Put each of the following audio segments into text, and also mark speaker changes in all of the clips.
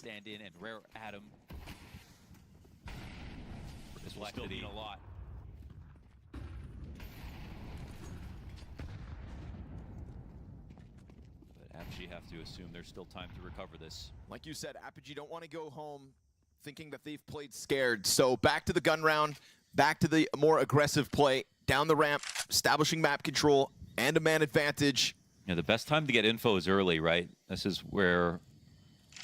Speaker 1: stand in and rare Adam. This will still mean a lot. But Apogee have to assume there's still time to recover this.
Speaker 2: Like you said, Apogee don't want to go home thinking that they've played scared. So back to the gun round, back to the more aggressive play, down the ramp, establishing map control and a man advantage.
Speaker 1: Yeah, the best time to get info is early, right? This is where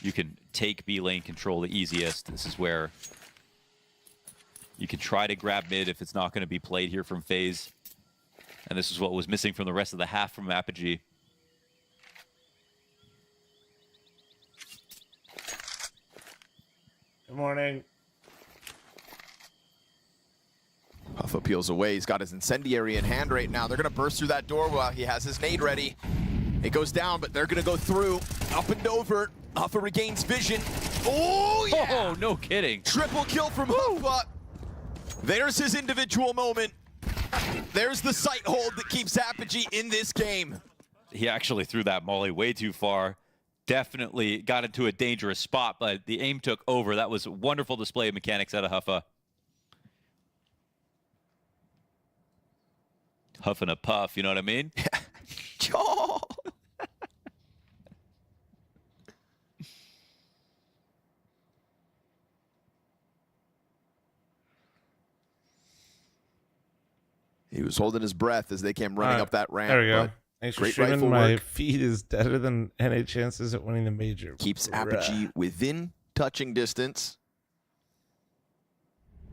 Speaker 1: you can take B lane control the easiest. This is where you can try to grab mid if it's not going to be played here from FaZe. And this is what was missing from the rest of the half from Apogee.
Speaker 3: Good morning.
Speaker 2: Huffa peels away. He's got his incendiary in hand right now. They're going to burst through that door while he has his nade ready. It goes down, but they're going to go through. Up and over. Huffa regains vision. Oh, yeah!
Speaker 1: Oh, no kidding.
Speaker 2: Triple kill from Huffa. There's his individual moment. There's the sight hold that keeps Apogee in this game.
Speaker 1: He actually threw that molly way too far. Definitely got into a dangerous spot, but the aim took over. That was a wonderful display of mechanics out of Huffa. Huff and a puff, you know what I mean?
Speaker 2: Oh. He was holding his breath as they came running up that ramp.
Speaker 3: There we go.
Speaker 2: but
Speaker 3: Thanks for
Speaker 2: great
Speaker 3: streaming.
Speaker 2: rifle
Speaker 3: My
Speaker 2: work.
Speaker 3: feed is better than any chances at winning the major.
Speaker 2: Keeps
Speaker 3: Bruh.
Speaker 2: Apogee within touching distance.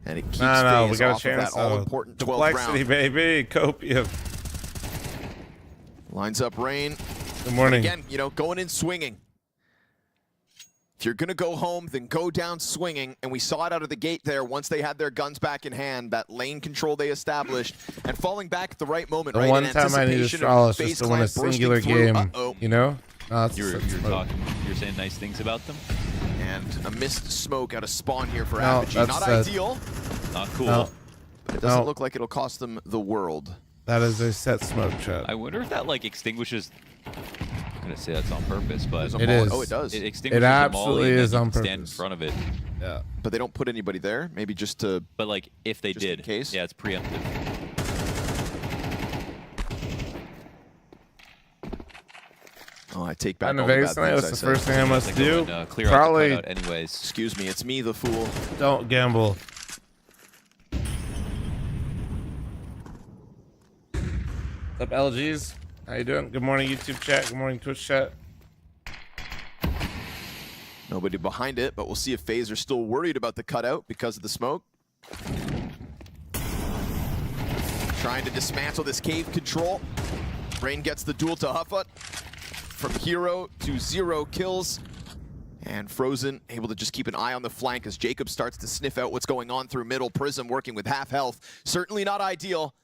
Speaker 2: And it keeps
Speaker 3: No, we
Speaker 2: FaZe
Speaker 3: got a
Speaker 2: off of that
Speaker 3: chance.
Speaker 2: all-important 12th
Speaker 3: Complexity,
Speaker 2: round.
Speaker 3: baby. Copium.
Speaker 2: Lines up Rain.
Speaker 3: Good morning.
Speaker 2: Again, you know, going in swinging. If you're going to go home, then go down swinging. And we saw it out of the gate there once they had their guns back in hand, that lane control they established, and falling back at the right moment,
Speaker 3: The
Speaker 2: right?
Speaker 3: one
Speaker 2: in
Speaker 3: time I need
Speaker 2: anticipation
Speaker 3: Astralis
Speaker 2: of
Speaker 3: just to
Speaker 2: FaZe
Speaker 3: win a
Speaker 2: Clan
Speaker 3: singular
Speaker 2: bursting through.
Speaker 3: game,
Speaker 2: Uh-oh.
Speaker 3: you know?
Speaker 1: You're saying nice things about them?
Speaker 2: And a missed smoke out of spawn here for
Speaker 3: No,
Speaker 2: Apogee.
Speaker 3: that's
Speaker 2: Not
Speaker 3: sad.
Speaker 2: ideal.
Speaker 1: Not cool.
Speaker 3: No,
Speaker 2: It doesn't
Speaker 3: No.
Speaker 2: look like it'll cost them the world.
Speaker 3: that is a set smoke shot.
Speaker 1: I wonder if that like extinguishes. I'm gonna say that's on purpose, but
Speaker 2: There's a
Speaker 3: It
Speaker 2: molly.
Speaker 3: is.
Speaker 2: Oh, it does.
Speaker 1: it extinguishes
Speaker 3: It
Speaker 1: the
Speaker 3: absolutely
Speaker 1: molly and
Speaker 3: is
Speaker 1: then you
Speaker 3: on
Speaker 1: can stand in
Speaker 3: purpose.
Speaker 1: front of it.
Speaker 3: Yeah.
Speaker 2: But they don't put anybody there. Maybe just to...
Speaker 1: But like if they
Speaker 2: Just in
Speaker 1: did,
Speaker 2: case?
Speaker 1: yeah, it's preemptive.
Speaker 2: Oh, I take back
Speaker 3: On the
Speaker 2: all the
Speaker 3: Vegas
Speaker 2: bad
Speaker 3: tonight,
Speaker 2: things
Speaker 3: what's
Speaker 2: I
Speaker 3: the
Speaker 2: said.
Speaker 3: first thing I must
Speaker 1: Like
Speaker 3: do?
Speaker 1: go and, clear out the
Speaker 3: Probably
Speaker 1: cutout anyways.
Speaker 2: Excuse me, it's me, the fool.
Speaker 3: don't gamble. What's up, LGs? How you doing? Good morning, YouTube chat. Good morning, Twitch chat.
Speaker 2: Nobody behind it, but we'll see if FaZe are still worried about the cutout because of the smoke. Trying to dismantle this cave control. Rain gets the duel to Huffa. From hero to 0 kills. And Frozen able to just keep an eye on the flank as Jacob starts to sniff out what's going on through middle. Prism working with half health. Certainly not ideal.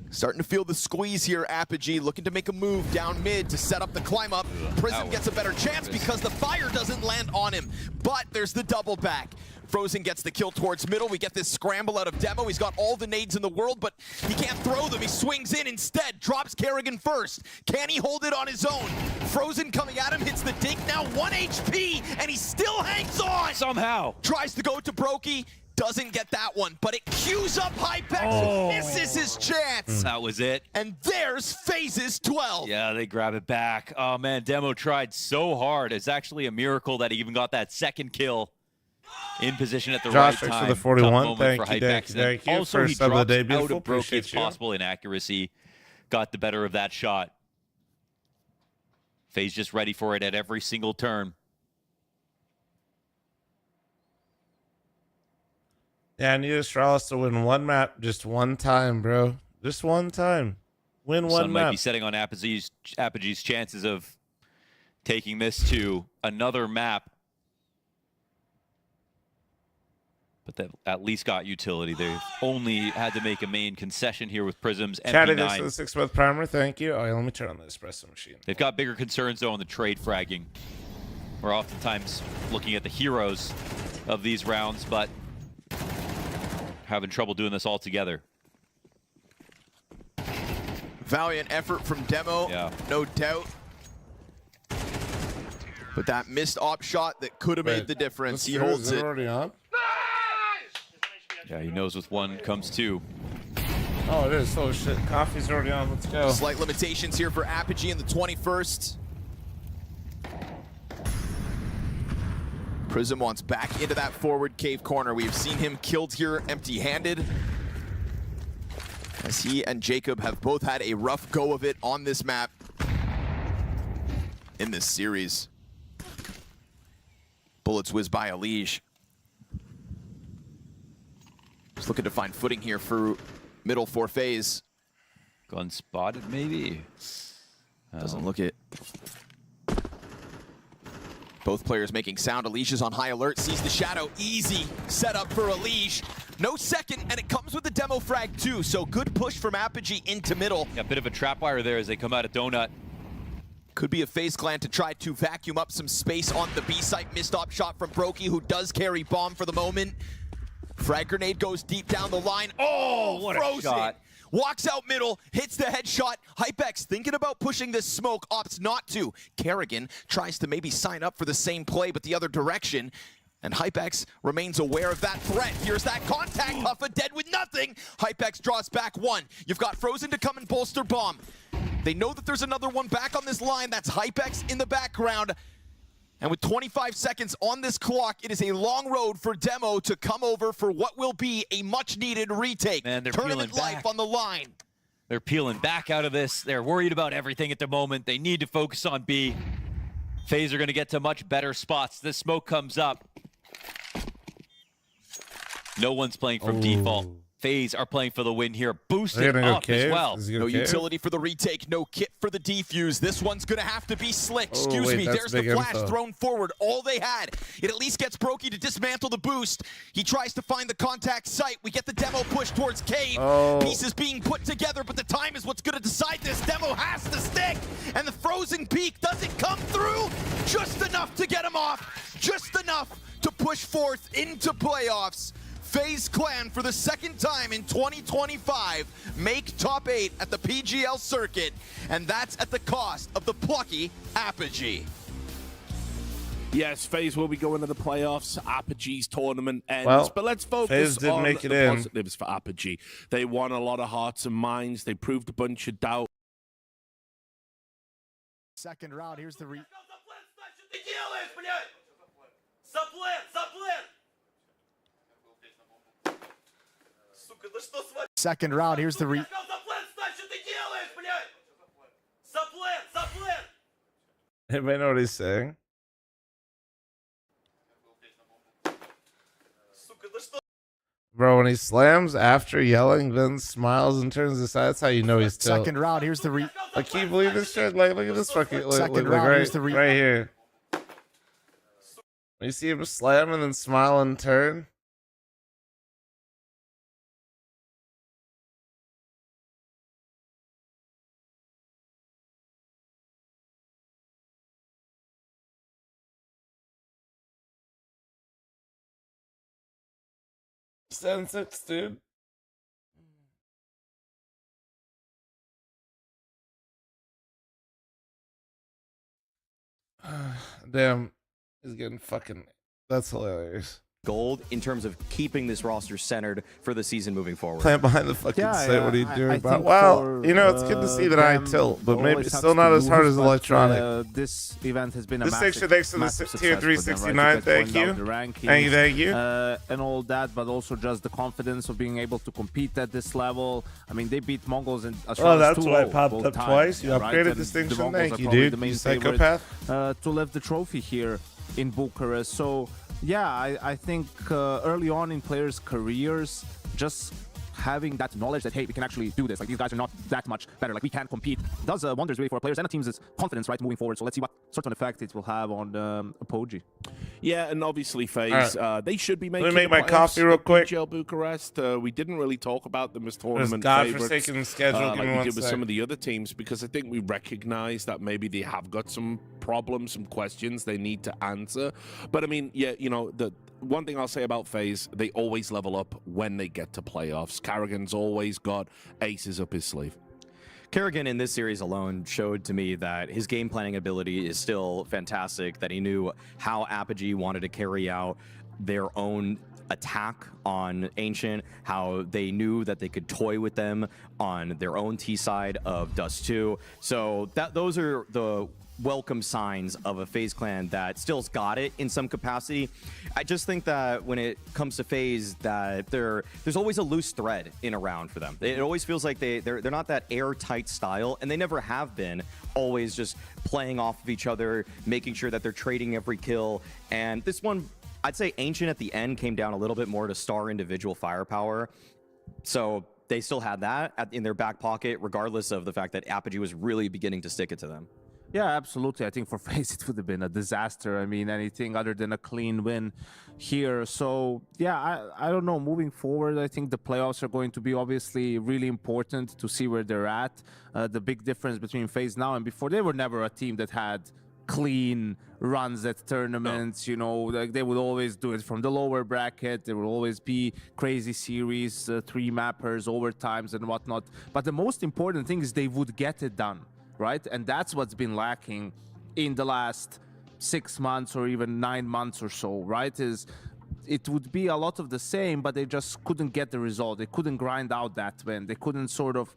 Speaker 2: Starting to feel the squeeze here, Apogee looking to make a move down mid to set up the climb up. Prism gets a better chance because the fire doesn't land on him. But there's the double back. Frozen gets the kill towards middle. We get this scramble out of Demo. He's got all the nades in the world, but he can't throw them. He swings in instead, drops Kerrigan first. Can he hold it on his own? Frozen coming at him, hits the dink, now 1 HP, and he still hangs on!
Speaker 1: Somehow.
Speaker 2: Tries to go to Brokey, doesn't get that one, but it queues up Hypex. This is his chance.
Speaker 1: That was it.
Speaker 2: And there's FaZe's 12.
Speaker 1: Yeah, they grab it back. Oh man, Demo tried so hard. It's actually a miracle that he even got that second kill in position at the
Speaker 3: Josh,
Speaker 1: right
Speaker 3: thanks
Speaker 1: time.
Speaker 3: for the 41.
Speaker 1: Tough moment
Speaker 3: Thank
Speaker 1: for
Speaker 3: you,
Speaker 1: Hypex.
Speaker 3: thank you.
Speaker 1: Also,
Speaker 3: First
Speaker 1: he
Speaker 3: sub of the
Speaker 1: drops
Speaker 3: day,
Speaker 1: out
Speaker 3: beautiful.
Speaker 1: of Brokey's
Speaker 3: Appreciate you.
Speaker 1: possible inaccuracy. Got the better of that shot. FaZe just ready for it at every single turn.
Speaker 3: Yeah, I need Astralis to win one map just one time, bro. Just one time. Win one
Speaker 1: Sun might
Speaker 3: map.
Speaker 1: be setting on Apogee's chances of taking this to another map. But they at least got utility. They've only had to make a main concession here with Prism's
Speaker 3: Chatted this
Speaker 1: MP9.
Speaker 3: for the 6-month primer. Thank you. Oh, yeah, let me turn on the espresso machine.
Speaker 1: They've got bigger concerns, though, on the trade fragging. We're oftentimes looking at the heroes of these rounds, but having trouble doing this all together.
Speaker 2: Valiant effort from Demo,
Speaker 1: Yeah.
Speaker 2: no doubt. But that missed op shot that could have made the difference. He holds it.
Speaker 3: Already on?
Speaker 1: Yeah, he knows with one comes two.
Speaker 3: Oh, it is. Oh, shit. Coffee's already on. Let's go.
Speaker 2: Slight limitations here for Apogee in the 21st. Prism wants back into that forward cave corner. We have seen him killed here empty-handed, as he and Jacob have both had a rough go of it on this map in this series. Bullets whiz by Elige. Just looking to find footing here for middle for FaZe.
Speaker 1: Gun spotted, maybe?
Speaker 2: Doesn't look it. Both players making sound. Elige is on high alert, sees the shadow. Easy setup for Elige. No second, and it comes with the demo frag too, so good push from Apogee into middle.
Speaker 1: Yeah, a bit of a trap wire there as they come out of Donut.
Speaker 2: Could be a FaZe clan to try to vacuum up some space on the B site. Missed op shot from Brokey, who does carry bomb for the moment. Frag grenade goes deep down the line. Oh,
Speaker 1: what a
Speaker 2: Frozen
Speaker 1: shot.
Speaker 2: walks out middle, hits the headshot. Hypex thinking about pushing this smoke, opts not to. Kerrigan tries to maybe sign up for the same play, but the other direction. And Hypex remains aware of that threat. Here's that contact. Huffa dead with nothing. Hypex draws back one. You've got Frozen to come and bolster bomb. They know that there's another one back on this line. That's Hypex in the background. And with 25 seconds on this clock, it is a long road for Demo to come over for what will be a much-needed retake.
Speaker 1: Man, they're
Speaker 2: Tournament
Speaker 1: peeling
Speaker 2: life
Speaker 1: back.
Speaker 2: on the line.
Speaker 1: They're peeling back out of this. They're worried about everything at the moment. They need to focus on B. FaZe are going to get to much better spots. This smoke comes up. No one's playing from default. FaZe are playing for the win here. Boosted up as well.
Speaker 2: No utility for the retake, no kit for the defuse. This one's gonna have to be slick. Excuse me, there's the flash thrown forward. All they had. It at least gets Brokey to dismantle the boost. He tries to find the contact site. We get the demo push towards cave. Pieces being put together, but the time is what's gonna decide this. Demo has to stick, and the frozen peak doesn't come through. Just enough to get him off. Just enough to push forth into playoffs. FaZe Clan, for the second time in 2025, make top 8 at the PGL circuit, and that's at the cost of the plucky Apogee.
Speaker 4: Yes, FaZe will be going to the playoffs. Apogee's tournament ends,
Speaker 3: Well,
Speaker 4: but let's focus
Speaker 3: FaZe did
Speaker 4: on
Speaker 3: make it
Speaker 4: the
Speaker 3: in.
Speaker 4: positives for Apogee. They won a lot of hearts and minds. They proved a bunch of doubt.
Speaker 5: Second round, here's the Second round, here's the
Speaker 3: Anybody know what he's saying? Bro, when he slams after yelling, then smiles and turns aside, that's how you know he's still.
Speaker 5: Second round, here's the
Speaker 3: Like, can you believe this shit? Like, look at this fucking. Like,
Speaker 5: Second
Speaker 3: like,
Speaker 5: round,
Speaker 3: right,
Speaker 5: here's the
Speaker 3: right here. When you see him slam and then smile and turn. Stand 6, dude. Damn, he's getting fucking. That's hilarious.
Speaker 6: Gold in terms of keeping this roster centered for the season moving forward.
Speaker 3: Plant behind the fucking site. What are you doing
Speaker 5: I
Speaker 3: about?
Speaker 5: think
Speaker 3: Well,
Speaker 5: for,
Speaker 3: you know, it's good to see that I tilt, but maybe it's still not as hard as electronic.
Speaker 5: This event has been a
Speaker 3: This
Speaker 5: massive,
Speaker 3: section, thanks to the
Speaker 5: massive
Speaker 3: tier
Speaker 5: success for them,
Speaker 3: 369.
Speaker 5: right? To get
Speaker 3: Thank
Speaker 5: going
Speaker 3: you.
Speaker 5: down the rankings,
Speaker 3: Thank you.
Speaker 5: and all that, but also just the confidence of being able to compete at this level. I mean, they beat Mongols and
Speaker 3: Oh, that's why it popped up twice. You upgraded distinction. Thank you, dude. You psychopath.
Speaker 5: To lift the trophy here in Bucharest. So yeah, I think early on in players' careers, just having that knowledge that, hey, we can actually do this. Like, these guys are not that much better. Like, we can compete. Does wonders really for players and the team's confidence, right, moving forward. So let's see what sort of effect it will have on Apogee.
Speaker 4: Yeah, and obviously FaZe, they should be making.
Speaker 3: Let me make my
Speaker 4: playoffs
Speaker 3: coffee real
Speaker 4: at
Speaker 3: quick.
Speaker 4: PGL Bucharest. We didn't really talk about them as tournament
Speaker 3: godforsaken
Speaker 4: favorites,
Speaker 3: schedule. Give
Speaker 4: like
Speaker 3: me
Speaker 4: we
Speaker 3: one
Speaker 4: did with
Speaker 3: sec.
Speaker 4: some of the other teams, because I think we recognize that maybe they have got some problems, some questions they need to answer. But I mean, yeah, you know, the one thing I'll say about FaZe, they always level up when they get to playoffs. Carrigan's always got aces up his sleeve.
Speaker 6: Kerrigan in this series alone showed to me that his game planning ability is still fantastic, that he knew how Apogee wanted to carry out their own attack on Ancient, how they knew that they could toy with them on their own T side of Dust 2. So those are the welcome signs of a FaZe clan that still's got it in some capacity. I just think that when it comes to FaZe, that there's always a loose thread in a round for them. It always feels like they're not that airtight style, and they never have been, always just playing off of each other, making sure that they're trading every kill. And this one, I'd say Ancient at the end came down a little bit more to star individual firepower. So they still had that in their back pocket, regardless of the fact that Apogee was really beginning to stick it to them.
Speaker 5: Yeah, absolutely. I think for FaZe it would have been a disaster. I mean, anything other than a clean win here. So yeah, I don't know. Moving forward, I think the playoffs are going to be obviously really important to see where they're at. The big difference between FaZe now and before, they were never a team that had clean runs at tournaments. You know, like they would always do it from the lower bracket. There will always be crazy series, 3 mappers, overtimes and whatnot. But the most important thing is they would get it done. Right? And that's what's been lacking in the last 6 months or even 9 months or so, right? Is it would be a lot of the same, but they just couldn't get the result. They couldn't grind out that win. They couldn't sort of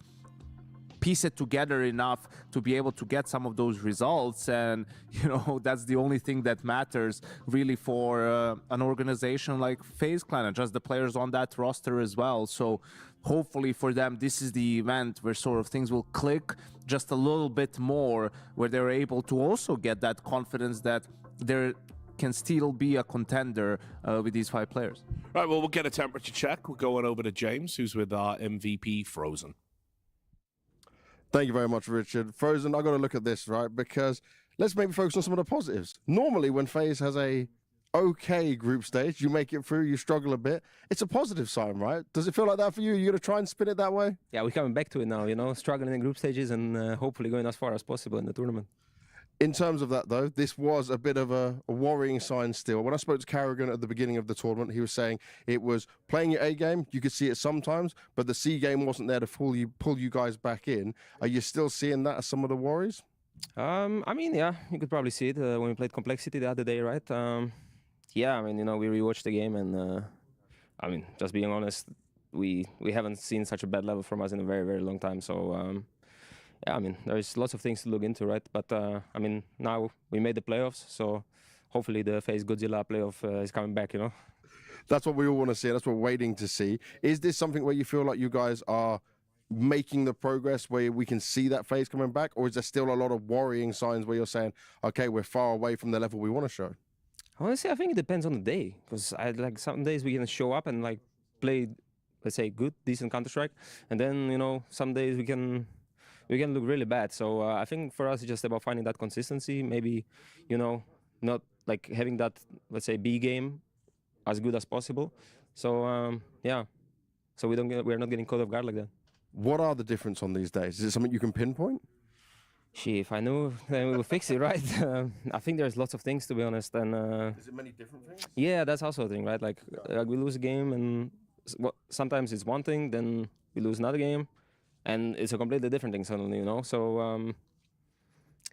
Speaker 5: piece it together enough to be able to get some of those results. And, you know, that's the only thing that matters really for an organization like FaZe Clan, and just the players on that roster as well. So hopefully for them, this is the event where sort of things will click just a little bit more, where they're able to also get that confidence that there can still be a contender with these 5 players.
Speaker 4: Right, well, we'll get a temperature check. We're going over to James, who's with our MVP, Frozen.
Speaker 7: Thank you very much, Richard. Frozen, I've got to look at this, right? Because let's maybe focus on some of the positives. Normally, when FaZe has a okay group stage, you make it through, you struggle a bit, it's a positive sign, right? Does it feel like that for you? You're going to try and spin it that way?
Speaker 8: Yeah, we're coming back to it now, you know, struggling in group stages and hopefully going as far as possible in the tournament.
Speaker 7: In terms of that, though, this was a bit of a worrying sign still. When I spoke to Kerrigan at the beginning of the tournament, he was saying it was playing your A game, you could see it sometimes, but the C game wasn't there to pull you guys back in. Are you still seeing that as some of the worries?
Speaker 8: I mean, yeah, you could probably see it when we played Complexity the other day, right? Yeah, I mean, you know, we rewatched the game and, I mean, just being honest, we haven't seen such a bad level from us in a very, very long time. So, yeah, I mean, there's lots of things to look into, right? But, I mean, now we made the playoffs, so hopefully the FaZe Godzilla playoff is coming back, you know?
Speaker 7: That's what we all want to see. That's what we're waiting to see. Is this something where you feel like you guys are making the progress where we can see that FaZe coming back? Or is there still a lot of worrying signs where you're saying, okay, we're far away from the level we want to show?
Speaker 8: Honestly, I think it depends on the day. Because like some days we can show up and like play, let's say, good, decent Counter-Strike. And then, you know, some days we can look really bad. So I think for us, it's just about finding that consistency. Maybe, you know, not like having that, let's say, B game as good as possible. So yeah, so we're not getting caught off guard like that.
Speaker 7: What are the difference on these days? Is it something you can pinpoint?
Speaker 8: Gee, if I knew, then we would fix it, right? I think there's lots of things, to be honest. And
Speaker 7: is it many different things?
Speaker 8: Yeah, that's also a thing, right? Like we lose a game, and sometimes it's one thing, then we lose another game. And it's a completely different thing suddenly, you know? So,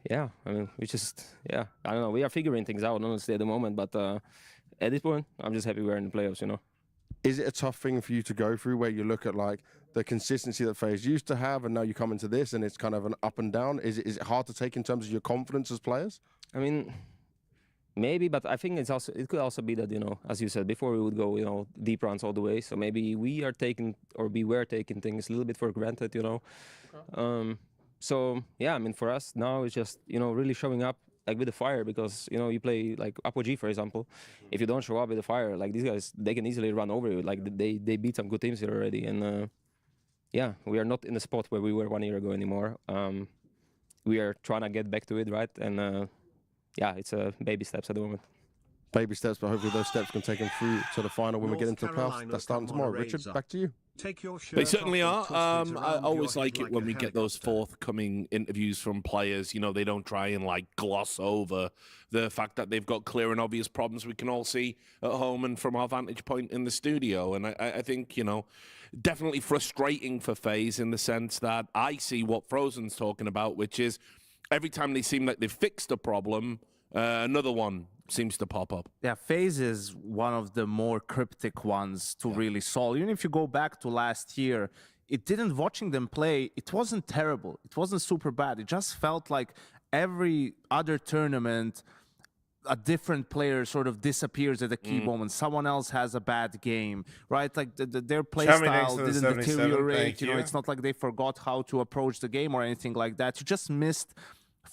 Speaker 8: yeah, I mean, we just, yeah, I don't know. We are figuring things out, honestly, at the moment. But at this point, I'm just happy we're in the playoffs, you know?
Speaker 7: Is it a tough thing for you to go through where you look at, like, the consistency that FaZe used to have and now you come into this and it's kind of an up and down? Is it hard to take in terms of your confidence as players?
Speaker 8: I mean, maybe, but I think it could also be that, you know, as you said, before we would go, you know, deep runs all the way. So maybe we were taking things a little bit for granted, you know. Okay. So yeah, I mean, for us now it's just, you know, really showing up like with the fire, because, you know, you play like Apogee, for example. If you don't show up with the fire, like these guys, they can easily run over you. Like they beat some good teams here already, and yeah, we are not in the spot where we were 1 year ago anymore. We are trying to get back to it, right? And yeah, it's baby steps at the moment.
Speaker 7: Baby steps, but hopefully those steps can take them through to the final when we get into the playoffs. That's starting tomorrow. Richard, back to you.
Speaker 9: Take your shirt
Speaker 4: They certainly are.
Speaker 9: off and twist it
Speaker 4: I
Speaker 9: around
Speaker 4: always
Speaker 9: your
Speaker 4: like
Speaker 9: head
Speaker 4: it when
Speaker 9: a
Speaker 4: we get those
Speaker 9: helicopter.
Speaker 4: forthcoming interviews from players. You know, they don't try and like gloss over the fact that they've got clear and obvious problems we can all see at home and from our vantage point in the studio. And I think, you know, definitely frustrating for FaZe in the sense that I see what Frozen's talking about, which is every time they seem like they've fixed a problem, another one seems to pop up.
Speaker 5: Yeah, FaZe is one of the more cryptic ones to really solve. Even if you go back to last year, it didn't, watching them play, it wasn't terrible. It wasn't super bad. It just felt like every other tournament, a different player sort of disappears at a key moment. Someone else has a bad game, right? Like their play
Speaker 3: Chummy, thanks
Speaker 5: style
Speaker 3: for the
Speaker 5: didn't
Speaker 3: 77.
Speaker 5: deteriorate.
Speaker 3: Thank
Speaker 5: You know,
Speaker 3: you.
Speaker 5: it's not like they forgot how to approach the game or anything like that. You just missed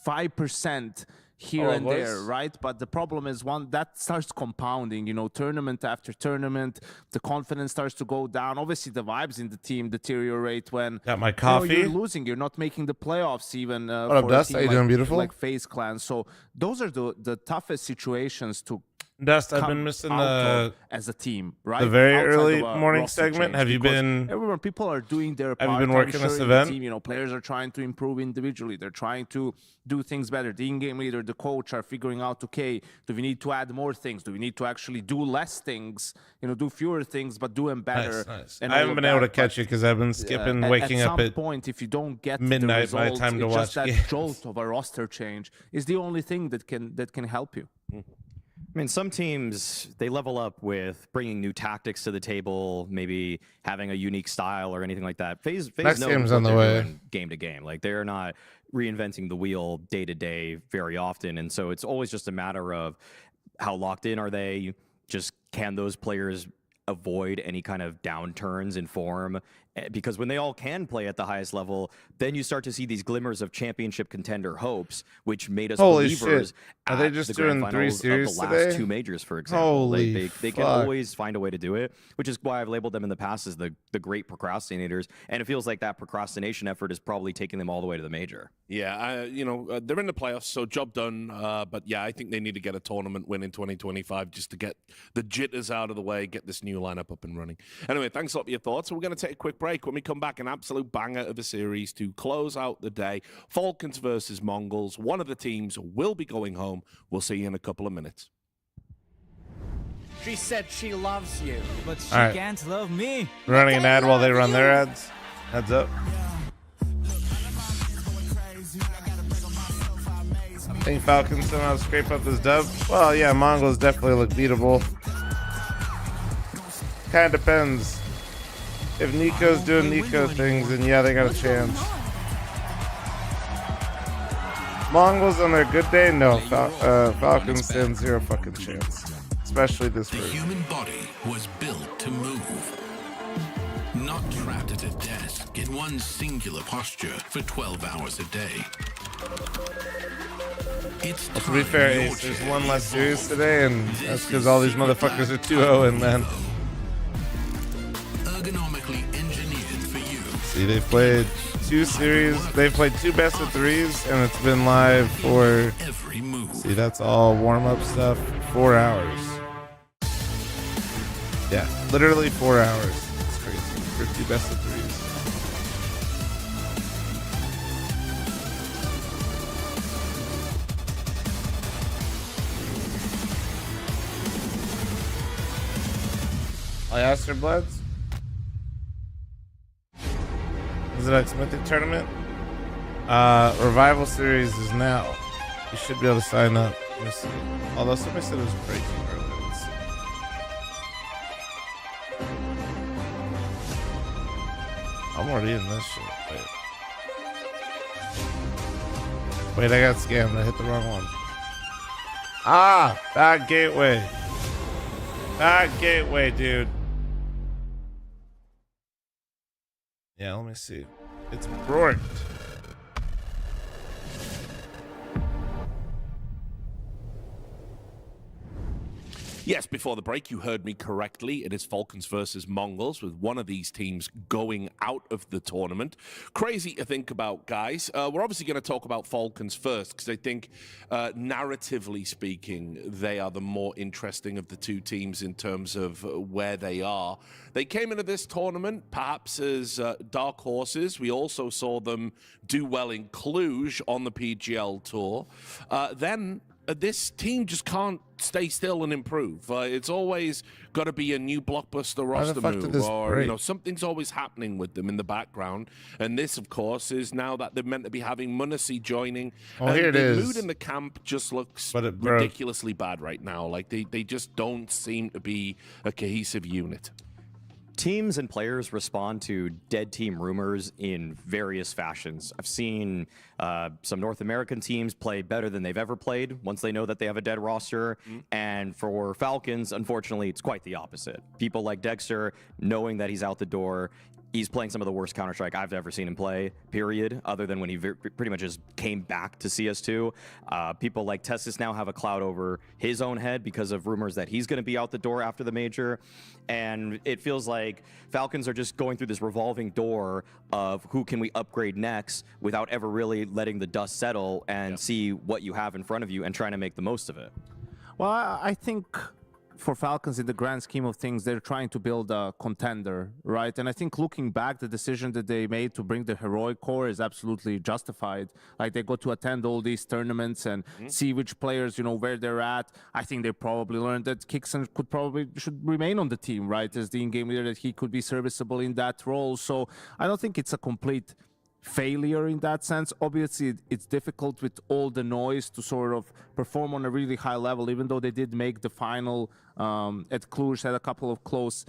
Speaker 5: 5% here
Speaker 3: Oh,
Speaker 5: and there,
Speaker 3: boys.
Speaker 5: right? But the problem is one that starts compounding, you know, tournament after tournament, the confidence starts to go down. Obviously, the vibes in the team deteriorate when
Speaker 3: Got my
Speaker 5: you know,
Speaker 3: coffee.
Speaker 5: you're losing, you're not making the playoffs even.
Speaker 3: What
Speaker 5: for
Speaker 3: up,
Speaker 5: a
Speaker 3: Dust?
Speaker 5: team
Speaker 3: How you
Speaker 5: like,
Speaker 3: doing, beautiful?
Speaker 5: like FaZe Clan. So those are the toughest situations to
Speaker 3: Dust, I've
Speaker 5: come
Speaker 3: been missing
Speaker 5: out
Speaker 3: the
Speaker 5: of as a team, right?
Speaker 3: the very
Speaker 5: Outside
Speaker 3: early
Speaker 5: of a
Speaker 3: morning
Speaker 5: roster
Speaker 3: segment.
Speaker 5: change,
Speaker 3: Have you
Speaker 5: because
Speaker 3: been?
Speaker 5: everyone, people are doing their part.
Speaker 3: Have you been
Speaker 5: I'm
Speaker 3: working
Speaker 5: sure
Speaker 3: this
Speaker 5: in the
Speaker 3: event?
Speaker 5: team, you know, players are trying to improve individually. They're trying to do things better. The in-game leader, the coach are figuring out, okay, do we need to add more things? Do we need to actually do less things? You know, do fewer things, but do them better.
Speaker 3: Nice, nice.
Speaker 5: and
Speaker 3: I
Speaker 5: all
Speaker 3: haven't
Speaker 5: of
Speaker 3: been able to
Speaker 5: that,
Speaker 3: catch
Speaker 5: but,
Speaker 3: you because I've been skipping, waking
Speaker 5: at
Speaker 3: up
Speaker 5: some
Speaker 3: at
Speaker 5: point, if you don't get
Speaker 3: midnight
Speaker 5: the
Speaker 3: my
Speaker 5: results,
Speaker 3: time to
Speaker 5: it's
Speaker 3: watch
Speaker 5: just that
Speaker 3: games.
Speaker 5: jolt of a roster change is the only thing that can help you.
Speaker 6: I mean, some teams, they level up with bringing new tactics to the table, maybe having a unique style or anything like that. FaZe
Speaker 3: Next
Speaker 6: knows
Speaker 3: game's
Speaker 6: what
Speaker 3: on the
Speaker 6: they're
Speaker 3: way.
Speaker 6: doing game to game. Like, they're not reinventing the wheel day to day very often. And so it's always just a matter of how locked in are they? Just can those players avoid any kind of downturns in form? Because when they all can play at the highest level, then you start to see these glimmers of championship contender hopes, which made us
Speaker 3: Holy
Speaker 6: believers
Speaker 3: shit. Are they just
Speaker 6: the grand
Speaker 3: doing 3
Speaker 6: finals
Speaker 3: series
Speaker 6: of the last
Speaker 3: today?
Speaker 6: 2 majors, for example.
Speaker 3: Holy
Speaker 6: They can
Speaker 3: fuck.
Speaker 6: always find a way to do it, which is why I've labeled them in the past as the great procrastinators. And it feels like that procrastination effort is probably taking them all the way to the major.
Speaker 4: Yeah, you know, they're in the playoffs, so job done. But yeah, I think they need to get a tournament win in 2025 just to get the jitters out of the way, get this new lineup up and running. Anyway, thanks a lot for your thoughts. We're going to take a quick break. When we come back, an absolute banger of a series to close out the day. Falcons versus MongolZ. One of the teams will be going home. We'll see you in a couple of minutes.
Speaker 10: She said she loves you, but she
Speaker 3: All right.
Speaker 10: can't love me.
Speaker 3: running an ad while they run their ads. Heads up. I think Falcons somehow scrape up this dub. Well, yeah, MongolZ definitely look beatable. Kind of depends. If Nico's doing Nico things, then yeah, they got a chance. MongolZ on their good day, no. Falcons stand zero fucking chance. Especially this
Speaker 11: The
Speaker 3: week.
Speaker 11: human body was built to move. Not trapped at a desk in one singular posture for 12 hours a day. It's
Speaker 3: To be fair, Ace, there's one less series today, and that's because all these motherfuckers are 2-0, man.
Speaker 11: ergonomically engineered for you.
Speaker 3: See, they played 2 series. They've played 2 best of 3s, and it's been live for.
Speaker 11: Every move.
Speaker 3: See, that's all warm-up stuff. 4 hours. Yeah, literally 4 hours. It's crazy for 2 best of 3s. I asked her Bloods. Is it X Mythic tournament? Revival series is now. You should be able to sign up. Let me see. Although somebody said it was breaking earlier. Let's see. I'm already in this shit. Wait, I got scammed. I hit the wrong one. Ah, bad gateway. Bad gateway, dude. Yeah, let me see. It's brooked.
Speaker 4: Yes, before the break, you heard me correctly. It is Falcons versus MongolZ, with one of these teams going out of the tournament. Crazy to think about, guys. We're obviously going to talk about Falcons first, because I think, narratively speaking, they are the more interesting of the two teams in terms of where they are. They came into this tournament perhaps as dark horses. We also saw them do well in Cluj on the PGL tour. Then this team just can't stay still and improve. It's always got to be a new blockbuster roster move, or something's always happening with them in the background. And this, of course, is now that they're meant to be having MongolZ joining.
Speaker 3: Oh, here it
Speaker 4: the
Speaker 3: is.
Speaker 4: mood in the camp just looks ridiculously bad right now. Like they just don't seem to be a cohesive unit.
Speaker 6: Teams and players respond to dead team rumors in various fashions. I've seen some North American teams play better than they've ever played once they know that they have a dead roster. And for Falcons, unfortunately, it's quite the opposite. People like Dexter, knowing that he's out the door, he's playing some of the worst Counter-Strike I've ever seen him play, period, other than when he pretty much just came back to CS2. People like Tessus now have a cloud over his own head because of rumors that he's going to be out the door after the major. And it feels like Falcons are just going through this revolving door of who can we upgrade next without ever really letting the dust settle and see what you have in front of you and trying to make the most of it.
Speaker 5: Well, I think for Falcons, in the grand scheme of things, they're trying to build a contender, right? And I think looking back, the decision that they made to bring the heroic core is absolutely justified. Like, they got to attend all these tournaments and see which players, where they're at. I think they probably learned that Kixon should remain on the team, right? As the in-game leader, that he could be serviceable in that role. So I don't think it's a complete failure in that sense. Obviously, it's difficult with all the noise to sort of perform on a really high level, even though they did make the final at Cluj, had a couple of close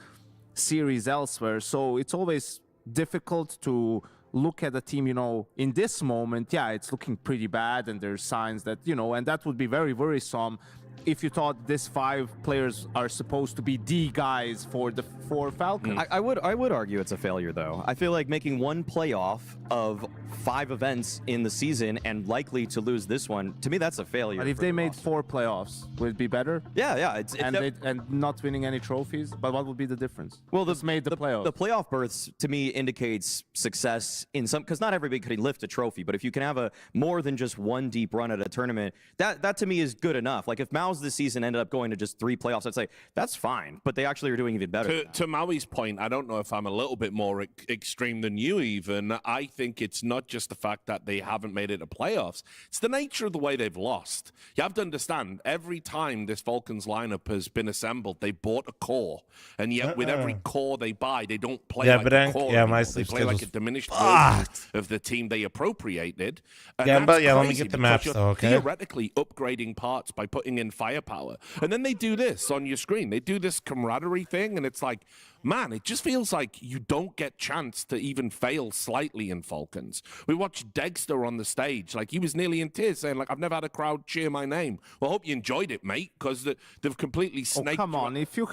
Speaker 5: series elsewhere. So it's always difficult to look at a team, in this moment, it's looking pretty bad, and there's signs that, and that would be very worrisome if you thought these 5 players are supposed to be the guys for the 4 Falcons.
Speaker 6: I would argue it's a failure, though. I feel like making one playoff of 5 events in the season and likely to lose this one, to me, that's a failure.
Speaker 5: But if they made 4 playoffs, would it be better?
Speaker 6: Yeah.
Speaker 5: And not winning any trophies? But what would be the difference?
Speaker 6: Well,
Speaker 5: made the playoffs.
Speaker 6: The playoff berths, to me, indicates success in some, because not everybody can lift a trophy, but if you can have a more than just one deep run at a tournament, that to me is good enough. Like, if Mao's this season ended up going to just 3 playoffs, I'd say that's fine, but they actually are doing even better.
Speaker 4: To Maui's point, I don't know if I'm a little bit more extreme than you even. I think it's not just the fact that they haven't made it to playoffs. It's the nature of the way they've lost. You have to understand, every time this Falcons lineup has been assembled, they bought a core, and yet with every core they buy, they don't play like a core anymore. They play like a diminished version of the team they appropriated. And
Speaker 3: let me get the maps though, okay?
Speaker 4: Theoretically upgrading parts by putting in firepower. And then they do this on your screen. They do this camaraderie thing, and it's like, man, it just feels like you don't get chance to even fail slightly in Falcons. We watched Dexter on the stage. Like, he was nearly in tears saying, like, I've never had a crowd cheer my name. Well, I hope you enjoyed it, mate, because they've completely snaked.
Speaker 5: Oh, come on. If you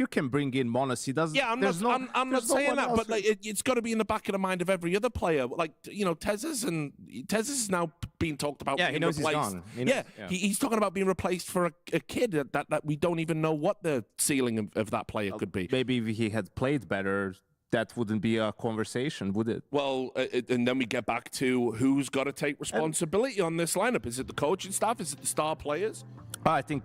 Speaker 5: can bring in MongolZ, doesn't...
Speaker 4: Yeah, I'm not saying that, but like, it's got to be in the back of the mind of every other player. Like, Tezes is now being talked about being
Speaker 6: he knows
Speaker 4: replaced.
Speaker 6: He's gone.
Speaker 4: He's talking about being replaced for a kid that we don't even know what the ceiling of that player could be.
Speaker 5: Maybe if he had played better, that wouldn't be a conversation, would it?
Speaker 4: Well, and then we get back to who's got to take responsibility on this lineup. Is it the coaching staff? Is it the star players?
Speaker 5: I think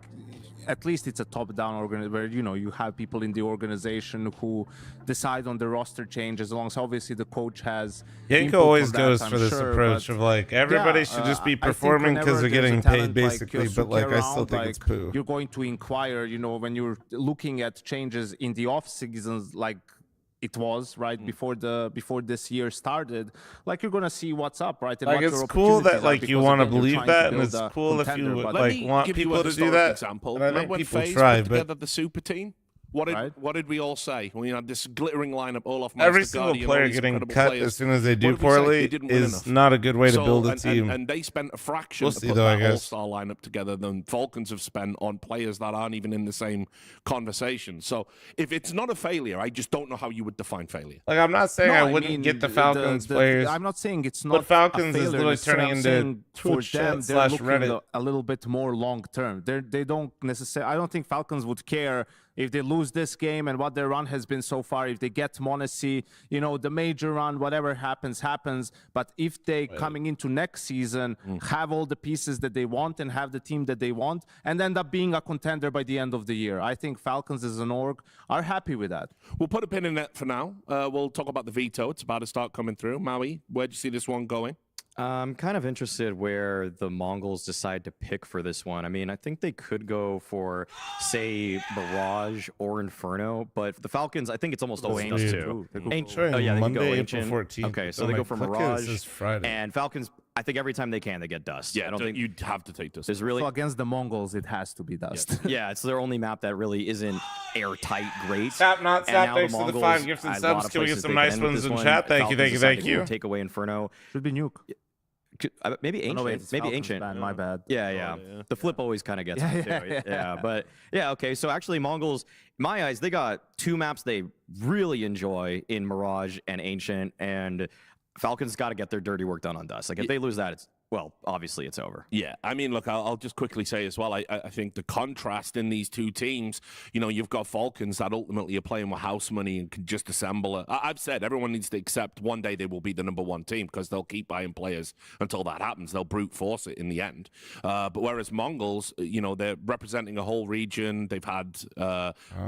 Speaker 5: at least it's a top-down organization where, you have people in the organization who decide on the roster changes, as long as obviously the coach has...
Speaker 3: Yanko always goes for this approach of like, everybody should just be performing because they're getting paid, basically, but like, I still think it's poo.
Speaker 5: You're going to inquire, when you're looking at changes in the off-seasons, like it was right before this year started, like, you're gonna see what's up, right? And
Speaker 3: like, it's cool that like you want to believe that, and it's cool if you
Speaker 4: want
Speaker 3: people to do that.
Speaker 4: Example.
Speaker 3: And I
Speaker 4: Remember
Speaker 3: think
Speaker 4: when
Speaker 3: people
Speaker 4: FaZe
Speaker 3: try,
Speaker 4: put
Speaker 3: but
Speaker 4: together the super team? What did
Speaker 5: right?
Speaker 4: what did we all say? We had this glittering lineup, Olaf,
Speaker 3: Every
Speaker 4: Meister,
Speaker 3: single
Speaker 4: Guardian, all
Speaker 3: player
Speaker 4: these
Speaker 3: getting
Speaker 4: incredible
Speaker 3: cut
Speaker 4: players.
Speaker 3: as soon as they do
Speaker 4: What did we say? They
Speaker 3: poorly
Speaker 4: didn't win
Speaker 3: is
Speaker 4: enough.
Speaker 3: not a good way to
Speaker 4: So,
Speaker 3: build a
Speaker 4: and,
Speaker 3: team.
Speaker 4: And they spent a fraction
Speaker 3: We'll
Speaker 4: to
Speaker 3: see,
Speaker 4: put
Speaker 3: though, I
Speaker 4: that
Speaker 3: guess.
Speaker 4: all-star lineup together than Falcons have spent on players that aren't even in the same conversation. So if it's not a failure, I just don't know how you would define failure.
Speaker 3: Like, I'm not saying
Speaker 5: No,
Speaker 3: I
Speaker 5: I
Speaker 3: wouldn't
Speaker 5: mean,
Speaker 3: get the Falcons players.
Speaker 5: I'm not saying it's
Speaker 3: But
Speaker 5: not
Speaker 3: Falcons
Speaker 5: a
Speaker 3: is
Speaker 5: failure.
Speaker 3: literally turning
Speaker 5: I'm
Speaker 3: into
Speaker 5: saying for
Speaker 3: Twitch
Speaker 5: them,
Speaker 3: chat
Speaker 5: they're
Speaker 3: /
Speaker 5: looking
Speaker 3: Reddit.
Speaker 5: a little bit more long term. They don't necessarily. I don't think Falcons would care if they lose this game and what their run has been so far. If they get Monacy, the major run, whatever happens. But if they coming into next season have all the pieces that they want and have the team that they want and end up being a contender by the end of the year, I think Falcons as an org are happy with that.
Speaker 4: We'll put a pin in that for now. We'll talk about the veto. It's about to start coming through. Maui, where do you see this one going?
Speaker 6: I'm kind of interested where the Mongols decide to pick for this one. I mean, I think they could go for, say, Mirage or Inferno, but the Falcons, I think it's almost always
Speaker 3: weird.
Speaker 6: us too.
Speaker 3: Trying
Speaker 6: Oh yeah, they could go
Speaker 3: Monday,
Speaker 6: Ancient.
Speaker 3: April 14th.
Speaker 6: Okay, so
Speaker 3: Oh,
Speaker 6: they
Speaker 3: my
Speaker 6: go for
Speaker 3: clicker
Speaker 6: Mirage
Speaker 3: says Friday.
Speaker 6: and Falcons. I think every time they can, they get Dust.
Speaker 4: Yeah,
Speaker 6: I don't think
Speaker 4: you'd have to take this.
Speaker 6: there's really.
Speaker 5: So against the Mongols, it has to be Dust.
Speaker 6: Yeah, it's their only map that really isn't airtight great.
Speaker 3: Tap not
Speaker 6: And
Speaker 3: tap.
Speaker 6: now
Speaker 3: Thanks for the
Speaker 6: Mongols,
Speaker 3: 5 gifts and
Speaker 6: a lot
Speaker 3: subs.
Speaker 6: of
Speaker 3: Can we get
Speaker 6: places
Speaker 3: some
Speaker 6: they
Speaker 3: nice
Speaker 6: end with
Speaker 3: ones
Speaker 6: this
Speaker 3: in
Speaker 6: one.
Speaker 3: chat? Thank you,
Speaker 6: Falcons
Speaker 3: thank you,
Speaker 6: decide
Speaker 3: thank
Speaker 6: to
Speaker 3: you.
Speaker 6: Take away Inferno.
Speaker 5: Should be Nuke.
Speaker 6: Maybe Ancient.
Speaker 5: Oh, no, wait, it's
Speaker 6: Maybe
Speaker 5: Falcons
Speaker 6: Ancient.
Speaker 5: ban, my bad.
Speaker 6: Yeah. The flip always kind of gets me too.
Speaker 5: yeah.
Speaker 6: But yeah, okay. So actually, Mongols, in my eyes, they got two maps they really enjoy in Mirage and Ancient, and Falcons got to get their dirty work done on Dust. Like if they lose that, it's obviously it's over.
Speaker 4: Yeah, I mean, look, I'll just quickly say as well, I think the contrast in these two teams, you've got Falcons that ultimately are playing with house money and can just assemble I've said everyone needs to accept one day they will be the #1 team because they'll keep buying players until that happens. They'll brute force it in the end. But whereas Mongols, they're representing a whole region. They've had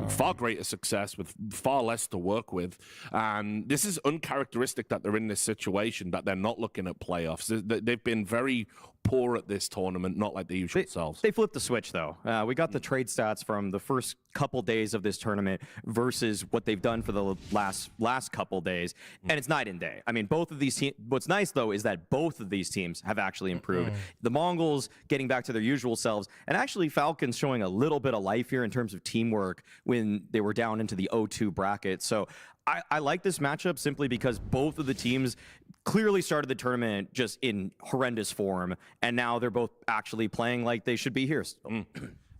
Speaker 4: far greater success with far less to work with. And this is uncharacteristic that they're in this situation, that they're not looking at playoffs. They've been very poor at this tournament, not like the usual selves.
Speaker 6: They flipped the switch, though. We got the trade stats from the first couple days of this tournament versus what they've done for the last couple days, and it's night and day. I mean, both of these teams. What's nice, though, is that both of these teams have actually improved. The Mongols getting back to their usual selves, and actually Falcons showing a little bit of life here in terms of teamwork when they were down into the 0-2 bracket. So I like this matchup simply because both of the teams clearly started the tournament just in horrendous form, and now they're both actually playing like they should be here still.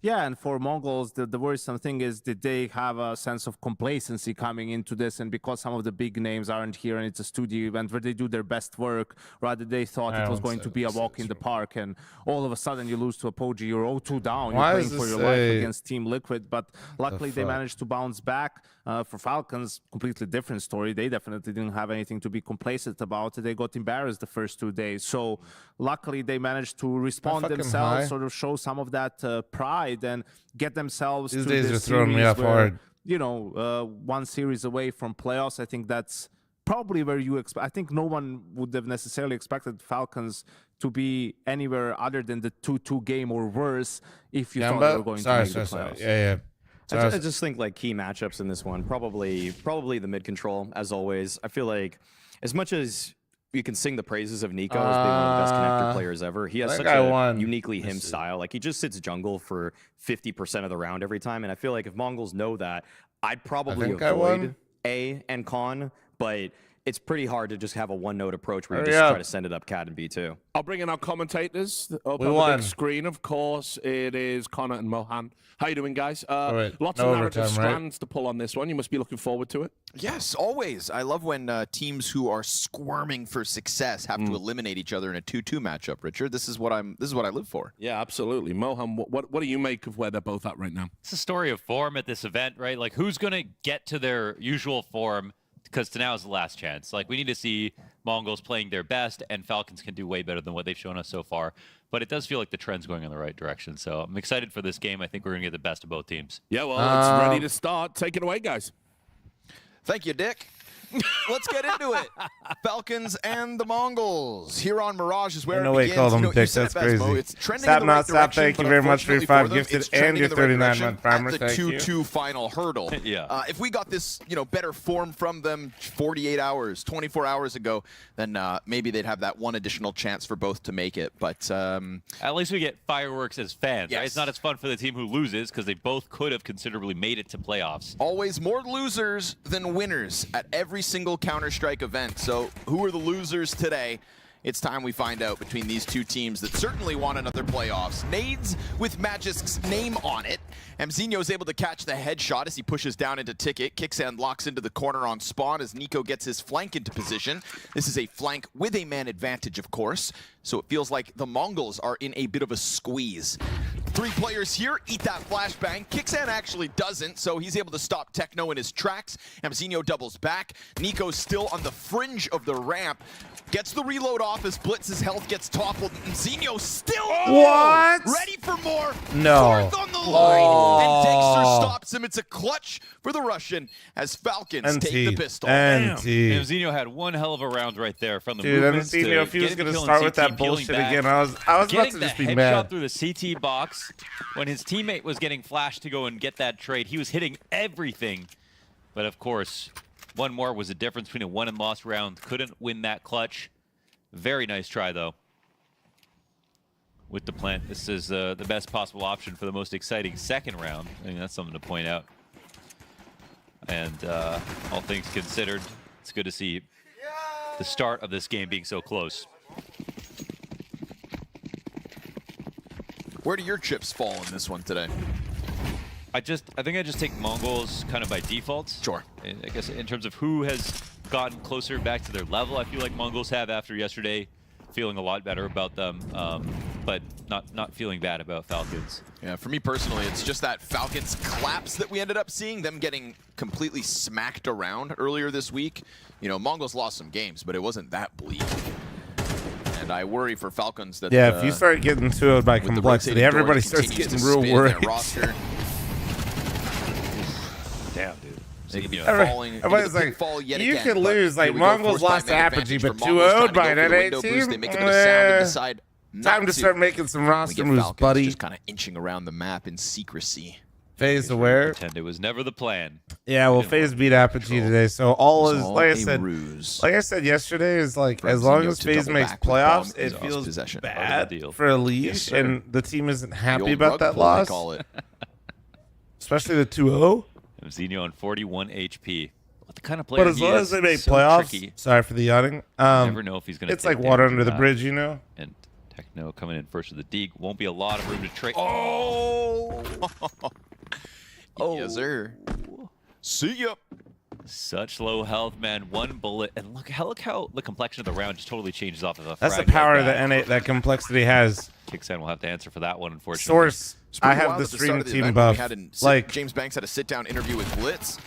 Speaker 5: Yeah, and for Mongols, the worrisome thing is that they have a sense of complacency coming into this, and because some of the big names aren't here and it's a studio event where they do their best work, rather they thought it was going to be a walk in the park, and all of a sudden you lose to a Poji, you're 0-2 down, you're playing for your life against Team Liquid, but luckily they managed to bounce back. For Falcons, completely different story. They definitely didn't have anything to be complacent about. They got embarrassed the first 2 days, so luckily they managed to respond themselves, sort of show some of that pride and get themselves
Speaker 3: These
Speaker 5: to
Speaker 3: days
Speaker 5: this
Speaker 3: are throwing me off
Speaker 5: where,
Speaker 3: hard.
Speaker 5: one series away from playoffs. I think that's probably where you expect. I think no one would have necessarily expected Falcons to be anywhere other than the 2-2 game or worse if you thought they were going to make the playoffs.
Speaker 3: Yeah.
Speaker 6: I just think like key matchups in this one, probably the mid control as always. I feel like as much as you can sing the praises of Nico as being one of the best connector players ever, he has such a uniquely him style. Like he just sits jungle for 50% of the round every time, and I feel like if Mongols know that, I'd probably avoid A and Con, but it's pretty hard to just have a one-note approach where you just try to send it up Cat and B2.
Speaker 4: I'll bring in our commentators up on the big screen. Of course, it is Connor and Mohan. How you doing, guys? Lots of narrative strands to pull on this one. You must be looking forward to it.
Speaker 2: Yes, always. I love when teams who are squirming for success have to eliminate each other in a 2-2 matchup. Richard, this is what I live for.
Speaker 4: Yeah, absolutely. Mohan, what do you make of where they're both at right now?
Speaker 1: It's a story of form at this event, right? Like, who's going to get to their usual form? Because now is the last chance. Like, we need to see Mongols playing their best, and Falcons can do way better than what they've shown us so far. But it does feel like the trend's going in the right direction. So I'm excited for this game. I think we're going to get the best of both teams.
Speaker 4: Yeah, well, it's ready to start. Take it away, guys.
Speaker 2: Thank you, Dick. let's get into it. Falcons and the Mongols. Here on Mirage is where
Speaker 3: No
Speaker 2: it
Speaker 3: way,
Speaker 2: begins.
Speaker 3: call them
Speaker 2: You
Speaker 3: dicks.
Speaker 2: said it
Speaker 3: That's
Speaker 2: best, Mo.
Speaker 3: crazy.
Speaker 2: It's trending
Speaker 3: Stop
Speaker 2: in the right
Speaker 3: not stop.
Speaker 2: direction,
Speaker 3: Thank you
Speaker 2: but
Speaker 3: very much for your
Speaker 2: unfortunately
Speaker 3: 5
Speaker 2: them,
Speaker 3: gifted
Speaker 2: it's
Speaker 3: and
Speaker 2: trending
Speaker 3: your
Speaker 2: in the right
Speaker 3: 39
Speaker 2: direction
Speaker 3: month primer.
Speaker 2: at the
Speaker 3: Thank you.
Speaker 2: 2-2 final hurdle.
Speaker 1: Yeah.
Speaker 2: If we got this, better form from them 48 hours, 24 hours ago, then maybe they'd have that one additional chance for both to make it. But
Speaker 1: at least we get fireworks as fans,
Speaker 2: yes.
Speaker 1: right? It's not as fun for the team who loses because they both could have considerably made it to playoffs.
Speaker 2: always more losers than winners at every single Counter-Strike event. So who are the losers today? It's time we find out between these two teams that certainly want another playoffs. Nades with Magic's name on it. MongolZ is able to catch the headshot as he pushes down into Ticket. Kicksand locks into the corner on spawn as Nico gets his flank into position. This is a flank with a man advantage, of course. So it feels like the Mongols are in a bit of a squeeze. 3 players here, eat that flashbang. Kicksand actually doesn't, so he's able to stop Techno in his tracks. MongolZ doubles back. Nico's still on the fringe of the ramp. Gets the reload off as Blitz's health gets toppled. MongolZ still ready for more.
Speaker 3: No.
Speaker 2: 4th on the line. And Dexter stops him. It's a clutch for the Russian as Falcons take the pistol.
Speaker 1: MongolZ had one hell of a round right there from the
Speaker 3: Dude,
Speaker 1: movements
Speaker 3: MongolZ, if he was going to start with that bullshit again, I was about to just be mad.
Speaker 1: Through the CT box when his teammate was getting flashed to go and get that trade. He was hitting everything. But of course, one more was the difference between a won and lost round. Couldn't win that clutch. Very nice try, though. With the plant, this is the best possible option for the most exciting second round. I think that's something to point out. And all things considered, it's good to see the start of this game being so close.
Speaker 2: Where do your chips fall in this one today?
Speaker 1: I think I just take Mongols kind of by default.
Speaker 2: Sure.
Speaker 1: I guess in terms of who has gotten closer back to their level, I feel like Mongols have after yesterday, feeling a lot better about them, but not feeling bad about Falcons.
Speaker 2: Yeah, for me personally, it's just that Falcons collapse that we ended up seeing, them getting completely smacked around earlier this week. Mongols lost some games, but it wasn't that bleak. And I worry for Falcons that
Speaker 3: if you start getting 2-0'd by complexity, everybody starts getting real worried.
Speaker 1: Damn, dude.
Speaker 3: Everybody's like, you can lose. Like, Mongols lost to Apogee, but 2-0'd by an NA team? Time to start making some roster moves, buddy.
Speaker 2: Just kind of inching around the map in secrecy.
Speaker 3: FaZe aware.
Speaker 1: Pretend it was never the plan.
Speaker 3: Yeah, well, FaZe beat Apogee today, so all is like I said yesterday is like as long as FaZe makes playoffs, it feels bad for Elite, and the team isn't happy about that loss. Especially the 2-0.
Speaker 1: MongolZ on 41 HP. What the kind of player
Speaker 3: But as long as they make playoffs, sorry for the yawning.
Speaker 1: Never know if he's gonna.
Speaker 3: It's like water under the bridge,
Speaker 1: And Techno coming in first with the Deke. Won't be a lot of room to trade.
Speaker 2: Yes, sir. See ya.
Speaker 1: Such low health, man. One bullet, and look how the complexion of the round just totally changes off of a.
Speaker 3: That's the power that NA that complexity has.
Speaker 1: Kicksan will have to answer for that one, unfortunately.
Speaker 3: Source. I have the stream team buff.
Speaker 2: Like James Banks had a sit-down interview with Blitz.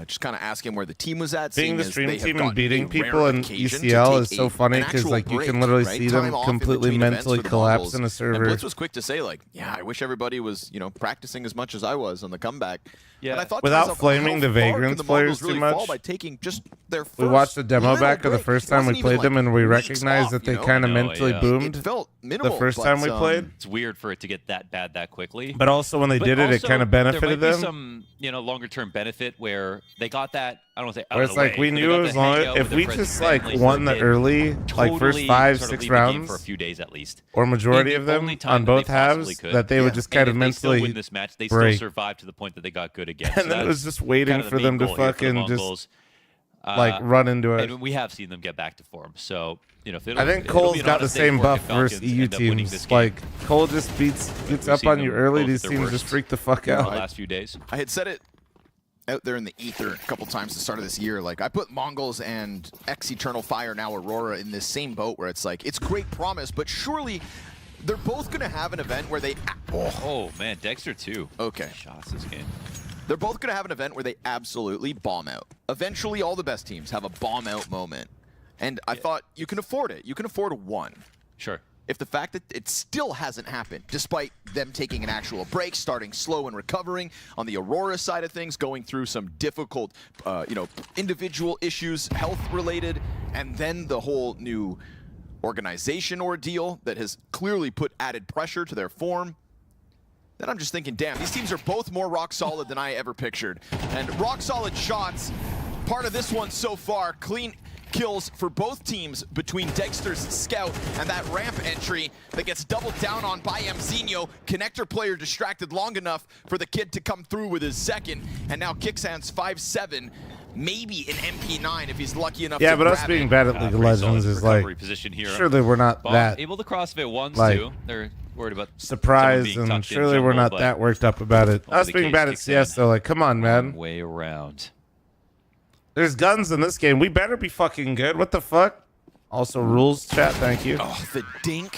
Speaker 2: Just kind of ask him where the team was at.
Speaker 3: Being the stream team and beating people in ECL is so funny because like you can literally see them completely mentally collapse in a server.
Speaker 2: And Blitz was quick to say like, yeah, I wish everybody was practicing as much as I was on the comeback.
Speaker 1: Yeah.
Speaker 2: And I thought
Speaker 3: without flaming the Vagrants players too much.
Speaker 2: By taking just their first
Speaker 3: we watched the demo back of the first time we played them, and we recognized that they kind of mentally boomed.
Speaker 2: It felt minimal,
Speaker 3: the first time we played.
Speaker 1: It's weird for it to get that bad that quickly.
Speaker 3: But also when they did it, it kind of benefited them.
Speaker 1: There might be some longer term benefit where they got that. I don't want to say out
Speaker 3: where
Speaker 1: of
Speaker 3: it's
Speaker 1: the
Speaker 3: like
Speaker 1: way,
Speaker 3: we knew as long if we just like won the early like first 5-6 rounds
Speaker 1: for a few days at least,
Speaker 3: or majority of them on both halves, that they would just kind of mentally
Speaker 1: win this match. They
Speaker 3: break.
Speaker 1: still survived to the point that they got good again.
Speaker 3: And then it was just waiting for them to fucking just like run into it.
Speaker 1: And we have seen them get back to form. So if
Speaker 3: I think Cole's got the same buff versus EU teams. Like Cole just gets up on you early. These teams just freak the fuck out.
Speaker 1: The last few days.
Speaker 2: I had said it out there in the ether a couple times at the start of this year. Like I put Mongols and X Eternal Fire, now Aurora, in this same boat where it's like it's great promise, but surely they're both going to have an event where they.
Speaker 1: Oh man, Dexter too.
Speaker 2: Okay.
Speaker 1: Shots this game.
Speaker 2: They're both going to have an event where they absolutely bomb out. Eventually, all the best teams have a bomb out moment. And I thought you can afford it. You can afford one.
Speaker 1: Sure.
Speaker 2: if the fact that it still hasn't happened, despite them taking an actual break, starting slow and recovering on the Aurora side of things, going through some difficult, individual issues, health-related, and then the whole new organization ordeal that has clearly put added pressure to their form, then I'm just thinking, damn, these teams are both more rock solid than I ever pictured. And rock solid shots, part of this one so far, clean kills for both teams between Dexter's scout and that ramp entry that gets doubled down on by MongolZ. Connector player distracted long enough for the kid to come through with his second, and now Kicksands 5-7. Maybe an MP9 if he's lucky enough to
Speaker 3: but us
Speaker 2: grab
Speaker 3: being
Speaker 2: it.
Speaker 3: bad at League of Legends is like,
Speaker 1: position here.
Speaker 3: surely we're not
Speaker 1: Bomb
Speaker 3: that
Speaker 1: able to crossfit once
Speaker 3: like,
Speaker 1: too. They're worried about
Speaker 3: surprised, and surely we're not that worked up about it. Us being bad at CS though, like, come on, man.
Speaker 1: Way around.
Speaker 3: There's guns in this game. We better be fucking good. What the fuck? Also rules, chat. Thank you.
Speaker 2: Oh, the dink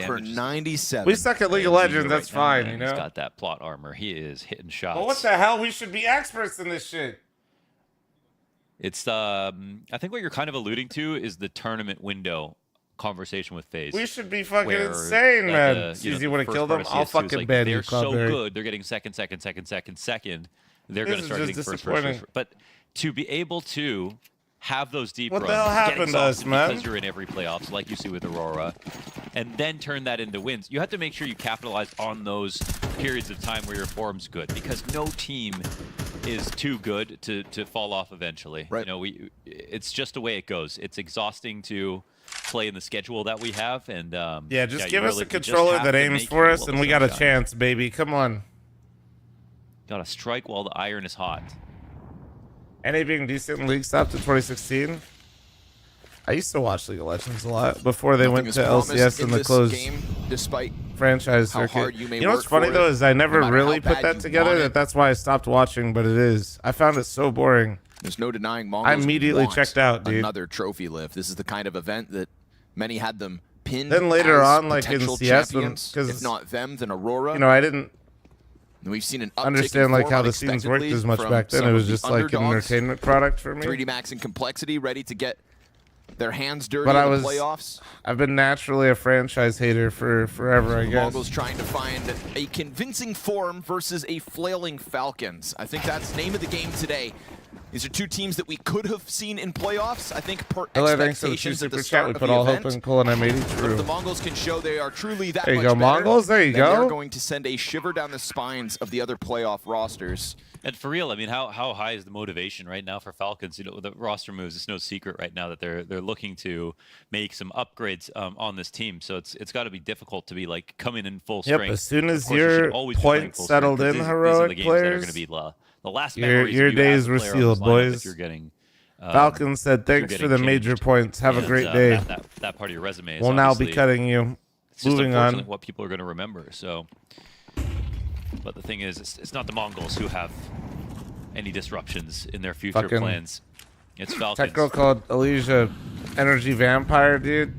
Speaker 2: for 97.
Speaker 3: We suck at League of Legends. That's fine, you know.
Speaker 1: He's got that plot armor. He is hitting shots.
Speaker 3: But what the hell? We should be experts in this shit.
Speaker 1: It's I think what you're kind of alluding to is the tournament window conversation with FaZe.
Speaker 3: We should be fucking insane, man. It's easy when I kill them. I'll fucking ban you.
Speaker 1: They're so good. They're getting second. They're going to start getting first. But to be able to have those deep runs,
Speaker 3: what the hell happened to us, man?
Speaker 1: Because you're in every playoffs, like you see with Aurora, and then turn that into wins. You have to make sure you capitalize on those periods of time where your form's good, because no team is too good to fall off eventually.
Speaker 2: Right.
Speaker 1: You know, it's just the way it goes. It's exhausting to play in the schedule that we have, and
Speaker 3: just give us a controller that aims for us, and we got a chance, baby. Come on.
Speaker 1: Got to strike while the iron is hot.
Speaker 3: NA being decent in League stopped in 2016. I used to watch League of Legends a lot before they went to LCS and the closed
Speaker 2: game, despite
Speaker 3: franchise circuit. You know what's funny though is I never really put that together. That's why I stopped watching, but it is. I found it so boring.
Speaker 2: There's no denying MongolZ
Speaker 3: I immediately checked out, dude.
Speaker 2: Another trophy lift. This is the kind of event that many had them pinned.
Speaker 3: Then later
Speaker 2: as
Speaker 3: on, like in CS, because
Speaker 2: if not them, then Aurora.
Speaker 3: You know, I didn't.
Speaker 2: We've seen an
Speaker 3: understand like how the scenes worked as much back then. It was just like an entertainment product for me.
Speaker 2: 3D Max and Complexity ready to get their hands dirty
Speaker 3: but
Speaker 2: in
Speaker 3: I
Speaker 2: the playoffs.
Speaker 3: I've been naturally a franchise hater for forever, I guess.
Speaker 2: MongolZ trying to find a convincing form versus a flailing Falcons. I think that's the name of the game today. These are two teams that we could have seen in playoffs. I think per expectations at the start of the event.
Speaker 3: We put all hope in Colin M80
Speaker 2: If
Speaker 3: true.
Speaker 2: the MongolZ can show they are truly that
Speaker 3: there you
Speaker 2: much
Speaker 3: go,
Speaker 2: better,
Speaker 3: MongolZ. There you
Speaker 2: then
Speaker 3: go.
Speaker 2: They're going to send a shiver down the spines of the other playoff rosters.
Speaker 1: And for real, I mean, how high is the motivation right now for Falcons? You know, the roster moves. It's no secret right now that they're looking to make some upgrades on this team. So it's got to be difficult to be like coming in full strength.
Speaker 3: Yep. As soon as your points settled in, heroic players,
Speaker 1: that are going to be the last
Speaker 3: your days were sealed, boys.
Speaker 1: You're getting.
Speaker 3: Falcons said, "Thanks for the major points. Have a great day."
Speaker 1: That part of your resume.
Speaker 3: We'll now be cutting you. Moving on.
Speaker 1: What people are going to remember. So, but the thing is, it's not the MongolZ who have any disruptions in their future plans. It's Falcons.
Speaker 3: Technical called Elysia Energy Vampire, dude.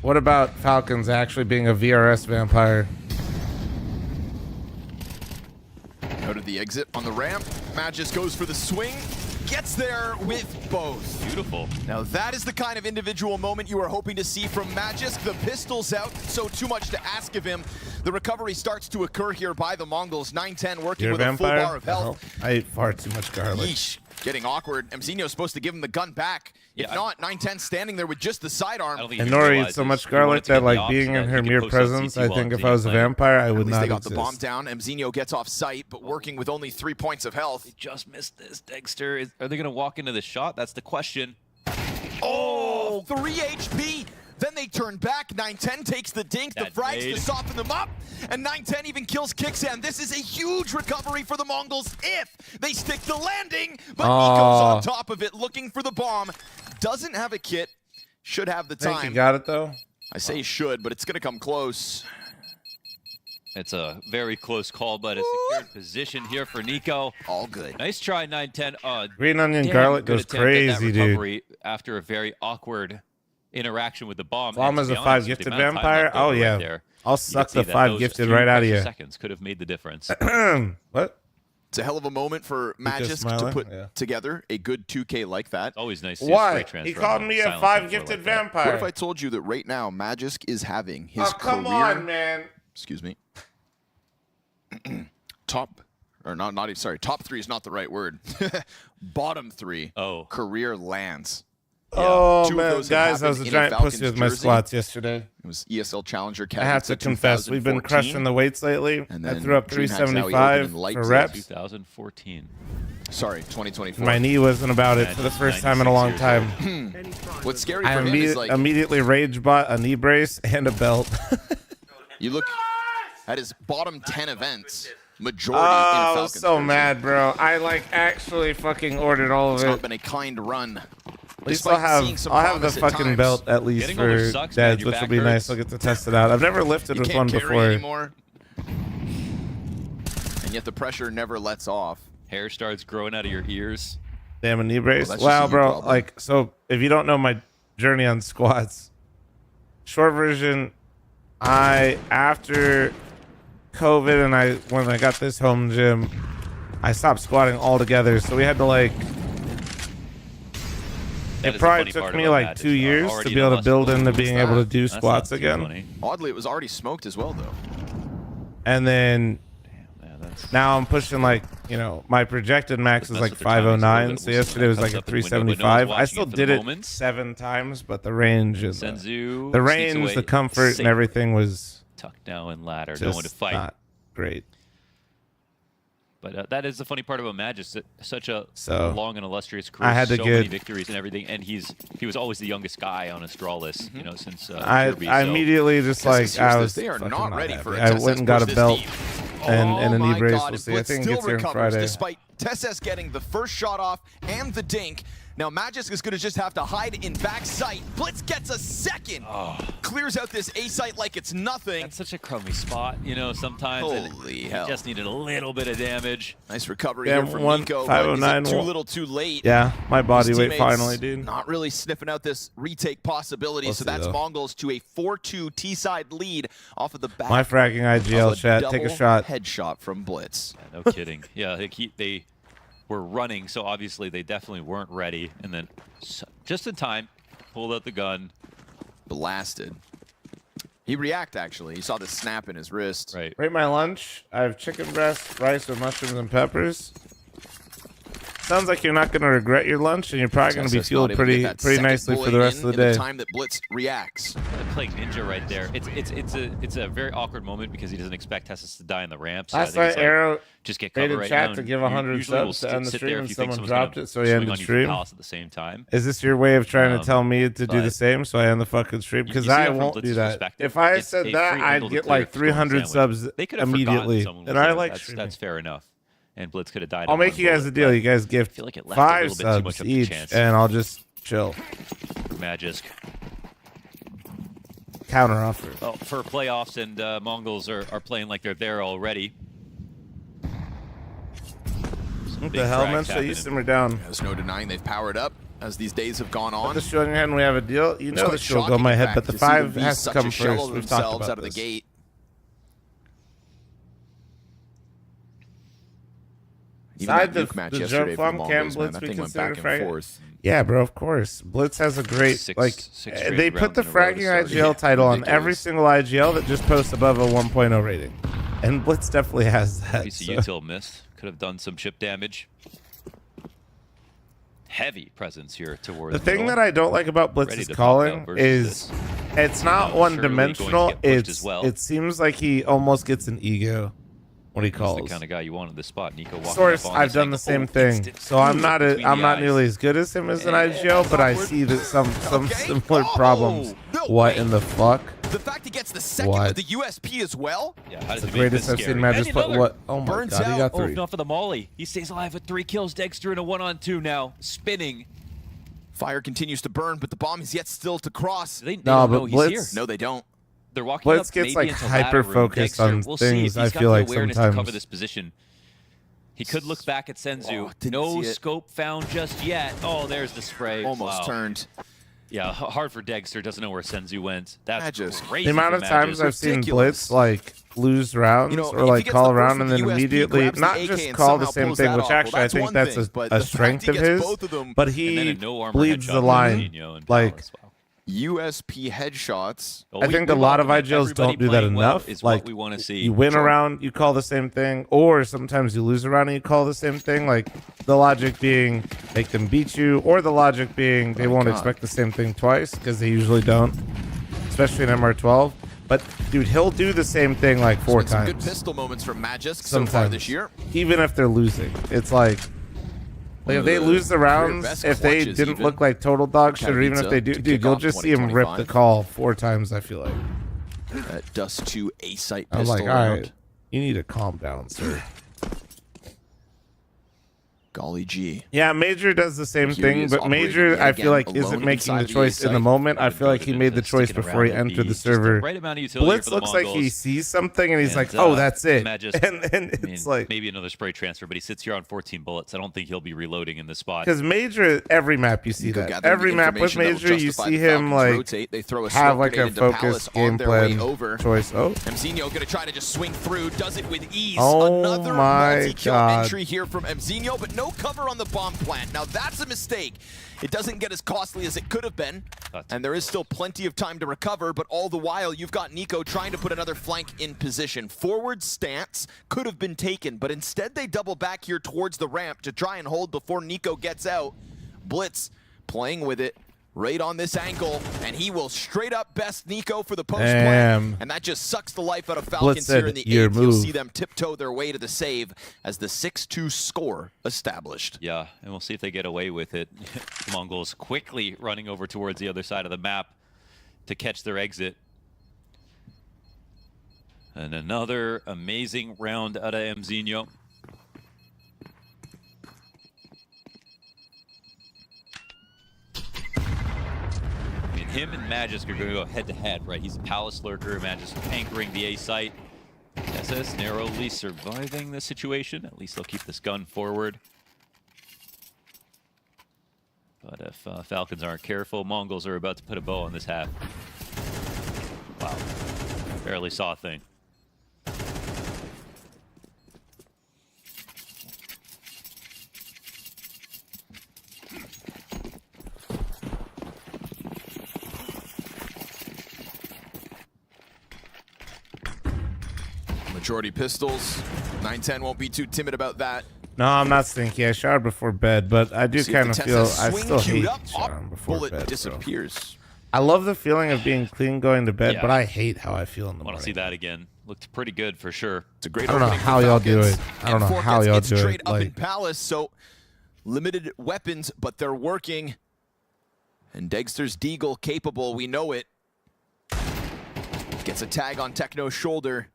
Speaker 3: What about Falcons actually being a VRS vampire?
Speaker 2: Go to the exit on the ramp. Magis goes for the swing. Gets there with both.
Speaker 1: Beautiful.
Speaker 2: Now that is the kind of individual moment you are hoping to see from Magisk. The pistol's out, so too much to ask of him. The recovery starts to occur here by the MongolZ. 910 working with a full bar of health.
Speaker 3: I ate far too much garlic.
Speaker 2: Yeesh. Getting awkward. MongolZ's supposed to give him the gun back. If not, 910 standing there with just the sidearm.
Speaker 3: And Nori eats so much garlic that, like, being in her mere presence, I think if I was a vampire, I would not
Speaker 2: At least they got
Speaker 3: exist.
Speaker 2: the bomb down. MongolZ gets off site, but working with only 3 points of health.
Speaker 1: They just missed this, Dexter. Are they going to walk into the shot? That's the question.
Speaker 2: Oh, 3 HP. Then they turn back. 910 takes the dink, the frags to soften them up. And 910 even kills Kicksan. This is a huge recovery for the MongolZ if they stick the landing. But Nico's on top of it looking for the bomb. Doesn't have a kit. Should have the time.
Speaker 3: I think you got it, though.
Speaker 2: I say should, but it's going to come close.
Speaker 1: It's a very close call, but a secured position here for Nico.
Speaker 2: All good.
Speaker 1: Nice try, 910.
Speaker 3: Green onion garlic goes crazy, dude.
Speaker 1: After a very awkward interaction with the bomb.
Speaker 3: Llama's a 5 gifted vampire? Oh, yeah. I'll suck the 5 gifted right out of you.
Speaker 1: Seconds could have made the difference.
Speaker 3: What?
Speaker 2: It's a hell of a moment for Magisk to put together a good 2K like that.
Speaker 1: Always nice to see a spray transfer.
Speaker 3: He called me a 5-gifted vampire.
Speaker 2: What if I told you that right now Magisk is having his career...
Speaker 3: come on, man.
Speaker 2: Excuse me. Top 3 is not the right word. Bottom 3 career lands.
Speaker 3: Yeah. Oh, man, guys, I was a giant pussy with my squats yesterday.
Speaker 2: It was ESL Challenger.
Speaker 3: I have to confess, we've been crushing the weights lately. I threw up 375 for reps.
Speaker 1: 2014.
Speaker 2: Sorry, 2024.
Speaker 3: My knee wasn't about it for the first time in a long time.
Speaker 2: What's scary for him is like...
Speaker 3: immediately rage bought a knee brace and a belt.
Speaker 2: You look at his bottom 10 events. Majority in Falcons.
Speaker 3: I was so mad, bro. I actually fucking ordered all of
Speaker 2: it's
Speaker 3: it.
Speaker 2: It's not been a kind run.
Speaker 3: At least I'll have the fucking belt at least for Deads, which will be nice. I'll get to test it out. I've never lifted with one before.
Speaker 2: Anymore. And yet the pressure never lets off.
Speaker 1: Hair starts growing out of your ears.
Speaker 3: Damn, a knee brace. Wow, bro. So if you don't know my journey on squats, short version, after COVID and when I got this home gym, I stopped squatting altogether. So we had to it probably took me 2 years to be able to build into being able to do squats again.
Speaker 2: Funny. Oddly, it was already smoked as well, though.
Speaker 3: And then now I'm pushing my projected max is 509. So yesterday was a 375. I still did it 7 times, but the range is the comfort and everything was
Speaker 1: tucked down and ladder, no one to fight.
Speaker 3: Not great.
Speaker 1: But that is the funny part about Magisk. Such a long and illustrious career,
Speaker 3: I had to
Speaker 1: so many victories and everything, and he was always the youngest guy on his draw list, since
Speaker 3: I immediately just
Speaker 2: they are not ready for it.
Speaker 3: I went and got a belt and a knee brace. We'll see. I think it gets here on Friday.
Speaker 2: Despite Tesses getting the first shot off and the dink, now Magisk is going to just have to hide in back sight. Blitz gets a second. Clears out this A site like it's nothing.
Speaker 1: That's such a crummy spot, sometimes.
Speaker 2: Holy hell.
Speaker 1: Just needed a little bit of damage.
Speaker 2: Nice recovery here from Nico.
Speaker 3: 509.
Speaker 2: Too little too late.
Speaker 3: Yeah, my body weight finally, dude.
Speaker 2: Not really sniffing out this retake possibility. So that's MongolZ to a 4-2 T-side lead off of the back.
Speaker 3: My fragging IGL chat. Take a shot.
Speaker 2: Headshot from Blitz.
Speaker 1: Yeah, no kidding. Yeah, they were running, so obviously they definitely weren't ready. And then just in time, pulled out the gun.
Speaker 2: Blasted. He reacted, actually. He saw the snap in his wrist.
Speaker 1: Right.
Speaker 3: Rate my lunch. I have chicken breast, rice with mushrooms and peppers. Sounds like you're not going to regret your lunch, and you're probably going to be fueled pretty nicely for the rest of the day.
Speaker 2: The time that Blitz reacts.
Speaker 1: Playing ninja right there. It's a very awkward moment because he doesn't expect Tessus to die in the ramp. So
Speaker 3: last night, Arrow
Speaker 1: just get cover right
Speaker 3: chat
Speaker 1: now.
Speaker 3: to give 100 subs to end the stream, and someone dropped it, so he ended the stream.
Speaker 1: At the same time.
Speaker 3: Is this your way of trying to tell me to do the same, so I end the fucking stream? Because I won't do that. If I said that, I'd get 300 subs immediately, and I like streaming.
Speaker 1: That's fair enough. And Blitz could have died.
Speaker 3: I'll make you guys a deal. You guys give 5 subs each, and I'll just chill.
Speaker 1: Magisk.
Speaker 3: Counter offer.
Speaker 1: Well, for playoffs, and MongolZ are playing like they're there already.
Speaker 3: What the hell, man? So you simmer down.
Speaker 2: There's no denying they've powered up as these days have gone on.
Speaker 3: Put the shield in your head and we have a deal. You know the shield will go in my head, but the 5 has to come first. We've talked about
Speaker 2: out of the gate.
Speaker 3: Besides the joke farm, can Blitz be considered fragging? Yeah, bro, of course. Blitz has a great, they put the fragging IGL title on every single IGL that just posts above a 1.0 rating. And Blitz definitely has that.
Speaker 1: PC util missed. Could have done some chip damage. Heavy presence here towards
Speaker 3: the thing that I don't like about Blitz's calling is it's not one-dimensional. It seems like he almost gets an ego when he calls.
Speaker 1: He's the kind of guy you want in this spot. Nico walking
Speaker 3: Source,
Speaker 1: up on
Speaker 3: I've done the same thing. So I'm not nearly as good as him as an IGL, but I see that some similar problems. What in the fuck?
Speaker 2: The fact he gets the second with the USP as well.
Speaker 1: Yeah, how does
Speaker 3: the greatest I've seen Magisk put. What? Oh my god, he got 3.
Speaker 1: Not for the molly. He stays alive with 3 kills. Dexter in a 1-on-2 now, spinning.
Speaker 2: Fire continues to burn, but the bomb is yet still to cross.
Speaker 1: They don't know he's here.
Speaker 2: No, they don't.
Speaker 1: They're walking
Speaker 3: Blitz
Speaker 1: up
Speaker 3: gets
Speaker 1: maybe
Speaker 3: hyper focused on things. I feel like sometimes
Speaker 1: to cover this position. He could look back at Senzu. No scope found just yet. Oh, there's the spray.
Speaker 2: Almost turned.
Speaker 1: Yeah, hard for Dexter. Doesn't know where Senzu went. That's crazy.
Speaker 3: The amount of times I've seen Blitz like lose rounds or like call around and then immediately not just call the same thing, which actually I think that's a strength of his, but he bleeds the line like.
Speaker 2: USP headshots.
Speaker 3: I think a lot of IGLs don't do that enough.
Speaker 1: Is
Speaker 3: like
Speaker 1: what we want to see.
Speaker 3: You win a round, you call the same thing, or sometimes you lose a round and you call the same thing. Like the logic being make them beat you, or the logic being they won't expect the same thing twice because they usually don't, especially in MR12. But dude, he'll do the same thing like 4 times.
Speaker 2: Good pistol moments from Magisk so far this year.
Speaker 3: Even if they're losing, it's like if they lose the rounds, if they didn't look like total dog shit, or even if they do, dude, you'll just see him rip the call 4 times, I feel like.
Speaker 2: That Dust 2 A-Sight pistol.
Speaker 3: I'm like, all right, you need to calm down, sir.
Speaker 2: Golly gee.
Speaker 3: Yeah, Major does the same thing, but Major, I feel like, isn't making the choice in the moment. I feel like he made the choice before he entered the server. Blitz looks like he sees something and he's like, oh, that's it. And it's like
Speaker 1: maybe another spray transfer, but he sits here on 14 bullets. I don't think he'll be reloading in this spot.
Speaker 3: Because Major, every map you see that. Every map with Major, you see him like have like a focused game plan choice. Oh,
Speaker 2: Mzinho gonna try to just swing through, does it with ease.
Speaker 3: Oh
Speaker 2: Another
Speaker 3: my
Speaker 2: multi-kill
Speaker 3: God.
Speaker 2: entry here from Mzinho, but no cover on the bomb plant. Now that's a mistake. It doesn't get as costly as it could have been, and there is still plenty of time to recover, but all the while you've got Nico trying to put another flank in position. Forward stance could have been taken, but instead they double back here towards the ramp to try and hold before Nico gets out. Blitz playing with it right on this angle, and he will straight up best Nico for the post play, and that just sucks the life out of Falcons here in the 8th. You'll see them tiptoe their way to the save as the 6-2 score established.
Speaker 1: Yeah, and we'll see if they get away with it. Mongols quickly running over towards the other side of the map to catch their exit. And another amazing round out of Mzinho. Him and Magisk are going to go head-to-head, right? He's a Palace Lurker, Magisk anchoring the A-site. SS narrowly surviving the situation. At least they'll keep this gun forward. But if Falcons aren't careful, Mongols are about to put a bow on this half. Wow. Barely saw a thing.
Speaker 2: Majority pistols. 910 won't be too timid about that.
Speaker 3: No, I'm not stinky. I showered before bed, but I do kind of feel I still hate showering before
Speaker 2: bullet
Speaker 3: bed.
Speaker 2: disappears.
Speaker 3: So. I love the feeling of being clean going to bed, but I hate how I feel in the morning.
Speaker 1: Want to see that again? Looked pretty good for sure.
Speaker 2: It's a great.
Speaker 3: I don't know how y'all do it. I don't know how y'all do it.
Speaker 2: Up in Palace, so limited weapons, but they're working. And Dexter's Deagle capable. We know it. Gets a tag on Techno's shoulder.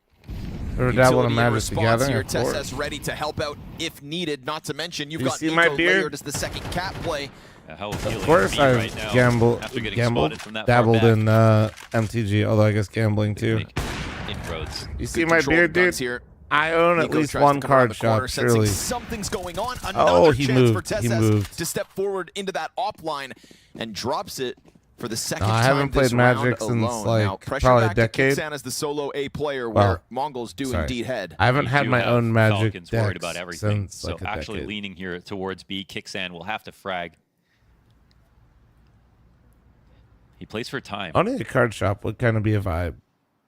Speaker 3: Or dabbling in Magisk together.
Speaker 2: TSS ready to help out if needed. Not to mention you've got
Speaker 3: Nico
Speaker 2: layered as the second cat play.
Speaker 1: How
Speaker 3: of course I've dabbled in MTG, although I guess gambling too.
Speaker 1: Inroads.
Speaker 3: You see my beard, dude? Here. I own at least one card shop, surely.
Speaker 2: Something's going on.
Speaker 3: Oh, he moved. He moved.
Speaker 2: To step forward into that op line and drops it for the second
Speaker 3: I haven't played Magic since like probably a decade.
Speaker 2: Kixan as the solo A player, where Mongols do indeed head.
Speaker 3: I haven't had my own Magic
Speaker 1: Falcons worried about everything.
Speaker 3: Since,
Speaker 1: so
Speaker 3: like,
Speaker 1: actually
Speaker 3: decade.
Speaker 1: leaning here towards B, Kixan will have to frag. He plays for time.
Speaker 3: Owning a card shop would kind of be a vibe.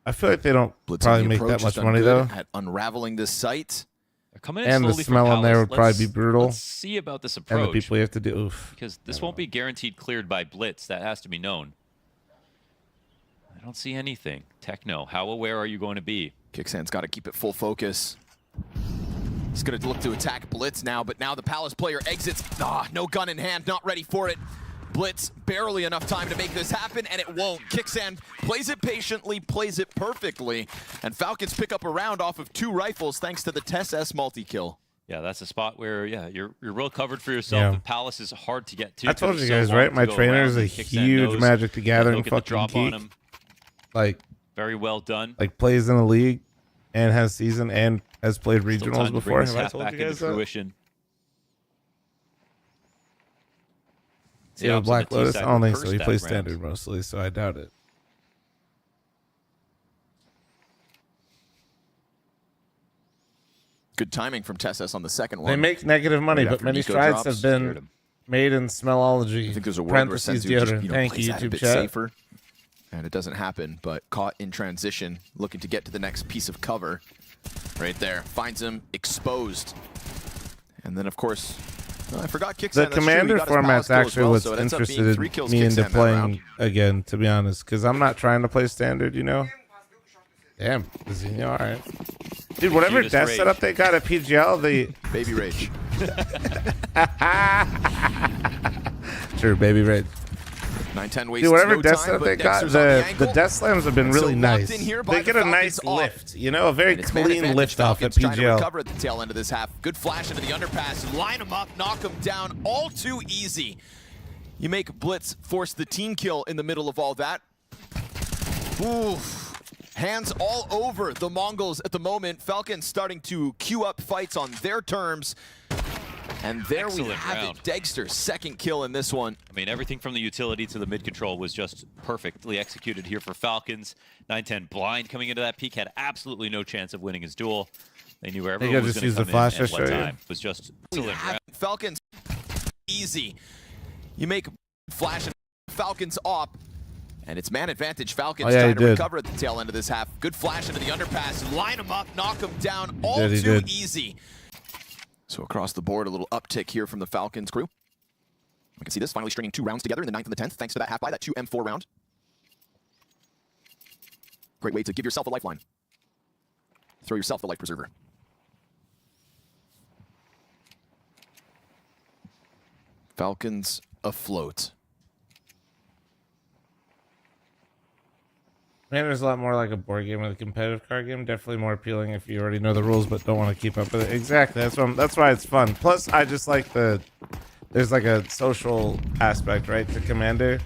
Speaker 3: I feel like they don't probably make that much money though.
Speaker 2: At unraveling this site.
Speaker 1: Coming in
Speaker 3: and the smell in there would probably be brutal.
Speaker 1: Let's see about this approach.
Speaker 3: And the people you have to do. Oof.
Speaker 1: Because this won't be guaranteed cleared by Blitz. That has to be known. I don't see anything. Techno, how aware are you going to be?
Speaker 2: Kixan's got to keep it full focus. He's going to look to attack Blitz now, but now the Palace player exits. No gun in hand, not ready for it. Blitz, barely enough time to make this happen, and it won't. Kixan plays it patiently, plays it perfectly, and Falcons pick up a round off of 2 rifles thanks to the TSS multi-kill.
Speaker 1: Yeah, that's a spot where, you're real covered for yourself. The Palace is hard to get to.
Speaker 3: I told you guys, right? My trainer is a huge Magic the Gathering fucking geek. Like,
Speaker 1: very well done.
Speaker 3: Like, plays in a league and has season and has played regionals before. Have I told you guys that? Yeah, Black Lotus? I don't think so. He plays standard mostly, so I doubt it.
Speaker 2: Good timing from TSS on the second one.
Speaker 3: They make negative money, but many strides have been made in smellology.
Speaker 2: I think there's a world where Senzu just,
Speaker 3: Thank you,
Speaker 2: plays that a
Speaker 3: YouTube
Speaker 2: bit
Speaker 3: chat.
Speaker 2: safer. And it doesn't happen, but caught in transition, looking to get to the next piece of cover. Right there, finds him exposed. And then, of course, I forgot Kicksan.
Speaker 3: The commander format's actually what's interested me into playing again, to be honest, because I'm not trying to play standard, you know? Damn, Zinho, all right. Dude, whatever death setup they got at PGL, the
Speaker 2: Baby Rage.
Speaker 3: Sure, Baby Rage.
Speaker 2: 9-10 wastes
Speaker 3: Dude, whatever
Speaker 2: no
Speaker 3: death
Speaker 2: time,
Speaker 3: setup
Speaker 2: but
Speaker 3: they got,
Speaker 2: Dexter's
Speaker 3: the death slams have been really nice. They get a nice
Speaker 2: Falcons
Speaker 3: lift, you know, a very
Speaker 2: And it's man
Speaker 3: clean
Speaker 2: advantage.
Speaker 3: lift off at
Speaker 2: Falcons trying to
Speaker 3: PGL.
Speaker 2: recover at the tail end of this half. Good flash into the underpass. Line him up, knock him down. All too easy. You make Blitz force the team kill in the middle of all that. Oof. Hands all over the Mongols at the moment. Falcons starting to queue up fights on their terms. And there we have it. Dexter's second kill in this one.
Speaker 1: I mean, everything from the utility to the mid control was just perfectly executed here for Falcons. 9-10 blind coming into that peak, had absolutely no chance of winning his duel. They knew where everyone was going to come in at what time. It was just excellent.
Speaker 2: Falcons easy. You make flash and Falcons op. And it's man advantage. Falcons trying to recover at the tail end of this half. Good flash into the underpass. Line him up, knock him down. All too easy. So across the board, a little uptick here from the Falcons crew. We can see this finally stringing 2 rounds together in the 9th and the 10th, thanks to that half buy, that 2 M4 round. Great way to give yourself a lifeline. Throw yourself the life preserver. Falcons afloat.
Speaker 3: Man, there's a lot more like a board game than a competitive card game. Definitely more appealing if you already know the rules but don't want to keep up with it. Exactly. That's why it's fun. Plus, I just like there's like a social aspect, right, to Commander.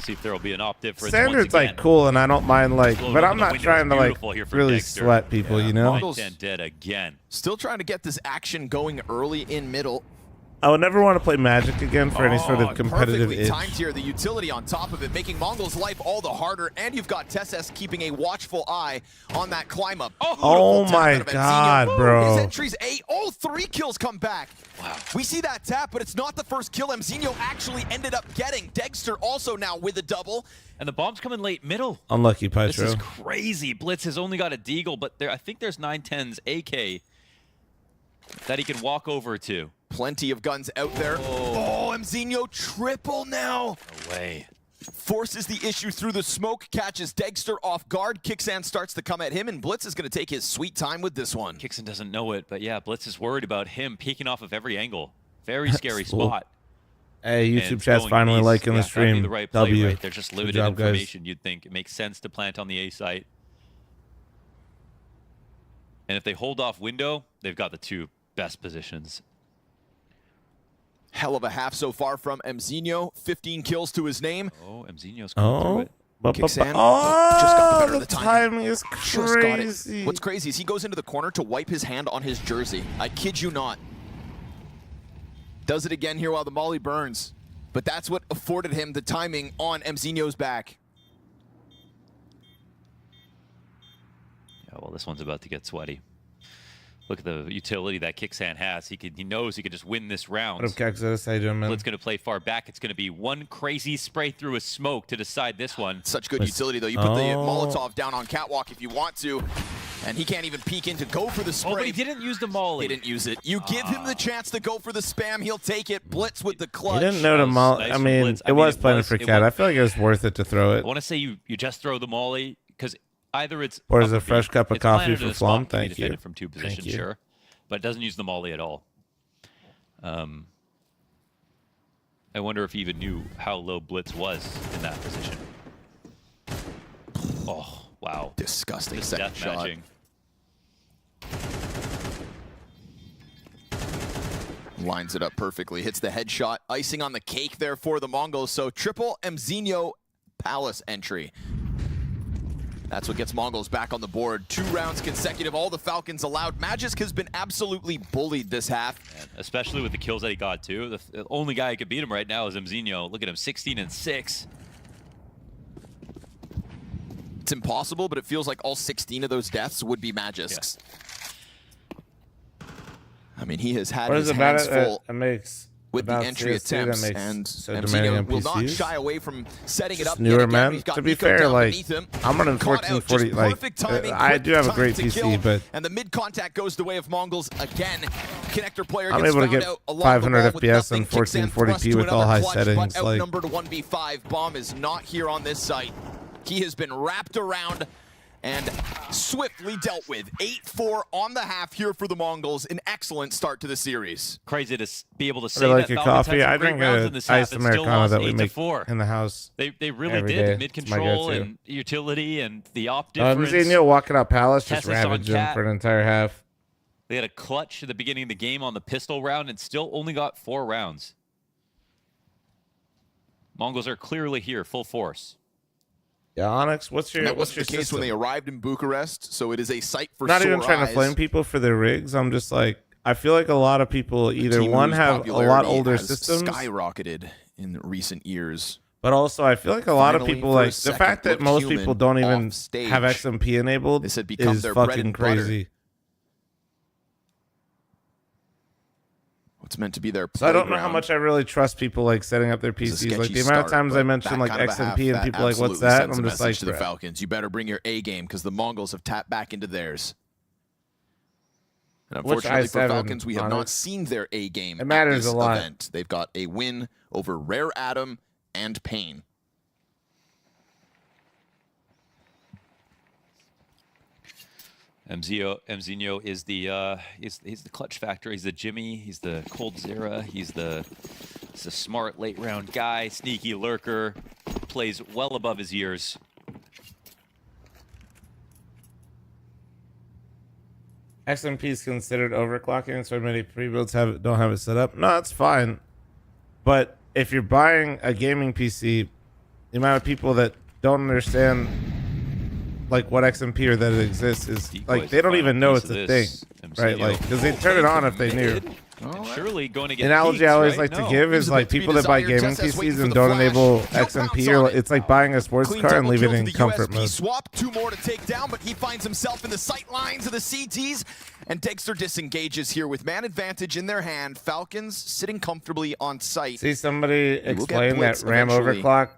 Speaker 1: See if there will be an op-diff for
Speaker 3: Standard's like cool, and I don't mind but I'm not trying to like really sweat people, you know.
Speaker 1: 9-10 dead again.
Speaker 2: Still trying to get this action going early in middle.
Speaker 3: I would never want to play Magic again for any sort of competitive
Speaker 2: perfectly
Speaker 3: itch.
Speaker 2: timed here, the utility on top of it, making MongolZ life all the harder, and you've got TSS keeping a watchful eye on that climb up.
Speaker 3: Oh my god, bro.
Speaker 2: His entries, all 3 kills come back. Wow. We see that tap, but it's not the first kill MZ actually ended up getting. Dexter also now with a double.
Speaker 1: And the bomb's coming late middle.
Speaker 3: Unlucky, Pytro.
Speaker 1: This is crazy. Blitz has only got a deagle, but I think there's 9-10's AK that he can walk over to.
Speaker 2: Plenty of guns out there. Oh, MZ triple now.
Speaker 1: No way.
Speaker 2: Forces the issue through the smoke, catches Dexter off guard. Kicksan starts to come at him, and Blitz is going to take his sweet time with this one.
Speaker 1: Kicksan doesn't know it, but yeah, Blitz is worried about him peeking off of every angle. Very scary spot.
Speaker 3: Hey, YouTube chat's finally liking the stream.
Speaker 1: The right play,
Speaker 3: W.
Speaker 1: right? There's just limited information. You'd think it makes sense to plant on the A site. And if they hold off window, they've got the 2 best positions.
Speaker 2: Hell of a half so far from MZ. 15 kills to his name.
Speaker 1: Oh, MZ's coming through it.
Speaker 2: Kicksan,
Speaker 3: just
Speaker 2: got the better of
Speaker 3: the
Speaker 2: the timing.
Speaker 3: is crazy.
Speaker 2: What's crazy is he goes into the corner to wipe his hand on his jersey. I kid you not. Does it again here while the molly burns. But that's what afforded him the timing on MZ's back.
Speaker 1: Yeah, well, this one's about to get sweaty. Look at the utility that Kicksan has. He knows he could just win this round.
Speaker 3: What up, Kaxos? How you doing, man?
Speaker 1: Blitz going to play far back. It's going to be one crazy spray through a smoke to decide this one.
Speaker 2: Such good utility, though. You put the Molotov down on catwalk if you want to, and he can't even peek in to go for the spray.
Speaker 1: Oh, but he didn't use the molly.
Speaker 2: He didn't use it. You give him the chance to go for the spam, he'll take it. Blitz with the clutch.
Speaker 3: He didn't know to molly.
Speaker 1: Nice
Speaker 3: I mean, it was plenty for Cat. I feel like it was worth it to throw it.
Speaker 1: I want to say you just throw the molly, because either it's...
Speaker 3: Or is a fresh cup of coffee for Flom? Thank you.
Speaker 1: From 2 positions, sure. But it doesn't use the molly at all. I wonder if he even knew how low Blitz was in that position. Oh, wow.
Speaker 2: Disgusting second shot. Lines it up perfectly, hits the headshot. Icing on the cake there for the Mongols. So triple MZ Palace entry. That's what gets MongolZ back on the board. 2 rounds consecutive, all the Falcons allowed. Magisk has been absolutely bullied this half.
Speaker 1: And especially with the kills that he got too. The only guy who could beat him right now is MongolZ. Look at him, 16 and 6.
Speaker 2: It's impossible, but it feels like all 16 of those deaths would be Magisk's.
Speaker 3: Yeah.
Speaker 2: I mean, he has had his hands full.
Speaker 3: It makes
Speaker 2: with the entry attempts, and MongolZ will not shy away from setting it up.
Speaker 3: Newer men. To be fair, like I'm running 1440. Like I do have a great PC, but
Speaker 2: and the mid contact goes the way of MongolZ again. Connector player
Speaker 3: I'm
Speaker 2: gets
Speaker 3: able to get 500 FPS and 1440p with all high settings.
Speaker 2: Like outnumbered 1v5. Bomb is not here on this site. He has been wrapped around and swiftly dealt with. 8-4 on the half here for the MongolZ. An excellent start to the series.
Speaker 1: Crazy to be able to say
Speaker 3: like
Speaker 1: that
Speaker 3: a coffee. I drink an iced Americano that we make
Speaker 1: 4.
Speaker 3: in the house.
Speaker 1: They really did. Mid control and utility and the op difference.
Speaker 3: Mouzinho walking out Palace just ravaged him for an entire half.
Speaker 1: They had a clutch at the beginning of the game on the pistol round and still only got 4 rounds. MongolZ are clearly here, full force.
Speaker 3: Yeah, Onyx, what's your
Speaker 2: case
Speaker 3: system?
Speaker 2: when they arrived in Bucharest? So it is a sight for
Speaker 3: not even trying
Speaker 2: eyes.
Speaker 3: to flame people for their rigs. I'm just like, I feel like a lot of people either one have a lot older systems,
Speaker 2: skyrocketed in recent years,
Speaker 3: but also I feel like a lot of people like the fact that most people don't even have XMP enabled is fucking crazy.
Speaker 2: It's meant to be their
Speaker 3: so I don't know how much I really trust people like setting up their PCs. Like the amount of times I mention like XMP and people like, what's that? And I'm just like,
Speaker 2: to the Falcons, you better bring your A game because the MongolZ have tapped back into theirs. And unfortunately for Falcons, we have not seen their A game.
Speaker 3: It matters a lot.
Speaker 2: Event. They've got a win over Rare Adam and Pain.
Speaker 1: MongolZ is the clutch factor. He's the Jimmy. He's the cold Zera. He's a smart late round guy, sneaky lurker, plays well above his years.
Speaker 3: XMP is considered overclocking, so many pre-builds don't have it set up. No, it's fine. But if you're buying a gaming PC, the amount of people that don't understand like what XMP or that it exists is like they don't even know it's a thing, right? Like because they turn it on if they knew.
Speaker 1: Surely going to get
Speaker 3: analogy I always like to give is like people that buy gaming PCs and don't enable XMP, or it's like buying a sports car and leave it in comfort mode.
Speaker 2: Swap, 2 more to take down, but he finds himself in the sight lines of the CTs, and Dexter disengages here with man advantage in their hand. Falcons sitting comfortably on site.
Speaker 3: See somebody explain that RAM overclock.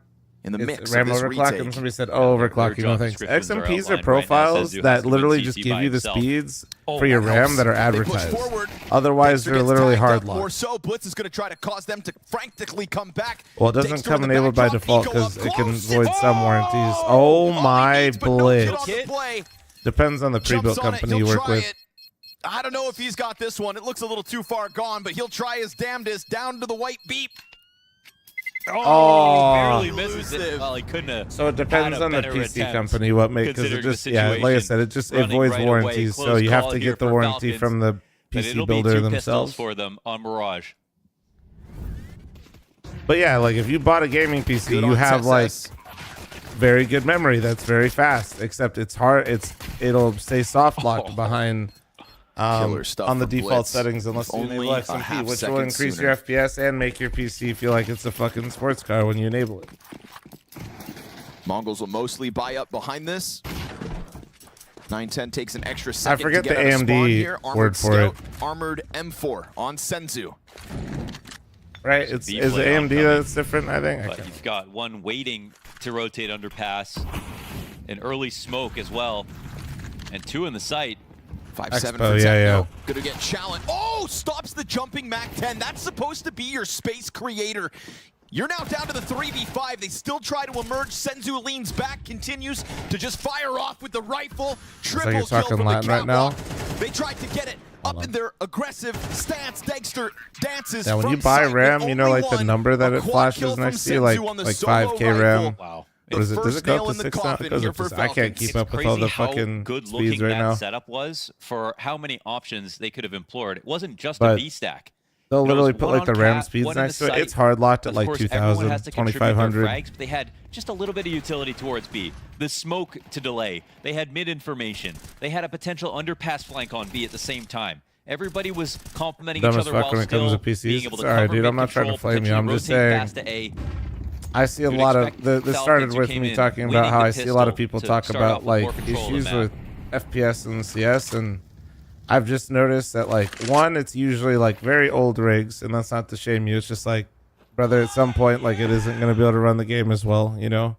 Speaker 2: In the mix
Speaker 3: RAM overclock, and somebody said, "Oh, overclock." You know, things. XMPs are profiles that literally just give you the speeds for your RAM that are advertised. Otherwise, they're literally hard locked.
Speaker 2: Or so Blitz is going to try to cause them to frantically come back.
Speaker 3: Well, it doesn't come enabled by default because it can void some warranties. Oh my Blitz! Depends on the pre-built company you work with.
Speaker 2: I don't know if he's got this one. It looks a little too far gone, but he'll try his damnedest. Down to the white beep.
Speaker 1: Oh, he barely misses it. Well, he couldn't have.
Speaker 3: So it depends on the PC company what makes, because it just, yeah, like I said, it just avoids warranties. So you have to get the warranty from the PC builder themselves.
Speaker 1: For them on Mirage.
Speaker 3: But yeah, like if you bought a gaming PC, you have like very good memory that's very fast, except it's hard. It'll stay soft locked behind on the default settings unless you enable XMP, which will increase your FPS and make your PC feel like it's a fucking sports car when you enable it.
Speaker 2: MongolZ will mostly buy up behind this. 910 takes an extra second.
Speaker 3: I forget
Speaker 2: to get
Speaker 3: the AMD word for it.
Speaker 2: Armored M4 on Senzu.
Speaker 3: Right, it's AMD that's different, I think.
Speaker 1: But you've got one waiting to rotate underpass, an early smoke as well, and 2 in the sight.
Speaker 2: 5-7 for
Speaker 3: yeah.
Speaker 2: Gonna get challenged. Oh, stops the jumping MAC-10. That's supposed to be your space creator. You're now down to the 3v5. They still try to emerge. Senzu leans back, continues to just fire off with the rifle. Triple
Speaker 3: like
Speaker 2: kill from
Speaker 3: Latin
Speaker 2: the
Speaker 3: right now.
Speaker 2: They tried to get it up in their aggressive stance. Dexter dances.
Speaker 3: Yeah, when you buy RAM, you know, like the number that it flashes next to you, like 5K RAM.
Speaker 1: Wow.
Speaker 3: What is it? Does it go up to 6 now? It goes up to, I can't keep up with all the fucking speeds right now.
Speaker 1: Setup was for how many options they could have implored. It wasn't just a B stack.
Speaker 3: They'll literally
Speaker 1: Knows
Speaker 3: put
Speaker 1: one
Speaker 3: like the
Speaker 1: on
Speaker 3: RAM
Speaker 1: cap,
Speaker 3: speeds
Speaker 1: one in
Speaker 3: next
Speaker 1: the
Speaker 3: to it.
Speaker 1: site.
Speaker 3: It's hard locked at
Speaker 1: Of
Speaker 3: like
Speaker 1: course,
Speaker 3: 2,000,
Speaker 1: everyone has to contribute their
Speaker 3: 2,500.
Speaker 1: frags, but they had just a little bit of utility towards B. The smoke to delay. They had mid information. They had a potential underpass flank on B at the same time. Everybody was complimenting
Speaker 3: Dumb
Speaker 1: each
Speaker 3: as
Speaker 1: other
Speaker 3: fuck
Speaker 1: while
Speaker 3: when it comes
Speaker 1: still
Speaker 3: to PCs.
Speaker 1: being able to
Speaker 3: Sorry,
Speaker 1: cover
Speaker 3: dude. I'm
Speaker 1: mid
Speaker 3: not trying to
Speaker 1: control,
Speaker 3: flame you. I'm just
Speaker 1: potentially rotate
Speaker 3: saying.
Speaker 1: fast to A.
Speaker 3: I see a
Speaker 1: You'd
Speaker 3: lot of
Speaker 1: expect
Speaker 3: this
Speaker 1: Falcons
Speaker 3: started
Speaker 1: who
Speaker 3: with
Speaker 1: came
Speaker 3: me
Speaker 1: in
Speaker 3: talking about
Speaker 1: winning
Speaker 3: how
Speaker 1: the
Speaker 3: I see a lot of
Speaker 1: pistol
Speaker 3: people
Speaker 1: to
Speaker 3: talk
Speaker 1: start
Speaker 3: about
Speaker 1: off with
Speaker 3: like
Speaker 1: more control of the
Speaker 3: issues
Speaker 1: map.
Speaker 3: with FPS and CS, and I've just noticed that like one, it's usually like very old rigs, and that's not to shame you. It's just like, brother, at some point like it isn't going to be able to run the game as well, you know.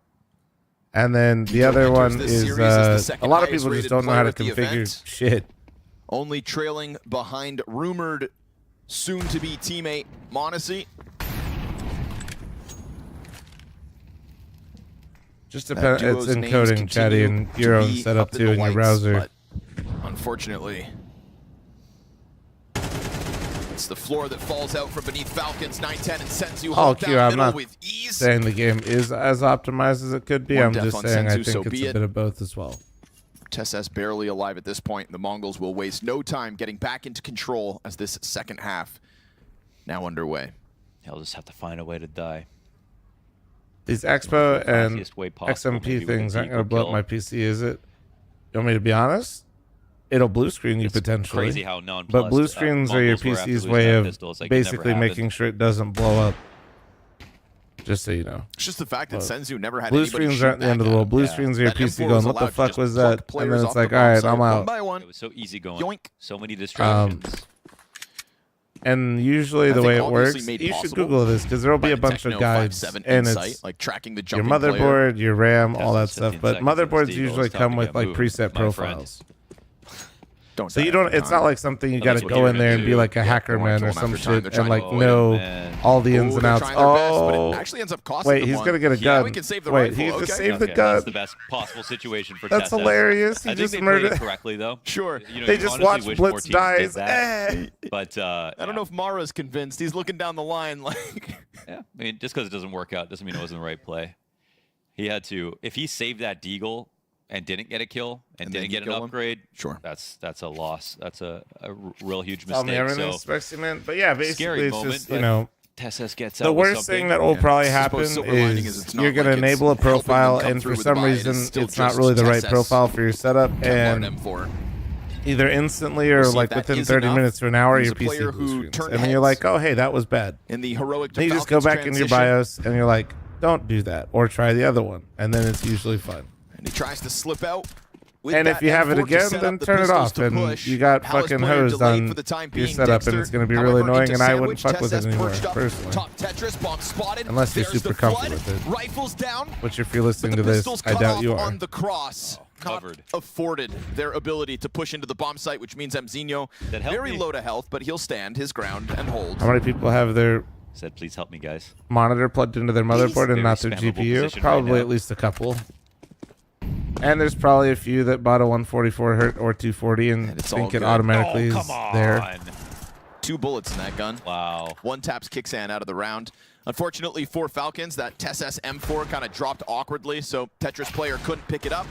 Speaker 3: And then the other one is a lot of people just don't know how to configure shit.
Speaker 2: Only trailing behind rumored soon-to-be teammate MongolZ.
Speaker 3: Just depends. It's encoding, chatty, and your own setup too in your browser.
Speaker 2: Unfortunately, it's the floor that falls out from beneath Falcons. 9-10 and Senzu hold
Speaker 3: Q,
Speaker 2: down
Speaker 3: I'm
Speaker 2: middle
Speaker 3: not
Speaker 2: with ease.
Speaker 3: saying the game is as optimized as it could be.
Speaker 2: One
Speaker 3: I'm
Speaker 2: death
Speaker 3: just
Speaker 2: on
Speaker 3: saying I
Speaker 2: Senzu, so
Speaker 3: think it's
Speaker 2: be
Speaker 3: a
Speaker 2: it.
Speaker 3: bit of both as well.
Speaker 2: TSS barely alive at this point. The Mongols will waste no time getting back into control as this second half now underway.
Speaker 1: They'll just have to find a way to die.
Speaker 3: These Expo and
Speaker 1: Fastest way possible, maybe
Speaker 3: XMP
Speaker 1: with
Speaker 3: things
Speaker 1: a
Speaker 3: aren't going to blow up
Speaker 1: kill.
Speaker 3: my PC, is it? You want me to be honest? It'll blue screen you
Speaker 1: It's
Speaker 3: potentially.
Speaker 1: crazy how nonplussed,
Speaker 3: but blue screens are your
Speaker 1: Mongols were after
Speaker 3: PC's
Speaker 1: losing
Speaker 3: way
Speaker 1: that
Speaker 3: of
Speaker 1: pistol. It's like it never
Speaker 3: basically
Speaker 1: happened.
Speaker 3: making sure it doesn't blow up. Just so you know.
Speaker 2: It's just the fact that Senzu never had
Speaker 3: Blue
Speaker 2: anybody
Speaker 3: screens
Speaker 2: shoot
Speaker 3: aren't the end of the
Speaker 2: back
Speaker 3: world.
Speaker 2: at
Speaker 3: Blue
Speaker 2: him.
Speaker 3: screens are your
Speaker 2: That
Speaker 3: PC
Speaker 2: M4
Speaker 3: going,
Speaker 2: was
Speaker 3: what the
Speaker 2: allowed to
Speaker 3: fuck
Speaker 2: just
Speaker 3: was
Speaker 2: pluck
Speaker 3: that? And
Speaker 2: players
Speaker 3: then
Speaker 2: off
Speaker 3: it's
Speaker 2: the
Speaker 3: like,
Speaker 2: bomb
Speaker 3: all right,
Speaker 2: site
Speaker 3: I'm
Speaker 2: one
Speaker 3: out.
Speaker 2: by one.
Speaker 1: It was so easy going.
Speaker 2: Yoink.
Speaker 1: So many distractions.
Speaker 3: And usually
Speaker 2: I
Speaker 3: the
Speaker 2: think
Speaker 3: way it
Speaker 2: obviously
Speaker 3: works,
Speaker 2: made
Speaker 3: you should
Speaker 2: possible
Speaker 3: Google this because there will be
Speaker 2: by
Speaker 3: a
Speaker 2: the
Speaker 3: bunch of
Speaker 2: Techno
Speaker 3: guides,
Speaker 2: 5.7
Speaker 3: and
Speaker 2: insight,
Speaker 3: it's
Speaker 2: like tracking the
Speaker 3: your
Speaker 2: jumping player.
Speaker 3: motherboard, your RAM, all that
Speaker 1: Tesla's
Speaker 3: stuff.
Speaker 1: 15
Speaker 3: But
Speaker 1: seconds in
Speaker 3: motherboards
Speaker 1: Deagle.
Speaker 3: usually
Speaker 1: It's time
Speaker 3: come
Speaker 1: to
Speaker 3: with
Speaker 1: get
Speaker 3: like
Speaker 1: moved,
Speaker 3: preset
Speaker 1: my friend.
Speaker 3: profiles.
Speaker 2: Don't
Speaker 3: So
Speaker 2: die
Speaker 3: you don't.
Speaker 2: after
Speaker 3: It's
Speaker 2: time.
Speaker 3: not like something you got
Speaker 1: That's
Speaker 3: to
Speaker 1: what
Speaker 3: go
Speaker 1: they're
Speaker 3: in there
Speaker 1: gonna
Speaker 3: and be
Speaker 1: do.
Speaker 3: like a
Speaker 2: Yeah,
Speaker 3: hacker
Speaker 2: don't wanna
Speaker 3: man
Speaker 2: kill
Speaker 3: or
Speaker 2: him
Speaker 3: some
Speaker 2: after time.
Speaker 3: shit
Speaker 2: They're
Speaker 3: and
Speaker 2: trying
Speaker 3: like
Speaker 2: to-
Speaker 3: know
Speaker 1: man.
Speaker 3: all the ins
Speaker 2: Ooh,
Speaker 3: and
Speaker 2: they're
Speaker 3: outs.
Speaker 2: trying their best, but
Speaker 3: Oh,
Speaker 2: it actually ends up costing
Speaker 3: wait,
Speaker 2: them
Speaker 3: he's
Speaker 2: one.
Speaker 3: gonna get a
Speaker 2: Yeah,
Speaker 3: gun.
Speaker 2: we can save the
Speaker 3: Wait,
Speaker 2: rifle.
Speaker 3: he
Speaker 2: Okay.
Speaker 3: just saved the
Speaker 1: Okay,
Speaker 3: gun.
Speaker 1: that's the best possible situation for
Speaker 3: That's
Speaker 1: TSS.
Speaker 3: hilarious. He
Speaker 1: I think
Speaker 3: just
Speaker 1: they played
Speaker 3: murdered.
Speaker 1: it correctly though.
Speaker 2: Sure.
Speaker 1: You know,
Speaker 3: They
Speaker 1: you
Speaker 3: just
Speaker 1: honestly
Speaker 3: watched
Speaker 1: wish more
Speaker 3: Blitz
Speaker 1: teams did
Speaker 3: dies.
Speaker 1: that. But
Speaker 2: I don't know if Mara's convinced. He's looking down the line like...
Speaker 1: yeah, I mean, just because it doesn't work out doesn't mean it wasn't the right play. He had to. If he saved that Deagle and didn't get a kill and didn't get an upgrade,
Speaker 2: sure,
Speaker 1: that's a loss. That's a real huge
Speaker 3: Tell me
Speaker 1: mistake.
Speaker 3: everything,
Speaker 1: So
Speaker 3: specimen. But yeah, basically
Speaker 1: scary
Speaker 3: it's
Speaker 1: moment,
Speaker 3: just
Speaker 1: but
Speaker 3: you know.
Speaker 1: TSS gets out
Speaker 3: The
Speaker 1: with
Speaker 3: worst
Speaker 1: something.
Speaker 3: thing that will probably
Speaker 2: I
Speaker 3: happen
Speaker 2: suppose silver lining
Speaker 3: is
Speaker 2: it's not
Speaker 3: you're going to
Speaker 2: like it's
Speaker 3: enable a
Speaker 2: helping them
Speaker 3: profile,
Speaker 2: come
Speaker 3: and
Speaker 2: through
Speaker 3: for
Speaker 2: with
Speaker 3: some
Speaker 2: the buy. It
Speaker 3: reason,
Speaker 2: is still
Speaker 3: it's not
Speaker 2: just
Speaker 3: really the right
Speaker 2: TSS.
Speaker 3: profile for your setup, and
Speaker 2: M4.
Speaker 3: either instantly or
Speaker 2: We'll see
Speaker 3: like
Speaker 2: if that
Speaker 3: within
Speaker 2: is
Speaker 3: 30
Speaker 2: enough.
Speaker 3: minutes to an hour,
Speaker 2: There's
Speaker 3: your
Speaker 2: a player
Speaker 3: PC blue
Speaker 2: who
Speaker 3: screens.
Speaker 2: turned
Speaker 3: And then you're
Speaker 2: heads
Speaker 3: like, oh, hey, that was bad.
Speaker 2: In the heroic to
Speaker 3: Then you just go
Speaker 2: Falcons
Speaker 3: back in your
Speaker 2: transition.
Speaker 3: BIOS, and you're like, don't do that, or try the other one, and then it's usually fun.
Speaker 2: And he tries to slip out. with
Speaker 3: And if
Speaker 2: that
Speaker 3: you have it
Speaker 2: M4 to
Speaker 3: again,
Speaker 2: set
Speaker 3: then
Speaker 2: up the
Speaker 3: turn it
Speaker 2: pistols
Speaker 3: off,
Speaker 2: to
Speaker 3: and
Speaker 2: push.
Speaker 3: you got
Speaker 2: Palace
Speaker 3: fucking
Speaker 2: player
Speaker 3: hosed
Speaker 2: delayed
Speaker 3: on
Speaker 2: for the time
Speaker 3: your
Speaker 2: being.
Speaker 3: setup, and
Speaker 2: Dexter,
Speaker 3: it's going to be
Speaker 2: however,
Speaker 3: really annoying,
Speaker 2: into
Speaker 3: and I wouldn't
Speaker 2: sandwich.
Speaker 3: fuck with it
Speaker 2: TSS
Speaker 3: anymore,
Speaker 2: perched up.
Speaker 3: personally.
Speaker 2: Top Tetris bomb spotted.
Speaker 3: Unless you're
Speaker 2: There's
Speaker 3: super
Speaker 2: the
Speaker 3: comfortable
Speaker 2: flood.
Speaker 3: with it.
Speaker 2: Rifles down.
Speaker 3: Which, if you're listening
Speaker 2: But
Speaker 3: to
Speaker 2: the
Speaker 3: this,
Speaker 2: pistols
Speaker 3: I
Speaker 2: cut
Speaker 3: doubt
Speaker 2: off
Speaker 3: you are.
Speaker 2: on the cross.
Speaker 1: Covered.
Speaker 2: Afforded their ability to push into the bomb site, which means Mzinho
Speaker 1: That helped
Speaker 2: very
Speaker 1: me.
Speaker 2: low to health, but he'll stand his ground and hold.
Speaker 3: How many people have their
Speaker 1: Said, please help me, guys.
Speaker 3: monitor plugged into their motherboard and
Speaker 1: Very
Speaker 3: not their
Speaker 1: spammable
Speaker 3: GPU?
Speaker 1: position
Speaker 3: Probably
Speaker 1: right now.
Speaker 3: at least a couple. And there's probably a few that bought a 144 Hz or 240 and
Speaker 2: it's all
Speaker 3: think it
Speaker 2: good.
Speaker 3: automatically
Speaker 1: Oh,
Speaker 3: is
Speaker 1: come on.
Speaker 3: there.
Speaker 2: 2 bullets in that gun.
Speaker 1: Wow.
Speaker 2: One taps Kixan out of the round. Unfortunately for Falcons, that TSS M4 kind of dropped awkwardly, so Tetris player couldn't pick it up.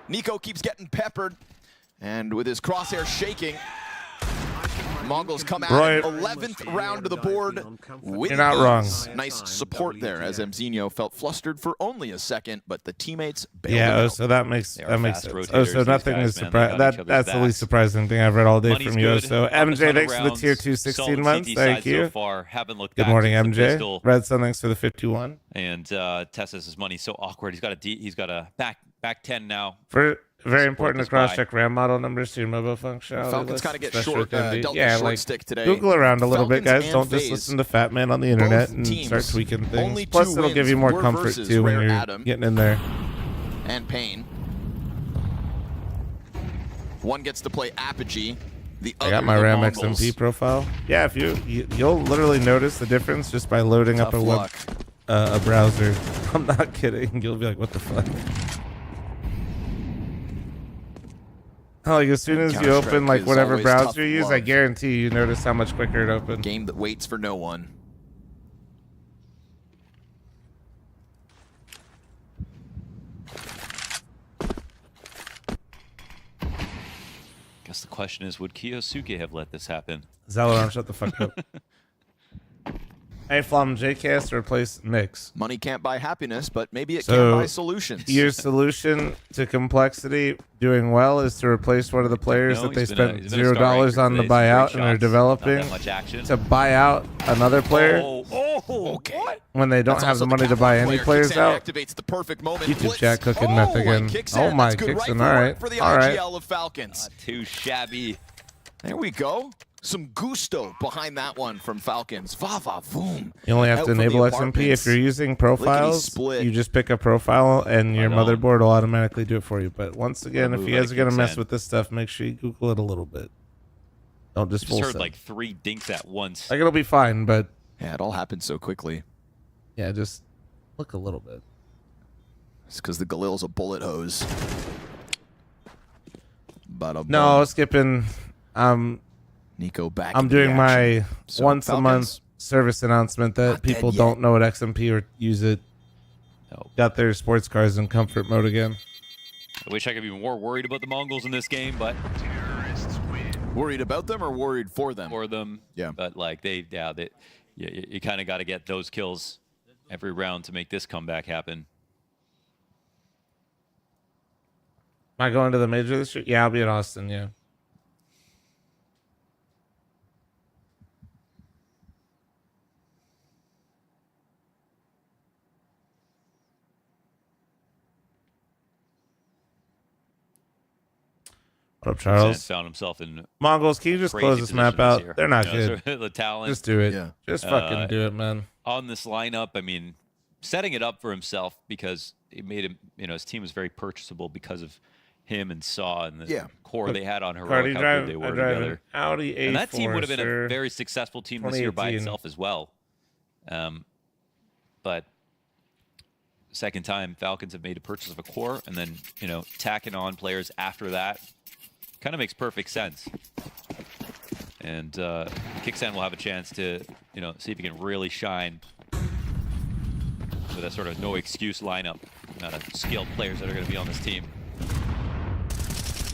Speaker 2: Nico keeps getting peppered, and with his crosshair shaking, Mongols come out
Speaker 3: Right.
Speaker 2: 11th round to the board with
Speaker 3: You're not wrong.
Speaker 2: ease. Nice support there as Mzinho felt flustered for only a second, but the teammates bailed
Speaker 3: Yeah,
Speaker 2: him
Speaker 3: oh,
Speaker 2: out.
Speaker 3: so that makes
Speaker 1: They are
Speaker 3: sense.
Speaker 1: fast
Speaker 3: Oh,
Speaker 1: rotators,
Speaker 3: so
Speaker 1: these
Speaker 3: nothing
Speaker 1: guys,
Speaker 3: is
Speaker 1: man. They
Speaker 3: surprising.
Speaker 1: got each other's
Speaker 3: That's the
Speaker 1: backs.
Speaker 3: least surprising thing I've read all day
Speaker 1: Money's
Speaker 3: from you.
Speaker 1: good.
Speaker 3: So
Speaker 1: On a
Speaker 3: MJ,
Speaker 1: ton of
Speaker 3: thanks for the
Speaker 1: rounds.
Speaker 3: tier 2 16
Speaker 1: Solid
Speaker 3: months.
Speaker 1: CT
Speaker 3: Thank
Speaker 1: side
Speaker 3: you.
Speaker 1: So far. Haven't looked
Speaker 3: Good
Speaker 1: back
Speaker 3: morning,
Speaker 1: since the
Speaker 3: MJ.
Speaker 1: pistol.
Speaker 3: Red Sun, thanks for the 51.
Speaker 1: And Tessa's money's so awkward. He's got a back 10 now.
Speaker 3: For very
Speaker 1: Support
Speaker 3: important to
Speaker 1: this buy.
Speaker 3: cross-check RAM model numbers to your mobile functionality.
Speaker 2: Falcons
Speaker 3: list,
Speaker 2: kind of get
Speaker 3: especially
Speaker 2: short,
Speaker 3: with MD.
Speaker 2: dealt
Speaker 3: Yeah,
Speaker 2: short
Speaker 3: like
Speaker 2: stick today.
Speaker 3: Google around a little bit,
Speaker 2: Falcons
Speaker 3: guys. Don't
Speaker 2: and
Speaker 3: just
Speaker 2: FaZe,
Speaker 3: listen to Fat Man on the internet
Speaker 2: both
Speaker 3: and
Speaker 2: teams,
Speaker 3: start tweaking things.
Speaker 2: only
Speaker 3: Plus,
Speaker 2: 2
Speaker 3: it'll give you
Speaker 2: wins
Speaker 3: more
Speaker 2: were
Speaker 3: comfort
Speaker 2: versus
Speaker 3: too when
Speaker 2: Rare
Speaker 3: you're
Speaker 2: Adam
Speaker 3: getting in there.
Speaker 2: and Payne. One gets to play Apogee. The
Speaker 3: I
Speaker 2: other
Speaker 3: got my
Speaker 2: the
Speaker 3: RAM
Speaker 2: Mongols.
Speaker 3: XMP profile. Yeah, if you'll literally notice the difference just by loading up
Speaker 2: Tough
Speaker 3: a
Speaker 2: luck.
Speaker 3: a browser. I'm not kidding. You'll be like, what the fuck? Oh, like as soon as you
Speaker 2: Counter-Strike
Speaker 3: open like
Speaker 2: is
Speaker 3: whatever
Speaker 2: always tough
Speaker 3: browser you use, I
Speaker 2: love.
Speaker 3: guarantee you notice how much quicker it opens.
Speaker 2: Game that waits for no one.
Speaker 1: Guess the question is, would Kiyosuke have let this happen?
Speaker 3: Zalaron, shut the fuck up. Hey, Flom, JKS to replace Mix.
Speaker 2: Money can't buy happiness, but maybe it can buy solutions.
Speaker 3: Your solution to complexity doing well is to replace one of the players that they spent $0 on to buy out and are developing to buy out another player.
Speaker 2: Okay.
Speaker 3: When they don't have the money to buy any players out.
Speaker 2: Activates the perfect moment.
Speaker 3: YouTube chat cooking meth again. Oh my, Kixen. All right.
Speaker 2: For the
Speaker 3: All right.
Speaker 2: PGL of Falcons.
Speaker 1: Too shabby.
Speaker 2: There we go. Some gusto behind that one from Falcons. Va boom.
Speaker 3: You only have to enable XMP. If you're using profiles, you just pick a profile and your motherboard will automatically do it for you. But once again, if you guys are going to mess with this stuff, make sure you Google it a little bit. Don't just full
Speaker 1: heard
Speaker 3: set.
Speaker 1: like 3 dinks at once.
Speaker 3: Like, it'll be fine, but...
Speaker 2: Yeah, it all happened so quickly.
Speaker 3: Yeah, just look a little bit.
Speaker 2: It's because the Galil's a bullet hose.
Speaker 3: No, skipping...
Speaker 2: Nico back.
Speaker 3: I'm doing my once a month service announcement that people don't know what XMP or use it. Got their sports cars in comfort mode again.
Speaker 1: I wish I could be more worried about the Mongols in this game, but
Speaker 2: worried about them or worried for them?
Speaker 1: For them.
Speaker 2: Yeah.
Speaker 1: But like you kind of got to get those kills every round to make this comeback happen.
Speaker 3: Am I going to the major this year? Yeah, I'll be in Austin. Yeah. What up, Charles?
Speaker 1: Found himself in
Speaker 3: Mongols. Can you just close this map out? They're not good.
Speaker 1: So the talent.
Speaker 3: Just do it. Yeah. Just fucking do it, man.
Speaker 1: On this lineup, I mean, setting it up for himself because it made him, his team was very purchasable because of him and Saw and the core they had on Heroic, how good they were together.
Speaker 3: Audi A4,
Speaker 1: and that team would have been a very successful team this year by itself as well. But second time, Falcons have made a purchase of a core, and then tacking on players after that kind of makes perfect sense. And Kixan will have a chance to see if he can really shine with a sort of no excuse lineup. Amount of skilled players that are going to be on this team.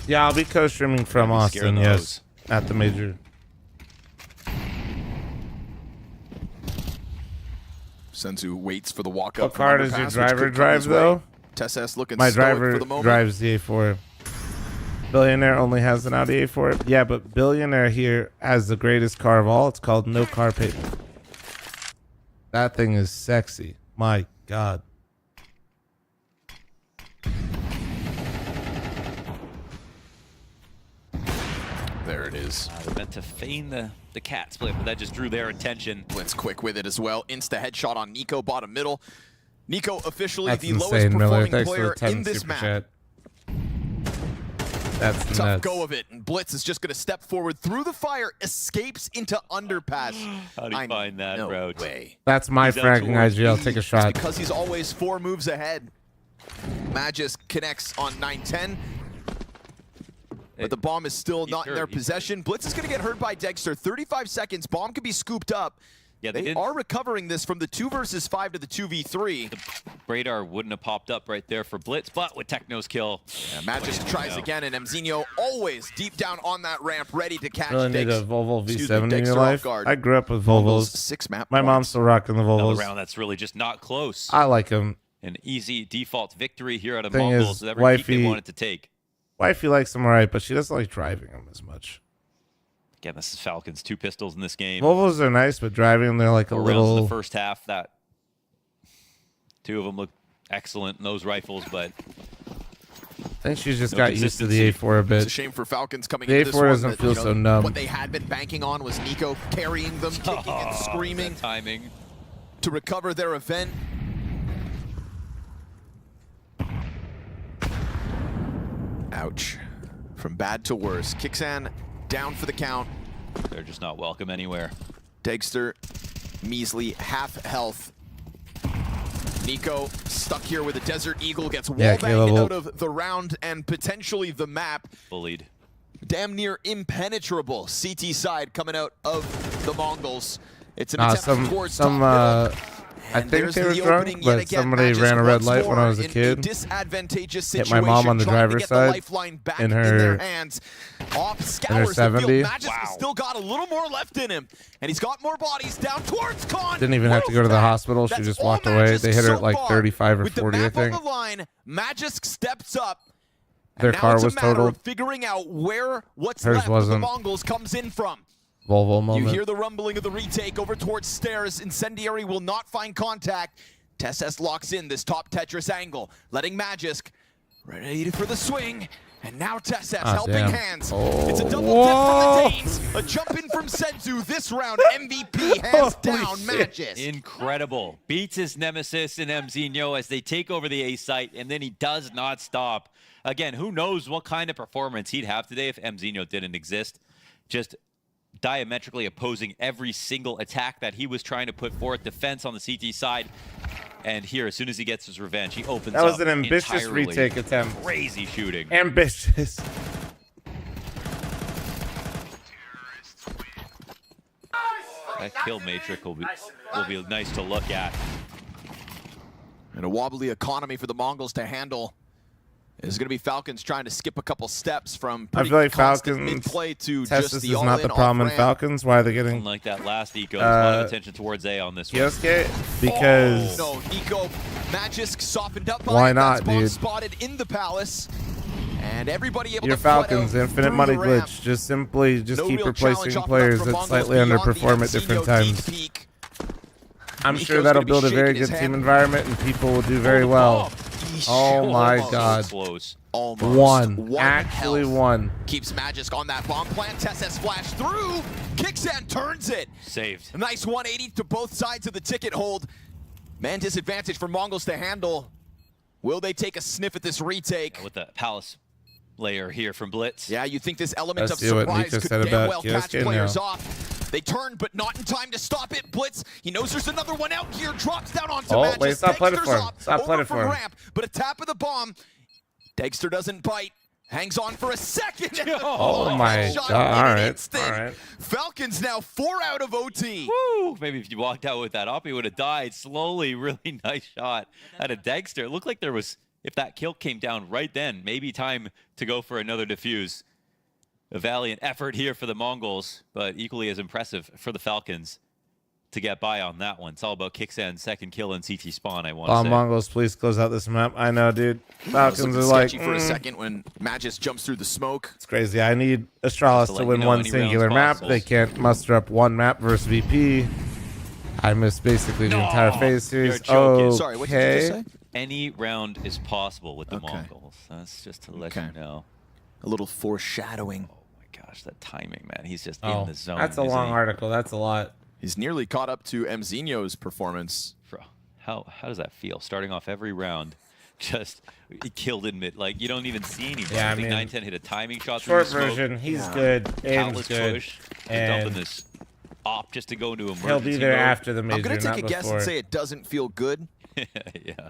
Speaker 3: Yeah, I'll be co-streaming from Austin. Yes, at the major.
Speaker 2: Senzu waits for the walk up.
Speaker 3: What car does your driver drive though?
Speaker 2: Tess looking.
Speaker 3: My
Speaker 2: driver
Speaker 3: driver
Speaker 2: for the moment.
Speaker 3: drives the A4. Billionaire only has an Audi A4. Yeah, but Billionaire here has the greatest car of all. It's called No Car Payment. That thing is sexy. My God.
Speaker 2: There it is.
Speaker 1: They meant to feign the cat split, but that just drew their attention.
Speaker 2: Blitz quick with it as well. Insta headshot on Nico, bottom middle. Nico officially
Speaker 3: That's
Speaker 2: the
Speaker 3: insane,
Speaker 2: lowest performing
Speaker 3: Miller.
Speaker 2: player in this map.
Speaker 3: Chat. That's
Speaker 2: tough
Speaker 3: nuts.
Speaker 2: go of it, and Blitz is just going to step forward through the fire, escapes into underpass.
Speaker 1: How do you find that route?
Speaker 2: Way.
Speaker 3: That's my fragging IG. I'll take a shot.
Speaker 2: Because he's always 4 moves ahead. Magis connects on 9-10. But the bomb is still not in their possession. Blitz is going to get hurt by Dexter. 35 seconds. Bomb could be scooped up.
Speaker 1: Yeah,
Speaker 2: they are recovering this from the 2 versus 5 to the 2v3.
Speaker 1: The radar wouldn't have popped up right there for Blitz, but with Techno's kill.
Speaker 2: Yeah, Magis tries again, and Mzinho always deep down on that ramp, ready to catch
Speaker 3: Really need a Volvo V7 in your life? I grew up with Volvos.
Speaker 2: 6 map
Speaker 3: My mom's still rocking the Volvos.
Speaker 1: Another round that's really just not close.
Speaker 3: I like them.
Speaker 1: An easy default victory here out of
Speaker 3: Thing
Speaker 1: Mongols.
Speaker 3: is,
Speaker 1: Every
Speaker 3: wifey-
Speaker 1: peak they wanted to take.
Speaker 3: Wifey likes them alright, but she doesn't like driving them as much.
Speaker 1: Again, this is Falcons. 2 pistols in this game.
Speaker 3: Volvos are nice, but driving them, they're like
Speaker 1: 4
Speaker 3: a
Speaker 1: rounds in
Speaker 3: little...
Speaker 1: the first half. That 2 of them look excellent in those rifles, but
Speaker 3: I think she's just got used to the A4 a bit.
Speaker 2: It's a shame for Falcons coming
Speaker 3: The
Speaker 2: into this
Speaker 3: A4
Speaker 2: one.
Speaker 3: doesn't feel so numb.
Speaker 2: What they had been banking on was Nico carrying them, kicking and screaming
Speaker 1: timing
Speaker 2: to recover their event. Ouch. From bad to worse. Kixan down for the count.
Speaker 1: they're just not welcome anywhere.
Speaker 2: Dexter, measly half health. Nico stuck here with a Desert Eagle, gets wallbanged out of the round and potentially the map.
Speaker 1: Bullied.
Speaker 2: Damn near impenetrable CT side coming out of the Mongols. It's an attempt towards top middle.
Speaker 3: I think they were drunk, but somebody ran a red light when I was a kid.
Speaker 2: Disadvantageous
Speaker 3: Hit my mom on the driver's side in her 70.
Speaker 2: Magisk has still got a little more left in him, and he's got more bodies down towards Khan.
Speaker 3: Didn't even have to go to the hospital. She just walked away. They hit her at like 35 or 40, I think.
Speaker 2: On the line, Magisk steps up.
Speaker 3: Their car was totaled.
Speaker 2: Figuring out where what's
Speaker 3: Hers
Speaker 2: left
Speaker 3: wasn't.
Speaker 2: of the Mongols comes in from.
Speaker 3: Volvo moment.
Speaker 2: You hear the rumbling of the retake over towards stairs. Incendiary will not find contact. TeSeS locks in this top Tetris angle, letting Magisk ready for the swing. And now TeSeS helping hands. It's a double dip from the Danes. A jump in from Senzu. This round, MVP hands down Magisk.
Speaker 1: Incredible. Beats his nemesis in MZinho as they take over the A site, and then he does not stop. Again, who knows what kind of performance he'd have today if MZinho didn't exist. Just diametrically opposing every single attack that he was trying to put forth. Defense on the CT side. And here, as soon as he gets his revenge, he opens up.
Speaker 3: That was an ambitious retake attempt.
Speaker 1: Crazy shooting.
Speaker 3: Ambitious.
Speaker 1: That kill matrix will be nice to look at.
Speaker 2: And a wobbly economy for the Mongols to handle. It's going to be Falcons trying to skip a couple steps from
Speaker 3: I feel like Falcons
Speaker 2: mid-play to
Speaker 3: TeSeS
Speaker 2: just the
Speaker 3: is not the problem in Falcons. Why are they getting
Speaker 1: like that last eco? There's a lot of attention towards A on this one.
Speaker 3: Yosuke? Because
Speaker 2: no, Nico Magisk softened up.
Speaker 3: Why not, dude?
Speaker 2: Spotted in the palace, and everybody able
Speaker 3: your
Speaker 2: to
Speaker 3: Falcons infinite money glitch. Just simply keep replacing players that slightly underperform at different times. I'm sure that'll build a very good team environment, and people will do very well. Oh my God.
Speaker 2: Almost.
Speaker 3: One. Actually one.
Speaker 2: Keeps Magisk on that bomb plant. TeSeS flash through. Kicks and turns it.
Speaker 1: Saved.
Speaker 2: A nice 180 to both sides of the ticket hold. Man disadvantage for MongolZ to handle. Will they take a sniff at this retake?
Speaker 1: With the palace layer here from Blitz.
Speaker 2: Yeah, you think this element of surprise could damn well catch players
Speaker 3: now.
Speaker 2: off. They turn, but not in time to stop it. Blitz, he knows there's another one out here. Drops down onto Magisk.
Speaker 3: Wait, stop playing for him. Stop playing for him.
Speaker 2: Ramp, but a tap of the bomb. Dexter doesn't bite. Hangs on for a second.
Speaker 3: Oh my God. All right.
Speaker 2: Falcons now 4 out of OT.
Speaker 1: Woo! Maybe if you walked out with that up, he would have died slowly. Really nice shot out of Dexter. It looked like there was, if that kill came down right then, maybe time to go for another defuse. A valiant effort here for the Mongols, but equally as impressive for the Falcons to get by on that one. It's all about Kixan's second kill in CT spawn, I want to say.
Speaker 3: Mongols, please close out this map. I know, dude. Falcons are like
Speaker 2: for a second when Magisk jumps through the smoke.
Speaker 3: It's crazy. I need Astralis to win one singular map. They can't muster up one map versus VP. I missed basically the entire phase series.
Speaker 2: Oh, sorry, what did you just say?
Speaker 1: Any round is possible with the Mongols. That's just to let you know.
Speaker 2: A little foreshadowing.
Speaker 1: Oh my gosh, that timing, man. He's just in the zone.
Speaker 3: That's a long article. That's a lot.
Speaker 2: He's nearly caught up to MZinho's performance.
Speaker 1: Bro, how does that feel? Starting off every round, just he killed in mid. Like you don't even see anything.
Speaker 3: Yeah,
Speaker 1: I think 910 hit a timing shot.
Speaker 3: Short version, he's good. Aim's good.
Speaker 1: Push, and dumping this op just to go into emergency.
Speaker 3: He'll be there after the major.
Speaker 2: I'm gonna take a guess and say it doesn't feel good.
Speaker 1: Yeah.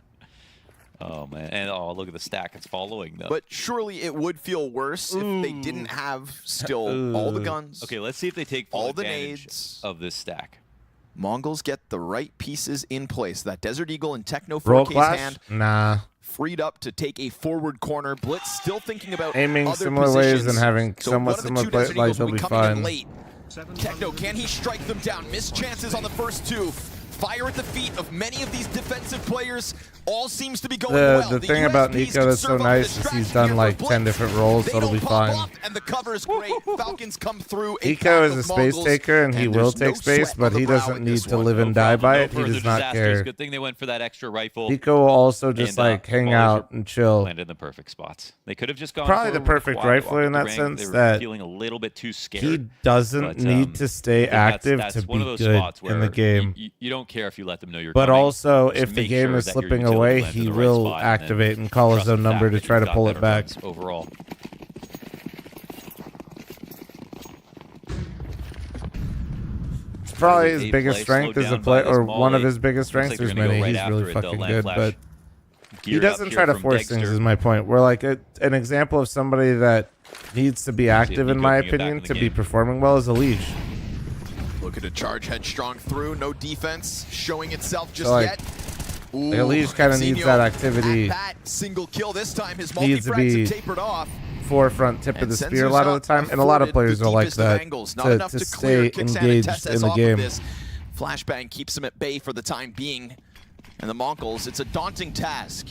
Speaker 1: Oh man, and look at the stack it's following though.
Speaker 2: But surely it would feel worse if they didn't have still all the guns.
Speaker 1: Okay, let's see if they take full
Speaker 2: all the
Speaker 1: advantage
Speaker 2: nades
Speaker 1: of this stack.
Speaker 2: Mongols get the right pieces in place. That Desert Eagle and Techno
Speaker 3: Roll
Speaker 2: 4K's
Speaker 3: clash?
Speaker 2: hand
Speaker 3: Nah.
Speaker 2: freed up to take a forward corner. Blitz still thinking about
Speaker 3: aiming
Speaker 2: other
Speaker 3: similar
Speaker 2: positions.
Speaker 3: ways and having
Speaker 2: so
Speaker 3: somewhat similar play, like they'll be fine.
Speaker 2: Late. Techno, can he strike them down? Missed chances on the first two. Fire at the feet of many of these defensive players. All seems to be going well.
Speaker 3: The thing about Nico that's so nice is he's done like 10 different roles, so it'll be fine.
Speaker 2: And the cover is great. Falcons come through.
Speaker 3: Nico is a space taker, and he will take space, but he doesn't need to live and die by it. He does not care.
Speaker 1: Good thing they went for that extra rifle.
Speaker 3: Nico will also just like hang out and chill.
Speaker 1: Landed in the perfect spots. They could have just gone
Speaker 3: probably the perfect rifle in that sense.
Speaker 1: They were
Speaker 3: that
Speaker 1: feeling a little bit too scared.
Speaker 3: He doesn't need to stay active to be good in the game.
Speaker 1: You don't care if you let them know you're
Speaker 3: but
Speaker 1: coming.
Speaker 3: also,
Speaker 1: Just
Speaker 3: if the
Speaker 1: make
Speaker 3: game
Speaker 1: sure
Speaker 3: is
Speaker 1: that your
Speaker 3: slipping
Speaker 1: utility
Speaker 3: away,
Speaker 1: lands in
Speaker 3: he
Speaker 1: the right
Speaker 3: will
Speaker 1: spot,
Speaker 3: activate and call his
Speaker 1: trust
Speaker 3: own
Speaker 1: the
Speaker 3: number
Speaker 1: fact
Speaker 3: to
Speaker 1: that
Speaker 3: try
Speaker 1: you've
Speaker 3: to
Speaker 1: got
Speaker 3: pull it
Speaker 1: better
Speaker 3: back.
Speaker 1: runs overall.
Speaker 3: It's probably his biggest strength as a player, or one of his biggest strengths. There's many. He's really fucking good, but he doesn't try to force things, is my point. We're like an example of somebody that needs to be active, in my opinion, to be performing well, is a leash.
Speaker 2: Looking to charge headstrong through, no defense showing itself just
Speaker 3: So,
Speaker 2: yet. Ooh,
Speaker 3: Elise kind of needs that activity.
Speaker 2: That single kill this time, his
Speaker 3: Needs to
Speaker 2: multi-frags
Speaker 3: be
Speaker 2: have tapered off.
Speaker 3: forefront tip of the spear a lot of the time, and a lot of players are like that to stay engaged in the game.
Speaker 2: Flashbang keeps him at bay for the time being. And the MongolZ, it's a daunting task.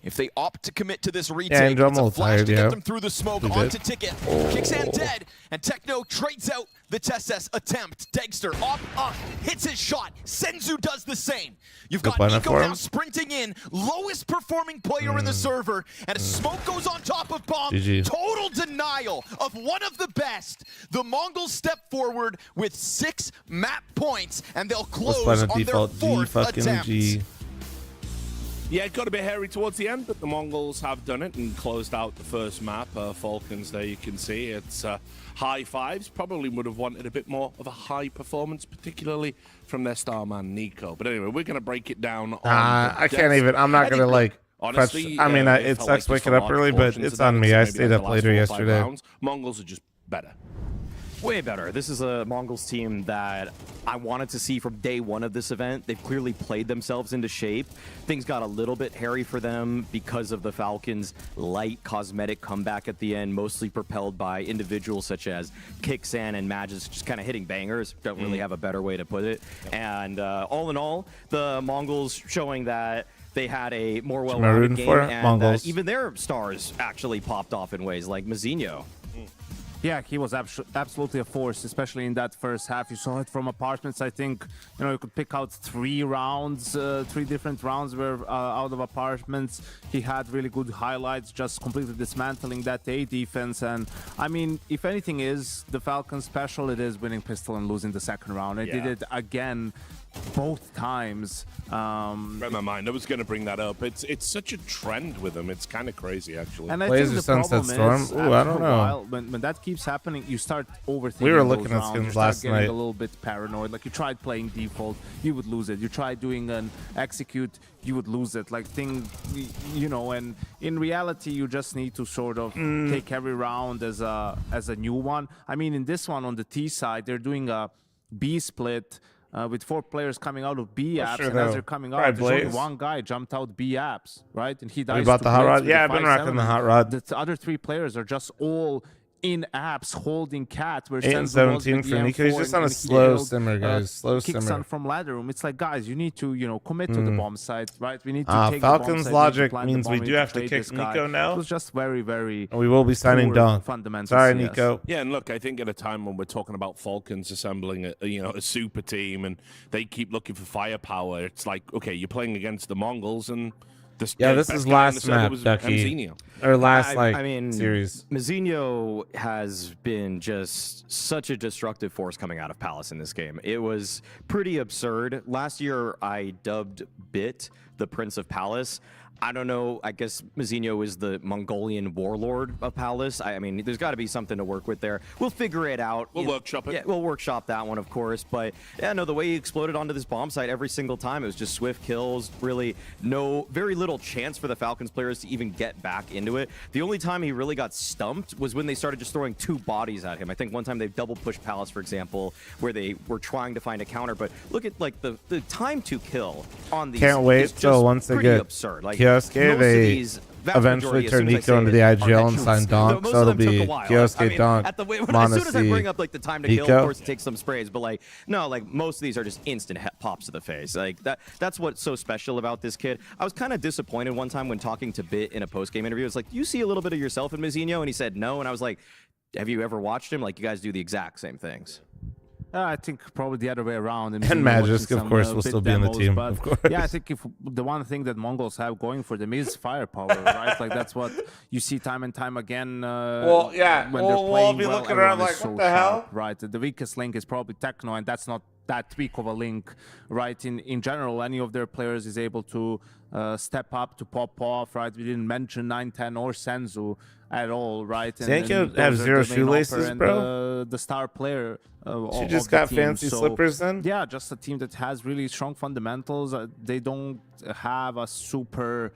Speaker 2: If they opt to commit to this retake, it's a flash to get them through the smoke onto Ticket. Kicksand dead, and Techno trades out the Tesses attempt. Dagster up, hits his shot. Senzu does the same. You've got Nico now sprinting in, lowest performing player in the server, and a smoke goes on top of Bomb.
Speaker 3: GG.
Speaker 2: Total denial of one of the best. The MongolZ step forward with 6 map points, and they'll close on their 4th attempt.
Speaker 4: Yeah, it got a bit hairy towards the end, but the MongolZ have done it and closed out the first map. Falcons, there you can see it's high fives. Probably would have wanted a bit more of a high performance, particularly from their star man Nico. But anyway, we're going to break it down.
Speaker 3: I can't even. I'm not going to like.
Speaker 4: Honestly,
Speaker 3: I mean, it sucks waking up early, but it's on me. I stayed up later yesterday.
Speaker 4: MongolZ are just better.
Speaker 6: Way better. This is a MongolZ team that I wanted to see from day one of this event. They've clearly played themselves into shape. Things got a little bit hairy for them because of the Falcons' light cosmetic comeback at the end, mostly propelled by individuals such as Kicksand and Magus just kind of hitting bangers. Don't really have a better way to put it. And all in all, the MongolZ showing that they had a more well-rounded game, and that even their stars actually popped off in ways like Mazinho.
Speaker 5: Yeah, he was absolutely a force, especially in that first half. You saw it from Apartments. I think, you know, you could pick out 3 rounds, 3 different rounds where out of Apartments. He had really good highlights, just completely dismantling that A defense. And I mean, if anything is the Falcons special, it is winning pistol and losing the second round. They did it again both times.
Speaker 4: Read my mind. I was going to bring that up. It's such a trend with them. It's kind of crazy, actually.
Speaker 5: And I think the problem is,
Speaker 3: I don't know.
Speaker 5: When that keeps happening, you start overthinking.
Speaker 3: We were looking
Speaker 5: those
Speaker 3: at
Speaker 5: rounds.
Speaker 3: skins last night.
Speaker 5: Getting a little bit paranoid. Like, you tried playing default, you would lose it. You tried doing an execute, you would lose it. Like, you know. And in reality, you just need to sort of take every round as a new one. I mean, in this one on the T side, they're doing a B split. With 4 players coming out of B apps, and as they're coming out, there's only one guy jumped out B apps, right? And he dies.
Speaker 3: You bought the hot rod? Yeah, I've been rocking the hot rod.
Speaker 5: The other 3 players are just all in apps holding cat.
Speaker 3: 8 and 17 for Nico. He's just on a slow simmer, guys. Slow simmer.
Speaker 5: From ladder room. It's like, guys, you need to, you know, commit to the bomb site, right? We need to take
Speaker 3: Falcons
Speaker 5: the bomb
Speaker 3: logic
Speaker 5: site,
Speaker 3: means we do have to kick Nico now.
Speaker 5: It was just very, very.
Speaker 3: We will be signing Dunk. Sorry,
Speaker 5: CS.
Speaker 3: Nico.
Speaker 4: Yeah, and look, I think at a time when we're talking about Falcons assembling a super team, and they keep looking for firepower, it's like, okay, you're playing against the MongolZ, and this
Speaker 3: is last map, Ducky. Or last series.
Speaker 6: Mazinho has been just such a destructive force coming out of Palace in this game. It was pretty absurd. Last year, I dubbed Bit the Prince of Palace. I don't know. I guess Mazinho is the Mongolian warlord of Palace. I mean, there's got to be something to work with there. We'll figure it out.
Speaker 4: We'll workshop it.
Speaker 6: Yeah, we'll workshop that one, of course. But yeah, no, the way he exploded onto this bomb site every single time, it was just swift kills. Really, very little chance for the Falcons players to even get back into it. The only time he really got stumped was when they started just throwing 2 bodies at him. I think one time they double pushed Palace, for example, where they were trying to find a counter. But look at like the time to kill on these.
Speaker 3: Can't wait till once they get
Speaker 6: absurd. Like,
Speaker 3: Kioske, they eventually turn Nico into the IGL and sign Donk, so it'll be Kioske, Donk,
Speaker 6: As soon as I bring up like the time to kill, of course it takes some sprays, but like, no, like most of these are just instant pops to the face. Like that's what's so special about this kid. I was kind of disappointed one time when talking to Bit in a post-game interview. It's like, you see a little bit of yourself in Mazinho? And he said no, and I was like, have you ever watched him? Like, you guys do the exact same things.
Speaker 5: I think probably the other way around.
Speaker 3: And Magisk, of course, will still be in the team.
Speaker 5: But
Speaker 3: of course.
Speaker 5: Yeah, I think if the one thing that MongolZ have going for them is firepower, right? Like, that's what you see time and time again.
Speaker 3: When they're playing we'll be looking around like, what the hell?
Speaker 5: Right. The weakest link is probably Techno, and that's not that weak of a link, right? In general, any of their players is able to step up to pop off, right? We didn't mention 910 or Senzu at all, right?
Speaker 3: Zanko have zero shoelaces, bro.
Speaker 5: The star player.
Speaker 3: She just got fancy slippers then?
Speaker 5: Yeah, just a team that has really strong fundamentals. They don't have a super,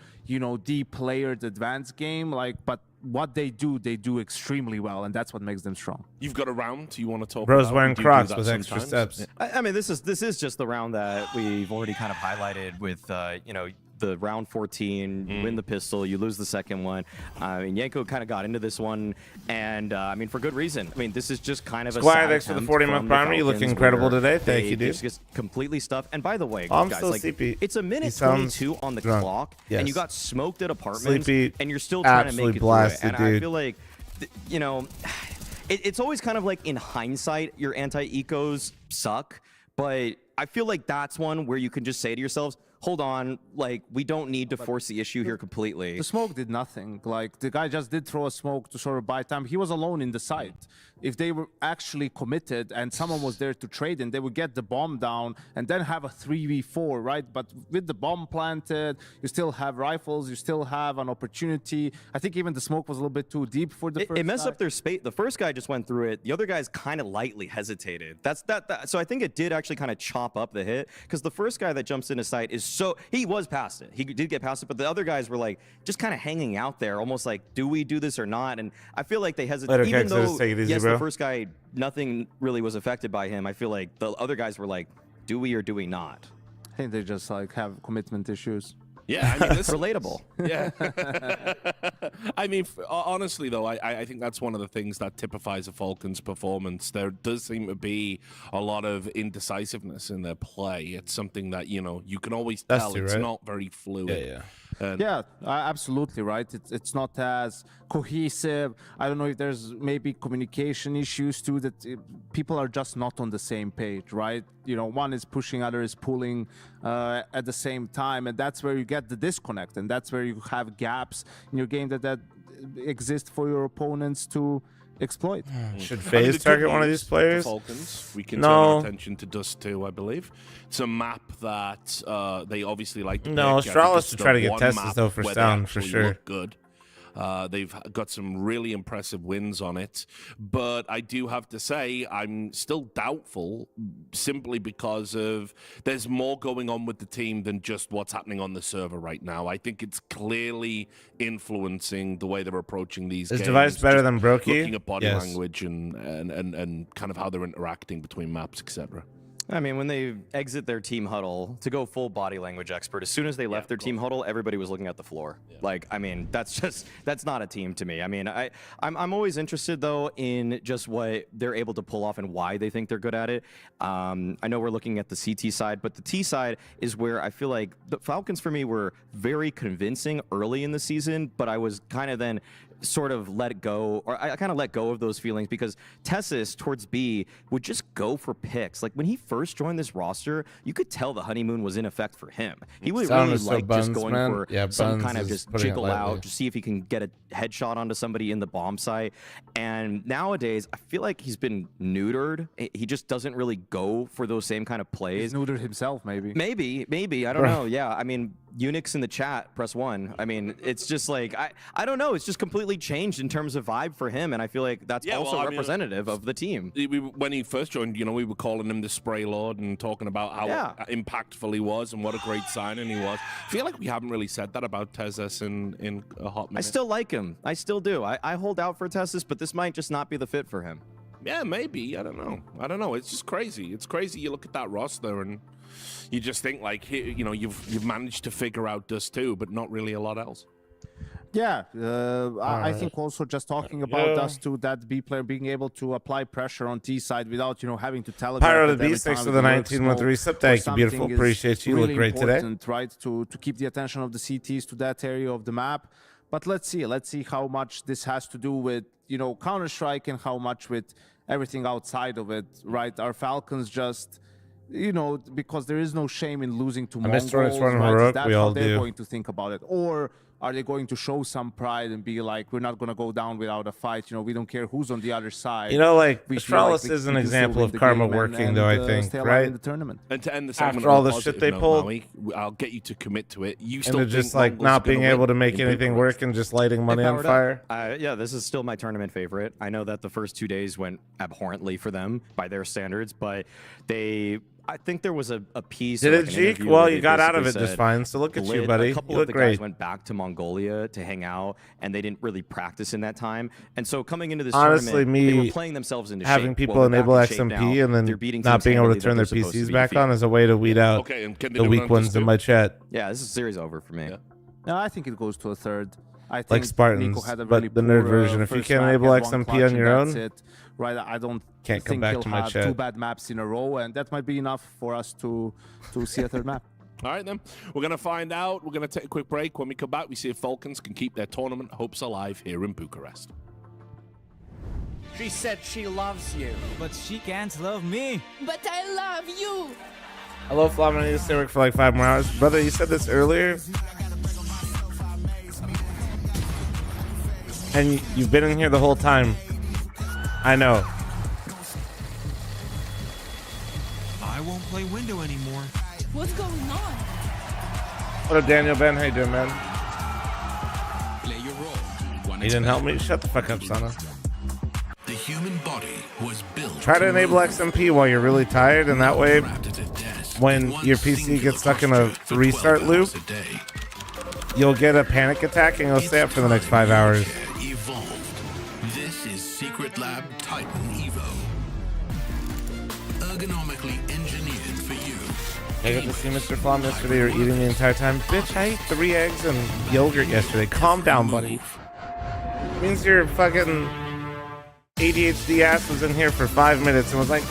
Speaker 5: deep layered advanced game, but what they do extremely well, and that's what makes them strong.
Speaker 4: You've got a round you want to talk
Speaker 3: Bro's
Speaker 4: about?
Speaker 3: wearing Crocs with extra steps.
Speaker 6: I mean, this is just the round that we've already kind of highlighted with, the round 14, win the pistol, you lose the second one. I mean, Yanko kind of got into this one, and I mean, for good reason. I mean, this is just kind of a
Speaker 3: Squire, thanks for the 40-month primer. You look incredible today. Thank you, dude.
Speaker 6: Just completely stuffed. And by the way,
Speaker 3: I'm
Speaker 6: guys,
Speaker 3: still
Speaker 6: like,
Speaker 3: sleepy.
Speaker 6: it's a minute 22 on the clock, and you got smoked at apartments, and you're still trying to make it
Speaker 3: blasted,
Speaker 6: through it. And
Speaker 3: dude.
Speaker 6: I feel like, it's always kind of like in hindsight, your anti-ecos suck, but I feel like that's one where you can just say to yourselves, hold on, like, we don't need to force the issue here completely.
Speaker 5: The smoke did nothing. Like, the guy just did throw a smoke to sort of buy time. He was alone in the site. If they were actually committed and someone was there to trade in, they would get the bomb down and then have a 3v4, right? But with the bomb planted, you still have rifles, you still have an opportunity. I think even the smoke was a little bit too deep for the first
Speaker 6: It messed
Speaker 5: guy.
Speaker 6: up their space. The first guy just went through it. The other guys kind of lightly hesitated. So I think it did actually kind of chop up the hit, because the first guy that jumps into sight he was past it. He did get past it, but the other guys were like just kind of hanging out there, almost like, do we do this or not? And I feel like they hesitated. Even though, yes, the first guy, nothing really was affected by him. I feel like the other guys were like, do we or do we not?
Speaker 5: I think they just like have commitment issues.
Speaker 4: Yeah, I mean, this
Speaker 6: relatable.
Speaker 4: Yeah. I mean, honestly, though, I think that's one of the things that typifies a Falcons performance. There does seem to be a lot of indecisiveness in their play. It's something that, you can always tell it's not very fluid.
Speaker 5: Yeah, absolutely, right. It's not as cohesive. I don't know if there's maybe communication issues too, that people are just not on the same page, right? One is pushing, other is pulling at the same time, and that's where you get the disconnect, and that's where you have gaps in your game that exist for your opponents to exploit.
Speaker 3: Should FaZe target one of these players?
Speaker 4: Falcons. We can turn our attention to Dust 2, I believe. It's a map that they obviously like to
Speaker 3: No,
Speaker 4: pick.
Speaker 3: Astralis to try to get Teslas though for sound, for sure.
Speaker 4: Good. They've got some really impressive wins on it, but I do have to say I'm still doubtful, simply because of there's more going on with the team than just what's happening on the server right now. I think it's clearly influencing the way they're approaching these games.
Speaker 3: Is Device better than Brokey?
Speaker 4: Looking at body language and kind of how they're interacting between maps, etc.
Speaker 6: I mean, when they exit their team huddle to go full body language expert, as soon as they left their team huddle, everybody was looking at the floor. Like, I mean, that's not a team to me. I mean, I'm always interested, though, in just what they're able to pull off and why they think they're good at it. I know we're looking at the CT side, but the T side is where I feel like the Falcons, for me, were very convincing early in the season, but I was kind of then sort of let go, or I kind of let go of those feelings, because Tessis towards B would just go for picks. Like, when he first joined this roster, you could tell the honeymoon was in effect for him. He would really like just going for some kind of just jiggle out to see if he can get a headshot onto somebody in the bomb site. And nowadays, I feel like he's been neutered. He just doesn't really go for those same kind of plays.
Speaker 5: He's neutered himself, maybe.
Speaker 6: Maybe. I don't know. Yeah, I mean, Unix in the chat, press 1. I mean, it's just like, I don't know. It's just completely changed in terms of vibe for him, and I feel like that's also representative of the team.
Speaker 4: When he first joined, we were calling him the Spray Lord and talking about how impactful he was and what a great signing he was. I feel like we haven't really said that about Tessis in a hot minute.
Speaker 6: I still like him. I still do. I hold out for Tessis, but this might just not be the fit for him.
Speaker 4: Yeah, maybe. I don't know. It's just crazy. It's crazy. You look at that roster and you just think like, you've managed to figure out Dust 2, but not really a lot else.
Speaker 5: Yeah, I think also just talking about Dust 2, that B player being able to apply pressure on T side without, having to telegraph.
Speaker 3: Pyro the Beast, thanks for the 19-month reset. Thank you, beautiful. Appreciate you.
Speaker 5: Really
Speaker 3: look great today.
Speaker 5: Right, to keep the attention of the CTs to that area of the map. But let's see how much this has to do with, Counter-Strike and how much with everything outside of it, right? Our Falcons just, because there is no shame in losing to MongolZ, right? That's how they're going to think about it. Or are they going to show some pride and be like, we're not going to go down without a fight? You know, we don't care who's on the other side.
Speaker 3: You know, like
Speaker 5: We feel
Speaker 3: Astralis
Speaker 5: like
Speaker 3: is
Speaker 5: we
Speaker 3: an
Speaker 5: can still
Speaker 3: example
Speaker 5: win
Speaker 3: of
Speaker 5: the
Speaker 3: karma
Speaker 5: game
Speaker 3: working,
Speaker 5: and,
Speaker 3: though, I think,
Speaker 5: stay alive
Speaker 3: right?
Speaker 5: in the tournament.
Speaker 4: And to end the segment
Speaker 3: After all
Speaker 4: on a
Speaker 3: the shit
Speaker 4: positive
Speaker 3: they
Speaker 4: note,
Speaker 3: pulled,
Speaker 4: Maui, I'll get you to commit to it. You
Speaker 3: and
Speaker 4: still
Speaker 3: they're
Speaker 4: think
Speaker 3: just like
Speaker 4: MongolZ's
Speaker 3: not being
Speaker 4: gonna
Speaker 3: able
Speaker 4: win
Speaker 3: to make
Speaker 4: in
Speaker 3: anything
Speaker 4: Bucharest?
Speaker 3: work and just lighting money on
Speaker 6: Powered Up.
Speaker 3: fire.
Speaker 6: Yeah, this is still my tournament favorite. I know that the first 2 days went abhorrently for them by their standards, but I think there was a piece.
Speaker 3: Did
Speaker 6: or
Speaker 3: it
Speaker 6: like an
Speaker 3: Jeek?
Speaker 6: interview
Speaker 3: Well,
Speaker 6: where
Speaker 3: you
Speaker 6: they
Speaker 3: got out of it
Speaker 6: basically
Speaker 3: just
Speaker 6: said
Speaker 3: fine. So look at you,
Speaker 6: Blid,
Speaker 3: buddy.
Speaker 6: A couple
Speaker 3: You
Speaker 6: of
Speaker 3: look
Speaker 6: the
Speaker 3: great.
Speaker 6: guys went back to Mongolia to hang out, and they didn't really practice in that time. And so coming into this
Speaker 3: Honestly,
Speaker 6: tournament, they
Speaker 3: me
Speaker 6: were playing themselves into
Speaker 3: having
Speaker 6: shape.
Speaker 3: people
Speaker 6: Well, they're
Speaker 3: enable
Speaker 6: back in shape
Speaker 3: XMP
Speaker 6: now.
Speaker 3: and then
Speaker 6: They're beating
Speaker 3: not
Speaker 6: teams
Speaker 3: being able
Speaker 6: handily
Speaker 3: to turn
Speaker 6: that
Speaker 3: their
Speaker 6: they're supposed to
Speaker 3: PCs
Speaker 6: be
Speaker 3: back on
Speaker 6: defeating.
Speaker 3: is a way to weed out
Speaker 4: Okay, and can they
Speaker 3: the
Speaker 4: do it
Speaker 3: weak
Speaker 4: on
Speaker 3: ones
Speaker 4: just
Speaker 3: in
Speaker 4: two?
Speaker 3: my chat.
Speaker 6: Yeah, this is series over for me.
Speaker 4: Yeah.
Speaker 5: No, I think it goes to a third. I think
Speaker 3: Like Spartans,
Speaker 5: Nico had a
Speaker 3: but
Speaker 5: really
Speaker 3: the nerd
Speaker 5: poor,
Speaker 3: version. If you
Speaker 5: first
Speaker 3: can't
Speaker 5: map,
Speaker 3: enable
Speaker 5: he had one
Speaker 3: XMP
Speaker 5: clutch
Speaker 3: on
Speaker 5: and
Speaker 3: your
Speaker 5: that's
Speaker 3: own,
Speaker 5: it. Right? I don't
Speaker 3: can't come
Speaker 5: think
Speaker 3: back
Speaker 5: he'll
Speaker 3: to my
Speaker 5: have
Speaker 3: chat.
Speaker 5: 2 bad maps in a row, and that might be enough for us to see a third map.
Speaker 4: All right, then. We're going to find out. We're going to take a quick break. When we come back, we see if Falcons can keep their tournament hopes alive here in Bucharest.
Speaker 10: She said she loves you, but she can't love me.
Speaker 9: But I love you.
Speaker 3: Hello, Flam. I need to stay work for like 5 more hours. Brother, you said this earlier. And you've been in here the whole time. I know.
Speaker 12: I won't play window anymore.
Speaker 9: What's going on?
Speaker 3: What up, Daniel Ben? How you doing, man?
Speaker 11: Play your role.
Speaker 3: You didn't help me? Shut the fuck up, Sana.
Speaker 11: The human body was built.
Speaker 3: Try to enable XMP while you're really tired, and that way, when your PC gets stuck in a restart loop, you'll get a panic attack and you'll stay up for the next 5 hours.
Speaker 11: Evolved. This is Secret Lab Titan Evo. Ergonomically engineered for you.
Speaker 3: I got to see Mr. Flom yesterday. You were eating the entire time. Bitch, I ate 3 eggs and yogurt yesterday. Calm down, buddy. It means your fucking ADHD ass was in here for 5 minutes and was like,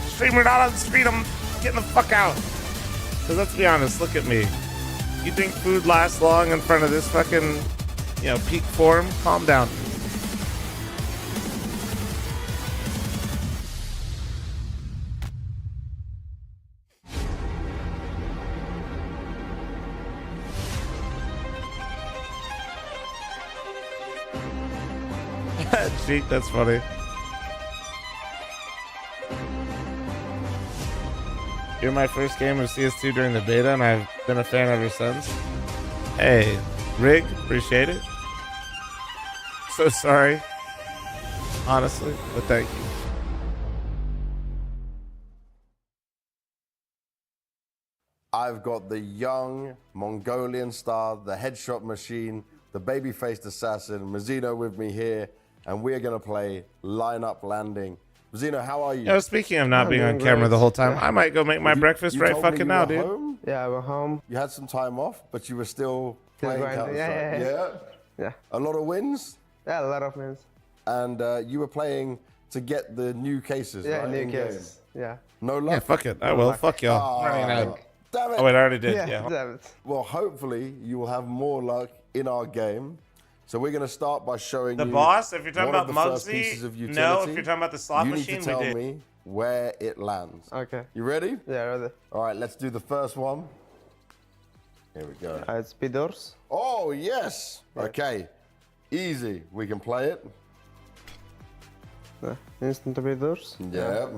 Speaker 3: streamer not on screen, I'm getting the fuck out. Because let's be honest, look at me. You think food lasts long in front of this fucking, peak form? Calm down. Cheat, that's funny. You're my first game of CS2 during the beta, and I've been a fan ever since. Hey, Rig, appreciate it. So sorry, honestly, but thank you.
Speaker 13: I've got the young Mongolian star, the headshot machine, the baby-faced assassin, Mazzino with me here, and we're going to play lineup landing. Mazzino, how are you?
Speaker 3: Speaking of not being on camera the whole time, I might go make my breakfast right fucking now, dude.
Speaker 13: Home?
Speaker 14: Yeah, we're home.
Speaker 13: You had some time off, but you were still playing
Speaker 14: Counter-Strike.
Speaker 13: Yeah? A lot of wins?
Speaker 14: Yeah, a lot of wins.
Speaker 13: And you were playing to get the new cases, right?
Speaker 14: Yeah, new cases. Yeah.
Speaker 13: No luck?
Speaker 3: Yeah, fuck it. I will. Fuck y'all.
Speaker 13: Damn it.
Speaker 3: Oh, wait, I already did. Yeah.
Speaker 14: Damn it.
Speaker 13: Well, hopefully you will have more luck in our game. So we're going to start by showing
Speaker 3: The
Speaker 13: you
Speaker 3: boss, if you're talking
Speaker 13: one of
Speaker 3: about
Speaker 13: the first pieces of
Speaker 3: MongolZ,
Speaker 13: utility.
Speaker 3: no. If you're talking about the slot
Speaker 13: you
Speaker 3: machine,
Speaker 13: need to tell
Speaker 3: we did.
Speaker 13: me where it lands.
Speaker 14: Okay.
Speaker 13: You ready?
Speaker 14: Yeah, ready.
Speaker 13: All right, let's do the first one. Here we go.
Speaker 14: It's B-doors.
Speaker 13: Oh, yes. Okay. Easy. We can play it.
Speaker 14: Instant B-doors.
Speaker 13: Yeah.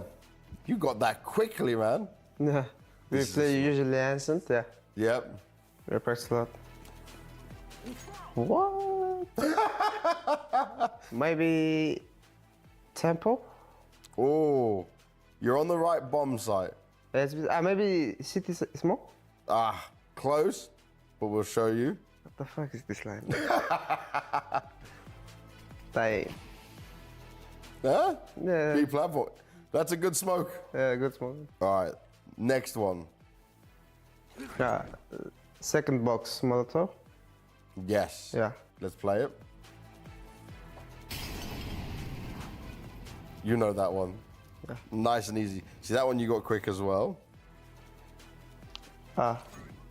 Speaker 13: You got that quickly, man.
Speaker 14: Yeah. We
Speaker 13: This
Speaker 14: play usually instant, yeah.
Speaker 13: Yep.
Speaker 14: We practice a lot. What? Maybe tempo?
Speaker 13: Oh, you're on the right bomb site.
Speaker 14: Yes, maybe city smoke?
Speaker 13: Ah, close, but we'll show you.
Speaker 14: What the fuck is this line? Damn.
Speaker 13: Huh?
Speaker 14: Yeah.
Speaker 13: B platform. That's a good smoke.
Speaker 14: Yeah, good smoke.
Speaker 13: All right, next one.
Speaker 14: Yeah. Second box, Molotov.
Speaker 13: Yes.
Speaker 14: Yeah.
Speaker 13: Let's play it. You know that one.
Speaker 14: Yeah.
Speaker 13: Nice and easy. See, that one you got quick as well.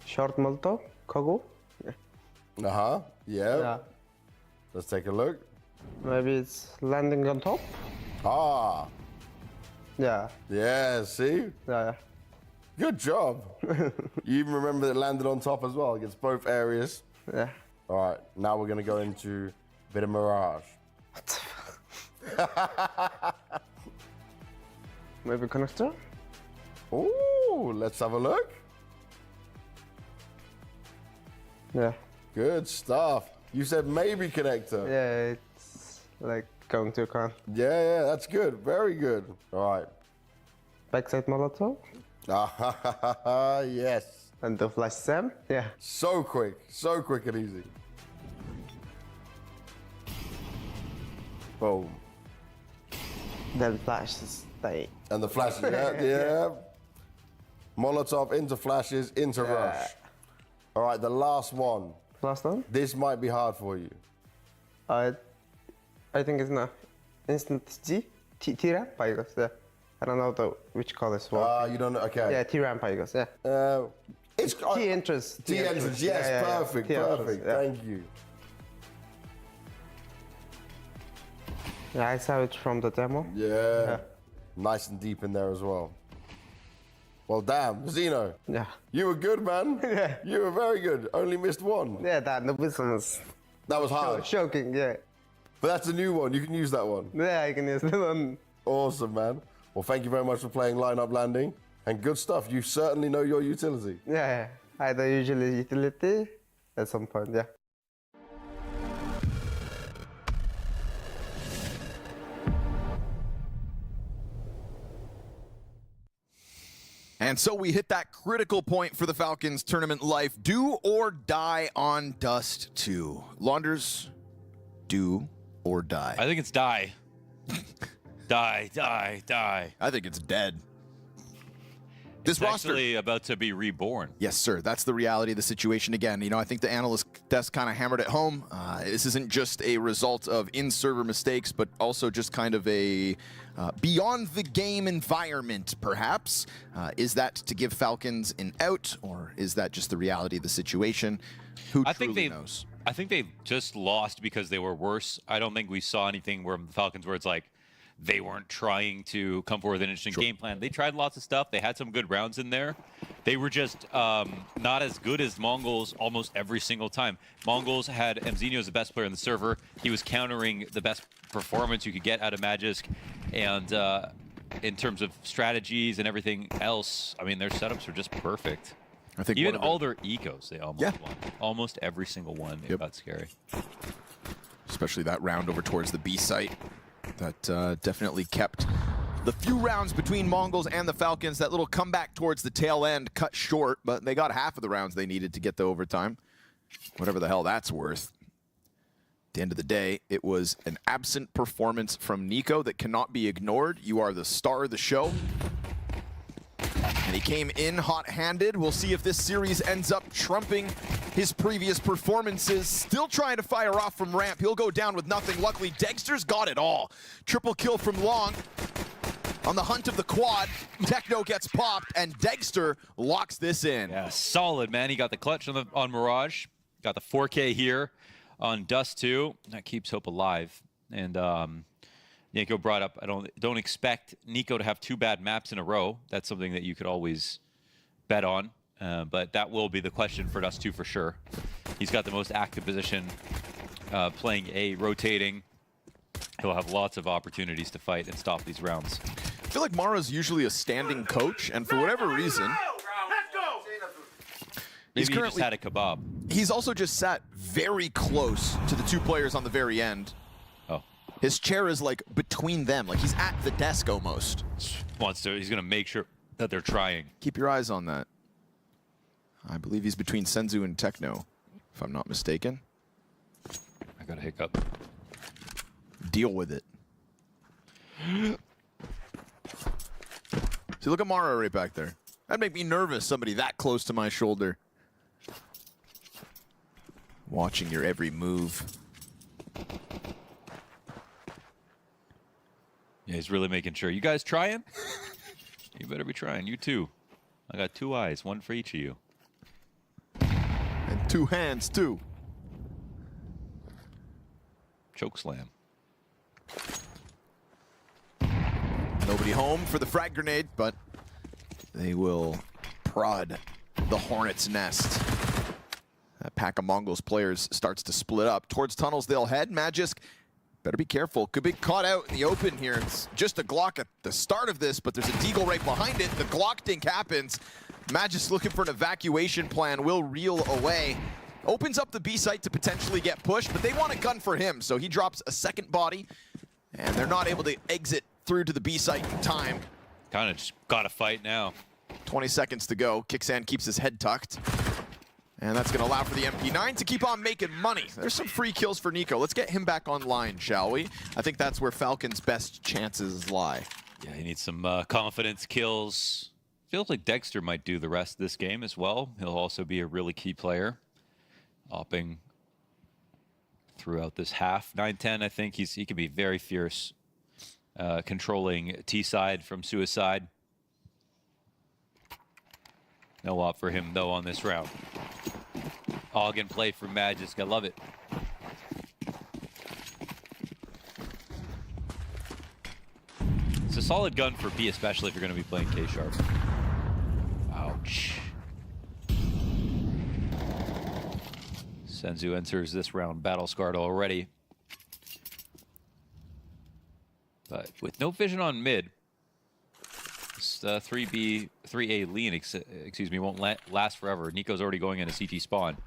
Speaker 14: Short Molotov, Kogu.
Speaker 13: Yeah. Uh-huh. Yeah.
Speaker 14: Yeah.
Speaker 13: Let's take a look.
Speaker 14: Maybe it's landing on top.
Speaker 13: Ah.
Speaker 14: Yeah.
Speaker 13: Yeah, see?
Speaker 14: Yeah.
Speaker 13: Good job. You even remember that it landed on top as well against both areas.
Speaker 14: Yeah.
Speaker 13: All right, now we're gonna go into a bit of Mirage.
Speaker 14: Maybe connector?
Speaker 13: Ooh, let's have a look.
Speaker 14: Yeah.
Speaker 13: Good stuff. You said maybe connector.
Speaker 14: Yeah, it's like going to a con.
Speaker 13: Yeah, that's good. Very good. All right.
Speaker 14: Backside Molotov?
Speaker 13: Yes.
Speaker 14: And the flash Sam? Yeah.
Speaker 13: So quick and easy. Boom.
Speaker 14: Then flash stay.
Speaker 13: And the flashes, yeah. Molotov into flashes, into rush. All right, the last one.
Speaker 14: Last one?
Speaker 13: This might be hard for you.
Speaker 14: I think it's not instant G. T-Ram Pygos, yeah. I don't know which colors work.
Speaker 13: You don't know, okay.
Speaker 14: Yeah, T-Ram Pygos, yeah.
Speaker 13: It's
Speaker 14: T-entrance.
Speaker 13: T-entrance, yes,
Speaker 14: yeah,
Speaker 13: perfect, perfect.
Speaker 14: Yeah.
Speaker 13: Thank you.
Speaker 14: Yeah, I saw it from the demo.
Speaker 13: Yeah. Nice and deep in there as well. Well, damn, Zeno.
Speaker 14: Yeah.
Speaker 13: You were good, man.
Speaker 14: Yeah.
Speaker 13: You were very good. Only missed one.
Speaker 14: Yeah, the business.
Speaker 13: That was hard.
Speaker 14: Shocking, yeah.
Speaker 13: But that's a new one. You can use that one.
Speaker 14: Yeah, I can use that one.
Speaker 13: Awesome, man. Well, thank you very much for playing Lineup Landing. And good stuff. You certainly know your utility.
Speaker 14: Yeah, I do usually utility at some point, yeah.
Speaker 2: And so we hit that critical point for the Falcons tournament life. Do or die on Dust 2. Launders, do or die?
Speaker 1: I think it's die. Die.
Speaker 2: I think it's dead.
Speaker 1: This roster actually about to be reborn.
Speaker 2: Yes, sir. That's the reality of the situation again. You know, I think the analyst desk kind of hammered it home. This isn't just a result of in-server mistakes, but also just kind of a beyond the game environment, perhaps. Is that to give Falcons an out, or is that just the reality of the situation? Who truly knows?
Speaker 1: I think they just lost because they were worse. I don't think we saw anything where the Falcons where it's like, they weren't trying to come forward with an interesting game plan. They tried lots of stuff. They had some good rounds in there. They were just not as good as MongolZ almost every single time. MongolZ had Mzinho as the best player in the server. He was countering the best performance you could get out of Magisk. And in terms of strategies and everything else, I mean, their setups are just perfect.
Speaker 2: I think
Speaker 1: even all their ecos, they almost won.
Speaker 2: Yeah.
Speaker 1: Almost every single one. It got scary.
Speaker 2: Especially that round over towards the B site. That definitely kept the few rounds between MongolZ and the Falcons. That little comeback towards the tail end cut short, but they got half of the rounds they needed to get the overtime. Whatever the hell that's worth. At the end of the day, it was an absent performance from Nico that cannot be ignored. You are the star of the show. And he came in hot-handed. We'll see if this series ends up trumping his previous performances. Still trying to fire off from ramp. He'll go down with nothing. Luckily, Dexter's got it all. Triple kill from Long. On the hunt of the quad, Techno gets popped, and Dexter locks this in.
Speaker 1: Yeah, solid, man. He got the clutch on Mirage. Got the 4K here on Dust 2. That keeps hope alive. And Nico brought up, I don't expect Nico to have 2 bad maps in a row. That's something that you could always bet on. But that will be the question for Dust 2 for sure. He's got the most active position, playing A, rotating. He'll have lots of opportunities to fight and stop these rounds.
Speaker 2: I feel like Mara's usually a standing coach, and for whatever reason,
Speaker 1: Maybe he just had a kebab.
Speaker 2: He's also just sat very close to the 2 players on the very end.
Speaker 1: Oh.
Speaker 2: His chair is like between them, like he's at the desk almost.
Speaker 1: He's gonna make sure that they're trying.
Speaker 2: Keep your eyes on that. I believe he's between Senzu and Techno, if I'm not mistaken.
Speaker 1: I got a hiccup.
Speaker 2: Deal with it. See, look at Mara right back there. That'd make me nervous, somebody that close to my shoulder. Watching your every move.
Speaker 1: Yeah, he's really making sure. You guys trying? You better be trying. You too. I got 2 eyes, 1 for each of you.
Speaker 2: And 2 hands, too.
Speaker 1: Choke slam.
Speaker 2: Nobody home for the frag grenade, but they will prod the Hornet's nest. That pack of Mongols players starts to split up. Towards tunnels they'll head. Magisk, better be careful. Could be caught out in the open here. It's just a Glock at the start of this, but there's a Deagle right behind it. The Glock dink happens. Magisk looking for an evacuation plan, will reel away. Opens up the B site to potentially get pushed, but they want a gun for him, so he drops a second body, and they're not able to exit through to the B site in time.
Speaker 1: Kind of just got to fight now.
Speaker 2: 20 seconds to go. Kixan keeps his head tucked. And that's going to allow for the MP9 to keep on making money. There's some free kills for Nico. Let's get him back online, shall we? I think that's where Falcons' best chances lie.
Speaker 1: Yeah, he needs some confidence kills. Feels like Dexter might do the rest of this game as well. He'll also be a really key player. Opping throughout this half. 9-10, I think he can be very fierce. Controlling T-side from Suicide. No op for him, though, on this round. Ogden play for Magisk. I love it. It's a solid gun for B, especially if you're going to be playing K-Sharp. Ouch. Senzu enters this round battle scarred already. But with no vision on mid, this 3A lean, excuse me, won't last forever. Nico's already going into CT spawn.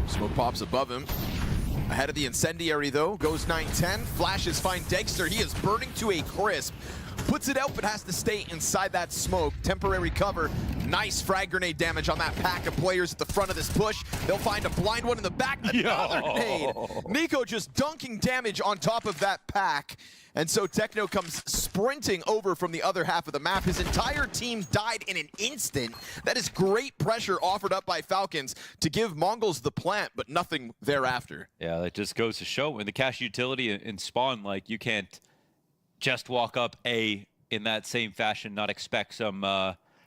Speaker 2: Smoke pops above him. Ahead of the incendiary though, goes 9-10. Flashes find Dexter. He is burning to a crisp. Puts it out, but has to stay inside that smoke. Temporary cover. Nice frag grenade damage on that pack of players at the front of this push. They'll find a blind one in the back. Another grenade. Nico just dunking damage on top of that pack. And so Techno comes sprinting over from the other half of the map. His entire team died in an instant. That is great pressure offered up by Falcons to give MongolZ the plant, but nothing thereafter.
Speaker 1: Yeah, that just goes to show in the cash utility in spawn, like you can't just walk up A in that same fashion, not expect some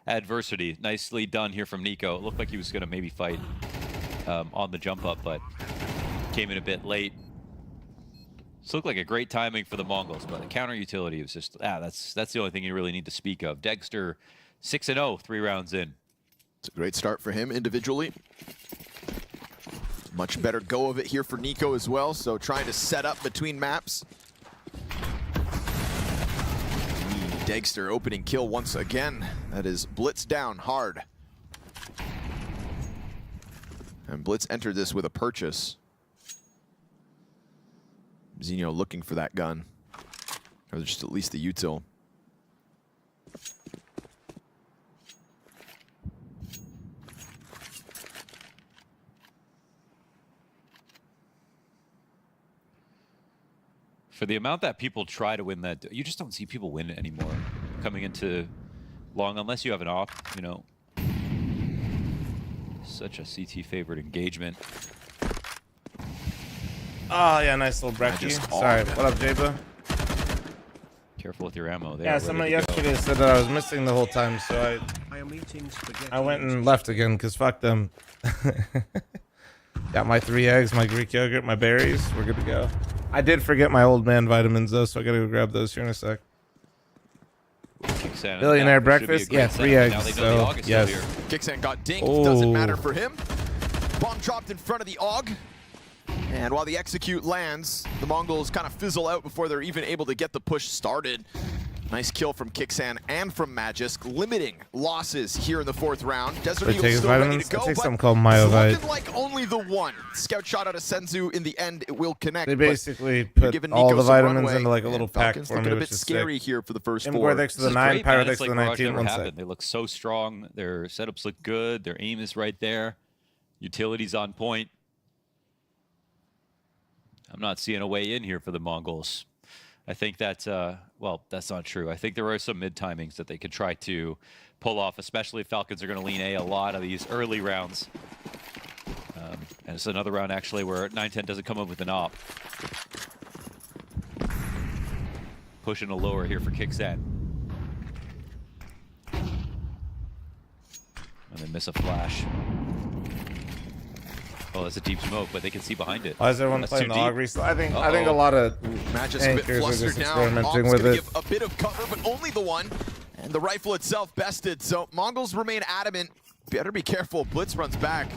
Speaker 1: adversity. Nicely done here from Nico. It looked like he was going to maybe fight on the jump up, but came in a bit late. This looked like a great timing for the Mongols, but the counter utility was just, that's the only thing you really need to speak of. Dexter, 6-0, 3 rounds in.
Speaker 2: It's a great start for him individually. Much better go of it here for Nico as well, so trying to set up between maps. Dexter opening kill once again. That is Blitz down hard. And Blitz entered this with a purchase. Zinho looking for that gun, or just at least the util.
Speaker 1: For the amount that people try to win that, you just don't see people win it anymore. Coming into long, unless you have an op, you know. Such a CT favored engagement.
Speaker 3: Oh, yeah, nice little brekkie. Sorry, what up, Jaba?
Speaker 1: Careful with your ammo.
Speaker 3: Yeah, someone yesterday said that I was missing the whole time, so I went and left again, because fuck them. Got my 3 eggs, my Greek yogurt, my berries. We're good to go. I did forget my old man vitamins, though, so I gotta go grab those here in a sec. Billionaire breakfast? Yeah, 3 eggs, so yes.
Speaker 2: Kixan got dinked, doesn't matter for him. Bomb dropped in front of the AUG. And while the execute lands, the Mongols kind of fizzle out before they're even able to get the push started. Nice kill from Kixan and from Magisk, limiting losses here in the 4th round. Desert Eagle's still ready to go,
Speaker 3: take something called Myovite.
Speaker 2: Looking like only the one. Scout shot out of Senzu. In the end, it will connect.
Speaker 3: They basically put all the vitamins into like a little pack for me,
Speaker 2: a
Speaker 3: which
Speaker 2: bit
Speaker 3: is
Speaker 2: scary
Speaker 3: sick.
Speaker 2: here for the first 4.
Speaker 3: Gordex to the 9, Pyrodex to the 19, one sec.
Speaker 1: They look so strong. Their setups look good. Their aim is right there. Utility's on point. I'm not seeing a way in here for the Mongols. I think that, well, that's not true. I think there are some mid-timings that they could try to pull off, especially if Falcons are going to lean A a lot of these early rounds. And it's another round, actually, where 9-10 doesn't come up with an op. Pushing a lower here for Kixan. And they miss a flash. Oh, that's a deep smoke, but they can see behind it.
Speaker 3: Why is everyone playing the Augury? I think a lot of
Speaker 2: Magisk a bit flustered now.
Speaker 3: Experimenting with it.
Speaker 2: Give a bit of cover, but only the one. And the rifle itself bested. So Mongols remain adamant. Better be careful. Blitz runs back.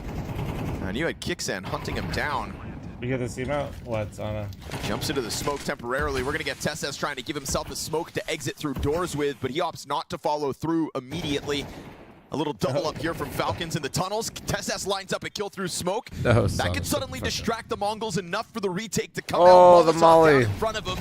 Speaker 2: And you had Kixan hunting him down.
Speaker 3: We get the seam out? What's on a...
Speaker 2: Jumps into the smoke temporarily. We're going to get TeSeS trying to give himself the smoke to exit through doors with, but he opts not to follow through immediately. A little double up here from Falcons in the tunnels. TeSeS lines up a kill through smoke. That could suddenly distract the Mongols enough for the retake to come out.
Speaker 3: Oh, the molly.
Speaker 2: In front of him.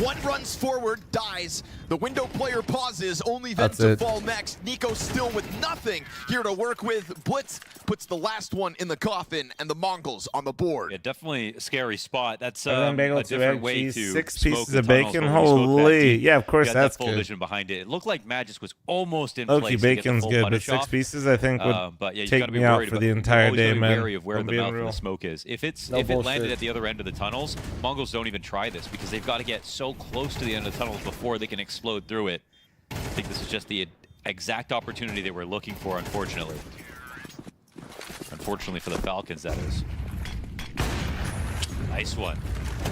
Speaker 2: One runs forward, dies. The window player pauses, only then to fall next. Nico still with nothing here to work with. Blitz puts the last one in the coffin, and the Mongols on the board.
Speaker 1: Yeah, definitely a scary spot. That's
Speaker 3: a
Speaker 1: different way to
Speaker 3: 6
Speaker 1: smoke
Speaker 3: pieces
Speaker 1: the
Speaker 3: of
Speaker 1: tunnels,
Speaker 3: bacon.
Speaker 1: but when you smoke that
Speaker 3: Holy.
Speaker 1: deep,
Speaker 3: Yeah, of course,
Speaker 1: you got
Speaker 3: that's
Speaker 1: that full
Speaker 3: good.
Speaker 1: vision behind it. It looked like Magis was almost in
Speaker 3: Okie
Speaker 1: place.
Speaker 3: bacon's
Speaker 1: to get the full
Speaker 3: good, but
Speaker 1: punish
Speaker 3: 6
Speaker 1: off.
Speaker 3: pieces I think would
Speaker 1: but yeah, you
Speaker 3: take
Speaker 1: gotta be
Speaker 3: me out
Speaker 1: worried
Speaker 3: for
Speaker 1: about,
Speaker 3: the entire
Speaker 1: always
Speaker 3: day,
Speaker 1: gotta be
Speaker 3: man.
Speaker 1: wary of where
Speaker 3: I'm
Speaker 1: the
Speaker 3: being
Speaker 1: mouth
Speaker 3: real.
Speaker 1: of the smoke is. If it
Speaker 3: bullshit.
Speaker 1: landed at the other end of the tunnels, Mongols don't even try this because they've got to get so close to the end of the tunnels before they can explode through it. I think this is just the exact opportunity they were looking for, unfortunately. Unfortunately for the Falcons, that is. Nice one.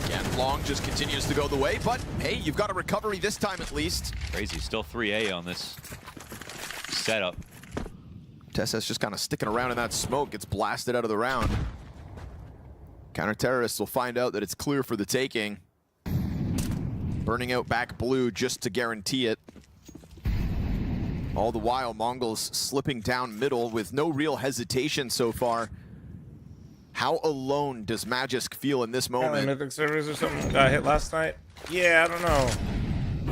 Speaker 2: Again, Long just continues to go the way, but hey, you've got a recovery this time at least.
Speaker 1: Crazy, still 3A on this setup.
Speaker 2: TeSeS just kind of sticking around in that smoke, gets blasted out of the round. Counter-terrorists will find out that it's clear for the taking. Burning out back blue just to guarantee it. All the while, Mongols slipping down middle with no real hesitation so far. How alone does Magisk feel in this moment?
Speaker 3: Mythic servers or something got hit last night? Yeah, I don't know.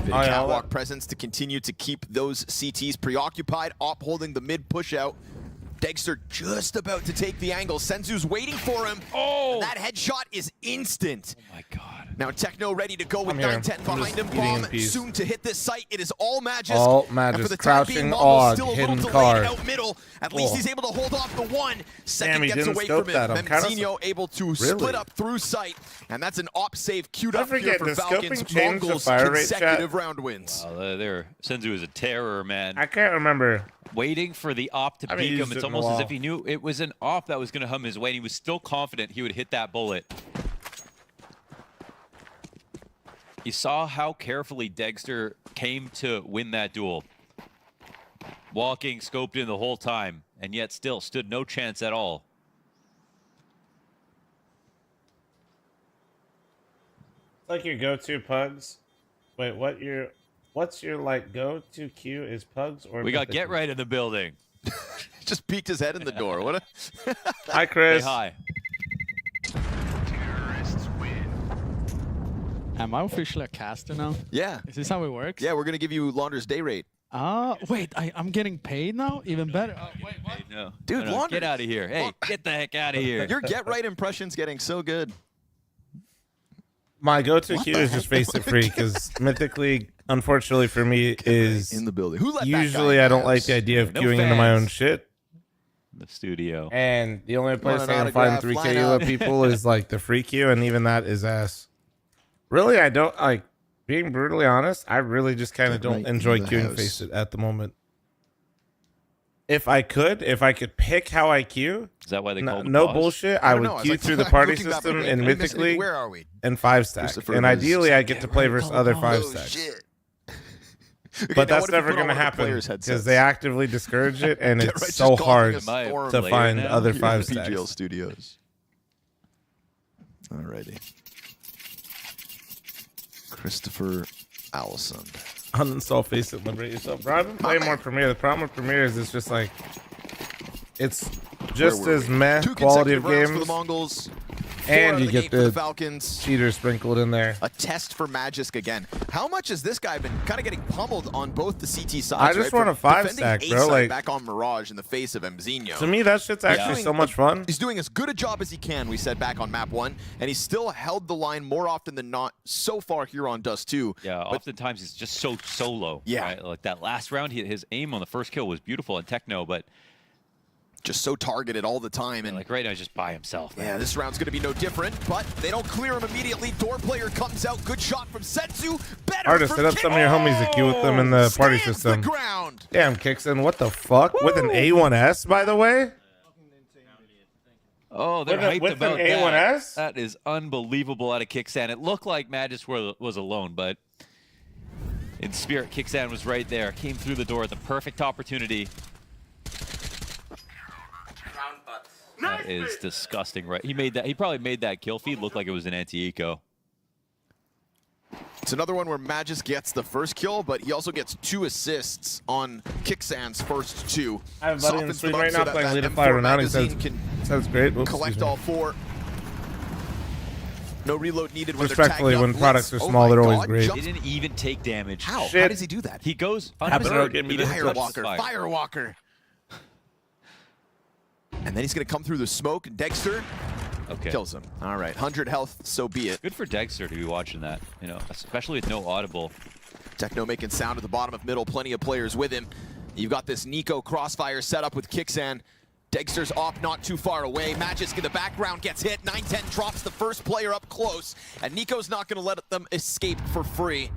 Speaker 2: The catwalk presence to continue to keep those CTs preoccupied, Op holding the mid push out. Degster just about to take the angle. Senzu's waiting for him. Oh! And that headshot is instant.
Speaker 1: Oh my god.
Speaker 2: Now Techno ready to go with
Speaker 3: I'm here.
Speaker 2: 910 behind him. Bomb soon to hit this site. It is all Magisk.
Speaker 3: All Magisk.
Speaker 2: And for the time being,
Speaker 3: Crouching
Speaker 2: Mongols
Speaker 3: Og,
Speaker 2: still a little
Speaker 3: hidden
Speaker 2: delayed
Speaker 3: card.
Speaker 2: out middle. At least he's able to hold off the one. Second
Speaker 3: he
Speaker 2: gets
Speaker 3: didn't
Speaker 2: away
Speaker 3: scope
Speaker 2: from
Speaker 3: that.
Speaker 2: him.
Speaker 3: I'm kinda
Speaker 2: Memzinho able to split up through sight. And that's an Op save queued
Speaker 3: I
Speaker 2: up here
Speaker 3: forget,
Speaker 2: for
Speaker 3: does
Speaker 2: Falcons.
Speaker 3: scoping change the
Speaker 2: Mongols
Speaker 3: fire rate,
Speaker 2: consecutive
Speaker 3: chat?
Speaker 2: round wins.
Speaker 1: Senzu is a terror, man.
Speaker 3: I can't remember.
Speaker 1: Waiting for the op to
Speaker 3: I haven't
Speaker 1: peek him.
Speaker 3: used
Speaker 1: It's
Speaker 3: it in a
Speaker 1: almost as
Speaker 3: while.
Speaker 1: if he knew it was an op that was going to hum his way, and he was still confident he would hit that bullet. You saw how carefully Degster came to win that duel. Walking, scoped in the whole time, and yet still stood no chance at all.
Speaker 3: Like your go-to pugs. Wait, what's your like go-to queue is pugs or
Speaker 1: We got
Speaker 3: Mythic?
Speaker 1: Get Right in the building.
Speaker 2: Just peeked his head in the door. What a
Speaker 3: Hi, Chris.
Speaker 1: Say hi.
Speaker 15: Am I officially a caster now?
Speaker 2: Yeah.
Speaker 15: Is this how it works?
Speaker 2: Yeah, we're going to give you Launder's day rate.
Speaker 15: Wait, I'm getting paid now? Even better. Wait, what?
Speaker 1: No.
Speaker 2: Dude,
Speaker 1: No,
Speaker 2: Launder.
Speaker 1: get out of here. Hey, get the heck out of here.
Speaker 2: Your Get Right impression's getting so good.
Speaker 3: My go-to
Speaker 2: What
Speaker 3: queue
Speaker 2: the
Speaker 3: is just face it free because mythically, unfortunately for me, is
Speaker 2: in the building. Who let that guy
Speaker 3: usually
Speaker 2: in
Speaker 3: I
Speaker 2: the
Speaker 3: don't like
Speaker 2: house?
Speaker 3: the idea of
Speaker 1: No
Speaker 3: queuing into my own
Speaker 1: fans.
Speaker 3: shit.
Speaker 1: The studio.
Speaker 3: And the only place
Speaker 2: Want
Speaker 3: I
Speaker 2: an
Speaker 3: can find
Speaker 2: autograph?
Speaker 3: 3K
Speaker 2: Line up.
Speaker 3: people is like the free queue, and even that is ass. Really, I don't like being brutally honest. I really just kind of
Speaker 2: Get
Speaker 3: don't
Speaker 2: right
Speaker 3: enjoy
Speaker 2: in the
Speaker 3: queuing
Speaker 2: house.
Speaker 3: face it at the moment. If I could pick how I queue,
Speaker 1: Is that why they called
Speaker 3: no
Speaker 1: the
Speaker 3: bullshit,
Speaker 2: I
Speaker 3: I
Speaker 2: don't
Speaker 3: would
Speaker 2: know. I was
Speaker 3: queue
Speaker 2: like,
Speaker 3: through the
Speaker 2: I'm
Speaker 3: party
Speaker 2: looking back
Speaker 3: system
Speaker 2: at
Speaker 3: in
Speaker 2: it.
Speaker 3: Mythically
Speaker 2: Where are we?
Speaker 3: and 5-stack.
Speaker 2: Christopher
Speaker 3: And
Speaker 2: was
Speaker 3: ideally, I get
Speaker 15: Get
Speaker 3: to play
Speaker 15: right
Speaker 3: versus
Speaker 15: called
Speaker 3: other
Speaker 15: boss.
Speaker 3: 5-stacks.
Speaker 2: shit.
Speaker 3: But that's never going to happen because they actively discourage it, and
Speaker 2: Get
Speaker 3: it's
Speaker 2: right,
Speaker 3: so
Speaker 2: just calling
Speaker 3: hard
Speaker 2: a storm
Speaker 3: to
Speaker 1: later
Speaker 3: find
Speaker 1: now?
Speaker 3: other
Speaker 2: here in the
Speaker 3: 5-stacks.
Speaker 2: PGL studios. Alrighty. Christopher Allison.
Speaker 3: Uninstall Face It, liberate yourself. Bro, I've been playing more Premiere. The problem with Premiere is it's just like, it's just
Speaker 2: Where were
Speaker 3: as
Speaker 2: we?
Speaker 3: meh
Speaker 2: 2
Speaker 3: quality of
Speaker 2: consecutive rounds
Speaker 3: games,
Speaker 2: for the Mongols. 4
Speaker 3: and
Speaker 2: out
Speaker 3: you
Speaker 2: of
Speaker 3: get
Speaker 2: gate for the
Speaker 3: the
Speaker 2: Falcons.
Speaker 3: cheater sprinkled in there.
Speaker 2: A test for Magisk again. How much has this guy been kind of getting pummeled on both the CT sides?
Speaker 3: I just
Speaker 2: right?
Speaker 3: want
Speaker 2: For
Speaker 3: a
Speaker 2: defending
Speaker 3: 5-stack,
Speaker 2: A
Speaker 3: bro,
Speaker 2: side
Speaker 3: like-
Speaker 2: back on Mirage in the face of Memzinho.
Speaker 3: To me, that shit's actually so much fun.
Speaker 2: He's doing as good a job as he can, we said back on map 1, and he's still held the line more often than not so far here on Dust 2.
Speaker 1: Yeah,
Speaker 2: But
Speaker 1: oftentimes he's just so solo.
Speaker 2: Yeah.
Speaker 1: Right? Like that last round, his aim on the first kill was beautiful at Techno, but
Speaker 2: just so targeted all the time. And
Speaker 1: like right now, he's just by himself. Man.
Speaker 2: yeah, this round's going to be no different, but they don't clear him immediately. Door player comes out. Good shot from Senzu. Better
Speaker 3: Artist,
Speaker 2: for
Speaker 3: set up some of your homies to queue with them in the party
Speaker 2: Stands
Speaker 3: system.
Speaker 2: the ground.
Speaker 3: Damn, Kixon, what the fuck? With an A1S, by the way?
Speaker 1: Oh, they're
Speaker 3: With
Speaker 1: hyped
Speaker 3: an
Speaker 1: about
Speaker 3: A1S?
Speaker 1: that. That is unbelievable out of Kixan. It looked like Magis was alone, but in spirit, Kixan was right there. Came through the door at the perfect opportunity. is disgusting, right? He probably made that kill feed look like it was an anti-eco.
Speaker 2: It's another one where Magis gets the first kill, but he also gets 2 assists on Kicksan's first 2.
Speaker 3: I have a buddy in Sweden right now playing Lead of Fire Renown. He says it's great. Oops,
Speaker 2: collect all 4. No reload needed when
Speaker 3: respectfully,
Speaker 2: they're
Speaker 3: when products are small, they're always great.
Speaker 1: He didn't even take damage.
Speaker 2: How?
Speaker 3: Shit.
Speaker 2: How does he do that?
Speaker 1: He goes
Speaker 2: Firewalker. And then he's going to come through the smoke, and Dexter kills him. All right, 100 health, so be it.
Speaker 1: Good for Dexter to be watching that, you know, especially with no audible.
Speaker 2: Techno making sound at the bottom of middle, plenty of players with him. You've got this Nico crossfire set up with Kicksan. Dexter's off not too far away. Magisk in the background gets hit. 910 drops the first player up close, and Nico's not going to let them escape for free.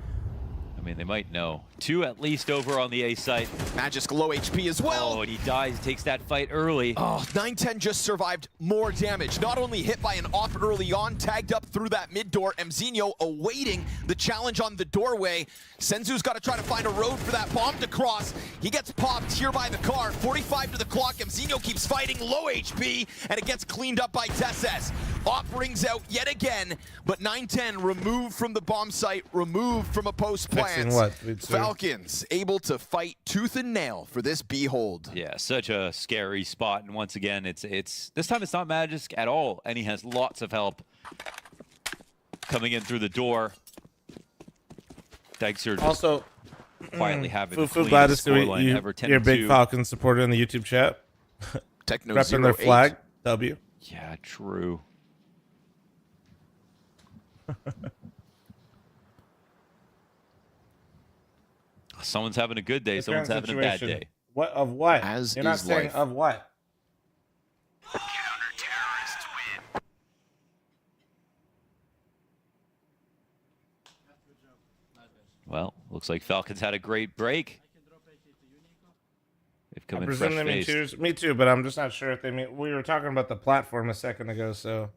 Speaker 1: I mean, they might know. 2 at least over on the A site.
Speaker 2: Magisk low HP as well.
Speaker 1: Oh, and he dies, takes that fight early.
Speaker 2: Oh, 910 just survived more damage. Not only hit by an off early on, tagged up through that mid door. Mzinho awaiting the challenge on the doorway. Senzu's got to try to find a road for that bomb to cross. He gets popped here by the car. 45 to the clock. Mzinho keeps fighting, low HP, and it gets cleaned up by Tesses. Op rings out yet again, but 910 removed from the bomb site, removed from a post plant. Falcons able to fight tooth and nail for this behold.
Speaker 1: Yeah, such a scary spot, and once again, it's this time it's not Magisk at all, and he has lots of help coming in through the door. Dexter
Speaker 3: also
Speaker 1: quietly having the
Speaker 3: Fufu, glad to
Speaker 1: cleanest
Speaker 3: see
Speaker 1: scoreline ever.
Speaker 3: you're a big Falcons supporter in the YouTube chat.
Speaker 2: Techno
Speaker 3: repping their flag. W.
Speaker 1: Yeah, true. Someone's having a good day. Someone's having a bad day.
Speaker 3: What of what?
Speaker 2: As
Speaker 3: You're not saying
Speaker 2: life.
Speaker 3: of what?
Speaker 1: Well, looks like Falcons had a great break. They've come in fresh faced.
Speaker 3: Me too, but I'm just not sure if they mean. We were talking about the platform a second ago, so.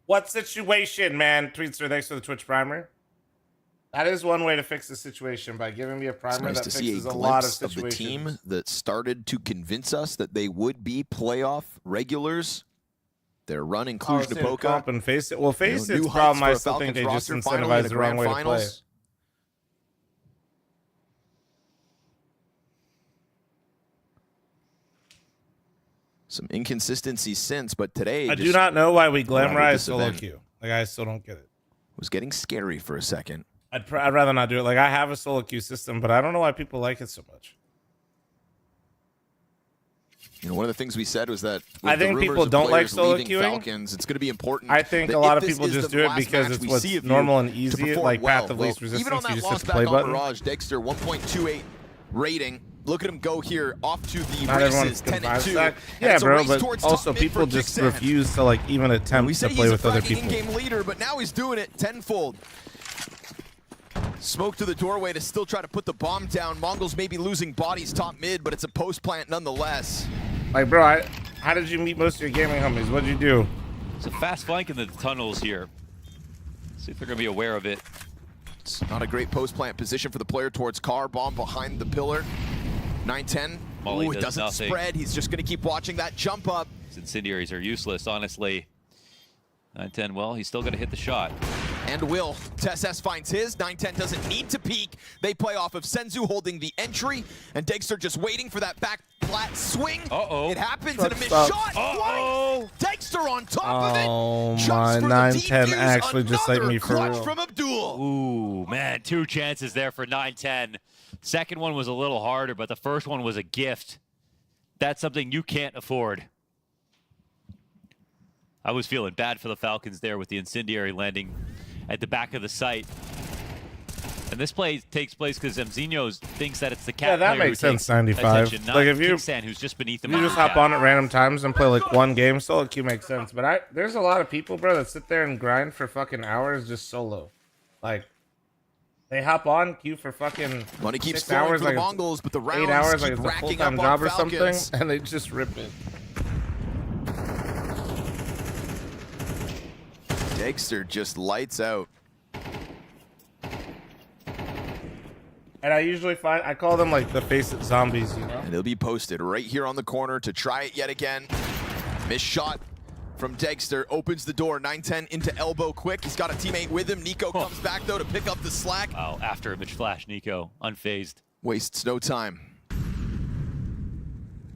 Speaker 3: What situation, man? Tweetster, thanks for the Twitch primer. That is one way to fix the situation, by giving me a primer that fixes a lot of situations.
Speaker 2: The team that started to convince us that they would be playoff regulars. They're running Cluj-Napoca.
Speaker 3: And Face It. Well, Face It's problem. I still think they just incentivized the wrong way to play.
Speaker 2: Some inconsistency since, but today
Speaker 3: I do not know why we glamorize solo queue. Like, I still don't get it.
Speaker 2: Was getting scary for a second.
Speaker 3: I'd rather not do it. Like, I have a solo queue system, but I don't know why people like it so much.
Speaker 2: You know, one of the things we said was that
Speaker 3: I think people don't like solo queuing.
Speaker 2: Falcons, it's going to be important.
Speaker 3: I think a lot of people just do it because it's what's normal and easy, like path of least resistance.
Speaker 2: Even on that loss back on Mirage, Dexter 1.28 rating. Look at him go here off to the races, 10-2.
Speaker 3: Yeah, bro, but also people just refuse to like even attempt to play with other people.
Speaker 2: In-game leader, but now he's doing it tenfold. Smoke to the doorway to still try to put the bomb down. Mongols may be losing bodies top mid, but it's a post plant nonetheless.
Speaker 3: Like, bro, how did you meet most of your gaming homies? What'd you do?
Speaker 1: It's a fast flank in the tunnels here. See if they're gonna be aware of it.
Speaker 2: It's not a great post plant position for the player towards car. Bomb behind the pillar. 910. Ooh, it doesn't spread. He's just gonna keep watching that jump up.
Speaker 1: These incendiaries are useless, honestly. 910, well, he's still gonna hit the shot.
Speaker 2: And will. Tesses finds his. 910 doesn't need to peek. They play off of Senzu holding the entry, and Dexter just waiting for that back flat swing.
Speaker 1: Uh-oh.
Speaker 2: It happens, and a missed shot.
Speaker 1: Uh-oh.
Speaker 2: Dexter on top of it.
Speaker 3: Oh my, 910 actually just like me for real.
Speaker 2: From Abdul.
Speaker 1: Ooh, man, 2 chances there for 910. Second one was a little harder, but the first one was a gift. That's something you can't afford. I was feeling bad for the Falcons there with the incendiary landing at the back of the site. And this play takes place because Mzinho thinks that it's the cat.
Speaker 3: Yeah, that makes sense. 95.
Speaker 1: Like if you who's just beneath him.
Speaker 3: You just hop on at random times and play like one game. Solo queue makes sense. But there's a lot of people, bro, that sit there and grind for fucking hours just solo. Like they hop on queue for fucking
Speaker 2: money keeps
Speaker 3: 6 hours,
Speaker 2: for
Speaker 3: like
Speaker 2: the Mongols, but the rounds
Speaker 3: 8 hours,
Speaker 2: keep
Speaker 3: like it's a
Speaker 2: racking
Speaker 3: full-time
Speaker 2: up
Speaker 3: job
Speaker 2: on
Speaker 3: or something,
Speaker 2: Falcons.
Speaker 3: and they just rip it.
Speaker 2: Dexter just lights out.
Speaker 3: And I call them like the face it zombies, you know?
Speaker 2: And they'll be posted right here on the corner to try it yet again. Missed shot from Degster, opens the door. 910 into elbow quick. He's got a teammate with him. Nico comes back though to pick up the slack.
Speaker 1: Wow, after image flash, Nico, unfazed.
Speaker 2: Wastes no time.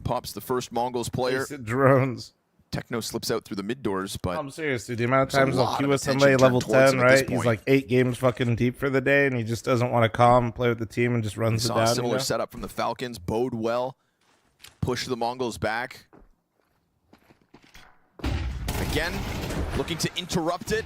Speaker 2: Pops the first Mongols player.
Speaker 3: Drones.
Speaker 2: Techno slips out through the mid doors, but
Speaker 3: I'm serious, dude. The amount of times I'll queue with somebody level 10, right? He's like 8 games fucking deep for the day, and he just doesn't want to calm, play with the team, and just runs it down.
Speaker 2: A similar setup from the Falcons. Bode well. Push the Mongols back. Again, looking to interrupt it.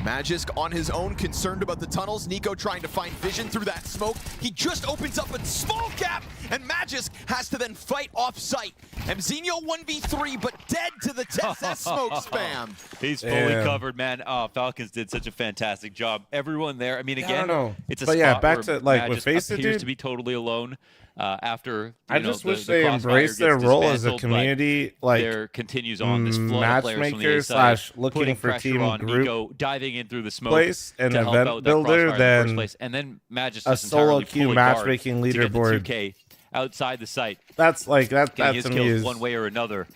Speaker 2: Magisk on his own, concerned about the tunnels. Nico trying to find vision through that smoke. He just opens up a small gap, and Magisk has to then fight off-site. MongolZ 1v3, but dead to the TSS smoke spam.
Speaker 1: He's fully covered, man. Oh, Falcons did such a fantastic job. Everyone there. I mean, again, it's a
Speaker 3: but
Speaker 1: spot
Speaker 3: yeah, back
Speaker 1: where
Speaker 3: to like
Speaker 1: Magisk
Speaker 3: with Face It,
Speaker 1: appears
Speaker 3: dude,
Speaker 1: to be totally alone. After
Speaker 3: I just wish they embraced their role as a community, like
Speaker 1: there continues on this flow of players from the
Speaker 3: matchmaker
Speaker 1: inside,
Speaker 3: / looking for team
Speaker 1: on
Speaker 3: group
Speaker 1: Nico, diving in through the smoke
Speaker 3: place and
Speaker 1: to help
Speaker 3: event
Speaker 1: out
Speaker 3: builder than
Speaker 1: and then Magisk
Speaker 3: a solo queue matchmaking leaderboard.
Speaker 1: 2K outside the site.
Speaker 3: That's like that.
Speaker 1: Getting
Speaker 3: That
Speaker 1: his
Speaker 3: to
Speaker 1: kills
Speaker 3: me is
Speaker 1: one way or another.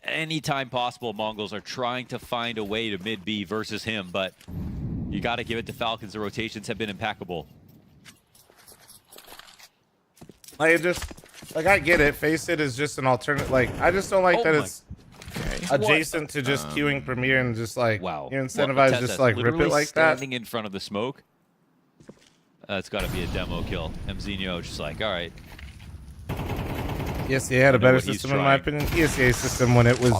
Speaker 1: Anytime possible, Mongols are trying to find a way to mid B versus him, but you got to give it to Falcons. The rotations have been impeccable.
Speaker 3: Like, I get it. Face It is just an alternate. Like, I just don't like that it's adjacent to just queuing Premier and just like you're incentivized just to like rip it like that.
Speaker 1: Standing in front of the smoke. It's got to be a demo kill. MongolZ just like, all right.
Speaker 3: ESEA had a better system in my opinion. ESEA system when it was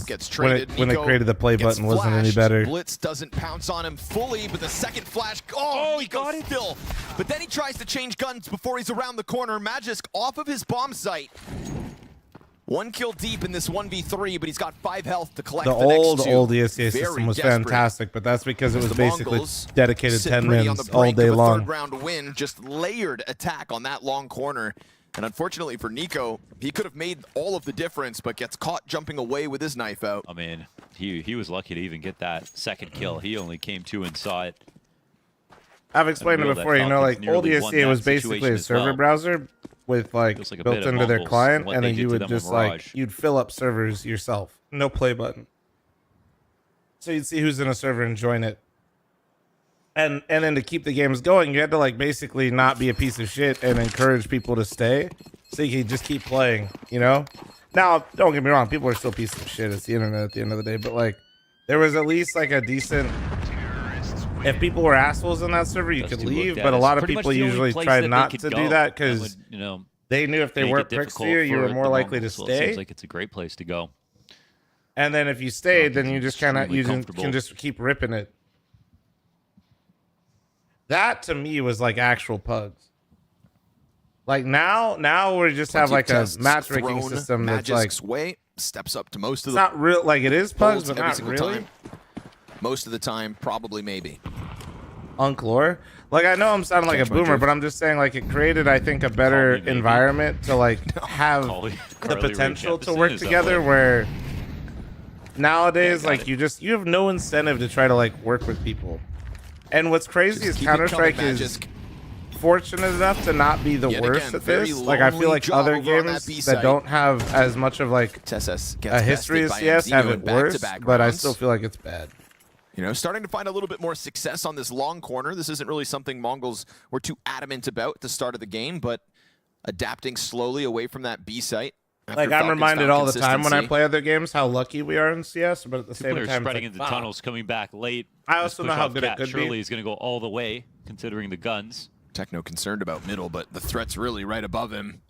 Speaker 3: when they created the play button wasn't any better.
Speaker 2: Blitz doesn't pounce on him fully, but the second flash, oh he got it still. But then he tries to change guns before he's around the corner. Magisk off of his bomb site. 1 kill deep in this 1v3, but he's got 5 health to collect the next 2.
Speaker 3: old ESEA system was fantastic, but that's because it was basically dedicated 10 mins all day long.
Speaker 2: Third round win, just layered attack on that long corner. And unfortunately for Nico, he could have made all of the difference, but gets caught jumping away with his knife out.
Speaker 1: I mean, he was lucky to even get that second kill. He only came to and saw it.
Speaker 3: I've explained it before, you know, like old ESEA was basically a server browser with like built into their client, and then you would just like, you'd fill up servers yourself. No play button. So you'd see who's in a server and join it. And then to keep the games going, you had to like basically not be a piece of shit and encourage people to stay, so you could just keep playing, you know? Now, don't get me wrong, people are still pieces of shit. It's the internet at the end of the day, but like, there was at least like a decent. If people were assholes in that server, you could leave, but a lot of people usually tried not to do that because they knew if they weren't pricks to you, you were more likely to stay.
Speaker 1: It seems like it's a great place to go.
Speaker 3: And then if you stayed, then you just kind of can just keep ripping it. That to me was like actual pugs. Like now we just have like a matchmaking system that's like
Speaker 2: way steps up to most of
Speaker 3: the. It's not real, like it is pugs, but not really.
Speaker 2: Time. Most of the time, probably, maybe.
Speaker 3: Unklore. Like I know I'm sounding like a boomer, but I'm just saying like it creted, I think, a better environment to like have the potential to work together. Where nowadays, like you have no incentive to try to like work with people. And what's crazy is Counter-Strike is fortunate enough to not be the worst at this. Like I feel like other games that don't have as much of like a history as CS have it worse, but I still feel like it's bad.
Speaker 2: You know, starting to find a little bit more success on this long corner. This isn't really something Mongols were too adamant about at the start of the game, but adapting slowly away from that B site.
Speaker 3: Like I'm reminded all the time when I play other games how lucky we are in CS, but at the same time,
Speaker 1: spreading into tunnels, coming back late.
Speaker 3: I also know how good it could be.
Speaker 1: Surely is going to go all the way, considering the guns.
Speaker 2: Techno concerned about middle, but the threat's really right above him.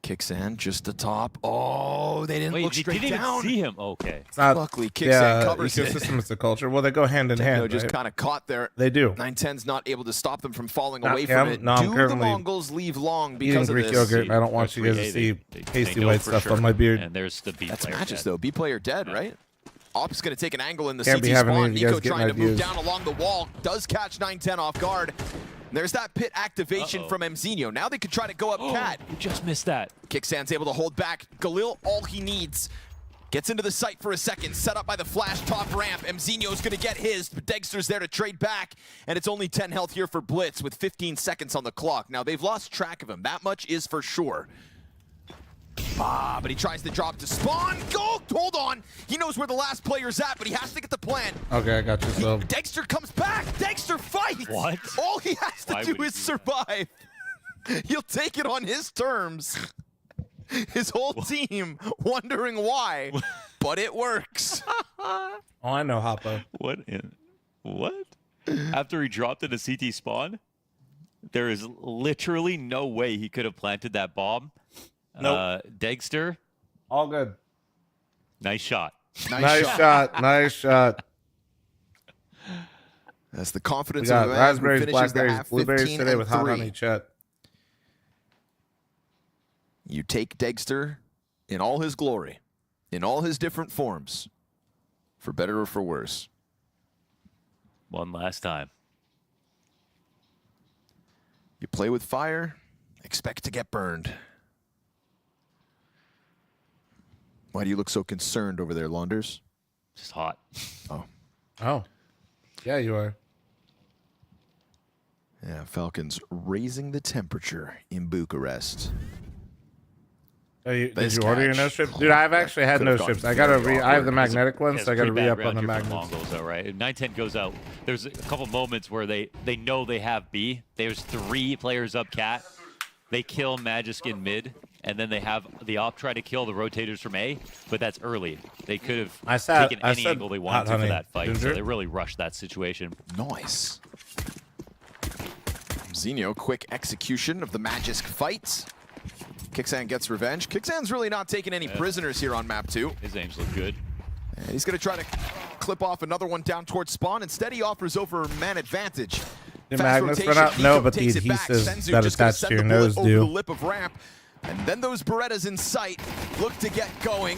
Speaker 2: Kicksan just the top. Oh, they didn't look straight down.
Speaker 1: Even see him. Okay.
Speaker 3: It's not,
Speaker 2: luckily, Kicksan covers it.
Speaker 3: Ecosystem is the culture. Well, they go hand in hand.
Speaker 2: Just kind of caught there.
Speaker 3: They do.
Speaker 2: 910's not able to stop them from falling away from it.
Speaker 3: No,
Speaker 2: do the Mongols leave long because of
Speaker 3: Greek
Speaker 2: this?
Speaker 3: yogurt. I don't want you guys to see pasty white stuff on my beard.
Speaker 1: And there's the B
Speaker 2: That's
Speaker 1: player
Speaker 2: Magisk, though. B player dead, right? Op's going to take an angle in the
Speaker 3: Can't
Speaker 2: CT
Speaker 3: be having
Speaker 2: spawn.
Speaker 3: any of you guys
Speaker 2: Nico trying to
Speaker 3: getting
Speaker 2: move
Speaker 3: ideas.
Speaker 2: down along the wall. Does catch 910 off guard. There's that pit activation from MongolZ. Now they could try to go up Cat.
Speaker 1: You just missed that.
Speaker 2: Kicksan's able to hold back. Galil, all he needs. Gets into the site for a second. Set up by the flash top ramp. MongolZ's going to get his, but Degster's there to trade back. And it's only 10 health here for Blitz with 15 seconds on the clock. Now they've lost track of him. That much is for sure. But he tries to drop to spawn. Go! Hold on! He knows where the last player's at, but he has to get the plant.
Speaker 3: Okay, I got you, so.
Speaker 2: Dexter comes back! Dexter fights!
Speaker 1: What?
Speaker 2: All he has to do is survive. He'll take it on his terms. His whole team wondering why, but it works.
Speaker 3: Oh, I know, Hoppo.
Speaker 1: What? After he dropped in a CT spawn? There is literally no way he could have planted that bomb.
Speaker 3: Nope.
Speaker 1: Dexter.
Speaker 3: All good.
Speaker 1: Nice shot.
Speaker 3: Nice shot. Nice shot.
Speaker 2: That's the confidence
Speaker 3: We
Speaker 2: of
Speaker 3: got
Speaker 2: the man
Speaker 3: raspberries,
Speaker 2: who finishes the
Speaker 3: blackberries,
Speaker 2: half
Speaker 3: blueberries
Speaker 2: 15
Speaker 3: today
Speaker 2: and
Speaker 3: with hot
Speaker 2: 3.
Speaker 3: honey, chat.
Speaker 2: You take Dexter in all his glory, in all his different forms, for better or for worse.
Speaker 1: One last time.
Speaker 2: You play with fire, expect to get burned. Why do you look so concerned over there, Launders?
Speaker 1: Just hot.
Speaker 2: Oh.
Speaker 3: Yeah, you are.
Speaker 2: Yeah, Falcons raising the temperature in Bucharest.
Speaker 3: Did you order your no strips? Dude, I've actually had no strips. I gotta I have the magnetic one, so I gotta re-up on the magnets.
Speaker 1: MongolZ, though, right? 9-10 goes out. There's a couple moments where they know they have B. There's 3 players up cat. They kill Magisk in mid, and then they have the op try to kill the rotators from A, but that's early. They could have taken any angle they wanted to for that fight, so they really rushed that situation.
Speaker 2: Nice. Xenio, quick execution of the Magisk fight. Kixan gets revenge. Kixan's really not taking any prisoners here on map 2.
Speaker 1: His aims look good.
Speaker 2: And he's going to try to clip off another one down towards spawn. Instead, he offers over man advantage.
Speaker 3: The magnets run out? No, but the adhesives that attach to your nose do.
Speaker 2: The lip of ramp. And then those Berettas in sight look to get going.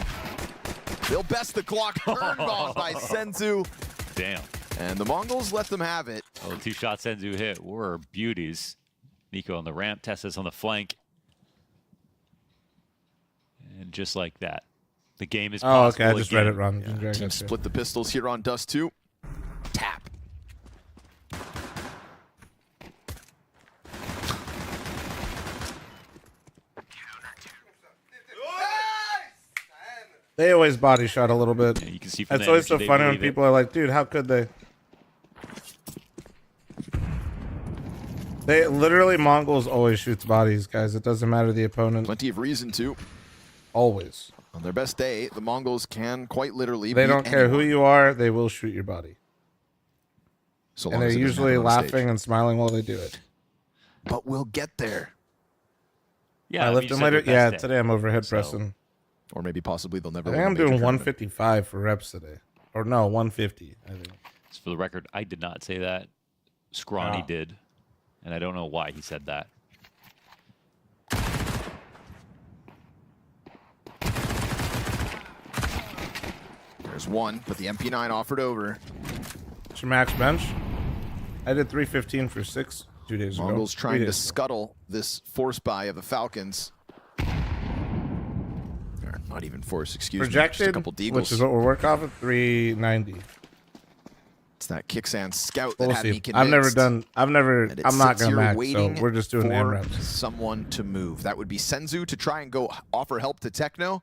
Speaker 2: They'll best the clock turned off by Senzu.
Speaker 1: Damn.
Speaker 2: And the Mongols let them have it.
Speaker 1: Oh, 2 shots Senzu hit were beauties. Nico on the ramp, Tessa's on the flank. And just like that, the game is possible.
Speaker 3: Oh, okay. I just read it wrong.
Speaker 2: Yeah. Team split the pistols here on Dust 2. Tap.
Speaker 3: They always body shot a little bit.
Speaker 1: Yeah, you can see from
Speaker 3: It's
Speaker 1: the
Speaker 3: always so
Speaker 1: energy,
Speaker 3: funny
Speaker 1: they
Speaker 3: when people are like, dude, how could they? They literally, Mongols always shoots bodies, guys. It doesn't matter the opponent.
Speaker 2: Plenty of reason to.
Speaker 3: Always.
Speaker 2: On their best day, the Mongols can quite literally
Speaker 3: They
Speaker 2: beat
Speaker 3: don't care who
Speaker 2: anyone.
Speaker 3: you are, they will shoot your body.
Speaker 2: So
Speaker 3: and
Speaker 2: long
Speaker 3: they're
Speaker 2: as it doesn't
Speaker 3: usually
Speaker 2: happen on
Speaker 3: laughing
Speaker 2: stage.
Speaker 3: and smiling while they do it.
Speaker 2: But we'll get there.
Speaker 1: Yeah,
Speaker 3: I lift them later. Yeah, today I'm overhead
Speaker 1: So-
Speaker 3: pressing.
Speaker 2: Or maybe possibly they'll never
Speaker 3: I
Speaker 2: win
Speaker 3: think
Speaker 2: a
Speaker 3: I'm
Speaker 2: major
Speaker 3: doing
Speaker 2: tournament.
Speaker 3: 155 for reps today. Or no, 150, I think.
Speaker 1: Just for the record, I did not say that. Scrawny
Speaker 3: Oh.
Speaker 1: did. And I don't know why he said that.
Speaker 2: There's one, but the MP9 offered over.
Speaker 3: What's your max bench? I did 315 for 6 2 days ago.
Speaker 2: Mongols
Speaker 3: 3
Speaker 2: trying to
Speaker 3: days ago.
Speaker 2: scuttle this force buy of the Falcons. Or not even force, excuse me. Just a
Speaker 3: Projected,
Speaker 2: couple deagles.
Speaker 3: which is what we're working off of, 390.
Speaker 2: It's that Kixan scout that
Speaker 3: We'll
Speaker 2: had me
Speaker 3: see.
Speaker 2: convinced.
Speaker 3: I'm not
Speaker 2: sits
Speaker 3: gonna
Speaker 2: here
Speaker 3: max, so
Speaker 2: waiting
Speaker 3: we're just doing the M
Speaker 2: for
Speaker 3: reps.
Speaker 2: someone to move. That would be Senzu to try and go offer help to Techno.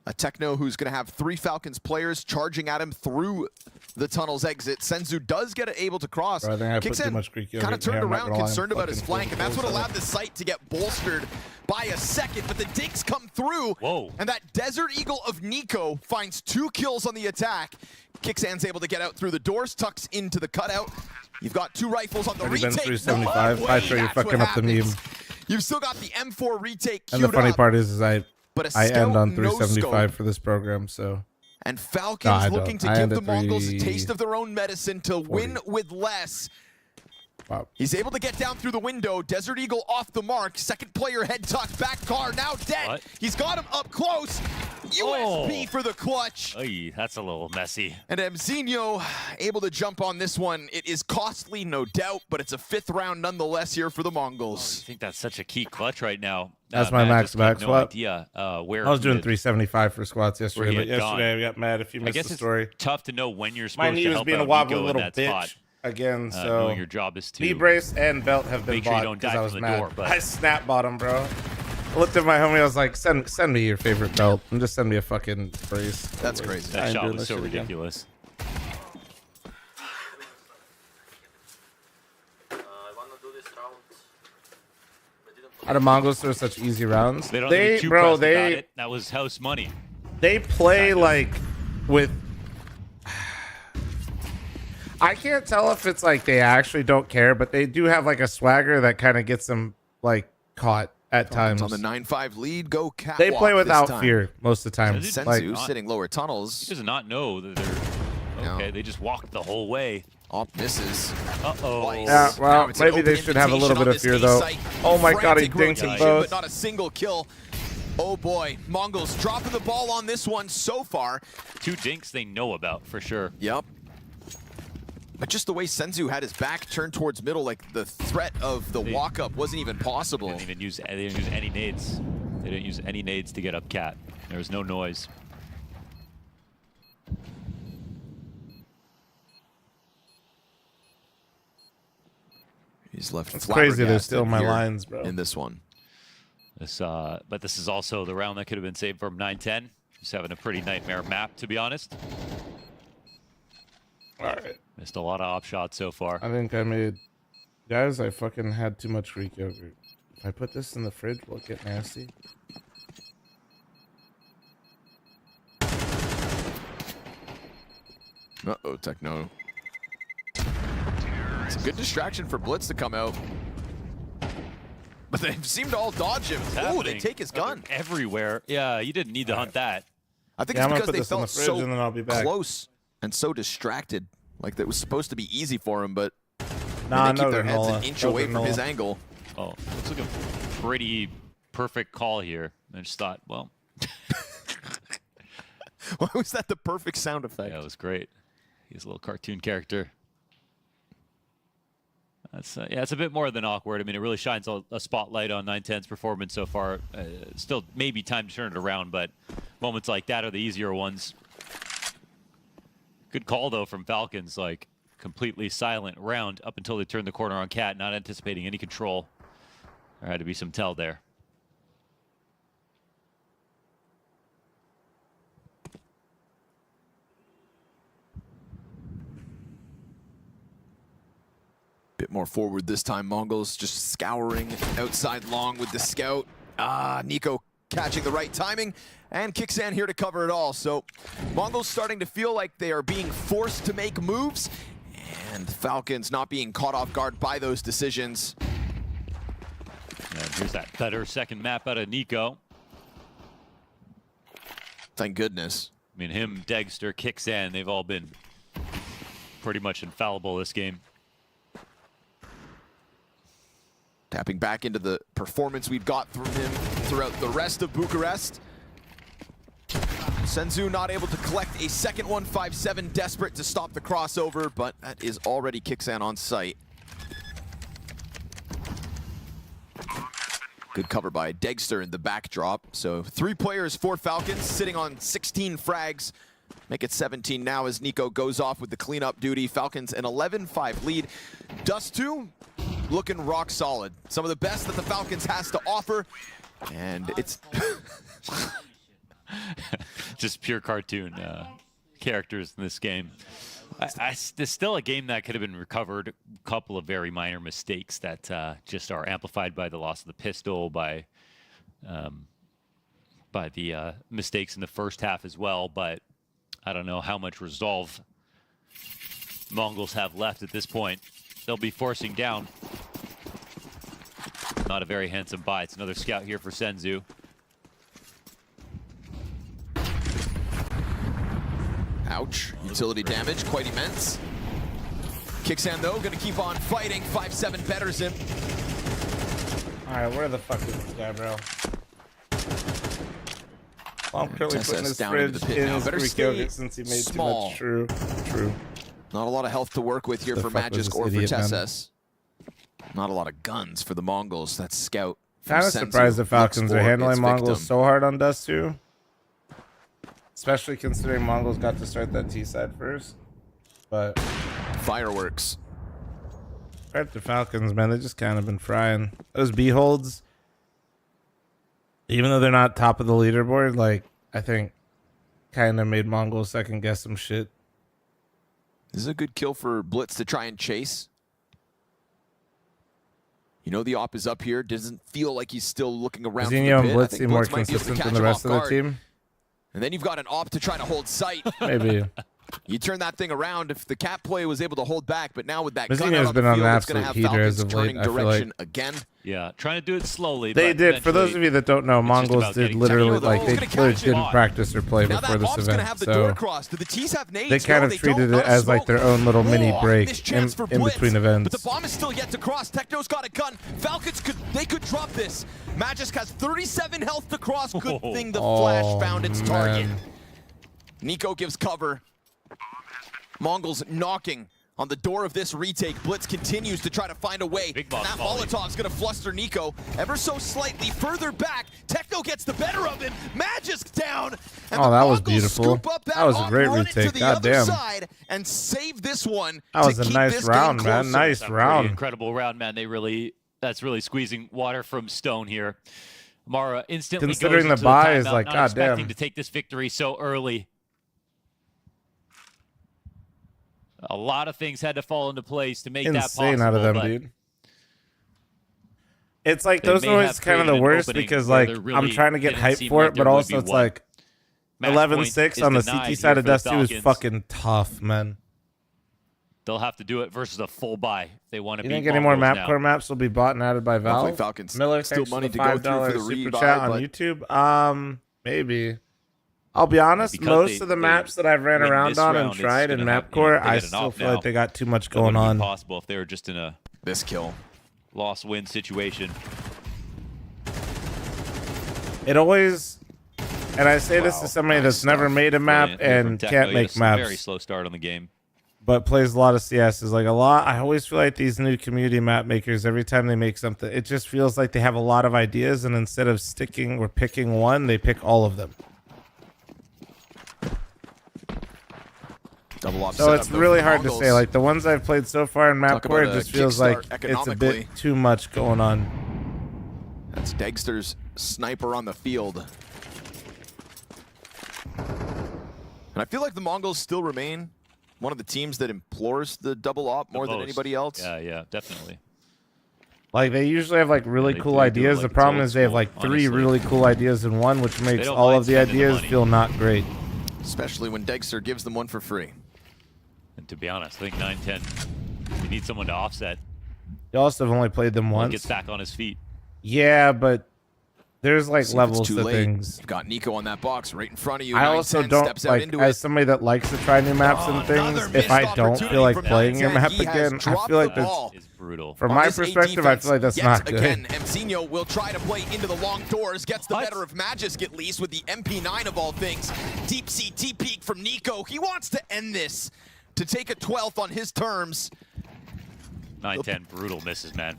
Speaker 2: A Techno who's going to have 3 Falcons players charging at him through the tunnel's exit. Senzu does get able to cross.
Speaker 3: Bro, I think I put too much Greek yogurt
Speaker 2: kind of
Speaker 3: in here.
Speaker 2: turned
Speaker 3: I'm not
Speaker 2: around,
Speaker 3: gonna lie, I'm
Speaker 2: concerned about his
Speaker 3: fucking
Speaker 2: flank, and that's what
Speaker 3: full
Speaker 2: allowed the site to get bolstered by a second. But the digs come through,
Speaker 1: Whoa.
Speaker 2: and that Desert Eagle of Nico finds 2 kills on the attack. Kixan's able to get out through the doors, tucks into the cutout. You've got 2 rifles on the
Speaker 3: Already been
Speaker 2: retake.
Speaker 3: 375.
Speaker 2: No
Speaker 3: I
Speaker 2: way
Speaker 3: show you
Speaker 2: that's
Speaker 3: fucking
Speaker 2: what
Speaker 3: up the meme.
Speaker 2: happens. You've still got the M4 retake
Speaker 3: And the
Speaker 2: queued
Speaker 3: funny
Speaker 2: up.
Speaker 3: part is I
Speaker 2: But a
Speaker 3: end
Speaker 2: scout
Speaker 3: on
Speaker 2: no
Speaker 3: 375
Speaker 2: scope.
Speaker 3: for this program, so.
Speaker 2: And Falcons
Speaker 3: I
Speaker 2: looking to
Speaker 3: don't. I
Speaker 2: give
Speaker 3: end
Speaker 2: the
Speaker 3: at
Speaker 2: Mongols a
Speaker 3: 340.
Speaker 2: taste of their own medicine to win with less.
Speaker 3: Wow.
Speaker 2: He's able to get down through the window. Desert Eagle off the mark. Second player head tuck, back car, now dead.
Speaker 1: What?
Speaker 2: He's got him up close. USP for the clutch.
Speaker 1: Oy, that's a little messy.
Speaker 2: And Mzinho able to jump on this one. It is costly, no doubt, but it's a 5th round nonetheless here for the Mongols.
Speaker 1: I think that's such a key clutch right now.
Speaker 3: That's my max back
Speaker 1: no
Speaker 3: squat.
Speaker 1: idea where
Speaker 3: I was doing
Speaker 1: he had-
Speaker 3: 375 for squats
Speaker 1: where
Speaker 3: yesterday,
Speaker 1: he
Speaker 3: but
Speaker 1: had
Speaker 3: yesterday
Speaker 1: gone.
Speaker 3: I got mad if you
Speaker 1: I
Speaker 3: missed
Speaker 1: guess
Speaker 3: the
Speaker 1: it's
Speaker 3: story.
Speaker 1: tough to know when you're
Speaker 3: My
Speaker 1: supposed
Speaker 3: knee
Speaker 1: to
Speaker 3: was
Speaker 1: help
Speaker 3: being a
Speaker 1: out
Speaker 3: wobbly
Speaker 1: Nico in
Speaker 3: little
Speaker 1: that
Speaker 3: bitch
Speaker 1: spot.
Speaker 3: again, so
Speaker 1: knowing your job is to
Speaker 3: knee brace and belt have been
Speaker 1: make sure you
Speaker 3: bought
Speaker 1: don't
Speaker 3: because
Speaker 1: die
Speaker 3: I was
Speaker 1: from the
Speaker 3: mad.
Speaker 1: door, but-
Speaker 3: I snap bottom, bro. looked at my homie. I was like, send me your favorite belt and just send me a fucking brace.
Speaker 2: That's crazy.
Speaker 1: That shot was so ridiculous.
Speaker 3: How do Mongols throw such easy rounds?
Speaker 1: They don't need to be too pressed about it. That was house money.
Speaker 3: They play like with. I can't tell if it's like they actually don't care, but they do have like a swagger that kind of gets them like caught at times.
Speaker 2: On the 9-5 lead, go catwalk.
Speaker 3: They play without fear most of the time.
Speaker 2: Senzu sitting lower tunnels.
Speaker 1: He does not know that they're okay. They just walked the whole way.
Speaker 2: Op misses.
Speaker 1: Uh-oh.
Speaker 3: Yeah, well, maybe they should have a little bit of fear, though. Oh my god, he dinked them both.
Speaker 2: But not a single kill. Oh boy, Mongols dropping the ball on this one so far.
Speaker 1: 2 dinks they know about, for sure.
Speaker 2: Yep. But just the way Senzu had his back turned towards middle, like the threat of the walk-up wasn't even possible.
Speaker 1: They didn't use any nades. They didn't use any nades to get up cat. There was no noise.
Speaker 2: He's left.
Speaker 3: It's crazy they're still my lines, bro.
Speaker 2: In this one.
Speaker 1: But this is also the round that could have been saved from 9-10. Just having a pretty nightmare map, to be honest.
Speaker 3: All right.
Speaker 1: Missed a lot of op shots so far.
Speaker 3: I think I made... Guys, I fucking had too much Greek yogurt. If I put this in the fridge, will it get nasty?
Speaker 2: Uh-oh, Techno. It's a good distraction for Blitz to come out. But they seem to all dodge him. Oh, they take his gun.
Speaker 1: Everywhere. Yeah, you didn't need to hunt that.
Speaker 2: I think it's because they felt so close and so distracted. Like that was supposed to be easy for him, but they keep their heads an inch away from his angle.
Speaker 1: Oh, looks like a pretty perfect call here. I just thought, well.
Speaker 2: Why was that the perfect sound effect?
Speaker 1: Yeah, it was great. He's a little cartoon character. That's yeah, it's a bit more than awkward. I mean, it really shines a spotlight on 9-10's performance so far. Still, maybe time to turn it around, but moments like that are the easier ones. Good call though from Falcons, like completely silent round up until they turned the corner on Cat, not anticipating any control. There had to be some tell there.
Speaker 2: Bit more forward this time. Mongols just scouring outside long with the scout. Nico catching the right timing, and Kixan here to cover it all. So Mongols starting to feel like they are being forced to make moves, and Falcons not being caught off guard by those decisions.
Speaker 1: And here's that better second map out of Nico.
Speaker 2: Thank goodness.
Speaker 1: I mean, him, Degster, Kixan, they've all been pretty much infallible this game.
Speaker 2: Tapping back into the performance we've got from him throughout the rest of Bucharest. Senzu not able to collect a second one, 5-7, desperate to stop the crossover, but that is already Kixan on site. Good cover by Degster in the backdrop. So 3 players for Falcons, sitting on 16 frags. Make it 17 now as Nico goes off with the cleanup duty. Falcons an 11-5 lead. Dust 2 looking rock solid. Some of the best that the Falcons has to offer. And it's
Speaker 1: just pure cartoon characters in this game. There's still a game that could have been recovered. A couple of very minor mistakes that just are amplified by the loss of the pistol, by the mistakes in the first half as well. But I don't know how much resolve Mongols have left at this point. They'll be forcing down. Not a very handsome buy. It's another scout here for Senzu.
Speaker 2: Ouch. Utility damage, quite immense. Kixan, though, going to keep on fighting. 5-7 betters him.
Speaker 3: All right, where the fuck is this guy, bro? Well, I'm currently putting his fridge in his Greek yogurt since he made too much. True.
Speaker 2: Not a lot of health to work with here for Magisk or for Tesses. Not a lot of guns for the Mongols. That's Scout.
Speaker 3: Kind of surprised the Falcons are handling Mongols so hard on Dust 2. Especially considering Mongols got to start that T side first. But
Speaker 2: fireworks.
Speaker 3: Right to Falcons, man. They just kind of been frying. Those B holds. Even though they're not top of the leaderboard, like, I think kind of made Mongol second guess some shit.
Speaker 2: This is a good kill for Blitz to try and chase. You know the op is up here. Doesn't feel like he's still looking around for the pit.
Speaker 3: and Blitz seem more consistent than the rest of the team.
Speaker 2: And then you've got an op to try to hold sight.
Speaker 3: Maybe.
Speaker 2: You turn that thing around if the cap play was able to hold back, but now with that gun
Speaker 3: Mazzino's
Speaker 2: out
Speaker 3: been
Speaker 2: on
Speaker 3: on
Speaker 2: the
Speaker 3: an
Speaker 2: field, it's going to
Speaker 3: absolute
Speaker 2: have
Speaker 3: heater as
Speaker 2: Falcons
Speaker 3: of late,
Speaker 2: turning
Speaker 3: I feel
Speaker 2: direction
Speaker 3: like.
Speaker 2: again.
Speaker 1: Yeah, trying to do it slowly.
Speaker 3: They
Speaker 1: but
Speaker 3: did. For those of you that don't know, Mongols did literally, like, they literally didn't
Speaker 1: it.
Speaker 3: practice or play
Speaker 2: Now
Speaker 3: before
Speaker 2: that
Speaker 3: this
Speaker 2: op's gonna
Speaker 3: event.
Speaker 2: have the door
Speaker 3: So
Speaker 2: crossed. Do the T's have nades?
Speaker 3: they kind
Speaker 2: No,
Speaker 3: of
Speaker 2: they
Speaker 3: treated
Speaker 2: don't.
Speaker 3: it as like their own little mini break
Speaker 2: missed
Speaker 3: in
Speaker 2: chance for Blitz.
Speaker 3: between events.
Speaker 2: But the bomb is still yet to cross. Techno's got a gun. Falcons could drop this. Magisk has 37 health to cross. Good thing the flash found its target. Nico gives cover. Mongols knocking on the door of this retake. Blitz continues to try to find a way. And that Molotov's going to fluster Nico ever so slightly further back. Techno gets the better of him. Magisk down. And
Speaker 3: that was beautiful. That was a great retake. God damn.
Speaker 2: And save this one.
Speaker 3: That was a nice round, man. Nice round.
Speaker 1: Incredible round, man. That's really squeezing water from stone here. Mara instantly
Speaker 3: considering
Speaker 1: goes
Speaker 3: the
Speaker 1: into
Speaker 3: buy
Speaker 1: the
Speaker 3: is
Speaker 1: timeout,
Speaker 3: like,
Speaker 1: not
Speaker 3: God
Speaker 1: expecting
Speaker 3: damn.
Speaker 1: to take this victory so early. A lot of things had to fall into place to make that possible.
Speaker 3: Insane out of them, dude. It's like those are always kind of the worst because like I'm trying to get hyped for it, but also it's like 11-6 on the CT side of Dust 2 is fucking tough, man.
Speaker 1: They'll have to do it versus a full buy if they want to beat
Speaker 3: You think any more
Speaker 1: Mongols
Speaker 3: map core maps will be bought and added by Valve?
Speaker 2: Falcons
Speaker 3: Miller,
Speaker 2: still money to go through for the
Speaker 3: super
Speaker 2: rebuy,
Speaker 3: chat on
Speaker 2: but
Speaker 3: YouTube. Maybe. I'll be honest, most of the maps that I've ran around on and tried in Mapcore, I still feel like they got too much going on.
Speaker 1: Possible if they were just in a loss-win situation.
Speaker 3: It always, and I say this to somebody that's never made a map and can't make maps.
Speaker 1: Very slow start on the game,
Speaker 3: but plays a lot of CS. Is like a lot. I always feel like these new community map makers, every time they make something, it just feels like they have a lot of ideas, and instead of sticking or picking one, they pick all of them. So it's really hard to say. Like the ones I've played so far in Mapcore, it just feels like it's a bit too much going on.
Speaker 2: That's Degster's sniper on the field. And I feel like the Mongols still remain one of the teams that implores the double op more than anybody else.
Speaker 1: Yeah, definitely.
Speaker 3: Like they usually have like really cool ideas.
Speaker 1: Like
Speaker 3: the problem is they have like three really cool ideas in one, which makes all of the ideas feel not great.
Speaker 2: Especially when Degster gives them one for free.
Speaker 1: And to be honest, I think 9-10, you need someone to offset.
Speaker 3: You also have only played them once.
Speaker 1: He gets back on his feet.
Speaker 3: Yeah, but there's like levels to things.
Speaker 2: You've got Nico on that box right in front of you.
Speaker 3: I also don't like, as somebody that likes to try new maps and things, if I don't feel like playing your map again, I feel like that's
Speaker 1: brutal.
Speaker 3: From my perspective, I feel like that's not good.
Speaker 2: Again, Mzinho will try to play into the long doors, gets the better of Magisk at least with the MP9 of all things. Deep CT peek from Nico. He wants to end this, to take a 12th on his terms.
Speaker 1: 9-10, brutal misses, man.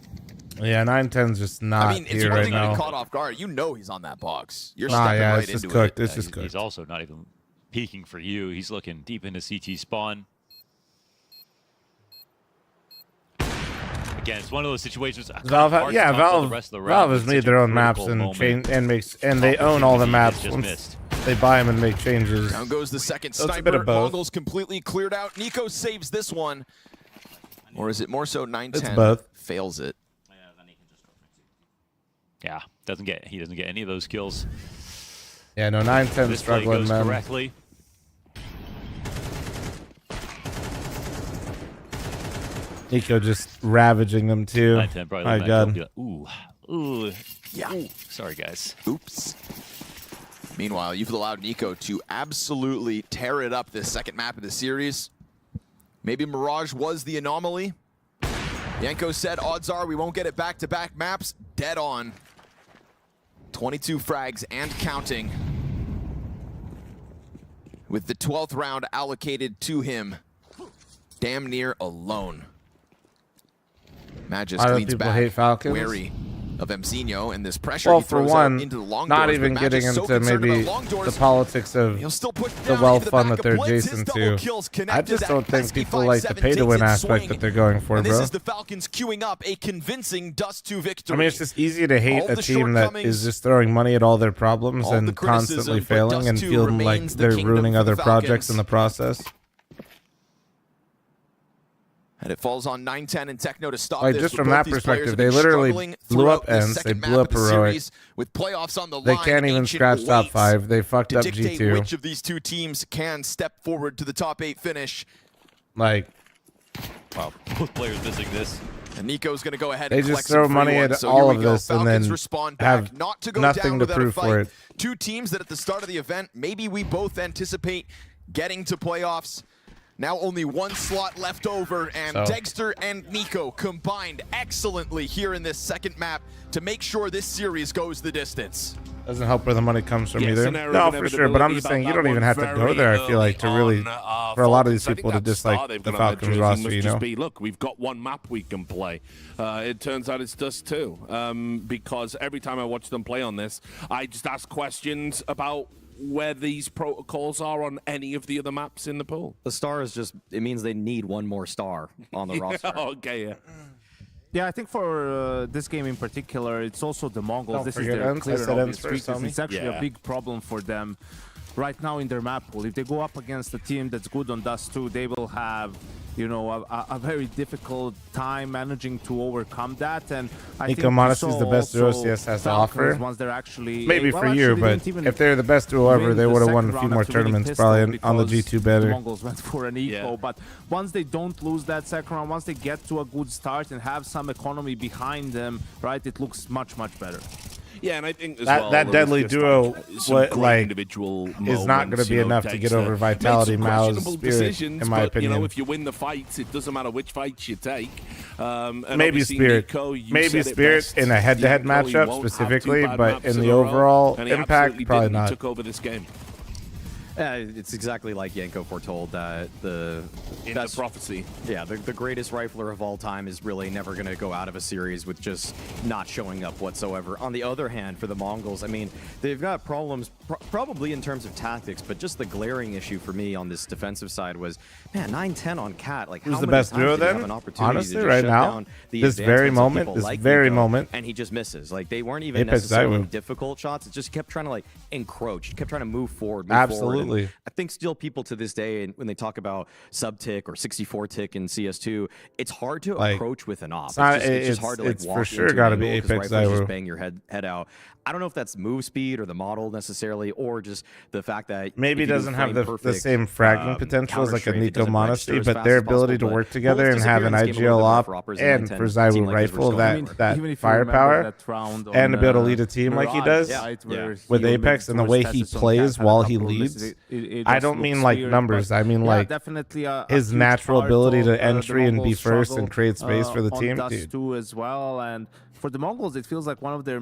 Speaker 3: Yeah, 9-10's just not here right now.
Speaker 2: Getting caught off guard. You know he's on that box. You're
Speaker 3: stepping
Speaker 2: right
Speaker 3: it's just
Speaker 2: into
Speaker 3: cooked.
Speaker 2: it.
Speaker 3: It's just cooked.
Speaker 1: He's also not even peeking for you. He's looking deep into CT spawn. Again, it's one of those situations.
Speaker 3: Valve has made their own maps and they own all the maps once they buy them and make changes.
Speaker 2: Down goes the second
Speaker 3: so
Speaker 2: sniper. Mongols completely cleared out. Nico saves this one. Or is it more so 9-10?
Speaker 3: It's both.
Speaker 2: Fails it.
Speaker 1: Yeah, he doesn't get any of those kills.
Speaker 3: Yeah, no, 9-10 struggling, man.
Speaker 1: Correctly.
Speaker 3: Nico just ravaging them too.
Speaker 1: 9-10 probably.
Speaker 3: My God.
Speaker 1: Ooh.
Speaker 2: Yeah.
Speaker 1: Ooh. Sorry, guys.
Speaker 2: Oops. Meanwhile, you've allowed Nico to absolutely tear it up this second map of the series. Maybe Mirage was the anomaly. Yanko said odds are we won't get it back-to-back maps. Dead on. 22 frags and counting. With the 12th round allocated to him. Damn near alone. Magisk leads back.
Speaker 3: Hate Falcons.
Speaker 2: Wary of Mzinho and this pressure
Speaker 3: Well,
Speaker 2: he
Speaker 3: for
Speaker 2: throws
Speaker 3: one,
Speaker 2: out into the long
Speaker 3: not
Speaker 2: doors.
Speaker 3: even
Speaker 2: But Magic
Speaker 3: getting
Speaker 2: so
Speaker 3: into
Speaker 2: concerned
Speaker 3: maybe
Speaker 2: about long doors,
Speaker 3: the politics of
Speaker 2: he'll still push
Speaker 3: the
Speaker 2: down
Speaker 3: wealth
Speaker 2: into
Speaker 3: fund
Speaker 2: back
Speaker 3: that they're
Speaker 2: of Blitz. His
Speaker 3: adjacent
Speaker 2: double
Speaker 3: to.
Speaker 2: kills
Speaker 3: I
Speaker 2: connected.
Speaker 3: just
Speaker 2: That
Speaker 3: don't think
Speaker 2: pesky
Speaker 3: people like the
Speaker 2: 5-7
Speaker 3: pay to win
Speaker 2: takes its
Speaker 3: aspect
Speaker 2: swing.
Speaker 3: that they're going for,
Speaker 2: And this
Speaker 3: bro.
Speaker 2: is the Falcons queuing up a convincing Dust 2 victory.
Speaker 3: I mean, it's just easy to hate
Speaker 2: All
Speaker 3: a
Speaker 2: the
Speaker 3: team that
Speaker 2: shortcomings,
Speaker 3: is just throwing money at all their problems
Speaker 2: all the
Speaker 3: and constantly
Speaker 2: criticism, but
Speaker 3: failing
Speaker 2: Dust
Speaker 3: and
Speaker 2: 2
Speaker 3: feeling like
Speaker 2: remains the
Speaker 3: they're
Speaker 2: kingdom
Speaker 3: ruining
Speaker 2: for the
Speaker 3: other projects
Speaker 2: Falcons.
Speaker 3: in the process.
Speaker 2: And it falls on 9-10 and Techno to stop
Speaker 3: Like,
Speaker 2: this.
Speaker 3: just
Speaker 2: But
Speaker 3: from
Speaker 2: both
Speaker 3: that
Speaker 2: these
Speaker 3: perspective,
Speaker 2: players
Speaker 3: they
Speaker 2: have been
Speaker 3: literally
Speaker 2: struggling
Speaker 3: blew up
Speaker 2: throughout this
Speaker 3: Ents, they
Speaker 2: second
Speaker 3: blew
Speaker 2: map
Speaker 3: up
Speaker 2: of the
Speaker 3: Heroic.
Speaker 2: series. With playoffs on the
Speaker 3: They
Speaker 2: line,
Speaker 3: can't even
Speaker 2: Ancient
Speaker 3: scratch top
Speaker 2: waits
Speaker 3: 5. They fucked
Speaker 2: to
Speaker 3: up
Speaker 2: dictate
Speaker 3: G2.
Speaker 2: which of these two teams can step forward to the top 8 finish.
Speaker 3: Like,
Speaker 1: wow, both players missing this.
Speaker 2: And Nico's going to go ahead
Speaker 3: they
Speaker 2: and
Speaker 3: just
Speaker 2: collect
Speaker 3: throw
Speaker 2: some free
Speaker 3: money
Speaker 2: ones.
Speaker 3: at
Speaker 2: So
Speaker 3: all
Speaker 2: here we
Speaker 3: of
Speaker 2: go.
Speaker 3: this and
Speaker 2: Falcons
Speaker 3: then
Speaker 2: respond back,
Speaker 3: have
Speaker 2: not to go
Speaker 3: nothing
Speaker 2: down
Speaker 3: to
Speaker 2: without a
Speaker 3: prove
Speaker 2: fight.
Speaker 3: for it.
Speaker 2: Two teams that at the start of the event, maybe we both anticipate getting to playoffs. Now only one slot left over, and
Speaker 3: So.
Speaker 2: Dexter and Nico combined excellently here in this second map to make sure this series goes the distance.
Speaker 3: Doesn't help where the money comes from
Speaker 4: Yes,
Speaker 3: either.
Speaker 4: an area
Speaker 3: No,
Speaker 4: of
Speaker 3: for sure. But I'm just saying, you don't even have to go there, I feel like, to really, for a lot of these people to dislike the Falcons roster, you know?
Speaker 4: Just be, look, we've got one map we can play. It turns out it's Dust 2. Because every time I watch them play on this, I just ask questions about where these protocols are on any of the other maps in the pool.
Speaker 6: The star is just, it means they need one more star on the roster.
Speaker 4: Okay, yeah.
Speaker 5: Yeah, I think for this game in particular, it's also the Mongols.
Speaker 3: Don't
Speaker 5: This is
Speaker 3: forget
Speaker 5: their
Speaker 3: Ents. I
Speaker 5: clear
Speaker 3: said
Speaker 5: and obvious
Speaker 3: Ents first,
Speaker 5: weakness.
Speaker 3: homie.
Speaker 5: It's actually a big problem for them right now in their map pool. If they go up against a team that's good on Dust 2, they will have, you know, a very difficult time managing to overcome that. And I think
Speaker 3: MongolZ is the best duo CS has to offer.
Speaker 5: Once they're actually,
Speaker 3: Maybe for you, but if they're the best duo ever, they would have won a few more tournaments probably on the G2 better.
Speaker 5: The Mongols went for an eco, but once they don't lose that second round, once they get to a good start and have some economy behind them, right, it looks much, much better.
Speaker 4: Yeah, and I think as
Speaker 3: that deadly duo
Speaker 4: like
Speaker 3: is not going to be enough to get over Vitality, MongolZ, Spirit, in my opinion.
Speaker 4: You know, if you win the fights, it doesn't matter which fights you take. And
Speaker 3: maybe Spirit,
Speaker 4: Nico,
Speaker 3: maybe Spirit in a head-to-head matchup specifically, but in the overall impact, probably not.
Speaker 4: Took over this game.
Speaker 6: It's exactly like Yanko foretold that the
Speaker 4: prophecy.
Speaker 6: Yeah, the greatest rifler of all time is really never going to go out of a series with just not showing up whatsoever. On the other hand, for the Mongols, I mean, they've got problems probably in terms of tactics, but just the glaring issue for me on this defensive side was, man, 9-10 on Cat. Like,
Speaker 3: who's
Speaker 6: how
Speaker 3: the
Speaker 6: many
Speaker 3: best
Speaker 6: times
Speaker 3: duo
Speaker 6: did he have
Speaker 3: then?
Speaker 6: an opportunity
Speaker 3: Honestly,
Speaker 6: to just
Speaker 3: right
Speaker 6: shut
Speaker 3: now,
Speaker 6: down the
Speaker 3: this very
Speaker 6: advancements of
Speaker 3: moment,
Speaker 6: people
Speaker 3: this
Speaker 6: like
Speaker 3: very
Speaker 6: Nico,
Speaker 3: moment,
Speaker 6: and he just misses. Like, they weren't even
Speaker 3: Apex
Speaker 6: necessarily
Speaker 3: Zywoo.
Speaker 6: difficult shots. It just kept trying to like encroach, kept trying to move forward.
Speaker 3: Absolutely.
Speaker 6: I think still people to this day, when they talk about sub-tick or 64-tick in CS2, it's hard to approach with an op. It's just hard to like walk
Speaker 3: for sure
Speaker 6: into
Speaker 3: got to
Speaker 6: an
Speaker 3: be
Speaker 6: angle 'cause
Speaker 3: Apex
Speaker 6: riflers just
Speaker 3: Zywoo.
Speaker 6: bang your head out. I don't know if that's move speed or the model necessarily, or just the fact that
Speaker 3: maybe
Speaker 6: if you do
Speaker 3: doesn't have the
Speaker 6: frame-perfect,
Speaker 3: same fragment potential as like a
Speaker 6: counter-strafe, it
Speaker 3: Nico
Speaker 6: doesn't register
Speaker 3: Modesty,
Speaker 6: as
Speaker 3: but
Speaker 6: fast
Speaker 3: their
Speaker 6: as possible,
Speaker 3: ability to
Speaker 6: but
Speaker 3: work together
Speaker 6: bullets
Speaker 3: and have an
Speaker 6: disappear in this game a
Speaker 3: IGL
Speaker 6: little bit
Speaker 3: op
Speaker 6: for Oppers
Speaker 3: and
Speaker 6: 9-10
Speaker 3: for
Speaker 6: seem
Speaker 3: Zywoo
Speaker 6: like those
Speaker 3: rifle
Speaker 6: were
Speaker 3: that
Speaker 6: still-
Speaker 5: even if
Speaker 3: that
Speaker 5: you remember
Speaker 3: firepower
Speaker 5: that round
Speaker 3: and
Speaker 5: on,
Speaker 3: to be able to lead a team like he
Speaker 5: Mirage,
Speaker 3: does
Speaker 5: right, where
Speaker 3: with
Speaker 5: he
Speaker 3: Apex and the
Speaker 5: forced
Speaker 3: way
Speaker 5: passes
Speaker 3: he
Speaker 5: on Cat,
Speaker 3: plays
Speaker 5: had a
Speaker 3: while he
Speaker 5: couple of
Speaker 3: leads.
Speaker 5: misses. It
Speaker 3: I
Speaker 5: just
Speaker 3: don't mean
Speaker 5: looks
Speaker 3: like
Speaker 5: weird,
Speaker 3: numbers.
Speaker 5: but
Speaker 3: I mean
Speaker 5: yeah,
Speaker 3: like
Speaker 5: definitely a
Speaker 3: his
Speaker 5: huge
Speaker 3: natural
Speaker 5: part
Speaker 3: ability
Speaker 5: of,
Speaker 3: to
Speaker 5: the
Speaker 3: entry and be
Speaker 5: Mongols'
Speaker 3: first
Speaker 5: struggle,
Speaker 3: and create space for the
Speaker 5: on
Speaker 3: team,
Speaker 5: Dust
Speaker 3: dude.
Speaker 5: 2 as well. And for the Mongols, it feels like one of their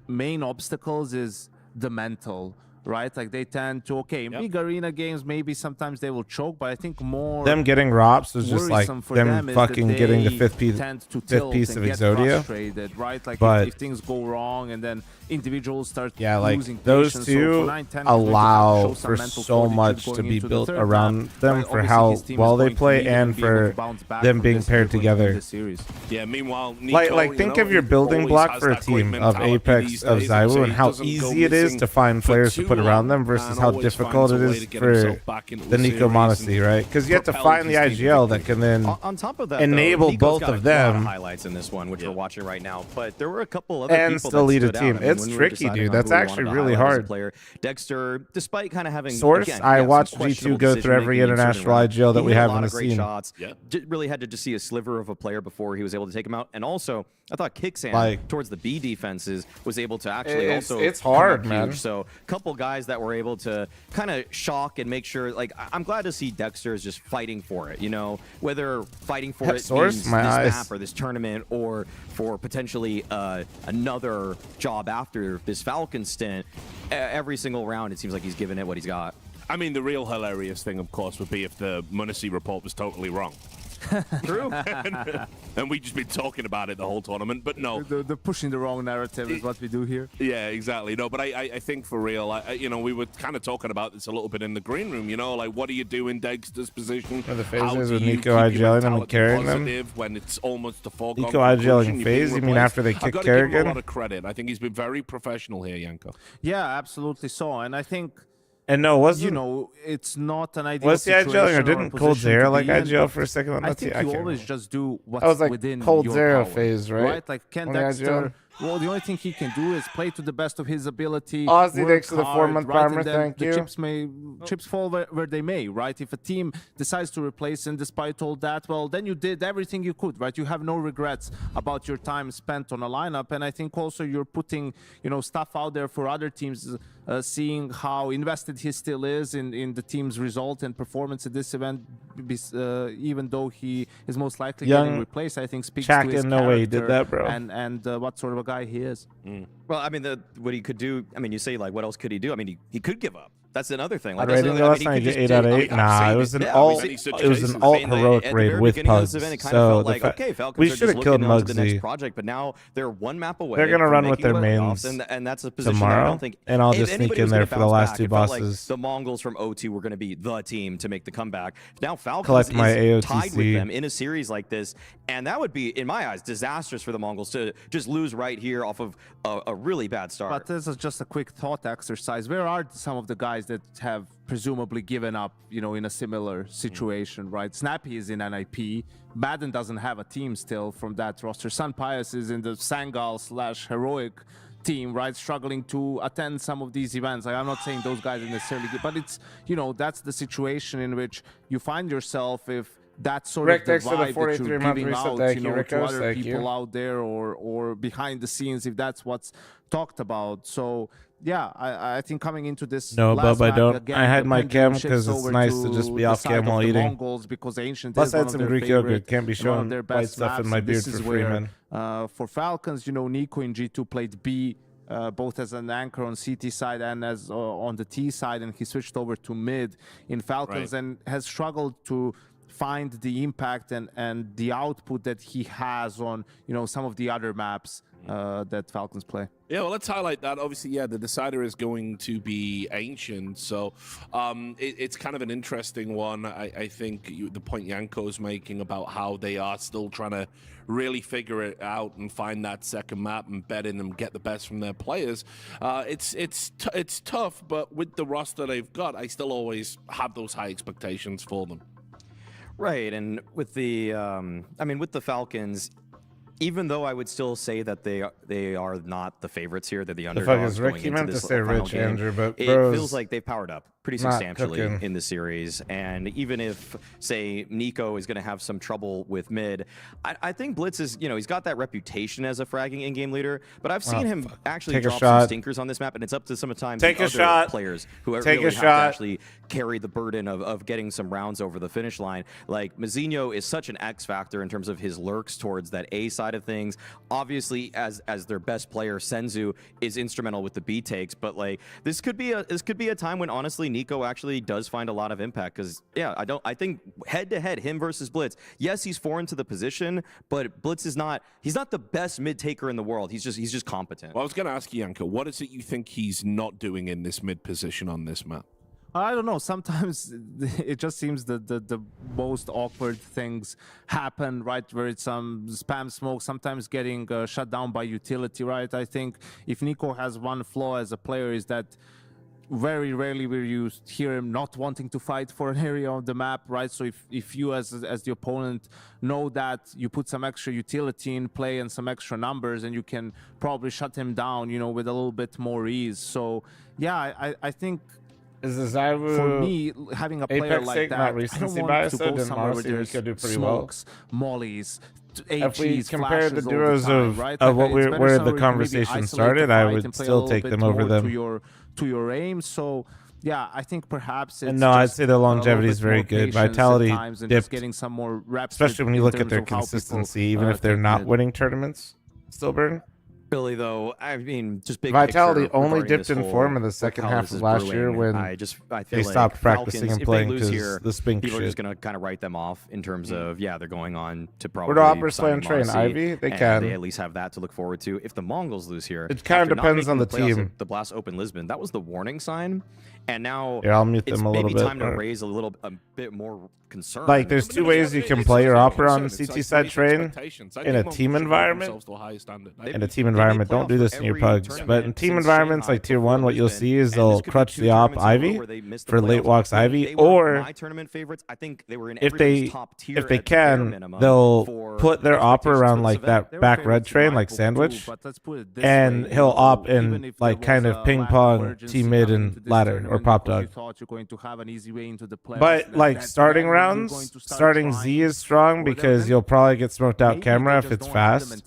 Speaker 5: main obstacles is the mental, right? Like they tend to, in big arena games, maybe sometimes they will choke, but I think more
Speaker 3: them getting ROPS was just like
Speaker 5: worrisome for
Speaker 3: them
Speaker 5: is that
Speaker 3: fucking getting the
Speaker 5: they
Speaker 3: fifth
Speaker 5: tend to
Speaker 3: fifth
Speaker 5: tilt
Speaker 3: piece
Speaker 5: and
Speaker 3: of
Speaker 5: get
Speaker 3: Exodia.
Speaker 5: frustrated, right? Like
Speaker 3: But
Speaker 5: if things go wrong and then individuals start
Speaker 3: yeah, like
Speaker 5: losing
Speaker 3: those
Speaker 5: patience.
Speaker 3: two
Speaker 5: So for 9-10, he's going to
Speaker 3: allow
Speaker 5: show some
Speaker 3: for
Speaker 5: mental
Speaker 3: so
Speaker 5: fortitude
Speaker 3: much
Speaker 5: going
Speaker 3: to be
Speaker 5: into the
Speaker 3: built
Speaker 5: third
Speaker 3: around
Speaker 5: map,
Speaker 3: them
Speaker 5: right?
Speaker 3: for
Speaker 5: Obviously,
Speaker 3: how
Speaker 5: his team is
Speaker 3: well they
Speaker 5: going to
Speaker 3: play
Speaker 5: need him
Speaker 3: and
Speaker 5: to be able
Speaker 3: for
Speaker 5: to bounce back
Speaker 3: them
Speaker 5: from
Speaker 3: being
Speaker 5: this
Speaker 3: paired
Speaker 5: if they're going to win
Speaker 3: together.
Speaker 5: this series.
Speaker 4: Yeah, meanwhile, Nico,
Speaker 3: Like think of your building block for a team of Apex of Zywoo and how easy it is to find players to put around them versus how difficult it is for the Nico Modesty, right? Because you have to find the IGL that can then
Speaker 6: on top of that,
Speaker 3: enable
Speaker 6: though, Nico's
Speaker 3: both
Speaker 6: got
Speaker 3: of
Speaker 6: a lot
Speaker 3: them
Speaker 6: highlights in this one, which we're watching right now. But there were a couple other
Speaker 3: and
Speaker 6: people
Speaker 3: still
Speaker 6: that
Speaker 3: lead a
Speaker 6: stood out.
Speaker 3: team.
Speaker 6: I mean,
Speaker 3: It's
Speaker 6: when we were
Speaker 3: tricky,
Speaker 6: deciding
Speaker 3: dude.
Speaker 6: on
Speaker 3: That's
Speaker 6: who we
Speaker 3: actually
Speaker 6: wanted to
Speaker 3: really
Speaker 6: highlight as a
Speaker 3: hard.
Speaker 6: player, Dexter, despite kind of having
Speaker 3: Source,
Speaker 6: again,
Speaker 3: I
Speaker 6: some
Speaker 3: watched
Speaker 6: questionable
Speaker 3: G2 go through every
Speaker 6: decision-making in certain
Speaker 3: international
Speaker 6: rounds.
Speaker 3: IGL that
Speaker 6: He
Speaker 3: we
Speaker 6: hit a
Speaker 3: have
Speaker 6: lot
Speaker 3: in the
Speaker 6: of great
Speaker 3: scene.
Speaker 6: shots. Really had to just see a sliver of a player before he was able to take him out. And also, I thought Kicksan
Speaker 3: Like,
Speaker 6: towards the B defenses was able to actually
Speaker 3: it's
Speaker 6: also
Speaker 3: it's
Speaker 6: come
Speaker 3: hard,
Speaker 6: up
Speaker 3: man.
Speaker 6: huge. So a couple guys that were able to kind of shock and make sure, like, I'm glad to see Dexter is just fighting for it, you know, whether fighting for it
Speaker 3: Source,
Speaker 6: means
Speaker 3: my
Speaker 6: this
Speaker 3: eyes.
Speaker 6: map or this tournament or for potentially another job after this Falcon stint. Every single round, it seems like he's giving it what he's got.
Speaker 4: I mean, the real hilarious thing, of course, would be if the Munacy report was totally wrong.
Speaker 6: True.
Speaker 4: and we've just been talking about it the whole tournament, but no.
Speaker 5: The pushing the wrong narrative is what we do here.
Speaker 4: Yeah, exactly. No, but I think for real, we were kind of talking about this a little bit in the green room, like what do you do in Dexter's position?
Speaker 3: The phases with Nico IGLing them and carrying them?
Speaker 4: When it's almost a foregone
Speaker 3: Nico IGLing phase? You mean after they kick Kerrigan?
Speaker 4: Give him a lot of credit. I think he's been very professional here, Yanko.
Speaker 5: Yeah, absolutely so. And I think...
Speaker 3: And no, wasn't
Speaker 5: it's not an ideal
Speaker 3: was he IGLing or didn't coldzera like IGL for a second on that team?
Speaker 5: I think you always just do what's within
Speaker 3: coldzera
Speaker 5: your power,
Speaker 3: phase, right?
Speaker 5: Like Ken Dexter, well, the only thing he can do is play to the best of his ability.
Speaker 3: Ozzy thanks to the 4-month farmer,
Speaker 5: thank you. Chips fall where they may, right? If a team decides to replace him despite all that, well, then you did everything you could, right? You have no regrets about your time spent on a lineup, and I think also you're putting, stuff out there for other teams, seeing how invested he still is in the team's result and performance at this event, even though he is most likely getting replaced. I think speaks to his
Speaker 3: no way he did that, bro.
Speaker 5: And what sort of a guy he is.
Speaker 6: Well, I mean, what he could do, you say, like, what else could he do? I mean, he could give up. That's another thing. Like,
Speaker 3: rating last night, 8 out of 8. Nah, it was an alt heroic raid with Pugs. So we should have killed MongolZ.
Speaker 6: Project, but now they're one map away.
Speaker 3: They're gonna run with their mains
Speaker 6: and that's a position
Speaker 3: tomorrow.
Speaker 6: I don't think.
Speaker 3: And I'll just sneak in there for the last two bosses.
Speaker 6: The Mongols from O2 were going to be the team to make the comeback. Now Falcons
Speaker 3: collect my
Speaker 6: is tied with them in a series like this, and that would be, in my eyes, disastrous for the Mongols to just lose right here off of a really bad start.
Speaker 5: But this is just a quick thought exercise. Where are some of the guys that have presumably given up, in a similar situation, right? Snappy is in NIP. Madden doesn't have a team still from that roster. Sun Pius is in the Sangal/Heroic team, right? Struggling to attend some of these events. I'm not saying those guys are necessarily good, but it's, that's the situation in which you find yourself if that's sort of the vibe that you're giving out, to other people out there or behind the scenes, if that's what's talked about. So yeah, I think coming into this
Speaker 3: Bub, I don't. Again, I had my cam because it's nice to just be off cam while eating.
Speaker 5: Because Ancient
Speaker 3: Plus, I had some Greek yogurt. Can't be showing white stuff in my beard for free, man.
Speaker 5: For Falcons, Nico in G2 played B, both as an anchor on CT side and as on the T side, and he switched over to mid in Falcons and has struggled to find the impact and the output that he has on some of the other maps that Falcons play.
Speaker 4: Yeah, well, let's highlight that. Obviously, the decider is going to be Ancient, so it's kind of an interesting one. I think the point Yanko's making about how they are still trying to really figure it out and find that second map and bet in them, get the best from their players. It's tough, but with the roster they've got, I still always have those high expectations for them.
Speaker 6: Right, and with the, with the Falcons, even though I would still say that they are not the favorites here, they're the underdogs going into this final game,
Speaker 3: Andrew, but
Speaker 6: it feels like they've powered up pretty substantially in the series. And even if, say, Nico is going to have some trouble with mid, I think Blitz is, he's got that reputation as a fragging in-game leader, but I've seen him actually drop some stinkers on this map, and it's up to sometimes other players who really have to actually carry the burden of getting some rounds over the finish line. Like, Mazinho is such an X factor in terms of his lurks towards that A side of things. Obviously, as their best player, Senzu is instrumental with the B takes, but like this could be a time when honestly Nico actually does find a lot of impact, because I think head to head him versus Blitz, yes, he's foreign to the position, but Blitz is he's not the best mid taker in the world. He's just competent.
Speaker 4: Well, I was going to ask you, Yanko, what is it you think he's not doing in this mid position on this map?
Speaker 5: I don't know. Sometimes it just seems that the most awkward things happen, right? Where it's some spam smoke, sometimes getting shut down by utility, right? I think if Nico has one flaw as a player is that very rarely will you hear him not wanting to fight for an area of the map, right? So if you as the opponent know that, you put some extra utility in play and some extra numbers, and you can probably shut him down, with a little bit more ease. So yeah, I think for me, having a player like that, I don't want to go somewhere where there's smokes, mollies,
Speaker 3: if we compare the duos of where the conversation started, I would still take them over them.
Speaker 5: To your aim. So yeah, I think perhaps it's
Speaker 3: no, I'd say the longevity is very good. Vitality dipped,
Speaker 5: getting some more reps,
Speaker 3: especially when you look at their consistency, even if they're not winning tournaments. Stillburn.
Speaker 6: Billy, though, I mean, just big
Speaker 3: Vitality
Speaker 6: picture
Speaker 3: only
Speaker 6: regarding
Speaker 3: dipped
Speaker 6: this
Speaker 3: in
Speaker 6: whole
Speaker 3: form in the second
Speaker 6: how
Speaker 3: half
Speaker 6: this
Speaker 3: of
Speaker 6: is
Speaker 3: last year
Speaker 6: brewing.
Speaker 3: when
Speaker 6: I feel
Speaker 3: they
Speaker 6: like
Speaker 3: stopped practicing
Speaker 6: Falcons,
Speaker 3: and
Speaker 6: if
Speaker 3: playing
Speaker 6: they lose
Speaker 3: because
Speaker 6: here,
Speaker 3: the spink
Speaker 6: people are
Speaker 3: shit.
Speaker 6: just going to kind of write them off in terms of, yeah, they're going on to
Speaker 3: Where
Speaker 6: probably
Speaker 3: do Operas play
Speaker 6: signing
Speaker 3: and train?
Speaker 6: MongolZ,
Speaker 3: Ivy? They
Speaker 6: and
Speaker 3: can.
Speaker 6: they at least have that to look forward to. If the Mongols lose here,
Speaker 3: It kind
Speaker 6: after
Speaker 3: of
Speaker 6: not
Speaker 3: depends on
Speaker 6: making
Speaker 3: the
Speaker 6: playoffs
Speaker 3: team.
Speaker 6: at the Blast Open Lisbon, that was the warning sign. And now
Speaker 3: Here, I'll mute
Speaker 6: it's
Speaker 3: them a little
Speaker 6: maybe
Speaker 3: bit.
Speaker 6: time to raise a bit more concern.
Speaker 3: Like, there's two ways you can play your Opera on CT side train in a team environment. In a team environment, don't do this in your pugs. But in team environments like Tier 1, what you'll see is they'll crutch the op Ivy for late walks Ivy, or if they can, they'll put their Opera around like that back red train, like sandwich, and he'll op in like kind of ping pong team mid and ladder or pop dog. But like starting rounds, starting Z is strong because you'll probably get smoked out camera if it's fast.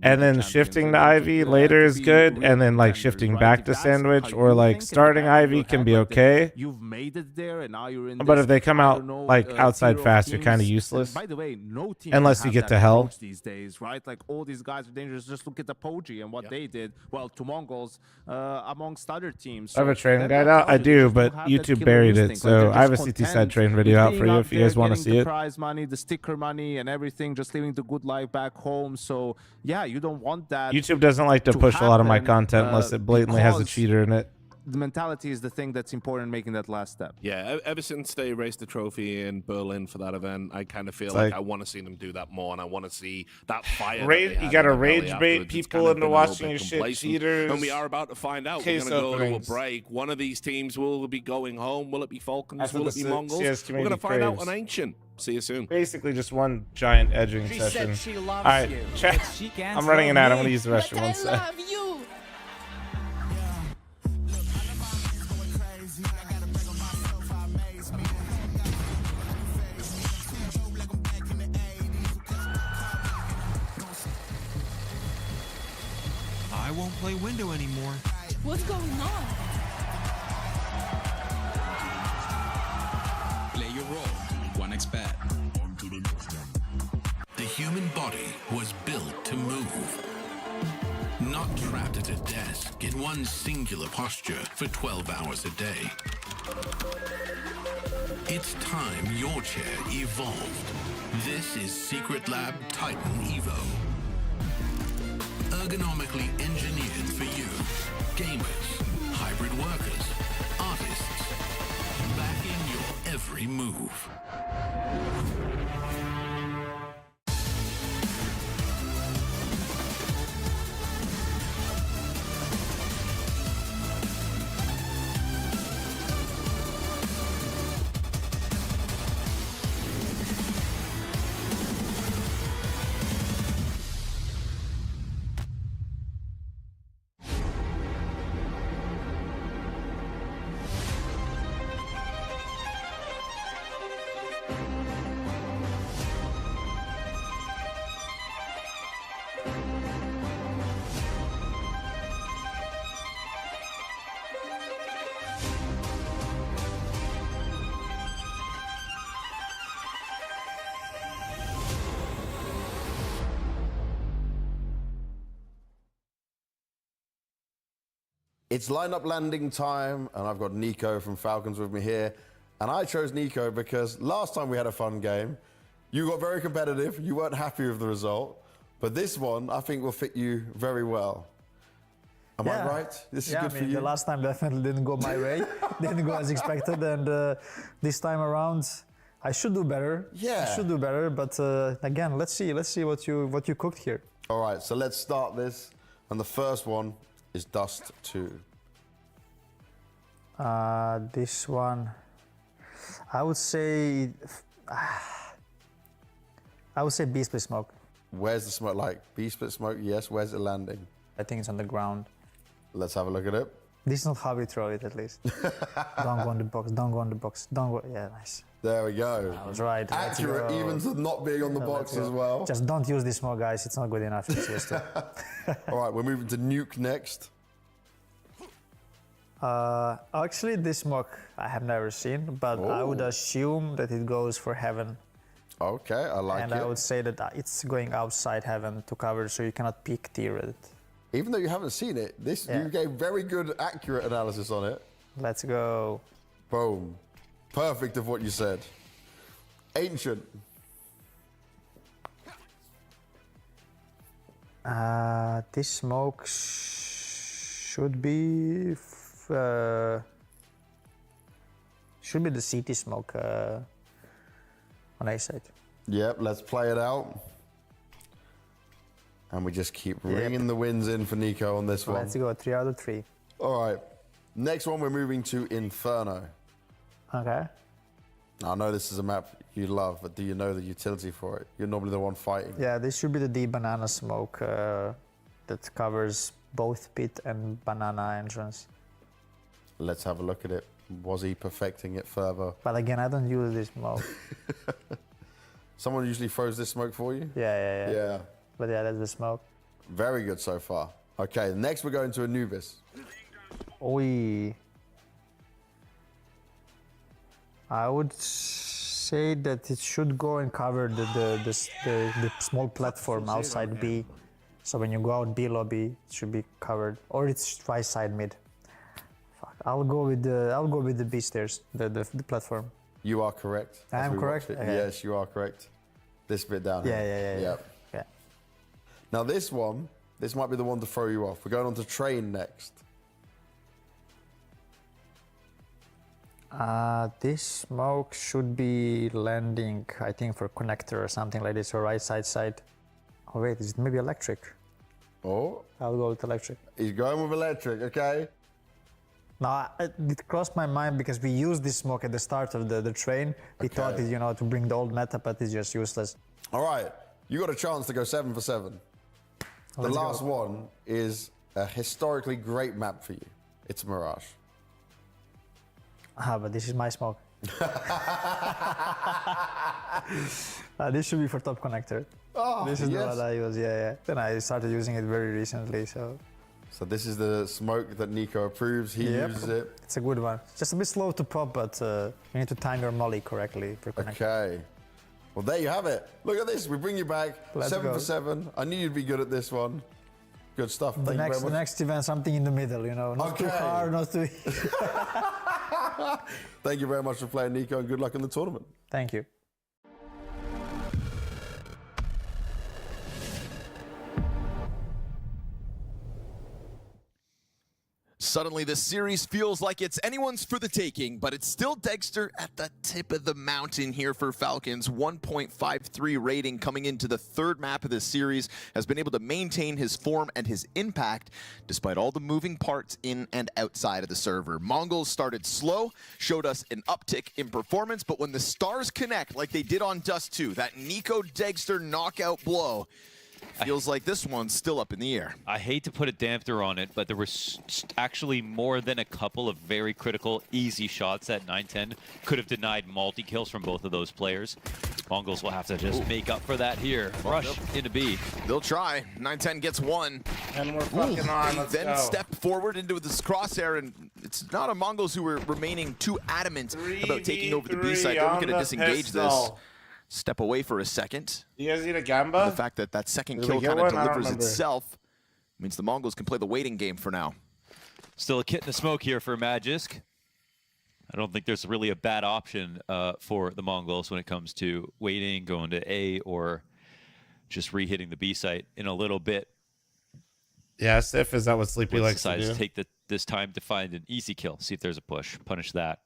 Speaker 3: And then shifting to Ivy later is good. And then like shifting back to sandwich or like starting Ivy can be okay. But if they come out like outside fast, you're kind of useless.
Speaker 5: By the way, no team
Speaker 3: unless you get to hell
Speaker 5: these days, right? Like all these guys are dangerous. Just look at the Poji and what they did. Well, to Mongols amongst other teams.
Speaker 3: I have a training guide out. I do, but YouTube buried it. So I have a CT side train video out for you if you guys want to see it.
Speaker 5: Prize money, the sticker money, and everything, just living the good life back home. So yeah, you don't want that.
Speaker 3: YouTube doesn't like to push a lot of my content unless it blatantly has a cheater in it.
Speaker 5: The mentality is the thing that's important in making that last step.
Speaker 4: Yeah, ever since they raised the trophy in Berlin for that event, I kind of feel like I want to see them do that more, and I want to see that fire.
Speaker 3: You got to rage bait people into watching your shit, cheaters.
Speaker 4: And we are about to find out. We're going to go to a break. One of these teams will be going home. Will it be Falcons? Will it be Mongols? We're going to find out on Ancient. See you soon.
Speaker 3: Basically, just one giant edging session.
Speaker 10: She loves
Speaker 3: All right,
Speaker 10: you,
Speaker 3: check. I'm running an ad. I'm going to use the restroom one sec.
Speaker 9: I love you.
Speaker 12: I won't play window anymore.
Speaker 9: What's going on?
Speaker 11: Play your role. 1xBet. The human body was built to move. Not trapped at a desk in one singular posture for 12 hours a day. It's time your chair evolved. This is Secret Lab Titan Evo. Ergonomically engineered for you. Gamers, hybrid workers, artists. Backing your every move.
Speaker 13: It's lineup landing time, and I've got Nico from Falcons with me here. And I chose Nico because last time we had a fun game, you got very competitive, you weren't happy with the result, but this one I think will fit you very well. Am I right? This is good for you?
Speaker 16: The last time definitely didn't go my way, didn't go as expected, and this time around I should do better.
Speaker 13: Yeah.
Speaker 16: I should do better, but again, let's see what you cooked here.
Speaker 13: All right, so let's start this, and the first one is Dust 2.
Speaker 16: This one, I would say B split smoke.
Speaker 13: Where's the smoke? Like B split smoke? Yes. Where's it landing?
Speaker 16: I think it's on the ground.
Speaker 13: Let's have a look at it.
Speaker 16: This is not how we throw it, at least. Don't go on the box. Don't go on the box. Don't go. Yeah, nice.
Speaker 13: There we go.
Speaker 16: I was right.
Speaker 13: Accurate, even to not being on the box as well.
Speaker 16: Just don't use this smoke, guys. It's not good enough.
Speaker 13: All right, we're moving to Nuke next.
Speaker 16: Actually, this smoke I have never seen, but I would assume that it goes for heaven.
Speaker 13: Okay, I like it.
Speaker 16: And I would say that it's going outside heaven to cover, so you cannot peek tier it.
Speaker 13: Even though you haven't seen it, you gave very good, accurate analysis on it.
Speaker 16: Let's go.
Speaker 13: Boom. Perfect of what you said. Ancient.
Speaker 16: This smoke should be the CT smoke on A side.
Speaker 13: Yep, let's play it out. And we just keep ringing the wins in for Nico on this one.
Speaker 16: Let's go 3 out of 3.
Speaker 13: All right. Next one, we're moving to Inferno.
Speaker 16: Okay.
Speaker 13: I know this is a map you love, but do you know the utility for it? You're normally the one fighting.
Speaker 16: Yeah, this should be the deep banana smoke that covers both pit and banana entrance.
Speaker 13: Let's have a look at it. Was he perfecting it further?
Speaker 16: But again, I don't use this smoke.
Speaker 13: Someone usually throws this smoke for you?
Speaker 16: Yeah. But yeah, that's the smoke.
Speaker 13: Very good so far. Okay, next we're going to Anubis.
Speaker 16: Oi. I would say that it should go and cover the small platform outside B. So when you go out B lobby, it should be covered. Or it's right side mid. Fuck. I'll go with the B stairs, the platform.
Speaker 13: You are correct.
Speaker 16: I am correct? Okay.
Speaker 13: Yes, you are correct. This bit down here.
Speaker 16: Yeah.
Speaker 13: Now this might be the one to throw you off. We're going on to train next.
Speaker 16: This smoke should be landing, I think, for connector or something like this, or right side. Oh wait, is it maybe electric?
Speaker 13: Oh.
Speaker 16: I'll go with electric.
Speaker 13: He's going with electric, okay.
Speaker 16: Now, it crossed my mind because we used this smoke at the start of the train. We thought it, to bring the old meta, but it's just useless.
Speaker 13: All right, you got a chance to go 7 for 7. The last one is a historically great map for you. It's Mirage.
Speaker 16: But this is my smoke. This should be for top connector.
Speaker 13: Oh,
Speaker 16: this is the one I use, Then I started using it very recently, so.
Speaker 13: So this is the smoke that Nico approves. He uses it.
Speaker 16: It's a good one. Just a bit slow to pop, but you need to time your molly correctly for connector.
Speaker 13: Okay. Well, there you have it. Look at this. We bring you back.
Speaker 16: Let's
Speaker 13: 7
Speaker 16: go.
Speaker 13: for 7. I knew you'd be good at this one. Good stuff.
Speaker 16: The next event, something in the middle, not too hard, not too.
Speaker 13: Thank you very much for playing, Nico, and good luck in the tournament.
Speaker 16: Thank you.
Speaker 2: Suddenly, this series feels like it's anyone's for the taking, but it's still Dexter at the tip of the mountain here for Falcons. 1.53 rating coming into the third map of this series, has been able to maintain his form and his impact despite all the moving parts in and outside of the server. MongolZ started slow, showed us an uptick in performance, but when the stars connect like they did on Dust 2, that Nico Dexter knockout blow, feels like this one's still up in the air.
Speaker 1: I hate to put a damper on it, but there was actually more than a couple of very critical, easy shots that 910 could have denied multi-kills from both of those players. MongolZ will have to just make up for that here. Rush into B.
Speaker 2: They'll try. 910 gets one.
Speaker 3: And we're fucking on. Let's
Speaker 2: then
Speaker 3: go.
Speaker 2: step forward into this crosshair, and it's not a MongolZ who were remaining too adamant about taking over the B side. They were going to disengage this. Step away for a second.
Speaker 3: You guys need a gamba?
Speaker 2: The fact that that second kill kind of delivers itself means the MongolZ can play the waiting game for now.
Speaker 1: Still a kit in the smoke here for Magisk. I don't think there's really a bad option for the MongolZ when it comes to waiting, going to A, or just re-hitting the B site in a little bit.
Speaker 3: Yeah, Sif, is that what Sleepy
Speaker 1: Blitz
Speaker 3: likes to
Speaker 1: decides
Speaker 3: do?
Speaker 1: to take this time to find an easy kill. See if there's a push. Punish that.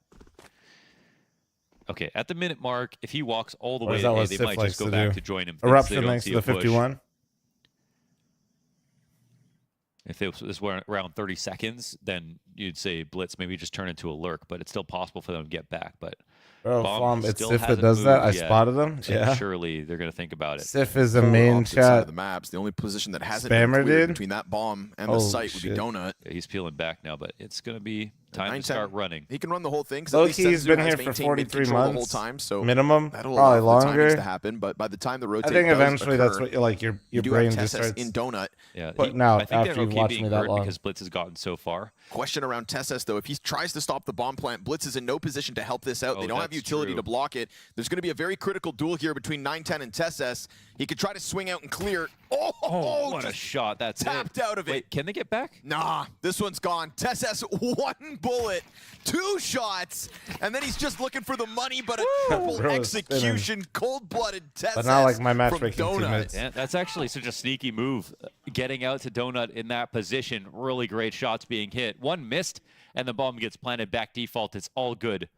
Speaker 1: Okay, at the minute mark, if he walks all the way to A, they might just go back to join him.
Speaker 3: Eruption thanks to the 51.
Speaker 1: If this were around 30 seconds, then you'd say Blitz maybe just turn into a lurk, but it's still possible for them to get back. But
Speaker 3: it's Sif that does that. I spotted him.
Speaker 1: So
Speaker 3: yeah.
Speaker 1: Surely they're going to think about it.
Speaker 3: Sif is the main chat.
Speaker 2: Of the maps. The only position that hasn't
Speaker 3: Spammer
Speaker 2: been cleared
Speaker 3: dude?
Speaker 2: between that bomb and the site would be Donut.
Speaker 1: Yeah, he's peeling back now, but it's going to be time to start running.
Speaker 2: He can run the whole thing.
Speaker 3: Low-key, he's been here for 43 months.
Speaker 2: The whole time, so
Speaker 3: minimum,
Speaker 2: that'll
Speaker 3: probably
Speaker 2: allow the timings
Speaker 3: longer.
Speaker 2: to happen, but by the time the rotate
Speaker 3: I think
Speaker 2: does
Speaker 3: eventually
Speaker 2: occur,
Speaker 3: that's what your
Speaker 2: you do
Speaker 3: brain
Speaker 2: have
Speaker 3: just
Speaker 2: Tessus
Speaker 3: starts.
Speaker 2: in Donut.
Speaker 1: Yeah,
Speaker 3: but now
Speaker 1: I think
Speaker 3: after
Speaker 1: they're
Speaker 3: you've
Speaker 1: okay
Speaker 3: watched
Speaker 1: being
Speaker 3: me that
Speaker 1: hurt
Speaker 3: long,
Speaker 1: because Blitz has gotten so far.
Speaker 2: Question around Tessus, though. If he tries to stop the bomb plant, Blitz is in no position to help this out. They don't have utility to block it. There's going to be a very critical duel here between 910 and Tessus. He could try to swing out and clear. Oh,
Speaker 1: what a shot. That's
Speaker 2: tapped out of it.
Speaker 1: Wait, can they get back?
Speaker 2: Nah, this one's gone. TeSS, 1 bullet, 2 shots, and then he's just looking for the money, but a triple execution, cold-blooded TeSS.
Speaker 3: But not like my matchmaking teammates.
Speaker 1: Yeah, that's actually such a sneaky move. Getting out to Donut in that position, really great shots being hit. One missed, and the bomb gets planted back default. It's all good.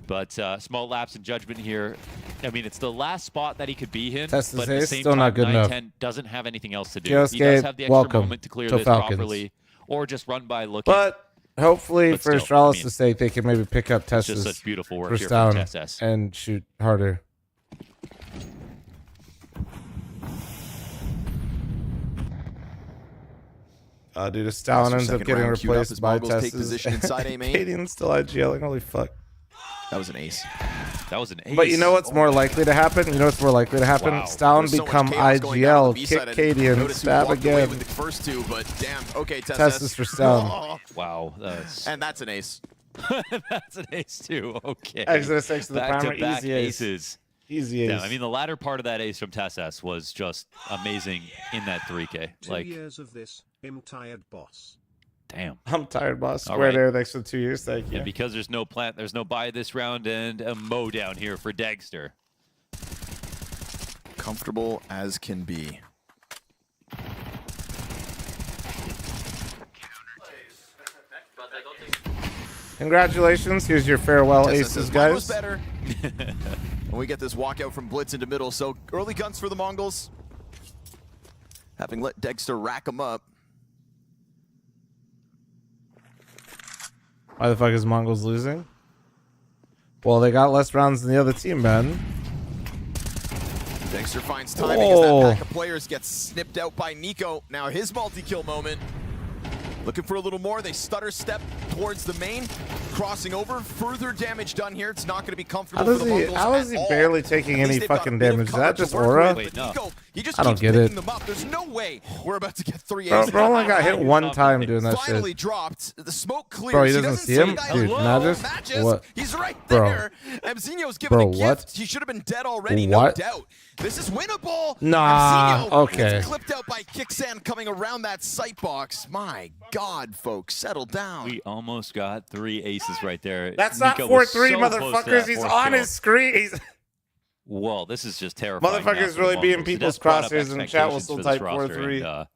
Speaker 1: But small lapse in judgment here. I mean, it's the last spot that he could be in,
Speaker 3: Test
Speaker 1: but at the same
Speaker 3: still
Speaker 1: time,
Speaker 3: not good
Speaker 1: 9-10
Speaker 3: enough.
Speaker 1: Doesn't have anything else to do.
Speaker 3: Just
Speaker 1: He does have the extra
Speaker 3: welcome
Speaker 1: moment to clear
Speaker 3: to
Speaker 1: this
Speaker 3: Falcons.
Speaker 1: properly, or just run by looking.
Speaker 3: But hopefully,
Speaker 1: But
Speaker 3: for
Speaker 1: still,
Speaker 3: Astralis'
Speaker 1: I mean,
Speaker 3: sake, they can maybe pick up
Speaker 1: just
Speaker 3: Tessa's
Speaker 1: such beautiful work
Speaker 3: first
Speaker 1: here
Speaker 3: down
Speaker 1: from TeSS.
Speaker 3: and shoot harder. Dude, Stalin ends up getting replaced by Tessa's.
Speaker 2: Position inside A main.
Speaker 3: Cadian's still IGLing. Holy fuck.
Speaker 2: That was an ace.
Speaker 1: That was an ace.
Speaker 3: But you know what's more likely to happen? You know what's more likely to happen?
Speaker 1: Wow.
Speaker 3: Stalin
Speaker 2: So much
Speaker 3: become
Speaker 2: chaos going down on the
Speaker 3: IGL,
Speaker 2: B
Speaker 3: kick
Speaker 2: side. I
Speaker 3: Cadian,
Speaker 2: noticed who
Speaker 3: stab
Speaker 2: walked away
Speaker 3: again.
Speaker 2: with the first 2, but damn. Okay,
Speaker 3: Tessa's for Stalin.
Speaker 1: Wow. That's...
Speaker 2: And that's an ace.
Speaker 1: That's an ace too. Okay.
Speaker 3: Exodus 6 to the primer.
Speaker 1: Back-to-back
Speaker 3: Easy ace.
Speaker 1: aces.
Speaker 3: Easy ace.
Speaker 1: Yeah, I mean, the latter part of that ace from TeSS was just amazing in that 3K.
Speaker 17: 2 years of this. I'm tired, boss.
Speaker 1: Damn.
Speaker 3: I'm tired, boss.
Speaker 1: All
Speaker 3: Square
Speaker 1: right.
Speaker 3: there. Thanks for 2 years. Thank you.
Speaker 1: And because there's no plant, there's no buy this round, and a mow down here for Dagster.
Speaker 2: Comfortable as can be.
Speaker 3: Congratulations. Here's your farewell
Speaker 2: TeSS
Speaker 3: aces,
Speaker 2: says, "Mine was
Speaker 3: guys.
Speaker 2: better." And we get this walkout from Blitz into middle. So early guns for the Mongols. Having let Dagster rack them up.
Speaker 3: Why the fuck is MongolZ losing? Well, they got less rounds than the other team, man.
Speaker 2: Dagster finds timing as that pack of players gets snipped out by Nico. Now his multi-kill moment. Looking for a little more. They stutter step towards the main. Crossing over. Further damage done here. It's not going to be comfortable for the Mongols
Speaker 3: How is he
Speaker 2: at all.
Speaker 3: barely taking any fucking damage? Is that just
Speaker 2: cover to
Speaker 3: aura?
Speaker 2: work with, but Nico, he just
Speaker 3: I don't
Speaker 2: keeps
Speaker 3: get
Speaker 2: picking
Speaker 3: it.
Speaker 2: them up. There's no way we're about to get 3
Speaker 3: Bro,
Speaker 2: aces.
Speaker 3: bro only got hit one time doing that
Speaker 2: Finally
Speaker 3: shit.
Speaker 2: dropped. The smoke clears.
Speaker 3: Bro, he doesn't see him?
Speaker 2: that.
Speaker 3: Dude,
Speaker 2: Hello,
Speaker 3: Magis? What?
Speaker 2: He's right
Speaker 3: Bro.
Speaker 2: there. Emzinho's given
Speaker 3: Bro,
Speaker 2: a gift.
Speaker 3: what?
Speaker 2: He should have been dead already,
Speaker 3: What?
Speaker 2: no doubt. This is winnable.
Speaker 3: Nah,
Speaker 2: Emzinho
Speaker 3: okay.
Speaker 2: gets clipped out by Kicksand coming around that sight box. My God, folks, settle down.
Speaker 1: We almost got 3 aces right there.
Speaker 3: That's
Speaker 1: Nico
Speaker 3: not
Speaker 1: was
Speaker 3: 4-3,
Speaker 1: so close to
Speaker 3: motherfuckers.
Speaker 1: that
Speaker 3: He's
Speaker 1: fourth
Speaker 3: on
Speaker 1: kill.
Speaker 3: his screen. He's
Speaker 1: Well, this is just terrifying. now
Speaker 3: motherfuckers
Speaker 1: for the
Speaker 3: really being
Speaker 1: Mongols.
Speaker 3: people's
Speaker 1: That's brought up
Speaker 3: crosshairs in the chat. Will
Speaker 1: expectations
Speaker 3: still
Speaker 1: for this
Speaker 3: type
Speaker 1: roster,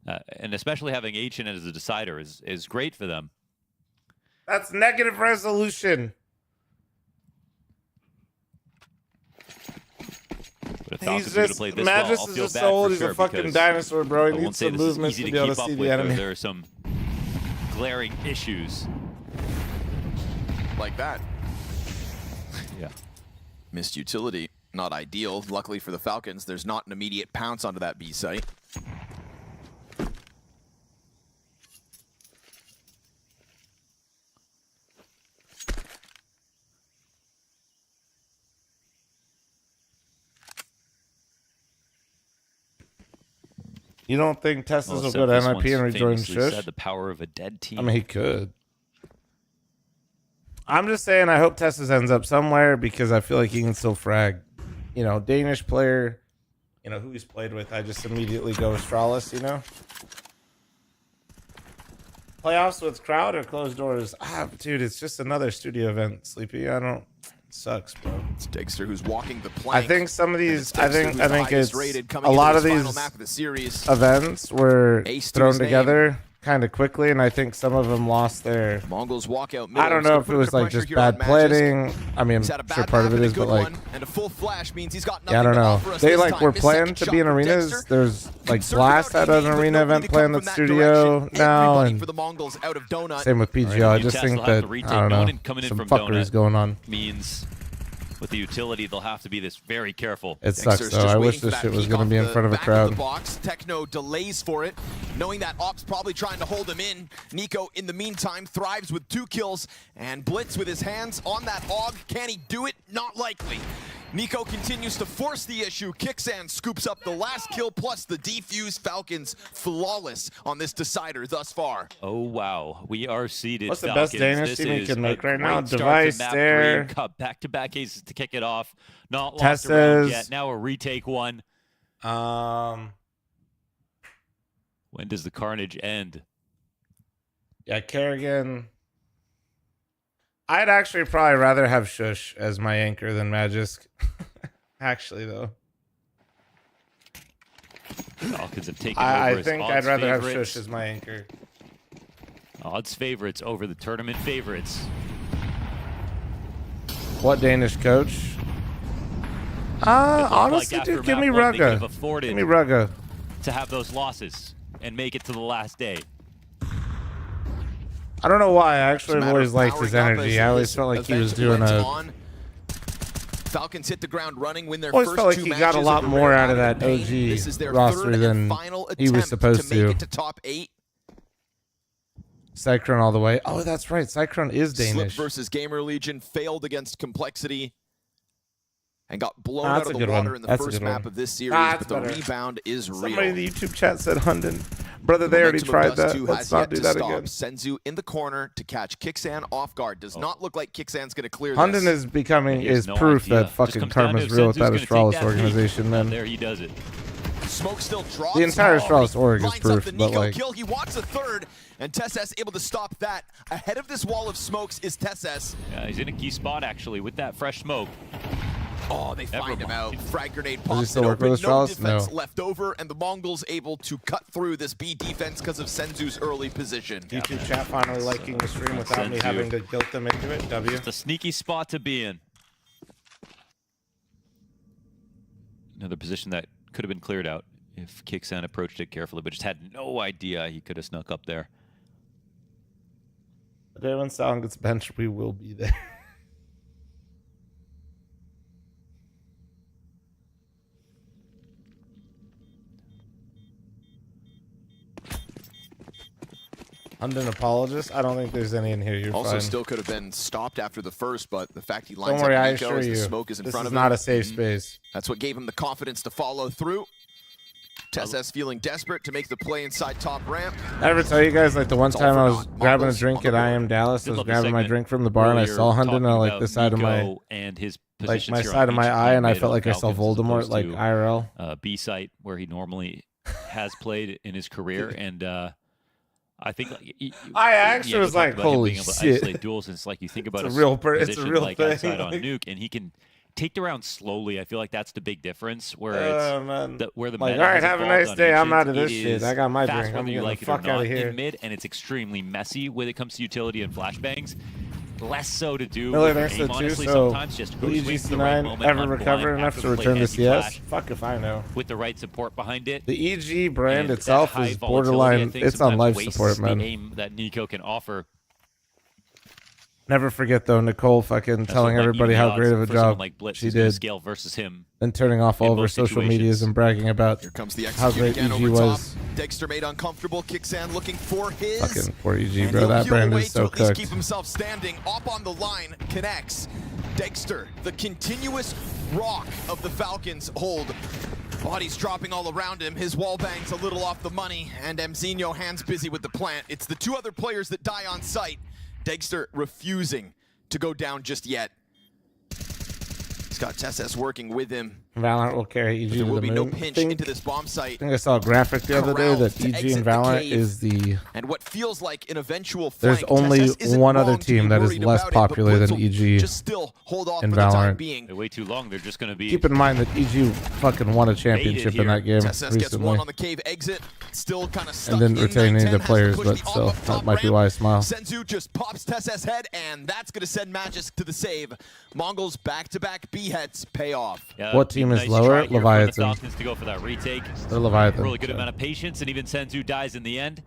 Speaker 3: 4-3.
Speaker 1: and especially having Ancient as a decider is great for them.
Speaker 3: That's negative resolution.
Speaker 1: But if
Speaker 3: He's
Speaker 1: Falcons are gonna
Speaker 3: just
Speaker 1: play this
Speaker 3: Magis
Speaker 1: well, I'll
Speaker 3: is
Speaker 1: feel
Speaker 3: just
Speaker 1: bad
Speaker 3: so old.
Speaker 1: for
Speaker 3: He's
Speaker 1: sure
Speaker 3: a fucking
Speaker 1: because
Speaker 3: dinosaur, bro.
Speaker 1: I
Speaker 3: He
Speaker 1: won't
Speaker 3: needs
Speaker 1: say
Speaker 3: some
Speaker 1: this is
Speaker 3: movements
Speaker 1: easy
Speaker 3: to be able to
Speaker 1: keep
Speaker 3: see
Speaker 1: up
Speaker 3: the
Speaker 1: with,
Speaker 3: enemy.
Speaker 1: There are some glaring issues.
Speaker 2: Like that.
Speaker 1: Yeah.
Speaker 2: Missed utility. Not ideal. Luckily for the Falcons, there's not an immediate pounce onto that B site.
Speaker 3: You don't think Teslas will
Speaker 1: so
Speaker 3: go to
Speaker 1: this
Speaker 3: MIP
Speaker 1: one's
Speaker 3: and rejoin
Speaker 1: famously
Speaker 3: Shush?
Speaker 1: said the power of a dead team.
Speaker 3: I mean, he could. I'm just saying, I hope Teslas ends up somewhere because I feel like he can still frag. You know, Danish player, you know, who he's played with, I just immediately go Astralis, you know? Playoffs with crowd or closed doors? Dude, it's just another studio event, Sleepy. I don't... Sucks, bro.
Speaker 2: It's Dagster who's walking the plank.
Speaker 3: I think some of these, I think it's a
Speaker 2: a
Speaker 3: lot of these events were thrown together kind of quickly, and I think some of them lost their.
Speaker 2: Mongols walk out.
Speaker 3: I don't know if it was like just bad planning. I mean, I'm sure part of it is, but like,
Speaker 2: and a full flash means he's got
Speaker 3: yeah, I don't know. They like were planned to be in arenas. There's like Blast had an arena event planned at Studio now, and same with PGL. I just think that I don't know, some fuckery is going on.
Speaker 1: Means with the utility, they'll have to be this very careful.
Speaker 3: It sucks though. I wish this shit was going to be in front of a crowd.
Speaker 2: Techno delays for it, knowing that Op's probably trying to hold him in. Nico, in the meantime, thrives with 2 kills, and Blitz with his hands on that AUG. Can he do it? Not likely. Nico continues to force the issue. Kixan scoops up the last kill plus the defuse. Falcons flawless on this decider thus far.
Speaker 1: Oh, wow. We are seated.
Speaker 3: What's the
Speaker 1: Falcons.
Speaker 3: best Danish
Speaker 1: This
Speaker 3: team you
Speaker 1: is
Speaker 3: can
Speaker 1: a
Speaker 3: make right now?
Speaker 1: great start
Speaker 3: Device
Speaker 1: to map
Speaker 3: there.
Speaker 1: Green Cup. Back-to-back aces to kick it off. Not lost around yet. Now a retake one. When does the carnage end?
Speaker 3: Yeah, Kerrigan. I'd actually probably rather have Shush as my anchor than Magisk. Actually, though.
Speaker 1: Falcons have taken
Speaker 3: I
Speaker 1: over
Speaker 3: think I'd rather have Shush as my anchor.
Speaker 1: Odds favorites over the tournament favorites.
Speaker 3: What Danish coach? Honestly,
Speaker 1: like
Speaker 3: dude,
Speaker 1: after
Speaker 3: give me
Speaker 1: map one, they could have
Speaker 3: Rugga.
Speaker 1: afforded
Speaker 3: Give me Rugga.
Speaker 1: to have those losses and make it to the last day.
Speaker 3: I don't know why. I actually have always liked his energy. I always felt like he was doing a...
Speaker 2: Falcons hit the ground running, win their
Speaker 3: always
Speaker 2: first
Speaker 3: felt like
Speaker 2: two
Speaker 3: he
Speaker 2: matches
Speaker 3: got a lot
Speaker 2: of the
Speaker 3: more
Speaker 2: rare
Speaker 3: out of that
Speaker 2: campaign.
Speaker 3: OG
Speaker 2: This is their
Speaker 3: roster
Speaker 2: third and
Speaker 3: than
Speaker 2: final
Speaker 3: he was
Speaker 2: attempt
Speaker 3: supposed
Speaker 2: to make
Speaker 3: to.
Speaker 2: it to top 8.
Speaker 3: Cyclone all the way. Oh, that's right. Cyclone is
Speaker 2: Slip
Speaker 3: Danish.
Speaker 2: versus Gamer Legion failed against Complexity and got blown
Speaker 3: That's
Speaker 2: out of
Speaker 3: a
Speaker 2: the
Speaker 3: good
Speaker 2: water
Speaker 3: one.
Speaker 2: in the
Speaker 3: That's a
Speaker 2: first
Speaker 3: good
Speaker 2: map
Speaker 3: one.
Speaker 2: of this series,
Speaker 3: That's
Speaker 2: but the
Speaker 3: better.
Speaker 2: rebound is real.
Speaker 3: Somebody in the YouTube chat said Hunden. Brother, they already tried that. Let's not do that again.
Speaker 2: Senzu in the corner to catch Kixan off guard. Does not look like Kixan's going to clear this.
Speaker 3: Hunden is becoming proof that fucking karma's real with that Astralis organization, man.
Speaker 1: There he does it.
Speaker 2: Smoke still drops.
Speaker 3: The entire Astralis org is
Speaker 2: Lines up
Speaker 3: proof,
Speaker 2: the
Speaker 3: but
Speaker 2: Nico
Speaker 3: like...
Speaker 2: kill. He wants a third, and Tesses able to stop that. Ahead of this wall of smokes is Tesses.
Speaker 1: Yeah, he's in a key spot, actually, with that fresh smoke.
Speaker 2: Oh, they find him out. Frag grenade
Speaker 3: Does he
Speaker 2: pops
Speaker 3: still
Speaker 2: it
Speaker 3: work
Speaker 2: open.
Speaker 3: with
Speaker 2: No
Speaker 3: Astralis?
Speaker 2: defense
Speaker 3: No.
Speaker 2: left over, and the Mongols able to cut through this B defense because of Senzu's early position.
Speaker 3: YouTube chat finally liking the stream without me having to guilt them into it. W.
Speaker 1: It's a sneaky spot to be in. Another position that could have been cleared out if Kixan approached it carefully, but just had no idea he could have snuck up there.
Speaker 3: The day when Sound gets benched, we will be there. Hunden apologist? I don't think there's any in here. You're
Speaker 2: Also
Speaker 3: fine.
Speaker 2: still could have been stopped after the first, but the fact he lines
Speaker 3: Don't worry,
Speaker 2: up
Speaker 3: I
Speaker 2: Nico
Speaker 3: assure
Speaker 2: as the
Speaker 3: you.
Speaker 2: smoke is in
Speaker 3: This
Speaker 2: front
Speaker 3: is
Speaker 2: of him.
Speaker 3: not a safe space.
Speaker 2: That's what gave him the confidence to follow through. Tesses feeling desperate to make the play inside top ramp.
Speaker 3: I ever tell you guys, like, the one
Speaker 2: It's all
Speaker 3: time
Speaker 2: for
Speaker 3: I was
Speaker 2: naught.
Speaker 3: grabbing a
Speaker 2: Mongols
Speaker 3: drink
Speaker 2: on
Speaker 3: at
Speaker 2: the
Speaker 3: I
Speaker 2: board.
Speaker 3: Am Dallas, I was
Speaker 1: Love the
Speaker 3: grabbing my
Speaker 1: segment
Speaker 3: drink from the bar, and I
Speaker 1: earlier
Speaker 3: saw Hunden
Speaker 1: talking
Speaker 3: on, like,
Speaker 1: about
Speaker 3: the side of my...
Speaker 1: Nico and his
Speaker 3: Like,
Speaker 1: positions
Speaker 3: my
Speaker 1: here
Speaker 3: side
Speaker 1: on
Speaker 3: of my
Speaker 1: each
Speaker 3: eye, and I
Speaker 1: mid
Speaker 3: felt
Speaker 1: on
Speaker 3: like I saw
Speaker 1: Falcons as
Speaker 3: Voldemort,
Speaker 1: opposed
Speaker 3: like,
Speaker 1: to,
Speaker 3: IRL.
Speaker 1: B site where he normally has played in his career, and I think like,
Speaker 3: I actually
Speaker 1: we
Speaker 3: was
Speaker 1: talked
Speaker 3: like,
Speaker 1: about him
Speaker 3: holy
Speaker 1: being able to
Speaker 3: shit.
Speaker 1: isolate duels, and it's like you think about
Speaker 3: It's a real it's a
Speaker 1: position
Speaker 3: real
Speaker 1: like
Speaker 3: thing.
Speaker 1: outside on
Speaker 3: Like-
Speaker 1: Nuke, and he can take the round slowly. I feel like that's the big difference where
Speaker 3: man.
Speaker 1: it's where the
Speaker 3: Like,
Speaker 1: meta
Speaker 3: all right,
Speaker 1: has
Speaker 3: have a
Speaker 1: evolved
Speaker 3: nice
Speaker 1: on
Speaker 3: day. I'm
Speaker 1: Ancient.
Speaker 3: out of this
Speaker 1: It
Speaker 3: shit.
Speaker 1: is
Speaker 3: I got my
Speaker 1: fast
Speaker 3: drink. I'm
Speaker 1: whether you
Speaker 3: getting
Speaker 1: like
Speaker 3: the
Speaker 1: it or
Speaker 3: fuck outta
Speaker 1: not
Speaker 3: here.
Speaker 1: in mid, and it's extremely messy when it comes to utility and flashbangs. Less so to do
Speaker 3: Miller,
Speaker 1: with
Speaker 3: thanks
Speaker 1: aim,
Speaker 3: to
Speaker 1: honestly,
Speaker 3: two, so
Speaker 1: sometimes just
Speaker 3: will
Speaker 1: who's waiting for the right
Speaker 3: EGC9
Speaker 1: moment,
Speaker 3: ever
Speaker 1: unblind
Speaker 3: recover enough
Speaker 1: after
Speaker 3: to
Speaker 1: the play
Speaker 3: return to
Speaker 1: anti-flash
Speaker 3: CS? Fuck if I know.
Speaker 1: with the right support behind it.
Speaker 3: The EG brand
Speaker 1: And that
Speaker 3: itself
Speaker 1: high
Speaker 3: is
Speaker 1: volatility, I
Speaker 3: borderline.
Speaker 1: think,
Speaker 3: It's on
Speaker 1: sometimes
Speaker 3: life
Speaker 1: wastes
Speaker 3: support, man.
Speaker 1: The aim that Nico can offer.
Speaker 3: Never forget though, Nicole fucking
Speaker 1: That's
Speaker 3: telling
Speaker 1: what might
Speaker 3: everybody
Speaker 1: even
Speaker 3: how
Speaker 1: the
Speaker 3: great
Speaker 1: odds
Speaker 3: of a
Speaker 1: for someone
Speaker 3: job
Speaker 1: like Blitz
Speaker 3: she
Speaker 1: who's gonna
Speaker 3: did,
Speaker 1: scale versus him
Speaker 3: and turning off all
Speaker 1: in
Speaker 3: of her
Speaker 1: most
Speaker 3: social medias
Speaker 1: situations.
Speaker 3: and bragging about
Speaker 2: Here comes the
Speaker 3: how
Speaker 2: execute
Speaker 3: great
Speaker 2: again
Speaker 3: EG
Speaker 2: over
Speaker 3: was.
Speaker 2: top. Dexter made uncomfortable. Kixan looking for his.
Speaker 3: Fucking poor EG,
Speaker 2: And
Speaker 3: bro.
Speaker 2: he'll
Speaker 3: That
Speaker 2: peel
Speaker 3: brand
Speaker 2: away
Speaker 3: is so
Speaker 2: to at least
Speaker 3: cooked.
Speaker 2: keep himself standing. Up on the line, connects. Dexter, the continuous rock of the Falcons hold. Bodies dropping all around him. His wall bang's a little off the money, and Mzinho hands busy with the plant. It's the two other players that die on site. Dexter refusing to go down just yet. He's got Tesses working with him.
Speaker 3: Valorant will carry EG
Speaker 2: There
Speaker 3: to
Speaker 2: will
Speaker 3: the
Speaker 2: be
Speaker 3: moon.
Speaker 2: no pinch
Speaker 3: I
Speaker 2: into this bomb site.
Speaker 3: think I saw a graphic the other day that
Speaker 2: Corralled to
Speaker 3: EG and
Speaker 2: exit the
Speaker 3: Valorant
Speaker 2: cave.
Speaker 3: is the...
Speaker 2: And what feels like an eventual
Speaker 3: There's
Speaker 2: flank.
Speaker 3: only
Speaker 2: Tesses isn't
Speaker 3: one other
Speaker 2: wrong to be
Speaker 3: team that is
Speaker 2: worried
Speaker 3: less
Speaker 2: about it, but
Speaker 3: popular
Speaker 2: Blitz
Speaker 3: than
Speaker 2: will
Speaker 3: EG
Speaker 2: just still hold off
Speaker 3: in
Speaker 2: for the time
Speaker 3: Valorant.
Speaker 2: being.
Speaker 1: They wait too long. They're just going to be.
Speaker 3: Keep in mind that EG fucking won a championship in that game
Speaker 2: Tesses gets one
Speaker 3: recently.
Speaker 2: on the cave exit, still kind of stuck
Speaker 3: And didn't
Speaker 2: in
Speaker 3: retain any of
Speaker 2: 9-10,
Speaker 3: the
Speaker 2: has
Speaker 3: players,
Speaker 2: to push
Speaker 3: but
Speaker 2: the
Speaker 3: still,
Speaker 2: up
Speaker 3: that
Speaker 2: top
Speaker 3: might be
Speaker 2: ramp.
Speaker 3: why I smile.
Speaker 2: Senzu just pops Tesses' head, and that's going to send Magisk to the save. Mongols back-to-back B heads pay off.
Speaker 1: Yeah,
Speaker 3: What team is
Speaker 1: nice
Speaker 3: lower?
Speaker 1: try here for the
Speaker 3: Leviathan.
Speaker 1: Falcons to go for that retake.
Speaker 3: They're Leviathan.
Speaker 1: Really good
Speaker 3: so.
Speaker 1: amount of patience, and even Senzu dies in the end.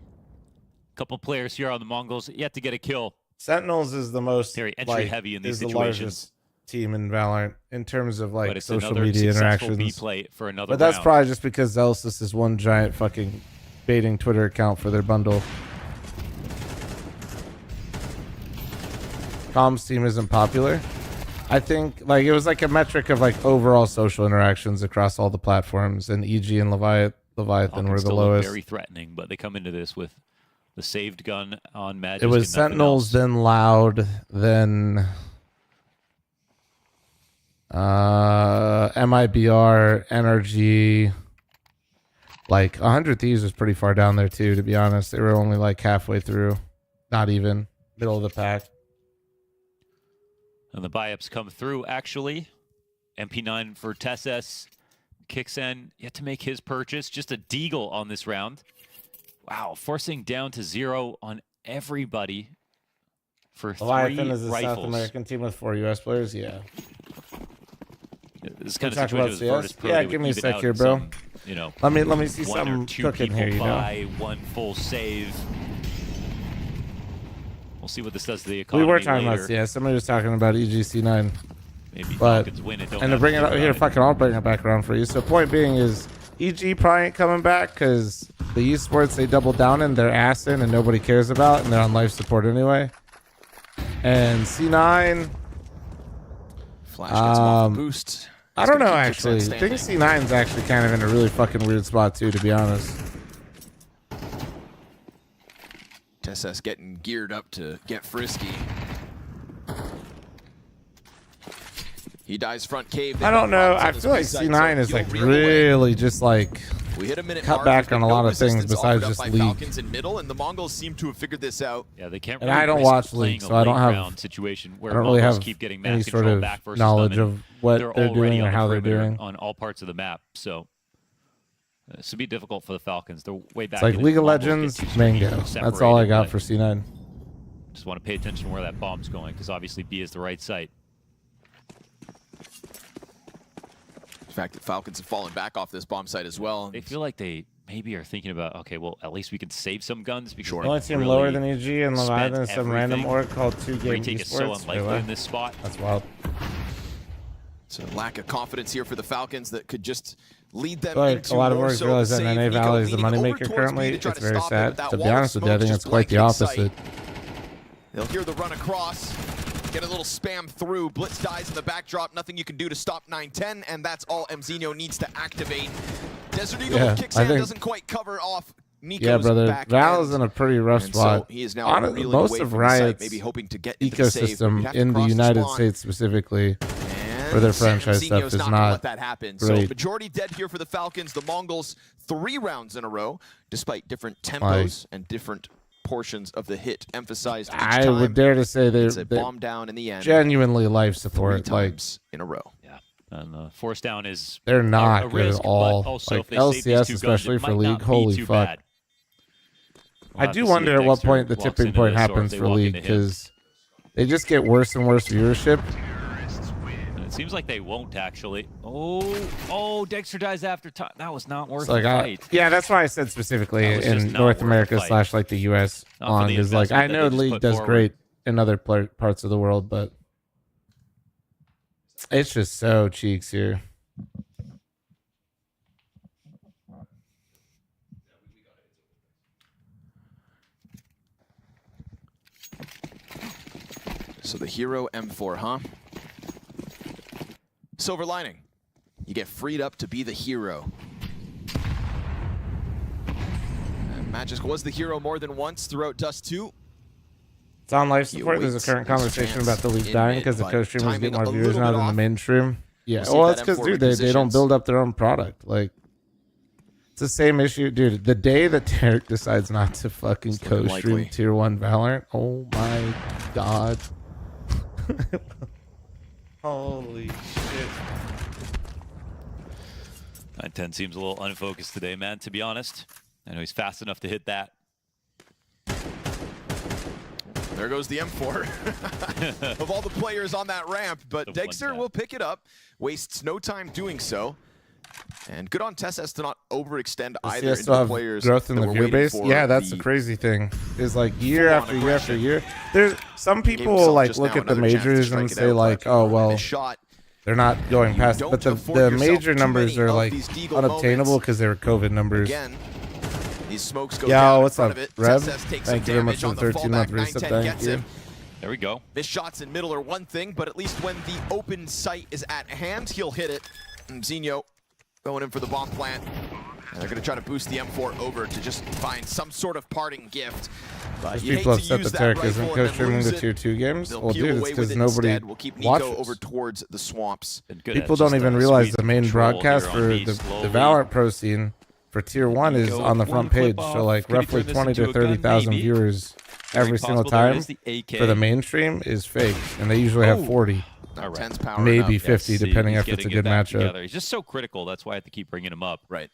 Speaker 1: Couple players here on the Mongols yet to get a kill.
Speaker 3: Sentinels is the most
Speaker 1: Very entry
Speaker 3: like,
Speaker 1: heavy in these
Speaker 3: is the
Speaker 1: situations.
Speaker 3: largest team in Valorant in terms of
Speaker 1: But
Speaker 3: like
Speaker 1: it's
Speaker 3: social
Speaker 1: another
Speaker 3: media
Speaker 1: successful
Speaker 3: interactions.
Speaker 1: B-play for another
Speaker 3: But that's
Speaker 1: round.
Speaker 3: probably just because Zelsis is one giant fucking baiting Twitter account for their bundle. Comms team isn't popular. I think like it was like a metric of like overall social interactions across all the platforms, and EG and Leviathan were the lowest.
Speaker 1: Very threatening, but they come into this with the saved gun on Magic.
Speaker 3: It was Sentinels, then Loud, then MIBR, NRG. Like 100 Thieves was pretty far down there too, to be honest. They were only like halfway through, not even middle of the pack.
Speaker 1: And the buy-ups come through, actually. MP9 for Tesses. Kixen yet to make his purchase. Just a deagle on this round. Wow, forcing down to 0 on everybody for 3
Speaker 3: Leviathan is a
Speaker 1: rifles.
Speaker 3: South American team with 4 U.S. players, yeah.
Speaker 1: This kind of situation was Virtus Pro.
Speaker 3: Yeah, give me a sec here, bro.
Speaker 1: Some, you know,
Speaker 3: let me see some cooking here, you know.
Speaker 1: One full save. We'll see what this does to the economy.
Speaker 3: We were talking
Speaker 1: later.
Speaker 3: about, yeah, somebody was talking about EGC9.
Speaker 1: Maybe
Speaker 3: but,
Speaker 1: Falcons win it.
Speaker 3: And to bring it up here, fucking, I'll bring it back around for you. So point being is, EG probably ain't coming back because the esports they double down in, they're ass in and nobody cares about, and they're on life support anyway. And C9,
Speaker 2: Flash gets off the boost.
Speaker 3: I don't know actually. I think C9's actually kind of in a really fucking weird spot too, to be honest.
Speaker 2: Tesses getting geared up to get frisky. He dies front cave.
Speaker 3: I don't know. I feel like C9 is like really just like cut back on a lot of things besides just League.
Speaker 2: Falcons in middle, and the Mongols seem to have figured this out.
Speaker 1: Yeah, they can't.
Speaker 3: And I don't watch League, so I don't have.
Speaker 1: Situation
Speaker 3: I
Speaker 1: where
Speaker 3: don't really have
Speaker 1: keep getting
Speaker 3: any sort of knowledge of what they're doing or how they're doing
Speaker 1: on all parts of the map. So this would be difficult for the Falcons. They're way back.
Speaker 3: It's like League of Legends, Mango. That's all I got for C9.
Speaker 1: Just want to pay attention to where that bomb's going, because obviously B is the right site.
Speaker 2: The fact that Falcons have fallen back off this bomb site as well.
Speaker 1: They feel like they maybe are thinking about, okay, well, at least we can save some guns. Because
Speaker 3: the only team lower than EG and Leviathan is some random org called 2 Game
Speaker 1: Retake is so unlikely in this spot.
Speaker 3: That's wild.
Speaker 2: So lack of confidence here for the Falcons that could just lead them
Speaker 3: like
Speaker 2: into
Speaker 3: a lot of
Speaker 2: more
Speaker 3: orgs
Speaker 2: so
Speaker 3: realize that
Speaker 2: save.
Speaker 3: NA Valley is the moneymaker currently. It's very sad. To be honest with you, I think it's quite the opposite.
Speaker 2: They'll hear the run across. Get a little spam through. Blitz dies in the backdrop. Nothing you can do to stop 9-10, and that's all Mzinho needs to activate. Desert Eagle kicks in, doesn't quite cover off Nico's
Speaker 3: yeah, brother.
Speaker 2: back
Speaker 3: Val
Speaker 2: end.
Speaker 3: is in a pretty rough spot.
Speaker 2: So he is now
Speaker 3: most of Riot's
Speaker 2: maybe hoping to get
Speaker 3: ecosystem in the United States specifically for their franchise stuff is not
Speaker 2: let that happen.
Speaker 3: great.
Speaker 2: So majority dead here for the Falcons. The Mongols 3 rounds in a row, despite different tempos and different portions of the hit emphasized each time.
Speaker 3: I would dare to say they're
Speaker 2: bomb down in the end.
Speaker 3: Genuinely life support
Speaker 2: 3 times in a row.
Speaker 1: Yeah, and force down is
Speaker 3: they're not
Speaker 1: a
Speaker 3: good
Speaker 1: risk,
Speaker 3: at all.
Speaker 1: But also,
Speaker 3: like
Speaker 1: if they save these
Speaker 3: LCS,
Speaker 1: 2
Speaker 3: especially
Speaker 1: guns,
Speaker 3: for League, holy fuck.
Speaker 1: Bad.
Speaker 3: I do wonder at what point the tipping point happens for League, because they just get worse and worse viewership.
Speaker 1: It seems like they won't actually. Oh, Dexter dies after time. That was not worth
Speaker 3: the fight. Yeah, that's why I said specifically in North America / like the US on is like I know League does great in other parts of the world, but it's just so cheeks here.
Speaker 2: So the hero M4, huh? Silver lining. You get freed up to be the hero. And Magic was the hero more than once throughout Dust 2.
Speaker 3: It's on life support. There's a current conversation about the League dying because the co-streamers get more viewers now than the mainstream. Yeah, well, that's because, dude, they don't build up their own product. Like, it's the same issue, dude. The day that Tarek decides not to fucking co-stream Tier 1 Valorant, oh my god. Holy shit.
Speaker 1: 9-10 seems a little unfocused today, man, to be honest. I know he's fast enough to hit that.
Speaker 2: There goes the M4 of all the players on that ramp, but Dexter will pick it up, wastes no time doing so. And good on Tesses to not overextend either into the players.
Speaker 3: Growth in the viewer base. Yeah, that's the crazy thing. Is like year after year after year. There's some people like look at the majors and say like, oh well, they're not going past. But the major numbers are like unobtainable because they were COVID numbers.
Speaker 2: These smokes go
Speaker 3: down
Speaker 2: what's
Speaker 3: up, Rev?
Speaker 2: Thank
Speaker 3: Thank you very much for the 13-month resub. Thank you.
Speaker 1: There we go.
Speaker 2: Missed shots in middle are one thing, but at least when the open sight is at hand, he'll hit it. And Zinho going in for the bomb plant. And they're going to try to boost the M4 over to just find some sort of parting gift. But
Speaker 3: people upset that Tarek isn't co-streaming the tier 2 games. Well, dude, it's because nobody watches.
Speaker 2: Over towards the swamps.
Speaker 3: People don't even realize the main broadcast for the Valorant Pro scene for tier 1 is on the front page. So like roughly 20 to 30,000 viewers every single time for the mainstream is fake, and they usually have 40. Maybe 50, depending if it's a good matchup.
Speaker 1: He's just so critical. That's why I have to keep bringing him up.
Speaker 2: Right.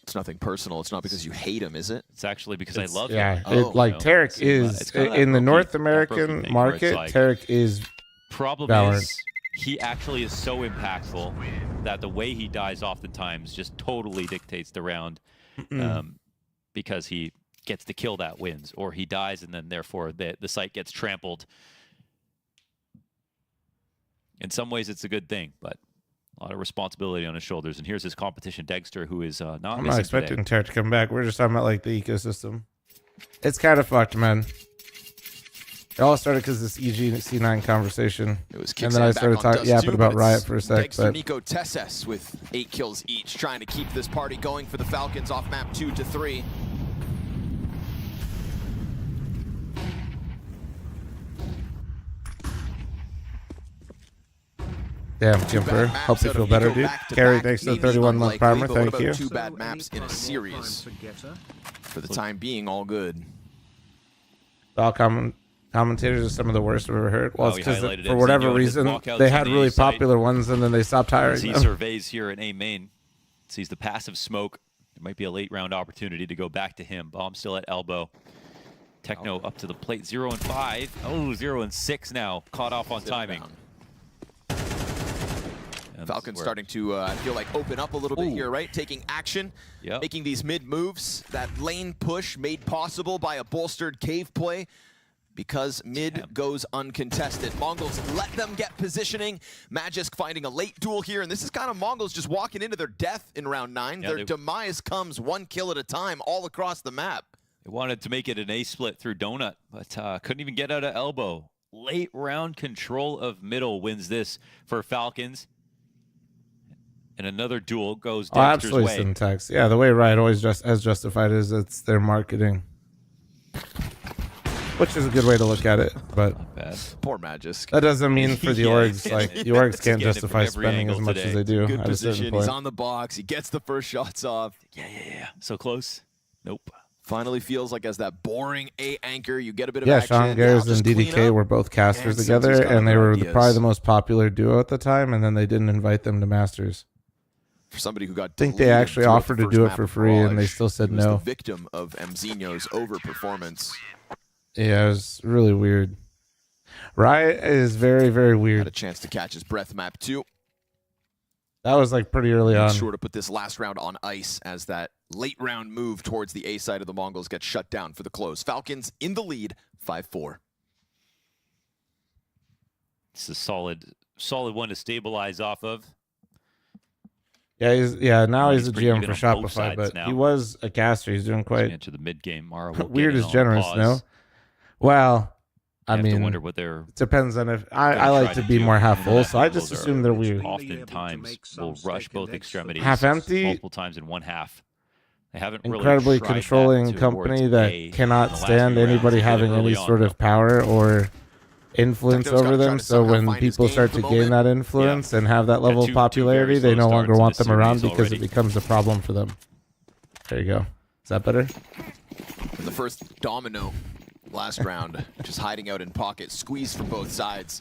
Speaker 2: It's nothing personal. It's not because you hate him, is it?
Speaker 1: It's actually because I love him.
Speaker 3: Yeah, Tarek is in the North American market. Tarek is
Speaker 1: problem is he actually is so impactful that the way he dies oftentimes just totally dictates the round, because he gets the kill that wins, or he dies and then therefore the site gets trampled. In some ways, it's a good thing, but a lot of responsibility on his shoulders. And here's his competition, Dexter, who is not
Speaker 3: I'm not expecting Tarek to come back. We're just talking about like the ecosystem. It's kind of fucked, man. It all started because this EG-C9 conversation.
Speaker 2: It was
Speaker 3: and then I started yapping about Riot for a sec.
Speaker 2: Dexter, Nico, Tesses with 8 kills each, trying to keep this party going for the Falcons off map 2 to 3.
Speaker 3: Damn, Jimper. Hope you feel better, dude. Gary, thanks for the 31-month primer. Thank you.
Speaker 2: 2 bad maps in a series. For the time being, all good.
Speaker 3: All commentators are some of the worst I've ever heard. Well, it's because for whatever reason, they had really popular ones and then they stopped hiring them.
Speaker 1: He surveys here in A main. Sees the passive smoke. There might be a late round opportunity to go back to him. Bomb still at elbow. Techno up to the plate. 0 and 5. Oh, 0 and 6 now. Caught off on timing.
Speaker 2: Falcons starting to, I feel like, open up a little bit here, right? Taking action, making these mid moves. That lane push made possible by a bolstered cave play because mid goes uncontested. MongolZ let them get positioning. Magisk finding a late duel here, and this is kind of MongolZ just walking into their death in round 9. Their demise comes 1 kill at a time all across the map.
Speaker 1: They wanted to make it an A split through Donut, but couldn't even get out of elbow. Late round control of middle wins this for Falcons. And another duel goes Dexter's
Speaker 3: absolutely
Speaker 1: way.
Speaker 3: Syntax. Yeah, the way Riot always has justified is it's their marketing. Which is a good way to look at it, but
Speaker 2: poor Magisk.
Speaker 3: That doesn't mean for the orgs, like the orgs can't justify spending as much as they do.
Speaker 2: Good position. He's on the box. He gets the first shots off.
Speaker 1: Yeah. So close. Nope.
Speaker 2: Finally feels like as that boring A anchor, you get a bit of action.
Speaker 3: Sean Gares and DDK were both casters together, and they were probably the most popular duo at the time, and then they didn't invite them to Masters.
Speaker 2: For somebody who got
Speaker 3: I think they actually offered to do it for free, and they still said no.
Speaker 2: The victim of Mzinho's overperformance.
Speaker 3: Yeah, it was really weird. Riot is very, very weird.
Speaker 2: Had a chance to catch his breath map too.
Speaker 3: That was like pretty early on.
Speaker 2: Sure to put this last round on ice as that late round move towards the A side of the MongolZ gets shut down for the close. Falcons in the lead, 5-4.
Speaker 1: It's a solid one to stabilize off of.
Speaker 3: Yeah, now he's a GM for Shopify, but he was a caster. He's doing quite
Speaker 1: into the mid game. Mara
Speaker 3: weird is generous, no? Well, I mean,
Speaker 1: wonder what they're
Speaker 3: it depends on if I like to be more half full, so I just assume they're weird.
Speaker 1: Oftentimes will rush both extremities
Speaker 3: half empty
Speaker 1: multiple times in one half. They haven't
Speaker 3: incredibly
Speaker 1: really
Speaker 3: controlling company that cannot stand anybody having any sort of power or influence over them. So when people start to gain that influence and have that level of popularity, they no longer want them around because it becomes a problem for them. There you go. Is that better?
Speaker 2: And the first domino last round, just hiding out in pocket, squeezed from both sides.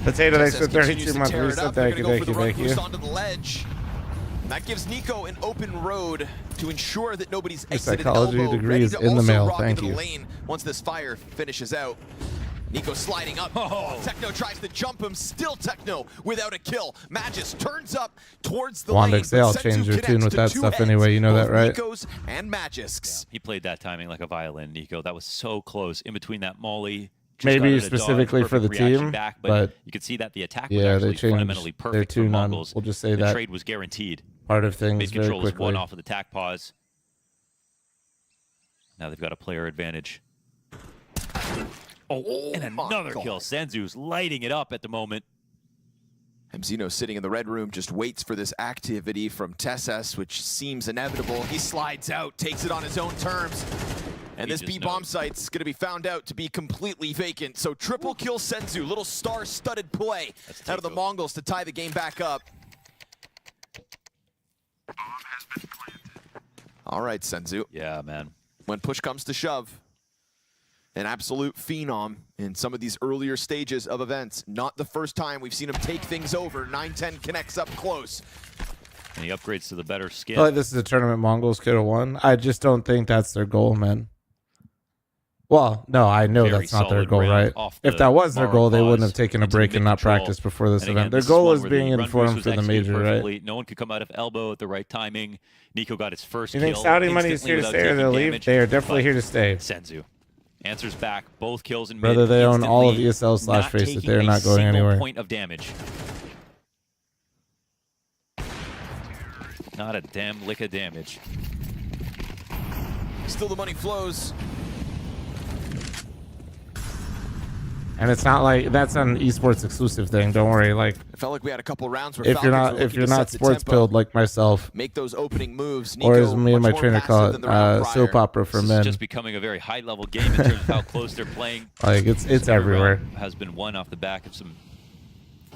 Speaker 3: Potato, thanks for 32 months reset. Thank you.
Speaker 2: Onto the ledge. That gives Nico an open road to ensure that nobody's exited
Speaker 3: psychology
Speaker 2: elbow,
Speaker 3: degree is in the mail. Thank you.
Speaker 2: Lane once this fire finishes out. Nico sliding up. Techno tries to jump him. Still Techno without a kill. Magis turns up towards the lane.
Speaker 3: I'll change your tune with that stuff anyway. You know that, right?
Speaker 2: Nico's and Magisks.
Speaker 1: He played that timing like a violin, Nico. That was so close in between that molly.
Speaker 3: Maybe specifically for the team, but
Speaker 1: you could see that the attack was actually fundamentally perfect for MongolZ.
Speaker 3: We'll just say
Speaker 1: the
Speaker 3: that
Speaker 1: trade was guaranteed.
Speaker 3: Part of things
Speaker 1: Mid
Speaker 3: very
Speaker 1: control is
Speaker 3: quickly.
Speaker 1: one off of the tack pause. Now they've got a player advantage. Oh, and another kill. Senzu's lighting it up at the moment.
Speaker 2: MZino sitting in the red room, just waits for this activity from Tesses, which seems inevitable. He slides out, takes it on his own terms. And this B-bomb site's going to be found out to be completely vacant. So triple kill Senzu, little star-studded play out of the Mongols to tie the game back up. All right, Senzu.
Speaker 1: Yeah, man.
Speaker 2: When push comes to shove, an absolute phenom in some of these earlier stages of events. Not the first time we've seen him take things over. 9-10 connects up close.
Speaker 1: And he upgrades to the better skin.
Speaker 3: I feel like this is a tournament Mongols could have won. I just don't think that's their goal, man. Well, no, I know that's not their goal, right? If that was their goal, they wouldn't have taken a break and not practiced before this event. Their goal is being informed for the major, right?
Speaker 1: No one could come out of elbow at the right timing. Nico got his first
Speaker 3: kill.
Speaker 1: You
Speaker 3: think Saudi money is here to stay or they'll leave? They are definitely here to stay.
Speaker 1: Senzu answers back, both kills in mid.
Speaker 3: Whether they own all of ESL/Faceit, they're not going anywhere.
Speaker 1: Point of damage. Not a damn lick of damage.
Speaker 2: Still the money flows.
Speaker 3: And it's not like that's an esports exclusive thing. Don't worry. Like,
Speaker 2: it felt like we had a couple rounds where
Speaker 3: if you're not sports pilled like myself,
Speaker 2: make those opening moves.
Speaker 3: Nico, or as me and my trainer call it, soap opera for men.
Speaker 1: It's just becoming a very high level game in terms of how close they're playing.
Speaker 3: Like it's everywhere.
Speaker 1: Has been won off the back of some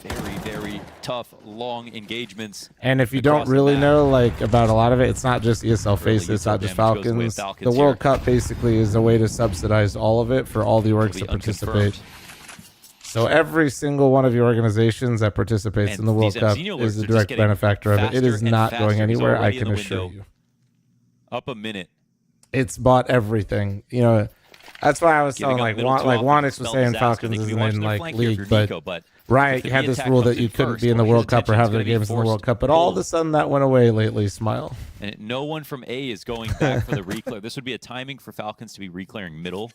Speaker 1: very, very tough, long engagements.
Speaker 3: And if you don't really know like about a lot of it, it's not just ESL/Faceit, it's not just Falcons. The World Cup basically is a way to subsidize all of it for all the orgs that participate. So every single one of your organizations that participates in the World Cup is a direct benefactor of it. It is not going anywhere, I can assure you.
Speaker 1: Up a minute.
Speaker 3: It's bought everything. You know, that's why I was telling like Wanix was saying Falcons isn't in like league, but Riot had this rule that you couldn't be in the World Cup or have their games in the World Cup, but all of a sudden that went away lately. Smile.
Speaker 1: And no one from A is going back for the reclear. This would be a timing for Falcons to be reclearing middle,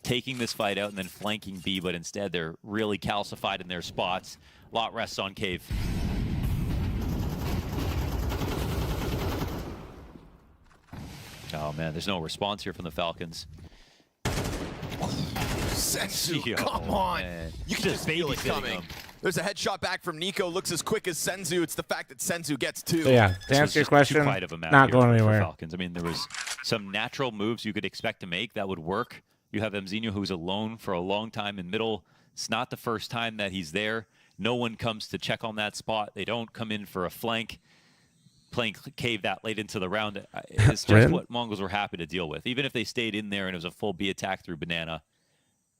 Speaker 1: taking this fight out and then flanking B, but instead they're really calcified in their spots. Lot rests on Cave. Oh man, there's no response here from the Falcons.
Speaker 2: Senzu, come on.
Speaker 1: Man.
Speaker 2: You can just feel it coming. There's a headshot back from Nico. Looks as quick as Senzu. It's the fact that Senzu gets two.
Speaker 3: So yeah, to answer your question, not going anywhere.
Speaker 1: Falcons. I mean, there was some natural moves you could expect to make that would work. You have MZino, who's alone for a long time in middle. It's not the first time that he's there. No one comes to check on that spot. They don't come in for a flank. Playing Cave that late into the round, it's just what Mongols were happy to deal with. Even if they stayed in there and it was a full B attack through Banana,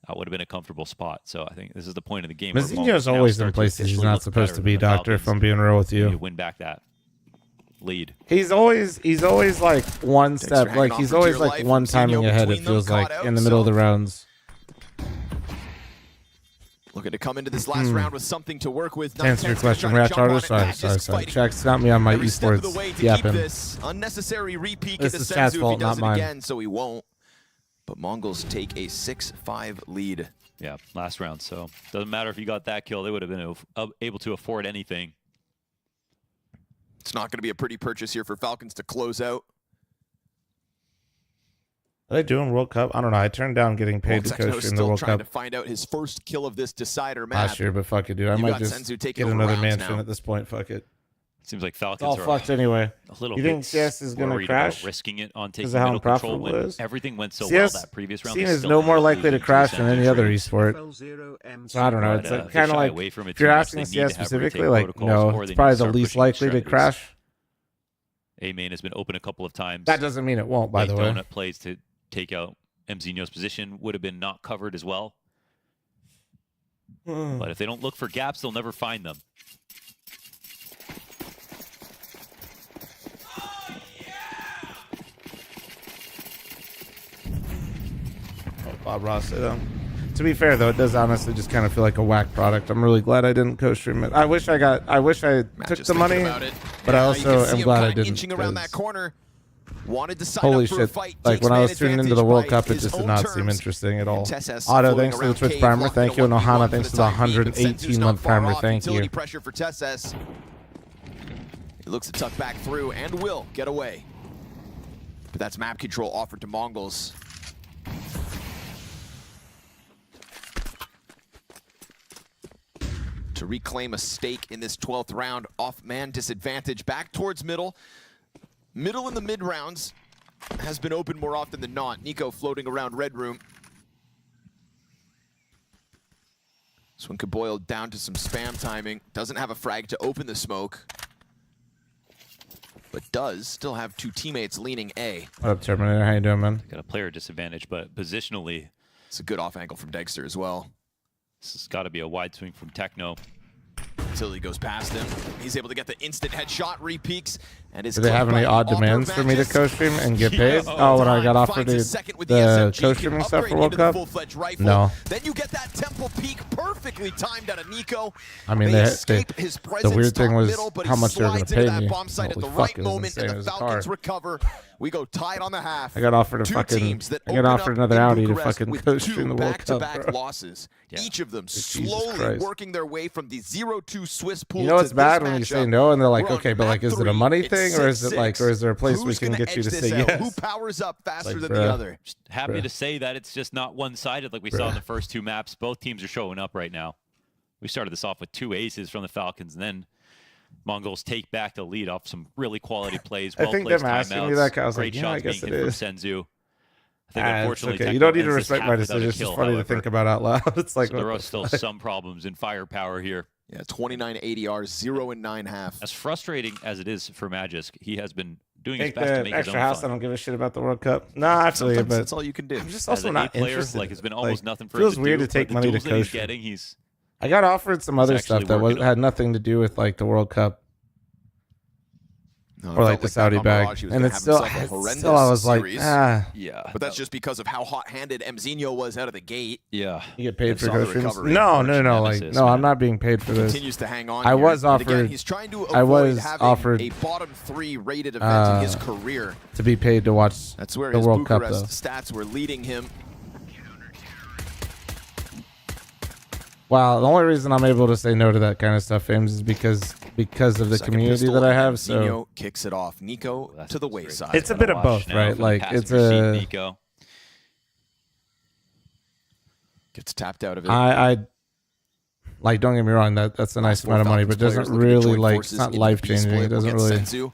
Speaker 1: that would have been a comfortable spot. So I think this is the point of the game.
Speaker 3: MZino's always in places he's not supposed to be, Doctor, if I'm being real with you.
Speaker 1: Win back that lead.
Speaker 3: He's always like one step, like he's always like one timing ahead, it feels like, in the middle of the rounds.
Speaker 2: Looking to come into this last round with something to work with.
Speaker 3: Answer your question, Ratch Harder. Sorry. Jack's got me on my esports yapping.
Speaker 2: This unnecessary repeat
Speaker 3: this is Chat's fault, not mine.
Speaker 2: Again, so he won't. But Mongols take a 6-5 lead.
Speaker 1: Yeah, last round. So doesn't matter if you got that kill; they would have been able to afford anything.
Speaker 2: It's not going to be a pretty purchase here for Falcons to close out.
Speaker 3: Are they doing World Cup? I don't know. I turned down getting paid to coach in the World
Speaker 2: trying
Speaker 3: Cup
Speaker 2: to find out his first kill of this decider map
Speaker 3: last year, but fuck it, dude. I might just get another mansion at this point. Fuck it.
Speaker 1: Seems like Falcons
Speaker 3: all fucked anyway.
Speaker 1: A little
Speaker 3: you think CS is going to crash?
Speaker 1: Risking it on taking
Speaker 3: because of how
Speaker 1: control
Speaker 3: unprofitable it is?
Speaker 1: Everything went so
Speaker 3: CS,
Speaker 1: well that previous round.
Speaker 3: CS is no more likely to crash than any other esport. So I don't know. It's like, kind of like if you're asking CS specifically, like no, it's probably the least likely to crash.
Speaker 1: A main has been open a couple of times.
Speaker 3: That doesn't mean it won't, by the way.
Speaker 1: Donut plays to take out MZino's position would have been not covered as well. But if they don't look for gaps, they'll never find them.
Speaker 3: Bob Ross said, to be fair though, it does honestly just kind of feel like a whack product. I'm really glad I didn't co-stream it. I wish I took the money, but I also am glad I didn't.
Speaker 2: Around that corner. Wanted to sign
Speaker 3: holy
Speaker 2: up for
Speaker 3: shit!
Speaker 2: A fight,
Speaker 3: like when I was tuning into the World Cup, it just did not seem interesting at all. Otto, thanks for the Twitch primer. Thank you. And Ohana, thanks for the 118-month primer. Thank you.
Speaker 2: Pressure for Tesses. He looks to tuck back through and will get away. But that's map control offered to Mongols. to reclaim a stake in this 12th round. Off man disadvantage, back towards middle. Middle in the mid rounds has been open more often than not. Nico floating around red room. This one could boil down to some spam timing. Doesn't have a frag to open the smoke, but does still have two teammates leaning A.
Speaker 3: What up, Terminator? How you doing, man?
Speaker 1: Got a player disadvantage, but positionally,
Speaker 2: it's a good off angle from Dexter as well.
Speaker 1: This has got to be a wide swing from Techno.
Speaker 2: Until he goes past him. He's able to get the instant headshot, re-peeks, and his
Speaker 3: Do they have any odd demands for me to co-stream and get paid? Oh, when I got offered the co-streaming stuff for World Cup? No.
Speaker 2: Then you get that temple peek perfectly timed out of Nico.
Speaker 3: I mean, the weird thing was how much they were going to pay me.
Speaker 2: Holy fuck, it was insane. It was a car. Recover. We go tied on the half.
Speaker 3: I got offered another Audi to fucking co-stream the World Cup,
Speaker 2: back-to-back losses. Yeah. Each of them slowly working their way from the 0-2 Swiss pool.
Speaker 3: You know what's bad when you say no and they're like, okay, but like, is it a money thing or is it like, or is there a place we can get you to say yes?
Speaker 2: Who powers up faster than the other?
Speaker 1: Just happy to say that it's just not one-sided like we saw in the first two maps. Both teams are showing up right now. We started this off with 2 aces from the Falcons, and then Mongols take back the lead off some really quality plays.
Speaker 3: I think them asking me that, I was like, yeah, I guess it is.
Speaker 1: Senzu. I think unfortunately,
Speaker 3: okay. You don't need to respect my decision. It's just funny to think about out loud. It's like,
Speaker 1: so there are still some problems in firepower here.
Speaker 2: Yeah, 29 ADR, 0 and 9 half.
Speaker 1: As frustrating as it is for Magisk, he has been doing his
Speaker 3: Take
Speaker 1: best to
Speaker 3: the
Speaker 1: make his
Speaker 3: extra
Speaker 1: own
Speaker 3: house.
Speaker 1: fun.
Speaker 3: I don't give a shit about the World Cup. Nah, actually, but
Speaker 2: that's all you can do.
Speaker 3: I'm just also not interested.
Speaker 1: Like, it's been almost nothing for
Speaker 3: feels
Speaker 1: him to
Speaker 3: weird
Speaker 1: do,
Speaker 3: to take
Speaker 1: but the
Speaker 3: money to
Speaker 1: duels that
Speaker 3: coach.
Speaker 1: he's
Speaker 3: I got offered some other stuff that
Speaker 1: working
Speaker 3: had nothing to do with like the World Cup. Or like the Saudi bag, and it's still I was like,
Speaker 1: yeah.
Speaker 2: But that's just because of how hot-handed Mzinho was out of the gate.
Speaker 1: Yeah,
Speaker 3: you get paid for co-streams. No, I'm not being paid for this.
Speaker 2: Continues to hang on.
Speaker 3: I was offered.
Speaker 2: Again, he's trying to avoid having a bottom 3 rated event in his career
Speaker 3: to be paid to watch.
Speaker 2: That's where
Speaker 3: the
Speaker 2: his
Speaker 3: World Cup
Speaker 2: Bucharest stats were leading him.
Speaker 3: Wow, the only reason I'm able to say no to that kind of stuff, Ames, is because of the community that I have. So
Speaker 2: kicks it off. Nico to the wayside.
Speaker 3: It's a bit of both, right? Like it's a
Speaker 1: Nico
Speaker 2: gets tapped out of it.
Speaker 3: I like. Don't get me wrong. That's a nice amount of money, but it doesn't really like. It's not life changing. It doesn't really.
Speaker 2: Senzu,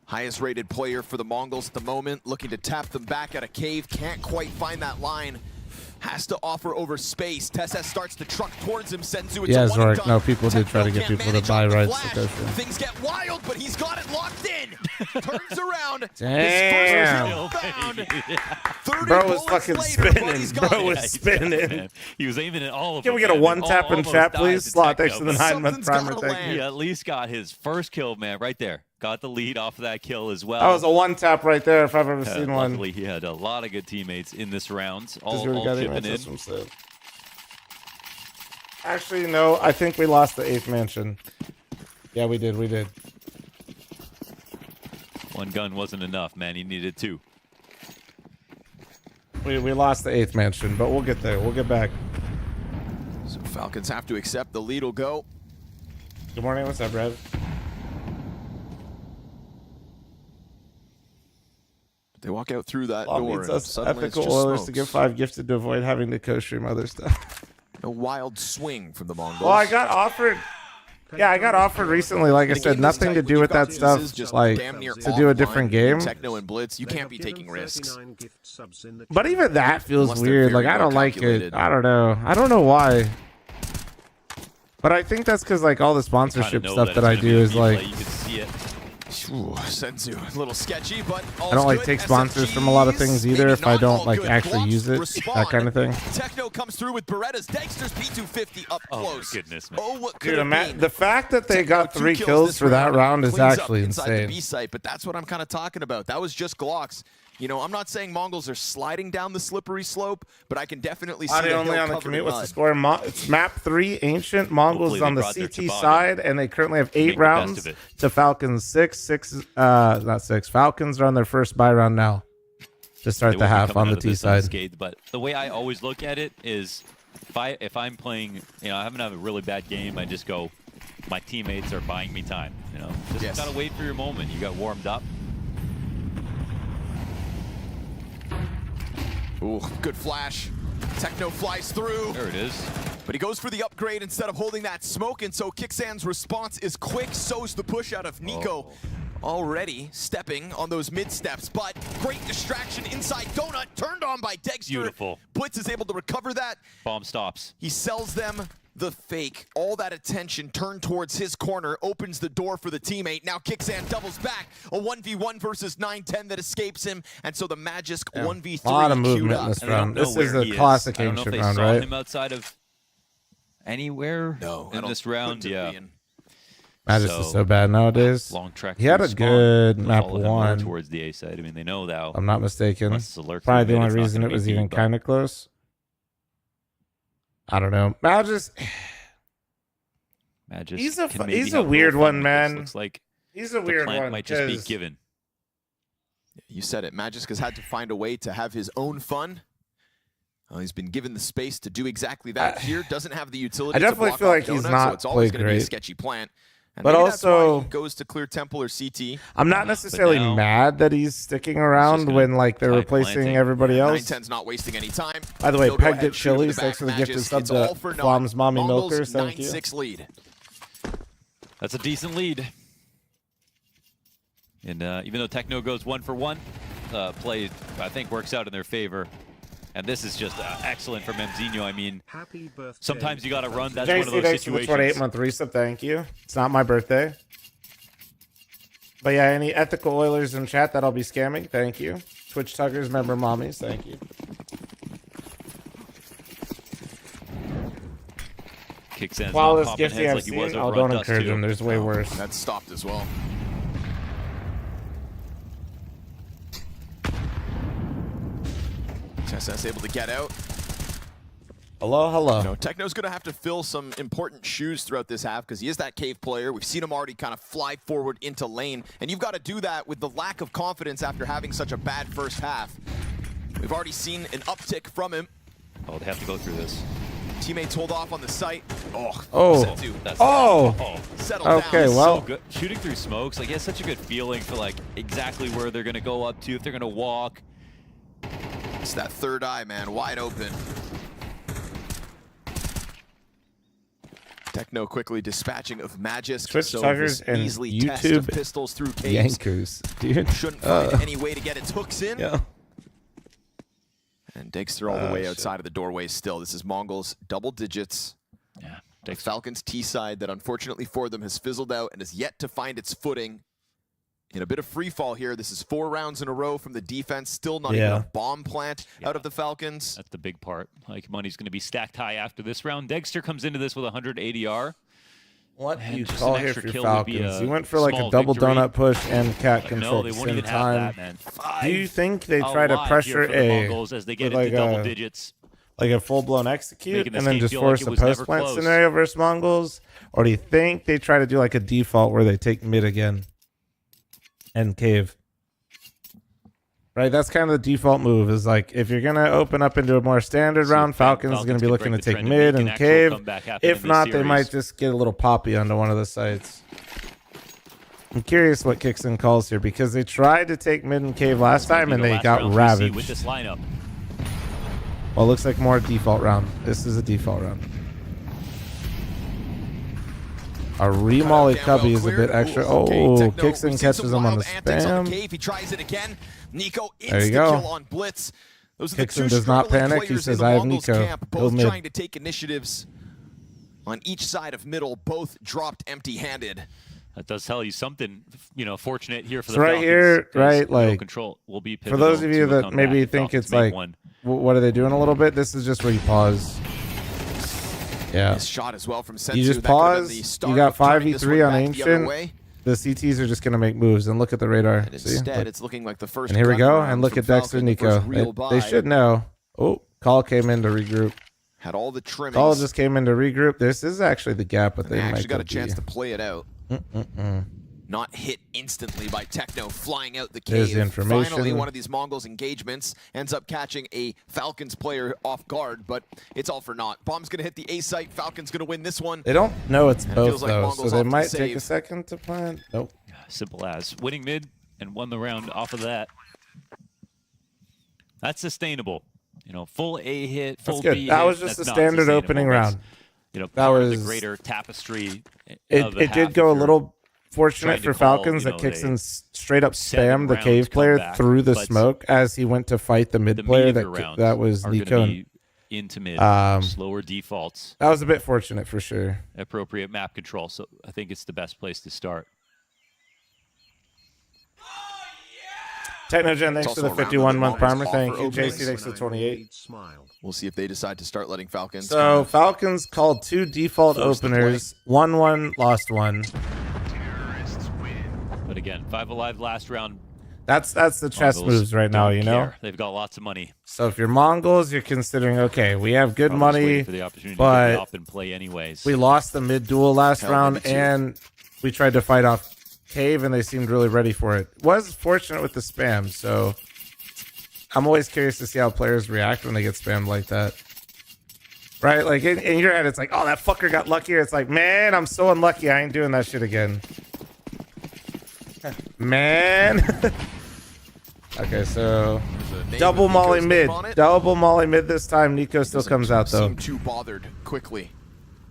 Speaker 2: highest rated player for the Mongols at the moment, looking to tap them back at a cave. Can't quite find that line. Has to offer over space. Tessa starts to truck towards him. Senzu,
Speaker 3: yeah, Zorik. No, people did try to get people to buy rights to go through.
Speaker 2: Things get wild, but he's got it locked in. Turns around.
Speaker 3: Damn. Bro was fucking spinning. Bro was spinning.
Speaker 1: He was aiming at all of
Speaker 3: them. Can we get a one tap in chat, please? Slot next to the 9-month primer. Thank you.
Speaker 1: He at least got his first kill, man, right there. Got the lead off of that kill as well.
Speaker 3: That was a one tap right there if I've ever seen one.
Speaker 1: Luckily, he had a lot of good teammates in this round. All chipping in.
Speaker 3: Actually, no. I think we lost the 8th mansion. Yeah, we did. We did.
Speaker 1: One gun wasn't enough, man. He needed 2.
Speaker 3: We lost the 8th mansion, but we'll get there. We'll get back.
Speaker 2: So Falcons have to accept the lead will go.
Speaker 3: Good morning. What's up, Rev?
Speaker 2: They walk out through that
Speaker 3: Law
Speaker 2: door.
Speaker 3: Needs us ethical Oilers to give 5 gifted to avoid having to co-stream other stuff.
Speaker 2: A wild swing from the Mongols.
Speaker 3: Well, I got offered. Yeah, I got offered recently. Like I said, nothing to do with that stuff. Just like to do a different game.
Speaker 2: Techno and Blitz, you can't be taking risks.
Speaker 3: But even that feels weird. Like I don't like it. I don't know. I don't know why. But I think that's because like all the sponsorship stuff that I do is like.
Speaker 1: You can see it.
Speaker 2: Ooh, Senzu, a little sketchy, but
Speaker 3: I don't like take sponsors from a lot of things either if I don't like actually use it, that kind of thing.
Speaker 2: Techno comes through with Berettas. Dexter's P250 up close.
Speaker 1: Oh, goodness, man.
Speaker 2: Oh, what could have been?
Speaker 3: The fact that they got 3 kills for that round is actually insane.
Speaker 2: The B site, but that's what I'm kind of talking about. That was just Glocks. You know, I'm not saying Mongols are sliding down the slippery slope, but I can definitely see the
Speaker 3: only
Speaker 2: hill
Speaker 3: on the
Speaker 2: covered
Speaker 3: commute.
Speaker 2: in
Speaker 3: What's
Speaker 2: mud.
Speaker 3: the score? It's map 3, Ancient. Mongols on the CT side, and they currently have 8 rounds to Falcons 6. Not 6. Falcons are on their first bye round now to start the half on the T side.
Speaker 1: Unscathed, but the way I always look at it is, if I'm playing, you know, I haven't had a really bad game, I just go, my teammates are buying me time. You know, just gotta wait for your moment. You got warmed up.
Speaker 2: Ooh, good flash. Techno flies through.
Speaker 1: There it is.
Speaker 2: But he goes for the upgrade instead of holding that smoke, and so Kixan's response is quick, so's the push out of Nico. Already stepping on those mid steps, but great distraction inside Donut, turned on by Dexter.
Speaker 1: Beautiful.
Speaker 2: Blitz is able to recover that.
Speaker 1: Bomb stops.
Speaker 2: He sells them the fake. All that attention turned towards his corner, opens the door for the teammate. Now Kixan doubles back. A 1v1 versus 9-10 that escapes him, and so the Magisk 1v3
Speaker 3: A lot of movement
Speaker 2: queued
Speaker 3: in
Speaker 2: up.
Speaker 3: this round. This is a classic ancient round,
Speaker 1: saw
Speaker 3: right?
Speaker 1: him outside of anywhere in this round. Yeah.
Speaker 3: Magisk is so bad nowadays.
Speaker 1: Long track.
Speaker 3: He had a good map
Speaker 1: follow him more
Speaker 3: 1.
Speaker 1: towards the A side. I mean, they know that.
Speaker 3: I'm not mistaken.
Speaker 1: Unless it's a lurker
Speaker 3: Probably the
Speaker 1: mid,
Speaker 3: only
Speaker 1: it's not
Speaker 3: reason
Speaker 1: gonna
Speaker 3: it was
Speaker 1: be
Speaker 3: even
Speaker 1: deep,
Speaker 3: kind of close. I don't know. Magisk. He's a weird one, man.
Speaker 1: Looks like
Speaker 3: he's a weird one.
Speaker 1: Might just be given.
Speaker 2: You said it. Magisk has had to find a way to have his own fun. He's been given the space to do exactly that here. Doesn't have the utility.
Speaker 3: I definitely feel like he's not
Speaker 2: so it's always
Speaker 3: played
Speaker 2: going to be a
Speaker 3: great.
Speaker 2: sketchy plant. And
Speaker 3: But
Speaker 2: maybe that's why
Speaker 3: also,
Speaker 2: he goes to clear temple or CT.
Speaker 3: I'm not necessarily mad that he's sticking around when like they're replacing everybody else.
Speaker 2: 9-10's not wasting any time.
Speaker 3: By the way,
Speaker 2: He'll go
Speaker 3: Pegged
Speaker 2: ahead
Speaker 3: at
Speaker 2: and shoot to the
Speaker 3: Chili's.
Speaker 2: back.
Speaker 3: Thanks for the gifted
Speaker 2: Magisk,
Speaker 3: sub
Speaker 2: it's all
Speaker 3: to
Speaker 2: for naught.
Speaker 3: Flom's Mommy
Speaker 2: Mongols
Speaker 3: Milkers. Thank you.
Speaker 2: 9-6 lead.
Speaker 1: That's a decent lead. And even though Techno goes 1 for 1, play I think works out in their favor. And this is just excellent from MongolZ. I mean, sometimes you got to run. That's one of those
Speaker 3: thanks for the
Speaker 1: situations.
Speaker 3: 28-month resub. Thank you. It's not my birthday. But yeah, any ethical Oilers in chat that I'll be scamming, thank you. Twitch Tuggers, member mommies, thank you.
Speaker 1: Kixan's
Speaker 3: While
Speaker 1: not
Speaker 3: this
Speaker 1: popping
Speaker 3: gifts
Speaker 1: heads like he was over
Speaker 3: don't
Speaker 1: on Dust
Speaker 3: encourage
Speaker 1: too.
Speaker 3: him. There's way worse.
Speaker 2: That's stopped as well. SS able to get out.
Speaker 3: Hello, hello.
Speaker 2: You know, Techno's going to have to fill some important shoes throughout this half because he is that cave player. We've seen him already kind of fly forward into lane, and you've got to do that with the lack of confidence after having such a bad first half. We've already seen an uptick from him.
Speaker 1: Oh, they have to go through this.
Speaker 2: Teammates hold off on the site. Settle
Speaker 3: okay,
Speaker 2: down.
Speaker 3: well.
Speaker 1: So good. Shooting through smokes, like he has such a good feeling for like exactly where they're going to go up to, if they're going to walk.
Speaker 2: It's that third eye, man, wide open. Techno quickly dispatching of Magisk.
Speaker 3: Twitch
Speaker 2: so
Speaker 3: Tuggers and
Speaker 2: easily test of
Speaker 3: YouTube
Speaker 2: pistols through caves.
Speaker 3: Yankers, dude.
Speaker 2: Shouldn't find any way to get its hooks in.
Speaker 3: Yeah.
Speaker 2: And Dexter all the way outside of the doorway still. This is MongolZ double digits.
Speaker 1: Yeah.
Speaker 2: The Falcons T side that unfortunately for them has fizzled out and has yet to find its footing. In a bit of free fall here. This is 4 rounds in a row from the defense. Still not even a bomb plant out of the Falcons.
Speaker 1: That's the big part. Like, money's going to be stacked high after this round. Dexter comes into this with 100 ADR.
Speaker 3: What
Speaker 1: Man,
Speaker 3: do you
Speaker 1: just
Speaker 3: call
Speaker 1: an
Speaker 3: here
Speaker 1: extra
Speaker 3: for
Speaker 1: kill would be
Speaker 3: Falcons?
Speaker 1: a
Speaker 3: You went for like a
Speaker 1: small
Speaker 3: double
Speaker 1: victory.
Speaker 3: donut push and cat control
Speaker 1: No, they
Speaker 3: at the
Speaker 1: won't
Speaker 3: same
Speaker 1: even
Speaker 3: time.
Speaker 1: have that, man.
Speaker 3: Do you think they
Speaker 1: A
Speaker 3: try to
Speaker 1: lot
Speaker 3: pressure
Speaker 1: here for the Mongols as they get
Speaker 3: with
Speaker 1: into double digits.
Speaker 3: Like a full-blown execute
Speaker 1: Making this
Speaker 3: and then
Speaker 1: game
Speaker 3: just
Speaker 1: feel like
Speaker 3: force
Speaker 1: it
Speaker 3: a
Speaker 1: was never
Speaker 3: post-plant
Speaker 1: close.
Speaker 3: scenario versus Mongols? Or do you think they try to do like a default where they take mid again and cave? Right, that's kind of the default move, is like, if you're going to open up into a more standard round, Falcons is going to be looking to take mid and cave. If not, they might just get a little poppy onto one of the sites. I'm curious what Kixan calls here, because they tried to take mid and cave last time, and they got ravaged.
Speaker 1: With this lineup.
Speaker 3: Well, it looks like more default round. This is a default round. A remolly cubby is a bit extra. Oh, Kixan catches him on the spam.
Speaker 2: He tries it again. Nico
Speaker 3: There you go.
Speaker 2: kill on blitz. Those are the two
Speaker 3: Kixan does not
Speaker 2: struggling
Speaker 3: panic. He
Speaker 2: players in
Speaker 3: says,
Speaker 2: the
Speaker 3: I have
Speaker 2: Mongols
Speaker 3: Nico.
Speaker 2: camp,
Speaker 3: Go
Speaker 2: both
Speaker 3: mid.
Speaker 2: trying to take initiatives on each side of middle, both dropped empty-handed.
Speaker 1: That does tell you something, you know, fortunate here for the
Speaker 3: So right
Speaker 1: Falcons.
Speaker 3: here, right, like,
Speaker 1: control will be
Speaker 3: for those of
Speaker 1: pivotal
Speaker 3: you
Speaker 1: to a
Speaker 3: that maybe
Speaker 1: comeback.
Speaker 3: think
Speaker 1: Falcons
Speaker 3: it's
Speaker 1: make
Speaker 3: like,
Speaker 1: one.
Speaker 3: what are they doing a little bit? This is just where you pause. Yeah.
Speaker 2: Nice shot as well from Sensu.
Speaker 3: You just
Speaker 2: That could've been
Speaker 3: pause.
Speaker 2: the
Speaker 3: You
Speaker 2: start
Speaker 3: got
Speaker 2: of turning this
Speaker 3: 5v3
Speaker 2: one
Speaker 3: on
Speaker 2: back the other
Speaker 3: Ancient.
Speaker 2: way.
Speaker 3: The CTs are just going to make moves, and look at the radar.
Speaker 2: And
Speaker 3: See?
Speaker 2: instead,
Speaker 3: Look.
Speaker 2: it's looking like the first
Speaker 3: And here we
Speaker 2: gun
Speaker 3: go,
Speaker 2: round
Speaker 3: and look
Speaker 2: from
Speaker 3: at Dexter
Speaker 2: Falcon, the
Speaker 3: Nico.
Speaker 2: first real
Speaker 3: They
Speaker 2: buy.
Speaker 3: should know. Oh, Call came in to regroup.
Speaker 2: Had all the trimmings.
Speaker 3: Call just came in to regroup. This is actually the gap, but
Speaker 2: And they
Speaker 3: they might
Speaker 2: actually got a
Speaker 3: go
Speaker 2: chance
Speaker 3: B.
Speaker 2: to play it out. Not hit instantly by Techno flying out the
Speaker 3: There's
Speaker 2: cave.
Speaker 3: the information.
Speaker 2: Finally, one of these Mongols engagements ends up catching a Falcons player off guard, but it's all for naught. Bomb's going to hit the A site. Falcons going to win this one.
Speaker 3: They don't know it's
Speaker 2: And it
Speaker 3: both,
Speaker 2: feels like
Speaker 3: though,
Speaker 2: Mongols
Speaker 3: so they
Speaker 2: off to
Speaker 3: might
Speaker 2: the
Speaker 3: take a
Speaker 2: save.
Speaker 3: second to plant. Nope.
Speaker 1: Simple as. Winning mid and won the round off of that. That's sustainable. You know, full A hit, full
Speaker 3: good.
Speaker 1: B
Speaker 3: That
Speaker 1: hit,
Speaker 3: was just
Speaker 1: that's
Speaker 3: a
Speaker 1: not
Speaker 3: standard
Speaker 1: sustainable.
Speaker 3: opening
Speaker 1: That's,
Speaker 3: round.
Speaker 1: You know,
Speaker 3: That
Speaker 1: part of
Speaker 3: was
Speaker 1: the greater tapestry.
Speaker 3: It did go a little fortunate for Falcons that
Speaker 1: Kixon
Speaker 3: straight up spammed the cave player through the smoke as he went to fight the mid player. That was Nico.
Speaker 1: Into mid, slower defaults.
Speaker 3: That was a bit fortunate for sure.
Speaker 1: Appropriate map control, so I think it's the best place to start.
Speaker 3: Technogen, thanks for the 51-month primer. Thank you, JC, thanks for the 28.
Speaker 2: We'll see if they decide to start letting Falcons.
Speaker 3: So Falcons called 2 default openers, 1-1, lost 1.
Speaker 1: But again, 5 alive last round.
Speaker 3: That's the chess moves right now, you know?
Speaker 1: They've got lots of money.
Speaker 3: So if you're Mongols, you're considering, okay, we have good money,
Speaker 1: for the opportunity
Speaker 3: but
Speaker 1: to get up and play anyways.
Speaker 3: We lost the mid duel last round, and we tried to fight off Cave, and they seemed really ready for it. Was fortunate with the spam, so I'm always curious to see how players react when they get spammed like that. Right? Like, in your head, it's like, oh, that fucker got luckier. It's like, man, I'm so unlucky. I ain't doing that shit again. Man. Okay, so double molly mid. Double molly mid this time. Nico still comes out, though.
Speaker 2: Seem too bothered quickly.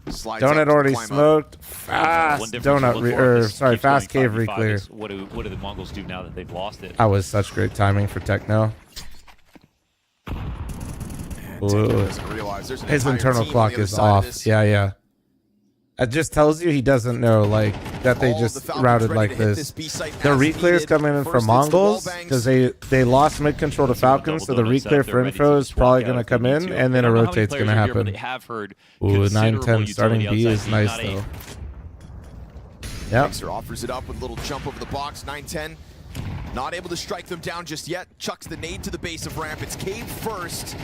Speaker 3: Donut already smoked. Fast Donut, fast cave re-clear.
Speaker 1: What do the Mongols do now that they've lost it?
Speaker 3: That was such great timing for Techno. His internal clock is off. Yeah. It just tells you he doesn't know, like, that they just routed like this. The re-clears coming in from Mongols because they lost mid control to Falcons, so the re-clear for info is probably going to come in, and then a rotate's going to happen. Ooh, 9-10 starting B is nice, though. Yep.
Speaker 2: Mixer offers it up with a little jump over the box. 9-10. Not able to strike them down just yet. Chucks the nade to the base of ramp. It's Cave first.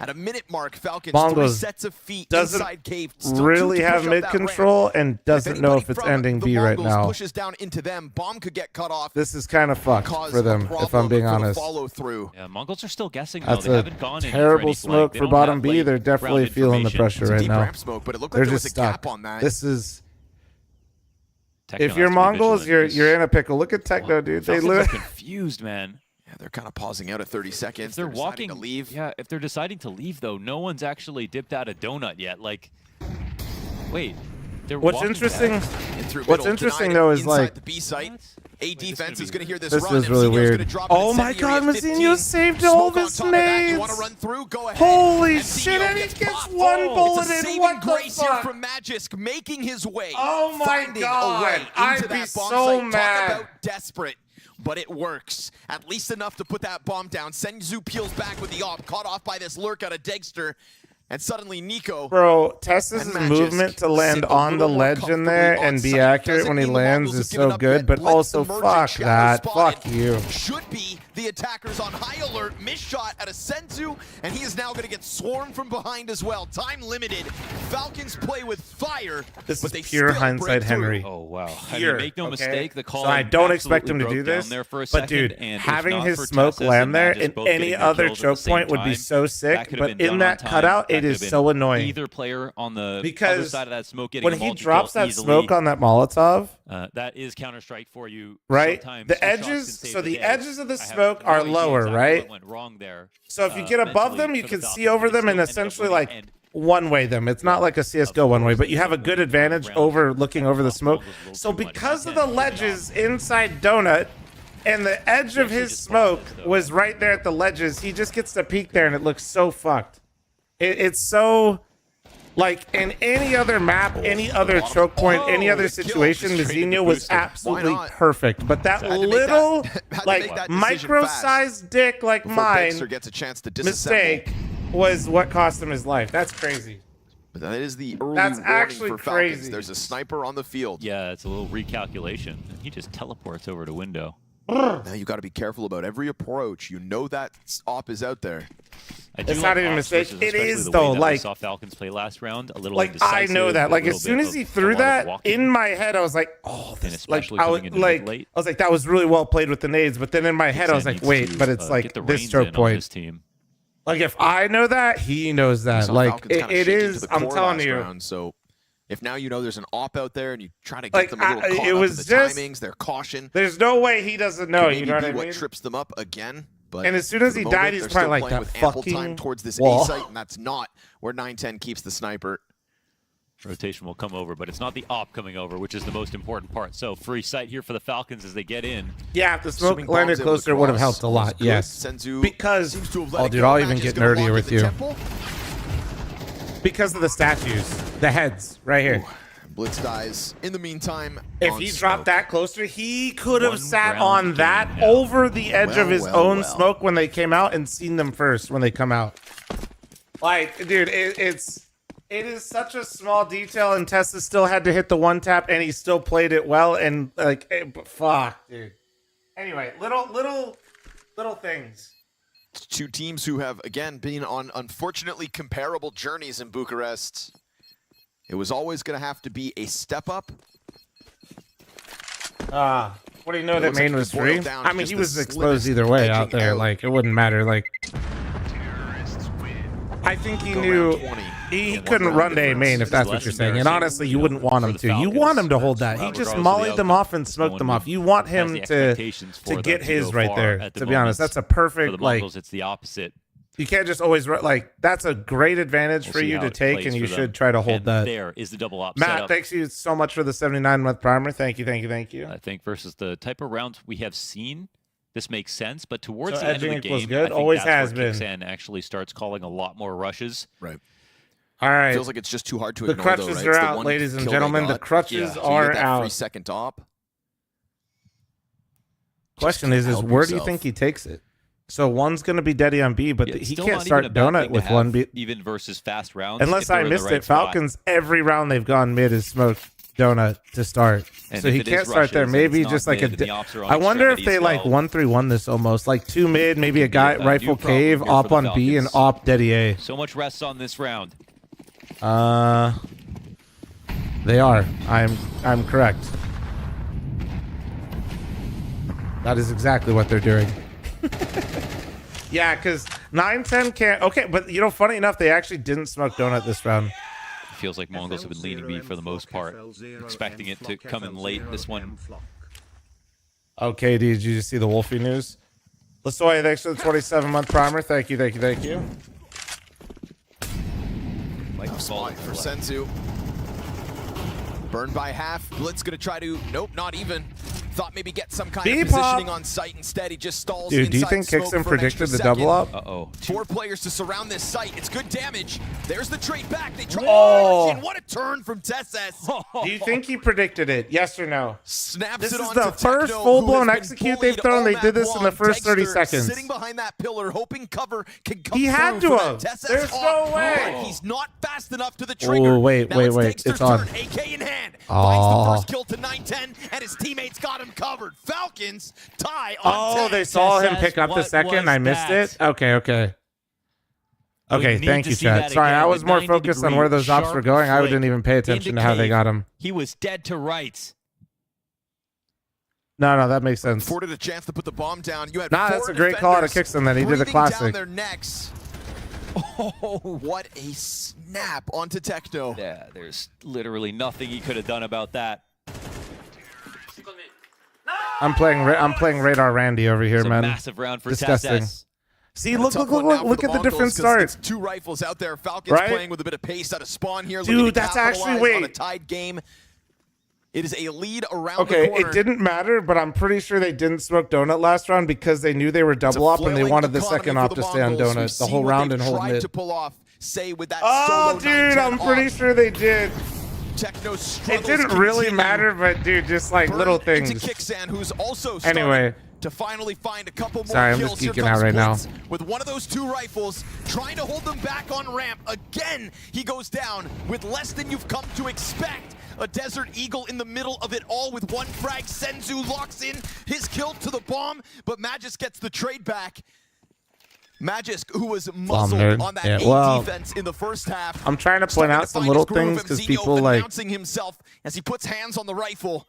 Speaker 2: At a minute mark, Falcons
Speaker 3: Mongols
Speaker 2: 3 sets of feet inside Cave.
Speaker 3: Really have mid control and doesn't know if it's ending B right now.
Speaker 2: Pushes down into them. Bomb could get cut off.
Speaker 3: This is kind of fucked for them, if I'm being honest.
Speaker 1: Yeah, Mongols are still guessing.
Speaker 3: That's
Speaker 1: they haven't gone
Speaker 3: terrible smoke for bottom B. They're definitely feeling the pressure right now. They're just stuck. This is. If you're Mongols, you're in a pickle. Look at Techno, dude. They look
Speaker 1: confused, man.
Speaker 2: Yeah, they're kind of pausing out at 30 seconds.
Speaker 1: If they're walking to leave. Yeah, if they're deciding to leave, though, no one's actually dipped out a donut yet. Like, wait.
Speaker 3: What's interesting? Though is like
Speaker 2: the B site. A defense is going to hear this.
Speaker 3: This is really weird. Oh my God, Mazinho saved all of his nades. Holy shit! And he gets one bullet in. What the fuck?
Speaker 2: From Magisk making his way.
Speaker 3: Oh my God! I'd be so mad.
Speaker 2: Talk about desperate. But it works. At least enough to put that bomb down. Senzu peels back with the op, caught off by this lurk out of Dexter. And suddenly Nico.
Speaker 3: Bro, Tessa's movement to land on the ledge in there and be accurate when he lands is so good, but also fuck that. Fuck you.
Speaker 2: Should be the attackers on high alert. Missed shot at a Senzu, and he is now going to get swarmed from behind as well. Time limited. Falcons play with fire.
Speaker 3: This is pure hindsight Henry.
Speaker 1: Oh, wow. I mean, make no mistake, the call.
Speaker 3: So I don't expect him to do this, but dude, having his smoke land there in any other choke point would be so sick, but in that cutout, it is so annoying.
Speaker 1: Either player on the
Speaker 3: other
Speaker 1: side of that smoke getting
Speaker 3: when he drops that smoke on that Molotov,
Speaker 1: that is Counter-Strike for you.
Speaker 3: Right? The edges, so the edges of the smoke are lower, right?
Speaker 1: What went wrong there.
Speaker 3: So if you get above them, you can see over them and essentially like one-way them. It's not like a CSGO one-way, but you have a good advantage over looking over the smoke. So because of the ledges inside Donut, and the edge of his smoke was right there at the ledges, he just gets to peek there and it looks so fucked. It's so, like, in any other map, any other choke point, any other situation, Mazinho was absolutely perfect. But that little, like, micro-sized dick like mine mistake was what cost him his life. That's crazy.
Speaker 2: But that is the early warning for Falcons. There's a sniper on the field.
Speaker 1: Yeah, it's a little recalculation. He just teleports over to window.
Speaker 2: Now you got to be careful about every approach. You know that op is out there.
Speaker 3: It's not even a mistake. It is though. Like,
Speaker 1: saw Falcons play last round, a little
Speaker 3: like I know that. Like as soon as he threw that in my head, I was like, oh, this. Like I was like, that was really well played with the nades. But then in my head, I was like, wait, but it's like this choke point. Like if I know that, he knows that. Like it is. I'm telling you.
Speaker 2: So. If now you know there's an op out there and you try to get them a little caught
Speaker 3: it was
Speaker 2: up in the
Speaker 3: just,
Speaker 2: timings, their caution.
Speaker 3: There's no way he doesn't know. You know what I mean?
Speaker 2: What trips them up again? But
Speaker 3: and as soon as he died, he's probably like, that fucking
Speaker 2: time towards this
Speaker 3: wall.
Speaker 2: A site, and that's not where 910 keeps the sniper.
Speaker 1: Rotation will come over, but it's not the op coming over, which is the most important part. So free sight here for the Falcons as they get in.
Speaker 3: Yeah, if the smoke landed closer, it would have helped a lot. Yes, because oh, dude, I'll even get nerdier with you. Because of the statues, the heads right here.
Speaker 2: Blitz dies. In the meantime,
Speaker 3: if he dropped that closer, he could have sat on that over the edge of his own smoke when they came out and seen them first when they come out. Like, dude, it is such a small detail, and Tessa still had to hit the one tap, and he still played it well. And like, fuck, dude. Anyway, little things.
Speaker 2: Two teams who have again been on unfortunately comparable journeys in Bucharest. It was always going to have to be a step up.
Speaker 3: What do you know that main was free? I mean, he was exposed either way out there. Like, it wouldn't matter. Like, I think he knew he couldn't run to A main, if that's what you're saying. And honestly, you wouldn't want him to. You want him to hold that. He just mollied them off and smoked them off. You want him to get his right there. To be honest, that's a perfect, like,
Speaker 1: it's the opposite.
Speaker 3: You can't just always run. Like, that's a great advantage for you to take, and you should try to hold that.
Speaker 1: There is the double op
Speaker 3: Matt,
Speaker 1: setup.
Speaker 3: thanks you so much for the 79-month primer. Thank you.
Speaker 1: I think versus the type of rounds we have seen, this makes sense, but towards the end
Speaker 3: edging
Speaker 1: of the
Speaker 3: equals
Speaker 1: game,
Speaker 3: good.
Speaker 1: I think
Speaker 3: Always
Speaker 1: that's
Speaker 3: has
Speaker 1: where
Speaker 3: been.
Speaker 1: Kixan actually starts calling a lot more rushes.
Speaker 2: Right.
Speaker 3: All right.
Speaker 2: Feels like it's just too hard to
Speaker 3: the
Speaker 2: ignore.
Speaker 3: Crutches
Speaker 2: though, right?
Speaker 3: are out, ladies and gentlemen. The crutches
Speaker 2: So
Speaker 3: are
Speaker 2: you get that
Speaker 3: out.
Speaker 2: 3-second op.
Speaker 3: Question is where do you think he takes it? So one's going to be Deddy on B, but he can't start Donut with one B.
Speaker 1: Even versus fast rounds.
Speaker 3: Unless I missed it, Falcons, every round they've gone mid is smoked Donut to start.
Speaker 1: And
Speaker 3: so he can't start there. Maybe just like I wonder if they like 1-3-1 this almost. Like 2 mid, maybe a guy rifle cave, op on B, and op Deddy A.
Speaker 1: So much rests on this round.
Speaker 3: They are. I'm correct. That is exactly what they're doing. Yeah, because 9-10 can't. Okay, but you know, funny enough, they actually didn't smoke Donut this round.
Speaker 1: It feels like MongolZ have been leaning B for the most part, expecting it to come in late. This one.
Speaker 3: Okay, did you just see the Wolfie news? Lasoya, thanks for the 27-month primer. Thank you.
Speaker 2: Like spot for Senzu. Burned by half. Blitz gonna try to. Nope, not even. Thought maybe get some kind of positioning on site. Instead, he just stalls.
Speaker 3: Dude, do you think Kixan predicted the double up?
Speaker 1: Uh-oh.
Speaker 2: 4 players to surround this site. It's good damage. There's the trade back. They try. Oh, what a turn from Tesses.
Speaker 3: Do you think he predicted it? Yes or no?
Speaker 2: Snaps
Speaker 3: this
Speaker 2: it
Speaker 3: is
Speaker 2: on
Speaker 3: the first full-blown execute they've thrown. They did this in the first 30 seconds.
Speaker 2: Sitting behind that pillar, hoping cover can come
Speaker 3: He had to have. There's no way.
Speaker 2: He's not fast enough to the trigger.
Speaker 3: Oh, wait. It's on.
Speaker 2: AK in hand. Finds the first kill to 910, and his teammates got him covered. Falcons tie on 10.
Speaker 3: They saw him pick up the second. I missed it. Okay. Thank you, Chad. Sorry, I was more focused on where those ops were going. I didn't even pay attention to how they got him.
Speaker 1: He was dead to rights.
Speaker 3: No, that makes sense.
Speaker 2: Afforded a chance to put the bomb down. You had
Speaker 3: that's a great call out of Kixan. Then he did the classic.
Speaker 2: Down their necks. Oh, what a snap onto Techno.
Speaker 1: Yeah, there's literally nothing he could have done about that.
Speaker 3: I'm playing Radar Randy over here, man.
Speaker 1: Massive round for
Speaker 3: disgusting.
Speaker 1: Tesses.
Speaker 3: See, look at the different start.
Speaker 2: It's 2 rifles out there. Falcons playing with a bit of pace out of spawn here.
Speaker 3: Dude, that's actually
Speaker 2: on a tied game. It is a lead around the corner.
Speaker 3: It didn't matter, but I'm pretty sure they didn't smoke Donut last round because they knew they were double up and they wanted the second op to stay on Donut the whole round and hold mid.
Speaker 2: To pull off, say with that
Speaker 3: dude, I'm pretty sure they did.
Speaker 2: Techno
Speaker 3: it didn't really matter, but dude, just like little things.
Speaker 2: Into Kixan, who's also
Speaker 3: anyway.
Speaker 2: To finally find a couple more
Speaker 3: Sorry, I'm
Speaker 2: kills.
Speaker 3: just geeking out right now.
Speaker 2: With one of those 2 rifles, trying to hold them back on ramp. Again, he goes down with less than you've come to expect. A Desert Eagle in the middle of it all with 1 frag. Senzu locks in his kill to the bomb, but Magis gets the trade back. Magis, who was muzzled on that defense in the first half.
Speaker 3: I'm trying to point out some little things because people like
Speaker 2: announcing himself as he puts hands on the rifle.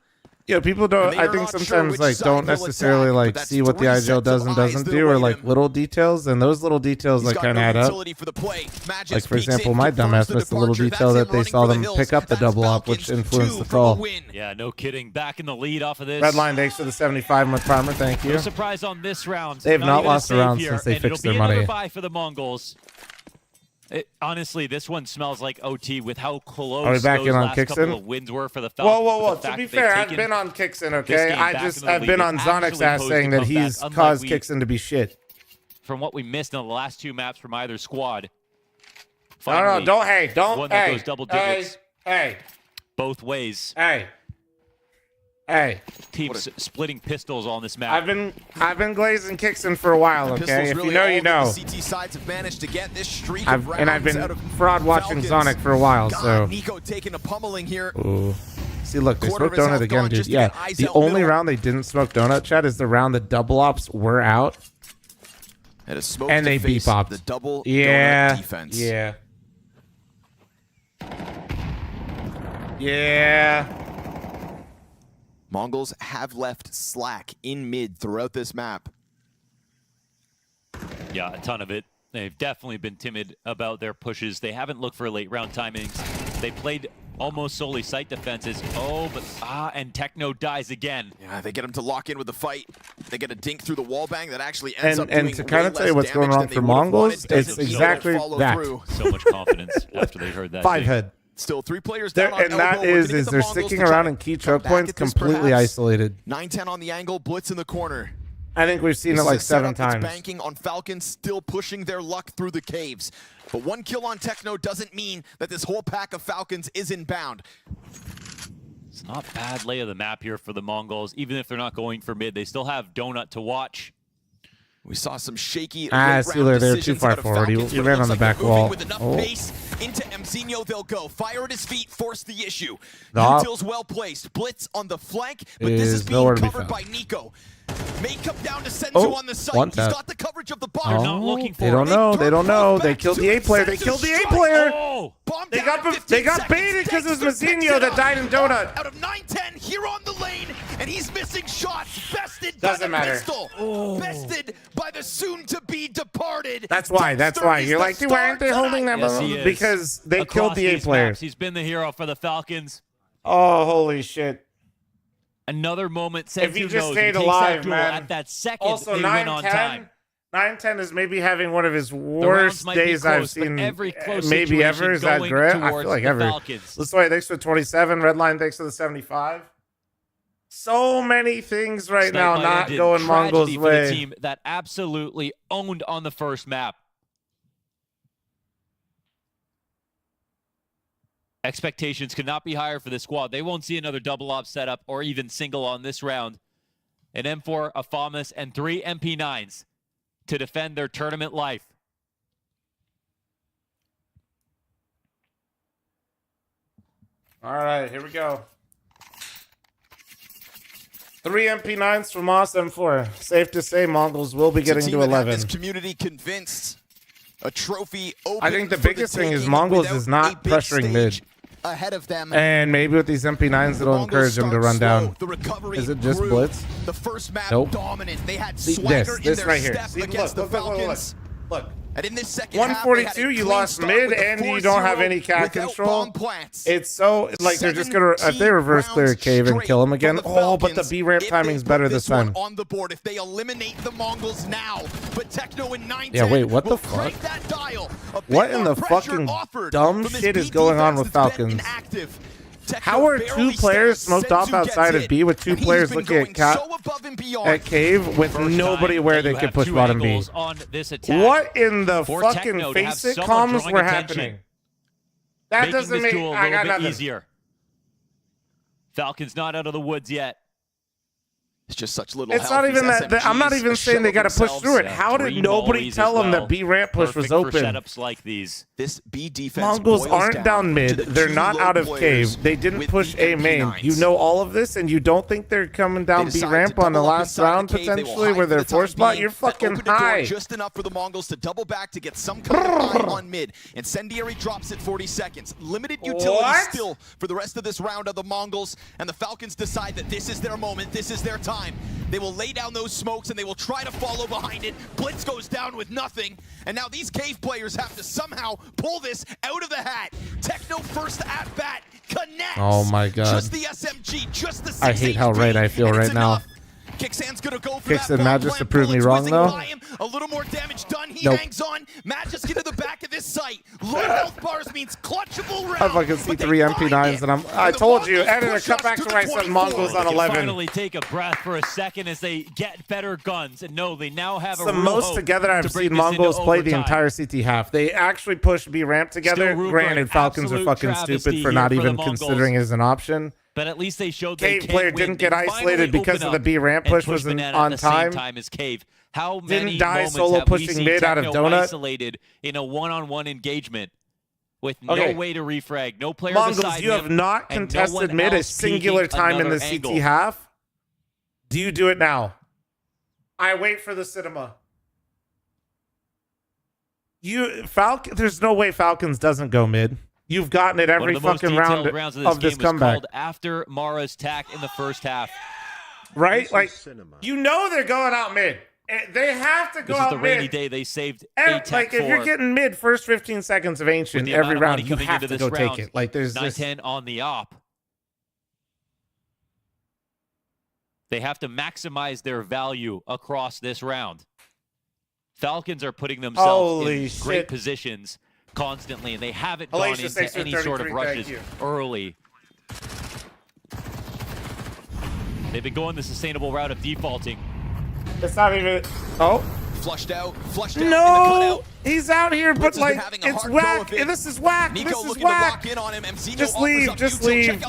Speaker 3: Yeah, people don't. I think sometimes like don't necessarily like see what the IGL does and doesn't do, or like little details, and those little details like kind of add up. Like for example, my dumbass missed a little detail that they saw them pick up the double up, which influenced the call.
Speaker 1: Yeah, no kidding. Back in the lead off of this.
Speaker 3: Redline, thanks for the 75-month primer. Thank you.
Speaker 1: No surprise on this round.
Speaker 3: They have not lost a round since they fixed their money.
Speaker 1: It'll be another buy for the Mongols. Honestly, this one smells like OT with how close those last couple of wins were for the Falcons.
Speaker 3: Whoa. To be fair, I've been on Kixon, okay? I've been on Zonic's ass saying that he's caused Kixon to be shit.
Speaker 1: From what we missed in the last 2 maps from either squad.
Speaker 3: No, don't,
Speaker 1: one that goes double digits.
Speaker 3: Hey.
Speaker 1: Both ways.
Speaker 3: Hey.
Speaker 1: Teams splitting pistols on this map.
Speaker 3: I've been glazing Kixon for a while, okay? If you know, you know.
Speaker 2: CT sides have managed to get this streak
Speaker 3: I've been fraud watching Zonic for a while, so.
Speaker 2: Nico taking a pummeling here.
Speaker 3: Ooh. See, look, they smoked donut again, dude. Yeah, the only round they didn't smoke donut, Chad, is the round the double ops were out. And they beep-opped.
Speaker 2: The double donut defense.
Speaker 3: Yeah.
Speaker 2: Mongols have left slack in mid throughout this map.
Speaker 1: Yeah, a ton of it. They've definitely been timid about their pushes. They haven't looked for late round timings. They played almost solely site defenses. And Techno dies again.
Speaker 2: Yeah, they get him to lock in with the fight. They get a dink through the wall bang that actually ends up
Speaker 3: doing
Speaker 2: to
Speaker 3: kind of tell you what's going on for Mongols, it's exactly that.
Speaker 1: So much confidence after they heard that.
Speaker 3: 5 head.
Speaker 2: Still 3 players down on
Speaker 3: and that is they're sticking around in key choke points completely isolated.
Speaker 2: 9-10 on the angle, blitz in the corner.
Speaker 3: I think we've seen it like 7 times.
Speaker 2: Banking on Falcons, still pushing their luck through the caves. But 1 kill on Techno doesn't mean that this whole pack of Falcons is inbound.
Speaker 1: It's not bad lay of the map here for the Mongols. Even if they're not going for mid, they still have Donut to watch.
Speaker 2: We saw some shaky
Speaker 3: Steeler, they're too far forward. He ran on the back wall.
Speaker 2: With enough pace into Mzinho, they'll go. Fire at his feet, force the issue. Util's well placed. Blitz on the flank, but this is being covered by Nico. May come down to Senzu on the site. He's got the coverage of the bomb.
Speaker 1: Not looking for
Speaker 3: They don't know. They don't know. They killed the A player. They killed the A player. They got baited because it was Mzinho that died in Donut.
Speaker 2: Out of 9-10 here on the lane, and he's missing shots. Bested
Speaker 3: Doesn't
Speaker 2: by the
Speaker 3: matter.
Speaker 2: pistol. Bested by the soon-to-be departed.
Speaker 3: That's why. That's why. You're like, dude, why aren't they holding that?
Speaker 1: Yes,
Speaker 3: because they killed the A player.
Speaker 1: He's been the hero for the Falcons.
Speaker 3: Oh, holy shit.
Speaker 1: Another moment.
Speaker 3: If he just stayed alive, man.
Speaker 1: At that second,
Speaker 3: also,
Speaker 1: they win on time.
Speaker 3: 9-10 is maybe having one of his worst days I've seen. Maybe ever. Is that great? I feel like ever. Let's wait. Thanks for 27. Redline, thanks for the 75. So many things right now not going Mongols' way.
Speaker 1: For the team that absolutely owned on the first map. Expectations could not be higher for this squad. They won't see another double op setup or even single on this round. An M4, a FAMAS, and 3 MP9s to defend their tournament life.
Speaker 3: All right, here we go. 3 MP9s from Moss M4. Safe to say Mongols will be getting to 11.
Speaker 2: This community convinced. A trophy open.
Speaker 3: I think the biggest thing is Mongols is not pressuring mid.
Speaker 2: Ahead of them.
Speaker 3: And maybe with these MP9s, it'll encourage them to run down. Is it just blitz?
Speaker 2: The first map
Speaker 3: dominant.
Speaker 2: They had swagger
Speaker 3: this
Speaker 2: in
Speaker 3: right
Speaker 2: their
Speaker 3: here.
Speaker 2: step against the Falcons.
Speaker 3: Look.
Speaker 2: And in this second
Speaker 3: 142, you lost mid and you don't have any cat control. It's so like they're just gonna if they reverse clear a cave and kill him again. Oh, but the B ramp timing's better this time.
Speaker 2: On the board, if they eliminate the Mongols now, but Techno in 9-10.
Speaker 3: Yeah, wait, what the fuck? What in the fucking dumb shit is going on with Falcons? How are 2 players smoked off outside of B with 2 players looking at cave with nobody where they could push bottom B? What in the fucking face it comms were happening? That doesn't make I got nothing.
Speaker 1: Easier. Falcons not out of the woods yet.
Speaker 2: It's just such little.
Speaker 3: It's not even that. I'm not even saying they got to push through it. How did nobody tell them that B ramp push was open?
Speaker 1: Setups like these.
Speaker 2: This B defense.
Speaker 3: Mongols aren't down mid. They're not out of cave. They didn't push A main. You know all of this, and you don't think they're coming down B ramp on the last round potentially, where they're force spot. You're fucking high.
Speaker 2: Just enough for the Mongols to double back to get some kind of eye on mid. Incendiary drops at 40 seconds. Limited utility still for the rest of this round of the Mongols, and the Falcons decide that this is their moment. This is their time. They will lay down those smokes and they will try to follow behind it. Blitz goes down with nothing. And now these cave players have to somehow pull this out of the hat. Techno first at bat connects.
Speaker 3: Oh my god.
Speaker 2: Just the SMG, just the
Speaker 3: I hate how right I feel right now.
Speaker 2: Kicksan's gonna go for
Speaker 3: Kicks
Speaker 2: that
Speaker 3: and Magis to prove me wrong though.
Speaker 2: A little more damage done. He hangs on. Magis get to the back of this site. Low health bars means clutchable round.
Speaker 3: I fucking see 3 MP9s and I told you, editor, cut back to where I said Mongols on 11.
Speaker 1: Finally take a breath for a second as they get better guns and know they now have
Speaker 3: the most together I've seen Mongols play the entire CT half. They actually pushed B ramp together. Granted, Falcons are fucking stupid for not even considering it as an option.
Speaker 1: But at least they showed
Speaker 3: Cave player didn't get isolated because of the B ramp push wasn't on time.
Speaker 1: As Cave. How many
Speaker 3: didn't die
Speaker 1: moments
Speaker 3: solo
Speaker 1: have we
Speaker 3: pushing
Speaker 1: seen
Speaker 3: mid out of
Speaker 1: Techno
Speaker 3: donut?
Speaker 1: Isolated in a one-on-one engagement with no way to refrag, no player
Speaker 3: Mongols,
Speaker 1: beside
Speaker 3: you have not contested mid a singular time in the CT half. Do you do it now? I wait for the cinema. There's no way Falcons doesn't go mid. You've gotten it every fucking round of this comeback.
Speaker 1: After Mara's tack in the first half.
Speaker 3: Right? Like, you know they're going out mid. They have to go out mid.
Speaker 1: This is the rainy day. They saved a tech
Speaker 3: like, if you're getting mid first 15 seconds of Ancient every round, you have to go take it. Like, there's
Speaker 1: 9-10 on the op. They have to maximize their value across this round. Falcons are putting themselves in great positions constantly, and they haven't gone into any sort of rushes early. They've been going the sustainable route of defaulting.
Speaker 3: It's not even. Oh.
Speaker 2: Flushed out.
Speaker 3: No! He's out here, but like, it's whack. This is whack. This is whack. Just leave. Just leave.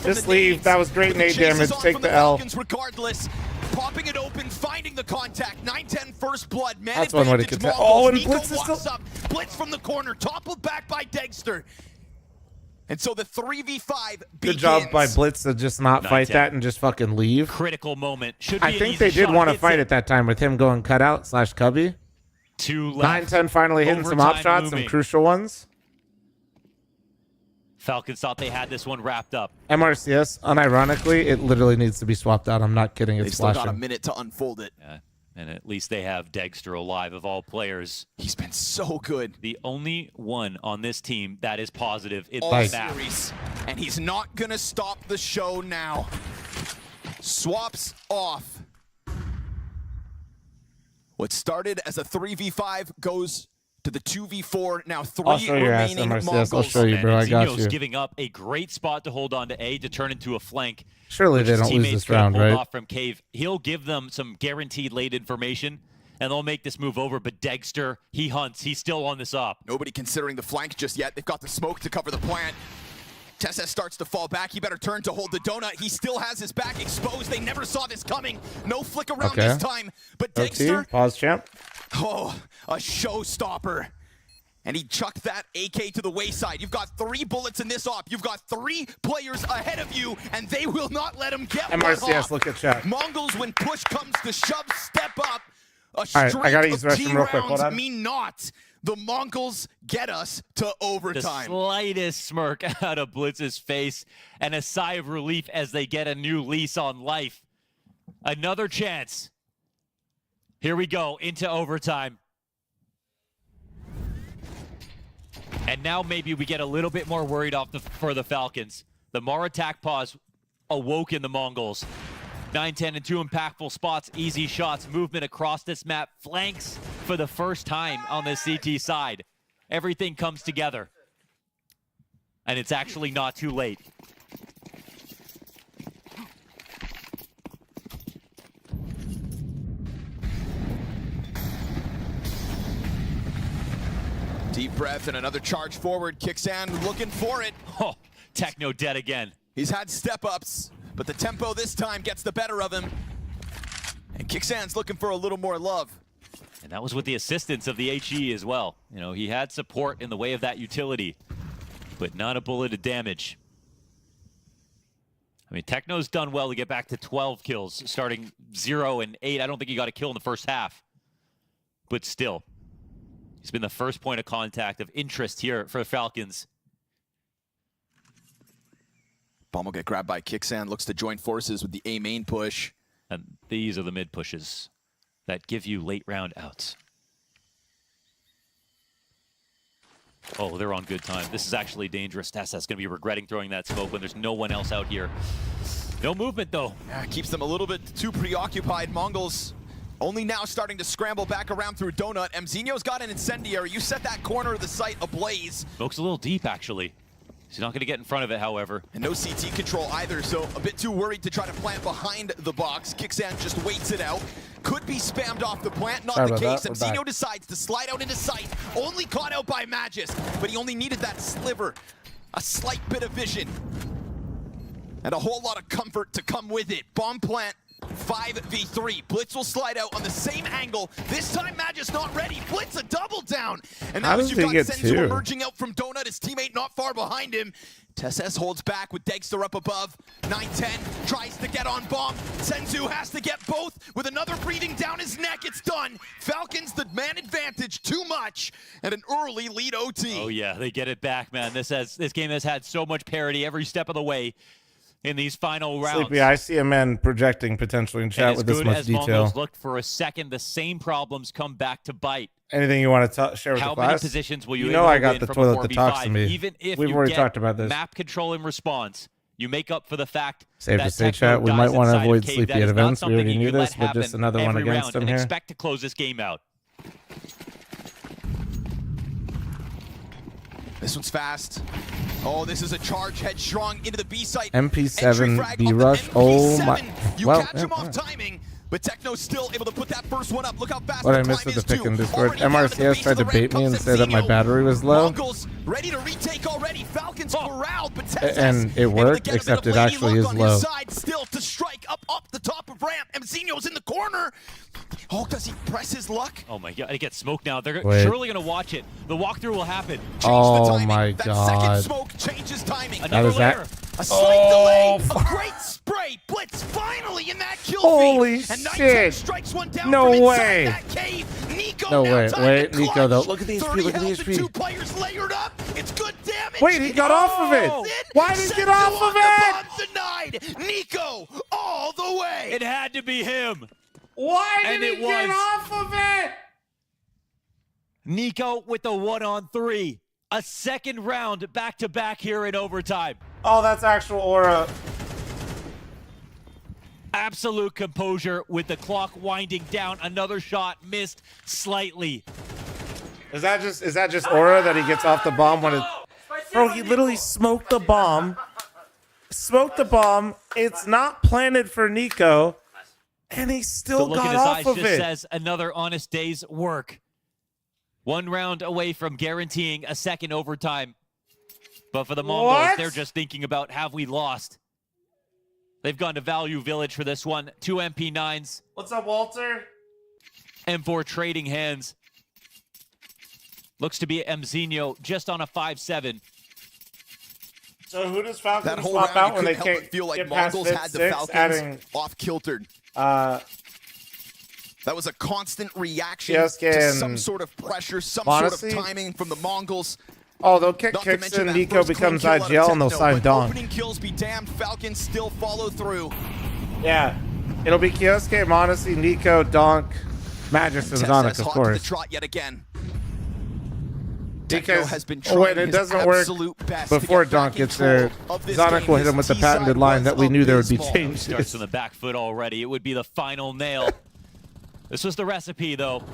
Speaker 3: Just leave. That was great nade damage. Take the L.
Speaker 2: Regardless. Popping it open, finding the contact. 9-10 first blood. Man,
Speaker 3: that's one way to contest. Oh, and Blitz is still
Speaker 2: Blitz from the corner, toppled back by Dexter. And so the 3v5 begins.
Speaker 3: Good job by Blitz to just not fight that and just fucking leave.
Speaker 1: Critical moment.
Speaker 3: I think they did want to fight at that time with him going cutout / cubby.
Speaker 1: 2 left.
Speaker 3: 9-10 finally hitting some op shots, some crucial ones.
Speaker 1: Falcons thought they had this one wrapped up.
Speaker 3: MRCS, unironically, it literally needs to be swapped out. I'm not kidding. It's
Speaker 2: flashing. They've still got a minute to unfold it.
Speaker 1: Yeah. And at least they have Dexter alive of all players.
Speaker 2: He's been so good.
Speaker 1: The only one on this team that is positive in
Speaker 2: the series. And he's not going to stop the show now. Swaps off. What started as a 3v5 goes to the 2v4. Now 3 remaining Mongols.
Speaker 3: I'll show you, bro. I got you.
Speaker 1: Giving up a great spot to hold on to A to turn into a flank.
Speaker 3: Surely they don't lose this round, right?
Speaker 1: Off from Cave. He'll give them some guaranteed late information, and they'll make this move over. But Dexter, he hunts. He's still on this op.
Speaker 2: Nobody considering the flank just yet. They've got the smoke to cover the plant. Tessa starts to fall back. He better turn to hold the donut. He still has his back exposed. They never saw this coming. No flick around this time. But Dexter.
Speaker 3: Pause, champ.
Speaker 2: Oh, a showstopper. And he chucked that AK to the wayside. You've got 3 bullets in this op. You've got 3 players ahead of you, and they will not let him get
Speaker 3: MRCS, look at chat.
Speaker 2: Mongols, when push comes to shove, step up. A
Speaker 3: streak I gotta use the restroom real quick. Hold on.
Speaker 2: mean not. The Mongols get us to overtime.
Speaker 1: The slightest smirk out of Blitz's face and a sigh of relief as they get a new lease on life. Another chance. Here we go into overtime. And now maybe we get a little bit more worried for the Falcons. The Mara attack pause awoke in the Mongols. 9-10 and 2 impactful spots, easy shots, movement across this map, flanks for the first time on the CT side. Everything comes together. And it's actually not too late.
Speaker 2: Deep breath and another charge forward. Kicksan looking for it.
Speaker 1: Oh, Techno dead again.
Speaker 2: He's had step-ups, but the tempo this time gets the better of him. And Kixan's looking for a little more love.
Speaker 1: And that was with the assistance of the HE as well. You know, he had support in the way of that utility, but not a bullet of damage. I mean, Techno's done well to get back to 12 kills, starting 0 and 8. I don't think he got a kill in the first half. But still, he's been the first point of contact of interest here for the Falcons.
Speaker 2: Bomb will get grabbed by Kixan, looks to join forces with the A main push.
Speaker 1: And these are the mid pushes that give you late round outs. Oh, they're on good time. This is actually dangerous. Tessa's going to be regretting throwing that smoke when there's no one else out here. No movement, though.
Speaker 2: Yeah, keeps them a little bit too preoccupied. Mongols only now starting to scramble back around through Donut. MongolZ's got an incendiary. You set that corner of the site ablaze.
Speaker 1: Smoke's a little deep, actually. He's not going to get in front of it, however.
Speaker 2: And no CT control either, so a bit too worried to try to plant behind the box. Kixan just waits it out. Could be spammed off the plant, not the case. MongolZ decides to slide out into sight. Only caught out by Magus, but he only needed that sliver. A slight bit of vision. And a whole lot of comfort to come with it. Bomb plant, 5v3. Blitz will slide out on the same angle. This time Magus not ready. Blitz a double down. And now as you've got Senzu emerging out from Donut, his teammate not far behind him. Tess holds back with Degster up above. 9-10 tries to get on Bomb. Senzu has to get both with another breathing down his neck. It's done. Falcons the man advantage too much and an early lead OT.
Speaker 1: Oh yeah, they get it back, man. This game has had so much parity every step of the way in these final rounds.
Speaker 3: Sleepy, I see a man projecting potentially in chat with this much detail.
Speaker 1: As Mongols looked for a second, the same problems come back to bite.
Speaker 3: Anything you want to share with the class?
Speaker 1: How many positions will you
Speaker 3: know I got the toilet that talks to me.
Speaker 1: Even if
Speaker 3: We've already talked about this.
Speaker 1: Map control in response, you make up for the fact
Speaker 3: Safe
Speaker 1: that
Speaker 3: to say, chat, we might want to avoid Sleepy at events. We already knew this, but just another one against him here.
Speaker 1: Expect to close this game out.
Speaker 2: This one's fast. Oh, this is a charge headstrong into the B site.
Speaker 3: MP7 B rush. Oh my.
Speaker 2: You catch him off timing, but Techno's still able to put that first one up. Look how fast
Speaker 3: what I missed with the pick in Discord. MRCS tried to bait me and say that my battery was low.
Speaker 2: Mongols ready to retake already. Falcons corralled, but Texas
Speaker 3: and it worked, except it actually is low.
Speaker 2: Still to strike up the top of ramp. MongolZ's in the corner. Oh, does he press his luck?
Speaker 1: Oh my god, it gets smoked now. They're surely going to watch it. The walkthrough will happen.
Speaker 3: Oh my god.
Speaker 2: That second smoke changes timing.
Speaker 1: Another layer.
Speaker 2: A slight delay. A great spray. Blitz finally in that kill
Speaker 3: Holy
Speaker 2: feed. And
Speaker 3: shit.
Speaker 2: strikes one down
Speaker 3: no
Speaker 2: from
Speaker 3: way.
Speaker 2: That cave. Nico
Speaker 3: no way. Wait,
Speaker 2: to
Speaker 3: Nico though. Look at the HP. Look at the HP.
Speaker 2: 2 players layered up. It's good damage.
Speaker 3: Wait, he got off of it. Why did he get off of it?
Speaker 2: Denied. Nico all the way.
Speaker 1: It had to be him.
Speaker 3: Why did he get off of it?
Speaker 1: Nico with the 1-on-3. A second round back-to-back here in overtime.
Speaker 3: Oh, that's actual aura.
Speaker 1: Absolute composure with the clock winding down. Another shot missed slightly.
Speaker 3: Is that just aura that he gets off the bomb when it? Bro, he literally smoked the bomb. Smoked the bomb. It's not planted for Nico. And he still got off of it.
Speaker 1: Just says another honest day's work. 1 round away from guaranteeing a second overtime. But for the Mongols, they're just thinking about, have we lost? They've gone to Value Village for this one. 2 MP9s.
Speaker 3: What's up, Walter?
Speaker 1: M4 trading hands. Looks to be MongolZ just on a 5-7.
Speaker 3: So who does Falcons swap out when they can't
Speaker 2: feel like
Speaker 3: get past
Speaker 2: Mongols had the Falcons off kiltered? That was a constant reaction to some sort of pressure, some sort of timing from the Mongols.
Speaker 3: Oh, they'll kick kicks and Nico becomes IGL and they'll sign Donk.
Speaker 2: Opening kills be damned, Falcons still follow through.
Speaker 3: Yeah, it'll be Kiosuke, m0NESY, Nico, Donk, Magus, and Zonic, of course.
Speaker 2: The trot yet again.
Speaker 3: Because
Speaker 2: has been
Speaker 3: when it doesn't work before Donk gets there, Zonic will hit him with the patented line that we knew there would be changes.
Speaker 1: Starts on the back foot already. It would be the final nail. This was the recipe, though.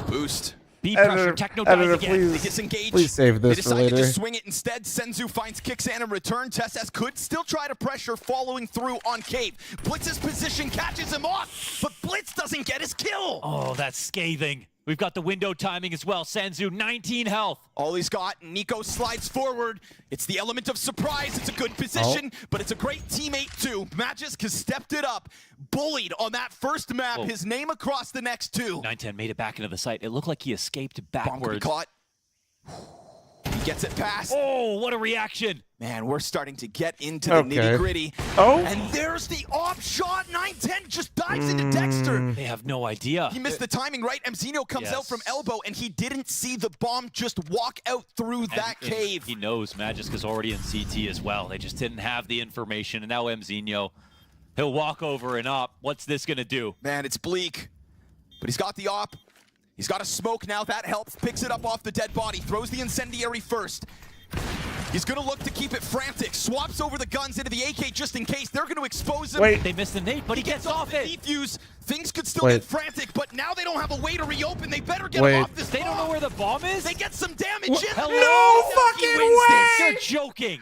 Speaker 2: Boost.
Speaker 1: B pressure. Techno dies again.
Speaker 2: They disengage.
Speaker 3: Please save this for later.
Speaker 2: They decided to swing it instead. Senzu finds Kixan in return. Tess could still try to pressure, following through on Cave. Blitz's position catches him off, but Blitz doesn't get his kill.
Speaker 1: Oh, that's scathing. We've got the window timing as well. Sanzu, 19 health.
Speaker 2: All he's got, Nico slides forward. It's the element of surprise. It's a good position, but it's a great teammate too. Magisk has stepped it up. Bullied on that first map. His name across the next two.
Speaker 1: 910 made it back into the site. It looked like he escaped backwards.
Speaker 2: Caught. He gets it past.
Speaker 1: Oh, what a reaction.
Speaker 2: Man, we're starting to get into the nitty-gritty. And there's the off shot. 910 just dives into Dexter.
Speaker 1: They have no idea.
Speaker 2: He missed the timing, right? Mzinho comes out from elbow, and he didn't see the bomb just walk out through that cave.
Speaker 1: He knows Magisk is already in CT as well. They just didn't have the information, and now Mzinho, he'll walk over and op. What's this going to do?
Speaker 2: Man, it's bleak, but he's got the op. He's got a smoke now, that helps. Picks it up off the dead body, throws the incendiary first. He's gonna look to keep it frantic. Swaps over the guns into the AK just in case. They're gonna expose him.
Speaker 1: They missed the nade, but he gets off it.
Speaker 2: Defuse. Things could still get frantic, but now they don't have a way to reopen. They better get him off this
Speaker 1: They don't know where the bomb is?
Speaker 2: They get some damage in.
Speaker 1: Hello?
Speaker 2: No fucking way!
Speaker 1: You're joking.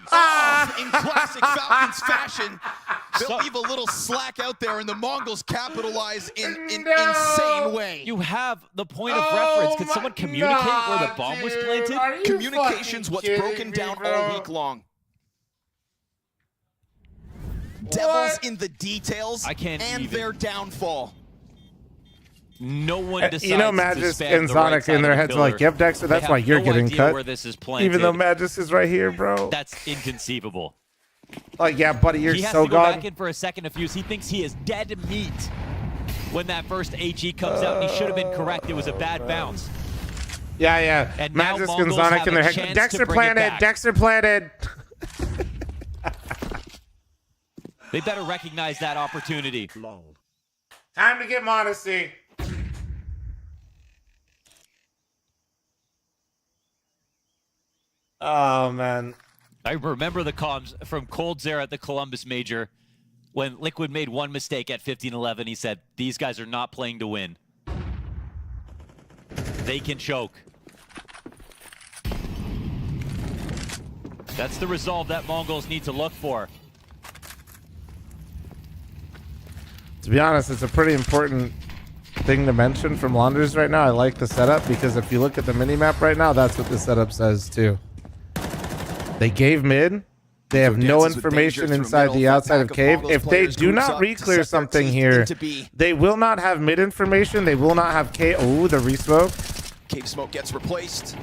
Speaker 2: In classic Falcons fashion, they'll leave a little slack out there, and the Mongols capitalize in insane way.
Speaker 1: You have the point of reference. Can someone communicate where the bomb was planted?
Speaker 2: Communication's what's broken down all week long. Devils in the details and their downfall.
Speaker 1: No one decides
Speaker 3: you know, Magisk and Sonic in their heads are like, yep, Dexter, that's why you're getting cut.
Speaker 1: Where this is planted.
Speaker 3: Even though Magisk is right here, bro.
Speaker 1: That's inconceivable.
Speaker 3: Like, yeah, buddy, you're so gone.
Speaker 1: He has to go back in for a second to fuse. He thinks he is dead meat when that first HE comes out, and he should have been correct. It was a bad bounce.
Speaker 3: Yeah.
Speaker 1: And now
Speaker 3: Magisk and Sonic in their head. Dexter planted. Dexter planted.
Speaker 1: They better recognize that opportunity.
Speaker 3: Time to get modesty. Oh, man.
Speaker 1: I remember the comms from MongolZ at the Columbus Major. When Liquid made one mistake at 15-11, he said, these guys are not playing to win. They can choke. That's the resolve that Mongols need to look for.
Speaker 3: To be honest, it's a pretty important thing to mention from Launders right now. I like the setup because if you look at the minimap right now, that's what the setup says too. They gave mid. They have no information inside the outside of cave. If they do not re-clear something here, they will not have mid information. They will not have cave. Oh, the re-smoke.
Speaker 2: Cave smoke gets replaced.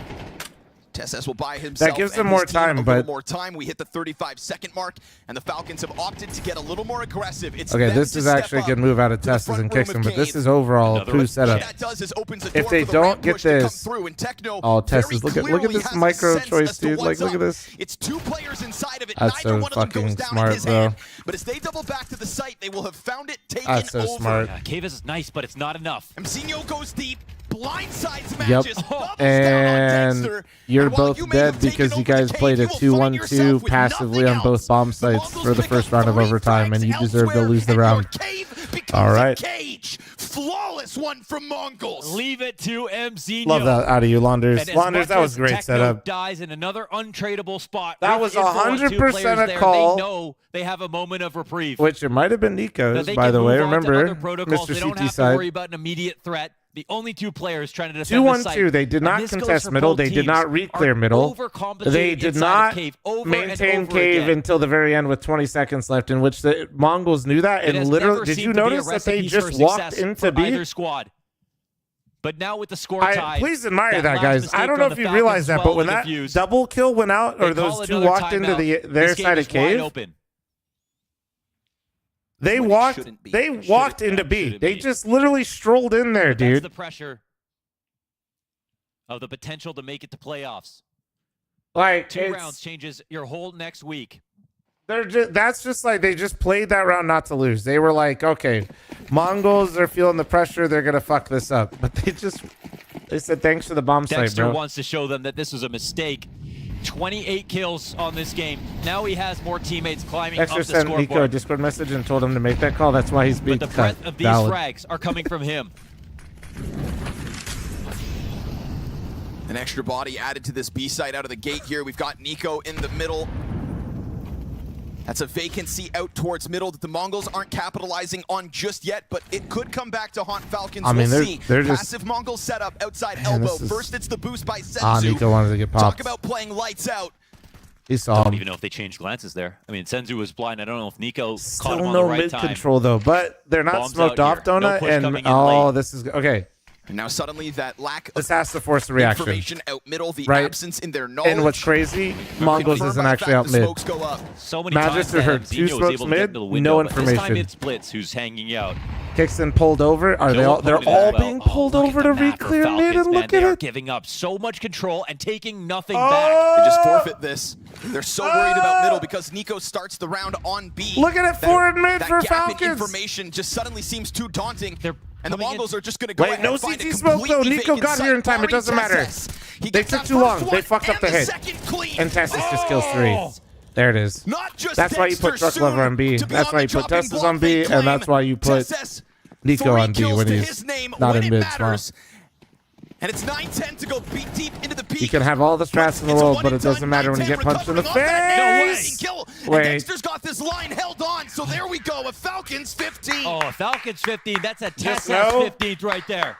Speaker 2: TSS will buy himself.
Speaker 3: That gives them more time, but
Speaker 2: more time. We hit the 35-second mark, and the Falcons have opted to get a little more aggressive. It's
Speaker 3: okay, this is actually a good move out of Testas and kicks him, but this is overall a Pooh setup. If they don't get this, oh, Testas, look at this micro choice, dude. Like, look at this.
Speaker 2: It's two players inside of it.
Speaker 3: That's so fucking smart, bro.
Speaker 2: But as they double back to the site, they will have found it taken
Speaker 3: That's so smart.
Speaker 1: Cave is nice, but it's not enough.
Speaker 2: Mzinho goes deep. Blindsides
Speaker 3: Magisk, and you're both dead because you guys played a 2-1-2 passively on both bomb sites for the first round of overtime, and you deserve to lose the round. All right.
Speaker 2: Flawless one from Mongols.
Speaker 1: Leave it to Mzinho.
Speaker 3: Love that out of you, Launders. Launders, that was great setup.
Speaker 1: Dies in another untradeable spot.
Speaker 3: That was 100% a call.
Speaker 1: They know they have a moment of reprieve.
Speaker 3: Which it might have been Nico's, by the way. Remember, Mr.
Speaker 1: They don't
Speaker 3: CT
Speaker 1: have
Speaker 3: side.
Speaker 1: to worry about an immediate threat. The only two players trying to defend the site.
Speaker 3: 2-1-2. They did not contest middle. They did not re-clear middle. They did not maintain cave until the very end with 20 seconds left, in which the Mongols knew that. And literally, did you notice that they just walked into B?
Speaker 1: Either squad. But now with the score tied,
Speaker 3: please admire that, guys. I don't know if you realize that, but when that double kill went out, or those two walked into their side of cave, they walked into B. They just literally strolled in there, dude.
Speaker 1: That's the pressure of the potential to make it to playoffs.
Speaker 3: Like,
Speaker 1: 2 rounds changes your whole next week.
Speaker 3: That's just like they just played that round not to lose. They were like, okay, Mongols are feeling the pressure. They're going to fuck this up. But they said thanks for the bomb site, bro.
Speaker 1: Dexter wants to show them that this was a mistake. 28 kills on this game. Now he has more teammates climbing up the
Speaker 3: Dexter sent
Speaker 1: scoreboard.
Speaker 3: Nico a Discord message and told him to make that call. That's why he's being cut.
Speaker 1: But the breadth of these frags are coming from him.
Speaker 2: An extra body added to this B site out of the gate here. We've got Nico in the middle. That's a vacancy out towards middle that the Mongols aren't capitalizing on just yet, but it could come back to haunt Falcons.
Speaker 3: I mean,
Speaker 2: we'll see.
Speaker 3: they're just...
Speaker 2: Passive Mongol setup outside elbow. First, it's the boost by Senzu.
Speaker 3: Nico wanted to get popped.
Speaker 2: Talk about playing lights out.
Speaker 3: He saw
Speaker 1: I don't
Speaker 3: him.
Speaker 1: even know if they changed glances there. I mean, Senzu was blind. I don't know if Nico
Speaker 3: Still
Speaker 1: caught him on
Speaker 3: no
Speaker 1: the right
Speaker 3: mid
Speaker 1: time.
Speaker 3: control though, but they're not
Speaker 1: Bombs
Speaker 3: smoked
Speaker 1: out
Speaker 3: off,
Speaker 1: here. No
Speaker 3: Donut.
Speaker 1: push
Speaker 3: And
Speaker 1: coming in
Speaker 3: oh,
Speaker 1: late.
Speaker 3: this is okay.
Speaker 2: And now suddenly that lack of
Speaker 3: This has to force a reaction.
Speaker 2: information out middle, the
Speaker 3: right?
Speaker 2: absence in their knowledge.
Speaker 3: And what's crazy, MongolZ isn't actually out mid.
Speaker 1: So many
Speaker 3: Magister
Speaker 1: times
Speaker 3: heard
Speaker 1: that
Speaker 3: two
Speaker 1: Zinho was
Speaker 3: smokes
Speaker 1: able to
Speaker 3: mid,
Speaker 1: get to the window,
Speaker 3: no
Speaker 1: but this time
Speaker 3: information.
Speaker 1: it's Blitz who's hanging out.
Speaker 3: Kickson pulled over. Are they all? They're all being pulled over to re-clear mid, and look
Speaker 1: They
Speaker 3: at
Speaker 1: are
Speaker 3: it.
Speaker 1: giving up so much control and taking nothing
Speaker 3: Oh!
Speaker 1: back.
Speaker 2: They just forfeit this. They're so worried about middle because Nico starts the round on B.
Speaker 3: Look at it, forward mid
Speaker 2: that
Speaker 3: for
Speaker 2: gap in
Speaker 3: Falcons.
Speaker 2: information just suddenly seems too daunting. And the
Speaker 1: coming
Speaker 2: Mongols are just going to go
Speaker 3: Wait,
Speaker 2: ahead
Speaker 3: no
Speaker 2: and find
Speaker 3: CT
Speaker 2: a
Speaker 3: smoke though.
Speaker 2: completely
Speaker 3: Nico
Speaker 2: vacant
Speaker 3: got here in
Speaker 2: site,
Speaker 3: time. It
Speaker 2: barring
Speaker 3: doesn't matter.
Speaker 2: Tessus. He
Speaker 3: They
Speaker 2: gets
Speaker 3: took
Speaker 2: that
Speaker 3: too long.
Speaker 2: first
Speaker 3: They
Speaker 2: one
Speaker 3: fucked up
Speaker 2: and
Speaker 3: the hit.
Speaker 2: second clean.
Speaker 3: And Tessus just kills 3. There it is.
Speaker 2: Not just
Speaker 3: That's why you put
Speaker 2: Dexter
Speaker 3: Truck Lover on B.
Speaker 2: soon to be
Speaker 3: That's
Speaker 2: on
Speaker 3: why
Speaker 2: the
Speaker 3: you put
Speaker 2: chopping
Speaker 3: Tessus
Speaker 2: block
Speaker 3: on B,
Speaker 2: they
Speaker 3: and that's
Speaker 2: claim.
Speaker 3: why you put
Speaker 2: Tessus,
Speaker 3: Nico
Speaker 2: 3
Speaker 3: on B
Speaker 2: kills
Speaker 3: when
Speaker 2: to
Speaker 3: he's
Speaker 2: his name
Speaker 3: not
Speaker 2: when
Speaker 3: in
Speaker 2: it
Speaker 3: mid spot.
Speaker 2: matters. And it's 9-10 to go deep into the peak.
Speaker 3: You can have all the strats in the world, but it doesn't matter when you get punched in the face. Wait.
Speaker 2: Dexter's got this line held on, so there we go. A Falcons 15.
Speaker 1: Oh, Falcons 15. That's a
Speaker 3: Just
Speaker 1: Tessus
Speaker 3: know-
Speaker 1: 15th right there.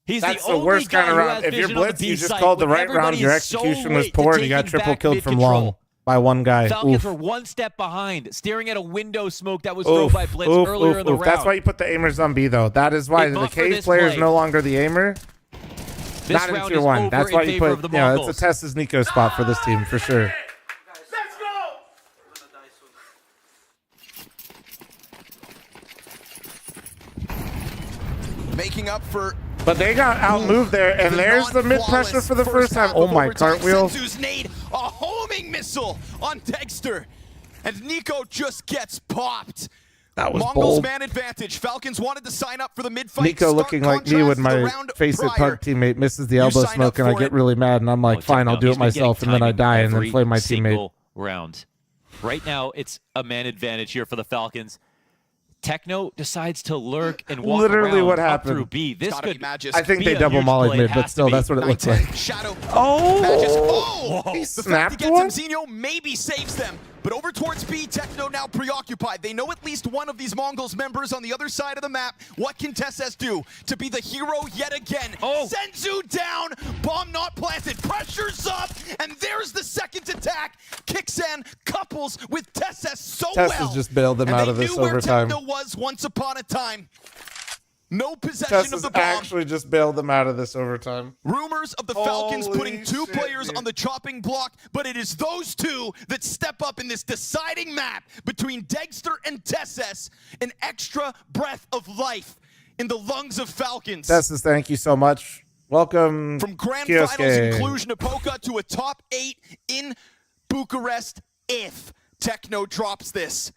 Speaker 1: He's
Speaker 3: That's
Speaker 1: the
Speaker 3: the
Speaker 1: only
Speaker 3: worst
Speaker 1: guy
Speaker 3: kind of
Speaker 1: who
Speaker 3: round.
Speaker 1: has
Speaker 3: If you're
Speaker 1: vision on the
Speaker 3: blitz,
Speaker 1: B
Speaker 3: you just
Speaker 1: site
Speaker 3: called the
Speaker 1: when
Speaker 3: right round.
Speaker 1: everybody
Speaker 3: Your
Speaker 1: is so
Speaker 3: execution was
Speaker 1: late to
Speaker 3: poor, and you got
Speaker 1: taking
Speaker 3: triple
Speaker 1: back
Speaker 3: killed
Speaker 1: mid
Speaker 3: from
Speaker 1: control.
Speaker 3: long by one guy.
Speaker 1: Falcons
Speaker 3: Oof.
Speaker 1: were one step behind, staring at a window smoke that was thrown
Speaker 3: Oof,
Speaker 1: by Blitz
Speaker 3: oof,
Speaker 1: earlier
Speaker 3: oof,
Speaker 1: in the
Speaker 3: oof.
Speaker 1: round.
Speaker 3: That's why you put the aimers on B, though. That is why
Speaker 1: They
Speaker 3: the
Speaker 1: buffed for
Speaker 3: cave
Speaker 1: this
Speaker 3: player is
Speaker 1: play.
Speaker 3: no longer the aimer.
Speaker 1: This
Speaker 3: Not in
Speaker 1: round
Speaker 3: tier
Speaker 1: is
Speaker 3: 1.
Speaker 1: over
Speaker 3: That's
Speaker 1: in
Speaker 3: why you
Speaker 1: favor
Speaker 3: put,
Speaker 1: of the
Speaker 3: you know, it's a
Speaker 1: Mongols.
Speaker 3: Tessus Nico spot for this team, for sure.
Speaker 2: Making up for...
Speaker 3: But they got outmoved there, and there's the mid pressure for the first time. Oh my, cartwheel.
Speaker 2: Senzu's nade, a homing missile on Dexter. And Nico just gets popped.
Speaker 3: That was
Speaker 2: Mongols
Speaker 3: bold.
Speaker 2: man advantage. Falcons wanted to sign up for the mid-fight.
Speaker 3: Nico looking like me when my face it pug teammate misses the elbow
Speaker 2: sign
Speaker 3: smoke,
Speaker 2: up
Speaker 3: and I
Speaker 2: for
Speaker 3: get
Speaker 2: it.
Speaker 3: really mad, and I'm like, fine, I'll do
Speaker 1: He's
Speaker 3: it
Speaker 1: been getting
Speaker 3: myself, and then I
Speaker 1: timing
Speaker 3: die, and then
Speaker 1: every
Speaker 3: flame my teammate.
Speaker 1: single round. Right now, it's a man advantage here for the Falcons. Techno decides to lurk and walk
Speaker 3: Literally
Speaker 1: around
Speaker 3: what
Speaker 1: up
Speaker 3: happened.
Speaker 1: through B. This could
Speaker 3: I think
Speaker 1: be
Speaker 3: they
Speaker 1: a
Speaker 3: double
Speaker 1: huge
Speaker 3: mollied
Speaker 1: play.
Speaker 3: mid,
Speaker 1: It
Speaker 3: but
Speaker 1: has
Speaker 3: still,
Speaker 1: to be.
Speaker 3: that's what it looks like.
Speaker 2: Shadow.
Speaker 3: Oh!
Speaker 2: Matches. Oh!
Speaker 3: He
Speaker 2: The fact
Speaker 3: snapped
Speaker 2: he gets
Speaker 3: one?
Speaker 2: him, Zinho maybe saves them. But over towards B, Techno now preoccupied. They know at least one of these Mongols members on the other side of the map. What can Tessus do to be the hero yet again?
Speaker 1: Oh.
Speaker 2: Senzu down, bomb not planted, pressure's up, and there's the second attack. Kixan couples with Tessus so
Speaker 3: Tessus
Speaker 2: well.
Speaker 3: just bailed them
Speaker 2: and
Speaker 3: out
Speaker 2: they
Speaker 3: of this
Speaker 2: knew where
Speaker 3: overtime.
Speaker 2: Techno was once upon a time. No possession of
Speaker 3: Tessus
Speaker 2: the bomb.
Speaker 3: actually just bailed them out of this overtime.
Speaker 2: Rumors of the Falcons
Speaker 3: Holy
Speaker 2: putting 2
Speaker 3: shit,
Speaker 2: players
Speaker 3: dude.
Speaker 2: on the chopping block, but it is those 2 that step up in this deciding map between Dexter and Tessus, an extra breath of life in the lungs of Falcons.
Speaker 3: Tessus, thank you so much. Welcome,
Speaker 2: From grand
Speaker 3: Kioske.
Speaker 2: finals in Cluj-Napoca to a top 8 in Bucharest if Techno drops this.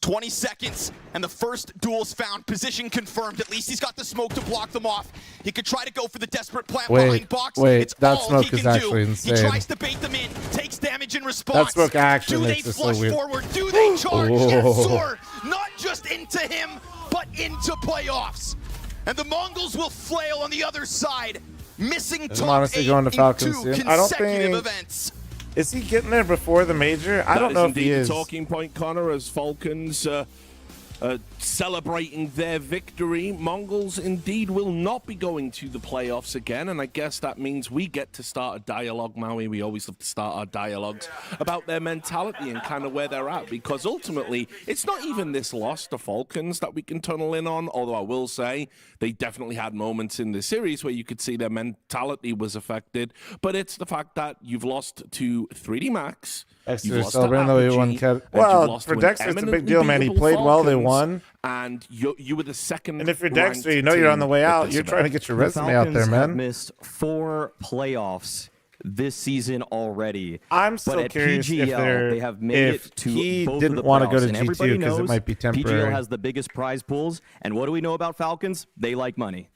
Speaker 2: 20 seconds, and the first duel's found. Position confirmed. At least he's got the smoke to block them off. He could try to go for the desperate plant behind box. It's
Speaker 3: that
Speaker 2: all
Speaker 3: smoke
Speaker 2: he
Speaker 3: is
Speaker 2: can
Speaker 3: actually
Speaker 2: do.
Speaker 3: insane.
Speaker 2: He tries to bait them in, takes damage in response.
Speaker 3: That smoke actually
Speaker 2: Do they
Speaker 3: makes this so
Speaker 2: flush
Speaker 3: weird.
Speaker 2: forward? Do they charge?
Speaker 3: Oh.
Speaker 2: Yes, sir. Not just into him, but into playoffs. And the Mongols will flail on the other side, missing
Speaker 3: I'm
Speaker 2: top
Speaker 3: honestly
Speaker 2: 8
Speaker 3: going to
Speaker 2: in
Speaker 3: Falcons
Speaker 2: 2
Speaker 3: soon. I don't
Speaker 2: consecutive
Speaker 3: think-
Speaker 2: events.
Speaker 3: Is he getting there before the major? I don't know if he is.
Speaker 4: The talking point, Connor, as Falcons celebrating their victory. Mongols indeed will not be going to the playoffs again, and I guess that means we get to start a dialogue, Maui. We always love to start our dialogues about their mentality and kind of where they're at, because ultimately it's not even this loss to Falcons that we can tunnel in on, although I will say they definitely had moments in the series where you could see their mentality was affected, but it's the fact that you've lost to 3D Max.
Speaker 3: Dexter celebrating the way he won. Well, for Dexter, it's a big deal, man. He played well. They won.
Speaker 4: And you were the second.
Speaker 3: And if you're Dexter, you know you're on the way out. You're trying to get your resume out there,
Speaker 6: Falcons
Speaker 3: man.
Speaker 6: have missed 4 playoffs this season already.
Speaker 3: I'm still
Speaker 6: but at
Speaker 3: curious
Speaker 6: PGL,
Speaker 3: if they're-
Speaker 6: they have made
Speaker 3: if
Speaker 6: it to
Speaker 3: he
Speaker 6: both
Speaker 3: didn't
Speaker 6: of the
Speaker 3: wanna go
Speaker 6: playoffs.
Speaker 3: to
Speaker 6: And
Speaker 3: G2
Speaker 6: everybody
Speaker 3: 'cause it
Speaker 6: knows
Speaker 3: might be temporary.
Speaker 6: PGL has the biggest prize pools, and what do we know about Falcons? They like money.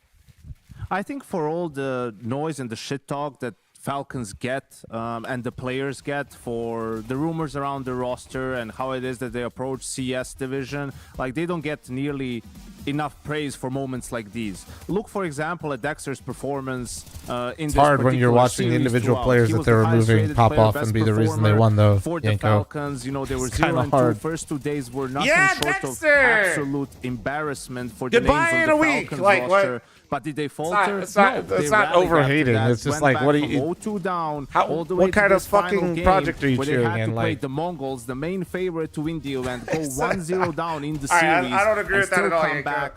Speaker 5: I think for all the noise and the shit talk that Falcons get and the players get for the rumors around the roster and how it is that they approach CS division, like they don't get nearly enough praise for moments like these. Look, for example, at Dexter's performance in
Speaker 3: It's hard when you're watching the individual players that they're removing pop off and be the reason they won, though.
Speaker 5: For the Falcons, you know, they were 0-2. First 2 days were nothing short of absolute embarrassment for the names of the Falcons roster. But did they falter?
Speaker 3: It's not overhating. It's just like, what do you...
Speaker 5: 0-2 down,
Speaker 3: what kind of fucking project are you cheering in?
Speaker 5: Like the MongolZ, the main favorite to win the event, go 1-0 down in the series.
Speaker 3: I don't agree with that at all.
Speaker 5: Come back.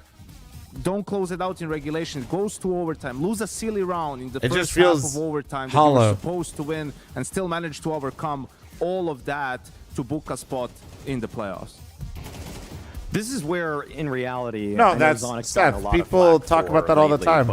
Speaker 5: Don't close it out in regulation. It goes to overtime. Lose a silly round in the first half of overtime that you were supposed to win, and still manage to overcome all of that to book a spot in the playoffs.
Speaker 6: This is where, in reality,
Speaker 3: that's Seth. People talk about that all the time.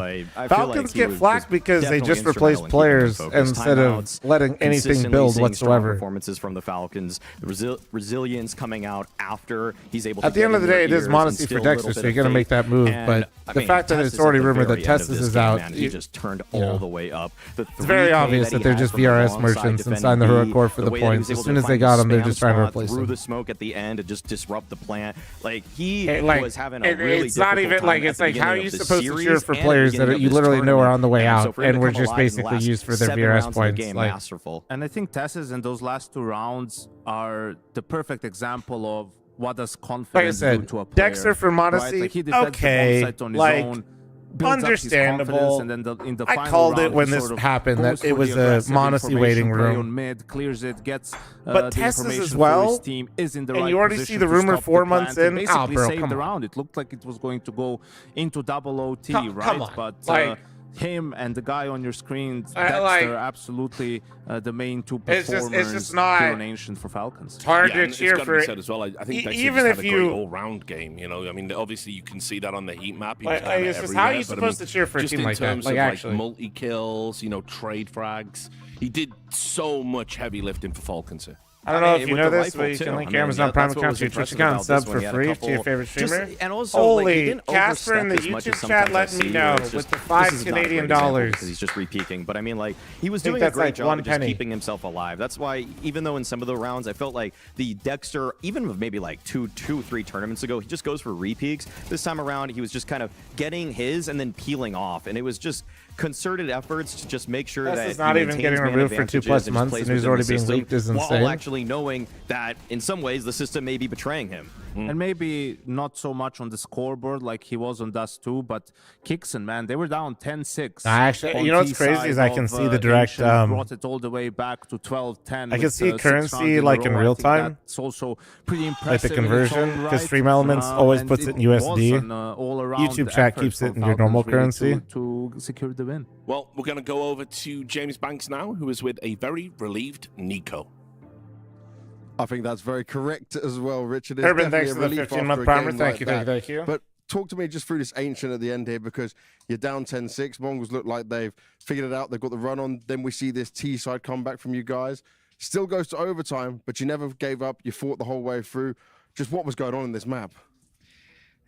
Speaker 3: Falcons get flack because they just replace players instead of letting anything build whatsoever.
Speaker 6: Performances from the Falcons, the resilience coming out after he's able to.
Speaker 3: At the end of the day, it is modesty for Dexter, so you're going to make that move. But the fact that it's already rumored that Testis is out,
Speaker 6: he just turned all the way up.
Speaker 3: It's very obvious that they're just VRS merchants and signed the Heroic Core for the points. As soon as they got him, they're just trying to replace him.
Speaker 6: Through the smoke at the end and just disrupt the plant. Like was having a really
Speaker 3: it's not even like it's like how are you supposed to cheer for players that you literally know are on the way out and were just basically used for their VRS points. Like,
Speaker 6: masterful.
Speaker 5: And I think Tessis in those last 2 rounds are the perfect example of what does confidence do to a player.
Speaker 3: Dexter for modesty,
Speaker 5: right? Like
Speaker 3: okay, like understandable.
Speaker 5: And then in the
Speaker 3: I called it when this happened that it was a modesty waiting room.
Speaker 5: Mid, clears it, gets
Speaker 3: but Testis as well,
Speaker 5: team is in the
Speaker 3: and
Speaker 5: right
Speaker 3: you already see the rumor 4 months in.
Speaker 5: Basically saved the round. It looked like it was going to go into double OT, right?
Speaker 3: Come on.
Speaker 5: But
Speaker 3: like,
Speaker 5: him and the guy on your screen, Dexter, absolutely the main 2 performers
Speaker 3: it's just not
Speaker 5: here on Ancient for Falcons.
Speaker 3: It's hard to cheer for
Speaker 4: said as well. I think Dexter
Speaker 3: even
Speaker 4: just
Speaker 3: if
Speaker 4: had a
Speaker 3: you
Speaker 4: great all-round game. You know, I mean, obviously you can see that on the heat map.
Speaker 3: It's just how are you supposed to cheer for a team like that?
Speaker 4: Like actually, multi kills, you know, trade frags. He did so much heavy lifting for Falcons here.
Speaker 3: I don't know if you know this, but you can link your Amazon Prime account to your Twitch account and sub for free to your favorite streamer.
Speaker 6: And also,
Speaker 3: holy, Casper in the YouTube chat let me know with the $5 Canadian.
Speaker 6: Because he's just repeaking. But I mean, like, he was doing a great job of just keeping himself alive. That's why, even though in some of the rounds, I felt like the Dexter, even maybe like 2-3 tournaments ago, he just goes for repeaks. This time around, he was just kind of getting his and then peeling off. And it was just concerted efforts to just make sure that
Speaker 3: he's not even getting removed for 2+ months and he's already being leaked is insane.
Speaker 6: While actually knowing that in some ways the system may be betraying him.
Speaker 5: And maybe not so much on the scoreboard like he was on Dust 2, but Kixon, man, they were down 10-6.
Speaker 3: Actually, you know what's crazy is I can see the direct
Speaker 5: brought it all the way back to 12-10.
Speaker 3: I can see currency like in real time.
Speaker 5: It's also pretty impressive.
Speaker 3: Like the conversion, because Stream Elements always puts it in USD. YouTube chat keeps it in your normal currency
Speaker 5: to secure the win.
Speaker 4: Well, we're going to go over to James Banks now, who is with a very relieved Nico.
Speaker 7: I think that's very correct as well, Richard.
Speaker 3: Urban, thanks for the 15-month primer. Thank you.
Speaker 7: But talk to me just through this Ancient at the end here, because you're down 10-6. Mongols look like they've figured it out. They've got the run on. Then we see this T-side comeback from you guys. Still goes to overtime, but you never gave up. You fought the whole way through. Just what was going on in this map?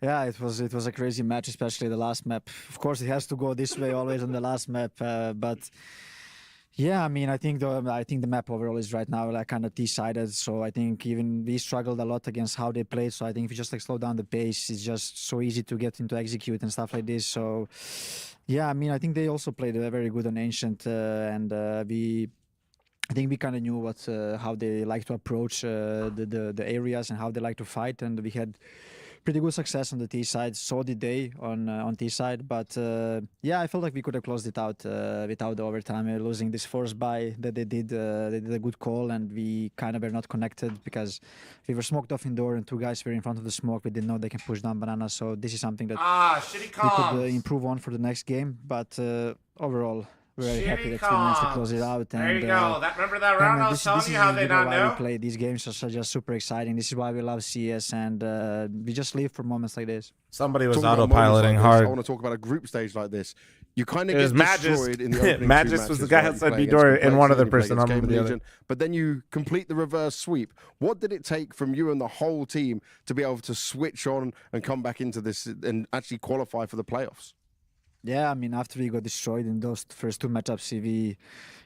Speaker 18: Yeah, it was a crazy match, especially the last map. Of course, it has to go this way always on the last map, but yeah, I mean, I think the map overall is right now like kind of T-sided. So I think even we struggled a lot against how they played. So I think if you just like slow down the pace, it's just so easy to get into execute and stuff like this. So yeah, I mean, I think they also played very good on Ancient, and I think we kind of knew how they like to approach the areas and how they like to fight, and we had pretty good success on the T side. So did they on T side, but yeah, I felt like we could have closed it out without the overtime. Losing this force buy that they did a good call, and we kind of were not connected because we were smoked off indoor and 2 guys were in front of the smoke. We didn't know they can push down banana. So this is something that we could improve on for the next game. But overall, we're very happy that we managed to close it out.
Speaker 3: There you go. Remember that round I was telling you how they not know?
Speaker 18: We play these games are just super exciting. This is why we love CS, and we just live for moments like this.
Speaker 3: Somebody was autopiloting hard.
Speaker 7: I want to talk about a group stage like this. You kind of get destroyed in the opening
Speaker 3: Magis was the guy outside B-door and one other person on the other.
Speaker 7: But then you complete the reverse sweep. What did it take from you and the whole team to be able to switch on and come back into this and actually qualify for the playoffs?
Speaker 18: Yeah, I mean, after we got destroyed in those first 2 matchups, it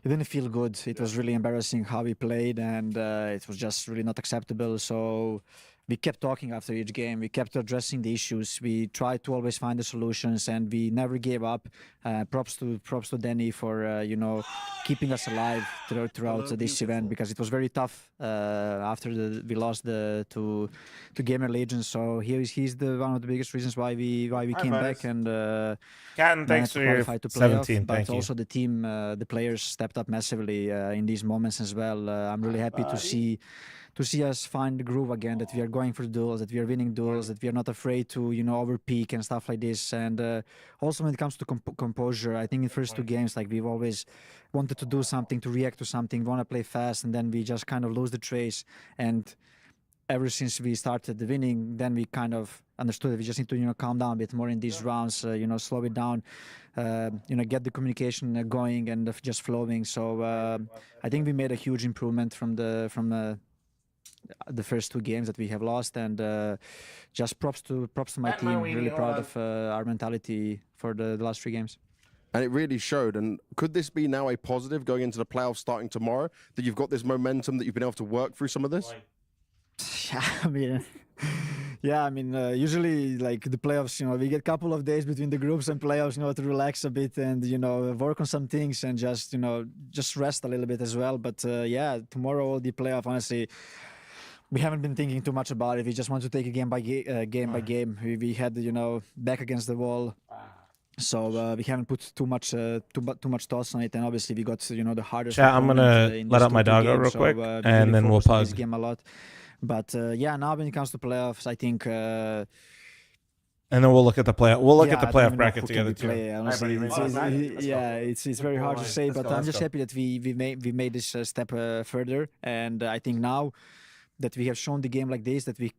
Speaker 18: didn't feel good. It was really embarrassing how we played, and it was just really not acceptable. So we kept talking after each game. We kept addressing the issues. We tried to always find the solutions, and we never gave up. Props to Danny for keeping us alive throughout this event, because it was very tough after we lost to Gamer Legion. So he's one of the biggest reasons why we came back and
Speaker 3: thanks for your
Speaker 18: to
Speaker 3: 17.
Speaker 18: But
Speaker 3: Thank you.
Speaker 18: also the team, the players stepped up massively in these moments as well. I'm really happy to see us find the groove again, that we are going for duels, that we are winning duels, that we are not afraid to, overpeak and stuff like this. And also when it comes to composure, I think in the first 2 games, like, we've always wanted to do something, to react to something, want to play fast, and then we just kind of lose the trace. And ever since we started the winning, then we kind of understood that we just need to, calm down a bit more in these rounds, slow it down, get the communication going and just flowing. So I think we made a huge improvement from the first 2 games that we have lost, and just props to my team. Really proud of our mentality for the last 3 games.
Speaker 7: And it really showed. And could this be now a positive going into the playoffs starting tomorrow, that you've got this momentum, that you've been able to work through some of this?
Speaker 18: Yeah, I mean, usually, like, the playoffs, we get a couple of days between the groups and playoffs, to relax a bit and, work on some things and just, just rest a little bit as well. But yeah, tomorrow, the playoff, honestly, we haven't been thinking too much about it. We just want to take it game by game. We had, back against the wall. So we haven't put too much thoughts on it, and obviously we got the hardest.
Speaker 3: Chat, I'm gonna let out my dog out real quick, and then we'll pug.
Speaker 18: This game a lot, but yeah, now when it comes to playoffs, I think.
Speaker 3: And then we'll look at the playoff. We'll look at the playoff bracket together too.
Speaker 18: Honestly, it's very hard to say, but I'm just happy that we made this step further, and I think now that we have shown the game like this, that we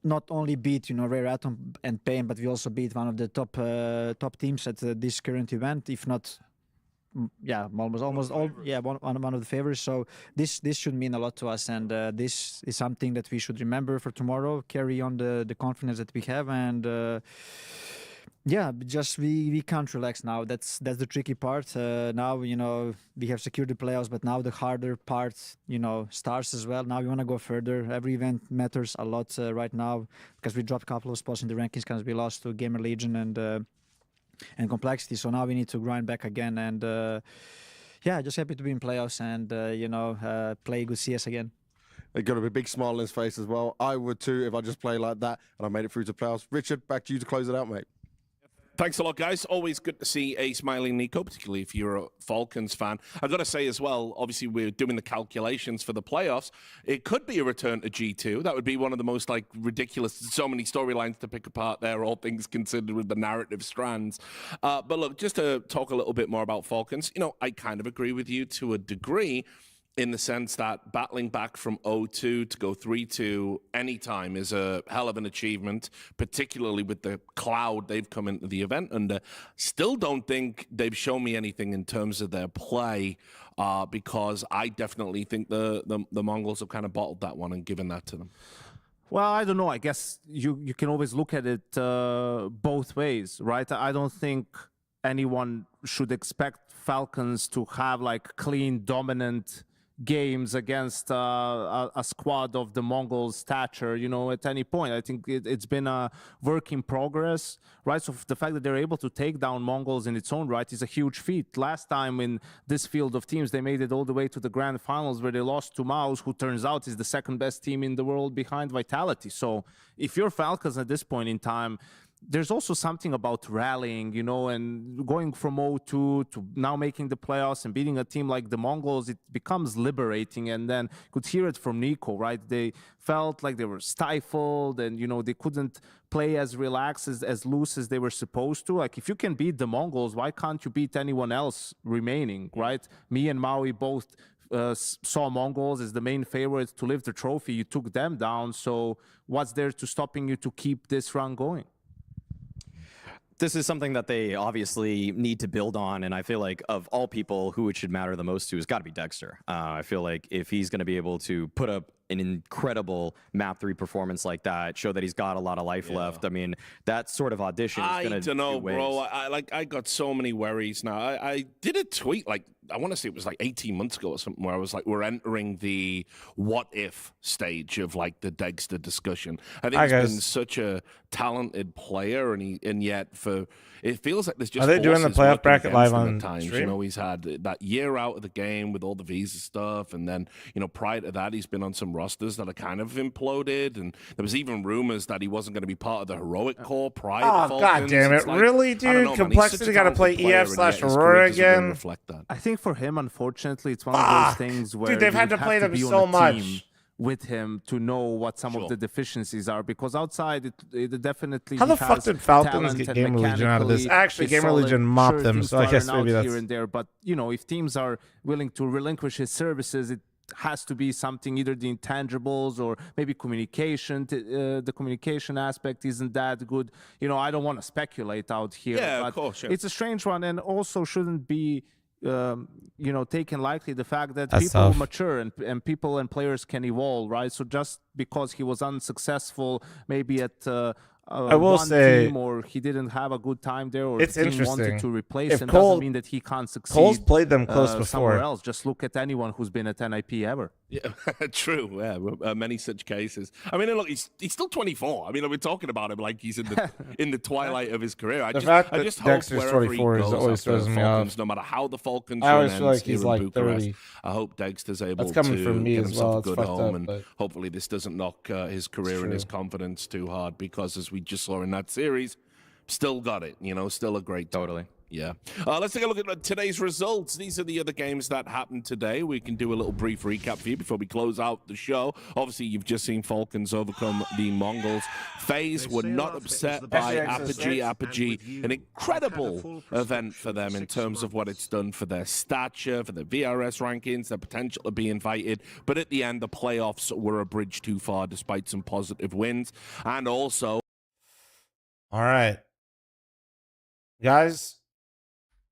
Speaker 18: not only beat Rare Atom and Pain, but we also beat one of the top teams at this current event, if not, almost all, one of the favorites. So this should mean a lot to us, and this is something that we should remember for tomorrow. Carry on the confidence that we have, and just we can't relax now. That's the tricky part. Now we have secured the playoffs, but now the harder part starts as well. Now we want to go further. Every event matters a lot right now, because we dropped a couple of spots in the rankings because we lost to Gamer Legion and Complexity. So now we need to grind back again, and just happy to be in playoffs and play good CS again.
Speaker 7: They got a big smile on his face as well. I would too if I just play like that and I made it through to playoffs. Richard, back to you to close it out, mate.
Speaker 4: Thanks a lot, guys. Always good to see a smiling Nico, particularly if you're a Falcons fan. I've got to say as well, obviously we're doing the calculations for the playoffs. It could be a return to G2. That would be one of the most ridiculous, so many storylines to pick apart there, all things considered with the narrative strands. But look, just to talk a little bit more about Falcons, I kind of agree with you to a degree, in the sense that battling back from 0-2 to go 3-2 anytime is a hell of an achievement, particularly with the cloud they've come into the event under. Still don't think they've shown me anything in terms of their play, because I definitely think the Mongols have kind of bottled that one and given that to them.
Speaker 5: Well, I don't know. I guess you can always look at it both ways, right? I don't think anyone should expect Falcons to have clean, dominant games against a squad of the Mongol stature, at any point. I think it's been a work in progress, right? So the fact that they're able to take down Mongols in its own right is a huge feat. Last time in this field of teams, they made it all the way to the grand finals, where they lost to Maus, who turns out is the second best team in the world behind Vitality. So if you're Falcons at this point in time, there's also something about rallying, and going from 0-2 to now making the playoffs and beating a team like the Mongols. It becomes liberating. And then you could hear it from Nico, right? They felt like they were stifled, and they couldn't play as relaxed, as loose as they were supposed to. If you can beat the Mongols, why can't you beat anyone else remaining, right? Me and Maui both saw Mongols as the main favorites to lift the trophy. You took them down, so what's there to stopping you to keep this run going?
Speaker 6: This is something that they obviously need to build on, and I feel like of all people, who it should matter the most to has got to be Dexter. I feel like if he's going to be able to put up an incredible map 3 performance like that, show that he's got a lot of life left. I mean, that sort of audition is going to
Speaker 4: I don't know, bro. I got so many worries now. I did a tweet, like, I want to say it was like 18 months ago or something, where I was like, we're entering the what if stage of like the Dexter discussion. I think he's been such a talented player, and yet it feels like there's just
Speaker 3: are they doing the playoff bracket live on
Speaker 4: times.
Speaker 3: stream?
Speaker 4: You know, he's had that year out of the game with all the visa stuff, and then, you know, prior to that, he's been on some rosters that are kind of imploded, and there was even rumors that he wasn't going to be part of the heroic core prior to Falcons.
Speaker 3: God damn it.
Speaker 4: Like,
Speaker 3: really, dude? Complexity got to play EF/Aurora again?
Speaker 5: I think for him, unfortunately, it's one of those things where
Speaker 3: dude, they've had to play them so much
Speaker 5: with him to know what some of the deficiencies are, because outside it definitely.
Speaker 3: How the fuck did Falcons get Gamer Legion out of this? Actually, Gamer Legion mopped them, so I guess maybe that's
Speaker 5: here and there. But you know, if teams are willing to relinquish his services, it has to be something, either the intangibles or maybe communication. The communication aspect isn't that good. You know, I don't want to speculate out here.
Speaker 4: Yeah,
Speaker 5: but
Speaker 4: of course. Yeah.
Speaker 5: It's a strange one, and also shouldn't be. You know, taken lightly, the fact that
Speaker 3: That's
Speaker 5: people
Speaker 3: tough.
Speaker 5: mature and people and players can evolve, right? So just because he was unsuccessful maybe at
Speaker 3: I will
Speaker 5: one
Speaker 3: say,
Speaker 5: team, or he didn't have a good time there, or
Speaker 3: it's
Speaker 5: the team wanted
Speaker 3: interesting.
Speaker 5: to replace
Speaker 3: If
Speaker 5: him,
Speaker 3: Cole-
Speaker 5: doesn't mean that he can't succeed.
Speaker 3: Cole's played them close
Speaker 5: somewhere
Speaker 3: before.
Speaker 5: else. Just look at anyone who's been at NIP ever.
Speaker 4: Yeah, true. Yeah, many such cases. I mean, look, he's still 24. I mean, we're talking about him like he's in the in the twilight of his career. I just hope
Speaker 3: Dexter's
Speaker 4: wherever
Speaker 3: 24
Speaker 4: he
Speaker 3: is
Speaker 4: goes
Speaker 3: always
Speaker 4: after
Speaker 3: throws me
Speaker 4: Falcons,
Speaker 3: off.
Speaker 4: no matter how the Falcons
Speaker 3: I always
Speaker 4: run
Speaker 3: feel like
Speaker 4: ends
Speaker 3: he's
Speaker 4: here in
Speaker 3: like
Speaker 4: Bucharest,
Speaker 3: 30.
Speaker 4: I hope Dexter's able
Speaker 3: That's coming
Speaker 4: to
Speaker 3: from me
Speaker 4: get
Speaker 3: as
Speaker 4: himself
Speaker 3: well.
Speaker 4: a
Speaker 3: It's
Speaker 4: good
Speaker 3: fucked
Speaker 4: home,
Speaker 3: up,
Speaker 4: and
Speaker 3: but
Speaker 4: hopefully this doesn't knock his career and his
Speaker 3: true.
Speaker 4: confidence too hard, because as we just saw in that series, still got it. You know, still a great time.
Speaker 6: Totally.
Speaker 4: Yeah. Let's take a look at today's results. These are the other games that happened today. We can do a little brief recap for you before we close out the show. Obviously, you've just seen Falcons overcome the Mongols. FaZe were not upset by Apogee. Apogee, an incredible event for them in terms of what it's done for their stature, for their VRS rankings, their potential to be invited. But at the end, the playoffs were a bridge too far despite some positive wins. And also...
Speaker 3: All right. Guys,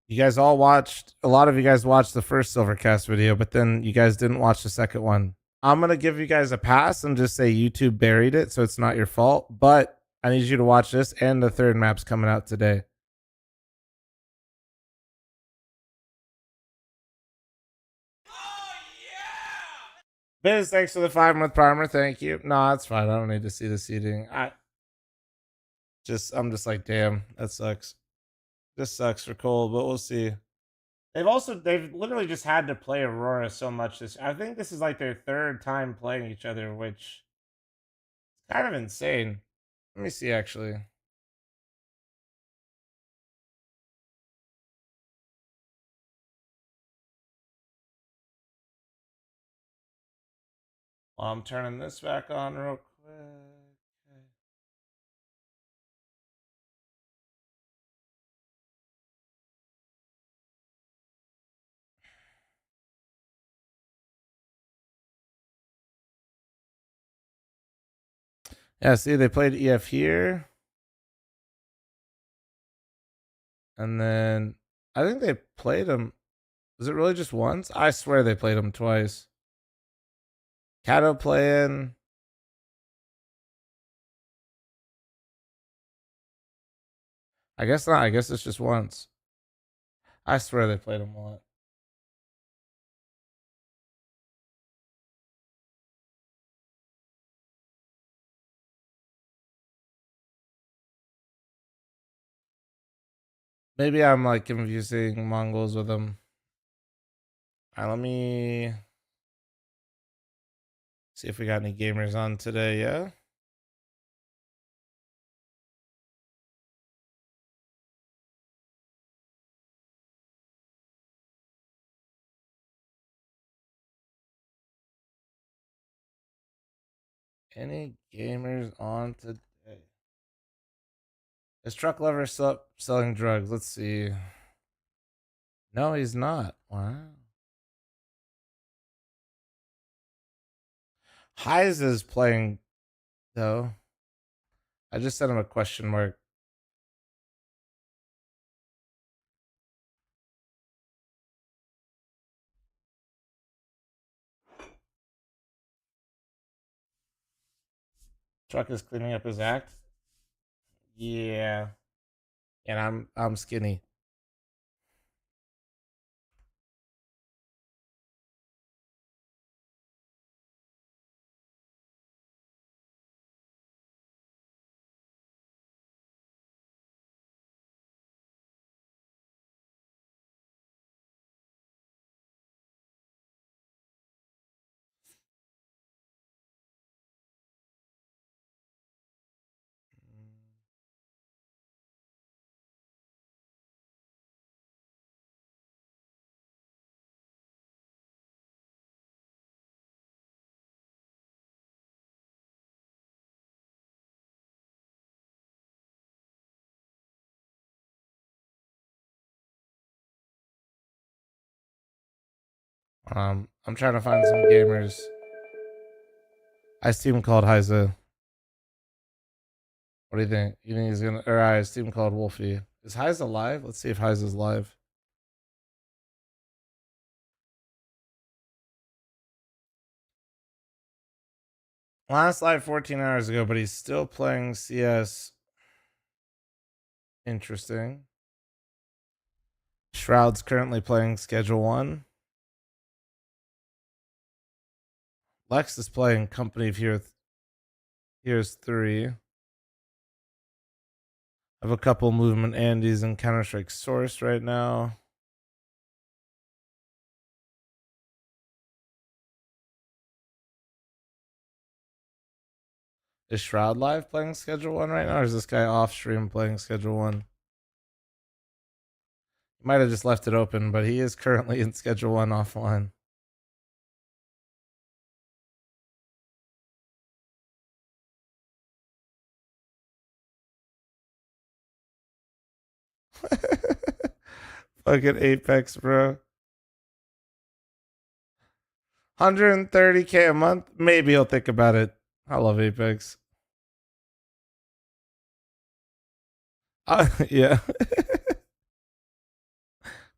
Speaker 3: you guys all watched, a lot of you guys watched the first Silvercast video, but then you guys didn't watch the second one. I'm going to give you guys a pass and just say YouTube buried it, so it's not your fault, but I need you to watch this, and the third map's coming out today. Biz, thanks for the 5-month primer. Thank you. No, that's fine. I don't need to see the seating. I'm just like, damn, that sucks. This sucks for Cole, but we'll see. They've literally just had to play Aurora so much this. I think this is like their third time playing each other, which is kind of insane. Let me see, actually. Well, I'm turning this back on real quick. Yeah, see, they played EF here. And then I think they played him. Was it really just once? I swear they played him twice. Kato playing. I guess not. I guess it's just once. I swear they played him a lot. Maybe I'm like confusing MongolZ with them. All right, let me see if we got any gamers on today. Yeah. Any gamers on today? Is Truck Lover selling drugs? Let's see. No, he's not. Wow. Heise is playing, though. I just sent him a question mark. Truck is cleaning up his act. Yeah. And I'm skinny. I'm trying to find some gamers. I Steam called Heiza. What do you think? You think he's gonna? Or I Steam called Wolfie. Is Heiza live? Let's see if Heiza's live. Last live 14 hours ago, but he's still playing CS. Interesting. Shroud's currently playing Schedule 1. Lex is playing Company of Here's 3. I have a couple Movement Andes and Counter-Strike Source right now. Is Shroud live playing Schedule 1 right now, or is this guy off stream playing Schedule 1? He might have just left it open, but he is currently in Schedule 1 offline. Fucking Apex, bro. 130K a month? Maybe he'll think about it. I love Apex. Yeah.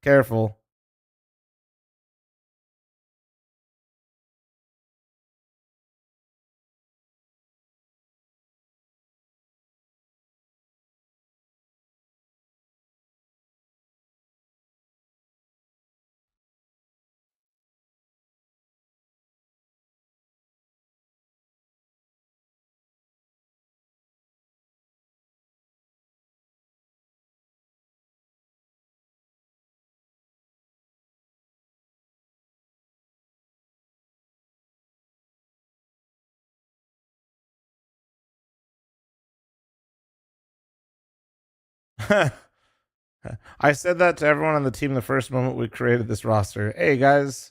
Speaker 3: Careful. I said that to everyone on the team the first moment we created this roster. Hey guys,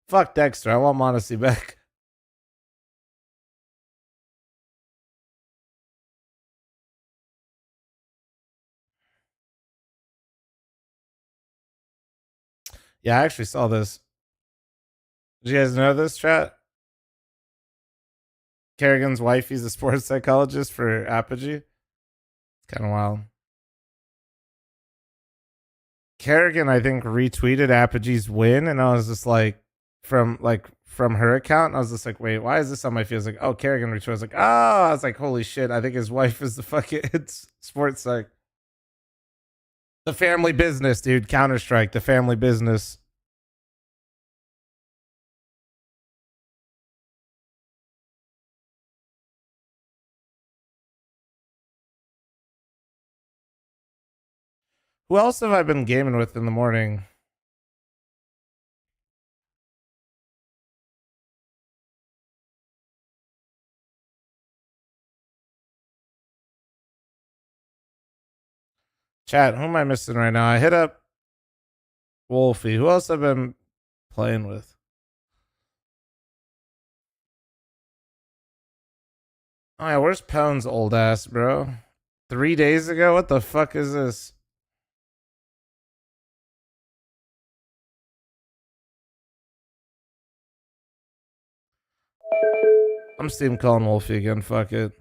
Speaker 3: fuck Dexter. I want Modesty back. Yeah, I actually saw this. Did you guys know this, chat? Kerrigan's wife, he's a sports psychologist for Apogee. It's kind of wild. Kerrigan, I think, retweeted Apogee's win, and I was just like, from her account, I was just like, wait, why is this on my feed? I was like, oh, Kerrigan retweeted. I was like, oh, I was like, holy shit, I think his wife is the fucking sports psych. The family business, dude. Counter-Strike, the family business. Who else have I been gaming with in the morning? Chat, who am I missing right now? I hit up Wolfie. Who else have I been playing with? Oh yeah, where's Pound's old ass, bro? 3 days ago? What the fuck is this? I'm Steam calling Wolfie again, fuck it.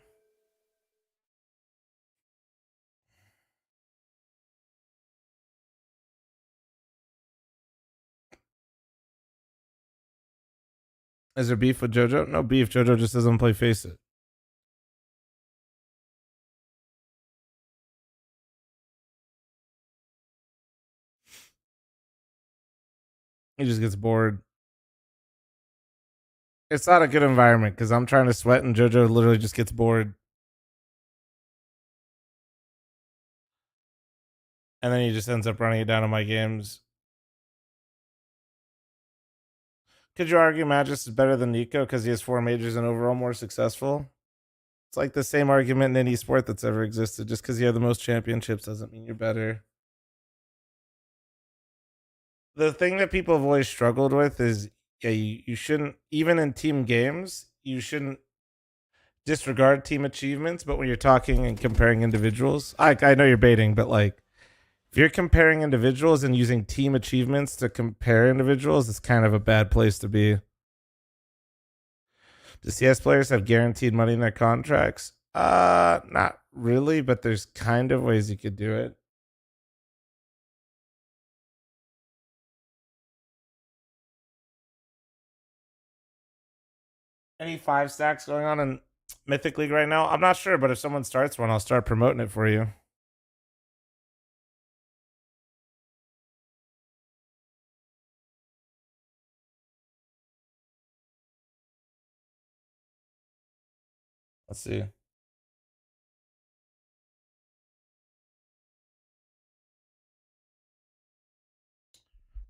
Speaker 3: Is there beef with JoJo? No beef, JoJo just doesn't play Face It. He just gets bored. It's not a good environment because I'm trying to sweat and JoJo literally just gets bored. And then he just ends up running it down on my games. Could you argue Magis is better than Nico because he has 4 majors and overall more successful? It's like the same argument in any sport that's ever existed. Just because you have the most championships doesn't mean you're better. The thing that people have always struggled with is, yeah, you shouldn't, even in team games, you shouldn't disregard team achievements. But when you're talking and comparing individuals, I know you're baiting, but like, if you're comparing individuals and using team achievements to compare individuals, it's kind of a bad place to be. Do CS players have guaranteed money in their contracts? Not really, but there's kind of ways you could do it. Any 5 stacks going on in Mythic League right now? I'm not sure, but if someone starts one, I'll start promoting it for you. Let's see.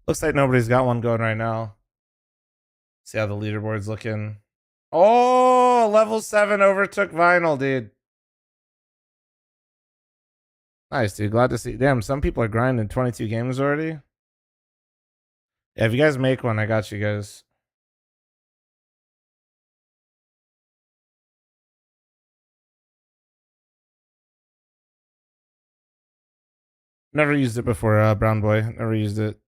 Speaker 3: Looks like nobody's got one going right now. See how the leaderboard's looking. Oh, level 7 overtook Vinyl, dude. Nice, dude. Glad to see. Damn, some people are grinding 22 games already. Yeah, if you guys make one, I got you guys. Never used it before, Brown Boy. Never used it.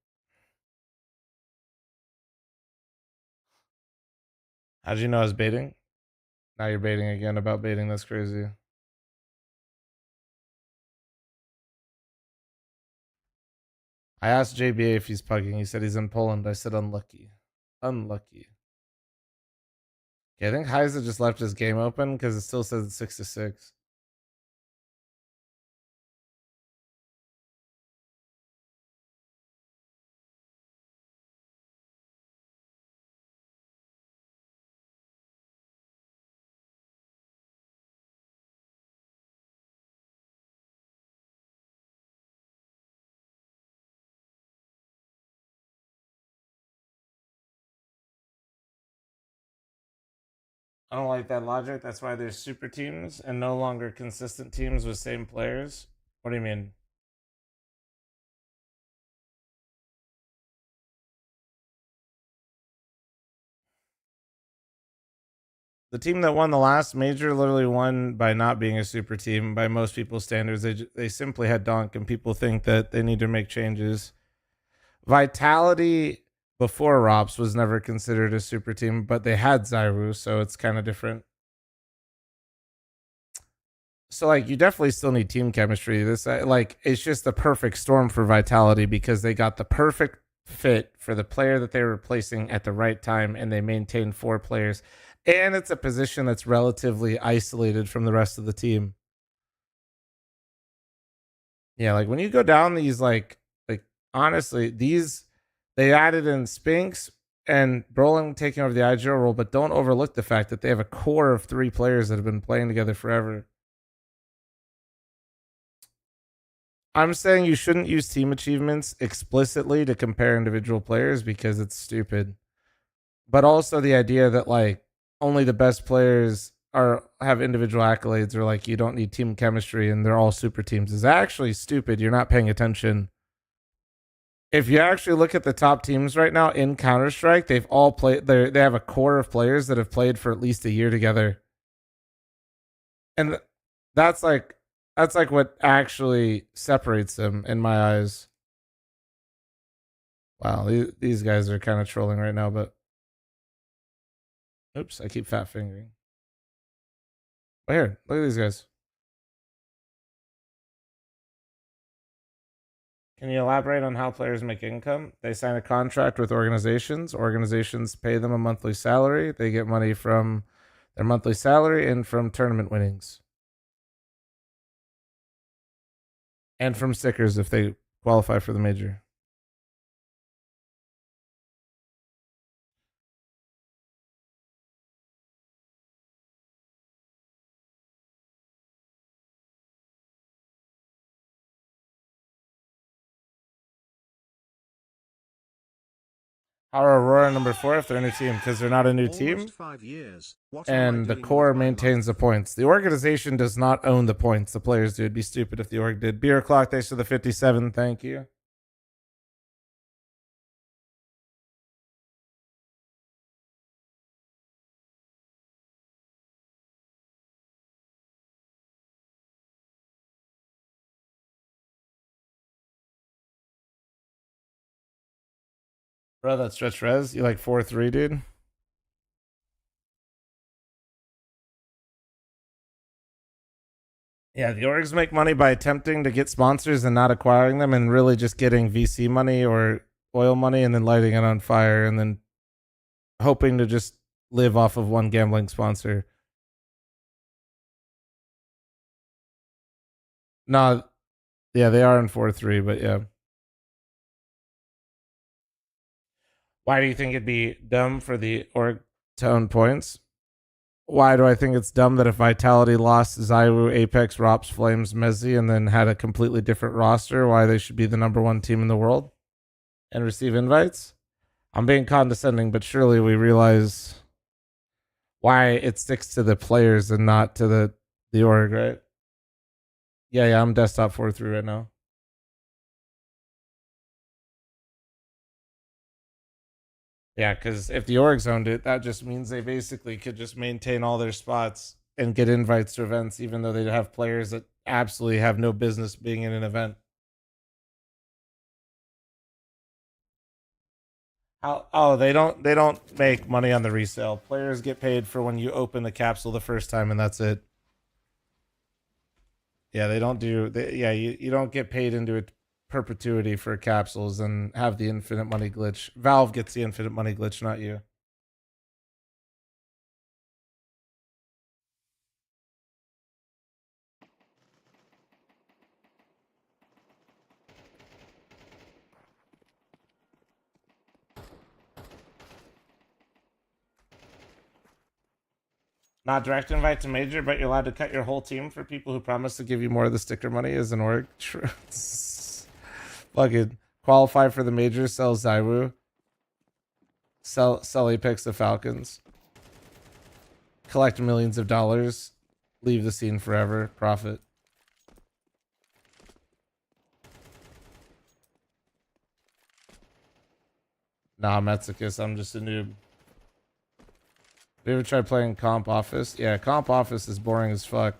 Speaker 3: How'd you know I was baiting? Now you're baiting again about baiting. That's crazy. I asked JBA if he's pugging. He said he's in Poland. I said unlucky. Unlucky. Okay, I think Heiser just left his game open because it still says it's 6-6. I don't like that logic. That's why there's super teams and no longer consistent teams with same players. What do you mean? The team that won the last major literally won by not being a super team by most people's standards. They simply had Donk, and people think that they need to make changes. Vitality before Rops was never considered a super team, but they had Zyru, so it's kind of different. So like you definitely still need team chemistry. This like it's just the perfect storm for Vitality because they got the perfect fit for the player that they were replacing at the right time, and they maintained 4 players. And it's a position that's relatively isolated from the rest of the team. Yeah, like when you go down these, like honestly, they added in Spinks and Brolin taking over the IGL role, but don't overlook the fact that they have a core of 3 players that have been playing together forever. I'm saying you shouldn't use team achievements explicitly to compare individual players because it's stupid. But also the idea that like only the best players have individual accolades, or like you don't need team chemistry and they're all super teams is actually stupid. You're not paying attention. If you actually look at the top teams right now in Counter-Strike, they've all played. They have a core of players that have played for at least a year together, and that's like what actually separates them in my eyes. Wow, these guys are kind of trolling right now, but oops, I keep fat fingering. But here, look at these guys. Can you elaborate on how players make income? They sign a contract with organizations. Organizations pay them a monthly salary. They get money from their monthly salary and from tournament winnings. And from stickers if they qualify for the major. How are Aurora number 4 if they're a new team? Because they're not a new team.
Speaker 17: 5 years. What
Speaker 3: And the core maintains the points. The organization does not own the points. The players do. It'd be stupid if the org did. Beer Clock, thanks for the 57. Thank you. Bro, that's stretch res. You like 4-3, dude? Yeah, the orgs make money by attempting to get sponsors and not acquiring them, and really just getting VC money or oil money and then lighting it on fire and then hoping to just live off of one gambling sponsor. No, yeah, they are in 4-3, but yeah. Why do you think it'd be dumb for the org to own points? Why do I think it's dumb that if Vitality lost Zywoo, Apex, Rops, Flames, Mezzi, and then had a completely different roster, why they should be the number 1 team in the world and receive invites? I'm being condescending, but surely we realize why it sticks to the players and not to the org, right? Yeah, I'm desktop 4-3 right now. Yeah, because if the orgs owned it, that just means they basically could just maintain all their spots and get invites to events, even though they have players that absolutely have no business being in an event. They don't make money on the resale. Players get paid for when you open the capsule the first time, and that's it. Yeah, they don't do. You don't get paid into it perpetuity for capsules and have the infinite money glitch. Valve gets the infinite money glitch, not you. Not direct invite to major, but you're allowed to cut your whole team for people who promise to give you more of the sticker money as an org. Fucking qualify for the major, sell Zywoo. Sell Apex to Falcons. Collect millions of dollars. Leave the scene forever. Profit. Nah, Metsicus, I'm just a noob. Have you ever tried playing Comp Office? Yeah, Comp Office is boring as fuck.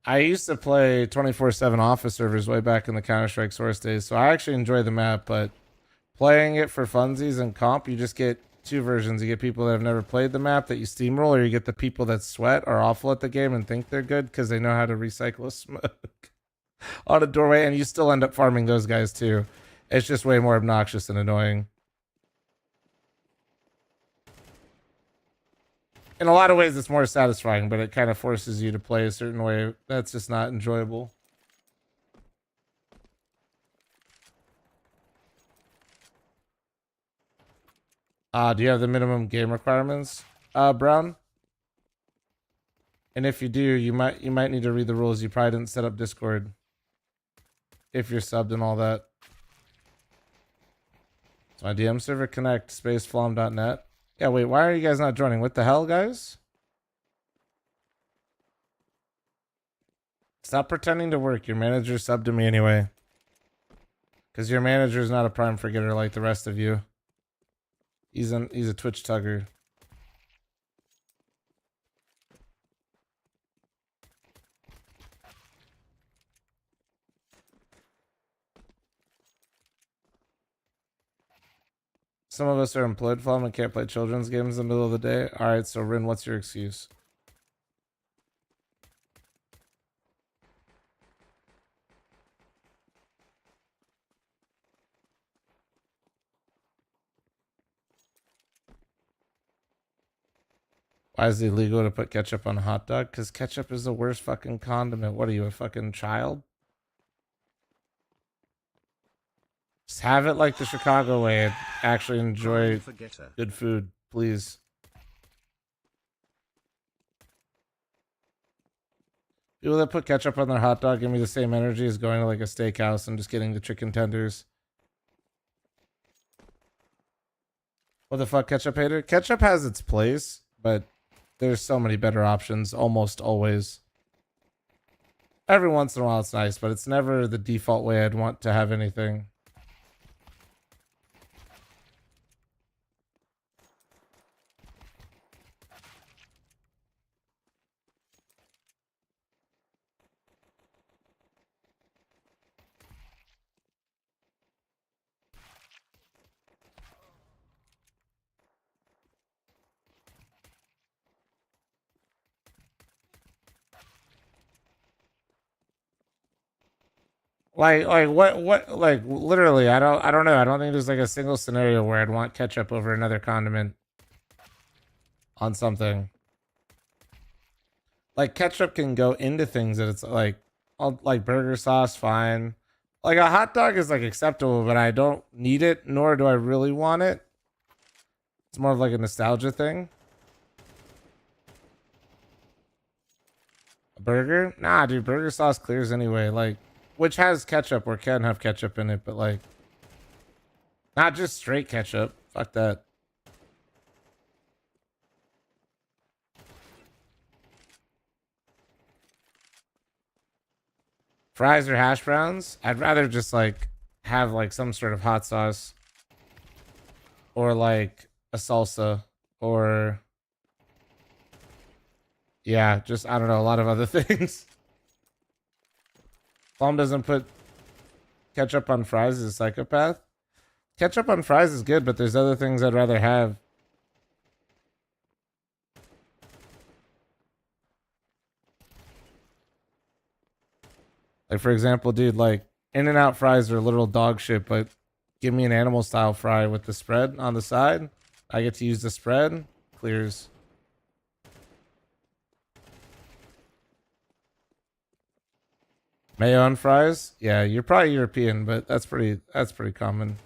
Speaker 3: I used to play 24/7 Office servers way back in the Counter-Strike Source days, so I actually enjoy the map, but playing it for funsies and Comp, you just get 2 versions. You get people that have never played the map that you steamroll, or you get the people that sweat, are awful at the game, and think they're good because they know how to recycle a smoke on a doorway, and you still end up farming those guys too. It's just way more obnoxious and annoying. In a lot of ways, it's more satisfying, but it kind of forces you to play a certain way. That's just not enjoyable. Do you have the minimum game requirements, Brown? And if you do, you might need to read the rules. You probably didn't set up Discord if you're subbed and all that. It's my DM server connect spaceflom.net. Yeah, wait, why are you guys not joining? What the hell, guys? Stop pretending to work. Your manager subbed to me anyway. Because your manager is not a prime forgetter like the rest of you. He's a Twitch tugger. Some of us are employed, Flom, and can't play children's games in the middle of the day. Alright, so Rin, what's your excuse? Why is it illegal to put ketchup on a hot dog? Because ketchup is the worst fucking condiment. What are you, a fucking child? Just have it like the Chicago way and actually enjoy good food, please. People that put ketchup on their hot dog give me the same energy as going to like a steakhouse and just getting the chicken tenders. What the fuck, ketchup hater? Ketchup has its place, but there's so many better options almost always. Every once in a while it's nice, but it's never the default way I'd want to have anything. Like what like literally I don't know. I don't think there's like a single scenario where I'd want ketchup over another condiment on something. Like ketchup can go into things that it's like like burger sauce, fine. Like a hot dog is like acceptable, but I don't need it, nor do I really want it. It's more of like a nostalgia thing. A burger? Nah, dude, burger sauce clears anyway. Like, which has ketchup or can have ketchup in it, but like, not just straight ketchup. Fuck that. Fries or hash browns? I'd rather just like have like some sort of hot sauce or like a salsa or yeah, just I don't know, a lot of other things. Plum doesn't put ketchup on fries is a psychopath. Ketchup on fries is good, but there's other things I'd rather have. Like for example, dude, like In-N-Out fries are literal dog shit, but give me an animal style fry with the spread on the side. I get to use the spread. Clears. Mayo on fries? Yeah, you're probably European, but that's pretty common.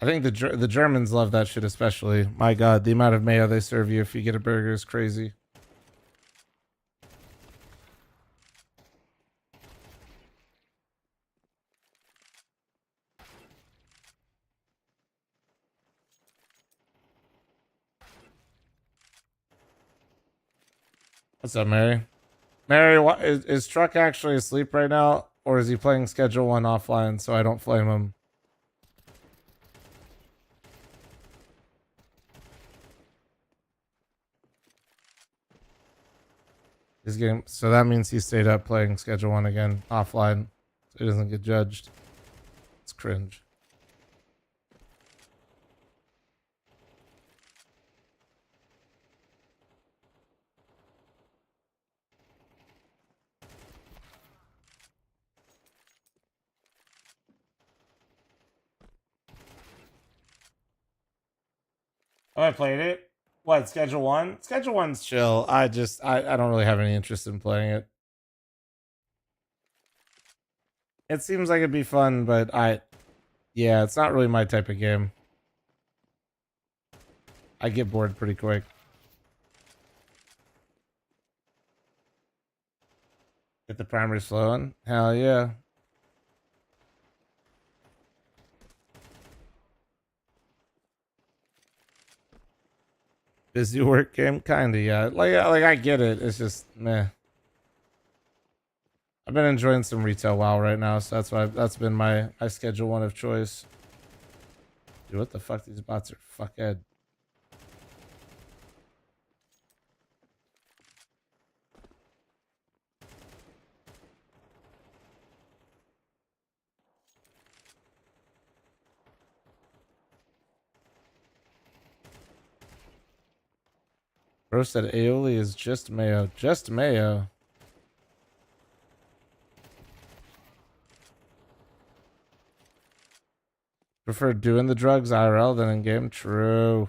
Speaker 3: I think the Germans love that shit especially. My god, the amount of mayo they serve you if you get a burger is crazy. What's up, Mary? Mary, what, is Truck actually asleep right now? Or is he playing Schedule 1 offline so I don't flame him? He's getting, so that means he stayed up playing Schedule 1 again offline so he doesn't get judged. It's cringe. Oh, I played it. What, Schedule 1? Schedule 1's chill. I don't really have any interest in playing it. It seems like it'd be fun, but yeah, it's not really my type of game. I get bored pretty quick. Get the primers flowing? Hell yeah. Busy work game? Kinda, yeah. Like I get it. It's just meh. I've been enjoying some retail WoW right now, so that's been my Schedule 1 of choice. Dude, what the fuck? These bots are fuckhead. Bro said aioli is just mayo. Just mayo. Prefer doing the drugs IRL than in game? True.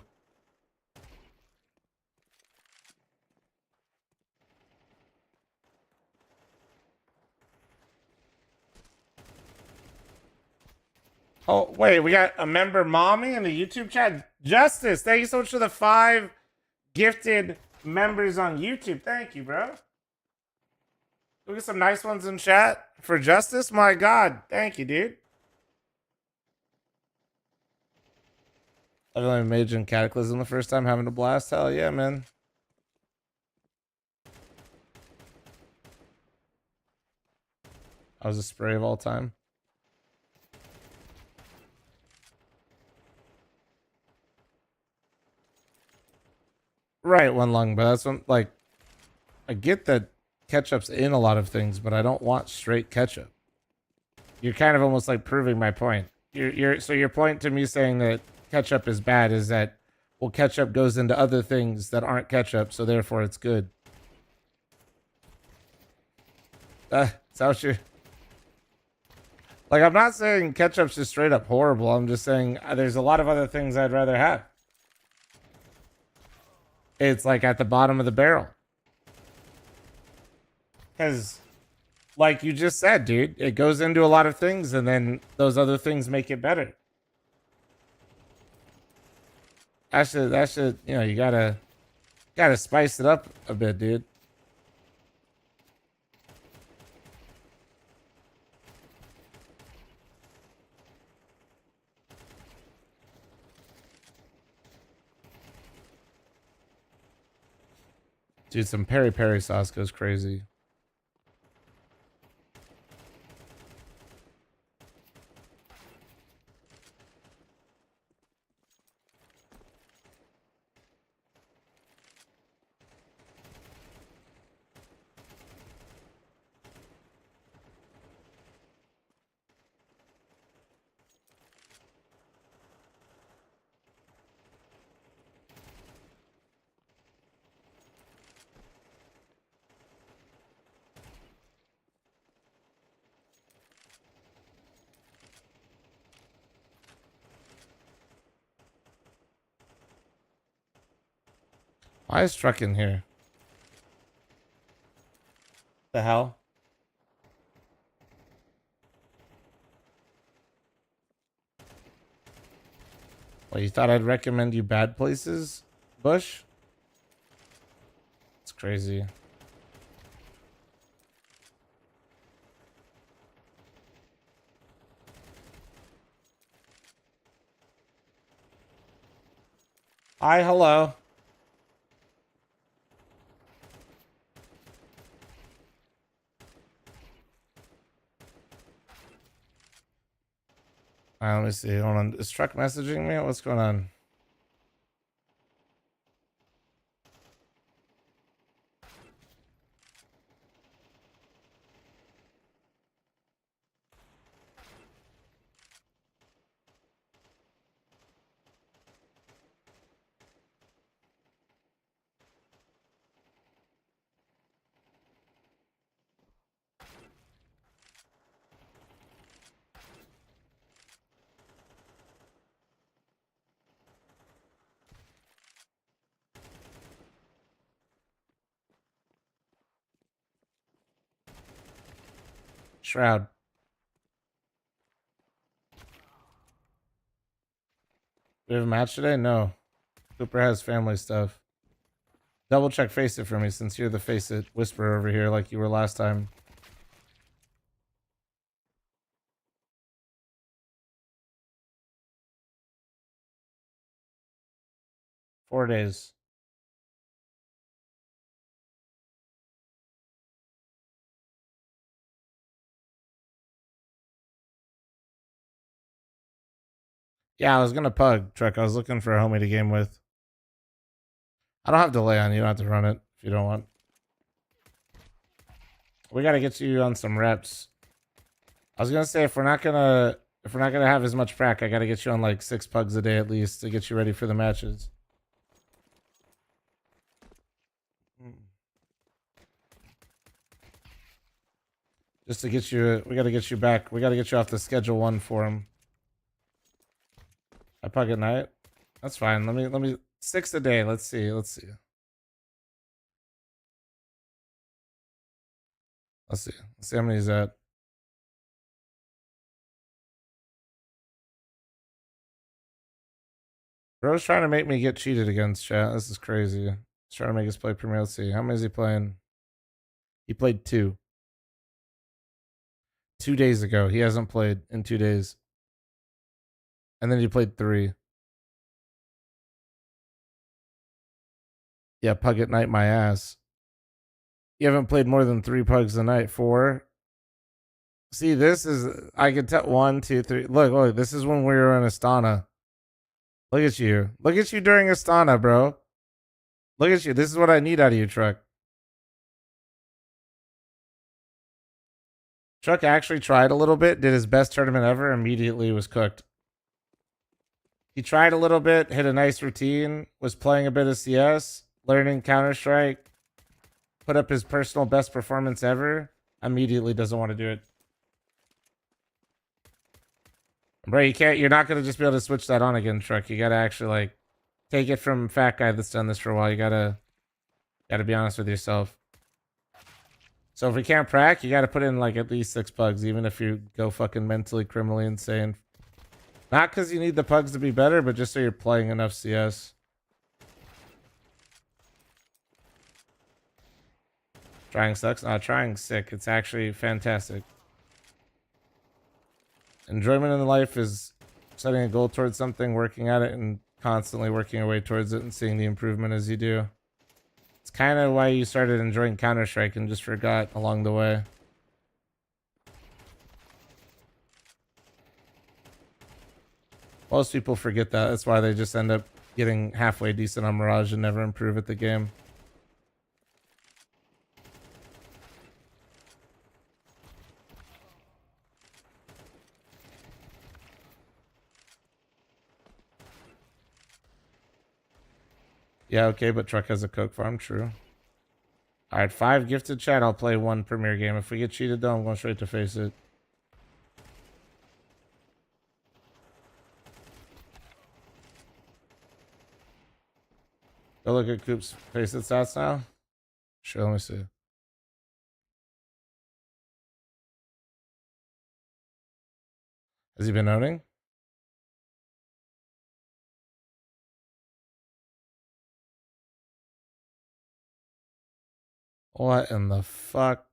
Speaker 3: Oh, wait, we got a member mommy in the YouTube chat. Justice, thank you so much for the 5 gifted members on YouTube. Thank you, bro. Look at some nice ones in chat for Justice. My God, thank you, dude. I've only Mage and Cataclysm the first time, having a blast. Hell yeah, man. I was a spray of all time. Right, one lung, but that's when, like, I get that ketchup's in a lot of things, but I don't want straight ketchup. You're kind of almost like proving my point. So your point to me saying that ketchup is bad is that, well, ketchup goes into other things that aren't ketchup, so therefore it's good. Is that what you're... Like, I'm not saying ketchup's just straight up horrible. I'm just saying there's a lot of other things I'd rather have. It's like at the bottom of the barrel. Because, like you just said, dude, it goes into a lot of things and then those other things make it better. That should, you know, you gotta spice it up a bit, dude. Dude, some peri peri sauce goes crazy. Why is Truck in here? The hell? Well, you thought I'd recommend you bad places, Bush? It's crazy. Hi, hello. Let me see. Hold on. Is Truck messaging me? What's going on? Shroud. Do we have a match today? No. Cooper has family stuff. Double check Face It for me since you're the Face It whisperer over here like you were last time. Four days. Yeah, I was gonna pug, Truck. I was looking for a homie to game with. I don't have delay on you. Don't have to run it if you don't want. We gotta get you on some reps. I was gonna say if we're not gonna have as much prac, I gotta get you on like 6 pugs a day at least to get you ready for the matches. Just to get you, we gotta get you back. We gotta get you off the schedule 1 for him. I pug at night. That's fine. Let me 6 a day. Let's see. Let's see how many is that. Bro's trying to make me get cheated against, chat. This is crazy. He's trying to make us play Premier. Let's see. How many is he playing? He played 2. 2 days ago. He hasn't played in 2 days. And then he played 3. Yeah, Pug at night, my ass. You haven't played more than 3 Pugs a night. 4. See, this is, I can tell, 1, 2, 3. Look, this is when we were in Astana. Look at you. Look at you during Astana, bro. Look at you. This is what I need out of you, Truck. Truck actually tried a little bit, did his best tournament ever, immediately was cooked. He tried a little bit, hit a nice routine, was playing a bit of CS, learning Counter-Strike, put up his personal best performance ever, immediately doesn't want to do it. Bro, you're not going to just be able to switch that on again, Truck. You got to actually, like, take it from fat guy that's done this for a while. You got to be honest with yourself. So if we can't prac, you got to put in, like, at least 6 Pugs, even if you go fucking mentally, criminally insane. Not because you need the Pugs to be better, but just so you're playing enough CS. Trying sucks? No, trying sick. It's actually fantastic. Enjoyment in life is setting a goal towards something, working at it, and constantly working your way towards it and seeing the improvement as you do. It's kind of why you started enjoying Counter-Strike and just forgot along the way. Most people forget that. That's why they just end up getting halfway decent on Mirage and never improve at the game. Yeah, okay, but Truck has a Coke farm, true. Alright, 5 gifted chat, I'll play 1 Premier game. If we get cheated though, I'm going straight to face it. Go look at Coop's face it stats now. Sure, let me see. Has he been owning? What in the fuck?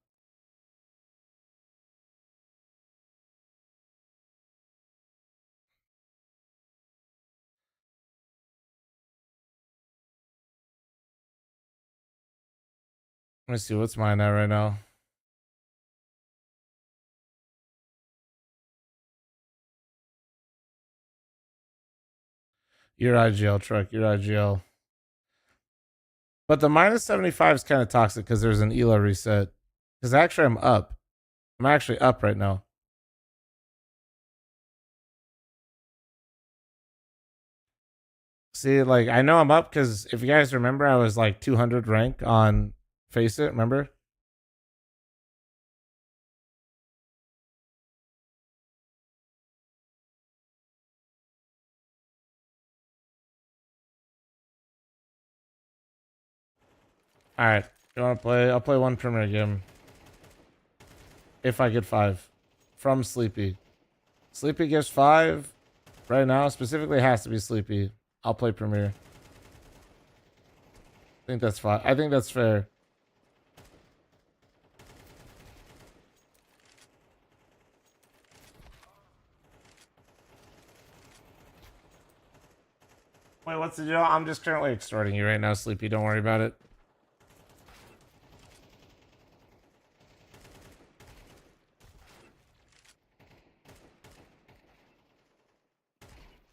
Speaker 3: Let me see, what's mine at right now? Your IGL, Truck, your IGL. But the minus 75 is kind of toxic because there's an ELO reset. Because actually I'm up. I'm actually up right now. See, like, I know I'm up because if you guys remember, I was like 200 rank on Face It, remember? Alright, you want to play? I'll play 1 Premier game. If I get 5. From Sleepy. Sleepy gives 5 right now. Specifically has to be Sleepy. I'll play Premier. I think that's fine. I think that's fair. Wait, what's the deal? I'm just currently extorting you right now, Sleepy. Don't worry about it.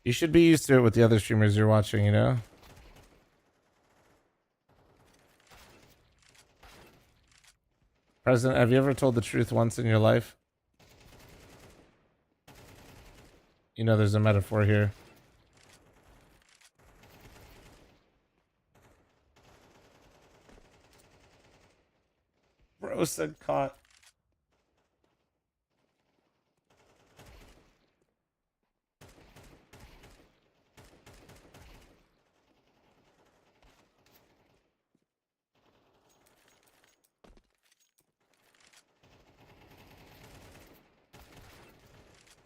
Speaker 3: You should be used to it with the other streamers you're watching, you know? President, have you ever told the truth once in your life? You know there's a metaphor here. Bro said caught.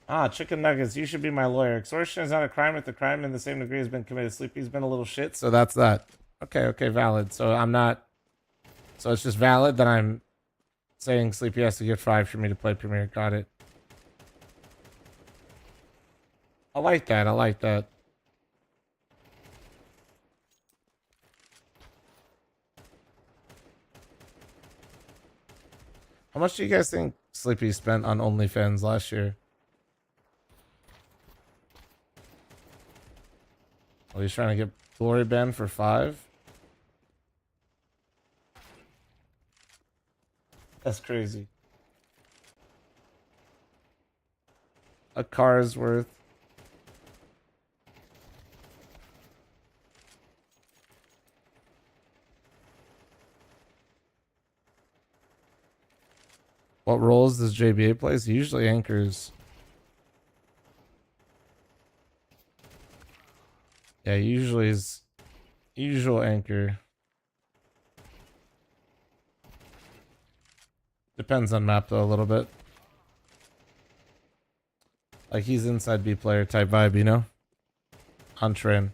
Speaker 3: Ah, chicken nuggets. You should be my lawyer. Extortion is not a crime if the crime in the same degree has been committed. Sleepy's been a little shit, so that's that. Okay, valid. So I'm not... So it's just valid that I'm saying Sleepy has to get 5 for me to play Premier. Got it. I like that. I like that. How much do you guys think Sleepy spent on OnlyFans last year? Oh, he's trying to get Glory Band for 5? That's crazy. A car's worth. What roles does JBA play? He usually anchors. Yeah, usually is usual anchor. Depends on map though a little bit. Like he's inside B player type vibe, you know? On train.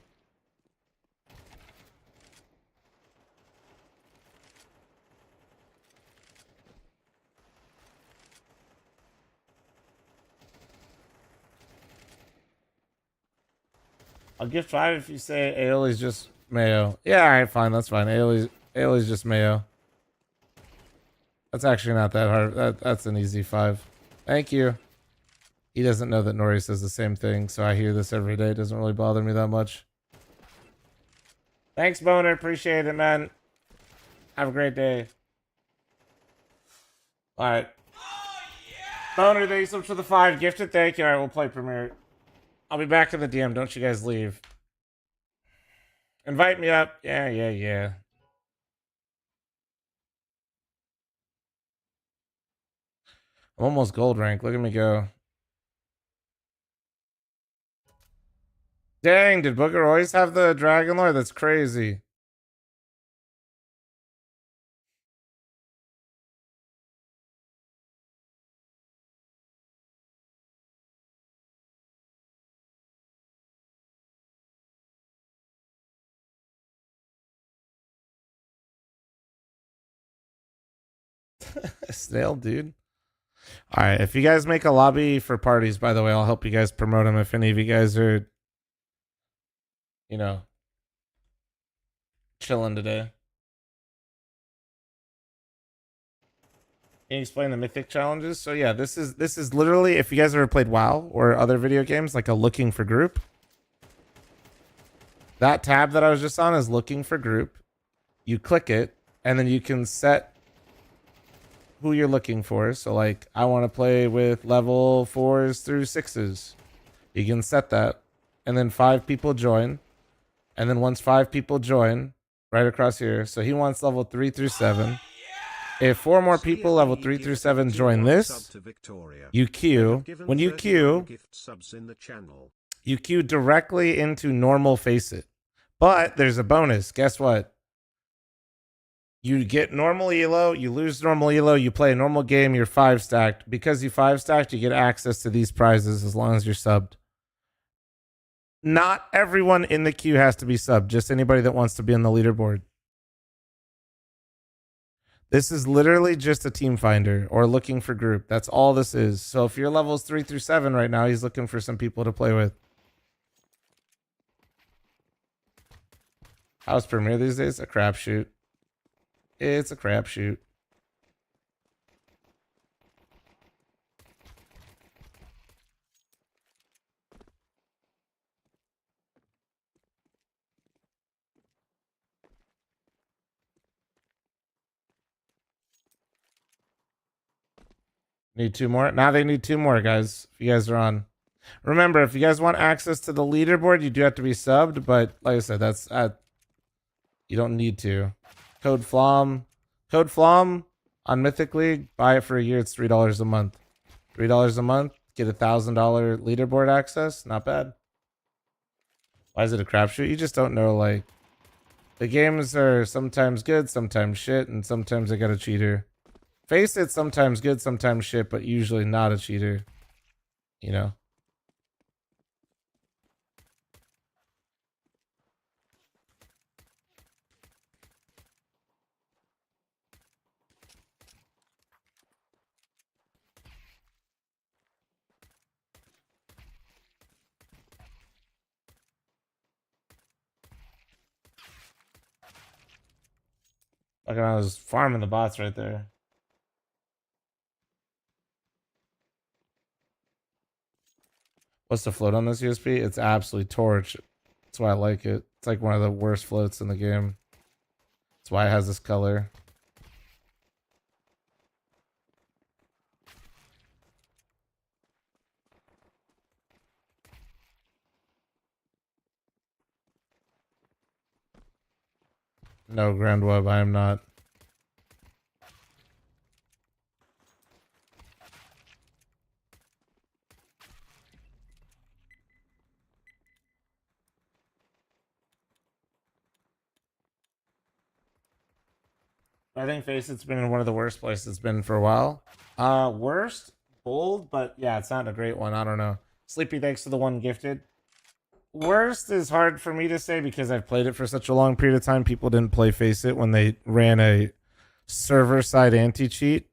Speaker 3: I'll give 5 if you say Ailey's just mayo. Yeah, alright, fine, that's fine. Ailey's just mayo. That's actually not that hard. That's an easy 5. Thank you. He doesn't know that Nori says the same thing, so I hear this every day. It doesn't really bother me that much. Thanks, Boner. Appreciate it, man. Have a great day. Alright. Boner, thank you so much for the 5. Gifted, thank you. Alright, we'll play Premiere. I'll be back in the DM. Don't you guys leave. Invite me up. Yeah. I'm almost gold rank. Look at me go. Dang, did Booker always have the Dragon Lore? That's crazy. Snail, dude. All right, if you guys make a lobby for parties, by the way, I'll help you guys promote them if any of you guys are, you know, chilling today. Can you explain the mythic challenges? So yeah, this is literally, if you guys ever played WoW or other video games, like a looking for group. That tab that I was just on is looking for group. You click it, and then you can set who you're looking for. So like, I want to play with level 4s through 6s. You can set that, and then 5 people join. And then once 5 people join, right across here. So he wants level 3 through 7. If 4 more people level 3 through 7 join this, you queue. When you queue, you queue directly into normal Faceit. But there's a bonus. Guess what? You get normal elo, you lose normal elo, you play a normal game, you're 5 stacked. Because you 5 stacked, you get access to these prizes as long as you're subbed. Not everyone in the queue has to be subbed, just anybody that wants to be on the leaderboard. This is literally just a team finder or looking for group. That's all this is. So if your levels 3 through 7 right now, he's looking for some people to play with. How's Premiere these days? A crapshoot. It's a crapshoot. Need 2 more? Now they need 2 more, guys. If you guys are on. Remember, if you guys want access to the leaderboard, you do have to be subbed. But like I said, that's you don't need to. Code FLOM on Mythic League. Buy it for a year. It's $3 a month. $3 a month. Get $1,000 leaderboard access. Not bad. Why is it a crapshoot? You just don't know. Like, the games are sometimes good, sometimes shit, and sometimes they got a cheater. Faceit's sometimes good, sometimes shit, but usually not a cheater. You know? Like I was farming the bots right there. What's the float on this USP? It's absolutely torch. That's why I like it. It's like one of the worst floats in the game. That's why it has this color. No, Grand Web, I am not. I think Face it's been in one of the worst places it's been for a while. Worst? Bold, but yeah, it's not a great one. I don't know. Sleepy, thanks to the one gifted. Worst is hard for me to say because I've played it for such a long period of time. People didn't play Face It when they ran a server-side anti-cheat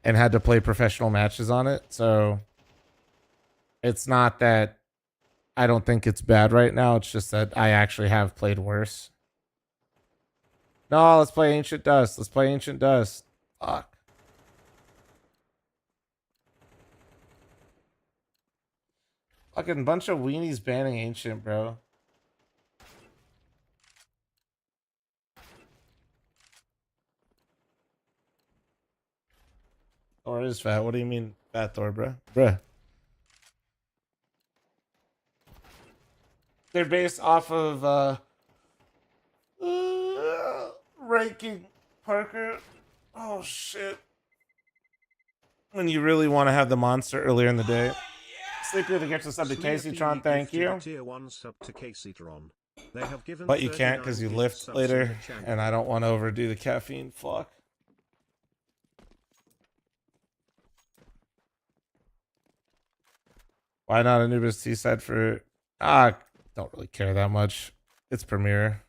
Speaker 3: and had to play professional matches on it. So it's not that I don't think it's bad right now. It's just that I actually have played worse. No, let's play Ancient Dust. Let's play Ancient Dust. Fuck. Fucking bunch of weenies banning Ancient, bro. Thor is fat. What do you mean fat Thor, bro? Bruh. They're based off of ranking Parker. Oh shit. When you really want to have the monster earlier in the day. Sleepy with the gift of sub to Caseytron, thank you.
Speaker 17: Tier 1 sub to Caseytron. They have given
Speaker 3: But you can't because you
Speaker 17: 39
Speaker 3: lift
Speaker 17: subs
Speaker 3: later,
Speaker 17: in the channel.
Speaker 3: and I don't want to overdo the caffeine. Fuck. Why not Anubis Seaside for... don't really care that much. It's Premiere.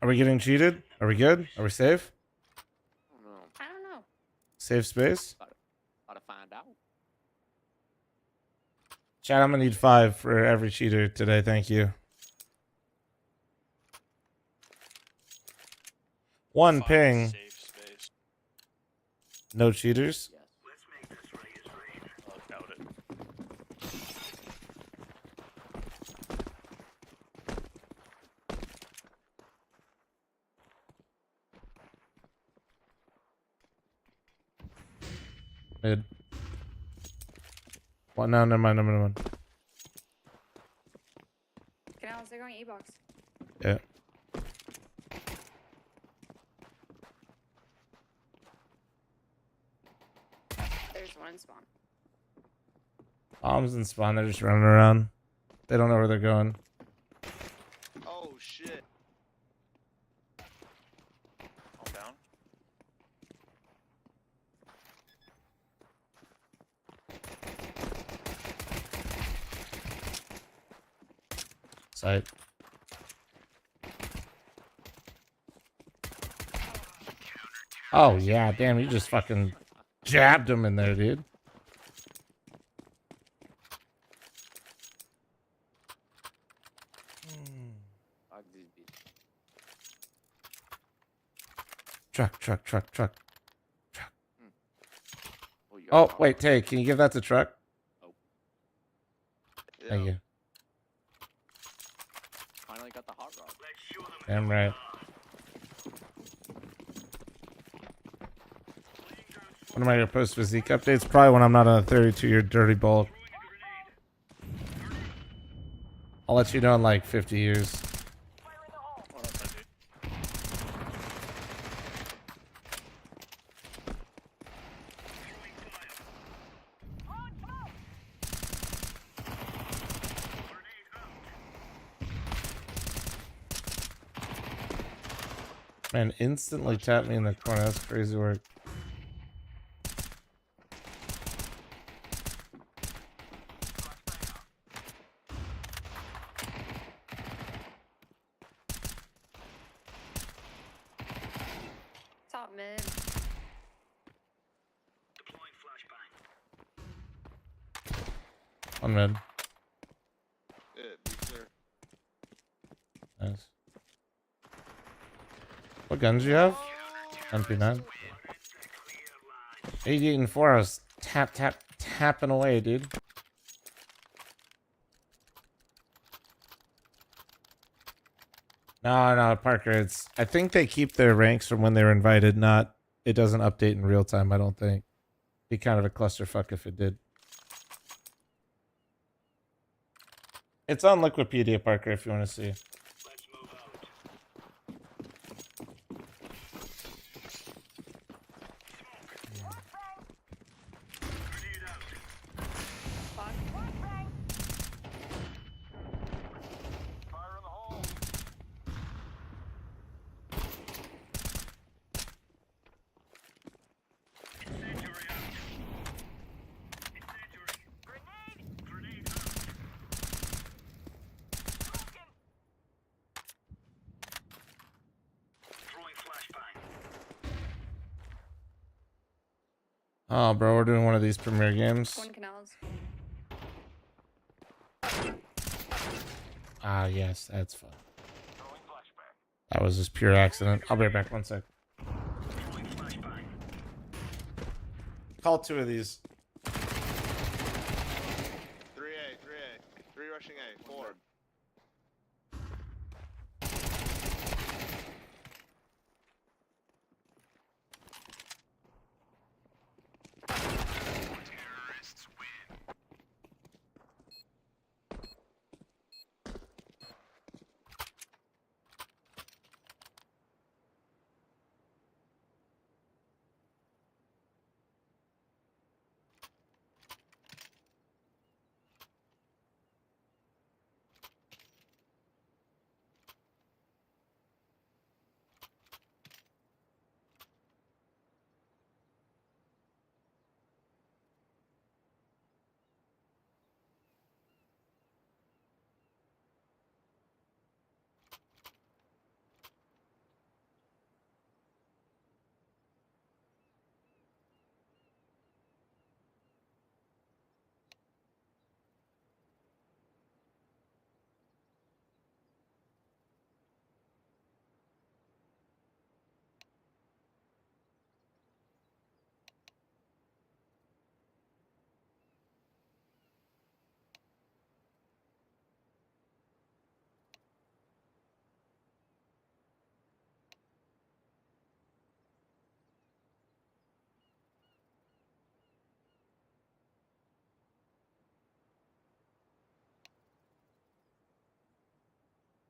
Speaker 3: Are we getting cheated? Are we good? Are we safe?
Speaker 19: I don't know.
Speaker 3: Safe space?
Speaker 19: Gotta find out.
Speaker 3: Chat, I'm gonna need 5 for every cheater today. Thank you. 1 ping. No cheaters. Mid. What? No, never mind. Never mind.
Speaker 19: Okay, now they're going E-box.
Speaker 3: Yeah.
Speaker 19: There's one in spawn.
Speaker 3: Bombs and spawn. They're just running around. They don't know where they're going.
Speaker 20: Oh shit. All down.
Speaker 3: Sight. Oh yeah, damn! You just fucking jabbed him in there, dude. Truck. Oh, wait, Tay, can you give that to Truck? Thank you.
Speaker 19: Finally got the hot rod.
Speaker 3: Damn right. When am I going to post physique updates? Probably when I'm not on a 32-year dirty bulk. I'll let you know in like 50 years. Man, instantly tapped me in the corner. That's crazy work.
Speaker 19: Top mid.
Speaker 3: One mid.
Speaker 20: Clear.
Speaker 3: Nice. What guns do you have? MP9. 88 and 4. I was tapping away, dude. No, Parker. I think they keep their ranks from when they were invited. Not. It doesn't update in real time. I don't think. Be kind of a clusterfuck if it did. It's on Liquipedia, Parker, if you want to see. Oh, bro, we're doing one of these premiere games. Ah, yes, that's fun. That was just pure accident. I'll be right back. 1 sec. Call 2 of these.
Speaker 20: 3A. 3 rushing A. 4.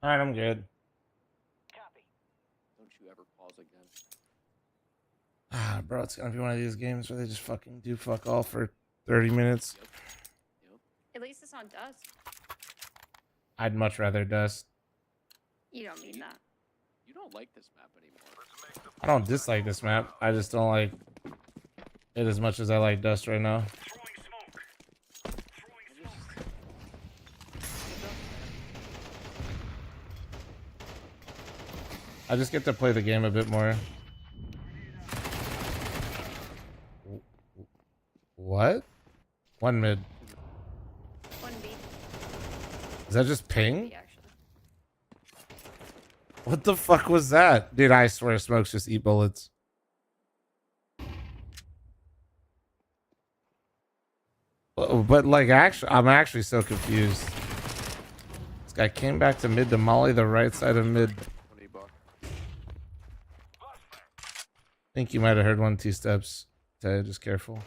Speaker 3: Alright, I'm good.
Speaker 8: Don't you ever pause again.
Speaker 3: Ah, bro, it's gonna be one of these games where they just fucking do fuck all for 30 minutes.
Speaker 8: Yep.
Speaker 19: At least it's not dust.
Speaker 3: I'd much rather dust.
Speaker 19: You don't mean that.
Speaker 8: You don't like this map anymore.
Speaker 3: I don't dislike this map. I just don't like it as much as I like dust right now. I just get to play the game a bit more. What? 1 mid.
Speaker 19: 1B.
Speaker 3: Is that just ping? What the fuck was that? Dude, I swear smokes just eat bullets. But like, actually, I'm actually so confused. This guy came back to mid to molly the right side of mid. I think you might have heard 1-2 steps. Just careful.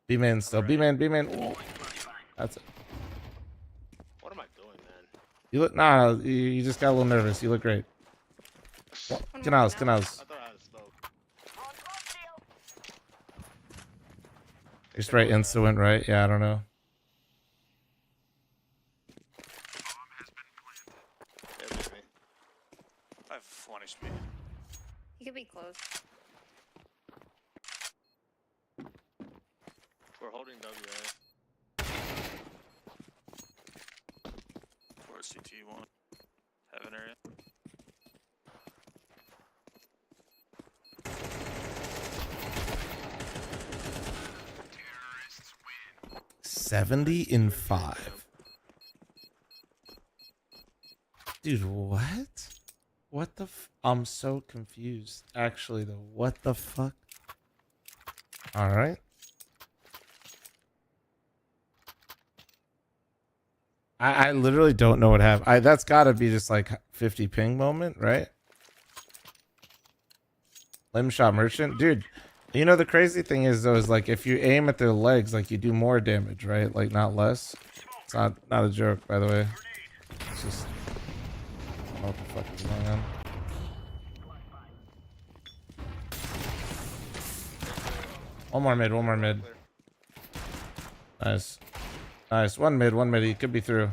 Speaker 3: B-man still. B-man. That's it.
Speaker 20: What am I doing, man?
Speaker 3: You look, nah, you just got a little nervous. You look great. Canals.
Speaker 20: I thought I had a smoke.
Speaker 3: Your spray insta went right. Yeah, I don't know.
Speaker 20: I've finished me.
Speaker 19: You could be close.
Speaker 20: We're holding WA. Towards CT1. Heaven area.
Speaker 3: 70 in 5. Dude, what? What the I'm so confused. Actually, though, what the fuck? All right. I literally don't know what happened. That's got to be just like 50 ping moment, right? Limb shot merchant, dude. You know the crazy thing is though is like if you aim at their legs, like you do more damage, right? Like not less. It's not a joke, by the way. It's just what the fuck is going on? One more mid, one more mid. Nice. Nice. One mid. He could be through.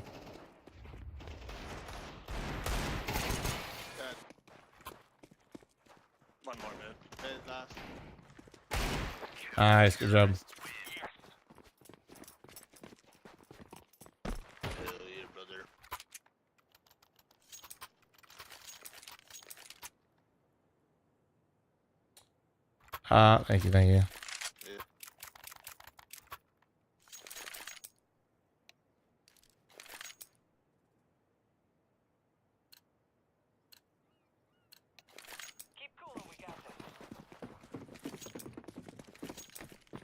Speaker 20: One more mid. Mid last.
Speaker 3: Nice. Good job.
Speaker 20: Hell yeah, brother.
Speaker 3: Thank you.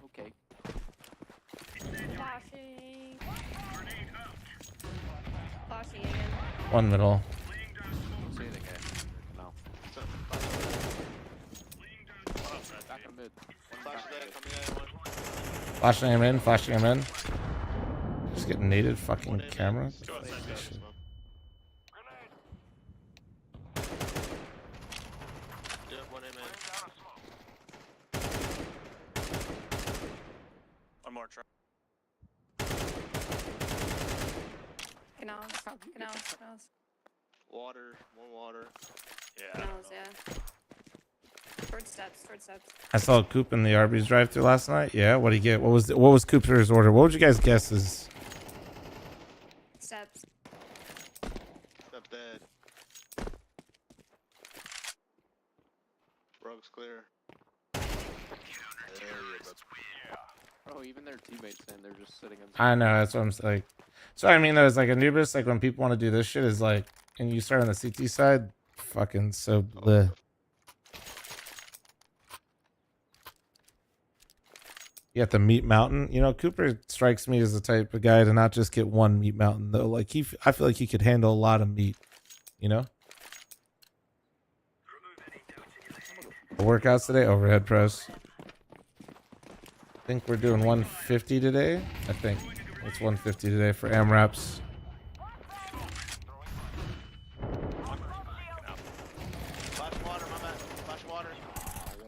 Speaker 21: Okay.
Speaker 19: Flashing. Flashing again.
Speaker 3: One middle.
Speaker 21: See the guy. No. Back in mid.
Speaker 20: Flash there, coming in. One.
Speaker 3: Flashing him in. Just getting naded fucking camera.
Speaker 20: One more try.
Speaker 19: Canals.
Speaker 20: Water, one water. Yeah.
Speaker 19: Canals, yeah. Towards steps.
Speaker 3: I saw Coop in the Arby's drive-thru last night. Yeah, what'd he get? What was Coop's order? What would you guys guess is?
Speaker 19: Steps.
Speaker 20: Step dead. Rogue's clear.
Speaker 21: Bro, even their teammates saying they're just sitting in.
Speaker 3: I know, that's what I'm like. So I mean, there's like Anubis, like when people want to do this shit is like, and you start on the CT side, fucking so bleh. You got the meat mountain. You know, Cooper strikes me as the type of guy to not just get one meat mountain though. Like I feel like he could handle a lot of meat. You know. The workouts today, overhead press. I think we're doing 150 today. I think it's 150 today for AMRAPs.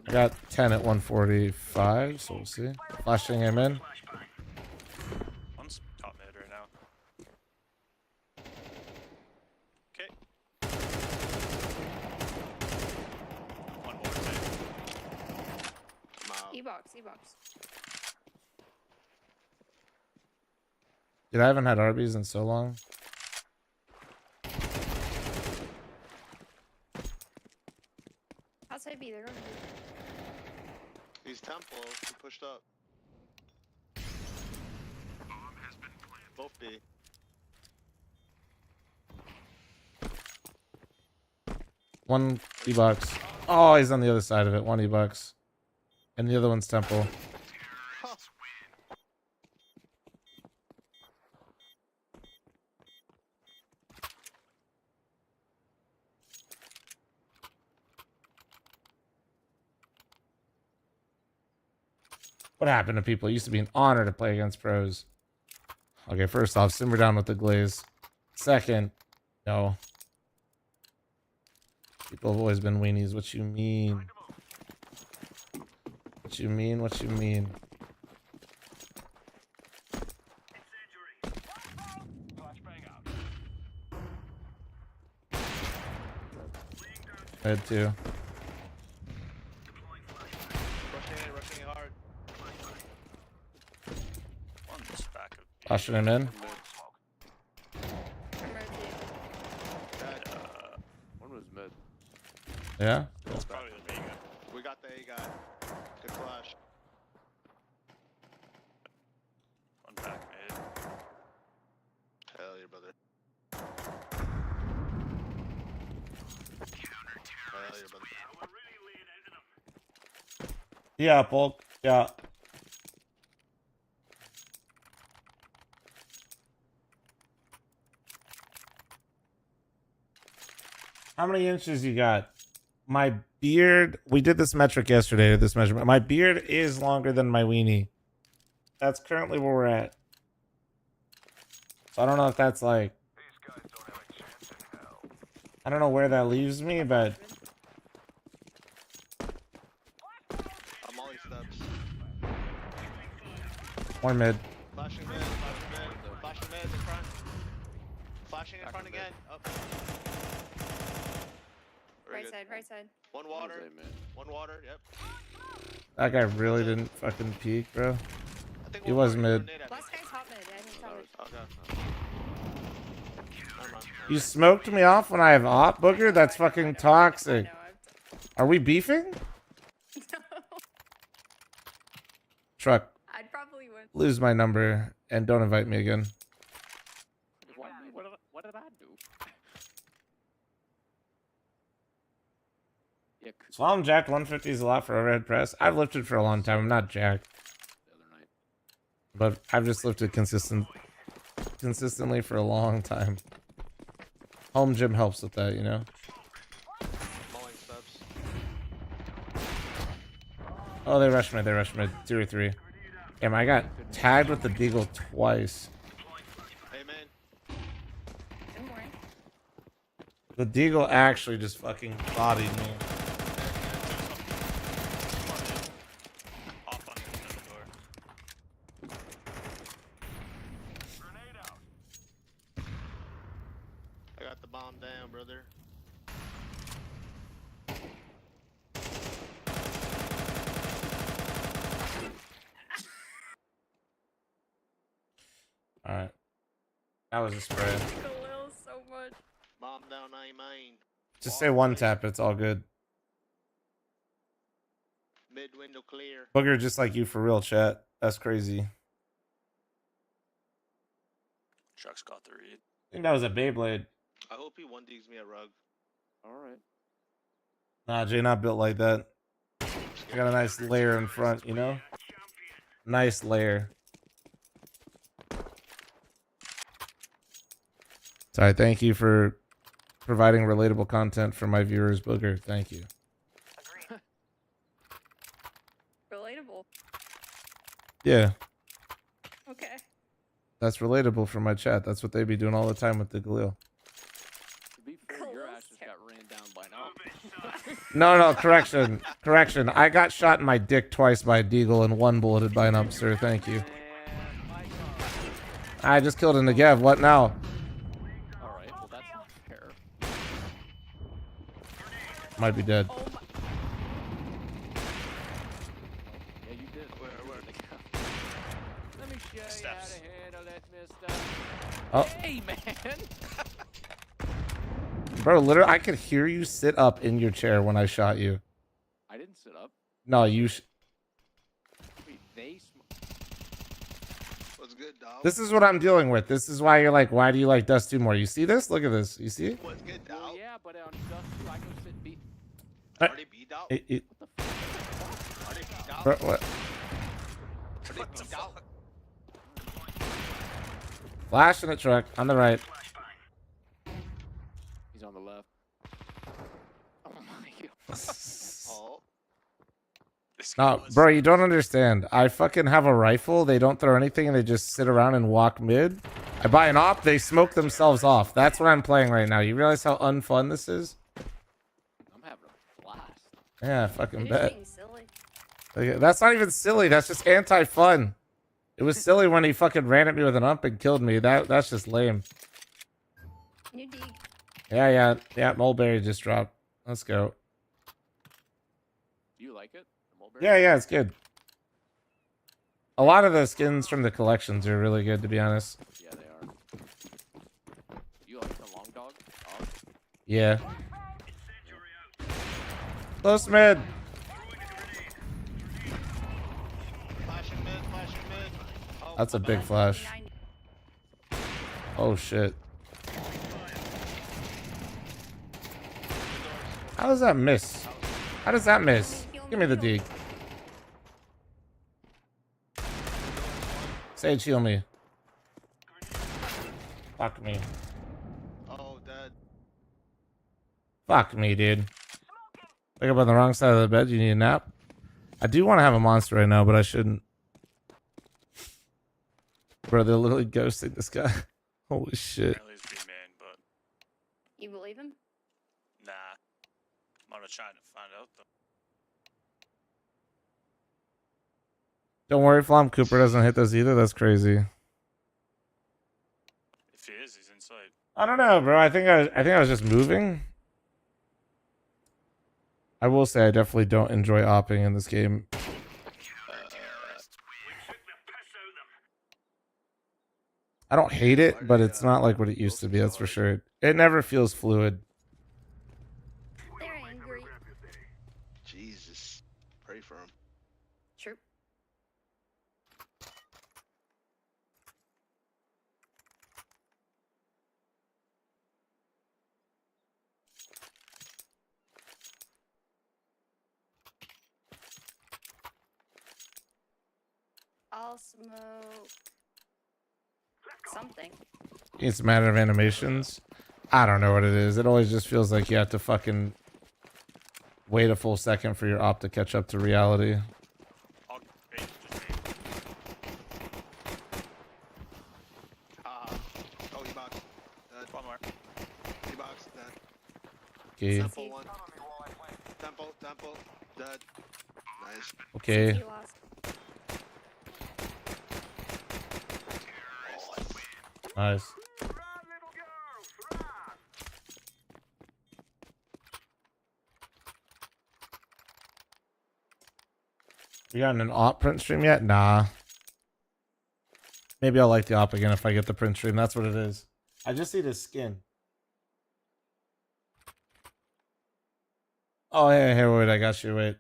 Speaker 3: I got 10 at 145, so we'll see. Flashing him in.
Speaker 20: One's top mid right now. Okay. One more.
Speaker 19: E-box.
Speaker 3: Dude, I haven't had Arby's in so long.
Speaker 19: Outside B, they're going to B.
Speaker 20: He's temple. He pushed up. Both B.
Speaker 3: One E-box. Oh, he's on the other side of it. One E-box. And the other one's temple. What happened to people? It used to be an honor to play against pros. Okay, first off, simmer down with the glaze. Second, no. People have always been weenies. What you mean? What you mean? Head two.
Speaker 20: Rushing hard. One's back up.
Speaker 3: Pushing him in.
Speaker 21: One was mid.
Speaker 3: Yeah?
Speaker 20: That's probably the A guy. We got the A guy. Good flash. One back mid.
Speaker 3: Yeah, bulk. Yeah. How many inches you got? My beard, we did this metric yesterday, this measurement. My beard is longer than my weenie. That's currently where we're at. So I don't know if that's like, I don't know where that leaves me, but
Speaker 20: I'm molly steps.
Speaker 3: more mid.
Speaker 20: Flashing mid, flashing mid, flashing mid in front. Flashing in front again. Up.
Speaker 19: Right side, right side.
Speaker 20: One water. One water, yep.
Speaker 3: That guy really didn't fucking peek, bro. He was mid.
Speaker 19: Last guy's hot mid. I think top mid.
Speaker 3: You smoked me off when I have op, Booker? That's fucking toxic. Are we beefing? Truck.
Speaker 19: I'd probably win.
Speaker 3: Lose my number and don't invite me again.
Speaker 21: What did I do? Yeah,
Speaker 3: Slalom jacked 150 is a lot for overhead press. I've lifted for a long time. I'm not jacked. But I've just lifted consistently for a long time. Home gym helps with that, you know? Oh, they rushed me. 2 or 3. Damn, I got tagged with the deagle twice. The deagle actually just fucking bodied me.
Speaker 20: I got the bomb down, brother.
Speaker 3: Alright. That was a spray.
Speaker 19: So much.
Speaker 20: Bomb down, I main.
Speaker 3: Just say one tap, it's all good.
Speaker 20: Mid window clear.
Speaker 3: Booger just like you for real, chat. That's crazy.
Speaker 14: Chuck's got the read.
Speaker 3: I think that was a Beyblade.
Speaker 20: I hope he 1Ds me a rug.
Speaker 21: Alright.
Speaker 3: Nah, Jay not built like that. I got a nice layer in front, you know? Nice layer. Sorry, thank you for providing relatable content for my viewers, Booger. Thank you.
Speaker 19: Relatable.
Speaker 3: Yeah,
Speaker 19: Okay.
Speaker 3: that's relatable for my chat. That's what they be doing all the time with the Galil.
Speaker 21: To be fair, your ass just got ran down by
Speaker 3: No, correction. Correction. I got shot in my dick twice by a deagle and 1 bulleted by an ump, sir. Thank you. I just killed a Negev. What now?
Speaker 21: Alright, well that's not fair.
Speaker 3: Might be dead.
Speaker 21: Yeah, you did. Where Let me show you how to handle that, mister.
Speaker 3: Oh.
Speaker 21: Hey, man!
Speaker 3: Bro, literally, I could hear you sit up in your chair when I shot you.
Speaker 21: I didn't sit up.
Speaker 3: No, you...
Speaker 21: Wait, they
Speaker 20: What's good, dog?
Speaker 3: This is what I'm dealing with. This is why you're like, why do you like Dust 2 more? You see this? Look at this. You see?
Speaker 20: What's good, dog?
Speaker 21: Well, yeah, but on Dust 2, I go sit B.
Speaker 20: Already beat out?
Speaker 21: What the fuck?
Speaker 20: Already beat out?
Speaker 3: Bro, what?
Speaker 20: Already beat out?
Speaker 3: Flash in the truck on the right.
Speaker 21: He's on the left. Oh my god.
Speaker 20: Oh.
Speaker 3: No, bro, you don't understand. I fucking have a rifle. They don't throw anything and they just sit around and walk mid. I buy an op, they smoke themselves off. That's what I'm playing right now. You realize how unfun this is?
Speaker 21: I'm having a blast.
Speaker 3: Yeah, I fucking bet.
Speaker 19: Being silly.
Speaker 3: Okay, that's not even silly. That's just anti-fun. It was silly when he fucking ran at me with an ump and killed me. That's just lame.
Speaker 19: New dig.
Speaker 3: Yeah. Mulberry just dropped. Let's go.
Speaker 21: Do you like it? The mulberry?
Speaker 3: Yeah, it's good. A lot of the skins from the collections are really good, to be honest.
Speaker 21: Yeah, they are. You like the long dog?
Speaker 3: Yeah. Close mid.
Speaker 20: Flashing mid, flashing mid. Oh,
Speaker 3: That's a big flash. Oh shit. How does that miss? How does that miss? Give me the dig. Sage, heal me. Fuck me.
Speaker 20: Oh, dead.
Speaker 3: Fuck me, dude. Wake up on the wrong side of the bed. You need a nap? I do want to have a monster right now, but I shouldn't. Bro, they're literally ghosting this guy. Holy shit.
Speaker 19: You believe him?
Speaker 14: Nah. I'm gonna try to find out though.
Speaker 3: Don't worry, Flom. Cooper doesn't hit those either. That's crazy.
Speaker 14: If he is, he's inside.
Speaker 3: I don't know, bro. I think I was just moving. I will say I definitely don't enjoy opping in this game. I don't hate it, but it's not like what it used to be, that's for sure. It never feels fluid.
Speaker 19: They're angry.
Speaker 20: Jesus. Pray for him.
Speaker 19: True. I'll smoke something.
Speaker 3: It's a matter of animations. I don't know what it is. It always just feels like you have to fucking wait a full second for your op to catch up to reality.
Speaker 20: Oh, E-box. One more. E-box, dead.
Speaker 3: Okay.
Speaker 20: Temple one. Temple, dead. Nice.
Speaker 3: Okay. Nice. You got an op print stream yet? Nah. Maybe I'll like the op again if I get the print stream. That's what it is. I just need his skin. Oh, hey, wait, I got you. Wait.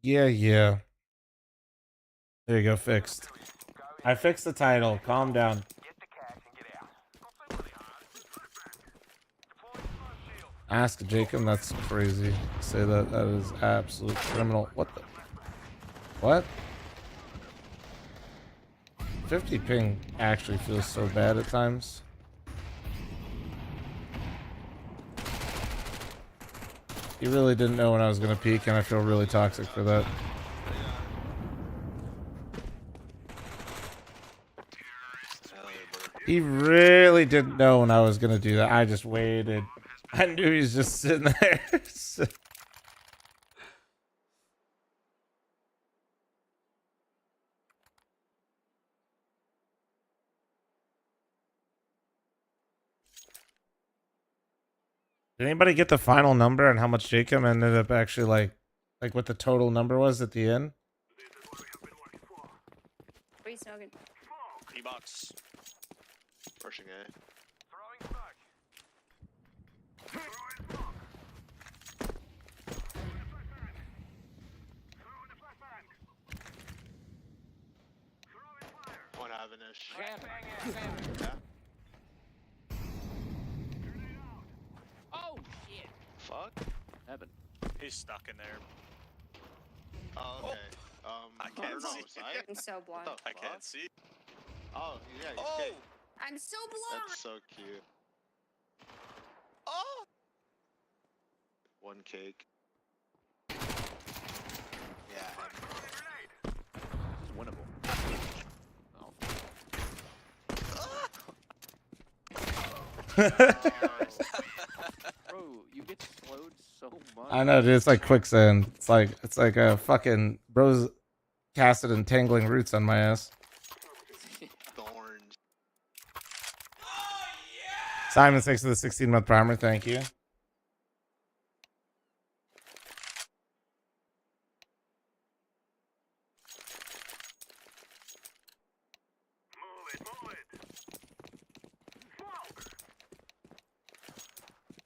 Speaker 3: Yeah. There you go, fixed. I fixed the title. Calm down. Ask Jacob. That's crazy. Say that. That is absolute criminal. What the? What? 50 ping actually feels so bad at times. He really didn't know when I was going to peek, and I feel really toxic for that. He really didn't know when I was going to do that. I just waited. I knew he was just sitting there. Did anybody get the final number and how much Jacob ended up actually like what the total number was at the end?
Speaker 19: What are you smoking?
Speaker 20: E-box. Pushing A. One Avenish. Yeah.
Speaker 21: Oh shit!
Speaker 20: Fuck.
Speaker 21: Heaven.
Speaker 14: He's stuck in there.
Speaker 20: Oh, okay.
Speaker 14: I can't see.
Speaker 19: I'm so blind.
Speaker 14: I can't see.
Speaker 20: Oh, yeah, he's
Speaker 14: Oh!
Speaker 20: gay.
Speaker 19: I'm so blind.
Speaker 20: That's so cute. Oh! One cake. Yeah.
Speaker 21: This is winnable. Bro, you get slowed so much.
Speaker 3: I know, dude. It's like quicksand. It's like a fucking bros casted entangling roots on my ass.
Speaker 20: Thorns.
Speaker 3: Simon, thanks for the 16-month primer. Thank you.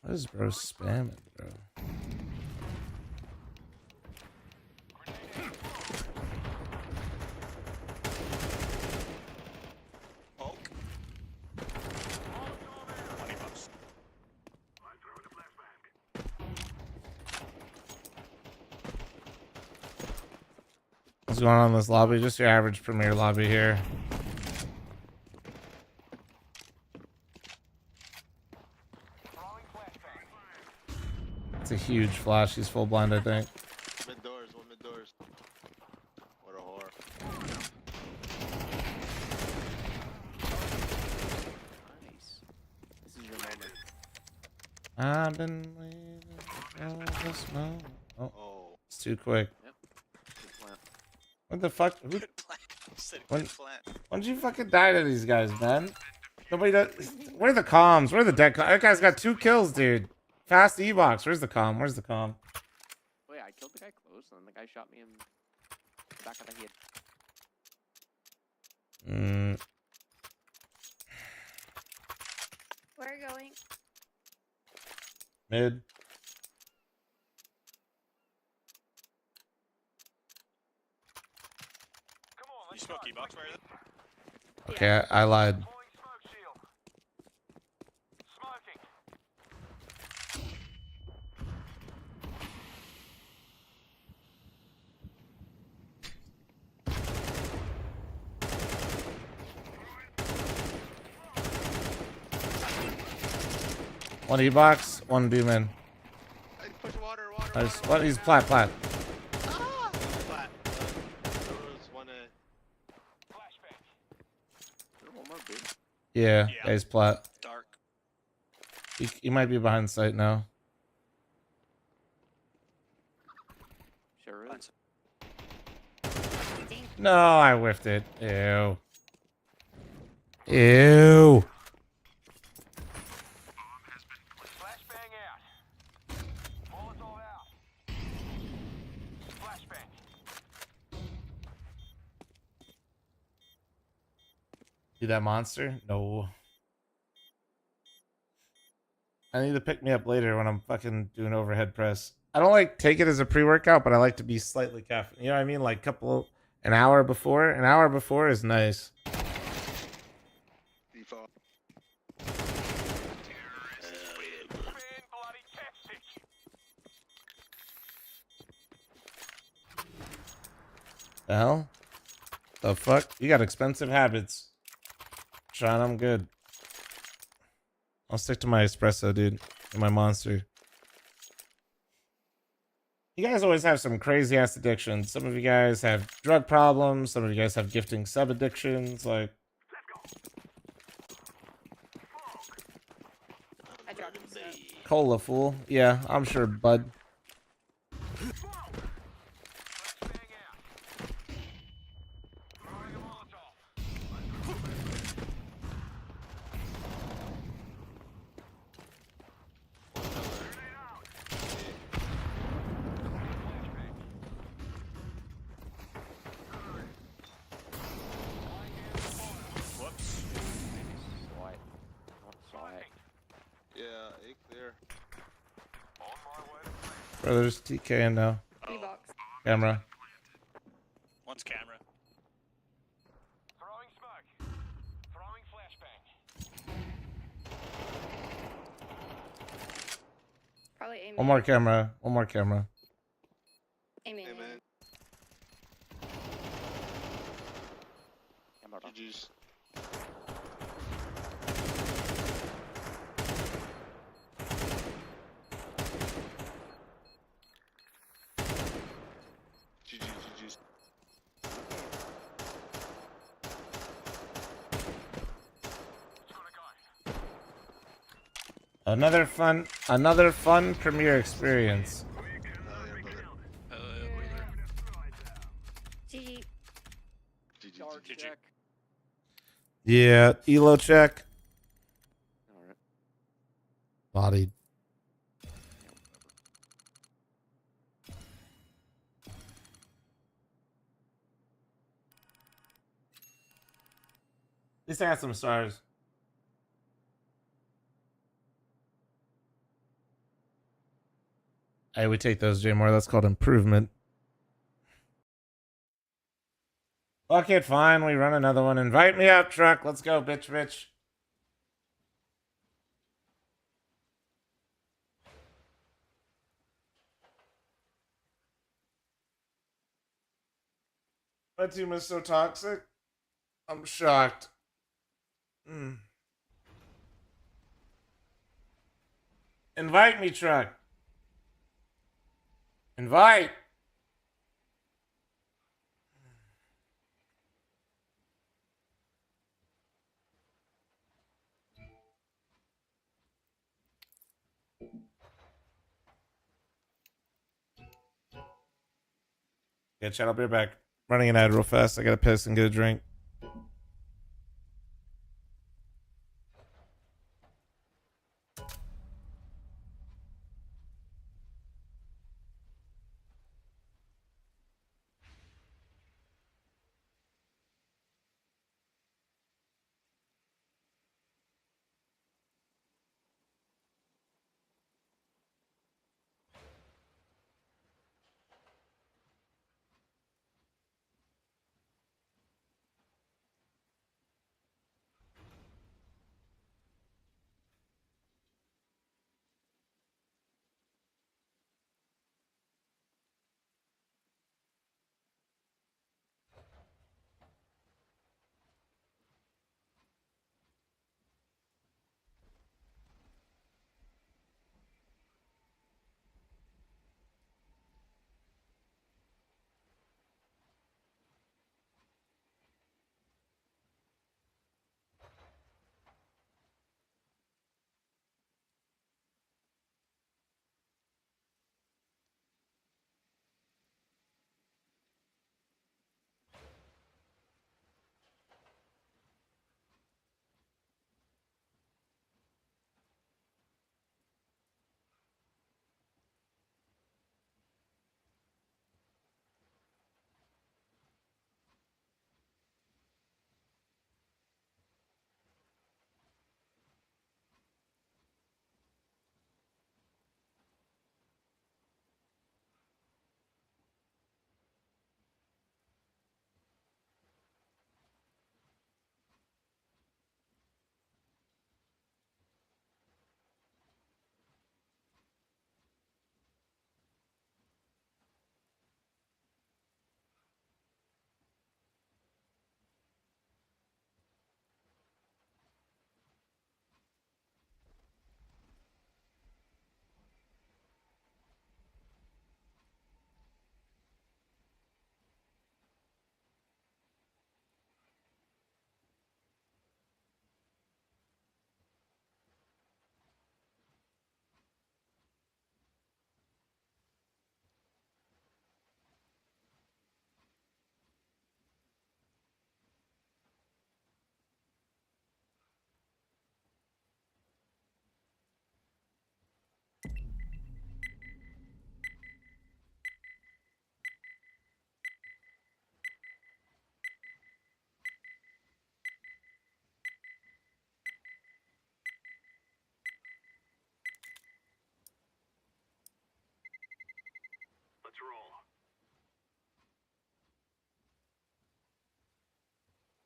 Speaker 3: What is bro spamming, bro? What's going on in this lobby? Just your average premier lobby here. That's a huge flash. He's full blind, I think.
Speaker 20: Mid doors, one mid doors. What a whore.
Speaker 10: Nice. This is your moment.
Speaker 3: I've been waiting for this moment. Oh, it's too quick.
Speaker 10: Yep. Good plan.
Speaker 3: What the fuck?
Speaker 14: Good plan. You said good plan.
Speaker 3: When'd you fucking die to these guys, man? Nobody does. Where are the comms? Where are the dead comms? That guy's got 2 kills, dude. Fast E-box. Where's the comm? Where's the comm?
Speaker 10: Wait, I killed the guy close, and then the guy shot me in the back of the head.
Speaker 19: Where are you going?
Speaker 3: Mid.
Speaker 14: You smoke E-box where?
Speaker 3: Okay, I lied. One E-box, one B-man.
Speaker 20: Push water.
Speaker 3: Nice. What? He's plat.
Speaker 20: Flat. There was one
Speaker 3: Yeah, guy's plat.
Speaker 14: Dark.
Speaker 3: He might be behind sight now.
Speaker 10: Sure is.
Speaker 3: No, I whiffed it. Ew. Ew. See that monster? No. I need to pick me up later when I'm fucking doing overhead press. I don't like take it as a pre-workout, but I like to be slightly caffeine. You know what I mean? Like an hour before. An hour before is nice. The hell? The fuck? You got expensive habits. Sean, I'm good. I'll stick to my espresso, dude. And my monster. You guys always have some crazy ass addictions. Some of you guys have drug problems. Some of you guys have gifting sub addictions. Like, cola, fool. Yeah, I'm sure, bud. Brothers, TK in now.
Speaker 19: E-box.
Speaker 3: Camera.
Speaker 14: One's camera.
Speaker 19: Probably aiming.
Speaker 3: One more camera. One more camera.
Speaker 19: Aiming.
Speaker 20: GG's. GG's.
Speaker 3: Another fun premiere experience.
Speaker 19: GG.
Speaker 10: Check.
Speaker 3: Yeah, elo check.
Speaker 10: Alright.
Speaker 3: Bodied. At least I got some stars. Hey, we take those, J Moore. That's called improvement. Fuck it, fine. We run another one. Invite me up, truck. Let's go, bitch. My team is so toxic. I'm shocked. Invite me, truck. Invite. Yeah, chat. I'll be right back. Running an ad real fast. I gotta piss and get a drink.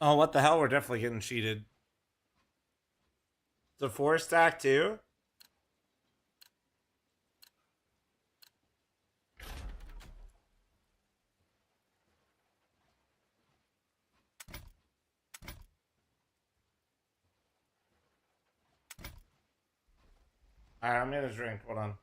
Speaker 3: Oh, what the hell? We're definitely getting cheated. The 4-stack too? Alright, I'm gonna drink. Hold on.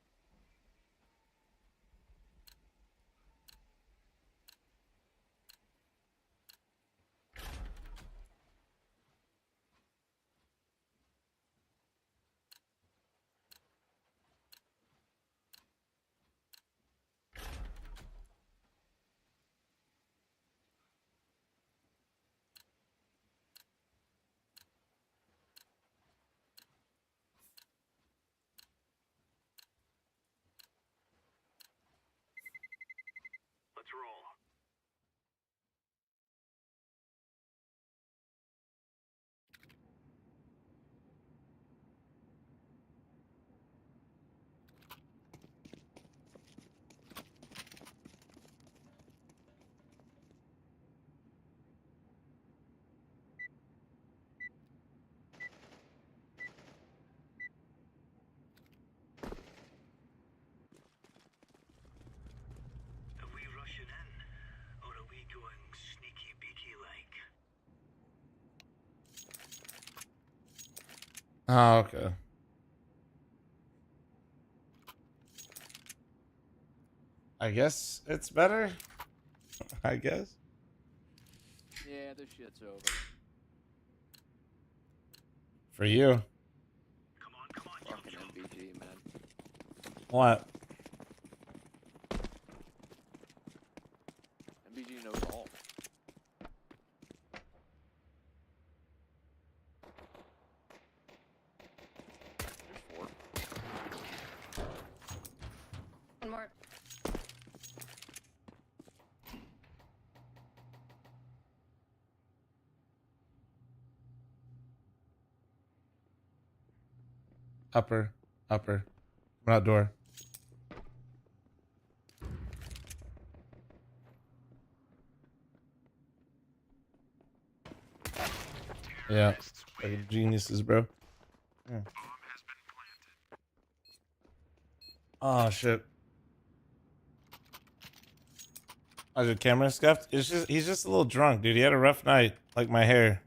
Speaker 3: Oh, okay. I guess it's better. I guess.
Speaker 21: Yeah, this shit's over.
Speaker 3: For you.
Speaker 21: Fucking MBG, man.
Speaker 3: What?
Speaker 21: MBG knows all. There's 4.
Speaker 19: One more.
Speaker 3: Upper. Upper. Not door. Yeah. Fucking geniuses, bro. Yeah. Oh shit. Oh, your camera scuffed? It's just he's just a little drunk, dude. He had a rough night, like my hair.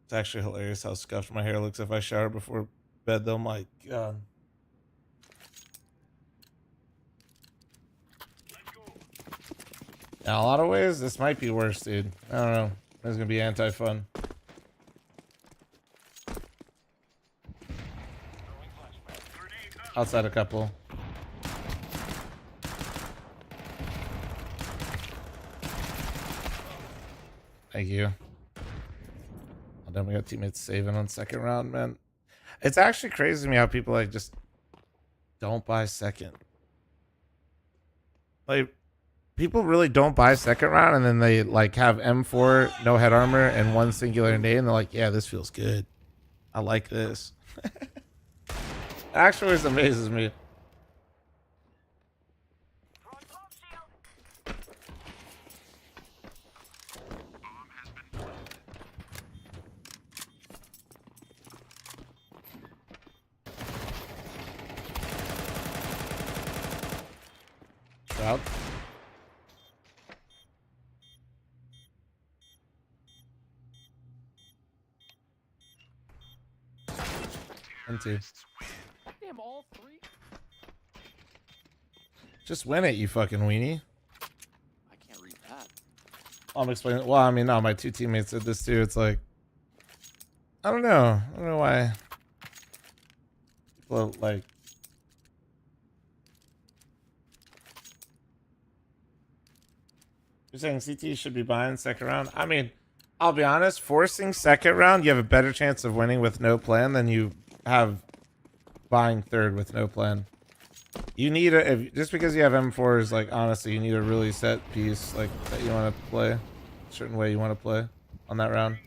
Speaker 3: It's actually hilarious how scuffed my hair looks if I shower before bed though. My God. In a lot of ways, this might be worse, dude. I don't know. It's gonna be anti-fun. Outside a couple. Thank you. Oh, then we got teammates saving on second round, man. It's actually crazy to me how people like just don't buy second. Like, people really don't buy second round, and then they like have M4, no head armor, and 1 singular nade, and they're like, yeah, this feels good. I like this. Actually, always amazes me. Out. And 2.
Speaker 21: Damn, all 3?
Speaker 3: Just win it, you fucking weenie.
Speaker 21: I can't read that.
Speaker 3: I'm explaining. Well, I mean, no, my 2 teammates said this too. It's like, I don't know. I don't know why. People like. You're saying CT should be buying second round? I mean, I'll be honest. Forcing second round, you have a better chance of winning with no plan than you have buying third with no plan. You need just because you have M4s, like honestly, you need a really set piece like that you want to play, a certain way you want to play on that round.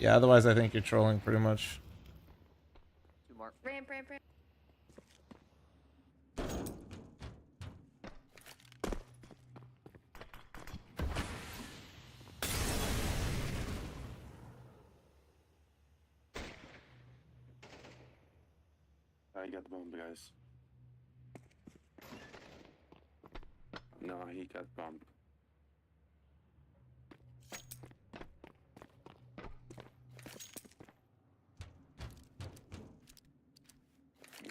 Speaker 3: Yeah, otherwise I think you're trolling pretty much.
Speaker 19: Ramp.
Speaker 15: I got bombed, guys. No, he got bombed.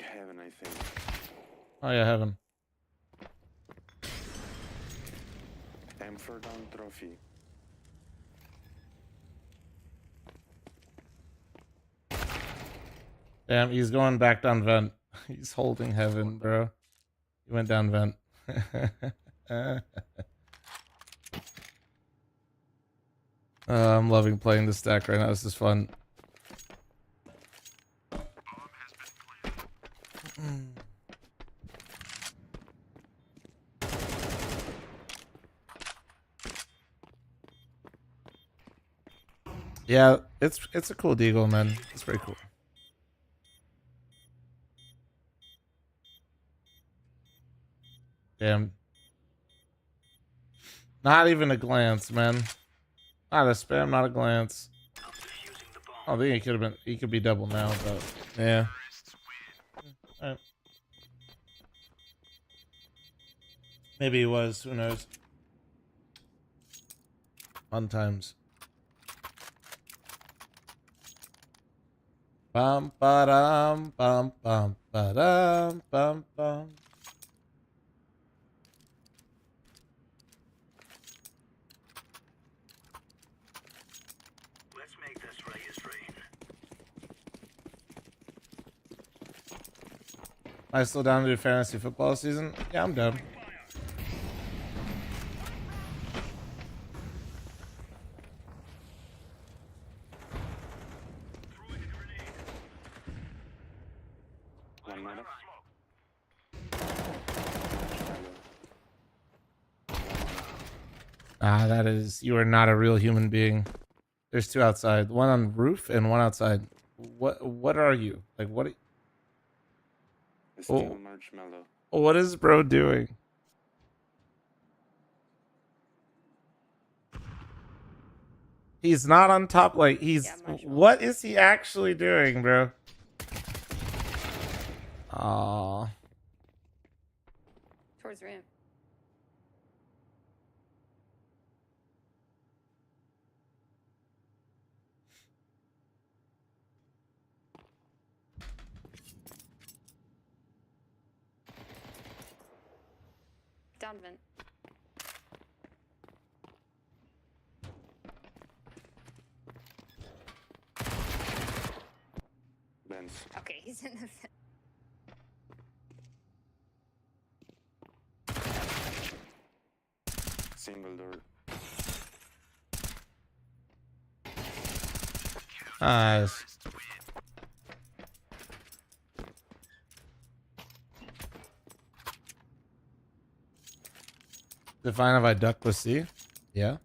Speaker 15: Heaven, I think.
Speaker 3: Oh yeah, heaven.
Speaker 15: M4 down trophy.
Speaker 3: Damn, he's going back down vent. He's holding heaven, bro. He went down vent. I'm loving playing this deck right now. This is fun. Yeah, it's a cool deagle, man. It's pretty cool. Damn. Not even a glance, man. Not a spam, not a glance. I think he could be double now, but yeah. Alright. Maybe he was, who knows. Fun times. Bum ba dum bum bum. Ba-dum, bum, bum.
Speaker 11: Let's make this Reyes rain.
Speaker 3: Am I still down to do fantasy football season? Yeah, I'm done. Ah, that is, you are not a real human being. There's two outside, one on roof and one outside. What are you? Like, what? Oh, what is bro doing? He's not on top. Like, he's, what is he actually doing, bro? Aww.
Speaker 19: Towards ramp. Down vent.
Speaker 15: Benz.
Speaker 19: Okay, he's in the vent.
Speaker 15: Single door.
Speaker 3: Nice. Is it fine if I duck with C? Yeah.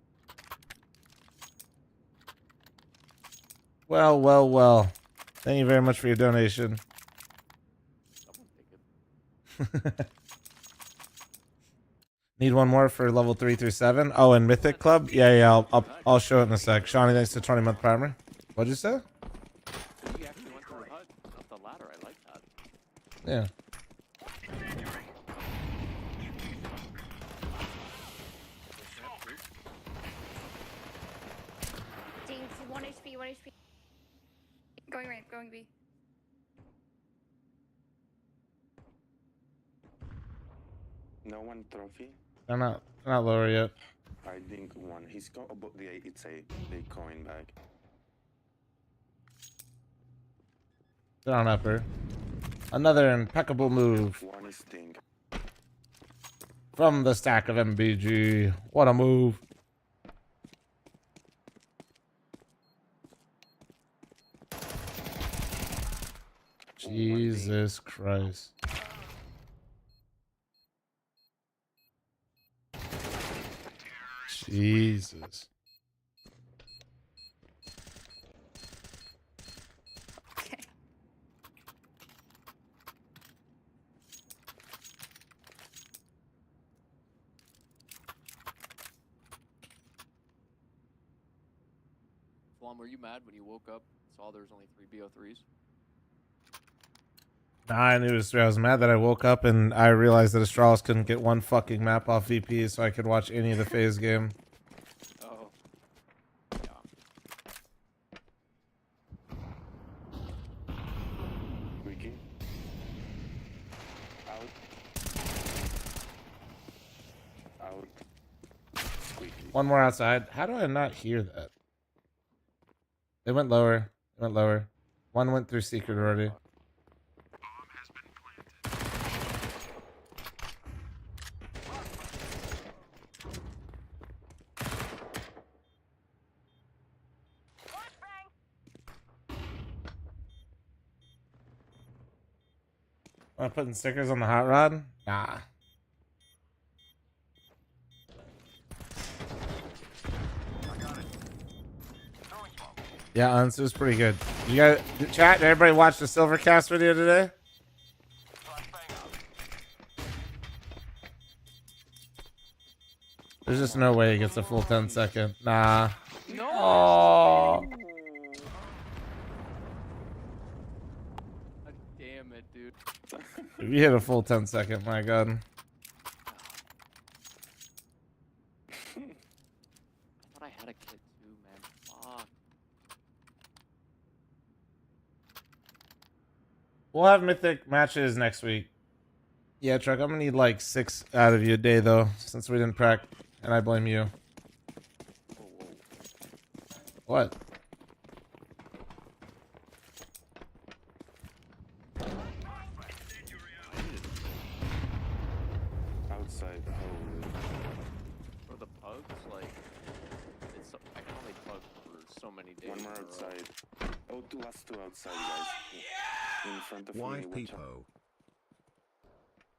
Speaker 3: Well, well, well. Thank you very much for your donation. Need one more for level 3 through 7. Oh, and Mythic Club? Yeah, I'll show it in a sec. Shawnee, thanks to 20-month primer. What'd you say?
Speaker 21: You actually went through HUD up the ladder. I like that.
Speaker 3: Yeah.
Speaker 19: James, 1 HP, 1 HP. Going ramp, going B.
Speaker 15: No one trophy.
Speaker 3: They're not lower yet.
Speaker 15: I think one. He's got about the it's a big coin bag.
Speaker 3: They're on upper. Another impeccable move.
Speaker 15: One is thing.
Speaker 3: From the stack of MBG. What a move. Jesus Christ. Jesus.
Speaker 19: Okay.
Speaker 21: Swan, were you mad when you woke up and saw there was only 3 BO3s?
Speaker 3: Nah, I knew it was 3. I was mad that I woke up and I realized that Astralis couldn't get one fucking map off VP so I could watch any of the phase game.
Speaker 21: Oh.
Speaker 15: Wiki. Out. Out. Squeaky.
Speaker 3: One more outside. How do I not hear that? They went lower. They went lower. One went through secret already. Am I putting stickers on the hot rod? Nah. Yeah, Unsu was pretty good. You guys, chat, did everybody watch the Silvercast video today? There's just no way he gets a full 10-second. Nah.
Speaker 21: No.
Speaker 3: Oh.
Speaker 21: God damn it, dude.
Speaker 3: If you hit a full 10-second, my god.
Speaker 21: I thought I had a kid too, man. Fuck.
Speaker 3: We'll have mythic matches next week. Yeah, Truck, I'm gonna need like 6 out of you a day though, since we didn't prac, and I blame you. What?
Speaker 15: Outside.
Speaker 21: For the pugs, like, it's I can only pug for so many days.
Speaker 15: One more outside. Oh, last 2 outside, guys. In front of me.
Speaker 17: Why
Speaker 15: watch out.
Speaker 17: Peepo?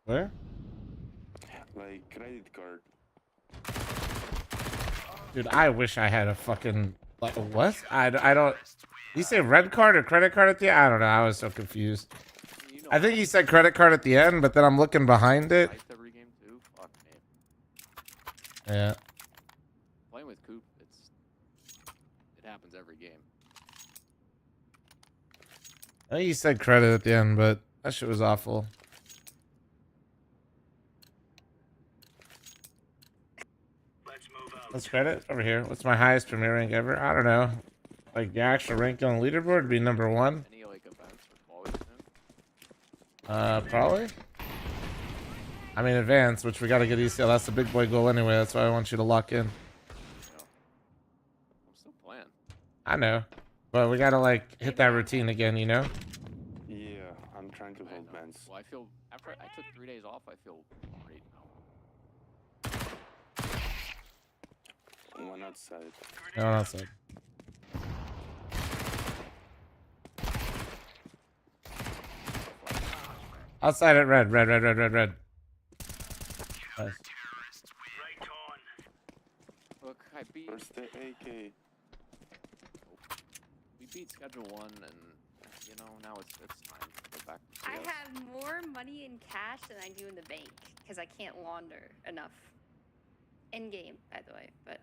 Speaker 3: Where?
Speaker 15: Like credit card.
Speaker 3: Dude, I wish I had a fucking like what? I don't. You say red card or credit card at the end? I don't know. I was so confused. I think he said credit card at the end, but then I'm looking behind it.
Speaker 21: Every game too? Fuck me.
Speaker 3: Yeah.
Speaker 21: Playing with Coop, it happens every game.
Speaker 3: I think he said credit at the end, but that shit was awful. Let's credit over here. What's my highest premier rank ever? I don't know. Like the actual rank on the leaderboard would be number 1.
Speaker 21: Any like events or qualities soon?
Speaker 3: Probably. I mean, advance, which we got to get ECL. That's the big boy goal anyway. That's why I want you to lock in.
Speaker 21: I'm still playing.
Speaker 3: I know, but we got to like hit that routine again, you know?
Speaker 15: Yeah, I'm trying to hold bans.
Speaker 21: Well, I feel after I took 3 days off, I feel great now.
Speaker 15: One outside.
Speaker 3: No, outside. Outside at red. Nice.
Speaker 21: Look, I beat.
Speaker 15: Where's the AK?
Speaker 21: We beat Schedule 1, and you know now it's time to go back. To
Speaker 19: I
Speaker 21: CS.
Speaker 19: have more money in cash than I do in the bank because I can't launder enough. In game, by the way, but.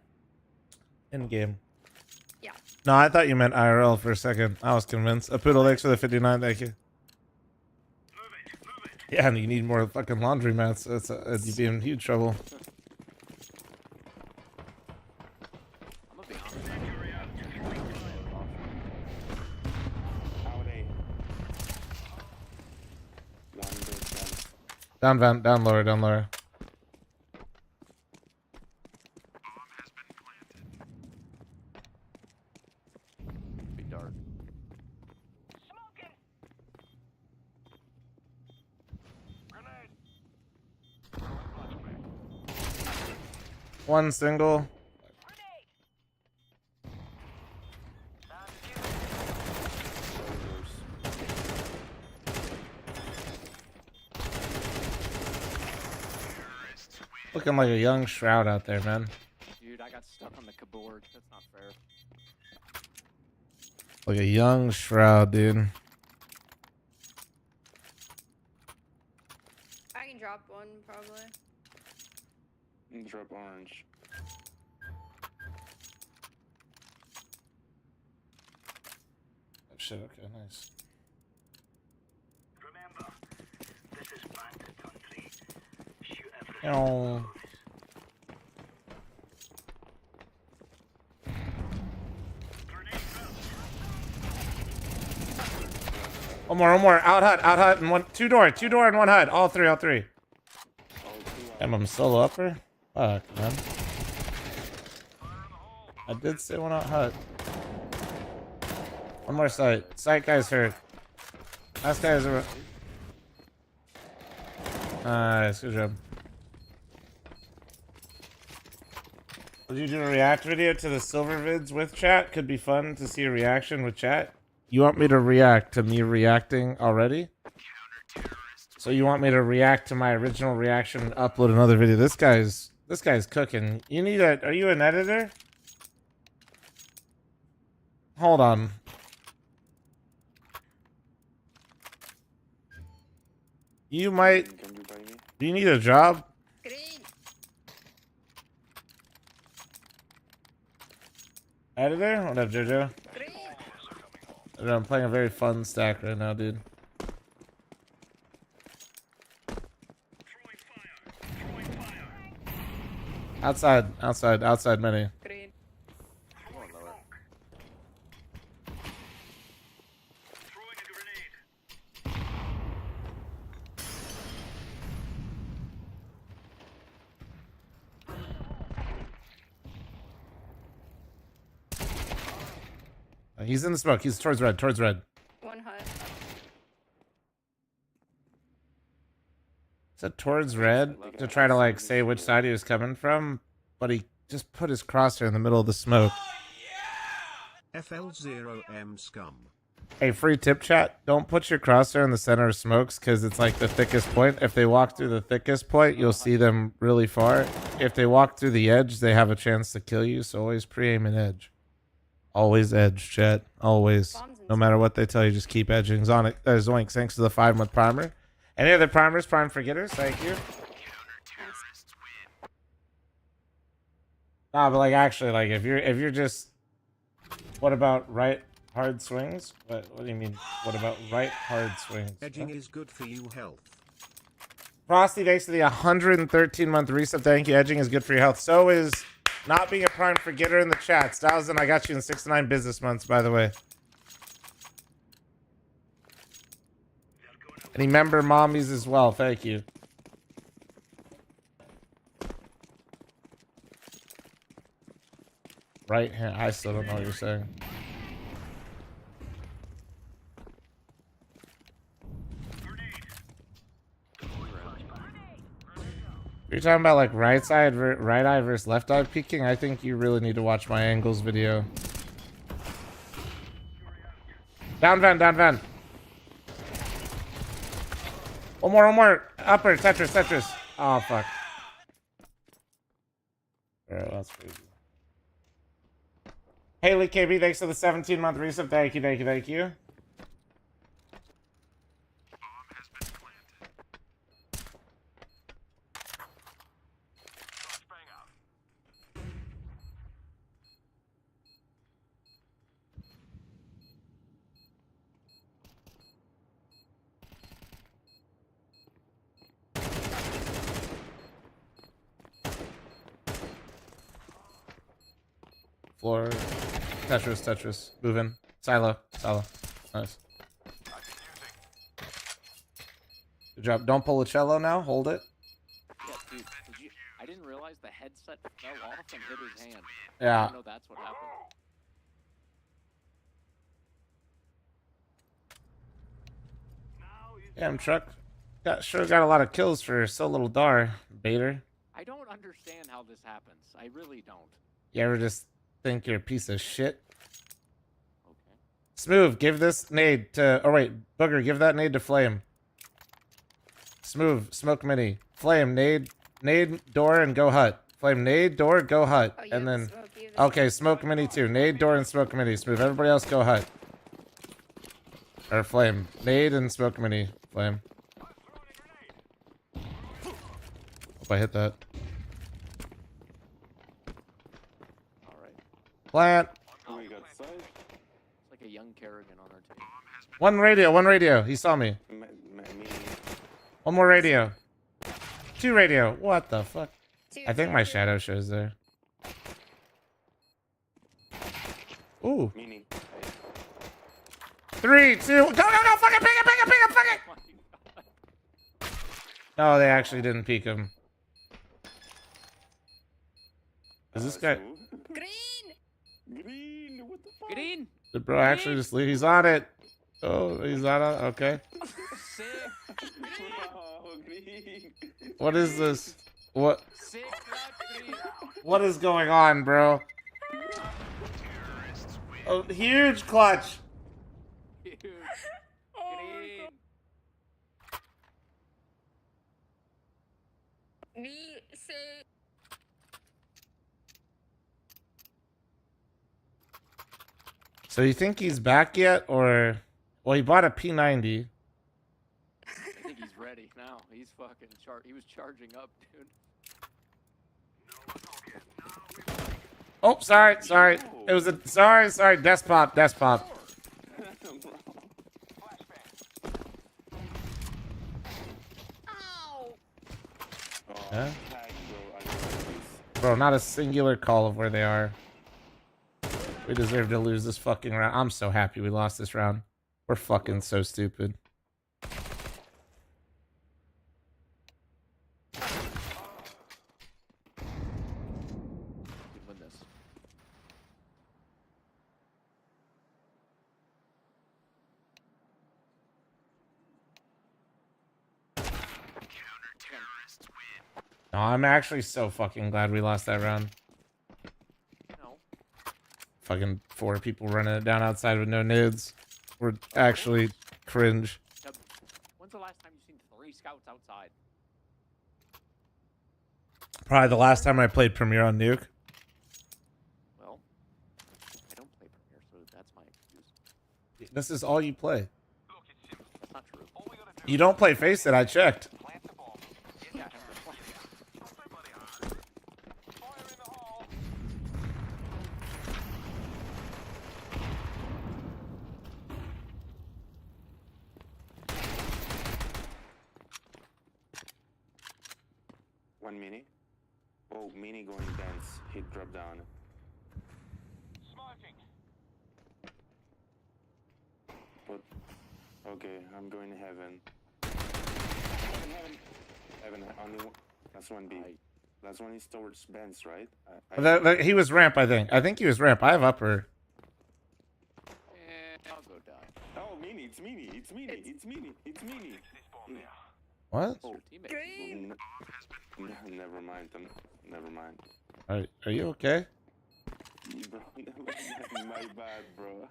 Speaker 3: In game.
Speaker 19: Yeah.
Speaker 3: No, I thought you meant IRL for a second. I was convinced. A poodle, thanks for the 59. Thank you. Yeah, and you need more fucking laundry mats. You'd be in huge trouble.
Speaker 21: I'm gonna be honest.
Speaker 15: One big
Speaker 3: Down lower.
Speaker 21: Be dark.
Speaker 3: One single. Looking like a young Shroud out there, man.
Speaker 21: Dude, I got stuck on the keyboard. That's not fair.
Speaker 3: Like a young Shroud, dude.
Speaker 19: I can drop one probably.
Speaker 15: drop orange.
Speaker 3: Oh shit, okay, nice.
Speaker 12: Remember, this is bandit country. Shoot everything.
Speaker 3: Oh. One more. Out hut, and two door and one hut. All three. Damn, I'm solo upper? Fuck, man. I did say one out hut. One more site. Site guy's hurt. Last guy's a... Nice, good job. Would you do a react video to the silver vids with chat? Could be fun to see a reaction with chat. You want me to react to me reacting already? So you want me to react to my original reaction and upload another video? This guy's cooking. You need are you an editor? Hold on. You might. Do you need a job? Editor? What up, Jojo? I'm playing a very fun stack right now, dude. Outside many. He's in the smoke. He's towards red. Towards red.
Speaker 19: One hut.
Speaker 3: Said towards red to try to like say which side he was coming from, but he just put his crosshair in the middle of the smoke.
Speaker 17: FL0M scum.
Speaker 3: Hey, free tip chat. Don't put your crosshair in the center of smokes because it's like the thickest point. If they walk through the thickest point, you'll see them really far. If they walk through the edge, they have a chance to kill you. So always pre-aim an edge. Always edge, chat. Always. No matter what they tell you, just keep edging. Zonic, Zoink, thanks to the 5-month primer. Any other primers, prime for getters? Thank you. Nah, but like actually, like if you're just, what about right hard swings? What do you mean? What about right hard swings?
Speaker 17: Edging is good for you health.
Speaker 3: Frosty, thanks to the 113-month resub. Thank you. Edging is good for your health. So is not being a prime for getter in the chat. Stylesden, I got you in 6 to 9 business months, by the way. Any member mommies as well. Thank you. Right hand. I still don't know what you're saying. You're talking about like right eye versus left eye peeking. I think you really need to watch my angles video. Down van, down van. One more. Upper, Tetris. Oh, fuck. Yeah, that's crazy. Haley KB, thanks for the 17-month resub. Thank you. Floor. Tetris. Moving. Silo. Nice. Good job. Don't pull a cello now. Hold it.
Speaker 21: Yeah, dude. I didn't realize the headset fell off and hit his hand.
Speaker 3: Yeah.
Speaker 21: I didn't know that's what happened.
Speaker 3: Damn, Truck. Got a lot of kills for so little dar. Baiter.
Speaker 21: I don't understand how this happens. I really don't.
Speaker 3: You ever just think you're a piece of shit? Okay. Smooth, give this nade to... Oh, wait. Booger, give that nade to Flame. Smooth, smoke mini. Flame, nade, door, and go hut. Flame, nade, door, go hut.
Speaker 19: Oh,
Speaker 3: and then... Okay, smoke mini too. Nade, door, and smoke mini. Smooth, everybody else go hut. Or Flame. Nade and smoke mini. Flame. Hope I hit that. Plant.
Speaker 21: Oh, we got sight. It's like a young Kerrigan on our team.
Speaker 3: One radio. He saw me. One more radio. 2 radio. What the fuck? I think my shadow shows there. Ooh. 3, 2, go! Fuck it! Fuck it! No, they actually didn't peek him. Is this guy?
Speaker 21: Green, what the fuck? Green.
Speaker 3: Did bro actually just leave? He's on it. Oh, he's not on. Okay. What is this? What? What is going on, bro? Oh, huge clutch.
Speaker 21: Huge. Green.
Speaker 19: Me say.
Speaker 3: So you think he's back yet, or... Well, he bought a P90.
Speaker 21: I think he's ready now. He's fucking he was charging up, dude.
Speaker 3: Oh, sorry. It was a... Sorry. Desk pop. Huh? Bro, not a singular call of where they are. We deserve to lose this fucking round. I'm so happy we lost this round. We're fucking so stupid.
Speaker 21: Win this.
Speaker 3: No, I'm actually so fucking glad we lost that round.
Speaker 21: No.
Speaker 3: Fucking 4 people running it down outside with no nades. We're actually cringe.
Speaker 21: When's the last time you've seen 3 scouts outside?
Speaker 3: Probably the last time I played Premiere on Nuke.
Speaker 21: Well, I don't play Premiere, so that's my excuse.
Speaker 3: This is all you play.
Speaker 21: That's not true.
Speaker 3: You don't play Face It, I checked.
Speaker 21: Yeah, I have to play.
Speaker 15: One mini. Oh, mini going dance. Hit drop down.
Speaker 21: Smoking.
Speaker 15: But okay, I'm going to heaven. Heaven. Only one. That's one B. Last one is towards Benz, right?
Speaker 3: He was ramp, I think. I think he was ramp. I have upper.
Speaker 21: I'll go die.
Speaker 15: Oh, mini. It's mini. It's mini. It's mini. It's mini.
Speaker 3: What?
Speaker 15: Oh, never mind. Never mind.
Speaker 3: Are you okay?
Speaker 15: Bro, my bad, bro.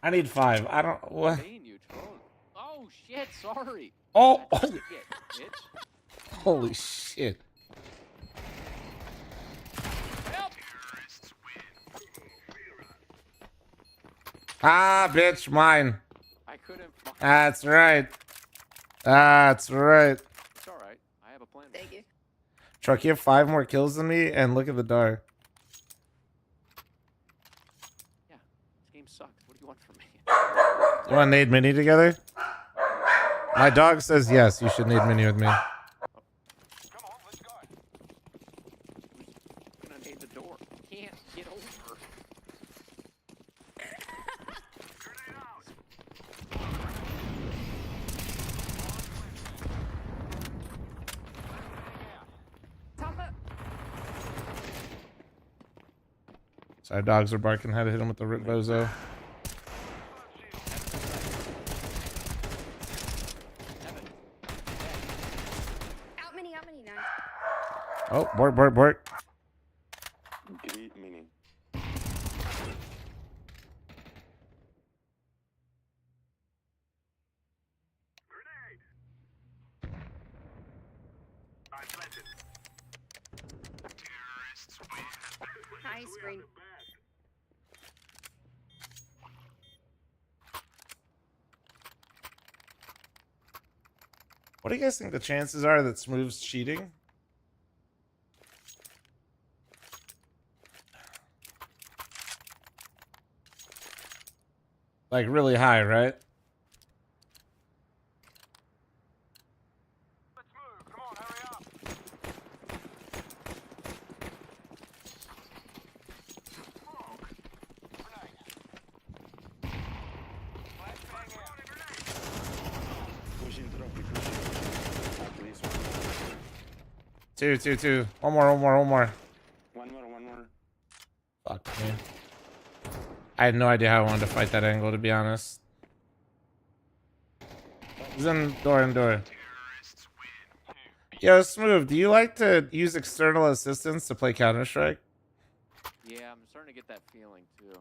Speaker 3: I need 5. I don't. What?
Speaker 21: You troll. Oh shit! Sorry.
Speaker 3: Oh.
Speaker 21: That's what you get, bitch.
Speaker 3: Holy shit.
Speaker 21: Help!
Speaker 3: Ah, bitch, mine.
Speaker 21: I couldn't.
Speaker 3: That's right. That's right.
Speaker 21: It's all right. I have a plan.
Speaker 19: Thank you.
Speaker 3: Truck, you have 5 more kills than me, and look at the dar.
Speaker 21: Yeah, this game sucks. What do you want from me?
Speaker 3: You want to nade mini together? My dog says yes, you should nade mini with me.
Speaker 21: Come on, let's go. I'm gonna nade the door. Can't get over.
Speaker 3: Sorry, dogs are barking. Had to hit him with the rip bozo.
Speaker 19: Out mini, nice.
Speaker 3: Oh, bork.
Speaker 15: Great mini.
Speaker 19: Nice green.
Speaker 3: What do you guys think the chances are that Smooth's cheating? Like really high, right? Two. One more.
Speaker 15: One more.
Speaker 3: Fuck me. I had no idea how I wanted to fight that angle, to be honest. He's in door. Yo, Smooth, do you like to use external assistance to play Counter-Strike?
Speaker 21: Yeah, I'm starting to get that feeling too.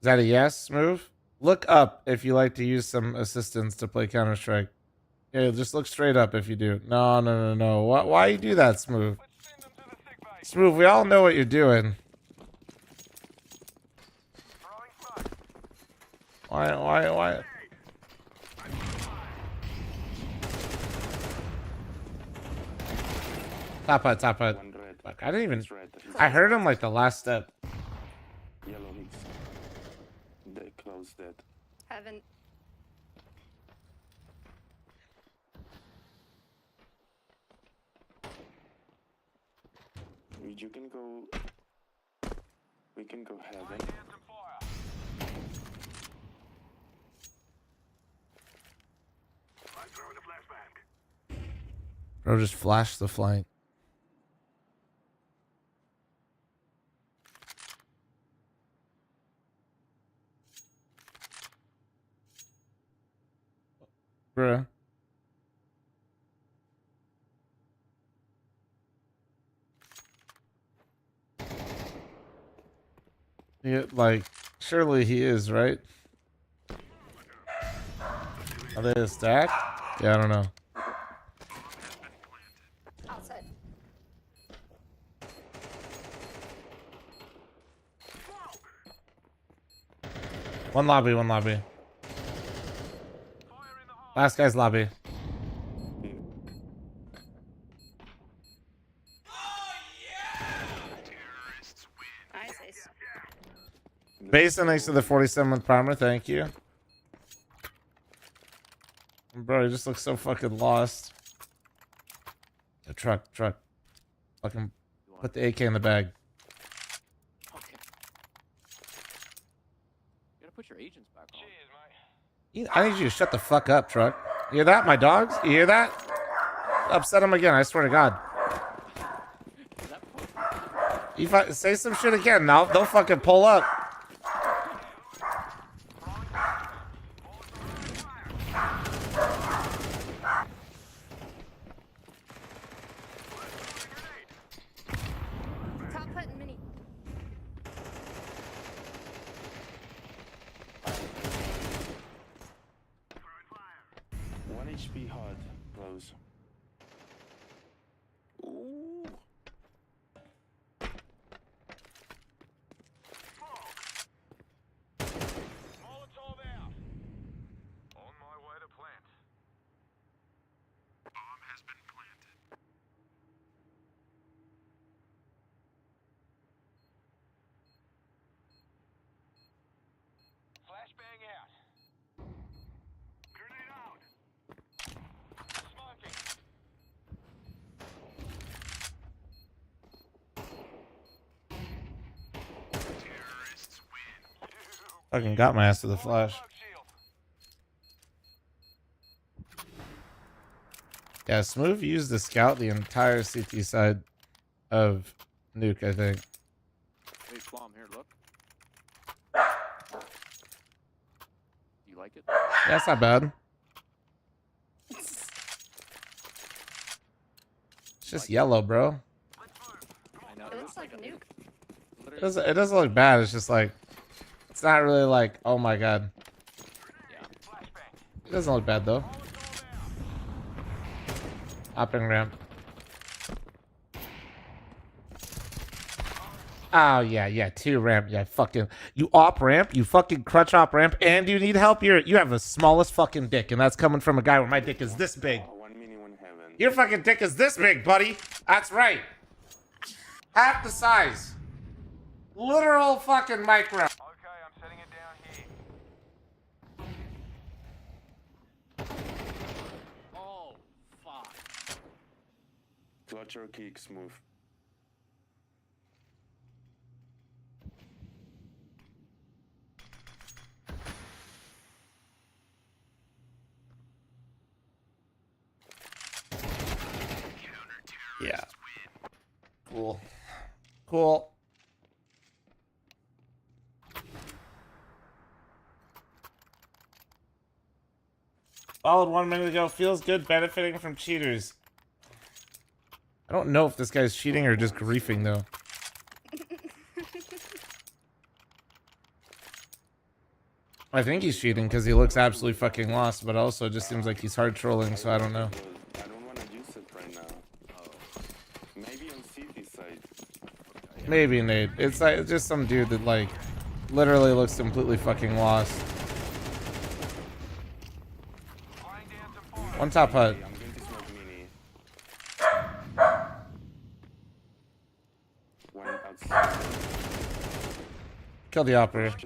Speaker 3: Is that a yes, Smooth? Look up if you like to use some assistance to play Counter-Strike. Yeah, just look straight up if you do. No. Why you do that, Smooth? Smooth, we all know what you're doing. Why? Top hut. Fuck, I didn't even... I heard him like the last step.
Speaker 15: Yellow hits. They closed it.
Speaker 19: Heaven.
Speaker 15: You can go. We can go heaven.
Speaker 3: Bro, just flash the flank. Bruh. Yeah, like, surely he is, right? Are they a stack? Yeah, I don't know.
Speaker 19: Outside.
Speaker 3: One lobby, one lobby. Last guy's lobby.
Speaker 19: Nice, ace.
Speaker 3: Basin next to the 47th primer, thank you. Bro, he just looks so fucking lost. The truck. Fucking put the AK in the bag.
Speaker 21: Okay. You gotta put your agents back on.
Speaker 3: I need you to shut the fuck up, truck. You hear that, my dogs? You hear that? Upset him again, I swear to God. If I say some shit again, now they'll fucking pull up.
Speaker 19: Top hut and mini.
Speaker 15: One HP hard, close.
Speaker 4: Ooh.
Speaker 9: Molotov out. On my way to plant. Bomb has been planted. Flashbang out. Grenade out. Smoking. Terrorists win.
Speaker 3: Fucking got my ass to the flash. Yeah, Smooth used the scout the entire CT side of Nuke, I think.
Speaker 21: Hey, Flom, here, look. You like it?
Speaker 3: Yeah, that's not bad. It's just yellow, bro.
Speaker 21: I know.
Speaker 19: It looks like a nuke.
Speaker 3: It doesn't look bad. It's just like, it's not really like, oh my God. It doesn't look bad though. Hopping ramp. Oh yeah, 2 ramp. Yeah, fucking you op ramp, you fucking crutch op ramp, and you need help. You have the smallest fucking dick, and that's coming from a guy where my dick is this big. Your fucking dick is this big, buddy. That's right. Half the size. Literal fucking micro.
Speaker 9: Okay, I'm setting it down here.
Speaker 21: Oh, fuck.
Speaker 15: Clutch or kick, Smooth.
Speaker 3: Yeah. Cool. Cool. Followed 1 minute ago. Feels good benefiting from cheaters. I don't know if this guy's cheating or just griefing though. I think he's cheating because he looks absolutely fucking lost, but also it just seems like he's hard trolling, so I don't know.
Speaker 15: I don't want to use it right now. Maybe on CT side.
Speaker 3: Maybe, Nate. It's like it's just some dude that like literally looks completely fucking lost. One top hut.
Speaker 15: I'm going to smoke mini. One outside.
Speaker 3: Kill the operator.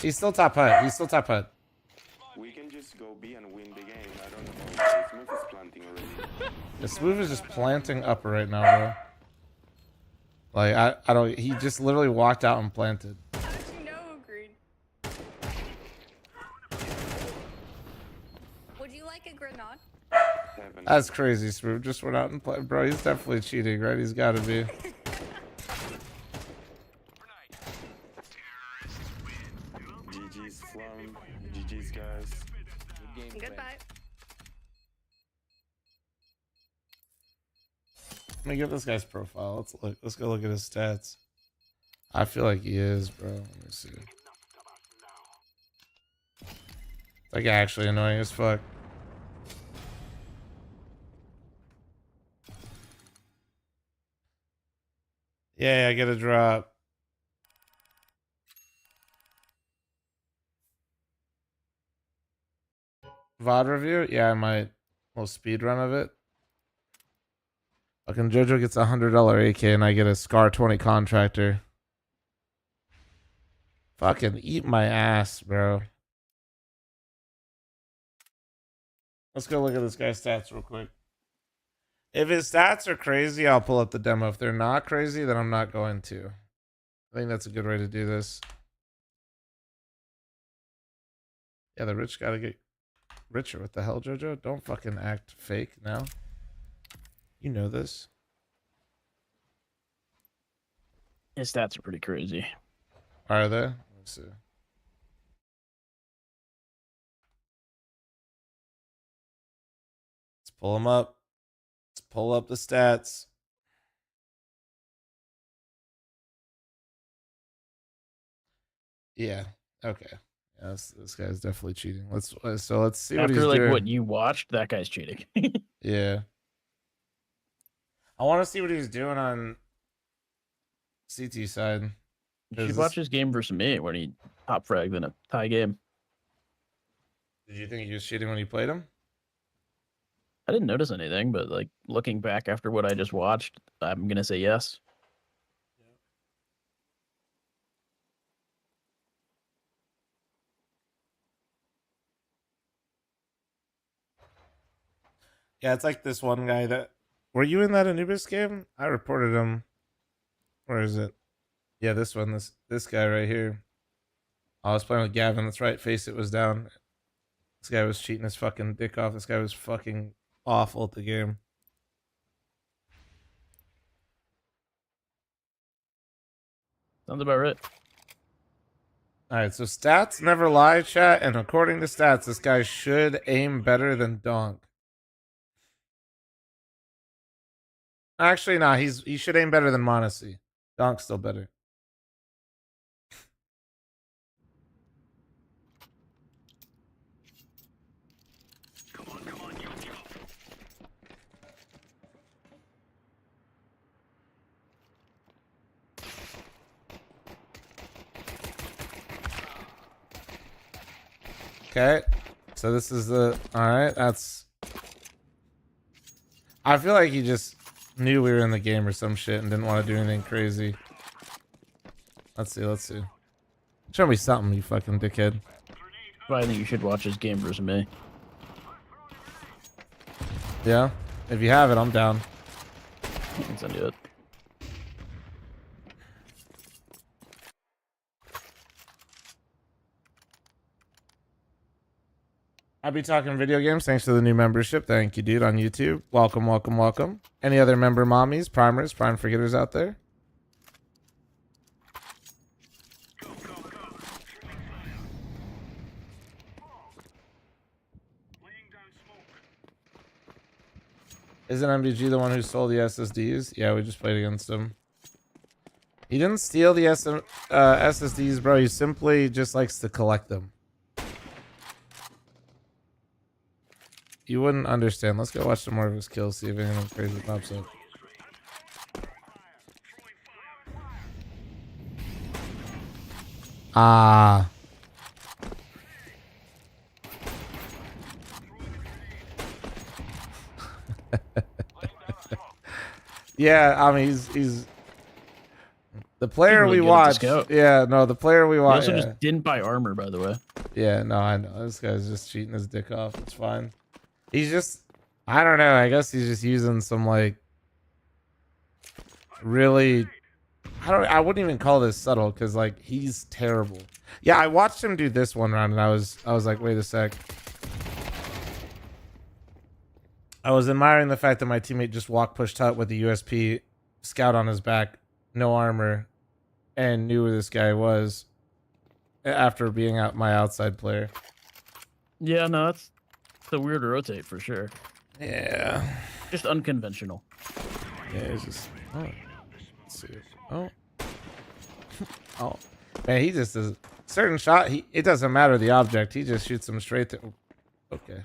Speaker 3: He's still top hut. He's still top hut.
Speaker 15: We can just go B and win the game. I don't know. Smooth is planting already.
Speaker 3: The Smooth is just planting upper right now, bro. Like I don't. He just literally walked out and planted.
Speaker 19: How did you know, Green? Would you like a grenade?
Speaker 3: That's crazy, Smooth. Just went out and played, bro. He's definitely cheating, right? He's got to be.
Speaker 15: GG's Flum. GG's guys.
Speaker 21: game
Speaker 19: Goodbye.
Speaker 3: Let me get this guy's profile. Let's look. Let's go look at his stats. I feel like he is, bro. Let me see. That guy actually annoying as fuck. Yeah, I get a drop. VOD review? Yeah, I might. Little speed run of it. Fucking JoJo gets $100 AK and I get a Scar 20 contractor. Fucking eat my ass, bro. Let's go look at this guy's stats real quick. If his stats are crazy, I'll pull up the demo. If they're not crazy, then I'm not going to. I think that's a good way to do this. Yeah, the rich gotta get richer. What the hell, JoJo? Don't fucking act fake now. You know this.
Speaker 13: His stats are pretty crazy.
Speaker 3: Are they? Let's see. Let's pull them up. Let's pull up the stats. Yeah. Okay. Yeah, this guy's definitely cheating. Let's see what he's doing.
Speaker 13: What you watched, that guy's cheating.
Speaker 3: Yeah. I want to see what he's doing on CT side.
Speaker 13: You should watch his game versus me when he top fragged in a tie game.
Speaker 3: Did you think he was cheating when you played him?
Speaker 13: I didn't notice anything, but like looking back after what I just watched, I'm gonna say yes.
Speaker 3: Yeah, it's like this one guy that... Were you in that Anubis game? I reported him. Where is it? Yeah, this one. This guy right here. I was playing with Gavin. That's right. Face it was down. This guy was cheating his fucking dick off. This guy was fucking awful at the game.
Speaker 13: Sounds about right.
Speaker 3: Alright, so stats never lie, chat. And according to stats, this guy should aim better than Donk. Actually, nah, he should aim better than Monacy. Donk's still better. Okay, so this is the... Alright, that's... I feel like he just knew we were in the game or some shit and didn't want to do anything crazy. Let's see. Show me something, you fucking dickhead.
Speaker 13: But I think you should watch his game versus me.
Speaker 3: Yeah? If you have it, I'm down.
Speaker 13: I can send you it.
Speaker 3: I'll be talking video games thanks to the new membership. Thank you, dude, on YouTube. Welcome, welcome, welcome. Any other member mommies, primers, prime forgetters out there? Isn't MDG the one who stole the SSDs? Yeah, we just played against him. He didn't steal the SSDs, bro. He simply just likes to collect them. You wouldn't understand. Let's go watch some more of his kills, see if anything crazy pops up. Ah. Yeah, I mean, he's the player
Speaker 13: really
Speaker 3: we
Speaker 13: good at the
Speaker 3: watched.
Speaker 13: scout.
Speaker 3: Yeah, no, the player we
Speaker 13: He
Speaker 3: watched.
Speaker 13: also just didn't buy armor, by the way.
Speaker 3: Yeah, no, I know. This guy's just cheating his dick off. It's fine. He's just, I don't know. I guess he's just using some like really, I wouldn't even call this subtle because like he's terrible. Yeah, I watched him do this one round and I was like, wait a sec. I was admiring the fact that my teammate just walk pushed out with the USP scout on his back, no armor, and knew who this guy was after being out my outside player.
Speaker 13: Yeah, no, It's a weird rotate for sure.
Speaker 3: Yeah.
Speaker 13: Just unconventional.
Speaker 3: Yeah, it's just. Oh. Let's see. Oh. Oh. Man, he just does certain shot. It doesn't matter the object. He just shoots them straight to. Okay.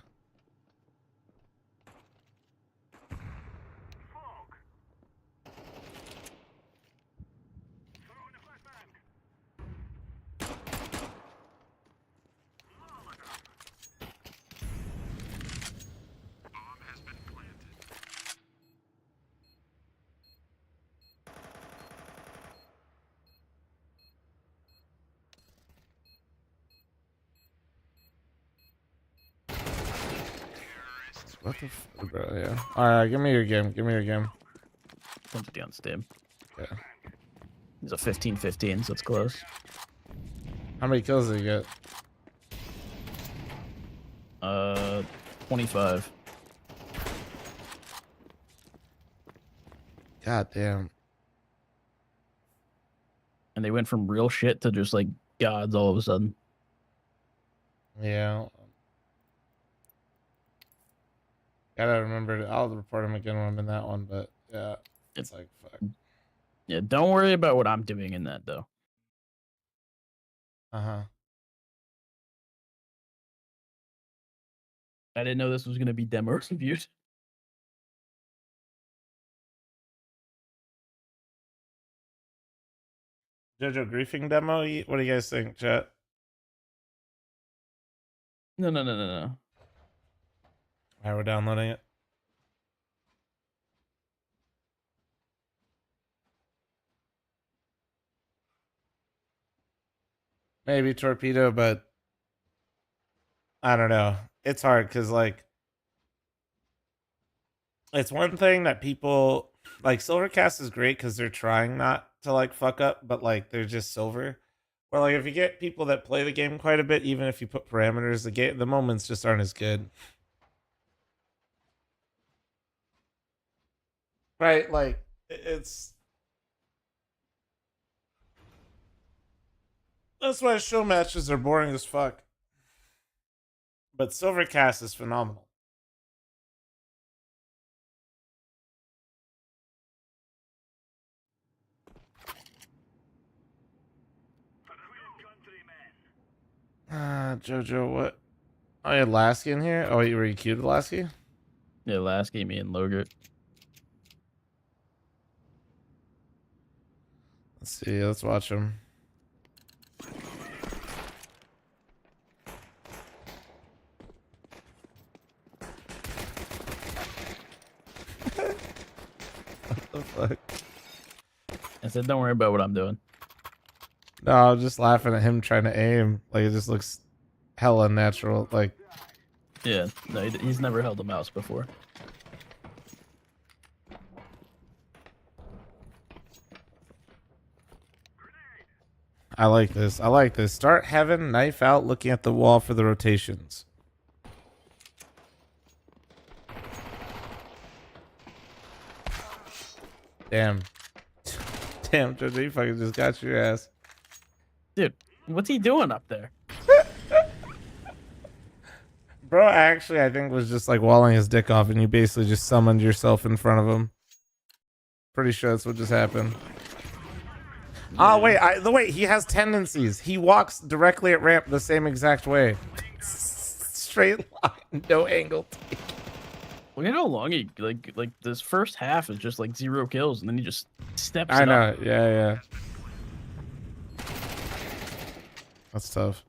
Speaker 3: What the fuck, bro? Yeah. All right, give me your game. Give me your game.
Speaker 13: 150 on Steam.
Speaker 3: Okay.
Speaker 13: He's a 15-15, so it's close.
Speaker 3: How many kills did he get?
Speaker 13: 25.
Speaker 3: God damn.
Speaker 13: And they went from real shit to just like gods all of a sudden.
Speaker 3: Yeah. Gotta remember. I'll report him again when I'm in that one, but yeah, it's like fuck.
Speaker 13: Yeah, don't worry about what I'm doing in that though.
Speaker 3: Uh-huh.
Speaker 13: I didn't know this was gonna be demo reviewed.
Speaker 3: JoJo griefing demo? What do you guys think, chat?
Speaker 13: No.
Speaker 3: Alright, we're downloading it. Maybe torpedo, but I don't know. It's hard because like it's one thing that people like Silvercast is great because they're trying not to like fuck up, but like they're just silver. Or like if you get people that play the game quite a bit, even if you put parameters, the moments just aren't as good. Right, like it's that's why show matches are boring as fuck. But Silvercast is phenomenal. Jojo, what? Oh, you had Lasky in here? Oh, were you queued Lasky?
Speaker 13: Yeah, Lasky, me, and Logert.
Speaker 3: Let's see. Let's watch him. What the fuck?
Speaker 13: I said, don't worry about what I'm doing.
Speaker 3: No, I was just laughing at him trying to aim. Like, it just looks hella unnatural. Like,
Speaker 13: yeah, no, he's never held a mouse before.
Speaker 3: I like this. I like this. Start heaven, knife out, looking at the wall for the rotations. Damn. Damn, Jojo, you fucking just got your ass.
Speaker 13: Dude, what's he doing up there?
Speaker 3: Bro, actually, I think was just like walling his dick off, and you basically just summoned yourself in front of him. Pretty sure that's what just happened. Oh, wait, wait, he has tendencies. He walks directly at ramp the same exact way. Straight line, no angle.
Speaker 13: Look at how long he, like this first half is just like 0 kills, and then he just steps
Speaker 3: I
Speaker 13: it
Speaker 3: know,
Speaker 13: up.
Speaker 3: yeah. That's tough.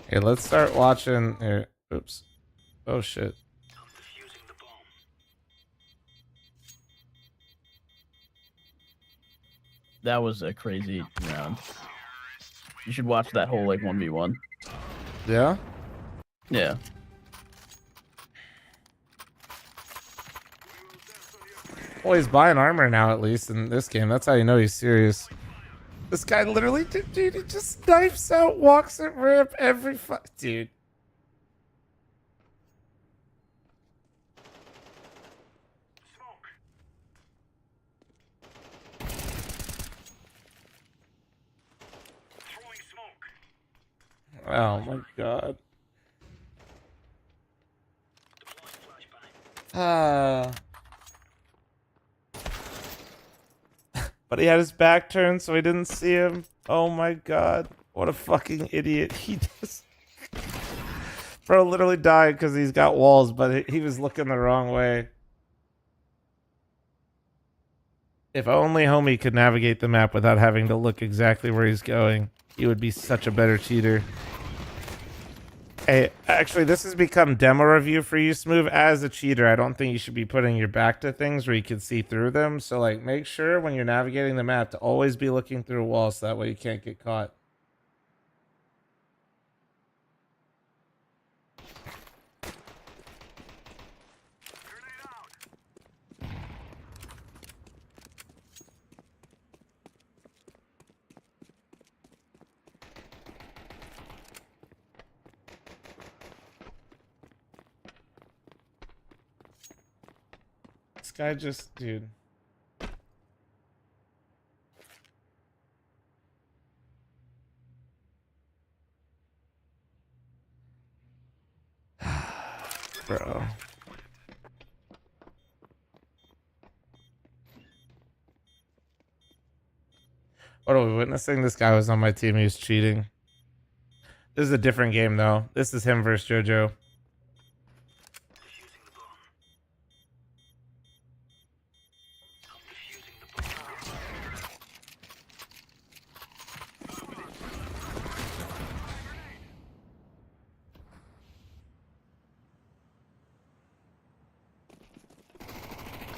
Speaker 3: Hey, let's start watching here. Oops. Oh, shit.
Speaker 13: That was a crazy round. You should watch that whole like 1v1.
Speaker 3: Yeah?
Speaker 13: Yeah.
Speaker 3: Well, he's buying armor now, at least in this game. That's how you know he's serious. This guy literally, dude, he just knifes out, walks at ramp every dude. Oh my god. But he had his back turned, so he didn't see him. Oh my god. What a fucking idiot. He just... Bro literally died because he's got walls, but he was looking the wrong way. If only Homie could navigate the map without having to look exactly where he's going, he would be such a better cheater. Hey, actually, this has become demo review for you, Smooth. As a cheater, I don't think you should be putting your back to things where you can see through them. So, like, make sure when you're navigating the map to always be looking through a wall so that way you can't get caught. This guy just, dude. Bro. What are we witnessing? This guy was on my team. He was cheating. This is a different game, though. This is him versus JoJo.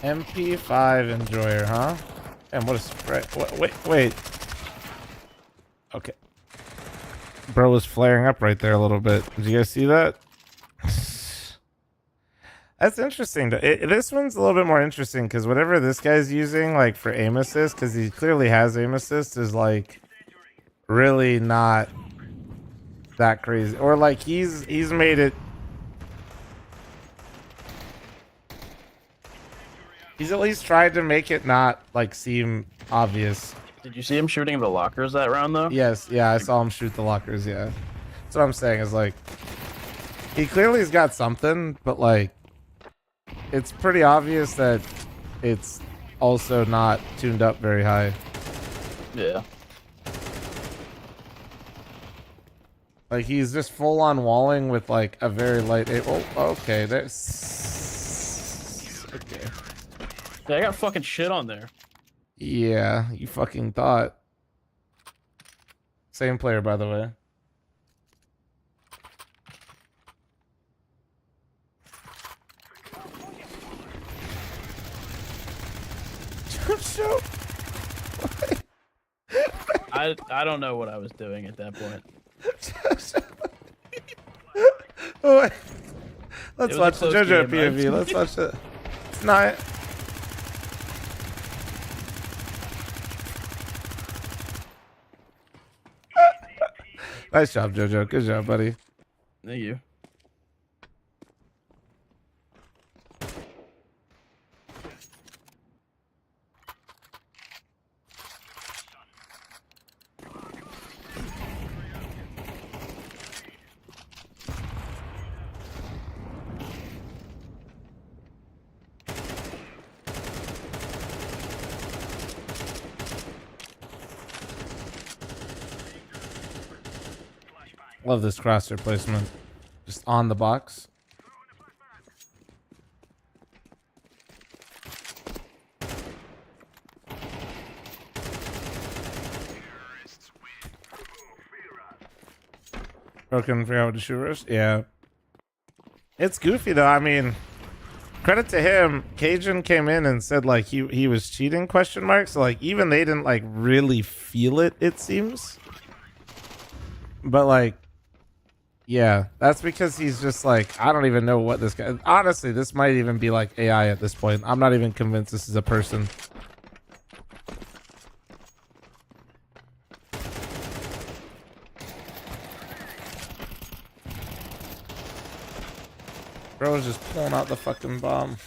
Speaker 3: MP5 enjoyer, huh? And what a spread. Wait. Okay. Bro was flaring up right there a little bit. Did you guys see that? That's interesting. This one's a little bit more interesting because whatever this guy's using, like for aim assist, because he clearly has aim assist, is like really not that crazy. Or like he's made it. He's at least tried to make it not like seem obvious.
Speaker 13: Did you see him shooting the lockers that round though?
Speaker 3: Yes, yeah, I saw him shoot the lockers, yeah. That's what I'm saying is like he clearly has got something, but like it's pretty obvious that it's also not tuned up very high.
Speaker 13: Yeah.
Speaker 3: Like he's just full on walling with like a very light. Oh, okay. There's okay.
Speaker 13: Yeah, I got fucking shit on there.
Speaker 3: Yeah, you fucking thought. Same player, by the way.
Speaker 13: I don't know what I was doing at that point.
Speaker 3: Oh, wait. Let's watch the JoJo POV. Let's watch it. It's not. Nice job, JoJo. Good job, buddy.
Speaker 13: Thank you.
Speaker 3: Love this crosshair placement. Just on the box. Broken figure out what to shoot first? Yeah. It's goofy though. I mean, credit to him. Cajun came in and said like he was cheating ? So like even they didn't like really feel it, it seems. But like, yeah, that's because he's just like, I don't even know what this guy... Honestly, this might even be like AI at this point. I'm not even convinced this is a person. Bro's just pulling out the fucking bomb.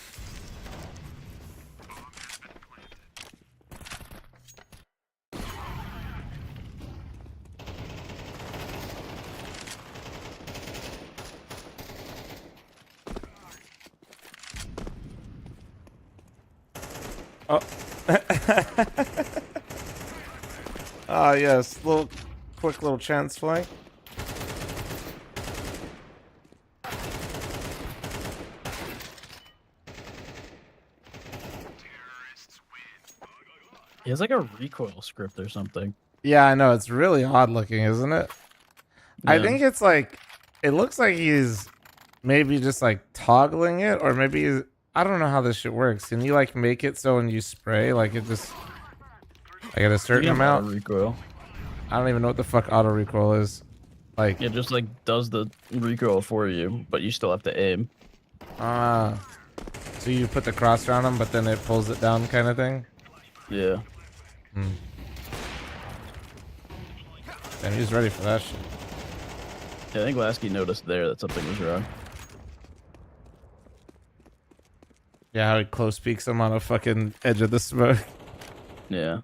Speaker 3: Oh. Ah, yes. Quick little chance flank.
Speaker 13: He has like a recoil script or something.
Speaker 3: Yeah, I know. It's really odd looking, isn't it?
Speaker 13: Yeah.
Speaker 3: I think it's like, it looks like he's maybe just like toggling it, or maybe he's, I don't know how this shit works. Can you like make it so when you spray, like it just, like at a certain amount?
Speaker 13: Auto recoil.
Speaker 3: I don't even know what the fuck auto recoil is. Like,
Speaker 13: it just like does the recoil for you, but you still have to aim.
Speaker 3: Ah, so you put the cross around him, but then it pulls it down, kind of thing.
Speaker 13: Yeah.
Speaker 3: Hmm. And he's ready for that shit.
Speaker 13: Yeah, I think Lasky noticed there that something was wrong.
Speaker 3: Yeah, how he close peeks him on a fucking edge of the smoke.
Speaker 13: Yeah.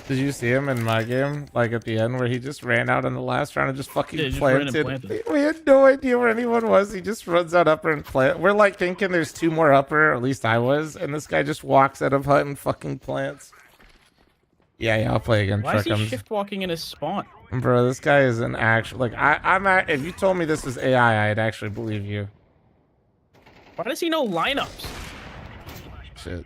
Speaker 3: Did you see him in my game, like at the end, where he just ran out in the last round and just fucking planted? We had no idea where anyone was. He just runs out upper and plant. We're like thinking there's 2 more upper, or at least I was, and this guy just walks out of hut and fucking plants. Yeah, I'll play again.
Speaker 13: Why is he shift walking in his spawn?
Speaker 3: Bro, this guy is an actual, like, if you told me this was AI, I'd actually believe you.
Speaker 13: Why does he know lineups?
Speaker 3: Shit.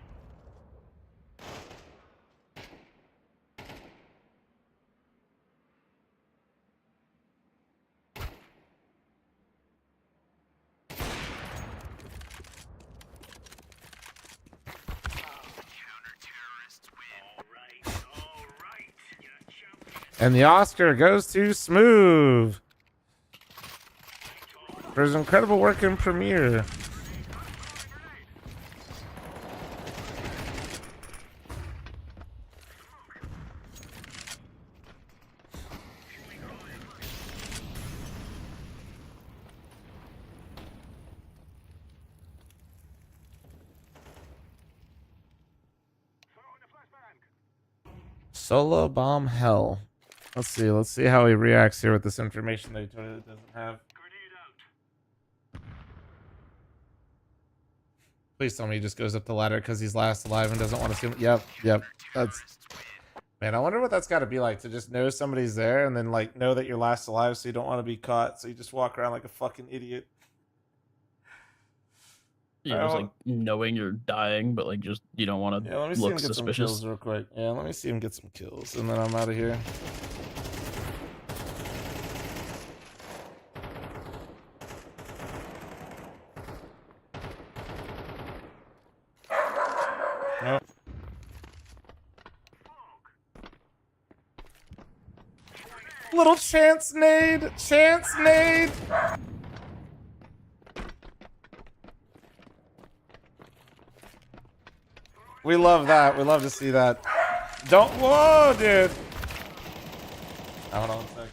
Speaker 3: And the Oscar goes to Smooth for his incredible work in Premiere. Solo bomb hell. Let's see how he reacts here with this information that he totally doesn't have. Please tell me he just goes up the ladder because he's last alive and doesn't want to see him. Yep. That's, man, I wonder what that's got to be like to just know somebody's there and then like know that you're last alive, so you don't want to be caught, so you just walk around like a fucking idiot.
Speaker 13: Yeah, just like knowing you're dying, but like just you don't want to look suspicious.
Speaker 3: Some kills real quick. Yeah, let me see him get some kills, and then I'm out of here. Nope. Little chance nade. We love that. We love to see that. Whoa, dude. Hold on one sec.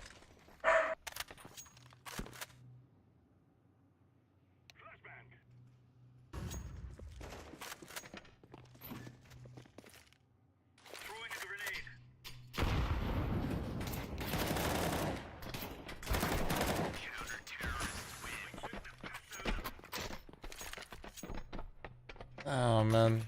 Speaker 3: Oh, man.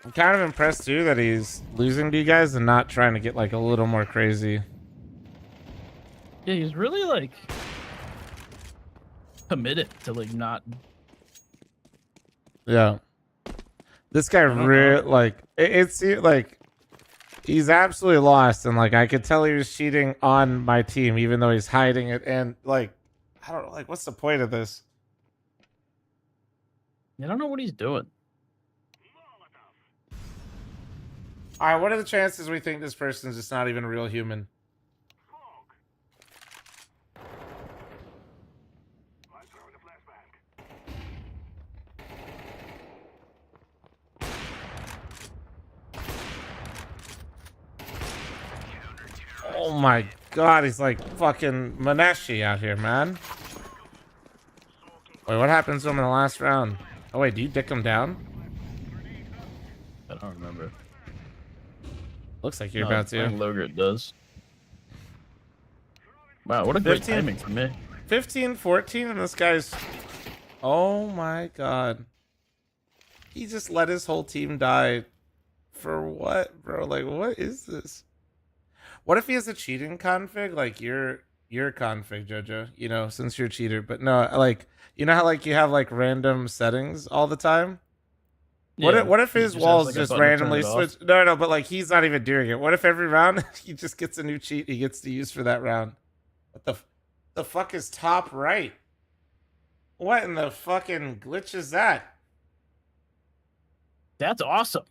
Speaker 3: I'm kind of impressed too that he's losing to you guys and not trying to get like a little more crazy.
Speaker 13: Yeah, he's really like committed to like not.
Speaker 3: Yeah, this guy really like it's like he's absolutely lost, and like I could tell he was cheating on my team even though he's hiding it, and like I don't know, like what's the point of this?
Speaker 13: I don't know what he's doing.
Speaker 3: All right, what are the chances we think this person's just not even a real human? Oh my god, he's like fucking Maneshi out here, man. Wait, what happens to him in the last round? Oh wait, do you dick him down?
Speaker 13: I don't remember. remember.
Speaker 3: Looks like you're
Speaker 13: No,
Speaker 3: about to.
Speaker 13: I think Logert does. Wow, what a great timing for me.
Speaker 3: 15-14, and this guy's... Oh my god. He just let his whole team die. For what, bro? Like, what is this? What if he has a cheating config? Like, your config, Jojo, you know, since you're a cheater. But no, like, you know how, like, you have, like, random settings all the time?
Speaker 13: Yeah,
Speaker 3: what if his walls
Speaker 13: like,
Speaker 3: just randomly switch? No, but, like, he's not even doing it. What if every round he just gets a new cheat he gets to use for that round? What the fuck is top right? What in the fucking glitch is that?
Speaker 13: That's awesome.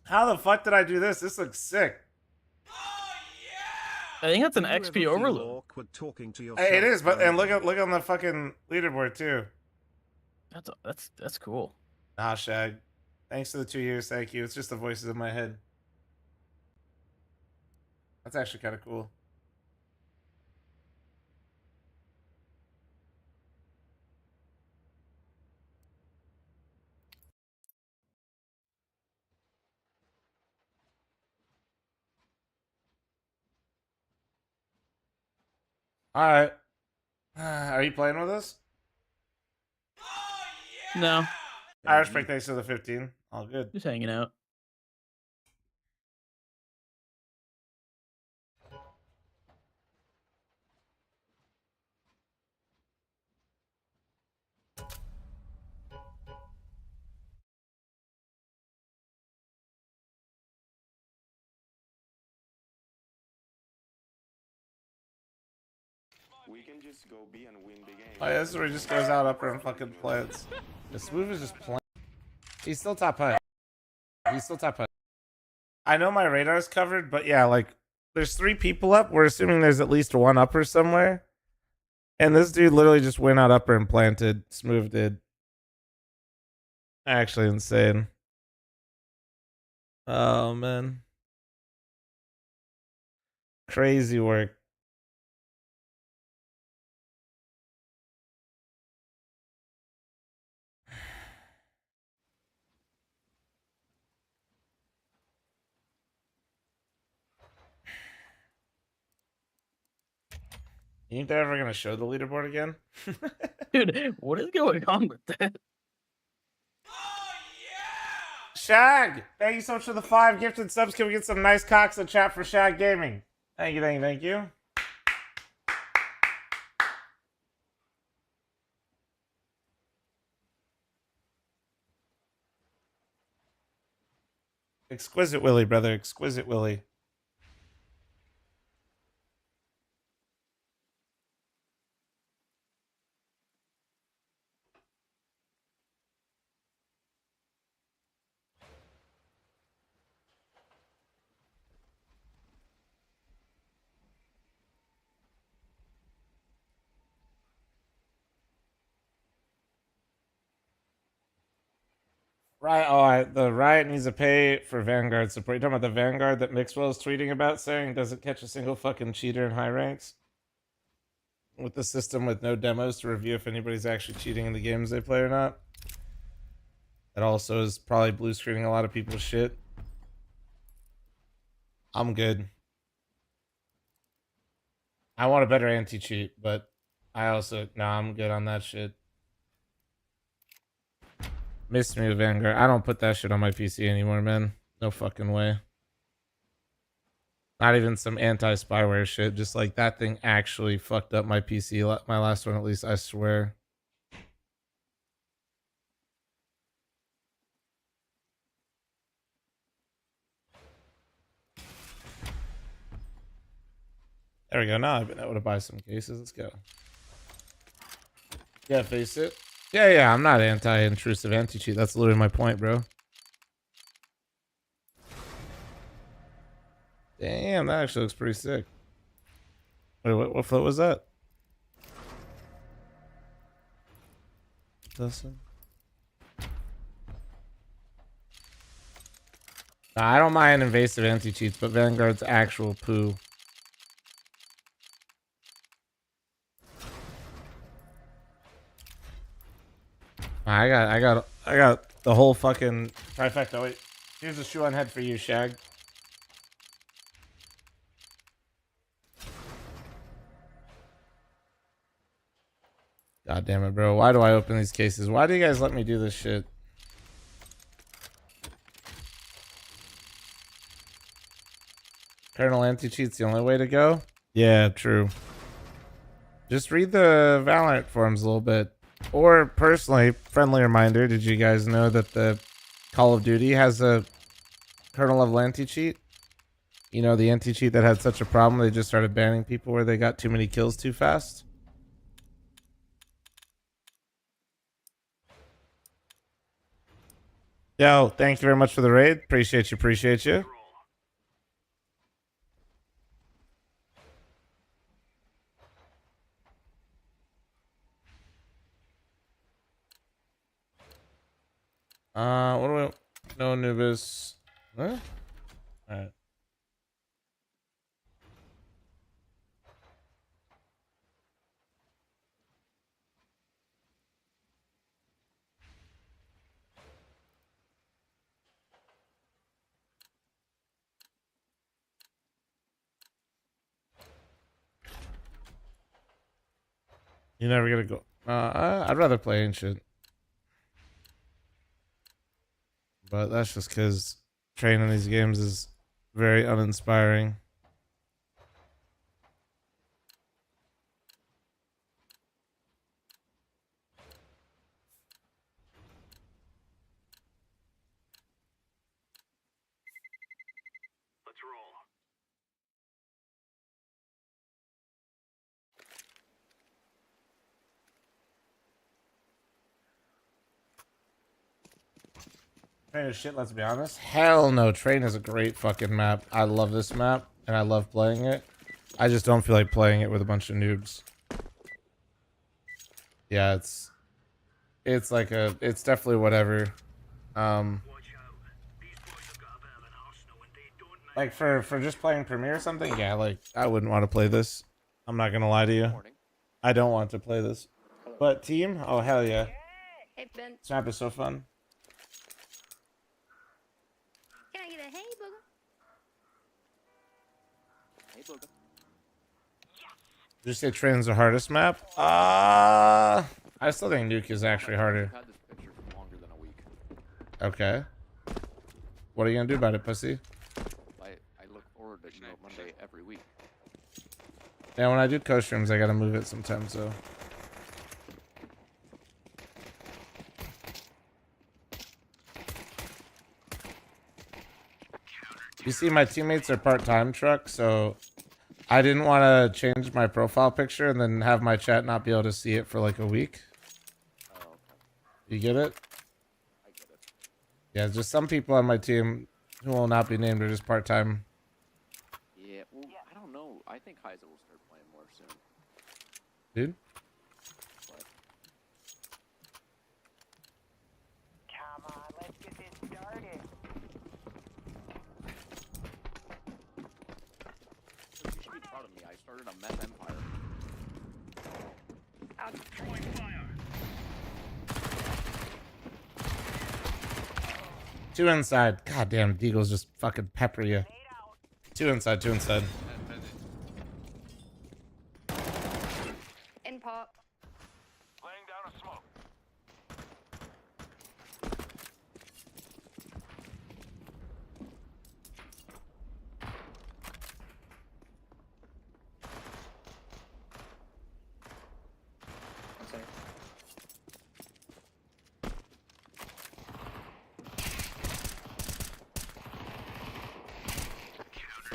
Speaker 3: How the fuck did I do this? This looks sick.
Speaker 13: I think that's an XP overload.
Speaker 3: Hey, it is, but and look on the fucking leaderboard too.
Speaker 13: That's cool.
Speaker 3: Ah, Shag. Thanks for the 2 years. Thank you. It's just the voices in my head. That's actually kind of cool. All right. Are you playing with us?
Speaker 13: No.
Speaker 3: Irish break, thanks for the 15. All good.
Speaker 13: Just hanging out.
Speaker 15: We can just go B and win the game.
Speaker 3: Oh yeah, this is where he just goes out upper and fucking plants. The Smooth is just playing. He's still top high. He's still top high. I know my radar is covered, but yeah, like, there's 3 people up. We're assuming there's at least 1 upper somewhere. And this dude literally just went out upper and planted. Smooth did. Actually insane. Oh, man. Crazy work. You think they're ever going to show the leaderboard again?
Speaker 13: Dude, what is going on with that?
Speaker 3: Shag! Thank you so much for the 5 gifted subs. Can we get some nice cocks in chat for Shag Gaming? Thank you, thank you, thank you. Exquisite Willy, brother. Exquisite Willy. Right, the Riot needs to pay for Vanguard support. You're talking about the Vanguard that Mixwell's tweeting about, saying doesn't catch a single fucking cheater in high ranks? With the system with no demos to review if anybody's actually cheating in the games they play or not. That also is probably blue screening a lot of people's shit. I'm good. I want a better anti-cheat, but I also... Nah, I'm good on that shit. Miss me with Vanguard. I don't put that shit on my PC anymore, man. No fucking way. Not even some anti-spyware shit. Just like that thing actually fucked up my PC. My last one, at least, I swear. There we go. Now I've been able to buy some cases. Let's go. Yeah, face it. Yeah, I'm not anti-intrusive anti-cheat. That's literally my point, bro. Damn, that actually looks pretty sick. Wait, what float was that? Listen. Nah, I don't mind invasive anti-cheats, but Vanguard's actual poo. I got the whole fucking trifecta. Wait. Here's a shoe on head for you, Shag. God damn it, bro. Why do I open these cases? Why do you guys let me do this shit? Kernel anti-cheat's the only way to go? Yeah, true. Just read the Valorant forums a little bit. Or personally, friendly reminder, did you guys know that the Call of Duty has a kernel level anti-cheat? You know, the anti-cheat that had such a problem, they just started banning people where they got too many kills too fast. Yo, thank you very much for the raid. Appreciate you, appreciate you. What do we... No, Anubis. Huh? Alright. You're never gonna go... I'd rather play Ancient. But that's just because training these games is very uninspiring.
Speaker 12: Let's roll.
Speaker 3: Train is shit, let's be honest. Hell no, Train is a great fucking map. I love this map, and I love playing it. I just don't feel like playing it with a bunch of noobs. Yeah, it's like a... It's definitely whatever. Like for just playing Premiere or something, yeah, like I wouldn't want to play this. I'm not gonna lie to you. I don't want to play this. But team, oh hell yeah.
Speaker 19: Hey Ben.
Speaker 3: This map is so fun.
Speaker 19: Can I get a hey booger?
Speaker 10: Hey, Booga.
Speaker 3: Did you say Train's the hardest map? I still think Nuke is actually harder.
Speaker 10: I've had this picture for longer than a week.
Speaker 3: Okay. What are you gonna do about it, pussy?
Speaker 10: I look forward to Monday every week.
Speaker 3: Yeah, when I do co-streams, I gotta move it sometimes, so. You see, my teammates are part-time truck, so I didn't want to change my profile picture and then have my chat not be able to see it for like a week.
Speaker 10: Oh, okay.
Speaker 3: You get it?
Speaker 10: I get it.
Speaker 3: Yeah, just some people on my team who will not be named are just part-time.
Speaker 10: Yeah, well, I don't know. I think Heiser will start playing more soon.
Speaker 3: Dude?
Speaker 10: What?
Speaker 12: Come on, let's get this started.
Speaker 10: So you should be proud of me. I started a meth empire.
Speaker 19: Out.
Speaker 3: Two inside. God damn, Deagle's just fucking pepper you. Two inside, two inside.
Speaker 19: In pop.
Speaker 9: Laying down a smoke.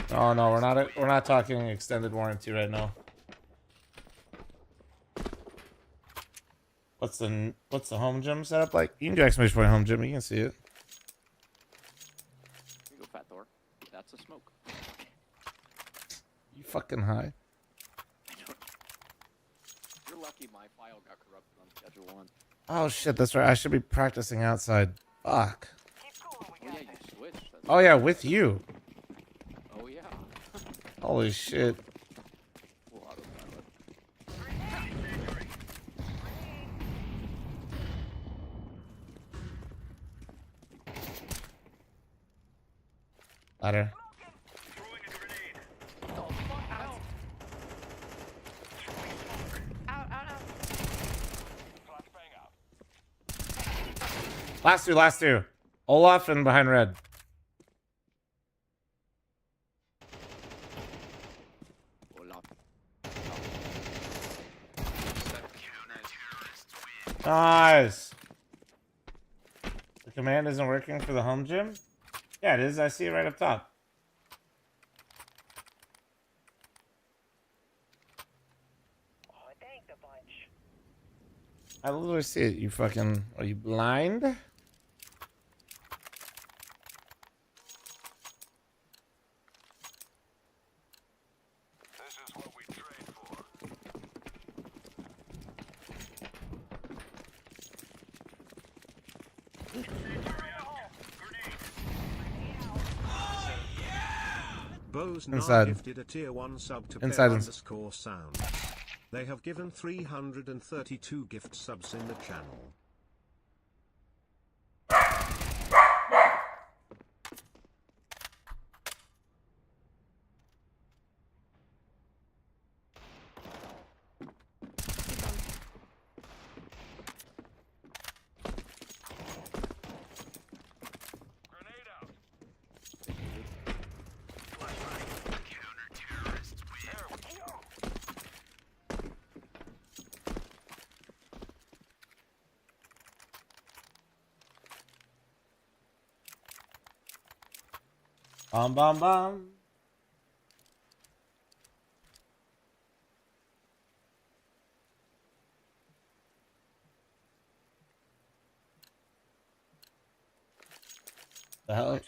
Speaker 3: Oh no, we're not talking extended warranty right now. What's the home gym setup like? You can do exclamation point home gym, you can see it.
Speaker 10: Here you go, Fat Thor. That's a smoke.
Speaker 3: You fucking high.
Speaker 10: You're lucky my file got corrupted on Schedule 1.
Speaker 3: Oh shit, that's right. I should be practicing outside. Fuck.
Speaker 10: Oh yeah, you switched.
Speaker 3: Oh yeah, with you.
Speaker 10: Oh yeah.
Speaker 3: Holy shit.
Speaker 10: Full autopilot.
Speaker 3: Ladder. Last two. Olaf and behind red. Nice. The command isn't working for the home gym? Yeah, it is. I see it right up top. I literally see it. You fucking... Are you blind? Inside.
Speaker 17: Gifted a tier 1 sub to
Speaker 3: Inside.
Speaker 17: _sound. They have given 332 gift subs in the channel.
Speaker 3: Bum bum bum. The hell?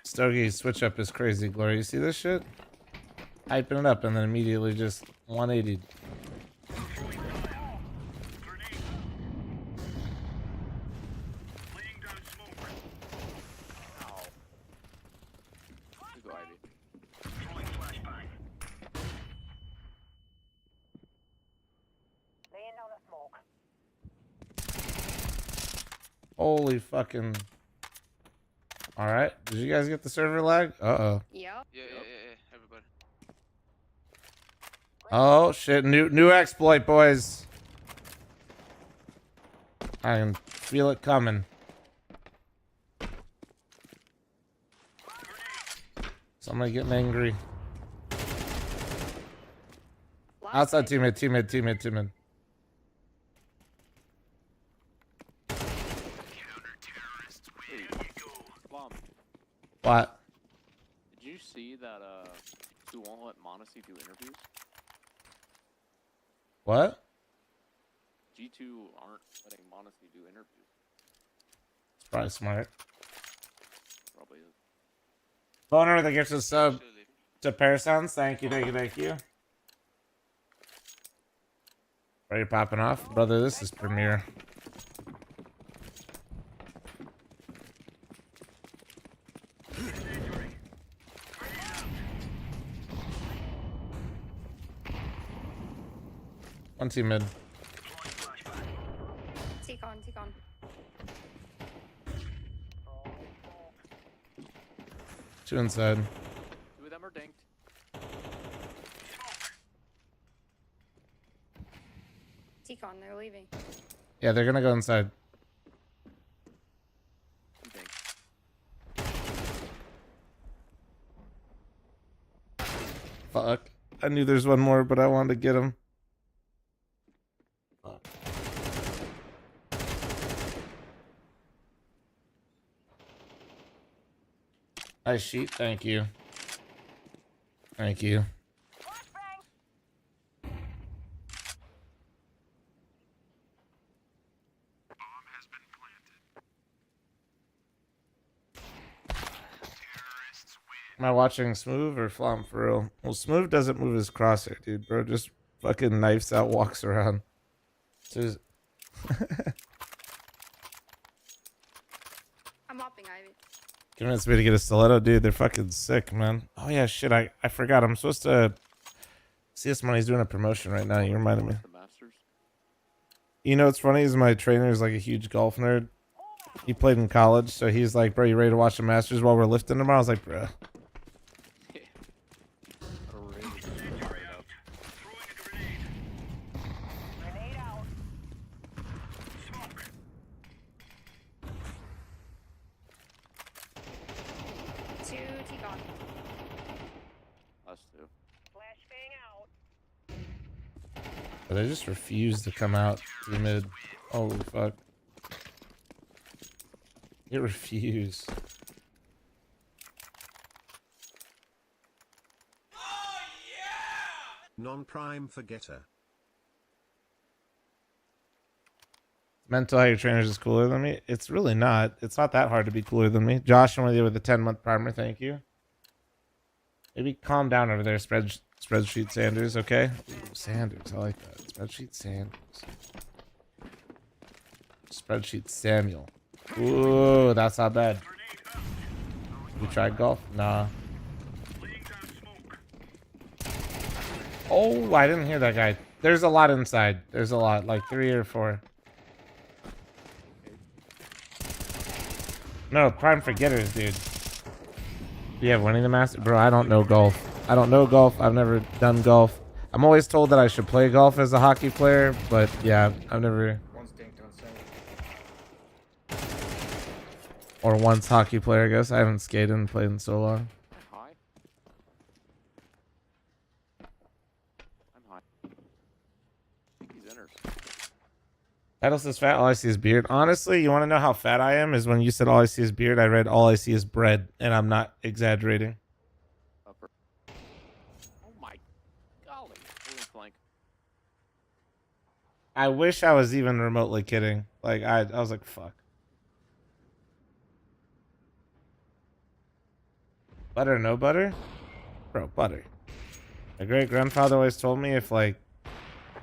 Speaker 3: Stogie switch up is crazy, Glory. You see this shit? Hyping it up and then immediately just 180. Holy fucking... Alright, did you guys get the server lag? Uh-oh.
Speaker 20: Yeah, everybody.
Speaker 3: Oh, shit. New exploit, boys. I can feel it coming. Somebody getting angry. Outside teammate. What?
Speaker 16: Did you see that who won't let Monacy do interviews?
Speaker 3: What?
Speaker 16: G2 aren't letting Monacy do interviews.
Speaker 3: It's probably smart.
Speaker 16: Probably is.
Speaker 3: Boner with the gift of sub to Parasounds. Thank you. Are you popping off? Brother, this is Premiere. One team mid.
Speaker 19: Take on.
Speaker 3: Two inside.
Speaker 16: Two of them are dinked.
Speaker 19: Take on, they're leaving.
Speaker 3: Yeah, they're gonna go inside. Fuck. I knew there's one more, but I wanted to get him. Nice sheet, thank you. Am I watching Smooth or Flom for real? Well, Smooth doesn't move his crosshair, dude. Bro just fucking knifes out, walks around. So
Speaker 19: I'm mopping Ivy.
Speaker 3: convinced me to get a stiletto, dude. They're fucking sick, man. Oh yeah, shit. I forgot. I'm supposed to. CS Money's doing a promotion right now. You reminded me. You know what's funny is my trainer is like a huge golf nerd. He played in college, so he's like, "Bro, you ready to watch the Masters while we're lifting tomorrow?" I was like, "Bro,
Speaker 19: boutique on.
Speaker 16: Us too.
Speaker 3: But they just refuse to come out to mid. Holy fuck. They refuse.
Speaker 17: Non-prime forgetter.
Speaker 3: Mental how your trainers is cooler than me. It's really not. It's not that hard to be cooler than me. Josh, I'm with you with the 10-month primer. Thank you. Maybe calm down over there, spreadsheet Sanders, okay? Ooh, Sanders, I like that. Spreadsheet Sanders. Spreadsheet Samuel. Ooh, that's not bad. We tried golf? Nah. Oh, I didn't hear that guy. There's a lot inside. There's a lot, like 3 or 4. No, prime forgetters, dude. Yeah, winning the master, bro. I don't know golf. I don't know golf. I've never done golf. I'm always told that I should play golf as a hockey player, but yeah, I've never. Or once hockey player, I guess. I haven't skated and played in so long.
Speaker 16: I'm high. I'm high. I think he's inners.
Speaker 3: Title says fat, all I see is beard. Honestly, you want to know how fat I am? Is when you said all I see is beard, I read all I see is bread, and I'm not exaggerating.
Speaker 16: Upper. Oh my golly. Holding flank.
Speaker 3: I wish I was even remotely kidding. Like, I was like, fuck. Butter, no butter? Bro, butter. My great-grandfather always told me if, like,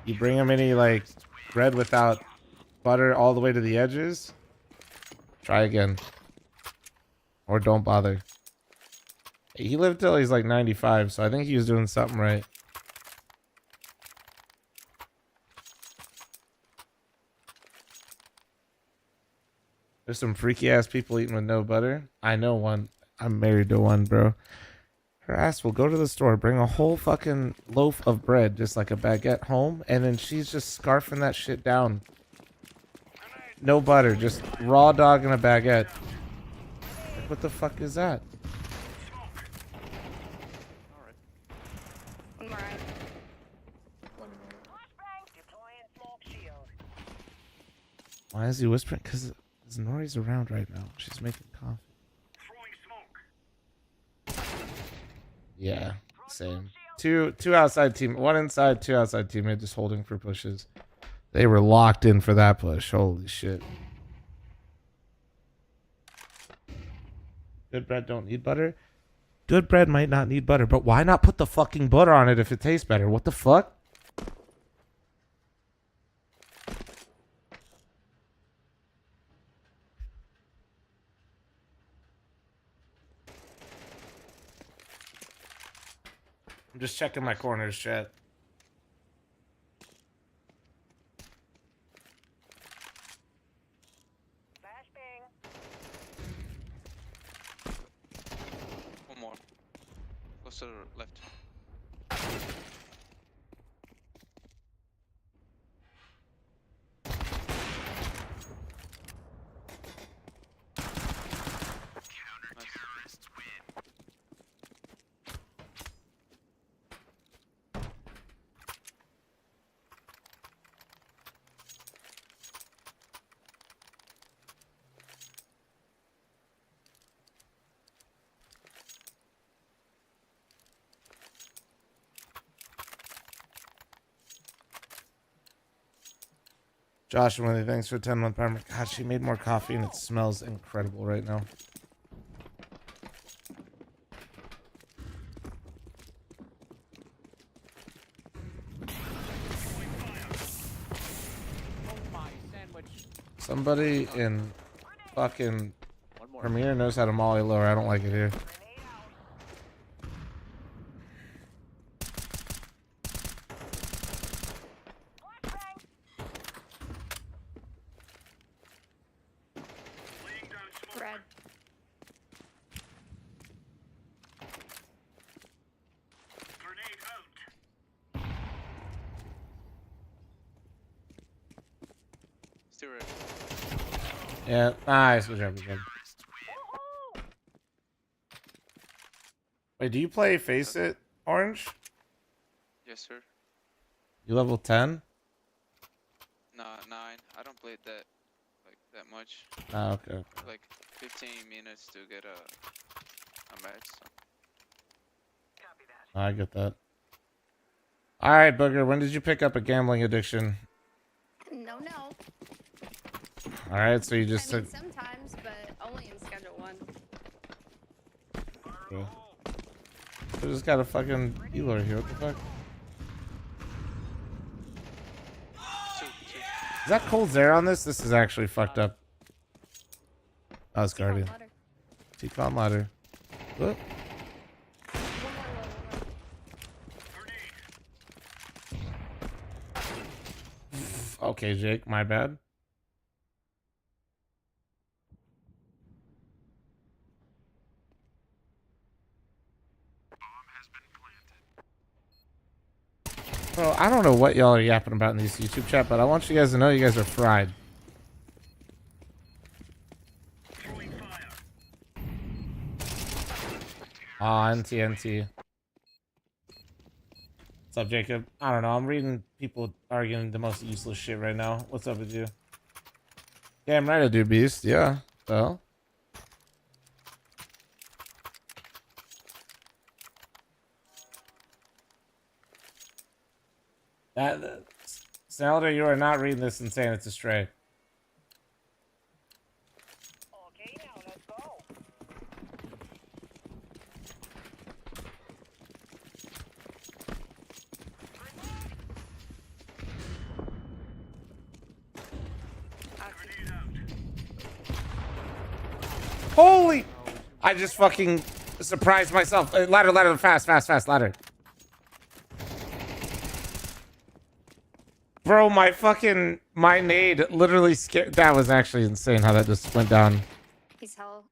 Speaker 3: you bring him any, like, bread without butter all the way to the edges, try again. Or don't bother. He lived till he's, like, 95, so I think he was doing something right. There's some freaky-ass people eating with no butter. I know one. I'm married to one, bro. Her ass will go to the store, bring a whole fucking loaf of bread, just like a baguette home, and then she's just scarfing that shit down. No butter, just raw dog and a baguette. Like, what the fuck is that?
Speaker 16: Alright.
Speaker 19: One more eye.
Speaker 3: Why is he whispering? Because Nori's around right now. She's making coffee. Yeah, same. Two outside team, one inside, 2 outside teammate just holding for pushes. They were locked in for that push. Holy shit. Good bread don't need butter. Good bread might not need butter, but why not put the fucking butter on it if it tastes better? What the fuck? I'm just checking my corners, chat.
Speaker 20: One more. Close to the left.
Speaker 3: Josh, Willie, thanks for a 10-month primer. God, she made more coffee and it smells incredible right now. Somebody in fucking Premiere knows how to molly lower. I don't like it here.
Speaker 19: Red.
Speaker 20: Still red.
Speaker 3: Yeah, nice. Good job, good job. Wait, do you play Face It, Orange?
Speaker 1: Yes, sir.
Speaker 3: You level 10?
Speaker 1: No, 9. I don't play it that much.
Speaker 3: Oh, okay.
Speaker 1: Like 15 minutes to get a match. So.
Speaker 3: I get that. All right, Booger. When did you pick up a gambling addiction?
Speaker 19: No.
Speaker 3: All right, so you just
Speaker 19: I mean,
Speaker 3: took.
Speaker 19: sometimes, but only in Schedule 1.
Speaker 3: Okay. We just got a fucking Elor here. What the fuck? Is that Cold Air on this? This is actually fucked up. Oh, it's Guardian. T-Con ladder. Whoop. Okay, Jake, my bad. Bro, I don't know what y'all are yapping about in this YouTube chat, but I want you guys to know you guys are fried. Ah, NT. What's up, Jacob? I don't know. I'm reading people arguing the most useless shit right now. What's up with you? Damn right I do, Beast. Yeah. Well. Snelder, you are not reading this and saying it's a stray.
Speaker 12: Okay, now let's go.
Speaker 3: Holy! I just fucking surprised myself. Ladder, fast, ladder. Bro, my nade literally scared. That was actually insane how that just went down.
Speaker 19: He's hell.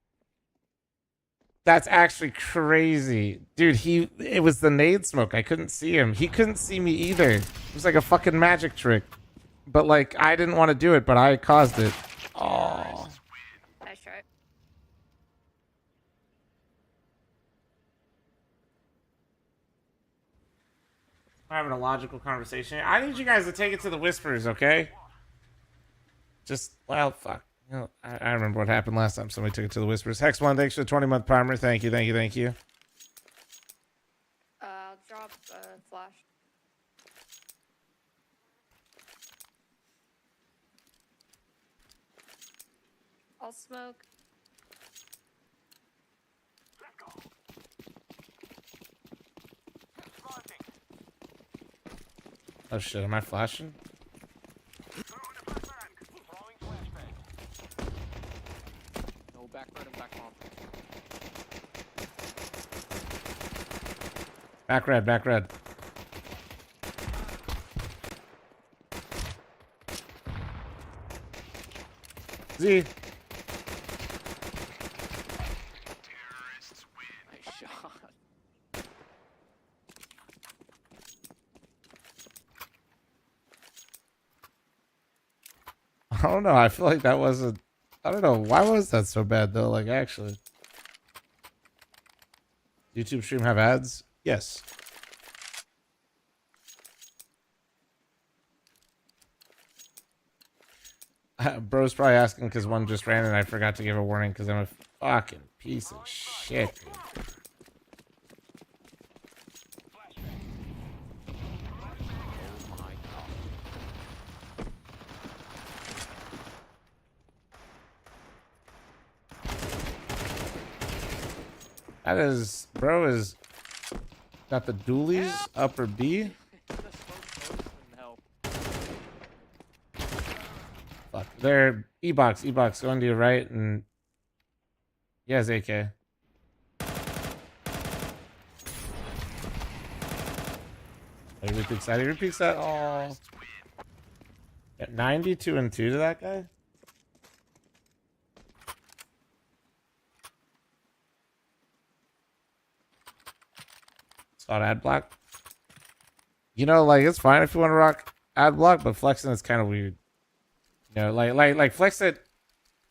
Speaker 3: That's actually crazy. Dude, it was the nade smoke. I couldn't see him. He couldn't see me either. It was like a fucking magic trick. But like, I didn't want to do it, but I caused it. Oh.
Speaker 19: Nice try.
Speaker 3: We're having a logical conversation. I need you guys to take it to the whispers, okay? Just, well, fuck. You know, I remember what happened last time somebody took it to the whispers. Hex1, thanks for the 20-month primer. Thank you.
Speaker 19: I'll drop flash. I'll smoke.
Speaker 3: Oh shit, am I flashing?
Speaker 16: No, back red and back bomb.
Speaker 3: Back red. Z.
Speaker 16: Nice shot.
Speaker 3: I don't know. I feel like that wasn't. I don't know. Why was that so bad though? Like actually. YouTube stream have ads? Yes. Bro's probably asking because one just ran and I forgot to give a warning because I'm a fucking piece of shit. Dude. That is, bro is got the dualies upper B. Fuck, they're E-box going to your right and he has AK. Are you repeat side? Repeat side. Oh, yeah, 92 and 2 to that guy. On ad block, you know, like it's fine if you want to rock ad block, but flexing is kind of weird. You know, like flex it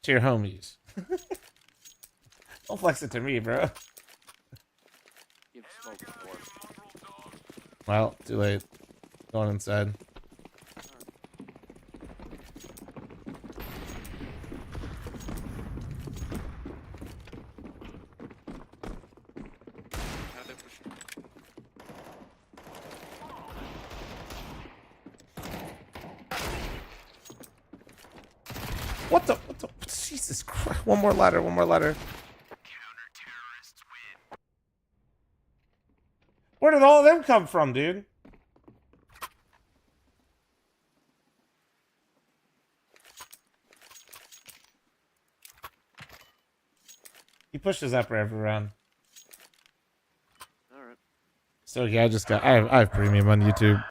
Speaker 3: to your homies. Don't flex it to me, bro.
Speaker 16: smoke before.
Speaker 3: Well, too late. Going inside. What the? Jesus Christ. One more ladder, one more ladder. Where did all of them come from, dude? He pushes up every round.
Speaker 16: Alright.
Speaker 3: So yeah, I have premium on YouTube.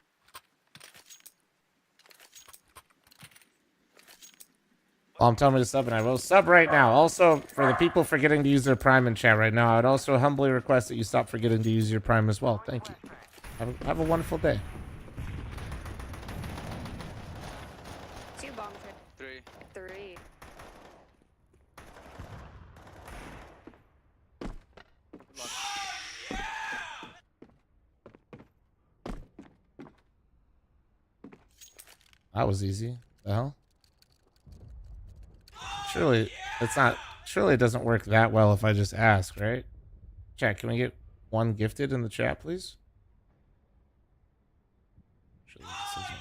Speaker 3: Telling me to sub, and I will sub right now. Also, for the people forgetting to use their Prime in chat right now, I would also humbly request that you stop forgetting to use your Prime as well. Thank you. Have a wonderful day.
Speaker 19: 2 bombs.
Speaker 1: 3.
Speaker 19: 3.
Speaker 3: That was easy. The hell? Surely it's not. Surely it doesn't work that well if I just ask, right? Chat, can we get one gifted in the chat, please? Surely this isn't-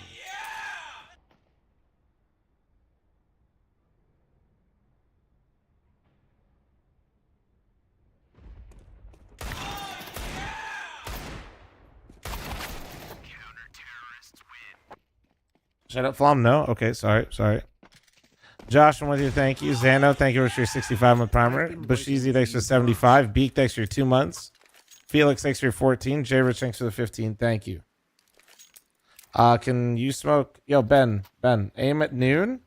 Speaker 3: Shut up, Flom. No? Okay, sorry. Josh, I'm with you. Thank you. Zano, thank you for your 65 month primer. Busheezy, thanks for 75. Beak, thanks for your 2 months. Felix, thanks for your 14. J Rich, thanks for the 15. Thank you. Can you smoke? Yo, Ben, aim at noon.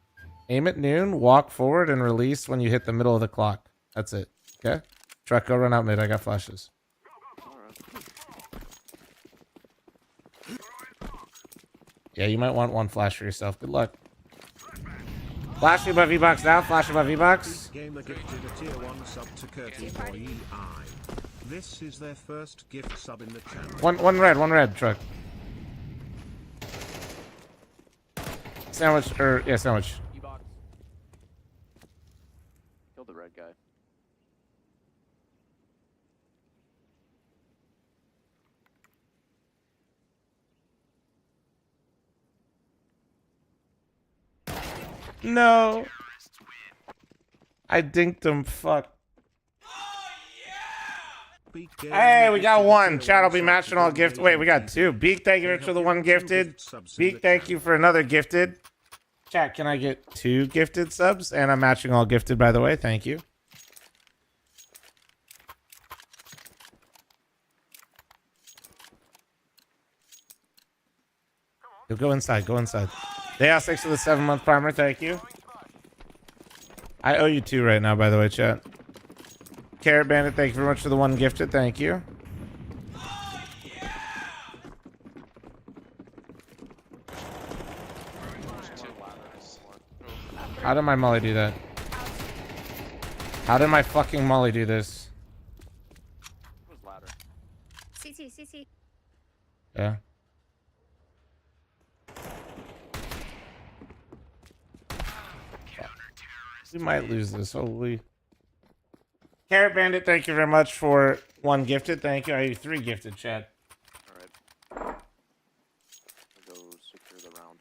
Speaker 3: Walk forward and release when you hit the middle of the clock. That's it. Okay? Truck, go run out mid. I got flashes. Yeah, you might want one flash for yourself. Good luck. Flashing above V-Box now. Flash above V-Box.
Speaker 17: Gamer gifted a tier 1 sub to Curtis Boy EI. This is their first gift sub in the channel.
Speaker 3: One red, truck. Sandwich, sandwich.
Speaker 16: E-box. Kill the red guy.
Speaker 3: No. I dinked him. Fuck. Hey, we got one. Chat will be matching all gift. Wait, we got 2. Beak, thank you for the 1 gifted. Beak, thank you for another gifted. Chat, can I get 2 gifted subs? And I'm matching all gifted, by the way. Thank you. You'll go inside. They asked thanks for the 7 month primer. Thank you. I owe you 2 right now, by the way, chat. Carrot Bandit, thank you very much for the 1 gifted. Thank you. How did my molly do that? How did my fucking molly do this?
Speaker 19: CT.
Speaker 3: Yeah. We might lose this. Holy. Carrot Bandit, thank you very much for 1 gifted. Thank you. I owe you 3 gifted, chat.
Speaker 16: Alright. I'll go secure the round.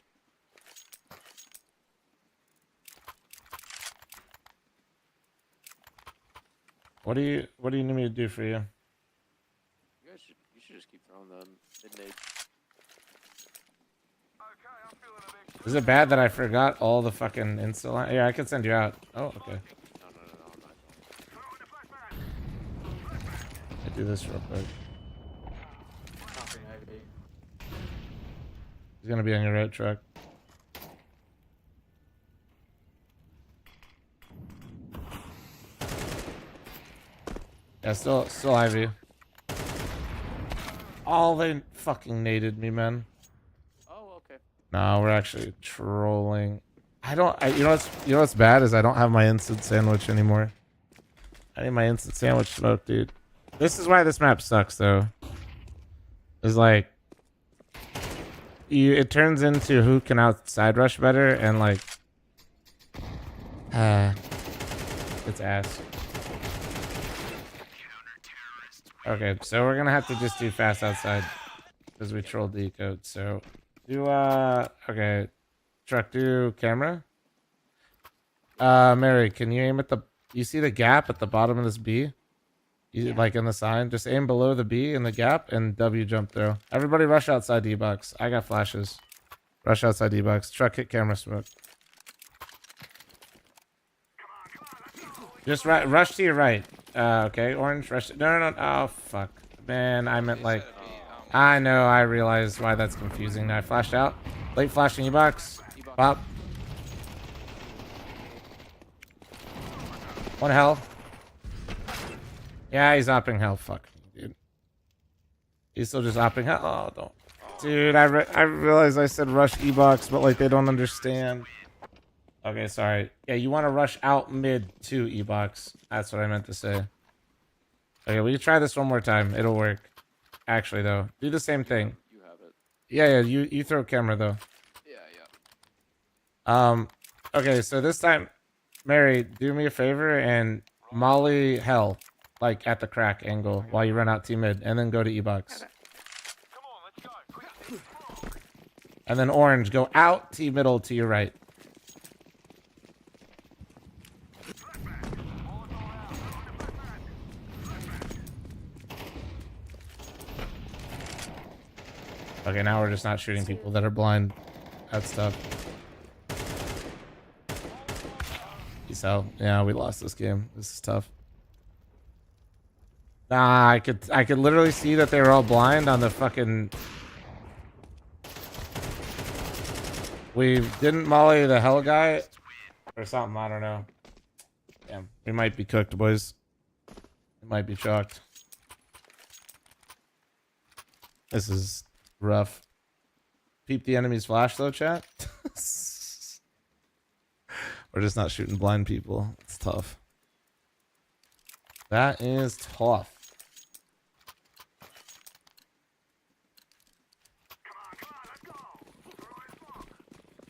Speaker 3: What do you need me to do for you?
Speaker 16: You should just keep throwing them mid-nade.
Speaker 3: Is it bad that I forgot all the fucking insta? Yeah, I could send you out. Oh, okay.
Speaker 16: No, I'm not
Speaker 3: I do this real quick. He's gonna be on your right truck. Yeah, still Ivy. Oh, they fucking naded me, man.
Speaker 16: Oh, okay.
Speaker 3: No, we're actually trolling. You know what's bad is I don't have my instant sandwich anymore. I need my instant sandwich smoke, dude. This is why this map sucks, though. is like it turns into who can outside rush better, and like it's ass. Okay, so we're gonna have to just do fast outside because we trolled the code. So do okay, truck, do camera. Mary, can you aim at the? You see the gap at the bottom of this B? You, like in the sign, just aim below the B in the gap and W jump throw. Everybody rush outside D-box. I got flashes. Rush outside D-box. Truck, hit camera, smoke. Just rush to your right. Okay, orange, rush. No. Oh, fuck. Man, I meant like... I know, I realized why that's confusing. I flashed out. Late flashing E-box. Pop. One hell. Yeah, he's opting hell. Fuck, dude. He's still just opting hell. Oh, don't. Dude, I realized I said rush E-box, but like they don't understand. Okay, sorry. Yeah, you want to rush out mid to E-box. That's what I meant to say. Okay, we can try this one more time. It'll work. Actually, though, do the same thing.
Speaker 16: You have it.
Speaker 3: Yeah. You throw camera though.
Speaker 16: Yeah.
Speaker 3: Okay, so this time, Mary, do me a favor and molly hell, like at the crack angle while you run out T mid, and then go to E-box.
Speaker 19: Okay.
Speaker 3: And then orange, go out T middle to your right. Okay, now we're just not shooting people that are blind. That's tough. Peace out. Yeah, we lost this game. This is tough. Nah, I could literally see that they were all blind on the fucking... We didn't molly the hell guy or something, I don't know. Damn, we might be cooked, boys. We might be chalked. This is rough. Peep the enemy's flash though, chat. We're just not shooting blind people. It's tough. That is tough.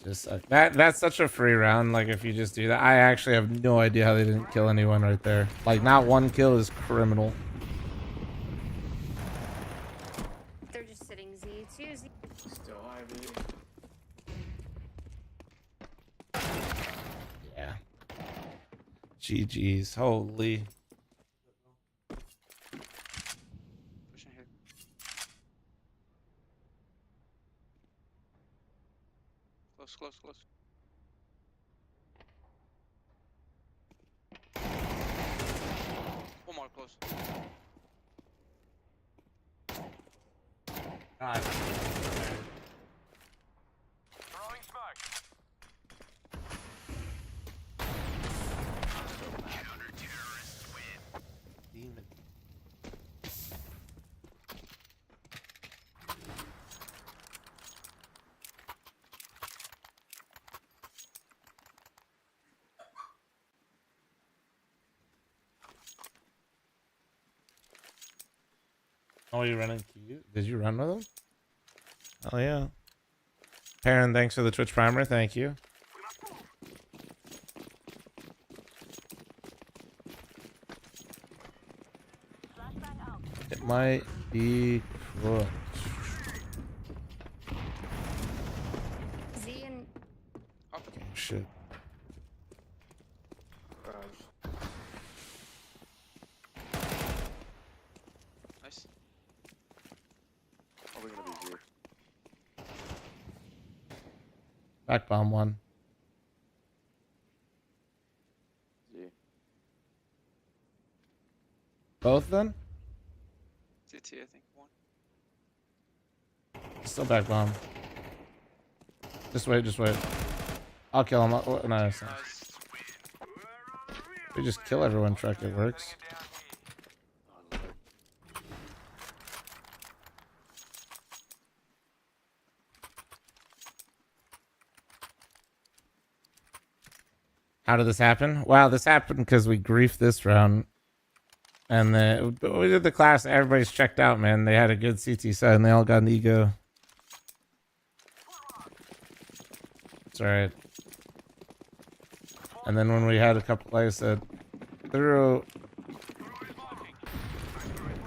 Speaker 3: Just that's such a free round. Like if you just do that, I actually have no idea how they didn't kill anyone right there. Like not one kill is criminal.
Speaker 19: They're just sitting Z. It's Z.
Speaker 16: Still high,
Speaker 3: Yeah. GG's. Holy.
Speaker 1: Pushing here. Close. One more close.
Speaker 3: God.
Speaker 9: Throwing smoke.
Speaker 3: Counter-terrorists win. Demon. Oh, you running Q? Did you run with him? Oh yeah. Perrin, thanks for the Twitch primer. Thank you. It might be cooked.
Speaker 19: Z and
Speaker 3: Oh, shit.
Speaker 1: Nice.
Speaker 16: Probably gonna be Z.
Speaker 3: Back bomb one.
Speaker 16: Z.
Speaker 3: Both then?
Speaker 1: CT, I think one.
Speaker 3: Still back bomb. Just wait. I'll kill him. Oh, nice. We just kill everyone, truck. It works. How did this happen? Wow, this happened because we griefed this round. And we did the class. Everybody's checked out, man. They had a good CT set, and they all got an ego. It's all right. And then when we had a couple players that through, I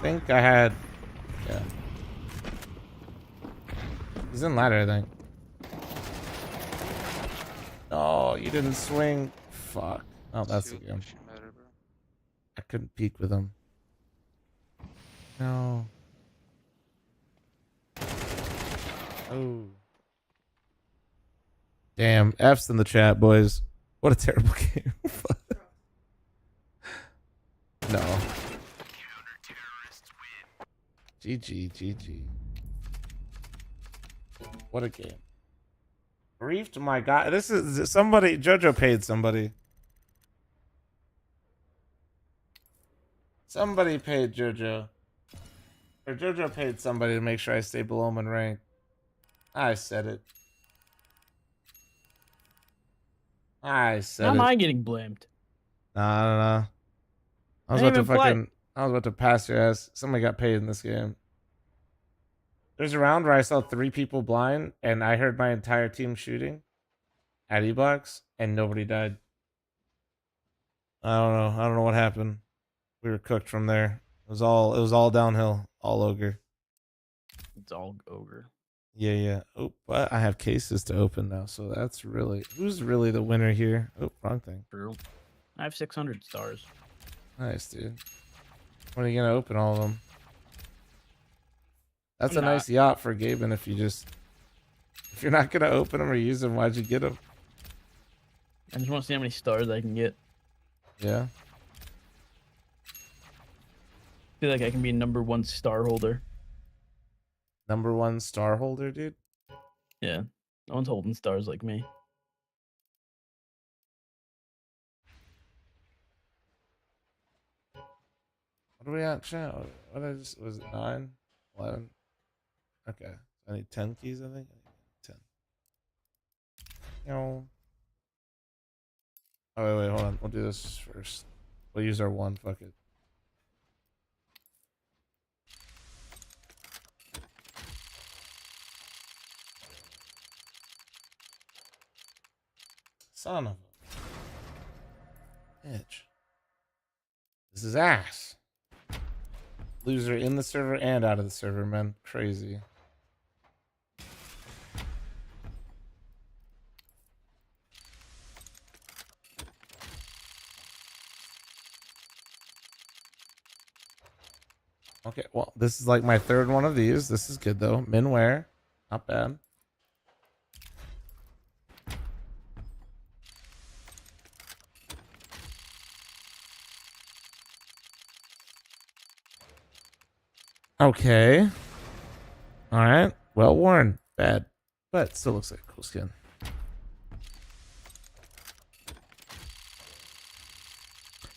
Speaker 3: think I had, yeah. He's in ladder, I think. Oh, you didn't swing. Fuck. Oh, that's a game. I couldn't peek with him. No. Oh. Damn. F's in the chat, boys. What a terrible game. No. GG. What a game. Briefed my god. This is somebody. JoJo paid somebody. Somebody paid JoJo. Or JoJo paid somebody to make sure I stay below him in rank. I said it. I said
Speaker 13: How
Speaker 3: it.
Speaker 13: am I getting blamed?
Speaker 3: Nah, I don't know. I was about to pass your ass. Somebody got paid in this game. There's a round where I saw 3 people blind, and I heard my entire team shooting at E-Box, and nobody died. I don't know what happened. We were cooked from there. It was all downhill, all ogre.
Speaker 13: It's all ogre.
Speaker 3: Yeah. Oh, but I have cases to open now, so that's really who's really the winner here. Oh, wrong thing.
Speaker 13: True. I have 600 stars.
Speaker 3: Nice, dude. When are you gonna open all of them? That's a nice yacht for Gaben. If you're not gonna open them or use them, why'd you get them?
Speaker 13: I just want to see how many stars I can get.
Speaker 3: Yeah.
Speaker 13: I feel like I can be #1 star holder.
Speaker 3: #1 star holder, dude?
Speaker 13: Yeah. No one's holding stars like me.
Speaker 3: What are we at, chat? Was it 9? 11? Okay. I need 10 keys, I think. 10. No. Oh, wait, hold on. We'll do this first. We'll use our 1. Fuck it. Son of a bitch. This is ass. Loser in the server and out of the server, man. Crazy. Okay, well, this is like my 3rd one of these. This is good, though. Minware. Not bad. Okay. All right. Well worn. Bad. But still looks like a cool skin.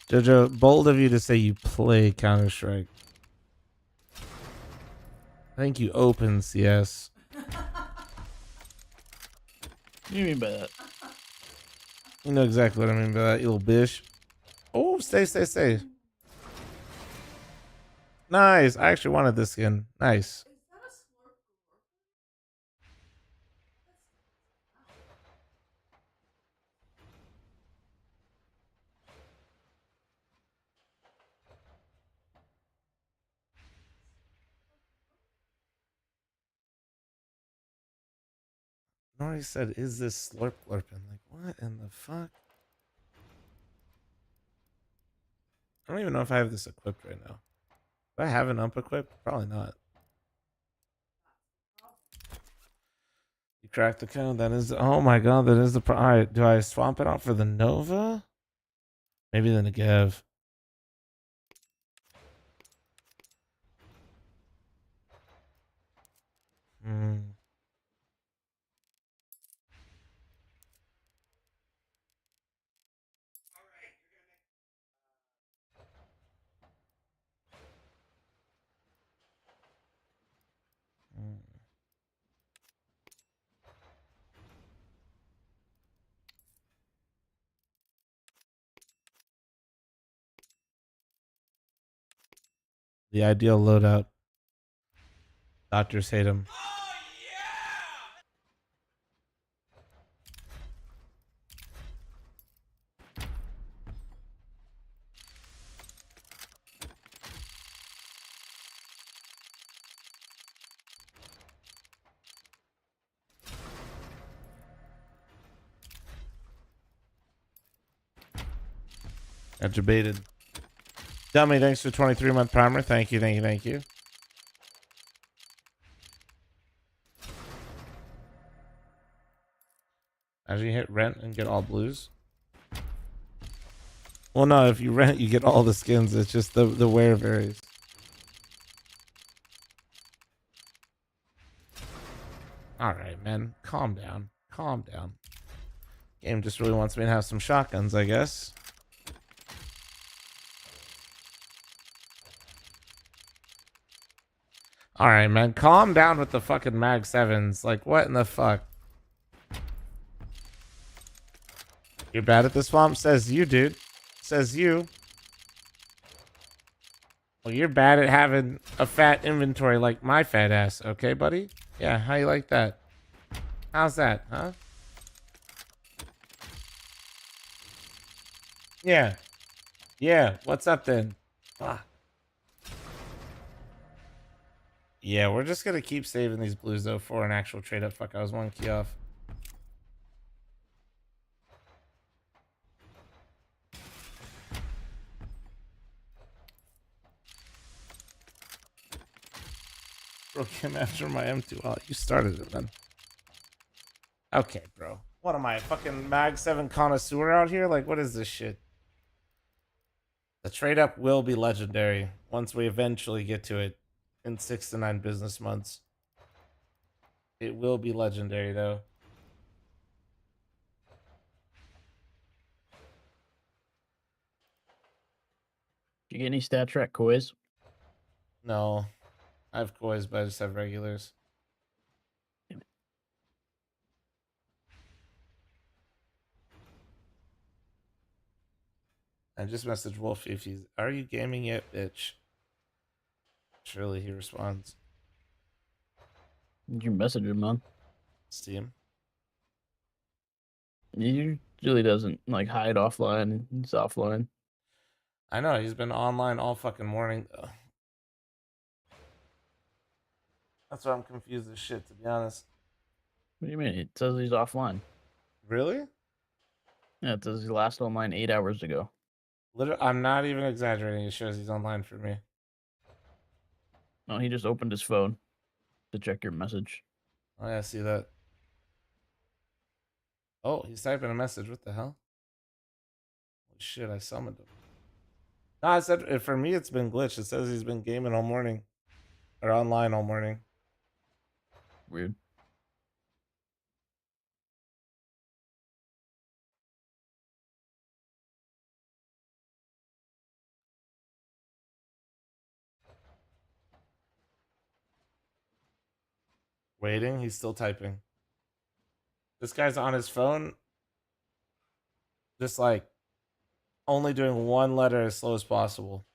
Speaker 3: Jojo, bold of you to say you play Counter-Strike. I think you open CS.
Speaker 13: What do you mean by that?
Speaker 3: You know exactly what I mean by that, you little bitch. Oh, stay. Nice. I actually wanted this skin. Nice. Nori said, is this slurp glurping? Like, what in the fuck? I don't even know if I have this equipped right now. Do I have an ump equipped? Probably not. You cracked the code. That is, oh my god, that is the all right, do I swap it out for the Nova? Maybe the Negev. The ideal loadout. Doctors hate him. Got debated. Dummy, thanks for 23-month primer. Thank you, thank you, thank you. As you hit rent and get all blues. Well, no, if you rent, you get all the skins. It's just the wear varies. All right, man. Calm down. Calm down. Game just really wants me to have some shotguns, I guess. All right, man. Calm down with the fucking Mag 7s. Like, what in the fuck? You're bad at this swamp? Says you, dude. Says you. Well, you're bad at having a fat inventory like my fat ass. Okay, buddy? Yeah, how you like that? How's that, huh? Yeah. Yeah, what's up then? Fuck. Yeah, we're just gonna keep saving these blues though for an actual trade up. Fuck, I was one key off. Bro came after my M2. Oh, you started it then. Okay, bro. What am I, fucking Mag 7 connoisseur out here? Like, what is this shit? The trade up will be legendary once we eventually get to it in 6 to 9 business months. It will be legendary though.
Speaker 13: Did you get any stat track quiz?
Speaker 3: No. I have coys, but I just have regulars. I just messaged Wolf if he's, are you gaming yet, bitch? Surely he responds.
Speaker 13: Did you message him on
Speaker 3: Steam?
Speaker 13: He usually doesn't like hide offline. He's offline.
Speaker 3: I know, he's been online all fucking morning though. That's why I'm confused as shit, to be honest.
Speaker 13: What do you mean? It says he's offline.
Speaker 3: Really?
Speaker 13: Yeah, it says he last online 8 hours ago.
Speaker 3: Literally, I'm not even exaggerating. It shows he's online for me.
Speaker 13: No, he just opened his phone to check your message.
Speaker 3: Oh, yeah, I see that. Oh, he's typing a message. What the hell? Holy shit, I summoned him. No, I said, for me, it's been glitched. It says he's been gaming all morning. Or online all morning.
Speaker 13: Weird.
Speaker 3: Waiting, he's still typing. This guy's on his phone. Just like only doing one letter as slow as possible.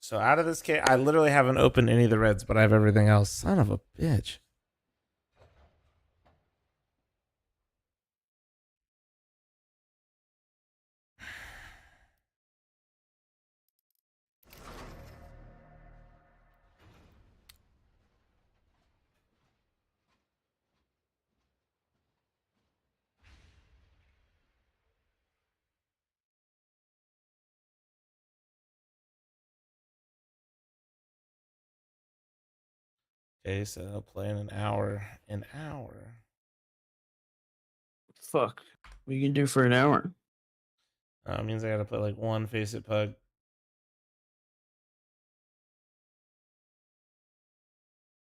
Speaker 3: So out of this case, I literally haven't opened any of the reds, but I have everything else. Son of a bitch. Okay, so I'll play in an hour. An hour.
Speaker 13: Fuck. What you can do for an hour?
Speaker 3: It means I gotta play like one Face It Pug.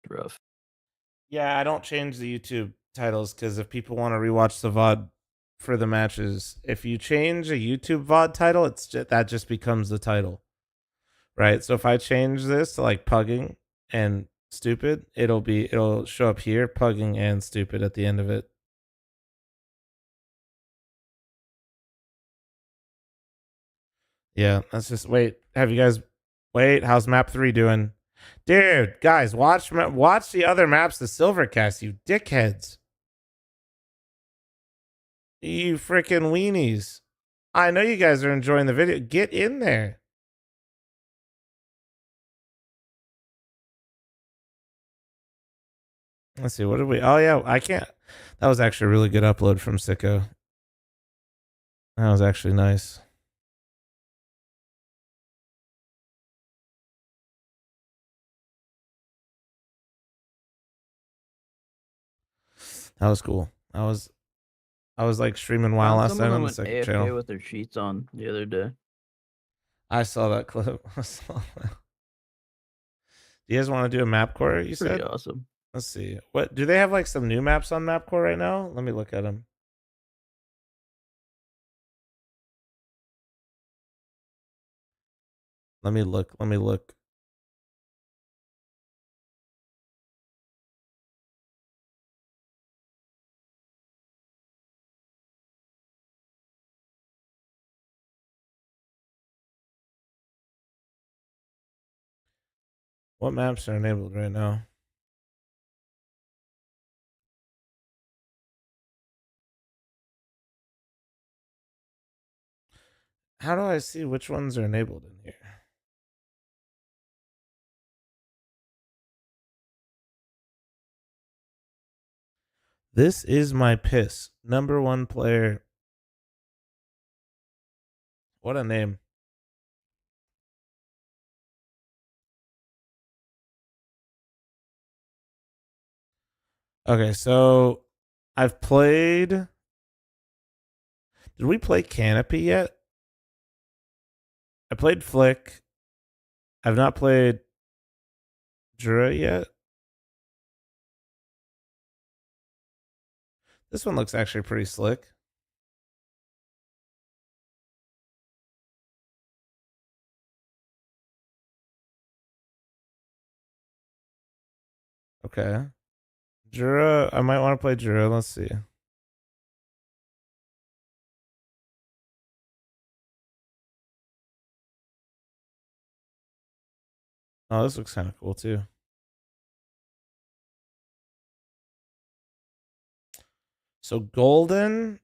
Speaker 13: Rough.
Speaker 3: Yeah, I don't change the YouTube titles because if people want to rewatch the VOD for the matches, if you change a YouTube VOD title, that just becomes the title. Right? So if I change this to like pugging and stupid, it'll show up here, pugging and stupid at the end of it. Yeah, let's just wait. Have you guys wait? How's map 3 doing? Dude, guys, watch the other maps the Silvercast, you dickheads. You freaking weenies. I know you guys are enjoying the video. Get in there. Let's see, what did we... Oh, yeah, I can't... That was actually a really good upload from Sicko. That was actually nice. That was cool. I was like streaming WoW last night on the second
Speaker 13: AFK
Speaker 3: channel.
Speaker 13: with their sheets on the other day.
Speaker 3: I saw that clip. I saw that. Do you guys want to do a map core? You said
Speaker 13: Pretty awesome.
Speaker 3: Let's see. What do they have? Like some new maps on Mapcore right now? Let me look at them. Let me look. Let me look. What maps are enabled right now? How do I see which ones are enabled in here? This is my piss. #1 player. What a name. Okay, so I've played... Did we play Canopy yet? I played Flick. I've not played Jura yet. This one looks actually pretty slick. Okay. Jura, I might want to play Jura. Let's see. Oh, this looks kind of cool too. So Golden.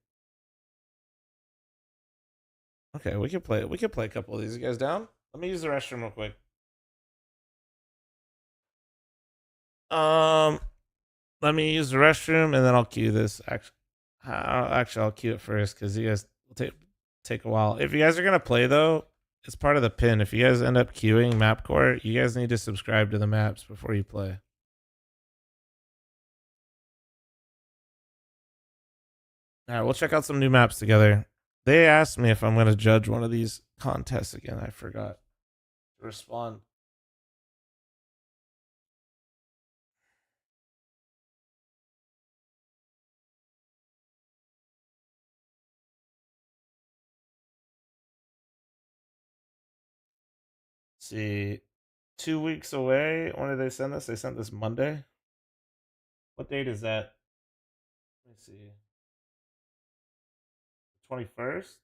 Speaker 3: Okay, we could play a couple of these. You guys down? Let me use the restroom real quick. Let me use the restroom and then I'll cue this. Actually, I'll cue it first because you guys will take a while. If you guys are gonna play though, it's part of the pin. If you guys end up queuing Mapcore, you guys need to subscribe to the maps before you play. All right, we'll check out some new maps together. They asked me if I'm gonna judge one of these contests again. I forgot to respond. See, 2 weeks away. When did they send this? They sent this Monday. What date is that? Let me see. 21st.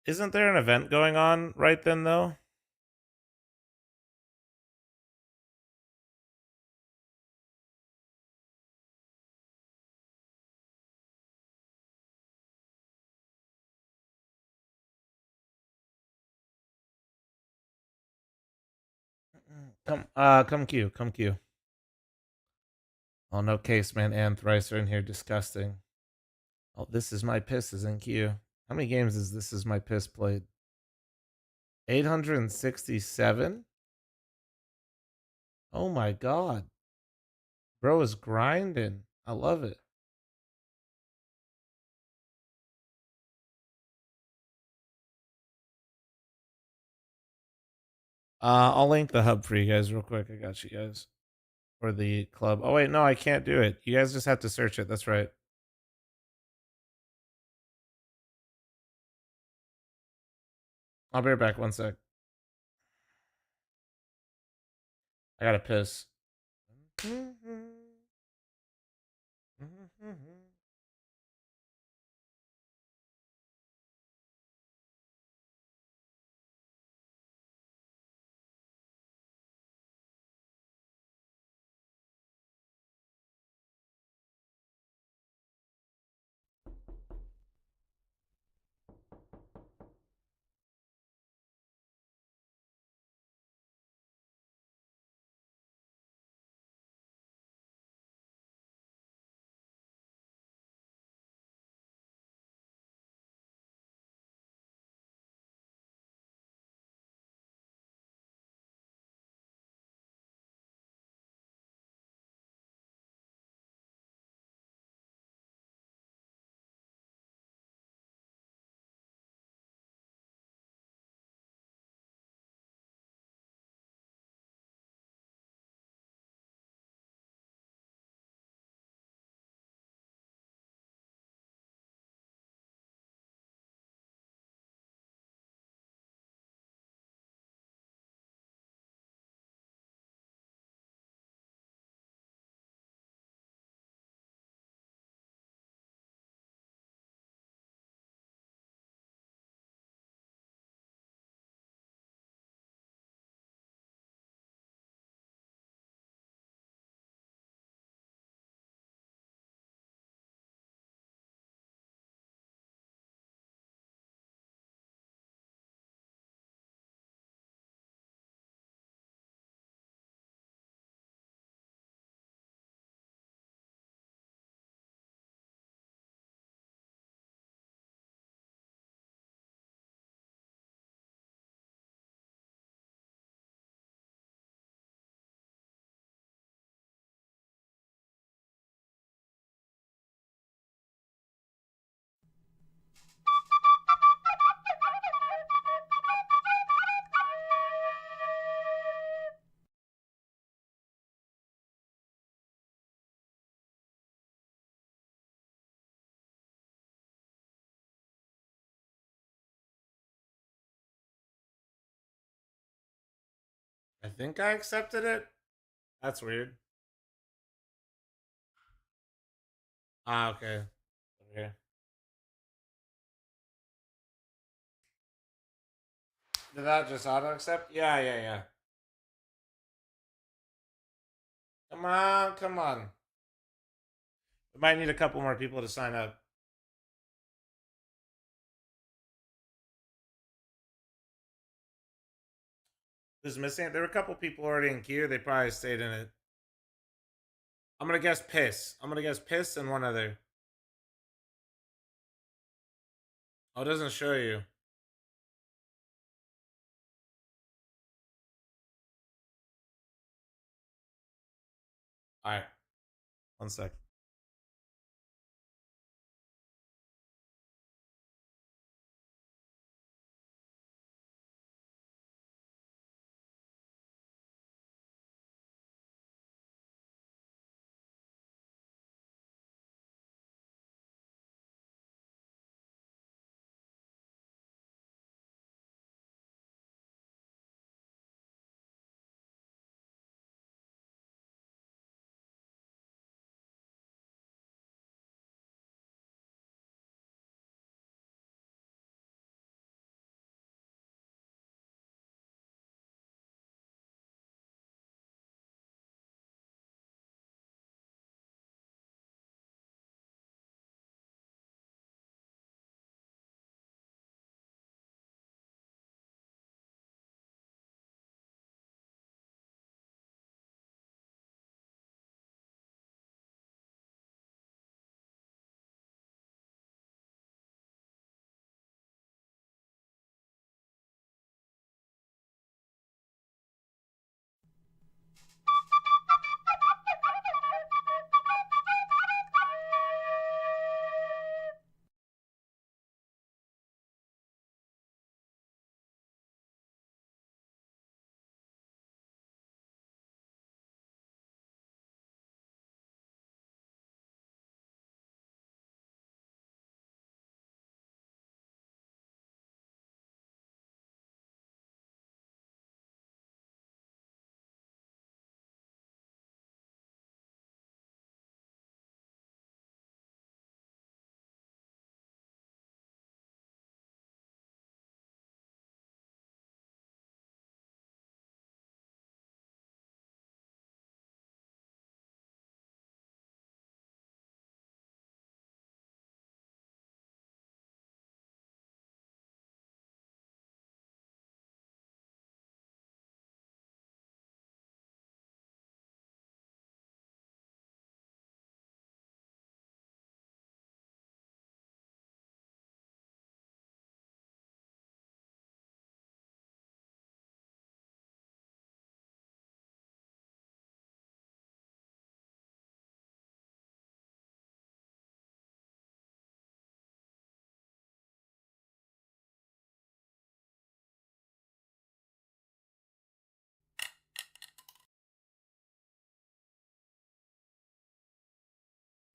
Speaker 3: Isn't there an event going on right then though? Come Q. Oh, no case, man. And thrice are in here. Disgusting. Oh, this is my piss is in queue. How many games is this is my piss played? 867? Oh my god. Bro is grinding. I love it. I'll link the hub for you guys real quick. I got you guys. for the club. Oh wait, no, I can't do it. You guys just have to search it. That's right. I'll be right back. 1 sec. I gotta piss. I think I accepted it. That's weird. Ah, okay. Okay. Did that just auto accept? Yeah, yeah, yeah. Come on, come on. We might need a couple more people to sign up. Who's missing? There were a couple people already in queue. They probably stayed in it. I'm gonna guess piss. I'm gonna guess piss and one other. Oh, it doesn't show you. Alright. 1 sec.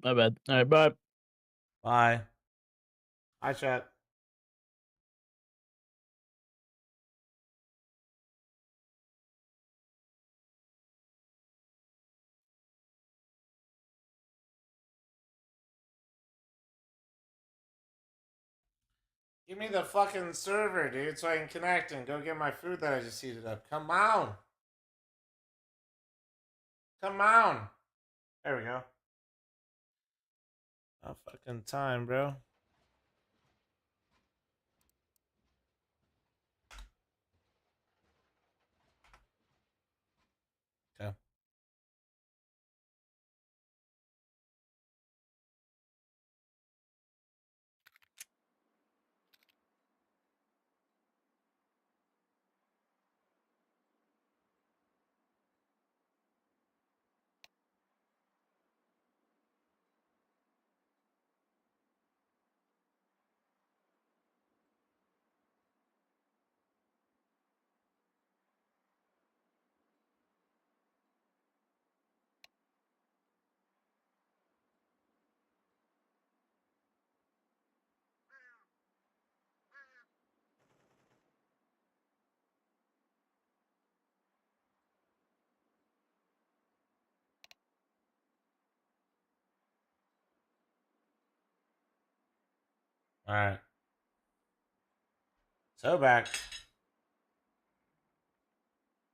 Speaker 13: My bad. All right, bye.
Speaker 3: Bye. Hi, chat. Give me the fucking server, dude, so I can connect and go get my food that I just heated up. Come on. Come on. There we go. Not fucking time, bro. Okay. All right. So back.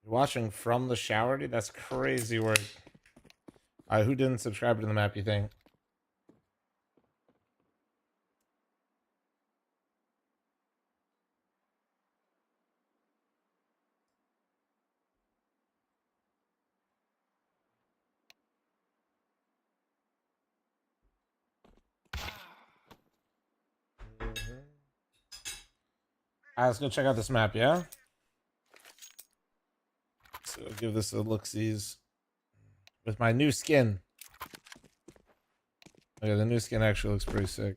Speaker 3: You're watching from the shower, dude? That's crazy work. All right, who didn't subscribe to the map, you think? All right, let's go check out this map, yeah? So give this a look-sees with my new skin. Okay, the new skin actually looks pretty sick.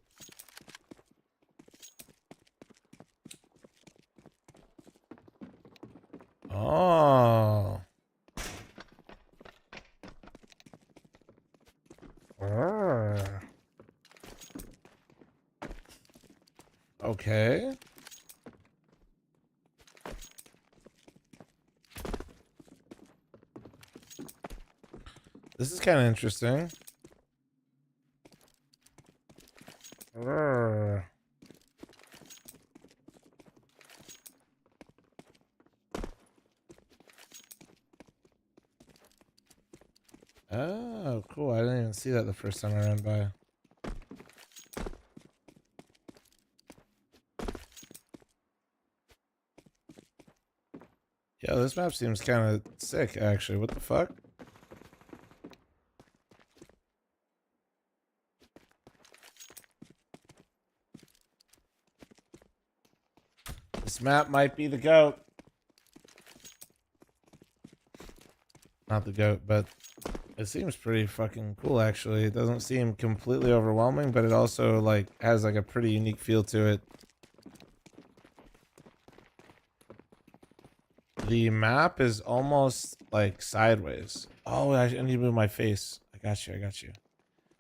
Speaker 3: Oh. Okay. This is kind of interesting. Oh, cool. I didn't even see that the first time I ran by. Yeah, this map seems kind of sick, actually. What the fuck? This map might be the GOAT. Not the GOAT, but it seems pretty fucking cool, actually. It doesn't seem completely overwhelming, but it also, like, has, like, a pretty unique feel to it. The map is almost, like, sideways. Oh, I need to move my face. I got you, I got you.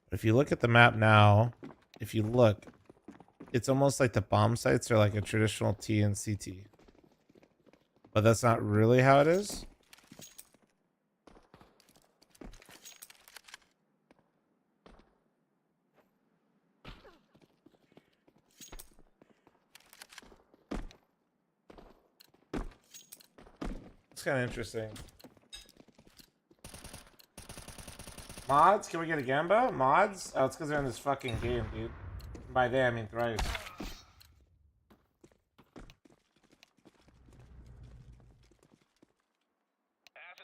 Speaker 3: But if you look at the map now, if you look, it's almost like the bomb sites are like a traditional T and CT. But that's not really how it is. It's kind of interesting. Mods? Can we get a Gamba? Mods? Oh, it's because they're in this fucking game, dude. By they, I mean thrice.
Speaker 9: Asses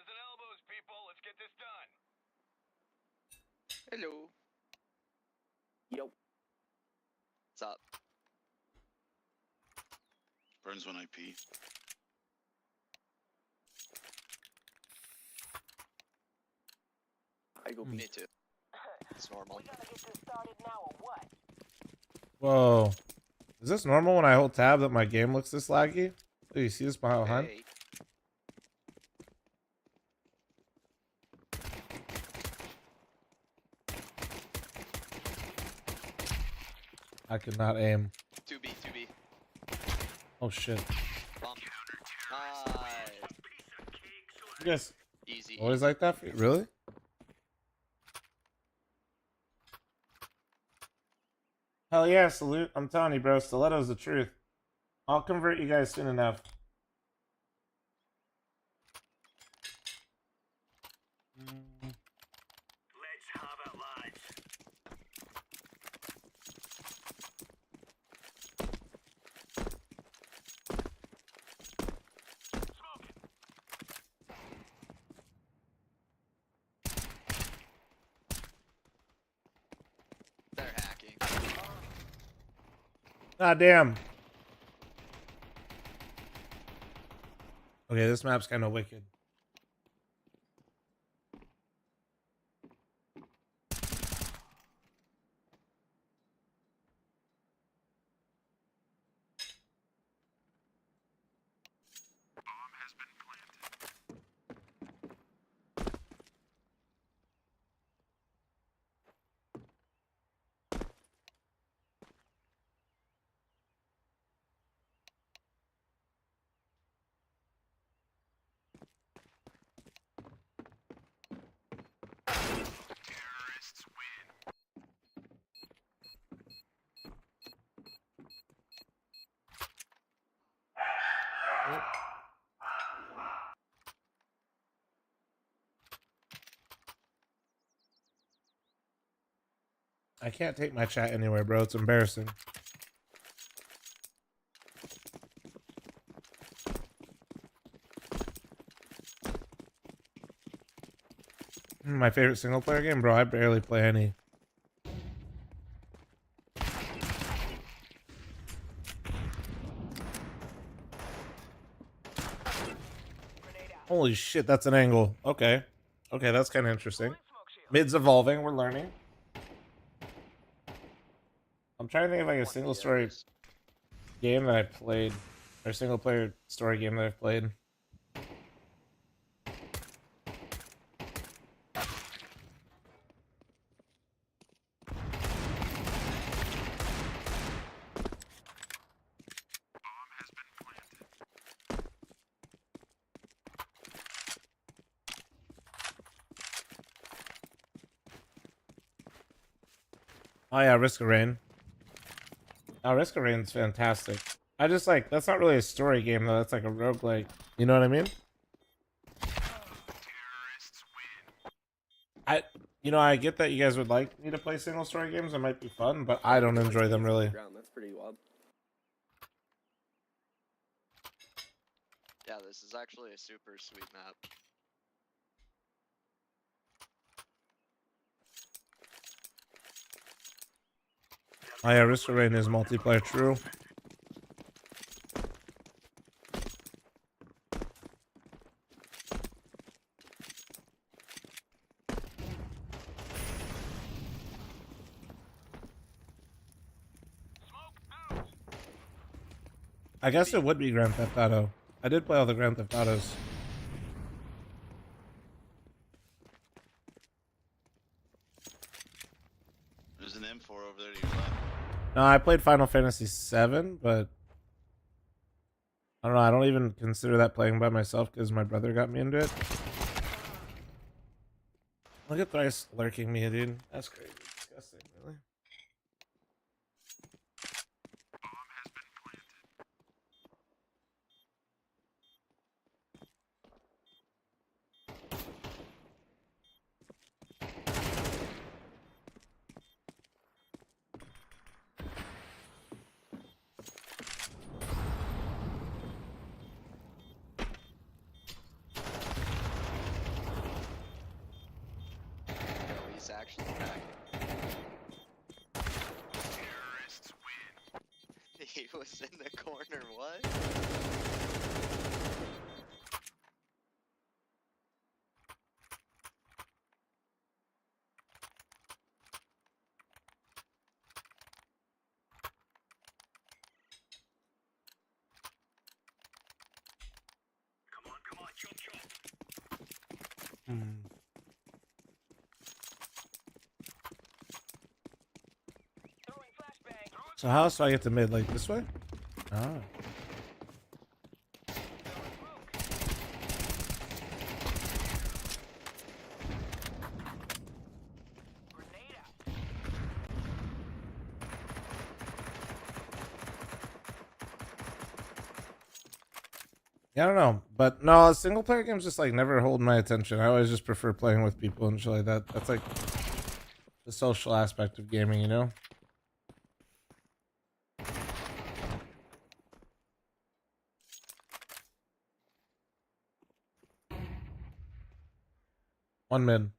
Speaker 9: and elbows, people. Let's get this done.
Speaker 1: Hello.
Speaker 20: Yo.
Speaker 1: What's up?
Speaker 2: Burns 1 IP.
Speaker 20: I go
Speaker 1: Me too. It's normal.
Speaker 3: Whoa. Is this normal when I hold tab that my game looks this laggy? Do you see this behind?
Speaker 1: Hey.
Speaker 3: I could not aim.
Speaker 20: 2B, 2B.
Speaker 3: Oh shit.
Speaker 20: Bump.
Speaker 3: You guys
Speaker 20: Easy.
Speaker 3: always like that for you? Really? Hell yeah, salute. I'm telling you, bro. Stiletto's the truth. I'll convert you guys soon enough.
Speaker 12: Let's have it, lads.
Speaker 20: They're hacking.
Speaker 3: God damn. Okay, this map's kind of wicked. I can't take my chat anywhere, bro. It's embarrassing. My favorite single player game, bro. I barely play any. Holy shit, that's an angle. Okay. Okay, that's kind of interesting. Mid's evolving. We're learning. I'm trying to think of like a single story game that I played. Or single player story game that I've played. Oh yeah, Risk of Rain. Oh, Risk of Rain's fantastic. I just like, that's not really a story game though, that's like a roguelike. You know what I mean? I get that you guys would like me to play single story games, it might be fun, but I don't enjoy them really.
Speaker 20: That's pretty wild. Yeah, this is actually a super sweet map.
Speaker 3: Oh yeah, Risk of Rain is multiplayer, true. I guess it would be Grand Theft Auto. I did play all the Grand Theft Autos.
Speaker 2: There's an M4 over there to your left.
Speaker 3: No, I played Final Fantasy VII, but I don't know. I don't even consider that playing by myself because my brother got me into it. Look at Thrice lurking me, dude. That's crazy. Disgusting, really.
Speaker 20: He's actually back. He was in the corner, what?
Speaker 12: Come on, chop chop.
Speaker 10: Throwing flashbang.
Speaker 3: So how else do I get to mid? Like this way? Oh. Yeah, I don't know, but no, single player games just like never hold my attention. I always just prefer playing with people and shit like that. That's like the social aspect of gaming, you know? One mid.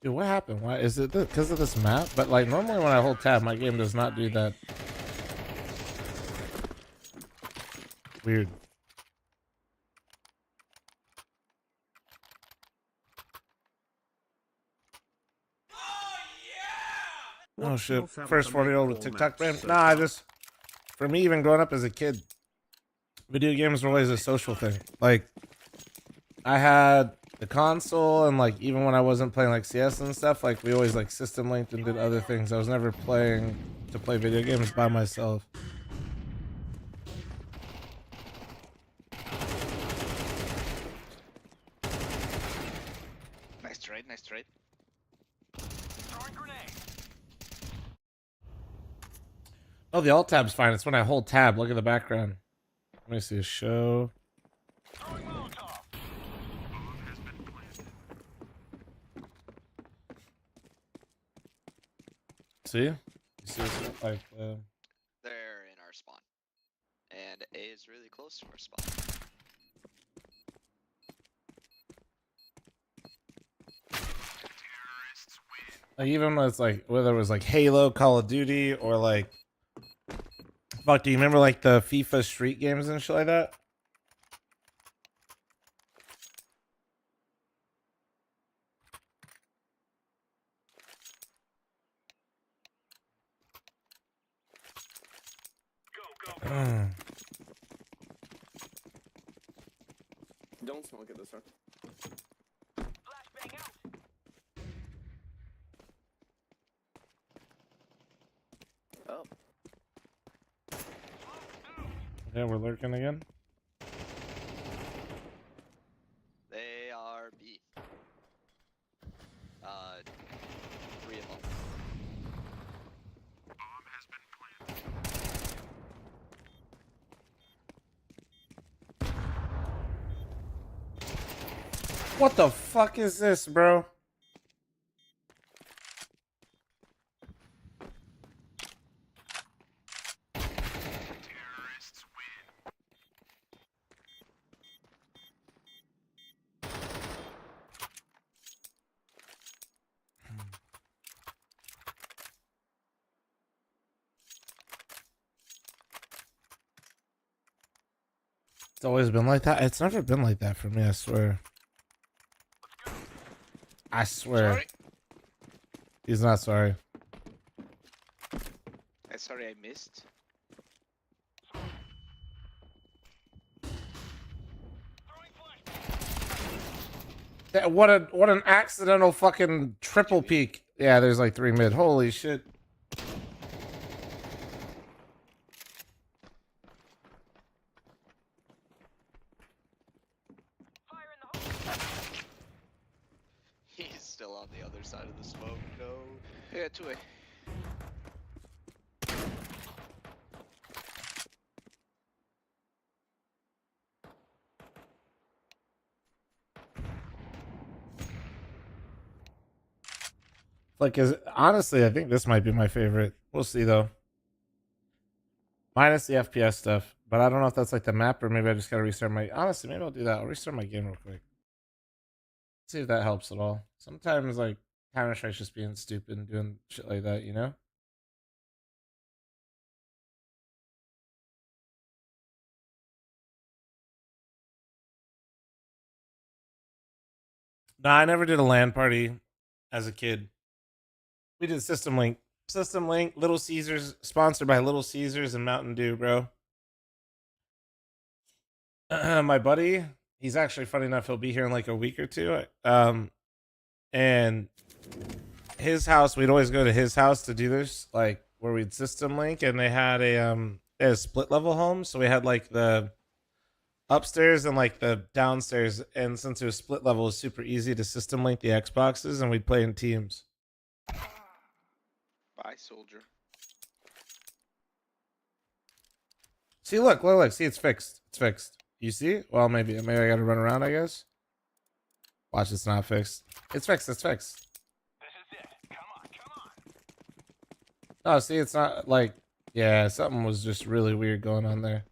Speaker 3: Dude, what happened? Why is it because of this map? But like normally when I hold tab, my game does not do that. Weird. Oh shit! First 40-year-old with TikTok brain. Nah, I just for me even growing up as a kid, video games were always a social thing. Like I had the console, and like even when I wasn't playing like CS and stuff, like we always like system linked and did other things. I was never playing to play video games by myself.
Speaker 20: Nice trade, nice trade.
Speaker 3: Oh, the alt tab's fine. It's when I hold tab. Look at the background. Let me see a show. See? You see what's like
Speaker 18: They're in our spawn. And A is really close to our spawn.
Speaker 3: Like even when it's like whether it was like Halo, Call of Duty, or like fuck, do you remember like the FIFA street games and shit like that?
Speaker 15: Don't smoke it this time.
Speaker 16: Oh.
Speaker 3: Yeah, we're lurking again.
Speaker 18: They are B. 3 of them.
Speaker 3: What the fuck is this, bro? It's always been like that. It's never been like that for me, I swear. I swear.
Speaker 20: Sorry.
Speaker 3: He's not sorry.
Speaker 20: I'm sorry I missed.
Speaker 3: What an accidental fucking triple peek. Yeah, there's like 3 mid. Holy shit.
Speaker 18: He's still on the other side of the smoke. No.
Speaker 20: Yeah, 2A.
Speaker 3: Like, honestly, I think this might be my favorite. We'll see though. Minus the FPS stuff, but I don't know if that's like the map or maybe I just gotta restart my. Honestly, maybe I'll do that. I'll restart my game real quick. See if that helps at all. Sometimes like Counter-Strike's just being stupid and doing shit like that, you know? No, I never did a LAN party as a kid. We did System Link. System Link, Little Caesars, sponsored by Little Caesars and Mountain Dew, bro. My buddy, he's actually funny enough. He'll be here in like a week or two. And his house, we'd always go to his house to do this, like where we'd System Link, and they had a split level home, so we had like the upstairs and like the downstairs, and since it was split level, it was super easy to System Link the Xboxes, and we'd play in teams.
Speaker 18: Bye, soldier.
Speaker 3: See, look, see, it's fixed. It's fixed. You see? Well, maybe I gotta run around, I guess. Watch, it's not fixed. It's fixed. It's fixed. Oh, see, it's not like, yeah, something was just really weird going on there.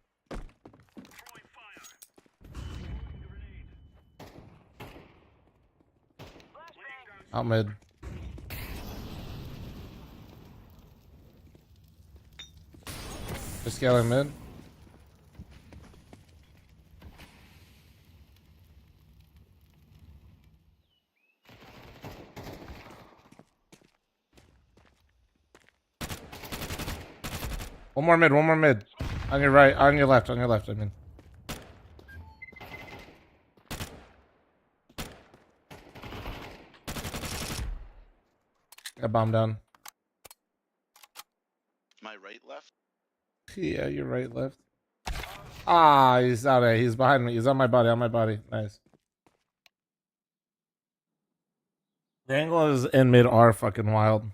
Speaker 3: Out mid. Just scaling mid. One more mid, one more mid. On your right, on your left, I mean. Got bomb down.
Speaker 2: My right, left?
Speaker 3: Yeah, you're right, left. Ah, he's out there. He's behind me. He's on my body, Nice. The angles in mid are fucking wild.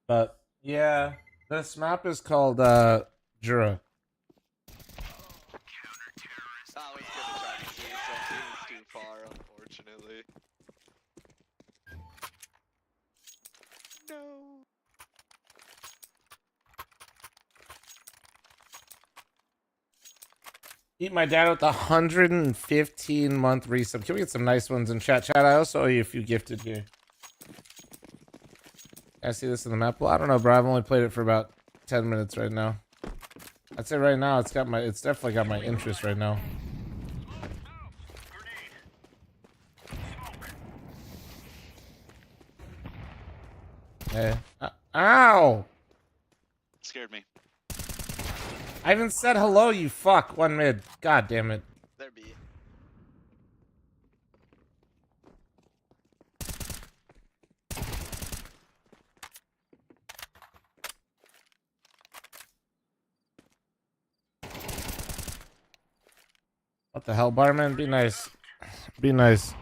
Speaker 3: But yeah, this map is called Jura.
Speaker 18: I was gonna try to see something. It's too far, unfortunately. No.
Speaker 3: Eat my dad with the 115-month resub. Can we get some nice ones in chat? Chat, I also owe you a few gifted here. I see this in the map. Well, I don't know, bro. I've only played it for about 10 minutes right now. I'd say right now it's definitely got my interest right now. Hey. Ow!
Speaker 2: Scared me.
Speaker 3: I haven't said hello, you fuck. One mid. God damn it.
Speaker 18: There be.
Speaker 3: What the hell, barman? Be nice. Be nice.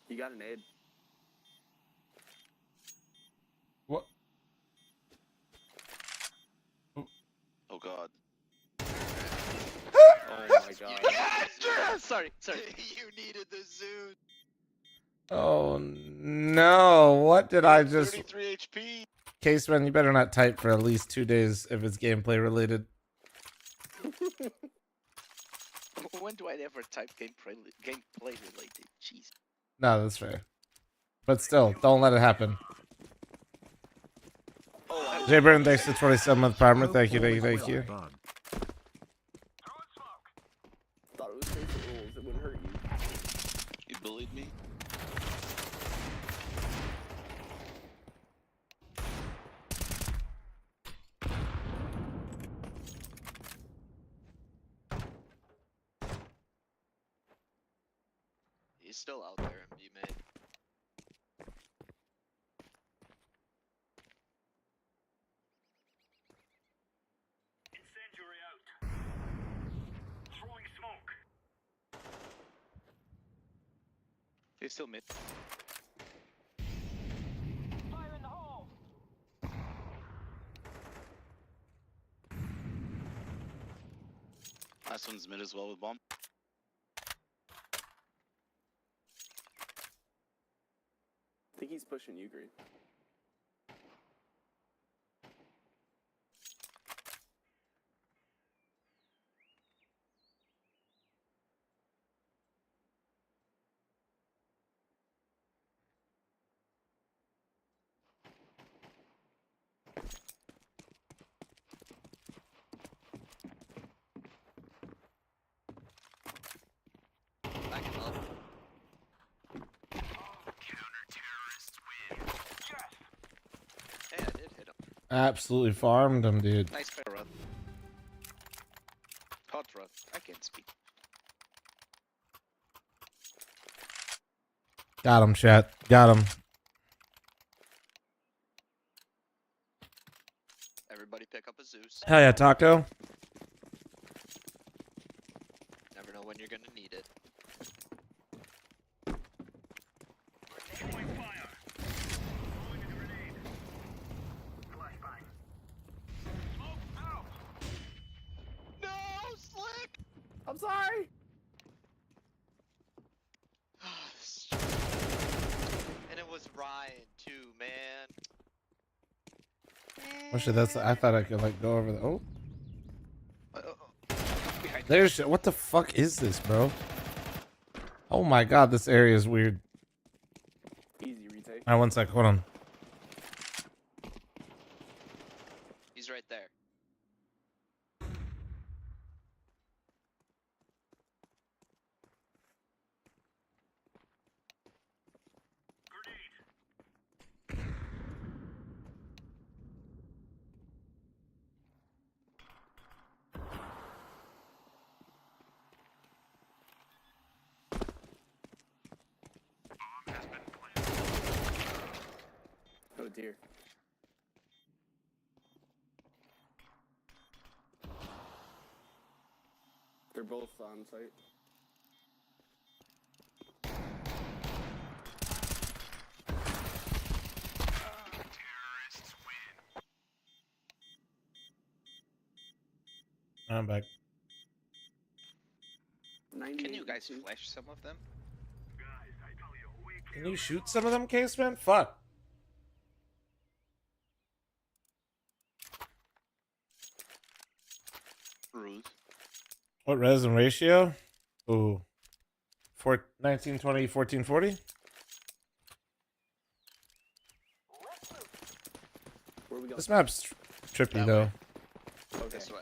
Speaker 16: You got an aid.
Speaker 3: What?
Speaker 2: Oh god.
Speaker 16: Oh my god.
Speaker 18: Sorry. You needed the zoom.
Speaker 3: Oh no. What did I just...
Speaker 2: 33 HP.
Speaker 3: Caseman, you better not type for at least 2 days if it's gameplay related.
Speaker 18: When do I ever type gameplay related? Jeez.
Speaker 3: No, that's fair. But still, don't let it hapen. Jay Burton, thanks to 27-month primer. Thank you.
Speaker 17: Bug.
Speaker 16: Thought it was basic rules. It wouldn't hurt you.
Speaker 2: You bullied me?
Speaker 18: He's still out there in B mid.
Speaker 12: Incendiary out.
Speaker 20: He's still mid.
Speaker 2: Last one's mid as well with bomb.
Speaker 15: I think he's pushing you, Green.
Speaker 18: Back him up. Hey, I did hit him.
Speaker 3: Absolutely farmed him, dude.
Speaker 20: Nice fair run. Hot run. I can't speak.
Speaker 3: Got him, chat. Got him.
Speaker 18: Everybody pick up a Zeus.
Speaker 3: Hell yeah, Taco.
Speaker 18: Never know when you're gonna need it. No, Slick!
Speaker 10: I'm sorry.
Speaker 18: And it was Ryan too, man.
Speaker 3: Oh shit, that's. I thought I could like go over the. Oh. There's. What the fuck is this, bro? Oh my god, this area is weird.
Speaker 15: Easy retake.
Speaker 3: Alright, 1 sec. Hold on.
Speaker 18: He's right there.
Speaker 15: Oh dear. They're both on site.
Speaker 3: I'm back.
Speaker 20: Can you guys flash some of them?
Speaker 3: Can you shoot some of them, Caseman? Fuck.
Speaker 2: Rude.
Speaker 3: What res and ratio? Ooh. 1920, 1440? This map's trippy, though.
Speaker 15: Okay.
Speaker 18: This way.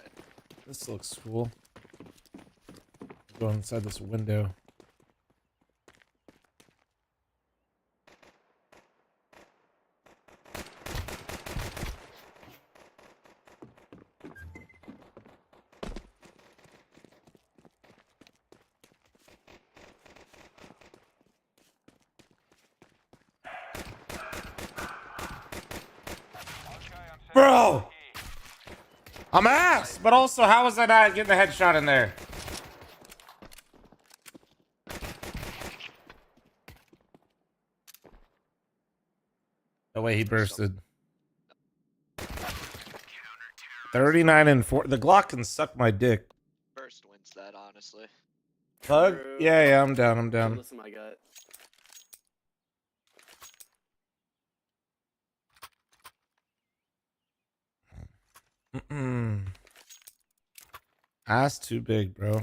Speaker 3: This looks cool. Go inside this window. Bro! I'm ass! But also, how was I not getting the headshot in there? The way he bursted. 39 and 4. The Glock can suck my dick.
Speaker 18: First wins that, honestly.
Speaker 3: Bug? Yeah, I'm down. I'm down.
Speaker 15: Listen, my gut.
Speaker 3: Ass too big, bro.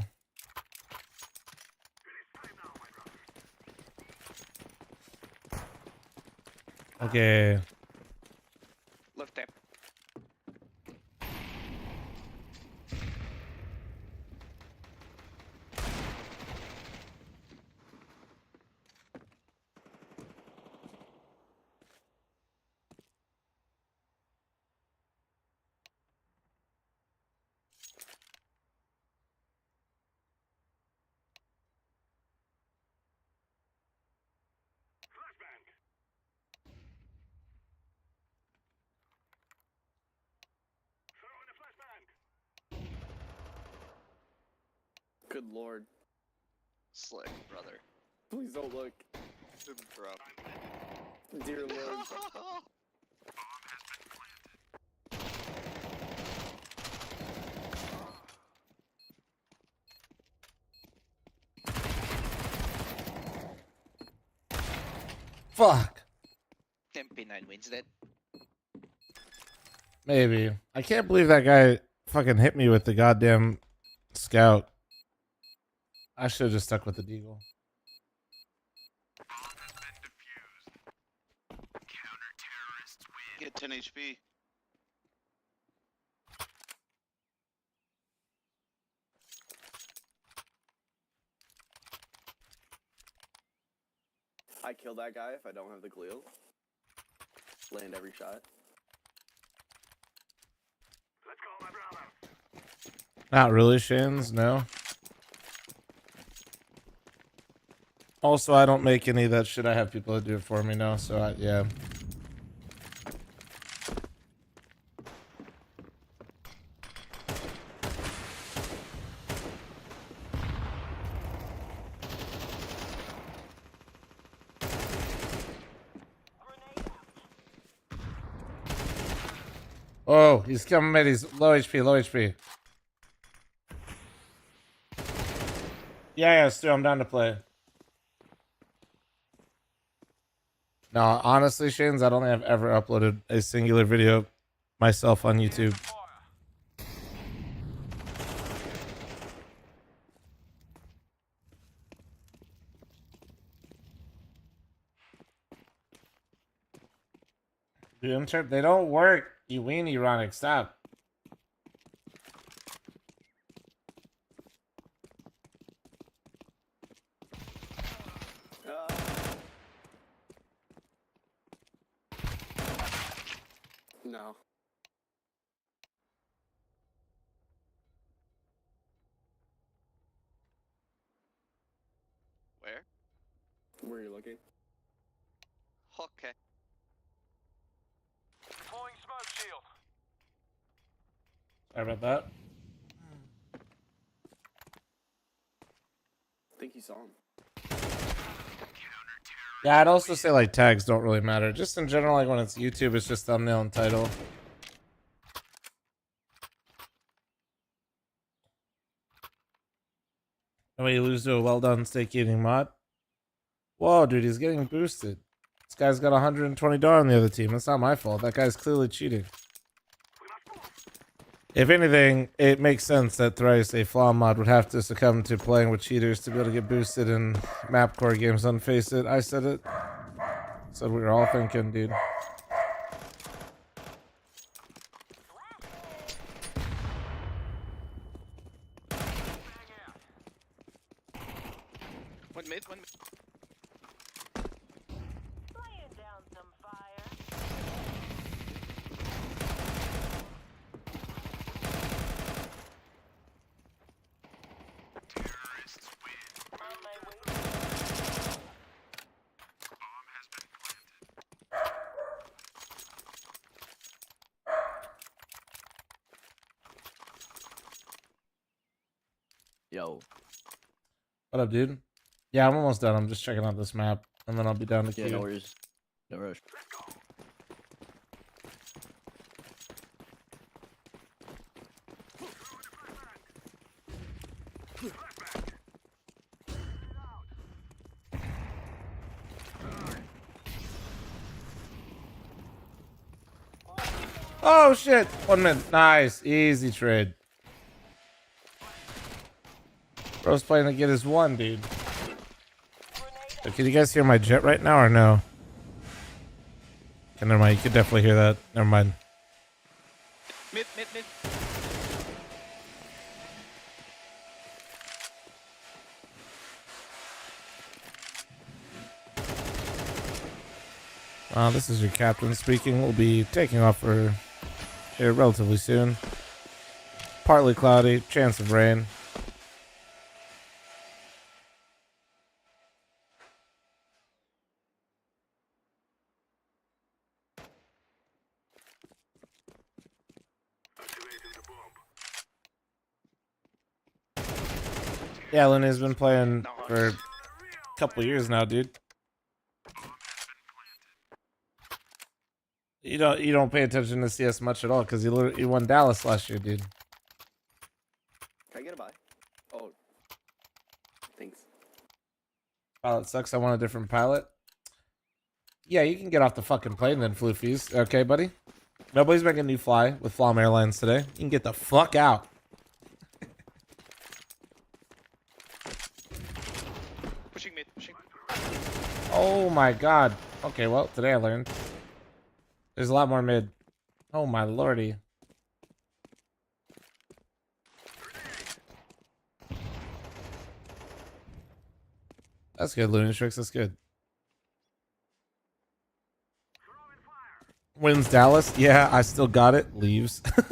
Speaker 3: Okay.
Speaker 20: Left tap.
Speaker 15: Good lord.
Speaker 18: Slick, brother.
Speaker 15: Please don't look.
Speaker 18: Bro.
Speaker 15: Dear Lord.
Speaker 3: Fuck.
Speaker 18: MP9 wins then.
Speaker 3: Maybe. I can't believe that guy fucking hit me with the goddamn scout. I should have just stuck with the deagle.
Speaker 2: Get 10 HP.
Speaker 15: I kill that guy if I don't have the glue. Land every shot.
Speaker 3: Not really, Shins, no. Also, I don't make any of that shit. I have people that do it for me now, so yeah. Oh, he's coming mid. He's low HP, low HP. Yeah, Stu, I'm down to play. No, honestly, Shins, I don't think I've ever uploaded a singular video myself on YouTube. Dude, they don't work. You weenie, Ronic. Stop.
Speaker 15: No.
Speaker 18: Where?
Speaker 15: Where are you looking?
Speaker 18: Okay.
Speaker 9: Deploying smoke shield.
Speaker 3: Sorry about that.
Speaker 15: I think you saw him.
Speaker 3: Yeah, I'd also say like tags don't really matter. Just in general, like when it's YouTube, it's just thumbnail and title. And when you lose to a well done steak eating mod. Whoa, dude, he's getting boosted. This guy's got $120 on the other team. That's not my fault. That guy's clearly cheating. If anything, it makes sense that thrice a flaw mod would have to succumb to playing with cheaters to be able to get boosted in map core games. Unface it. I said it. Said we were all thinking, dude.
Speaker 1: One mid, one mid.
Speaker 13: Yo.
Speaker 3: What up, dude? Yeah, I'm almost done. I'm just checking out this map, and then I'll be down to queue.
Speaker 13: Yeah, no worries. No rush.
Speaker 3: Oh shit! 1 minute. Nice, easy trade. Bro's playing to get his one, dude. So can you guys hear my jet right now or no? Okay, never mind. You could definitely hear that. Never mind.
Speaker 1: Mid, mid, mid.
Speaker 3: This is your captain speaking. We'll be taking off for here relatively soon. Partly cloudy, chance of rain. Yeah, Lenny's been playing for a couple years now, dude. You don't pay attention to CS much at all because you won Dallas last year, dude.
Speaker 7: Can I get a buy? Oh, thanks.
Speaker 3: Pilot sucks. I want a different pilot. Yeah, you can get off the fucking plane then, Floofies. Okay, buddy? Nobody's making you fly with Flom Airlines today. You can get the fuck out.
Speaker 20: Pushing mid, pushing.
Speaker 3: Oh my god. Okay, well, today I learned. There's a lot more mid. Oh my lordy. That's good, Lunatrix. That's good. Wins Dallas. Yeah, I still got it. Leaves.
Speaker 7: Let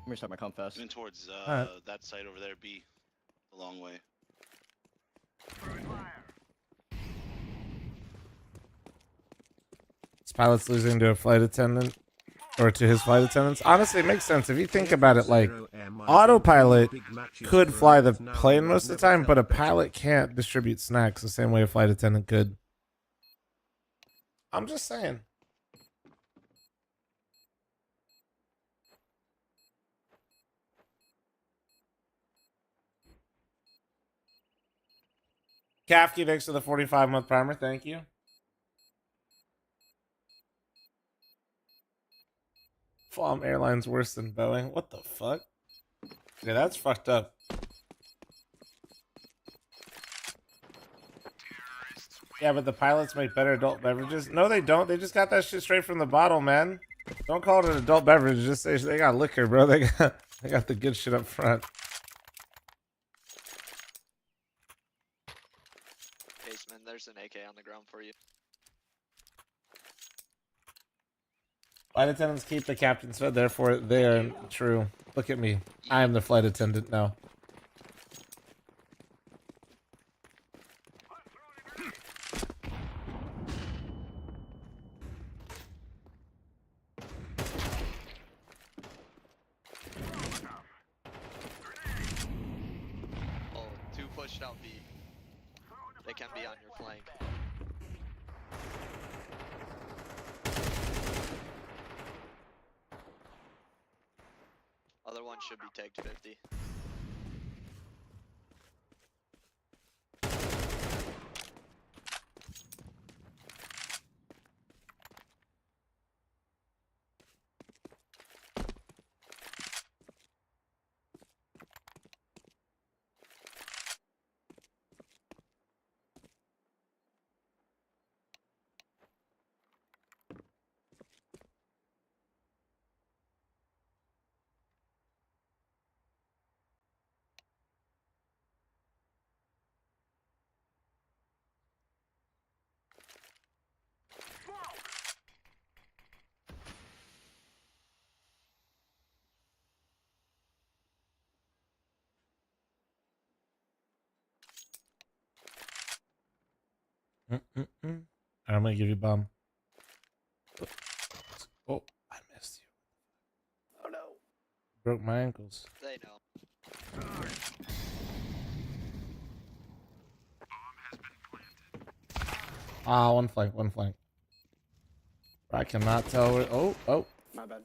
Speaker 7: me start my comp fast.
Speaker 2: Even towards that side over there, B. A long way.
Speaker 3: This pilot's losing to a flight attendant. Or to his flight attendants. Honestly, it makes sense. If you think about it, like, autopilot could fly the plane most of the time, but a pilot can't distribute snacks the same way a flight attendant could. I'm just saying. Kafki, thanks for the 45-month primer. Thank you. Flom Airlines worse than Boeing. What the fuck? Yeah, that's fucked up. Yeah, but the pilots make better adult beverages. No, they don't. They just got that shit straight from the bottle, man. Don't call it an adult beverage. Just say they got liquor, bro. They got the good shit up front.
Speaker 18: Caseman, there's an AK on the ground for you.
Speaker 3: Flight attendants keep the captain's fed, therefore they are true. Look at me. I am the flight attendant now.
Speaker 18: Oh, two pushed out B. They can be on your flank. Other one should be tagged 50.
Speaker 3: I'm gonna give you a bomb. Oh, I missed you.
Speaker 7: Oh no.
Speaker 3: Broke my ankles.
Speaker 18: They know.
Speaker 3: Ah, one flank. I cannot tell where. Oh.
Speaker 7: My bad.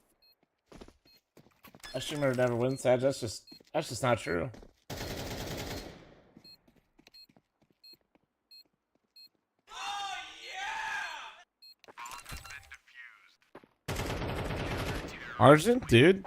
Speaker 3: I streamer never wins, Sag. That's just not true. Argent, dude.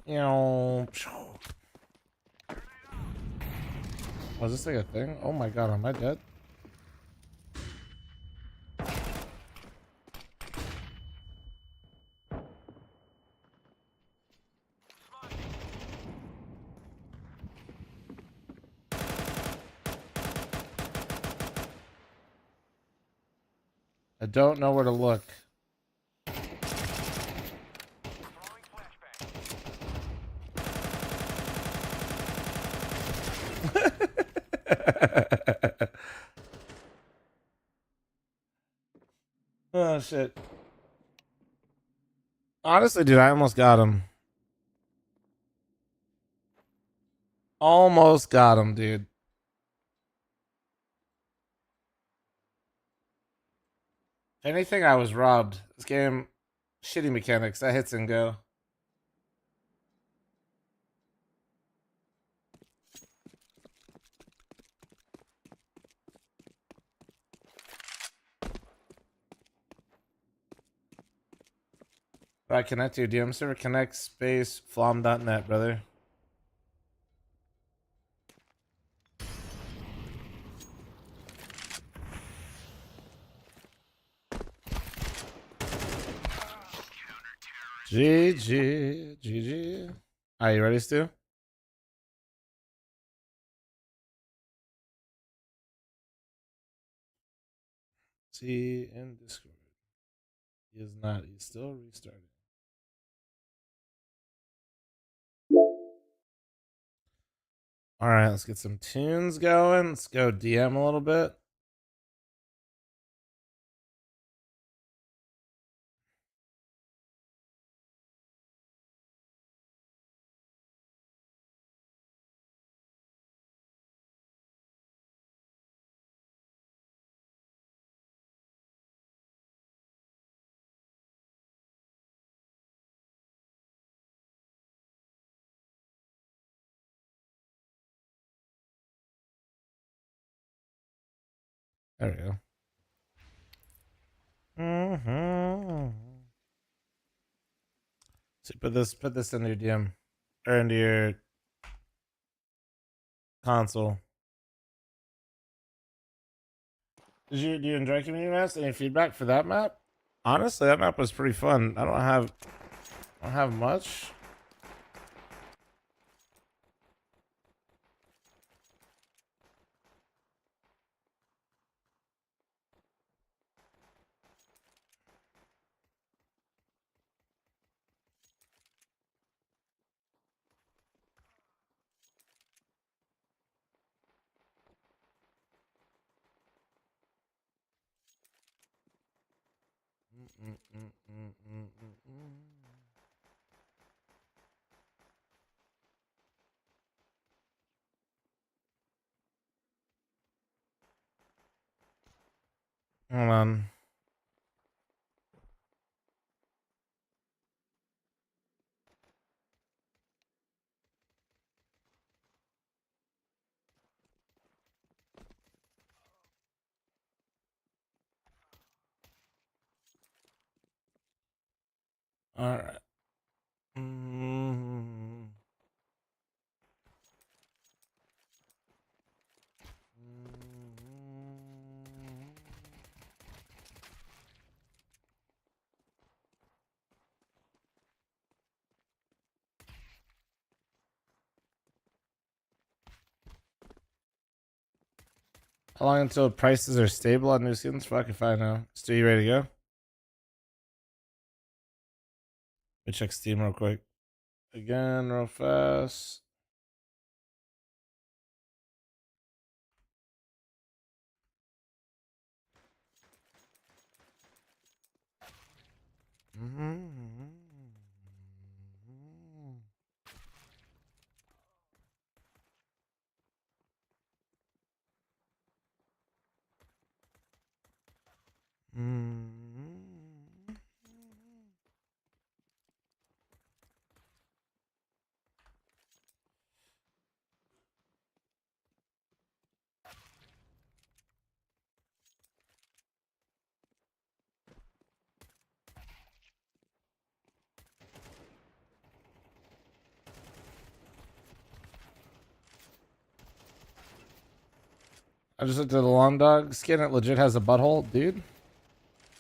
Speaker 3: You know. Was this like a thing? Oh my god, am I dead? I don't know where to look. Oh shit. Honestly, dude, I almost got him. Almost got him, dude. If anything, I was robbed. This game, shitty mechanics. That hits and go. Right, connect to your DM server. Connect space flom.net, brother. GG. GG. Are you ready, Stu? See in Discord. He is not. He's still restarting. All right, let's get some tunes going. Let's go DM a little bit. There we go. So put this into your DM or into your console. Do you enjoy community maps? Any feedback for that map? Honestly, that map was pretty fun. I don't have much. Hold on. All right. How long until prices are stable on new skins? Fuck if I know. Stu, you ready to go? Let me check Steam real quick. Again, real fast. I just looked at the long dog skin. It legit has a butthole, dude.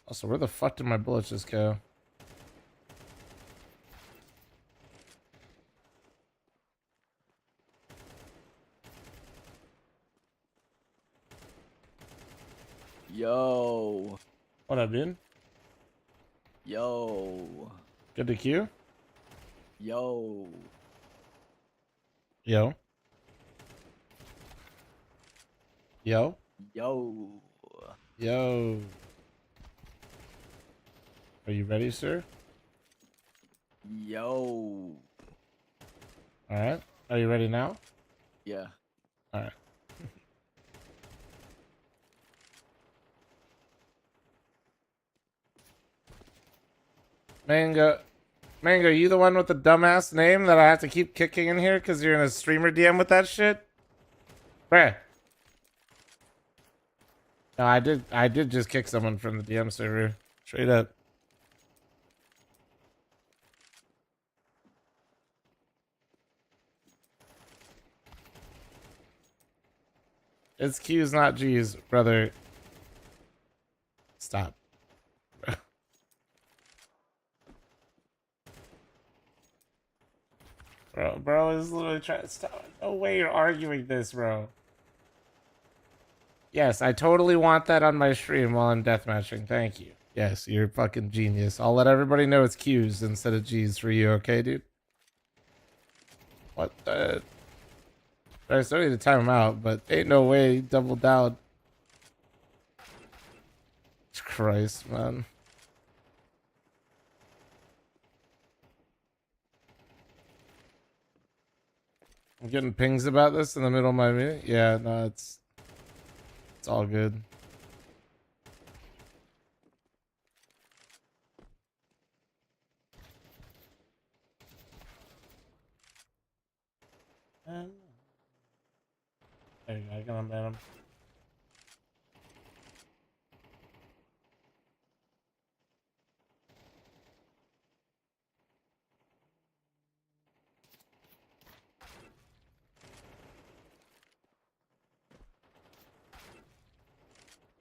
Speaker 3: Also, where the fuck did my bullets just go?
Speaker 5: Yo.
Speaker 3: What up, dude?
Speaker 5: Yo.
Speaker 3: Good to queue?
Speaker 5: Yo.
Speaker 3: Yo. Yo.
Speaker 5: Yo.
Speaker 3: Yo. Are you ready, sir?
Speaker 5: Yo.
Speaker 3: All right. Are you ready now?
Speaker 5: Yeah.
Speaker 3: All right. Mango, you the one with the dumbass name that I have to keep kicking in here because you're in a streamer DM with that shit? Bruh. No, I did just kick someone from the DM server. Straight up. It's Q's, not G's, brother. Stop. Bro is literally trying to stop. No way you're arguing this, bro. Yes, I totally want that on my stream while I'm deathmatching. Thank you. Yes, you're fucking genius. I'll let everybody know it's Q's instead of G's for you, okay, dude? What the? I still need to time him out, but ain't no way he doubled down. Christ, man. I'm getting pings about this in the middle of my meeting. Yeah, no, it's all good. There you go, I can unban him.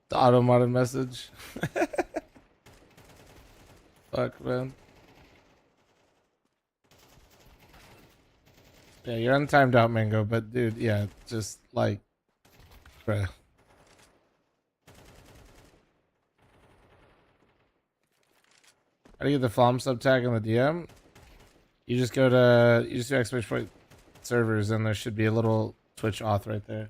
Speaker 3: The auto-modded message. Fuck, man. Yeah, you're untimed out, Mango, but dude, yeah, just like, bruh. How do you get the Flom sub tag in the DM? You just go to, you just do exclamation point servers, and there should be a little Twitch auth right there.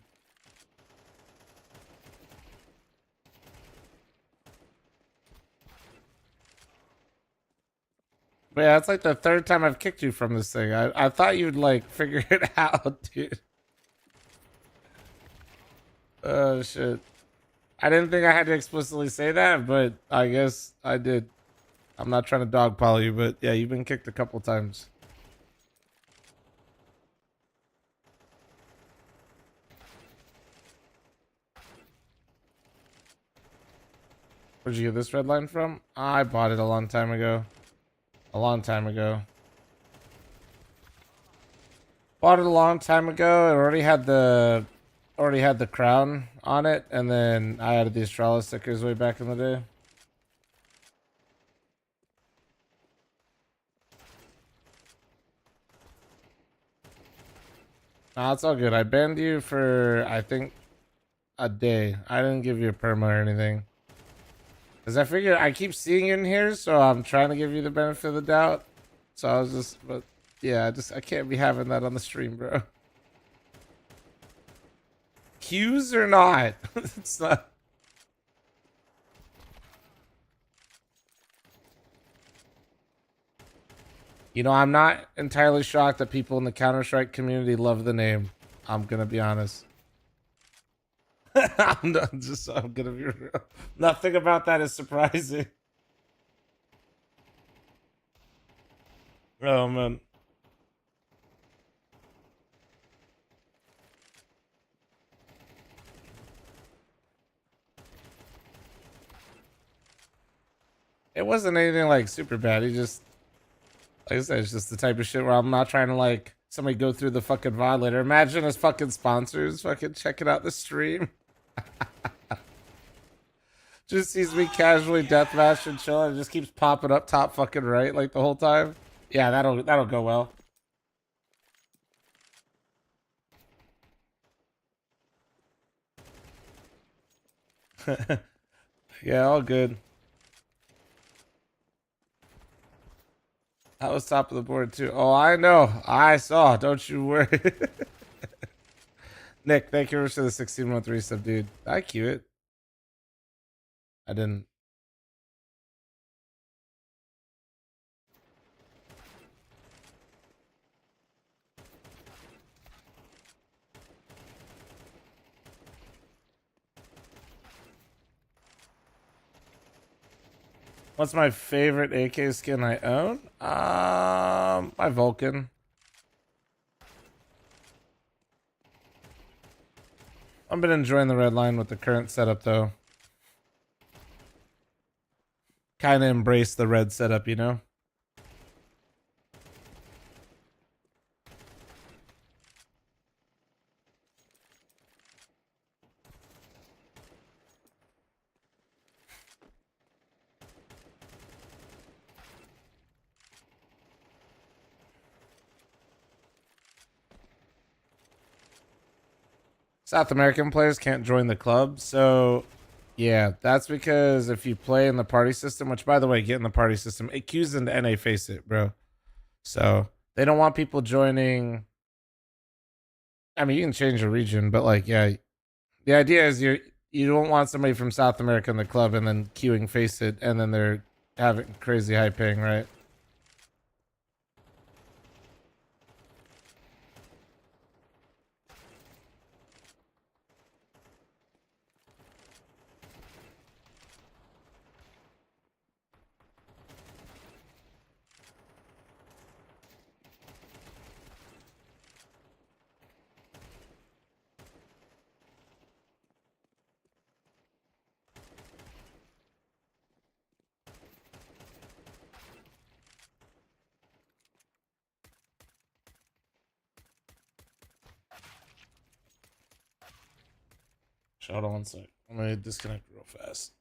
Speaker 3: But yeah, it's like the third time I've kicked you from this thing. I thought you'd like figure it out, dude. Oh shit. I didn't think I had to explicitly say that, but I guess I did. I'm not trying to dogpile you, but yeah, you've been kicked a couple times. Where'd you get this red line from? I bought it a long time ago. Bought it a long time ago. It already had the crown on it, and then I added the Astralis stickers way back in the day. Nah, it's all good. I banned you for, I think, a day. I didn't give you a perma or anything. Because I figured I keep seeing you in here, so I'm trying to give you the benefit of the doubt. So I was just, but yeah, I can't be having that on the stream, bro. Q's or not? It's not. You know, I'm not entirely shocked that people in the Counter-Strike community love the name. I'm gonna be honest. I'm gonna be real. Nothing about that is surprising. Oh man. It wasn't anything like super bad. He just, like I said, it's just the type of shit where I'm not trying to like somebody go through the fucking VOD later. Imagine as fucking sponsors fucking checking out the stream. Just sees me casually deathmatch and chill, and it just keeps popping up top fucking right like the whole time. Yeah, that'll go well. Yeah, all good. I was top of the board too. Oh, I know. I saw. Don't you worry. Nick, thank you for the 16-month resub, dude. I cue it. I didn't. What's my favorite AK skin I own? My Vulcan. I've been enjoying the red line with the current setup, though. Kind of embrace the red setup, you know? South American players can't join the club, so yeah, that's because if you play in the party system, which by the way, get in the party system, it queues into NA Face It, bro. So they don't want people joining. I mean, you can change your region, but like, yeah, the idea is you don't want somebody from South America in the club and then queuing Face It, and then they're having crazy high ping, right? Hold on one sec. I'm gonna disconnect real fast.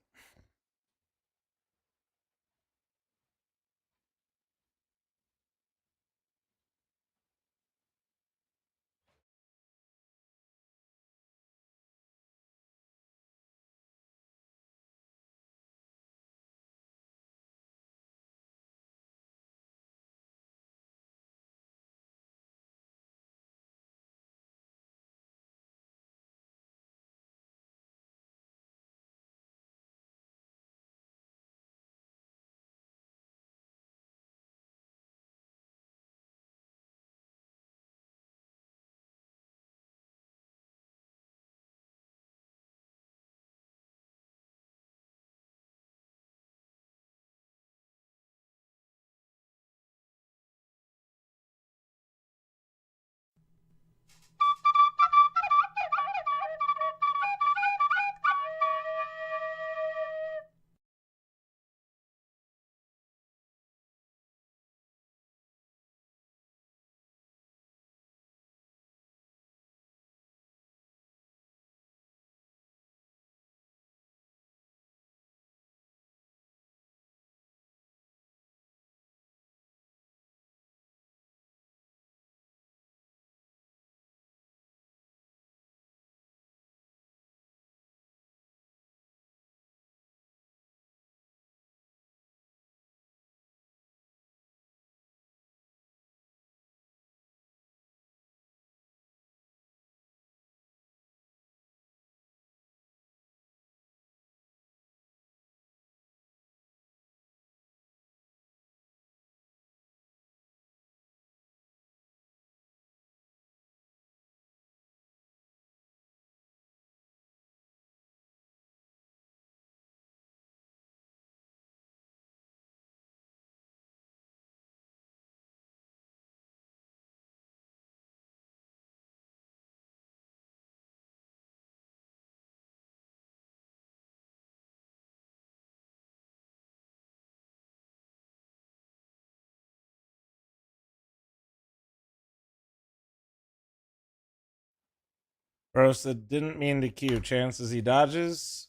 Speaker 3: Bro said didn't mean to queue. Chances he dodges.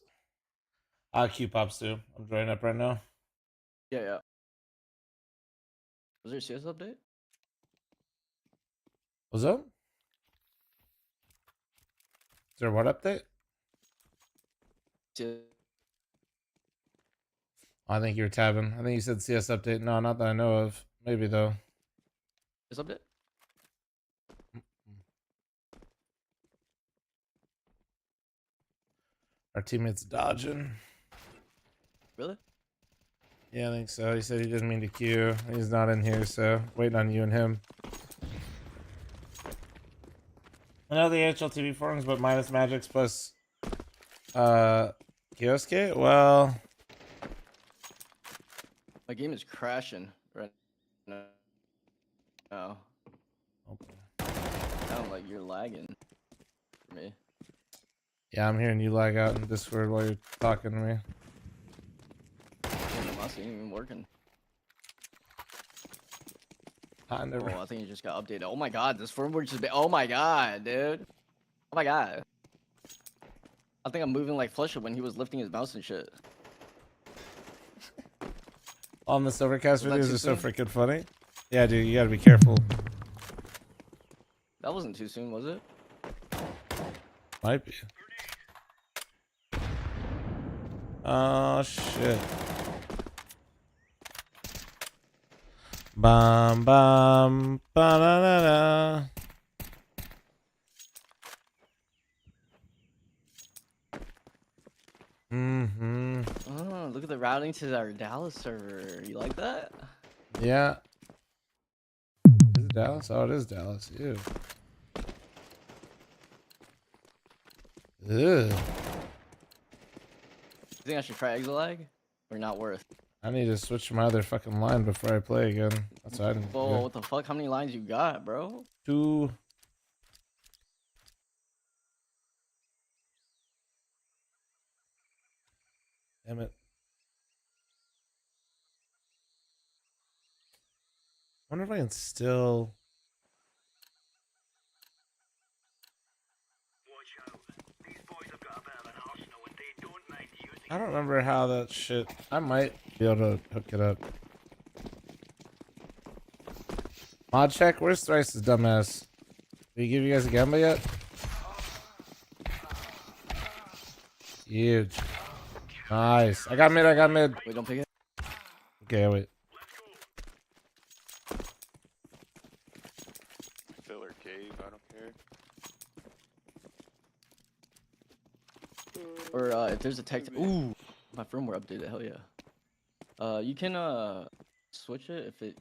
Speaker 3: Q pops too. I'm joining up right now.
Speaker 7: Yeah, yeah. Was there a CS update?
Speaker 3: What's up? Is there what update?
Speaker 7: CS
Speaker 3: I think you were tabbing. I think you said CS update. No, not that I know of. Maybe though.
Speaker 7: update?
Speaker 3: Our teammate's dodging.
Speaker 7: Really?
Speaker 3: Yeah, I think so. He said he didn't mean to queue. He's not in here, so waiting on you and him. I know the HLTV forums, but minus Magics plus Kioske? Well,
Speaker 7: my game is crashing right now.
Speaker 3: Okay.
Speaker 7: Sound like you're lagging for me.
Speaker 3: Yeah, I'm hearing you lag out in Discord while you're talking to me.
Speaker 7: Must ain't even working.
Speaker 3: I never.
Speaker 7: Oh, I think it just got updated. Oh my god, this firmware just oh my god, dude. Oh my god. I think I'm moving like Flusher when he was lifting his mouse and shit.
Speaker 3: On the Silvercast
Speaker 7: Was that
Speaker 3: videos
Speaker 7: too
Speaker 3: are so
Speaker 7: soon?
Speaker 3: freaking funny. Yeah, dude, you gotta be careful.
Speaker 7: That wasn't too soon, was it?
Speaker 3: Might be. Oh shit. Bum bum ba da da da. Mm-hmm.
Speaker 7: Oh, look at the routing to our Dallas server. You like that?
Speaker 3: Yeah. Is it Dallas? Oh, it is Dallas. Ew. Ugh.
Speaker 7: You think I should try Exolag? Or not worth?
Speaker 3: I need to switch to my other fucking line before I play again. That's what I need to
Speaker 7: Whoa,
Speaker 3: do.
Speaker 7: what the fuck? How many lines you got, bro?
Speaker 3: 2. Damn it. Wonder if I can still. I don't remember how that shit. I might be able to hook it up. Mod check. Where's Thrice's dumbass? Did he give you guys a gamba yet? Huge. Nice. I got mid. I got mid.
Speaker 7: Wait, don't pick it.
Speaker 3: Okay, wait.
Speaker 5: Filler cave, I don't care.
Speaker 7: Or if there's a tech. Ooh, my firmware updated. Hell yeah. You can switch it if it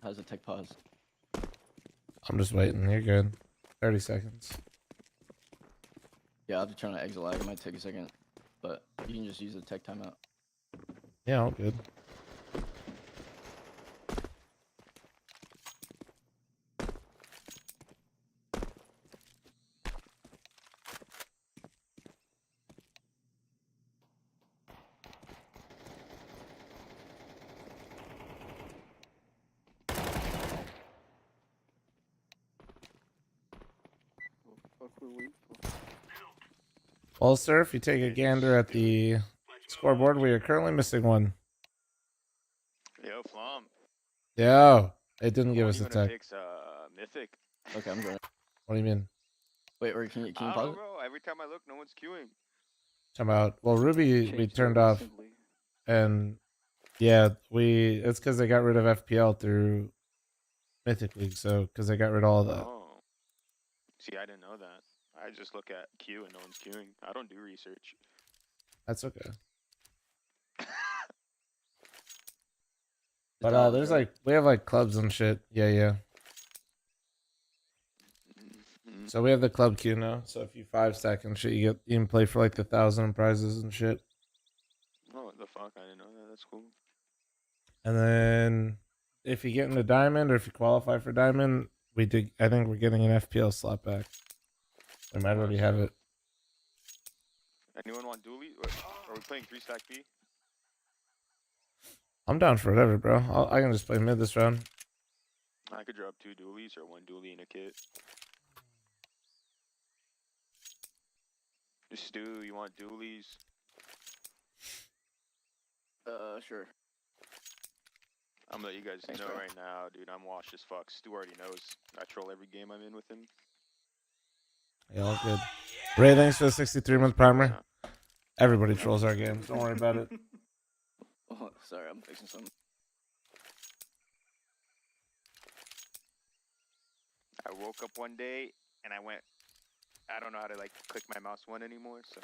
Speaker 7: has a tech pause.
Speaker 3: I'm just waiting. You're good. 30 seconds.
Speaker 7: Yeah, I'll have to turn on Exolag. It might take a second, but you can just use the tech timeout.
Speaker 3: Yeah, all good. Well, sir, if you take a gander at the scoreboard, we are currently missing one.
Speaker 5: Yo, Flom.
Speaker 3: Yo, it didn't give us a tech.
Speaker 5: Fix, Mythic.
Speaker 7: Okay, I'm going.
Speaker 3: What do you mean?
Speaker 7: Wait, or can you
Speaker 5: I don't
Speaker 7: pause
Speaker 5: know,
Speaker 7: it?
Speaker 5: bro. Every time I look, no one's queuing.
Speaker 3: Talking about, well, Ruby we turned off, and yeah, it's because they got rid of FPL through Mythic League, so because they got rid of all that.
Speaker 5: Oh. See, I didn't know that. I just look at queue and no one's queuing. I don't do research.
Speaker 3: That's okay. But there's like we have like clubs and shit. Yeah, yeah. So we have the club queue now. So if you 5-stack and shit, you can play for like the 1,000 prizes and shit.
Speaker 5: Oh, what the fuck? I didn't know that. That's cool.
Speaker 3: And then if you get into diamond or if you qualify for diamond, I think we're getting an FPL slot back. We might already have it.
Speaker 5: Anyone want dually? Are we playing 3-stack B?
Speaker 3: I'm down for whatever, bro. I can just play mid this round.
Speaker 5: I could drop 2 dualies or 1 dually in a kit. Stu, you want dualies?
Speaker 7: Sure.
Speaker 5: I'm gonna let you guys know right now, dude. I'm washed as fuck. Stu already knows. I troll every game I'm in with him.
Speaker 3: Yeah, all good. Ray, thanks for the 63-month primer. Everybody trolls our games. Don't worry about it.
Speaker 7: Oh, sorry, I'm fixing something.
Speaker 5: I woke up one day and I went I don't know how to like click my mouse one anymore, so.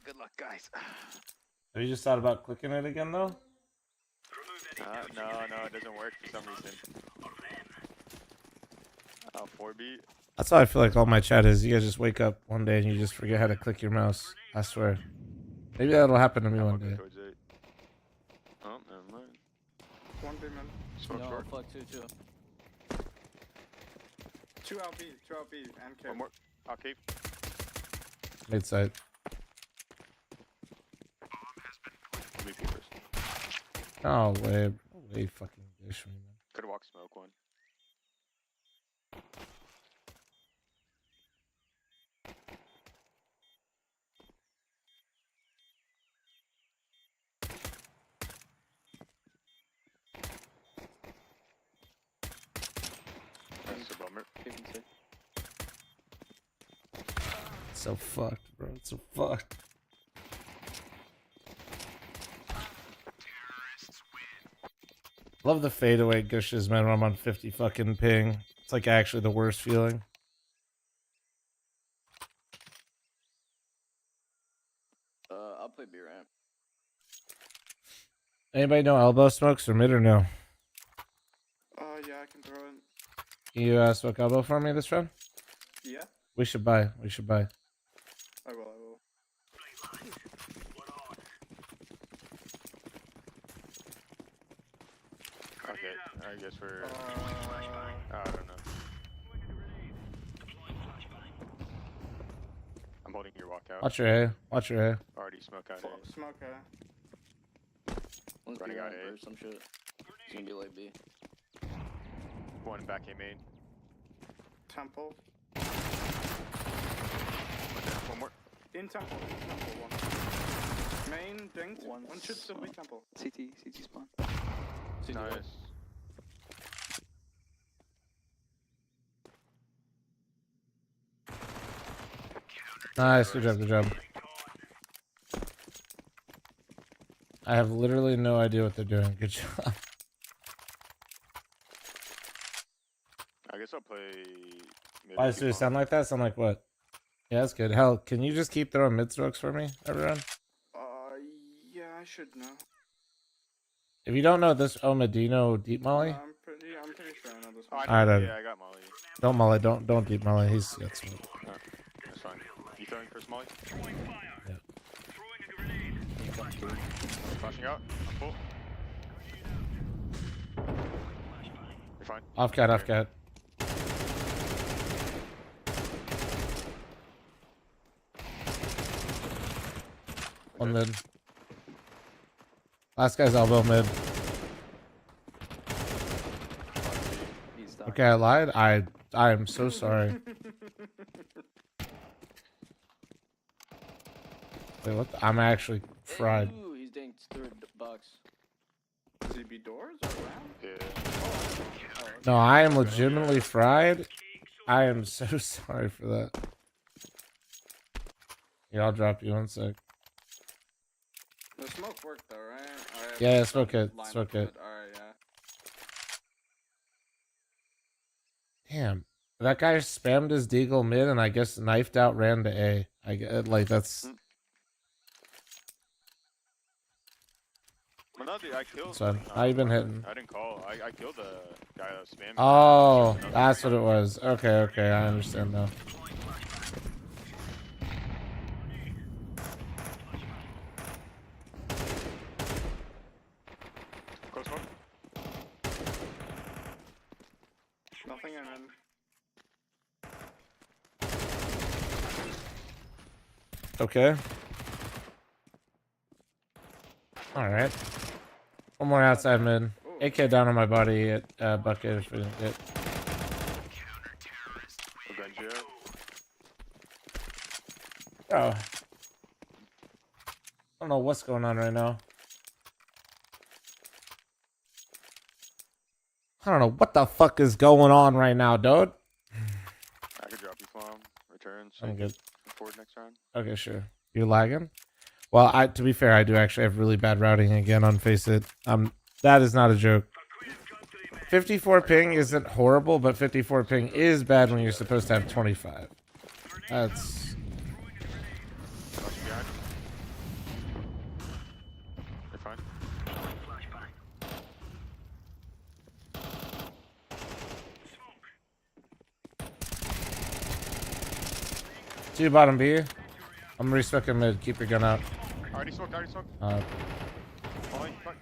Speaker 5: Good luck, guys.
Speaker 3: Have you just thought about clicking it again though?
Speaker 5: No, it doesn't work for some reason. 4-beat.
Speaker 3: That's why I feel like all my chat is. You guys just wake up one day and you just forget how to click your mouse. I swear. Maybe that'll happen to me one day.
Speaker 5: Oh, never mind.
Speaker 21: 1B, man.
Speaker 5: Smoke short.
Speaker 21: Fuck, 2. 2 LB, and K.
Speaker 5: One more. I'll keep.
Speaker 3: Mid side. Oh, way fucking dish me, man.
Speaker 5: Could walk smoke one. That's a bummer.
Speaker 3: It's so fucked, bro. It's so fucked. Love the fadeaway gushes, man, when I'm on 50 fucking ping. It's like actually the worst feeling.
Speaker 7: I'll play B ramp.
Speaker 3: Anybody know elbow smokes or mid or no?
Speaker 21: Yeah, I can throw it.
Speaker 3: Can you smoke elbow for me this round?
Speaker 21: Yeah?
Speaker 3: We should buy.
Speaker 21: I will.
Speaker 5: Okay, I guess we're. I don't know. I'm holding your walkout.
Speaker 3: Watch your A.
Speaker 5: Already smoke out A.
Speaker 21: Smoke A.
Speaker 7: One's
Speaker 5: Running
Speaker 7: B
Speaker 5: out
Speaker 7: ramp
Speaker 5: A.
Speaker 7: or some shit. It's gonna be like B.
Speaker 5: One back A main.
Speaker 21: Temple.
Speaker 5: One more.
Speaker 21: In temple, one. Main, dinged. One should still be temple.
Speaker 1: CT spawn.
Speaker 21: CT
Speaker 5: Nice.
Speaker 21: one.
Speaker 3: Nice, good job. I have literally no idea what they're doing. Good job.
Speaker 5: I guess I'll play.
Speaker 3: Why does it sound like that? Sound like what? Yeah, that's good. Hell, can you just keep throwing mid strokes for me, everyone?
Speaker 21: Yeah, I should know.
Speaker 3: If you don't know this Medino deep molly.
Speaker 21: I'm pretty sure I know this one.
Speaker 3: Alright,
Speaker 5: Yeah, I got molly.
Speaker 3: Don't molly, don't deep molly. He's got smoke.
Speaker 5: That's fine. You throwing Chris molly?
Speaker 3: Yeah.
Speaker 5: Flashing out. I'm full. You're fine.
Speaker 3: Off cat. One mid. Last guy's elbow mid. Okay, I lied. I am so sorry. Wait, what? I'm actually fried.
Speaker 7: Ooh, he's dinged third box.
Speaker 21: Does he be doors or round?
Speaker 5: Yeah.
Speaker 3: No, I am legitimately fried. I am so sorry for that. Yeah, I'll drop you one sec.
Speaker 21: The smoke worked though, right?
Speaker 3: Yeah, smoke it.
Speaker 21: Alright, yeah.
Speaker 3: Damn. That guy spammed his deagle mid and I guess knifed out ran to A. I get like that's.
Speaker 5: Well, no, dude, I killed.
Speaker 3: Son, how you been hitting?
Speaker 5: I didn't call. I killed the guy that was spamming.
Speaker 3: Oh, that's what it was. Okay, I understand now.
Speaker 5: Close smoke.
Speaker 21: Nothing in him.
Speaker 3: Okay. Alright. One more outside mid. AK down on my body at bucket if we didn't get. Oh. I don't know what's going on right now. I don't know what the fuck is going on right now, dude.
Speaker 5: I could drop you from return. So
Speaker 3: I'm good.
Speaker 5: Forward next round.
Speaker 3: Okay, sure. You're lagging? Well, to be fair, I do actually have really bad routing again on Face It. That is not a joke. 54 ping isn't horrible, but 54 ping is bad when you're supposed to have 25. That's...
Speaker 5: They're fine.
Speaker 3: Two bottom B. I'm respecting mid. Keep your gun out.
Speaker 5: Already smoked, already smoked. Falling, fuck.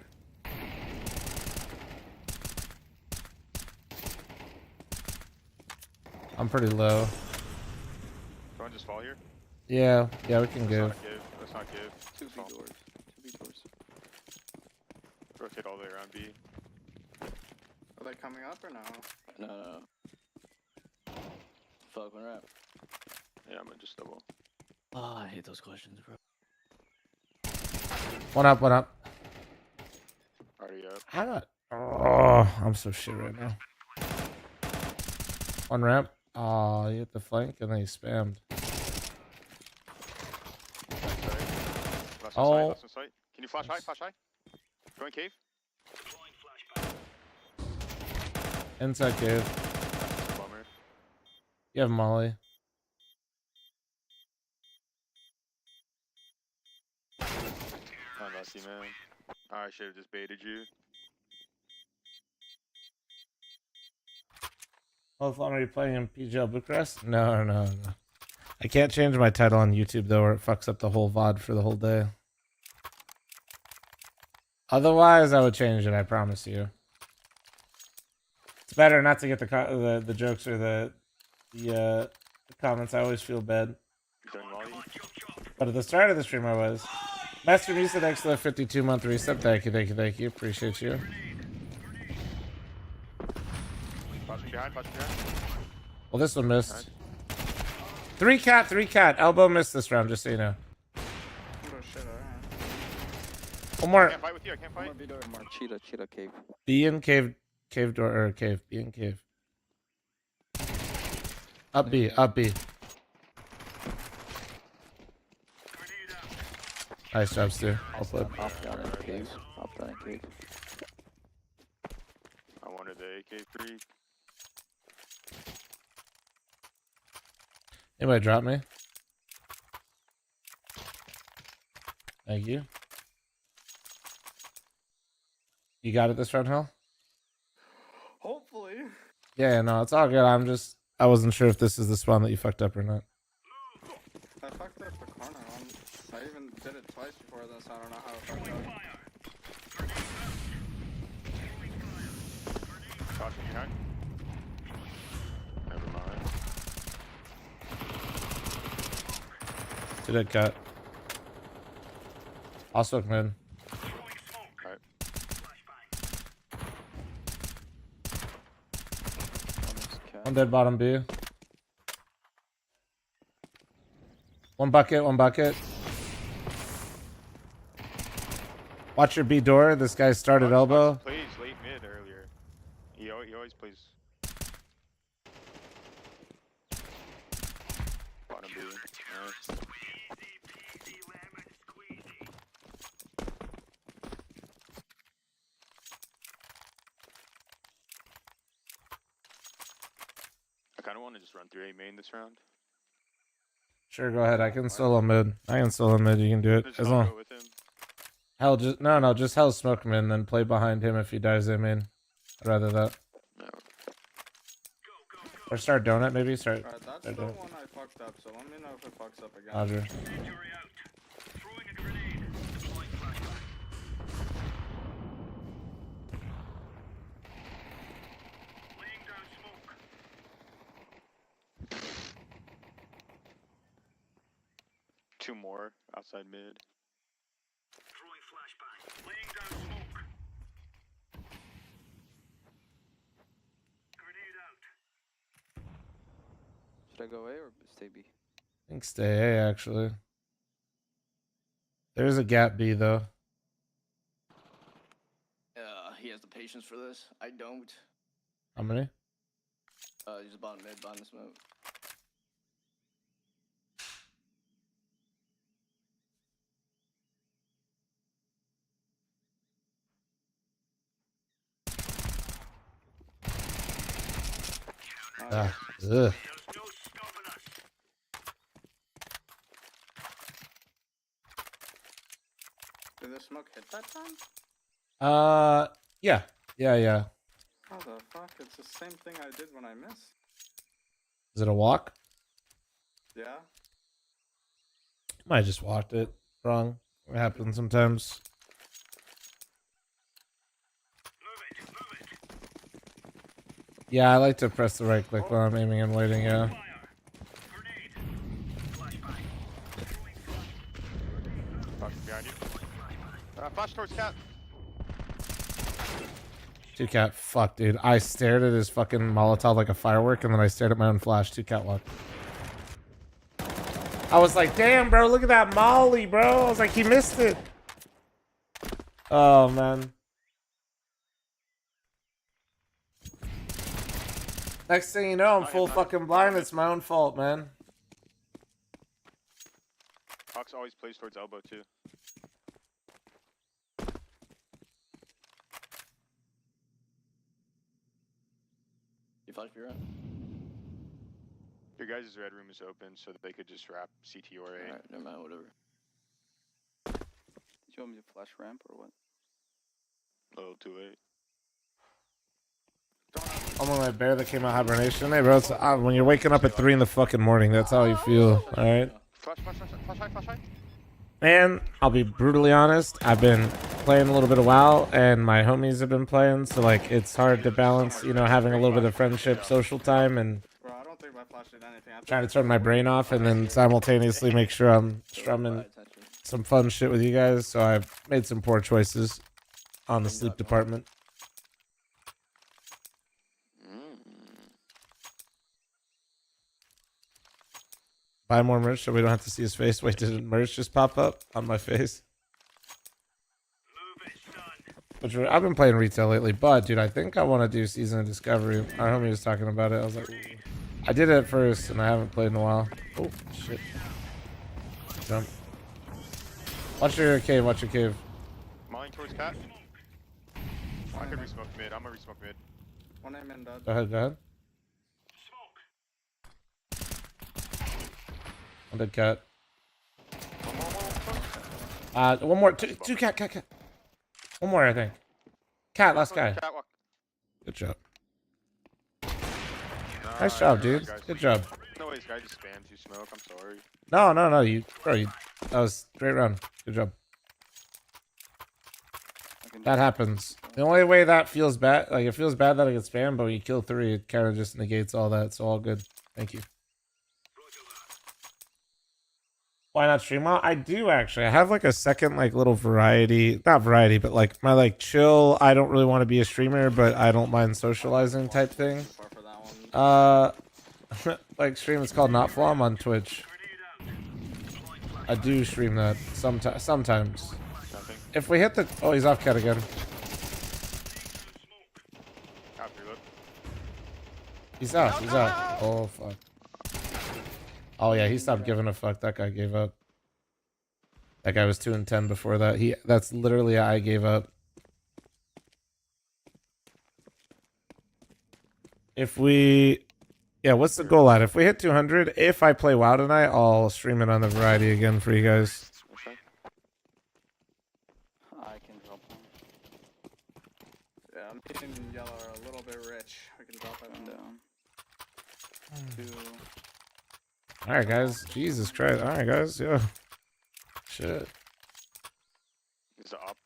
Speaker 3: I'm pretty low.
Speaker 5: Do I just fall here?
Speaker 3: Yeah, we can give.
Speaker 5: Let's not give.
Speaker 16: Two B doors. Two B doors.
Speaker 5: Rotate all the way around B.
Speaker 6: Are they coming up or no?
Speaker 7: No. Fuck, one rap.
Speaker 5: Yeah, I'm gonna just double.
Speaker 7: Oh, I hate those questions, bro.
Speaker 3: One up.
Speaker 5: Already up.
Speaker 3: How not? Oh, I'm so shit right now. One ramp. Oh, you hit the flank and then he spammed.
Speaker 5: Last
Speaker 3: Oh.
Speaker 5: on sight. Can you flash high? Flash high. Going cave.
Speaker 3: Inside cave.
Speaker 5: Bummer.
Speaker 3: You have Molly.
Speaker 5: Unlucky, man. I should have just baited you.
Speaker 3: How long are you playing in PGL Bucharest? No. I can't change my title on YouTube though, or it fucks up the whole VOD for the whole day. Otherwise, I would change it. I promise you. It's better not to get the jokes or the comments. I always feel bad. But at the start of the stream, I was. Master Musa, thanks for the 52-month reset. Thank you. Appreciate you.
Speaker 5: Flashing behind.
Speaker 3: Well, this one missed. 3 cat. Elbow missed this round, just so you know.
Speaker 6: Oh shit, alright.
Speaker 3: One more.
Speaker 5: I can't fight with you. I can't fight.
Speaker 16: More cheetah cave.
Speaker 3: B in cave door, or cave. B in cave. Up B. Nice job, Stu. I'll flip.
Speaker 16: Off down in cave.
Speaker 5: I wanted the AK-3.
Speaker 3: Anybody drop me? Thank you. You got it this round, Hell?
Speaker 6: Hopefully.
Speaker 3: Yeah, no, it's all good. I wasn't sure if this is the spawn that you fucked up or not.
Speaker 6: I fucked up the corner one. I even did it twice before this. I don't know how it fucked up.
Speaker 5: Flashing behind. Never mind.
Speaker 3: Two dead cut. I'll smoke mid.
Speaker 5: Alright.
Speaker 3: One dead bottom B. One bucket. Watch your B door. This guy started elbow.
Speaker 5: Plays late mid earlier. He always plays. Bottom B. Nice. I kind of want to just run through A main this round.
Speaker 3: Sure, go ahead. I can solo mid. You can do it.
Speaker 5: Just
Speaker 3: As
Speaker 5: don't
Speaker 3: long.
Speaker 5: go with him.
Speaker 3: Hell, just hell smoke him in, then play behind him if he dies. I mean, I'd rather that.
Speaker 5: No.
Speaker 3: Or start donut, maybe. Start.
Speaker 6: Alright, that's
Speaker 3: start
Speaker 6: the
Speaker 3: donut.
Speaker 6: one I fucked up, so let me know if it fucks up again.
Speaker 3: Roger.
Speaker 5: Two more outside mid.
Speaker 12: Throwing flashbang. Laying down smoke. Grenade out.
Speaker 16: Should I go A or stay B?
Speaker 3: I think stay A, actually. There's a gap B, though.
Speaker 7: He has the patience for this. I don't.
Speaker 3: How many?
Speaker 7: He's bottom mid, bottom smoke.
Speaker 3: Ugh.
Speaker 6: Did the smoke hit that time?
Speaker 3: Yeah. Yeah.
Speaker 6: How the fuck? It's the same thing I did when I missed.
Speaker 3: Is it a walk?
Speaker 6: Yeah.
Speaker 3: I just walked it wrong. It happens sometimes. Yeah, I like to press the right click while I'm aiming and waiting, yeah.
Speaker 5: Flash behind you. Flash towards cat.
Speaker 3: 2-cat, fuck, dude. I stared at his fucking Molotov like a firework, and then I stared at my own flash. 2-cat walk. I was like, damn, bro, look at that molly, bro. I was like, he missed it. Oh, man. Next thing you know, I'm full fucking blind. It's my own fault, man.
Speaker 5: Ox always plays towards elbow, too.
Speaker 7: You flash your own.
Speaker 5: Your guys' red room is open, so that they could just wrap CT or A.
Speaker 7: Alright, never mind, whatever.
Speaker 6: Did you want me to flash ramp or what?
Speaker 5: Low 2-8.
Speaker 3: I'm on my bear that came out hibernation. Hey, bro, it's, when you're waking up at 3 in the fucking morning, that's how you feel, alright?
Speaker 5: Flash high.
Speaker 3: And I'll be brutally honest, I've been playing a little bit of WoW, and my homies have been playing, so, like, it's hard to balance, you know, having a little bit of friendship, social time, and
Speaker 6: Bro, I don't think my flash did anything.
Speaker 3: trying to turn my brain off, and then simultaneously make sure I'm strumming some fun shit with you guys, so I've made some poor choices on the sleep department. Buy more merch so we don't have to see his face. Wait, did merch just pop up on my face? Which I've been playing retail lately, but dude, I think I want to do Season of Discovery. Our homie was talking about it. I was like, I did it at first, and I haven't played in a while. Oh shit! Jump. Watch your cave. Watch your cave.
Speaker 5: Mine towards cat. I could resmoke mid. I'm gonna resmoke mid.
Speaker 6: One aim in dead.
Speaker 3: Go ahead. One dead cat. One more. Two cat. One more, I think. Cat, last guy. Good job. Nice job, dude. Good job.
Speaker 5: No ways, guy just spammed you smoke. I'm sorry.
Speaker 3: No. That was a great round. Good job. That happens. The only way that feels bad, like it feels bad that I get spammed, but when you kill 3, it kind of just negates all that. So all good. Thank you. Why not stream? Well, I do actually. I have like a second like little variety, not variety, but like my like chill. I don't really want to be a streamer, but I don't mind socializing type thing. Like stream. It's called Not Flom on Twitch. I do stream that sometimes. If we hit the, oh, he's off cat again. He's out. Oh fuck. Oh yeah, he stopped giving a fuck. That guy gave up. That guy was 2 and 10 before that. That's literally I gave up. If we, yeah, what's the goal at? If we hit 200, if I play WoW tonight, I'll stream it on the variety again for you guys.
Speaker 6: I can drop one. Yeah, I'm hitting yellow are a little bit rich. We can drop that one down. 2.
Speaker 3: Alright, guys. Jesus Christ. Alright, guys. Yeah. Shit.
Speaker 5: He's up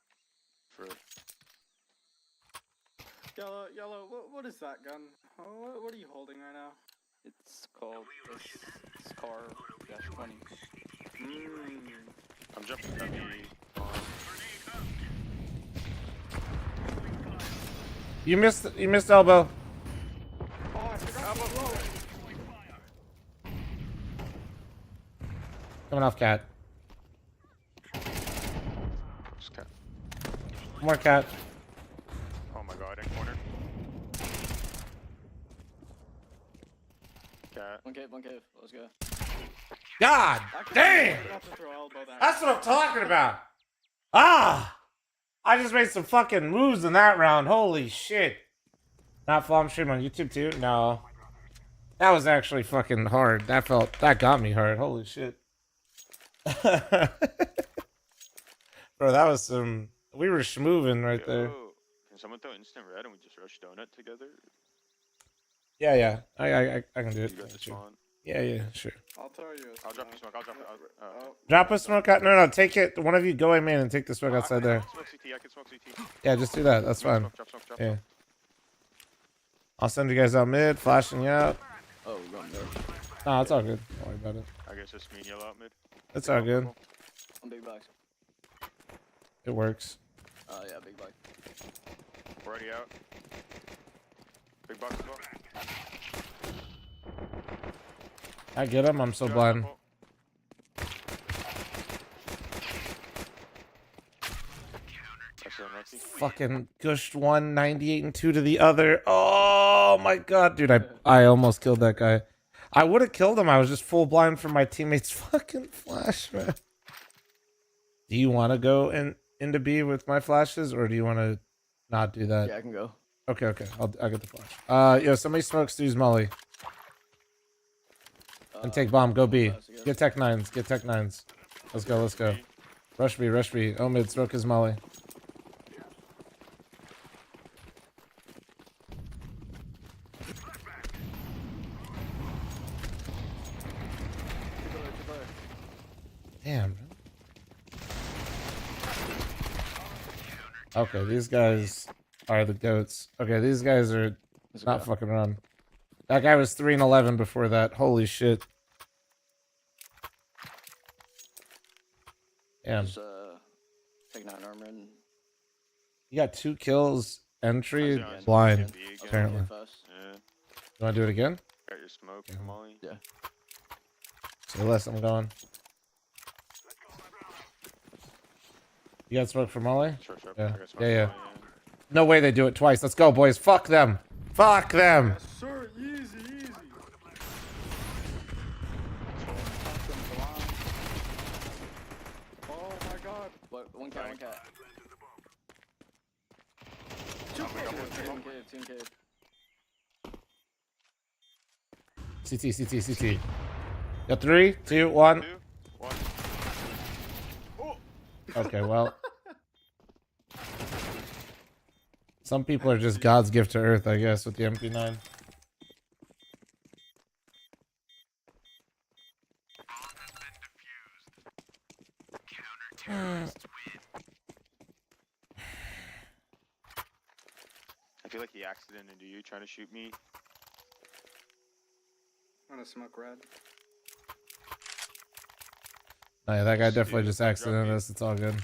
Speaker 5: for
Speaker 6: Yellow, what is that gun? What are you holding right now?
Speaker 16: It's called Scar-20.
Speaker 5: I'm jumping heavy.
Speaker 3: You missed elbow.
Speaker 6: Oh, I forgot to blow.
Speaker 3: Coming off cat.
Speaker 5: Cat.
Speaker 3: More cat.
Speaker 5: Oh my god, in corner. Cat.
Speaker 7: One cave. Let's go.
Speaker 3: God damn! That's what I'm talking about. I just made some fucking moves in that round. Holy shit. Not Flom stream on YouTube too? No. That was actually fucking hard. That got me hard. Holy shit. Bro, that was some... We were schmoovin' right there.
Speaker 5: Can someone throw instant red and we just rush donut together?
Speaker 3: Yeah. I can do it.
Speaker 5: You got the spawn.
Speaker 3: Yeah, sure.
Speaker 6: I'll throw you a smoke.
Speaker 5: I'll drop you smoke. I'll drop it.
Speaker 3: Drop a smoke out. No, take it. One of you go in, man, and take the smoke outside there.
Speaker 5: I can smoke CT.
Speaker 3: Yeah, just do that. That's fine.
Speaker 5: Drop.
Speaker 3: Yeah. I'll send you guys out mid, flashing you out.
Speaker 7: Oh, we're going there.
Speaker 3: Nah, it's all good. Don't worry about it.
Speaker 5: I guess just me and yellow out mid.
Speaker 3: It's all good.
Speaker 7: On big box.
Speaker 3: It works.
Speaker 7: Yeah, big box.
Speaker 5: Already out. Big box as well.
Speaker 3: I get him. I'm so blind. Fucking gushed one, 98 and 2 to the other. Oh my god, dude. I almost killed that guy. I would have killed him. I was just full blind from my teammate's fucking flash, man. Do you want to go into B with my flashes, or do you want to not do that?
Speaker 7: Yeah, I can go.
Speaker 3: Okay. I'll get the flash. Yo, somebody smoke Stu's molly. And take bomb. Go B. Get tech 9s. Let's go. Rush B. Oh, mid. Smoke his molly. Damn. Okay, these guys are the goats. Okay, these guys are not fucking around. That guy was 3 and 11 before that. Holy shit. Damn.
Speaker 7: Just, take 9 armor and...
Speaker 3: You got 2 kills. Entry blind, apparently.
Speaker 5: Yeah.
Speaker 3: You want to do it again?
Speaker 5: Got your smoke, Molly.
Speaker 7: Yeah.
Speaker 3: Say less, I'm going. You got smoke for Molly?
Speaker 5: Sure.
Speaker 3: Yeah. No way they do it twice. Let's go, boys. Fuck them.
Speaker 6: Yes, sir. Easy. Oh my god.
Speaker 7: What? One cat. Team cave.
Speaker 3: CT. Got 3, 2, 1. Okay, well. Some people are just God's gift to Earth, I guess, with the MP9.
Speaker 5: I feel like he accident into you trying to shoot me.
Speaker 6: I'm gonna smoke red.
Speaker 3: Oh, yeah, that guy definitely just accidented us. It's all good.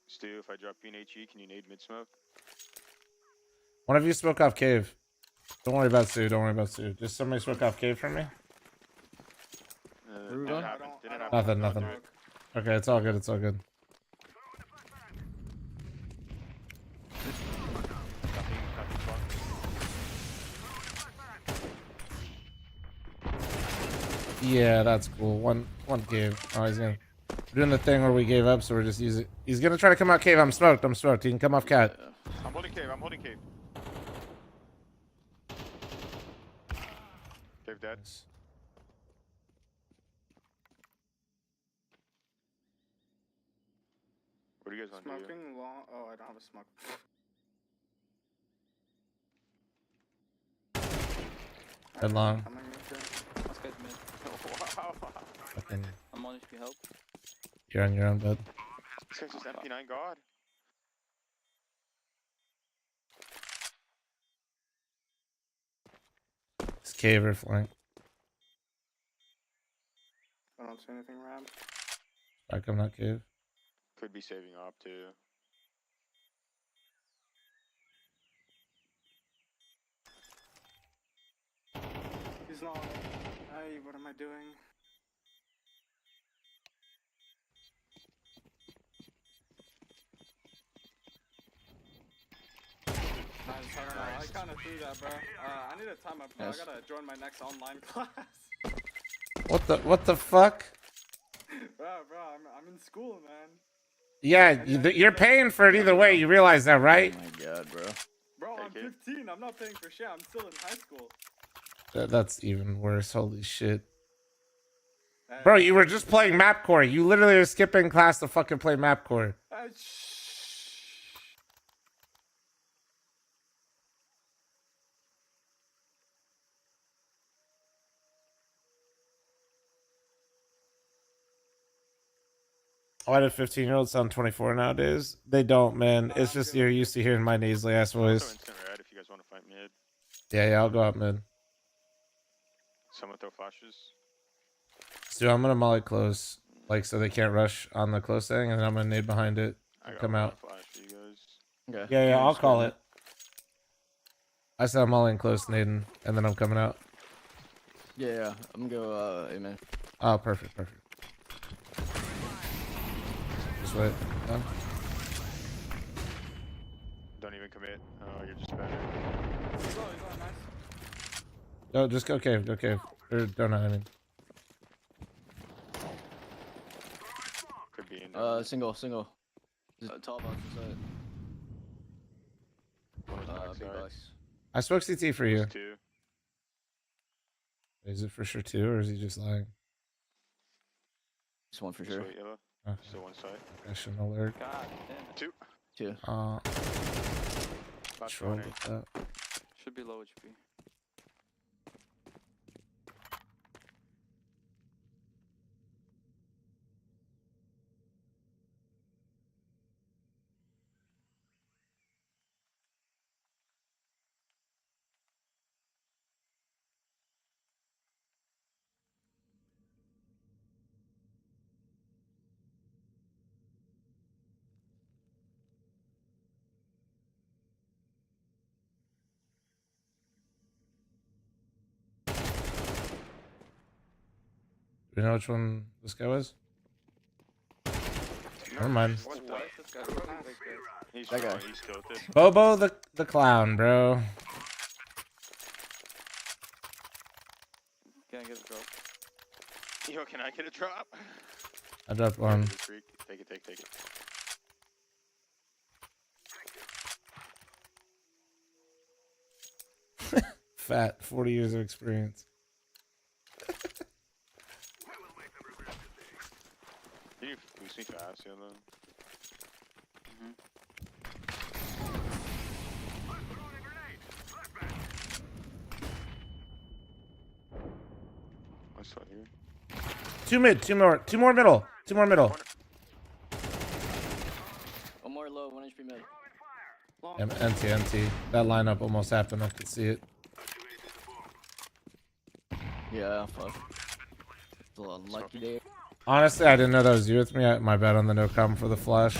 Speaker 5: Stu, if I drop you an HE, can you nade mid smoke?
Speaker 3: One of you smoke off cave. Don't worry about Stu. Just somebody smoke off cave for me.
Speaker 5: Didn't happen.
Speaker 3: Nothing. Okay, it's all good. Yeah, that's cool. One cave. Oh, he's gonna... We're doing the thing where we gave up, so we're just using... He's gonna try to come out cave. I'm smoked. He can come off cat.
Speaker 5: I'm holding cave. Cave dead. What do you guys want to do?
Speaker 6: Smoking long. Oh, I don't have a smoke.
Speaker 3: Head long.
Speaker 16: Let's get mid.
Speaker 5: Wow.
Speaker 3: Fucking...
Speaker 16: I'm on HP help.
Speaker 3: You're on your own, bud.
Speaker 5: This guy's just MP9 God.
Speaker 3: It's cave or flank.
Speaker 6: I don't see anything around.
Speaker 3: I come not cave.
Speaker 5: Could be saving op too.
Speaker 6: He's not. Hey, what am I doing? I kind of threw that, bro. I need a time up, bro.
Speaker 7: Yes.
Speaker 6: I gotta join my next online class.
Speaker 3: What the fuck?
Speaker 6: bro, I'm in school, man.
Speaker 3: Yeah, you're paying for it either way. You realize that, right?
Speaker 7: Oh my god, bro.
Speaker 6: Bro, I'm 15. I'm not paying for shit. I'm still in high school.
Speaker 3: That's even worse. Holy shit. Bro, you were just playing map core. You literally are skipping class to fucking play map core. Why do 15-year-olds sound 24 nowadays? They don't, man. It's just you're used to hearing my nasally ass voice.
Speaker 5: If you guys want to fight mid.
Speaker 3: Yeah, I'll go out mid.
Speaker 5: Someone throw flashes.
Speaker 3: So I'm gonna molly close, like so they can't rush on the close thing, and then I'm gonna nade behind it and come out.
Speaker 5: Flash for you guys.
Speaker 7: Okay.
Speaker 3: Yeah, I'll call it. I said I'm mollying close, nading, and then I'm coming out.
Speaker 7: Yeah, I'm gonna go amen.
Speaker 3: Oh, perfect. Just wait. Done.
Speaker 5: Don't even commit. Oh, you're just better.
Speaker 3: No, just go cave. Or donut, I mean.
Speaker 5: Could be in
Speaker 7: Single. Tall box inside. Big box.
Speaker 3: I spoke CT for you.
Speaker 5: Two.
Speaker 3: Is it for sure 2, or is he just lying?
Speaker 7: Just one for sure.
Speaker 5: Sweet yellow.
Speaker 3: Okay.
Speaker 5: Still one side.
Speaker 3: I shouldn't alert.
Speaker 16: God damn it.
Speaker 5: Two. Last
Speaker 3: Troll
Speaker 5: one,
Speaker 3: with that.
Speaker 16: Should be low HP.
Speaker 3: Do you know which one this guy was? Never mind.
Speaker 5: He's
Speaker 7: that guy.
Speaker 5: He's tilted.
Speaker 3: Bobo the clown, bro.
Speaker 16: Can I get a drop?
Speaker 5: Yo, can I get a drop?
Speaker 3: I dropped one.
Speaker 5: Take it.
Speaker 3: Fat, 40 years of experience.
Speaker 5: You boost me fast, yeah, though. I saw you.
Speaker 3: 2 mid, 2 more middle.
Speaker 7: One more low, 1 HP mid.
Speaker 3: Empty. That lineup almost happened. I could see it.
Speaker 7: Yeah, fuck. It's a little unlucky day.
Speaker 3: Honestly, I didn't know that was you with me. My bad on the no comment for the flash.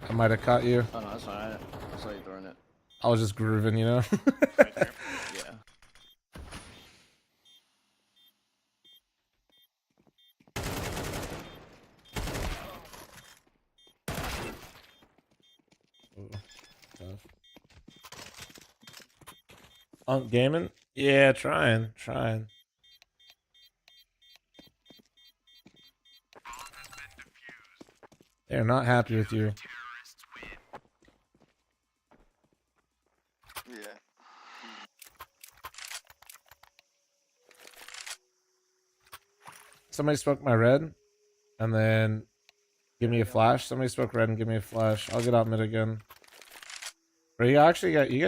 Speaker 3: I might have caught you.
Speaker 7: Oh no, that's fine. I saw you throwing it.
Speaker 3: I was just grooving, you know?
Speaker 7: Yeah.
Speaker 3: Ooh, tough. Gaming? Yeah, trying. They're not happy with you.
Speaker 5: Yeah.
Speaker 3: Somebody spoke my red, and then give me a flash. Somebody spoke red and give me a flash. I'll get out mid again. Or you guys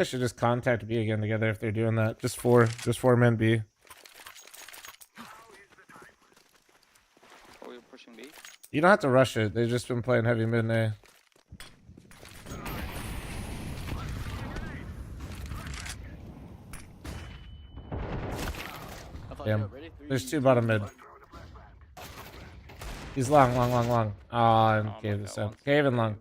Speaker 3: should just contact B again together if they're doing that. Just four men B.
Speaker 16: Oh, you're pushing B?
Speaker 3: You don't have to rush it. They've just been playing heavy mid and A. Damn. There's 2 bottom mid. He's long. And cave this up. Cave and long.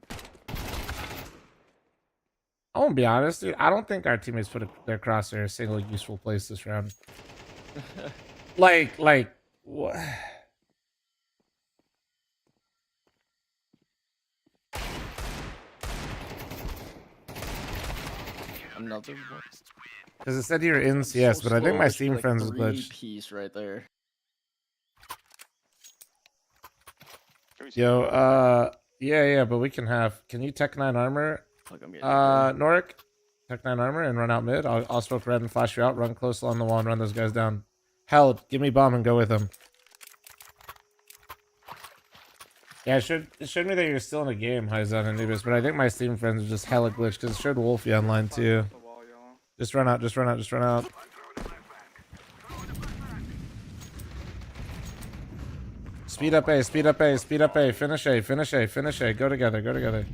Speaker 3: I won't be honest, dude. I don't think our teammates put their crosshair in a single useful place this round. like what?
Speaker 7: Another one.
Speaker 3: Because it said you were in CS, but I think my Steam
Speaker 7: like
Speaker 3: friends is glitched.
Speaker 7: Piece right there.
Speaker 3: Yo, yeah, but we can have. Can you Tech 9 armor?
Speaker 7: Fuck, I'm getting
Speaker 3: Noric, Tech 9 armor and run out mid. I'll smoke red and flash you out. Run close along the wall and run those guys down. Hell, give me bomb and go with him. Yeah, it showed me that you're still in a game, Hyzon and Anubis, but I think my Steam friends are just hella glitched because it showed Wolfie online too. Just run out, just run out, just run out. Speed up A, speed up A, speed up A, finish A, finish A, finish A. Go together, go together.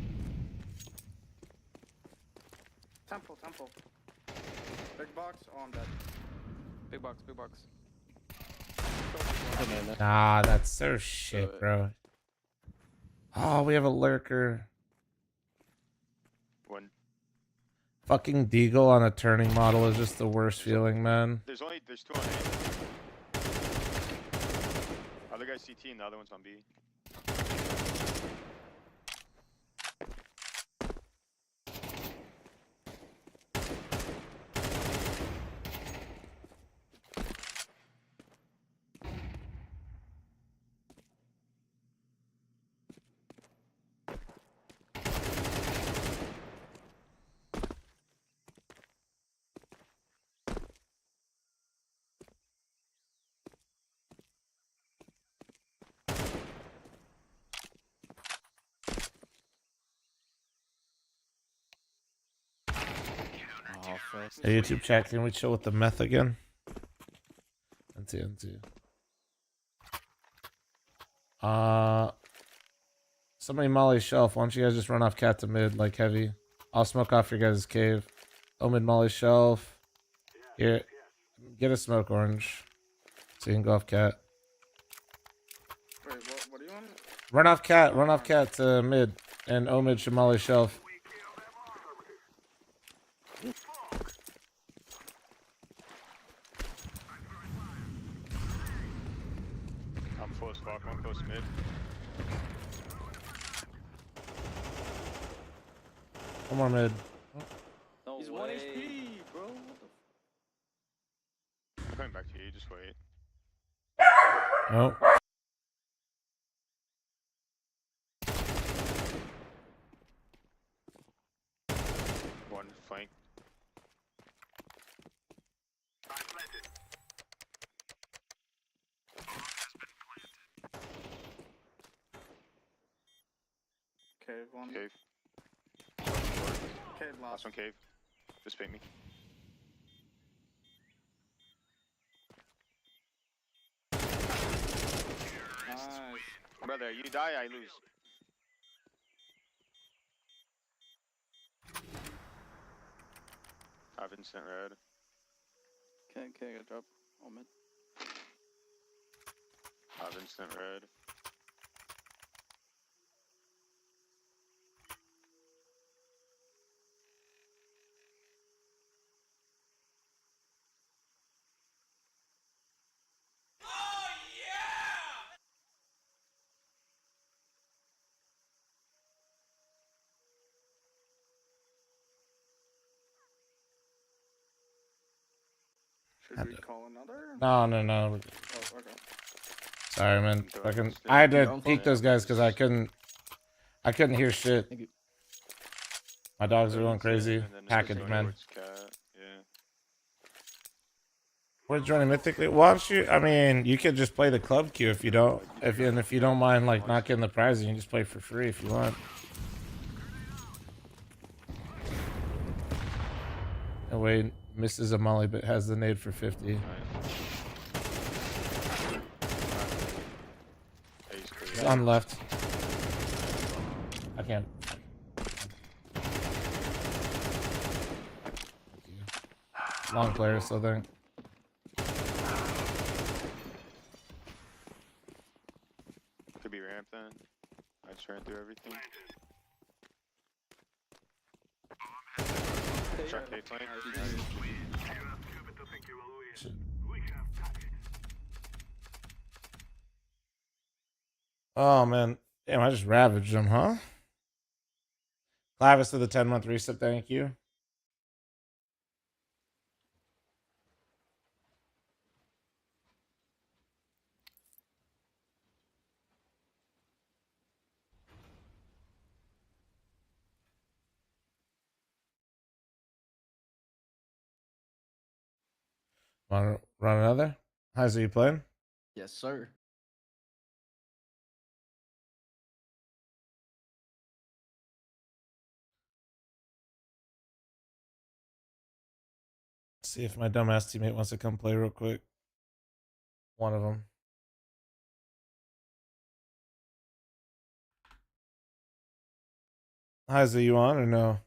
Speaker 6: Temple. Big box. Oh, I'm dead. Big box.
Speaker 3: Nah, that's so shit, bro. Oh, we have a lurker.
Speaker 5: One.
Speaker 3: Fucking Deagle on a turning model is just the worst feeling, man.
Speaker 5: There's two on A. Other guy's CT and the other one's on B.
Speaker 3: Hey, YouTube chat, can we chill with the meth again? NT. Somebody molly shelf. Why don't you guys just run off cat to mid like heavy? I'll smoke off your guys' cave. Oh, mid molly shelf. Here, get a smoke orange so you can go off cat.
Speaker 6: Wait, what do you want?
Speaker 3: Run off cat to mid, and Omid should molly shelf.
Speaker 5: I'm full as fuck, one close mid.
Speaker 3: One more mid.
Speaker 20: No He's 1 HP, bro. What the
Speaker 5: I'm coming back to you, just wait.
Speaker 3: Oh.
Speaker 5: One flank.
Speaker 6: Cave one.
Speaker 5: Cave.
Speaker 6: Cave
Speaker 5: Last
Speaker 6: last.
Speaker 5: one cave. Just bait me.
Speaker 6: Nice.
Speaker 5: Brother, you die, I lose. I have instant red.
Speaker 6: Okay, I got drop. Oh, mid.
Speaker 5: I have instant red.
Speaker 6: Should we call another?
Speaker 3: No.
Speaker 6: Oh, okay.
Speaker 3: Sorry, man. I had to peek those guys because I couldn't hear shit. My dogs are going crazy. Package, man. We're joining Mythically. Why don't you? I mean, you could just play the club queue if you don't. If you don't mind, like not getting the prizes, you can just play for free if you want. Oh wait, misses a molly but has the nade for 50. He's on left. I can't. Long player, so there.
Speaker 5: Could be ramp then. I just ran through everything. Truck A flank.
Speaker 3: Oh man, damn! I just ravaged him, huh? Clavis to the 10-month reset. Thank you. Want to run another? How's it you playing?
Speaker 7: Yes, sir.
Speaker 3: See if my dumbass teammate wants to come play real quick. One of them. How's it you on or no?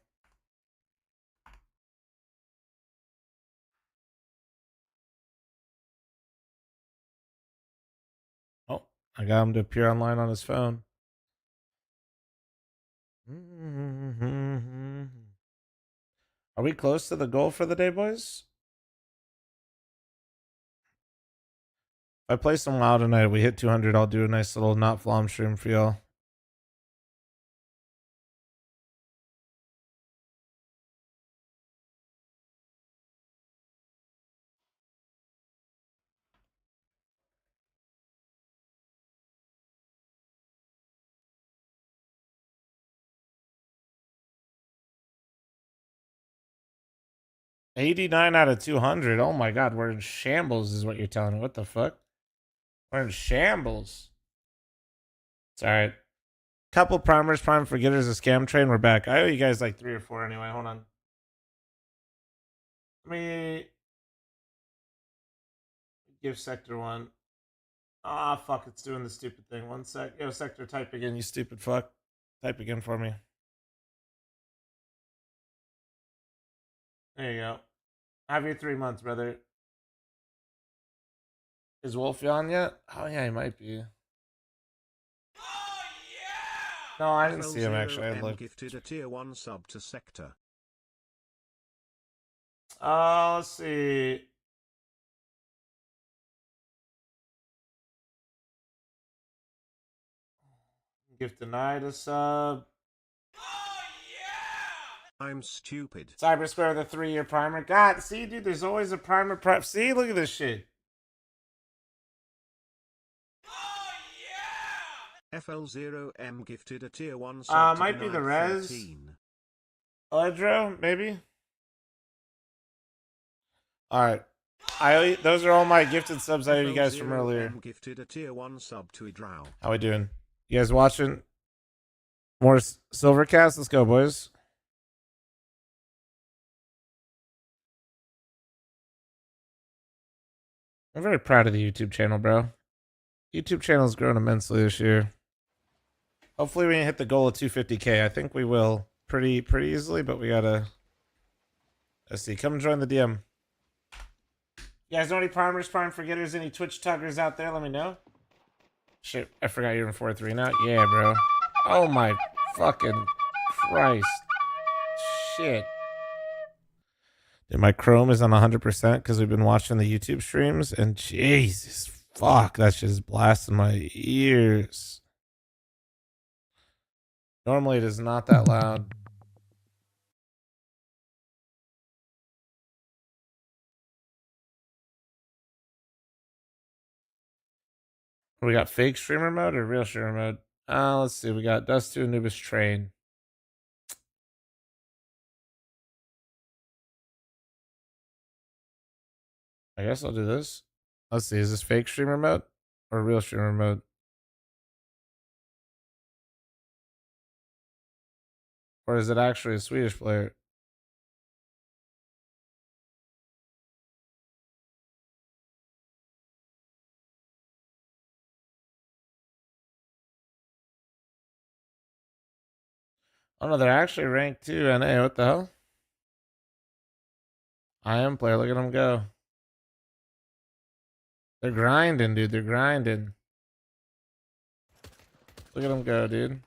Speaker 3: Oh, I got him to appear online on his phone. Are we close to the goal for the day, boys? If I play some WoW tonight, we hit 200, I'll do a nice little not flom stream for y'all. $89 out of 200. Oh my god, we're in shambles is what you're telling me. What the fuck? We're in shambles. It's alright. Couple primers, prime forgetters, a scam train. We're back. I owe you guys like 3 or 4 anyway. Hold on. Let me give sector 1. Ah, fuck. It's doing the stupid thing. 1 sec. Yo, sector, type again, you stupid fuck. Type again for me. There you go. Have your 3 months, brother. Is Wolfie on yet? Oh, yeah, he might be. No, I didn't see him actually. I looked.
Speaker 17: Gifted a tier 1 sub to Sector.
Speaker 3: Let's see. Gift denied a sub.
Speaker 17: I'm stupid.
Speaker 3: Cyber Square with a 3-year primer. God, see, dude, there's always a primer prep. See, look at this shit.
Speaker 17: FL0M gifted a tier 1 sub
Speaker 3: might be the res. Eledro, maybe. All right. Those are all my gifted subs I owe you guys from earlier.
Speaker 17: Gifted a tier 1 sub to Idrao.
Speaker 3: How we doing? You guys watching more Silvercast? Let's go, boys. I'm very proud of the YouTube channel, bro. YouTube channel's grown immensely this year. Hopefully we can hit the goal of 250K. I think we will pretty easily, but we gotta. Let's see. Come join the DM. You guys know any primers, prime forgetters, any Twitch tuggers out there? Let me know. Shit, I forgot you're in 4-3 now. Yeah, bro. Oh my fucking Christ. Shit. Dude, my Chrome is on 100% because we've been watching the YouTube streams, and Jesus fuck, that shit is blasting my ears. Normally it is not that loud. We got fake streamer mode or real streamer mode? Let's see. We got Dust 2 Anubis Train. I guess I'll do this. Let's see. Is this fake streamer mode or real streamer mode? Or is it actually a Swedish player? Oh no, they're actually ranked 2 NA. What the hell? I am player. Look at them go. They're grinding, dude. They're grinding. Look at them go, dude.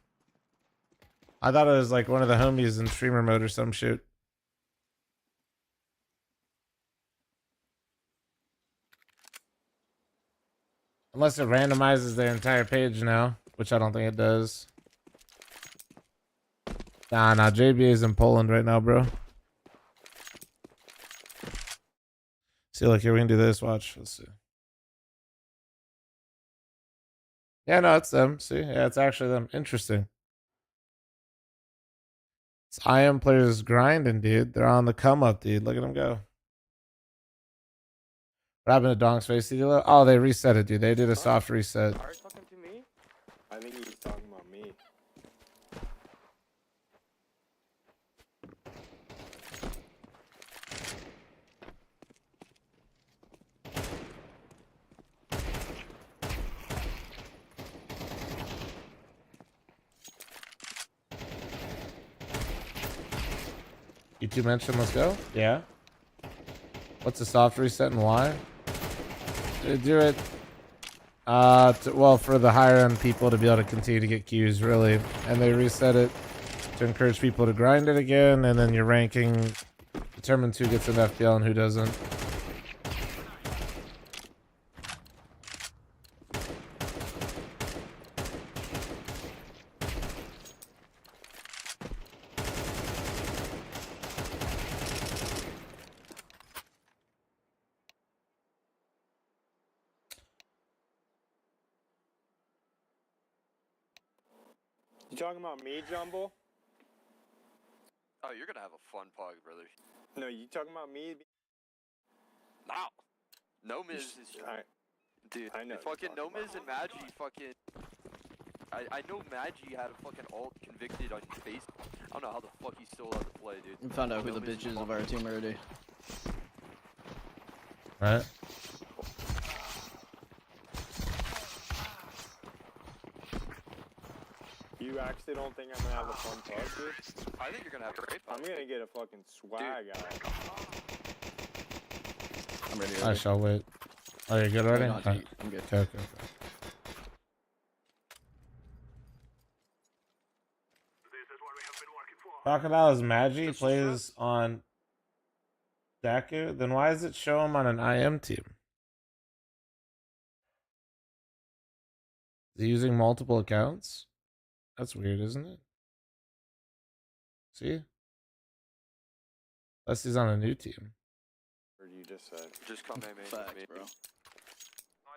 Speaker 3: I thought it was like one of the homies in streamer mode or some shit. Unless it randomizes their entire page now, which I don't think it does. Nah, JB is in Poland right now, bro. See, look, here we can do this. Watch. Let's see. Yeah, no, it's them. See? Yeah, it's actually them. Interesting. It's IM players grinding, dude. They're on the come up, dude. Look at them go. What happened to Donk's face? Oh, they reset it, dude. They did a soft reset.
Speaker 5: Are you talking to me? I think he's talking about me.
Speaker 3: You two mentioned let's go? Yeah. What's the soft reset and why? Do it. Well, for the higher end people to be able to continue to get queues, really. And they reset it to encourage people to grind it again, and then your ranking determines who gets an FPL and who doesn't.
Speaker 5: You talking about me, Jumble?
Speaker 8: Oh, you're gonna have a fun pog, brother.
Speaker 5: No, you talking about me?
Speaker 8: No. No Miz is... Dude,
Speaker 5: I know.
Speaker 8: Fucking No Miz and Magi fucking... I know Magi had a fucking alt convicted on face. I don't know how the fuck he's still allowed to play, dude.
Speaker 7: We found out who the bitch is of our team already.
Speaker 3: Right.
Speaker 5: You actually don't think I'm gonna have a fun pug, dude?
Speaker 8: I think you're gonna have a great pug.
Speaker 5: I'm gonna get a fucking swag out.
Speaker 7: I'm ready.
Speaker 3: I shall wait. Oh, you're good already?
Speaker 7: No, I'm good.
Speaker 3: Okay. Crocodile's Magi plays on Daku? Then why does it show him on an IM team? Is he using multiple accounts? That's weird, isn't it? See? Unless he's on a new team.
Speaker 5: Or you just said.
Speaker 8: Just come main with me, bro.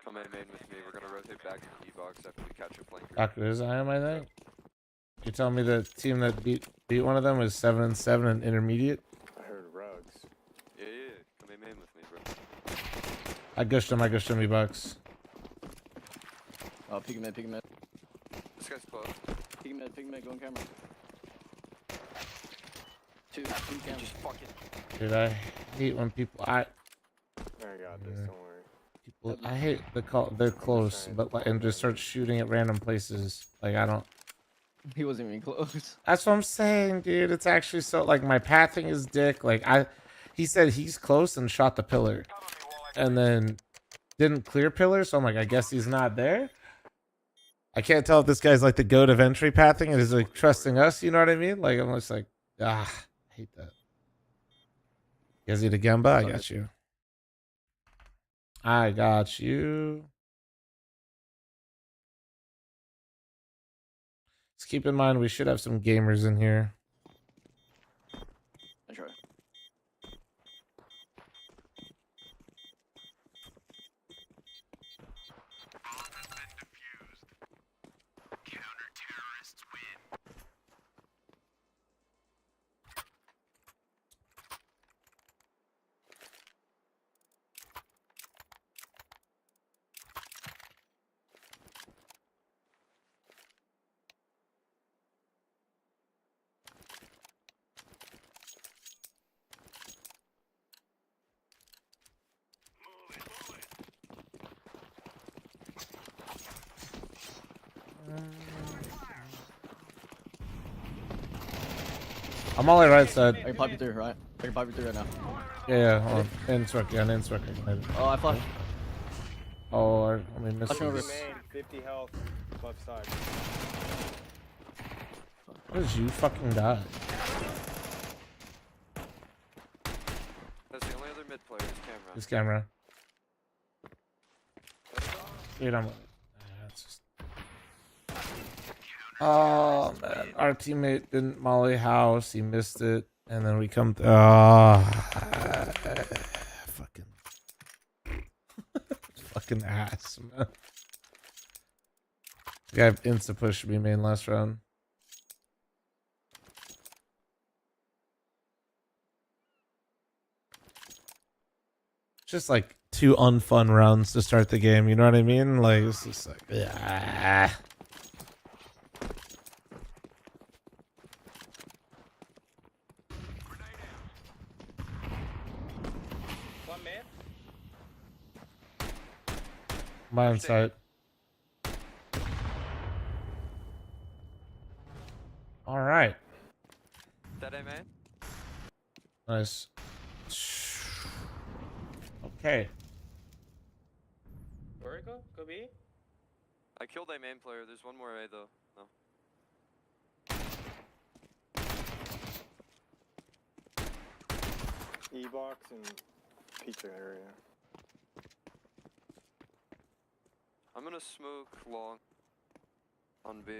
Speaker 8: Come main with me. We're gonna rotate back to the D-box after we catch a flanker.
Speaker 3: Daku is IM, I think. You telling me the team that beat one of them was 7-7 and intermediate?
Speaker 5: I heard rugs.
Speaker 8: Yeah. Come main with me, bro.
Speaker 3: I gushed him, E-Bucks.
Speaker 7: Oh, peek mid.
Speaker 8: This guy's close.
Speaker 7: Peek mid, go on camera. Two camera.
Speaker 8: Just fucking...
Speaker 3: Dude, I hate when people... I
Speaker 5: got this, don't worry.
Speaker 3: People, I hate the call. They're close, but like, and just start shooting at random places. Like, I don't...
Speaker 7: He wasn't even close.
Speaker 3: That's what I'm saying, dude. It's actually so... Like, my pathing is dick. Like, he said he's close and shot the pillar. And then didn't clear pillar, so I'm like, I guess he's not there? I can't tell if this guy's like the goat of entry pathing and is like trusting us, you know what I mean? Like, I'm just like, I hate that. Yazzie to Gemba, I got you. I got you. Just keep in mind, we should have some gamers in here.
Speaker 7: I try.
Speaker 3: I'm on the right side.
Speaker 7: I can pop you through, right? I can pop you through right now.
Speaker 3: Yeah, hold on. Instruct, yeah, instruct.
Speaker 7: Oh, I flashed.
Speaker 3: Oh, let me miss
Speaker 7: Flash over.
Speaker 3: this.
Speaker 5: 50 health, left side.
Speaker 3: What did you fucking die?
Speaker 8: That's the only other mid player is camera.
Speaker 3: This camera. Dude, I'm... That's just... Oh, man. Our teammate didn't molly house. He missed it. And then we come... fucking... fucking ass, man. The guy insta-pushed me main last round. Just like two unfun rounds to start the game. You know what I mean? Like it's just like, yeah.
Speaker 6: One man.
Speaker 3: My insight. All right.
Speaker 8: Dead A man.
Speaker 3: Nice. Okay.
Speaker 6: Where we go? Go B?
Speaker 8: I killed a main player. There's one more A though. No.
Speaker 6: E-box and pizza area.
Speaker 8: I'm gonna smoke long on B.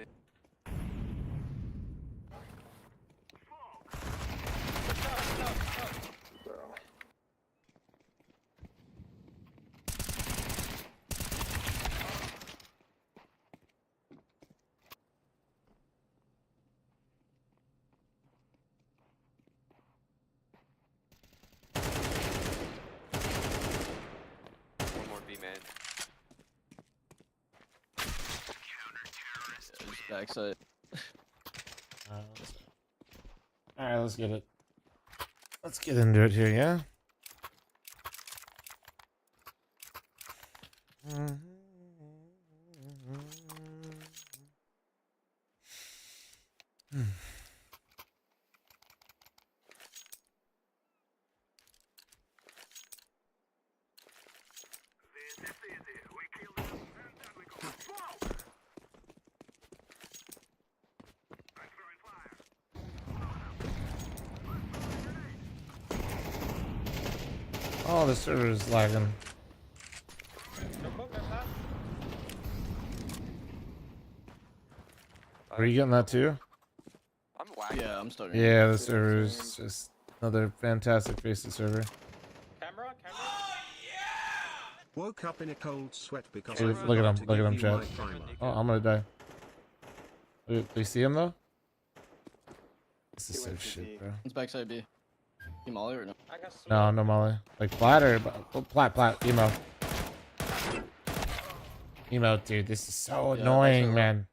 Speaker 8: One more B man.
Speaker 7: Just backside.
Speaker 3: All right, let's get it. Let's get into it here, yeah? Oh, the server is lagging. Are you getting that too?
Speaker 8: I'm wagging.
Speaker 7: Yeah, I'm starting.
Speaker 3: Yeah, the server is just another fantastic facing server.
Speaker 6: Camera?
Speaker 17: Woke up in a cold sweat because
Speaker 3: Dude,
Speaker 17: I
Speaker 3: look at
Speaker 17: forgot
Speaker 3: him,
Speaker 17: to
Speaker 3: look at
Speaker 17: give
Speaker 3: him,
Speaker 17: you
Speaker 3: chat.
Speaker 17: my primer.
Speaker 3: Oh, I'm gonna die. Do you see him though? This is so shit, bro.
Speaker 7: It's backside B. You molly or no?
Speaker 3: No, no molly. Like plat or plat, emo. Emo, dude, this is so
Speaker 7: Yeah,
Speaker 3: annoying,
Speaker 7: backside
Speaker 3: man.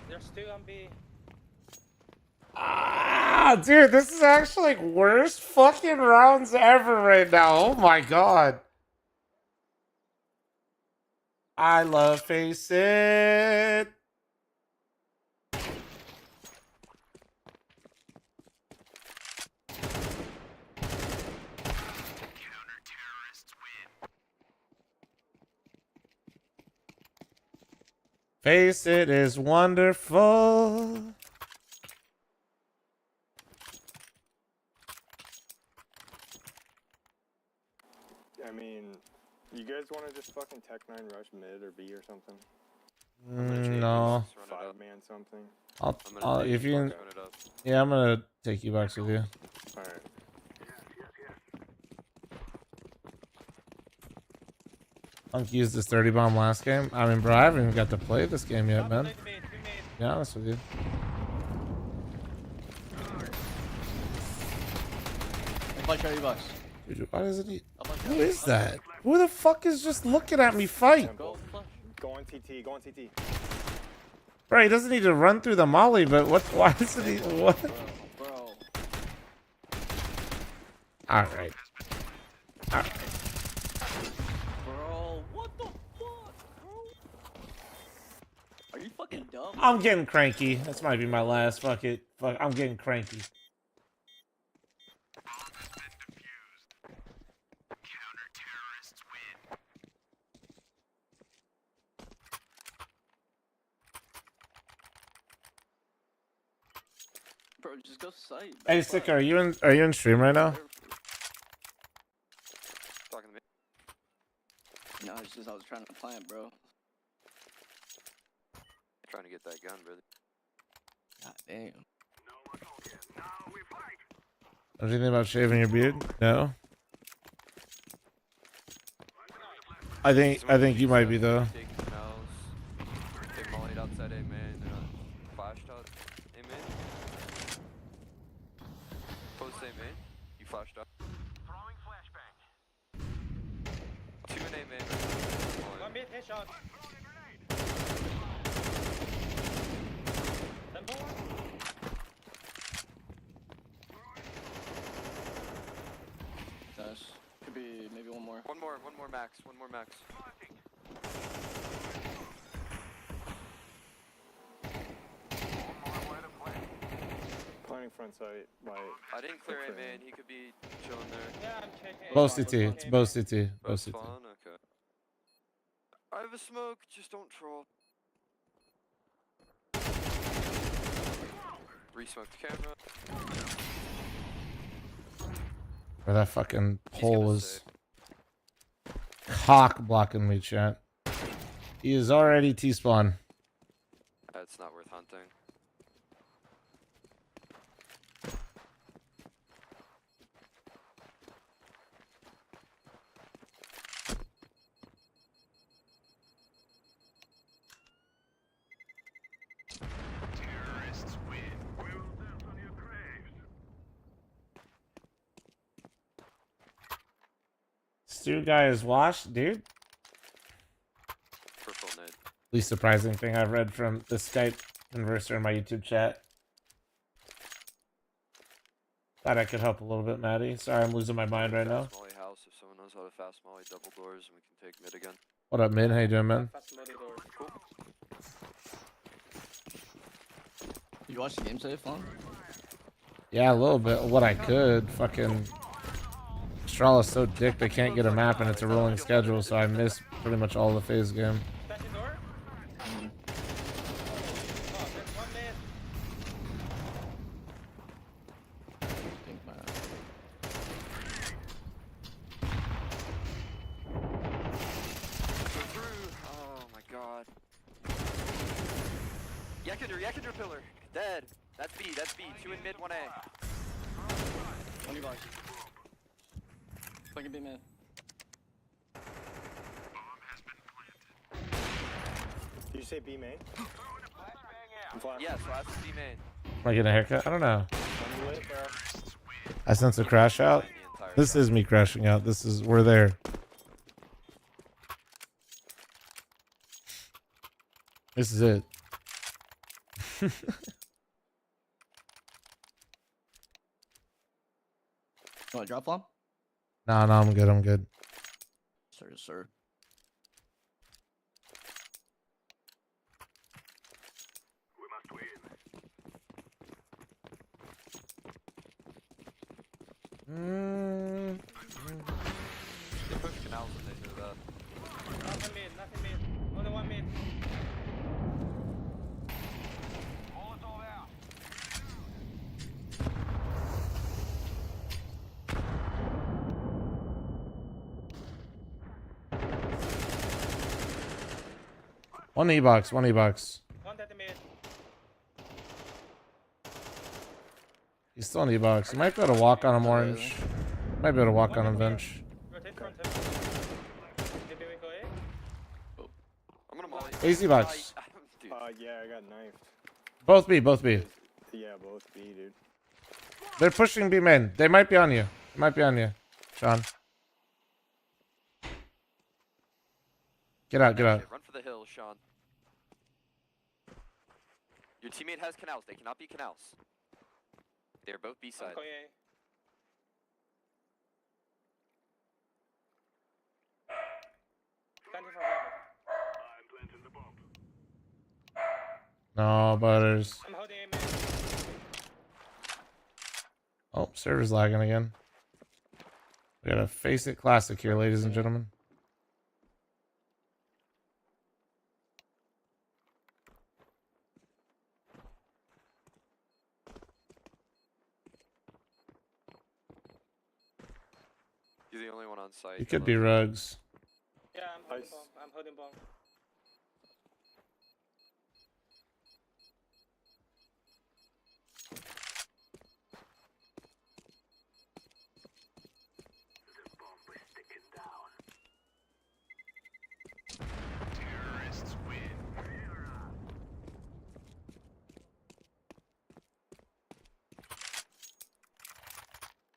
Speaker 6: There's two on B.
Speaker 3: Ah, dude, this is actually like worst fucking rounds ever right now. Oh my god. I love Face It. Face It is wonderful.
Speaker 6: I mean, you guys want to just fucking Tech 9 rush mid or B or something?
Speaker 3: No.
Speaker 6: 5-man something?
Speaker 3: I'll if you, yeah, I'm gonna take you box with you.
Speaker 6: Alright.
Speaker 3: Punk used this 30 bomb last game. I mean, bro, I haven't even got to play this game yet, man. To be honest with you.
Speaker 7: I'll try box.
Speaker 3: Dude, why does it need... Who is that? Who the fuck is just looking at me fight?
Speaker 6: Go on TT, go on TT.
Speaker 3: Bro, he doesn't need to run through the molly, but what? Why does it need... What?
Speaker 7: Bro.
Speaker 3: Alright. Alright.
Speaker 7: Bro, what the fuck, bro? Are you fucking dumb?
Speaker 3: I'm getting cranky. This might be my last. Fuck it. Fuck, I'm getting cranky.
Speaker 7: Bro, just go sight.
Speaker 3: Hey, Sick, are you in stream right now?
Speaker 8: Talking to me.
Speaker 7: No, it's just I was trying to plant, bro.
Speaker 8: Trying to get that gun, brother.
Speaker 7: God damn.
Speaker 3: What do you think about shaving your beard? No. I think you might be though.
Speaker 8: They mollied outside A man, they're not flashed out A man. Post A man, you flashed out.
Speaker 9: Throwing flashbang.
Speaker 6: headshot. Temple.
Speaker 7: Dash. Could be maybe one more.
Speaker 8: One more max. One more max.
Speaker 15: Planning front side.
Speaker 8: I didn't clear A main. He could be chilling there.
Speaker 6: Yeah, I'm checking.
Speaker 3: Both CT. It's both CT. Both
Speaker 8: That's
Speaker 3: CT.
Speaker 8: fine. Okay. I have a smoke. Just don't troll. Re-smoke the camera.
Speaker 3: Where that fucking pole was cock blocking me, chat. He is already T-spawn.
Speaker 8: It's not worth hunting.
Speaker 9: Terrorists win. We will dance on your graves.
Speaker 3: Stu guy is washed, dude.
Speaker 8: Purple nade.
Speaker 3: Least surprising thing I've read from the Skype converser in my YouTube chat. Thought I could help a little bit, Maddie. Sorry, I'm losing my mind right now.
Speaker 8: Molly house. If someone knows how to fast molly double doors, and we can take mid again.
Speaker 3: What up, Min? How you doing, man?
Speaker 8: Cool.
Speaker 7: You watch the game today, Flan?
Speaker 3: Yeah, a little bit. What I could. Fucking Astrala's so dick they can't get a map and it's a rolling schedule, so I missed pretty much all the phase game.
Speaker 8: Yakender pillar. Dead. That's B. That's B. 2 in mid, 1A.
Speaker 7: 20 bucks. Fucking B man.
Speaker 15: Did you say B main?
Speaker 8: Yes, last B main.
Speaker 3: Am I getting a haircut? I don't know. I sense a crash out. This is me crashing out. This is, we're there. This is it.
Speaker 7: You want to drop Flan?
Speaker 3: No, I'm good. I'm good.
Speaker 7: Sir, sir.
Speaker 9: We must win.
Speaker 8: They push canals when they do that.
Speaker 6: Nothing mid. Only one mid.
Speaker 9: Molotov out.
Speaker 3: One E-box.
Speaker 6: One at the mid.
Speaker 3: He's still in E-box. You might be able to walk on him, Orange. Might be able to walk on him, Bench.
Speaker 6: Rotate front him. Maybe we go A.
Speaker 8: I'm gonna molly.
Speaker 3: Easy box.
Speaker 15: Yeah, I got knifed.
Speaker 3: Both B.
Speaker 15: Yeah, both B, dude.
Speaker 3: They're pushing B main. They might be on you. Sean. Get out.
Speaker 8: Run for the hill, Sean. Your teammate has canals. They cannot be canals. They're both B side.
Speaker 6: I'm going A. Standing for heaven.
Speaker 9: I'm planting the bomb.
Speaker 3: No, Butters.
Speaker 6: I'm holding A main.
Speaker 3: Oh, server's lagging again. We gotta face it classic here, ladies and gentlemen.
Speaker 8: You're the only one on site.
Speaker 3: You could be Rugs.
Speaker 6: Yeah, I'm holding bomb.
Speaker 9: Terrorists win.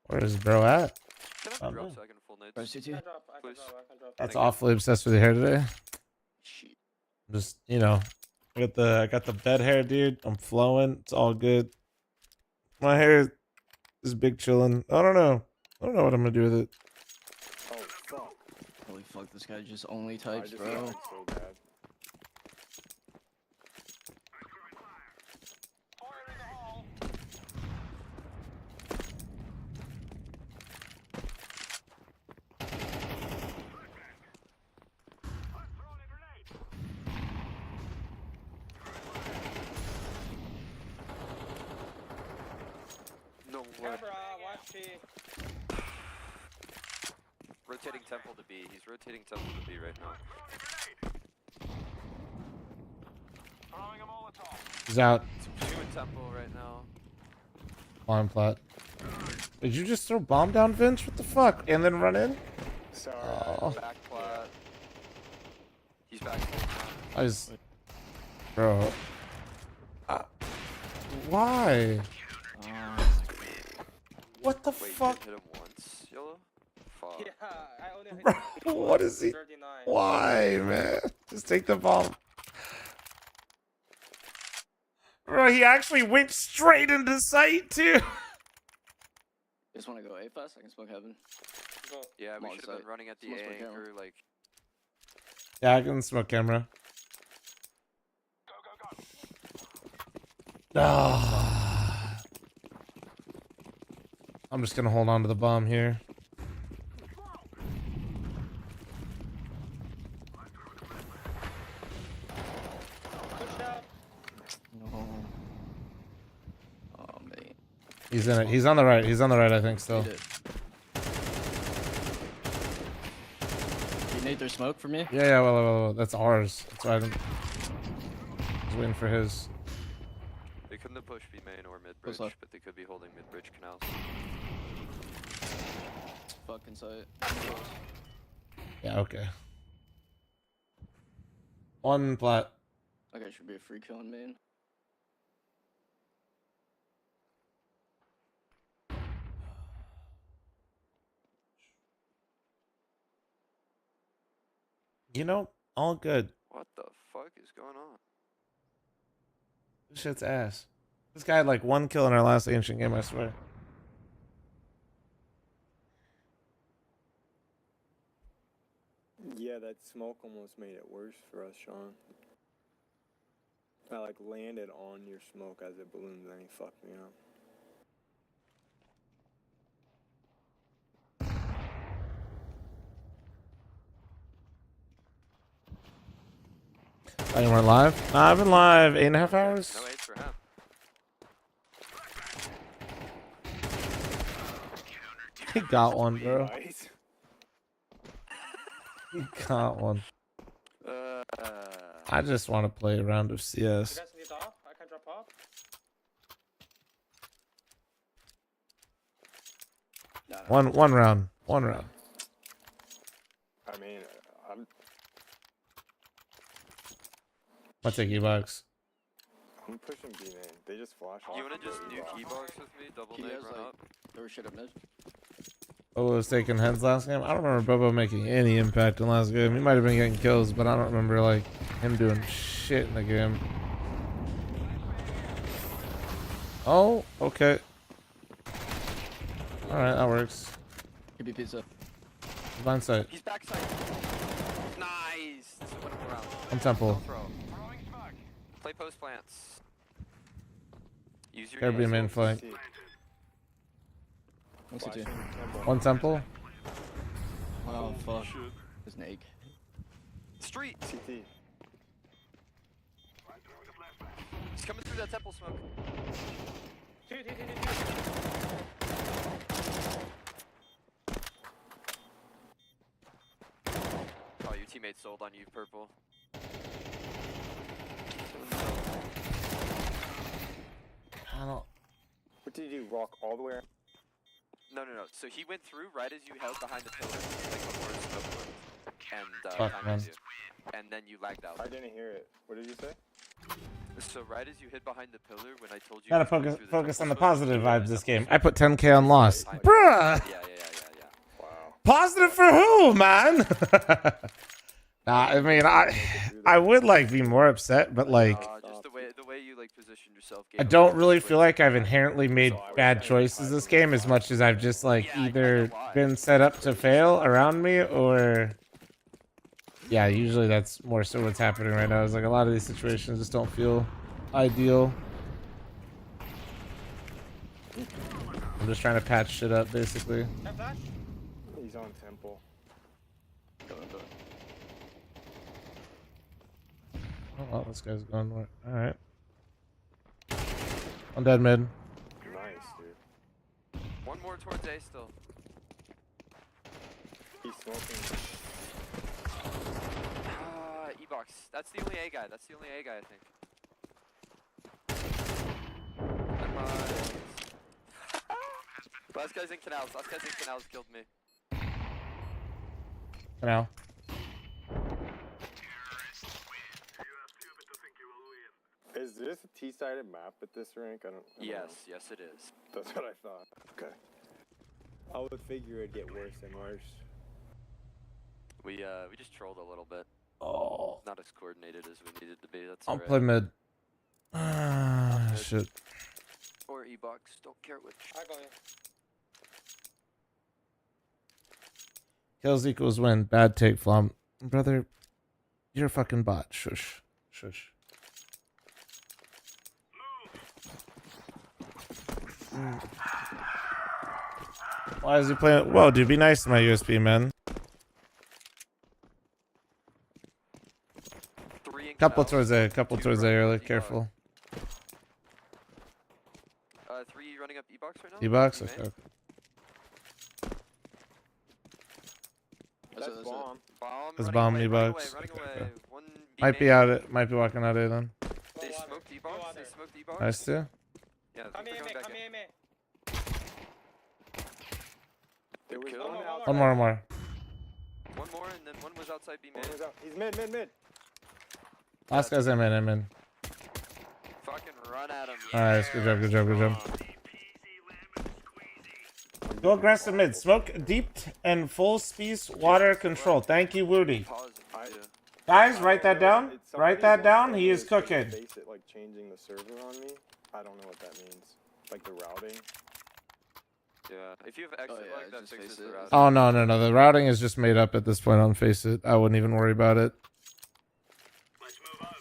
Speaker 3: Where is bro at?
Speaker 8: Can I have a drop so I can full nades?
Speaker 7: Bro, CT.
Speaker 6: I can drop.
Speaker 8: Please.
Speaker 6: I can drop.
Speaker 3: That's awfully obsessed with your hair today. Just, I got the bed hair, dude. I'm flowing. It's all good. My hair is big chillin'. I don't know what I'm gonna do with it.
Speaker 15: Oh fuck.
Speaker 7: Holy fuck, this guy just only types, bro.
Speaker 15: So bad.
Speaker 8: No way.
Speaker 20: Camera, watch B.
Speaker 8: Rotating temple to B. He's rotating temple to B right now.
Speaker 9: Throwing a Molotov.
Speaker 3: He's out.
Speaker 8: Two in temple right now.
Speaker 3: Line plat. Did you just throw bomb down, Vince? What the fuck? And then run in?
Speaker 15: Sorry.
Speaker 3: Oh.
Speaker 8: Back plat. He's back.
Speaker 3: I just... Bro. Why? What the
Speaker 8: Wait,
Speaker 3: fuck?
Speaker 8: you hit him once, Yellow? Fuck.
Speaker 20: Yeah, I only hit
Speaker 3: Bro,
Speaker 20: him
Speaker 3: what is he?
Speaker 20: 39.
Speaker 3: Why, man? Just take the bomb. Bro, he actually went straight into sight, too.
Speaker 7: Just want to go A fast? I can smoke heaven.
Speaker 20: Go.
Speaker 8: Yeah, we
Speaker 7: MongolZ.
Speaker 8: should have been running at the
Speaker 7: Someone's playing
Speaker 8: anchor, like...
Speaker 3: Yeah, I can smoke camera. Ah. I'm just gonna hold on to the bomb here.
Speaker 20: Push out.
Speaker 7: No. Oh, man.
Speaker 3: He's in it. He's on the right. He's on the right, I think, still.
Speaker 7: He did. You need their smoke for me?
Speaker 3: Yeah, well, that's ours. That's why I was waiting for his.
Speaker 8: They couldn't have pushed B main or mid
Speaker 7: Close
Speaker 8: bridge,
Speaker 7: left.
Speaker 8: but they could be holding mid bridge canals.
Speaker 7: Fucking sight.
Speaker 3: Yeah, okay. One plat.
Speaker 7: Okay, should be a free kill in main.
Speaker 3: All good.
Speaker 8: What the fuck is going on?
Speaker 3: This shit's ass. This guy had like 1 kill in our last ancient game, I swear.
Speaker 15: Yeah, that smoke almost made it worse for us, Sean. I like landed on your smoke as it ballooned, then he fucked me up.
Speaker 3: Oh, you weren't live? Nah, I've been live 8.5 hours.
Speaker 8: No aids for him.
Speaker 3: He got one, bro. He got one. I just want to play a round of CS.
Speaker 20: You guys need off? I can drop off.
Speaker 3: One round. One round.
Speaker 15: I mean,
Speaker 3: I'll take E-Box.
Speaker 15: I'm pushing B main. They just flash off.
Speaker 8: You wanna just nuke E-box with me? Double
Speaker 7: He
Speaker 8: nade,
Speaker 7: has,
Speaker 8: run
Speaker 7: like,
Speaker 8: up?
Speaker 7: There was shit up mid.
Speaker 3: Bobo was taking heads last game. I don't remember Bobo making any impact in last game. He might have been getting kills, but I don't remember like him doing shit in the game. Oh, okay. Alright, that works.
Speaker 7: Could be pizza.
Speaker 3: Blind sight.
Speaker 8: He's backside. Nice! This is a winnable round.
Speaker 3: On temple.
Speaker 8: Don't throw. Play post plants. Use your
Speaker 3: Caribbean main
Speaker 8: nades.
Speaker 3: flank.
Speaker 7: One CT.
Speaker 3: One temple.
Speaker 7: Oh, fuck. Snake.
Speaker 8: Street!
Speaker 15: CT.
Speaker 8: He's coming through that temple smoke. Oh, your teammate sold on you, purple.
Speaker 3: I don't.
Speaker 15: What did you do? Walk all the way around?
Speaker 8: No. So he went through right as you held behind the pillar, like before his smoke went. And,
Speaker 3: Fuck, man.
Speaker 8: and then you lagged out.
Speaker 15: I didn't hear it. What did you say?
Speaker 8: So right as you hid behind the pillar, when I told you...
Speaker 3: Gotta
Speaker 8: to go
Speaker 3: focus
Speaker 8: through the
Speaker 3: focus on the
Speaker 8: temple smoke,
Speaker 3: positive
Speaker 8: you were in
Speaker 3: vibes
Speaker 8: the
Speaker 3: this
Speaker 8: temple
Speaker 3: game.
Speaker 8: smoke.
Speaker 3: I put 10k on loss. Bruh!
Speaker 8: Yeah.
Speaker 15: Wow.
Speaker 3: Positive for who, man? I mean, I would like be more upset, but like,
Speaker 8: just the way you like positioned yourself.
Speaker 3: I don't really feel like I've inherently made bad choices this game as much as I've just like either been set up to fail around me or. Yeah, usually that's more so what's happening right now. Is like a lot of these situations just don't feel ideal. I'm just trying to patch shit up, basically.
Speaker 15: He's on temple.
Speaker 3: Oh, well, this guy's going. All right. I'm dead mid.
Speaker 15: Nice, dude.
Speaker 8: One more towards A still.
Speaker 15: He's smoking.
Speaker 8: E-box. That's the only A guy. That's the only A guy, I think. Last guy's in canals. Last guy's in canals killed me.
Speaker 3: Canal.
Speaker 15: Is this a T-sided map at this rank? I don't know.
Speaker 8: Yes, it is.
Speaker 15: That's what I thought. Okay. I would figure it'd get worse and worse.
Speaker 8: We just trolled a little bit.
Speaker 3: Oh.
Speaker 8: Not as coordinated as we needed to be. That's
Speaker 3: I'll
Speaker 8: alright.
Speaker 3: play mid. Shit.
Speaker 8: Or E-box. Don't care which.
Speaker 20: I go in.
Speaker 3: Kills equals win. Bad take, Flom. Brother, you're a fucking bot. Shush. Shush. Why is he playing? Whoa, dude, be nice to my USB, man. Couple towards A, couple towards A early. Careful.
Speaker 8: 3 running up E-box right now?
Speaker 3: E-box? Okay.
Speaker 15: That's bomb.
Speaker 3: That's bomb E-box.
Speaker 8: Running away.
Speaker 3: Okay.
Speaker 8: One
Speaker 3: Might be out it. Might be walking out A then.
Speaker 8: They smoked E-box. They smoked E-box.
Speaker 3: Nice too.
Speaker 8: Yeah,
Speaker 20: Come here, mate. Come here, mate.
Speaker 15: There was
Speaker 8: kill.
Speaker 15: one outside.
Speaker 3: One more.
Speaker 8: One more, and then one was outside B main.
Speaker 15: He's mid.
Speaker 3: Last guy's I'm in.
Speaker 8: Fucking run at him.
Speaker 3: Alright, good job. Go aggressive mid. Smoke deep and full space water control. Thank you, Woody. Guys, write that down. Write that down. He is cooking.
Speaker 15: Base it, like changing the server on me. I don't know what that means. Like the routing.
Speaker 8: Yeah. If you have exit like that fixes the routing.
Speaker 3: Oh no. The routing is just made up at this point on Face It. I wouldn't even worry about it.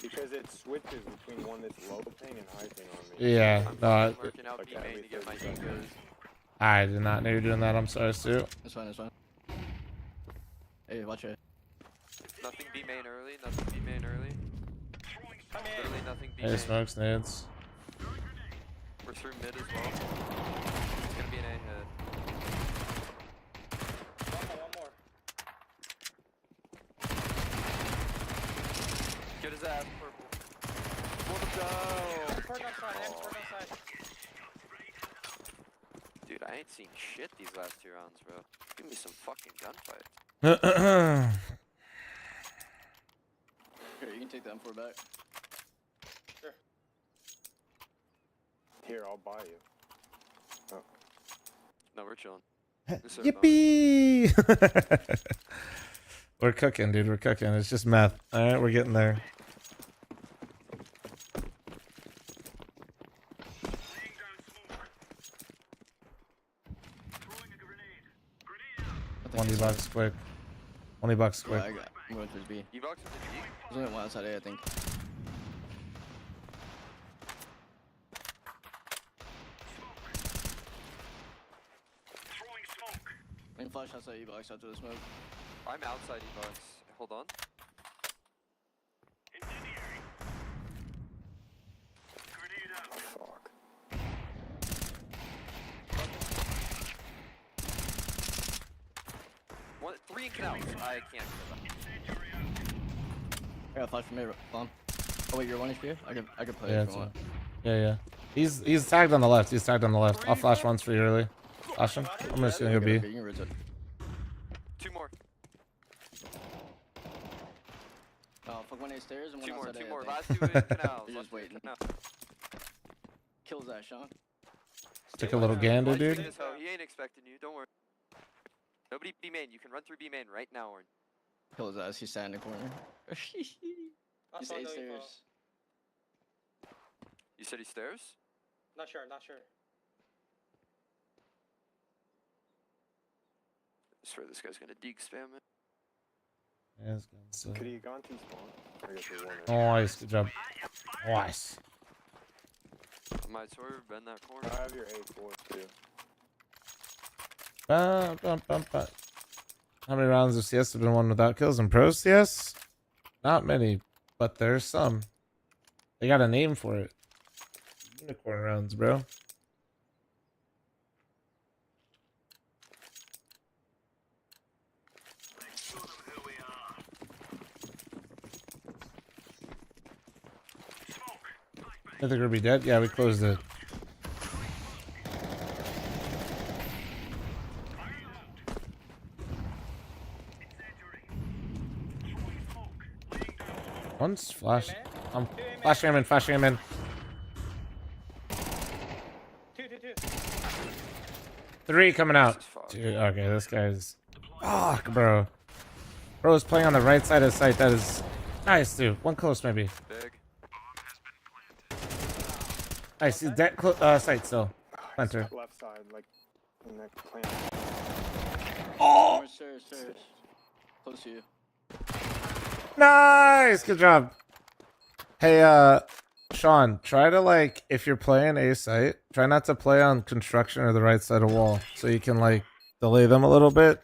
Speaker 15: Because it switches between one that's low ping and high ping on me.
Speaker 3: Yeah, no.
Speaker 8: I'm working out B main to get my egos.
Speaker 3: I did not know you were doing that. I'm sorry, Stu.
Speaker 7: It's fine. Hey, watch it.
Speaker 8: Nothing B main early. Literally nothing B
Speaker 3: Hey,
Speaker 8: main.
Speaker 3: smokes, nades.
Speaker 8: We're through mid as well. It's gonna be an A hit.
Speaker 20: One more.
Speaker 8: Get his ass, purple. Let him go.
Speaker 20: Perk outside.
Speaker 8: Dude, I ain't seen shit these last 2 rounds, bro. Give me some fucking gunfights.
Speaker 7: Here, you can take the M4 back.
Speaker 20: Sure.
Speaker 15: Here, I'll buy you. Oh.
Speaker 8: No, we're chilling.
Speaker 3: Yippee! We're cooking, dude. We're cooking. It's just meth. All right, we're getting there. $20 quick. $20 quick.
Speaker 7: I'm going through B.
Speaker 8: E-box with the G?
Speaker 7: There's only one outside A, I think. I can flash outside E-box after the smoke.
Speaker 8: I'm outside E-box. Hold on.
Speaker 15: Fuck.
Speaker 8: One, 3 in canals. I can't kill that.
Speaker 7: I got a flash from A, bomb. Oh wait, you're 1 HP? I could play
Speaker 3: Yeah,
Speaker 7: it if you want.
Speaker 3: yeah. He's tagged on the left. I'll flash once for you early. Flash him. I'm just gonna go B.
Speaker 7: You can res it.
Speaker 8: 2 more.
Speaker 7: Oh, fuck, 1 A stairs and 1 outside A.
Speaker 8: Two more.
Speaker 7: I
Speaker 8: Last
Speaker 7: think.
Speaker 8: 2 in canals.
Speaker 7: You're just waiting. Kills that, Sean.
Speaker 3: Took a little gander, dude.
Speaker 8: He ain't expecting you. Don't worry. Nobody B main. You can run through B main right now, Orin.
Speaker 7: Kill his ass. He's sat in the corner. He's A stairs.
Speaker 8: You said he stairs?
Speaker 6: Not sure.
Speaker 8: I swear this guy's gonna deke spam it.
Speaker 3: Yeah, it's good. So.
Speaker 15: Could he have gone too spawn? I guess we won.
Speaker 3: Nice, good job. Nice.
Speaker 8: Might sort of bend that corner.
Speaker 15: I have your A4 too.
Speaker 3: How many rounds of CS have been won without kills in pro CS? Not many, but there's some. They got a name for it. Unicorn rounds, bro. I think we'll be dead. Yeah, we closed it. One's flash. I'm flashing him in.
Speaker 6: Two.
Speaker 3: 3 coming out. Dude, okay, this guy's. Fuck, bro. Bro is playing on the right side of the site. That is nice, dude. One close, maybe.
Speaker 8: Big.
Speaker 3: Nice. He's dead. Site still. Planter.
Speaker 15: Left side, like in that plant.
Speaker 3: Oh!
Speaker 7: Stairs. Close to you.
Speaker 3: Nice. Good job. Hey, Sean, try to, like, if you're playing A site, try not to play on construction or the right side of wall, so you can, like, delay them a little bit.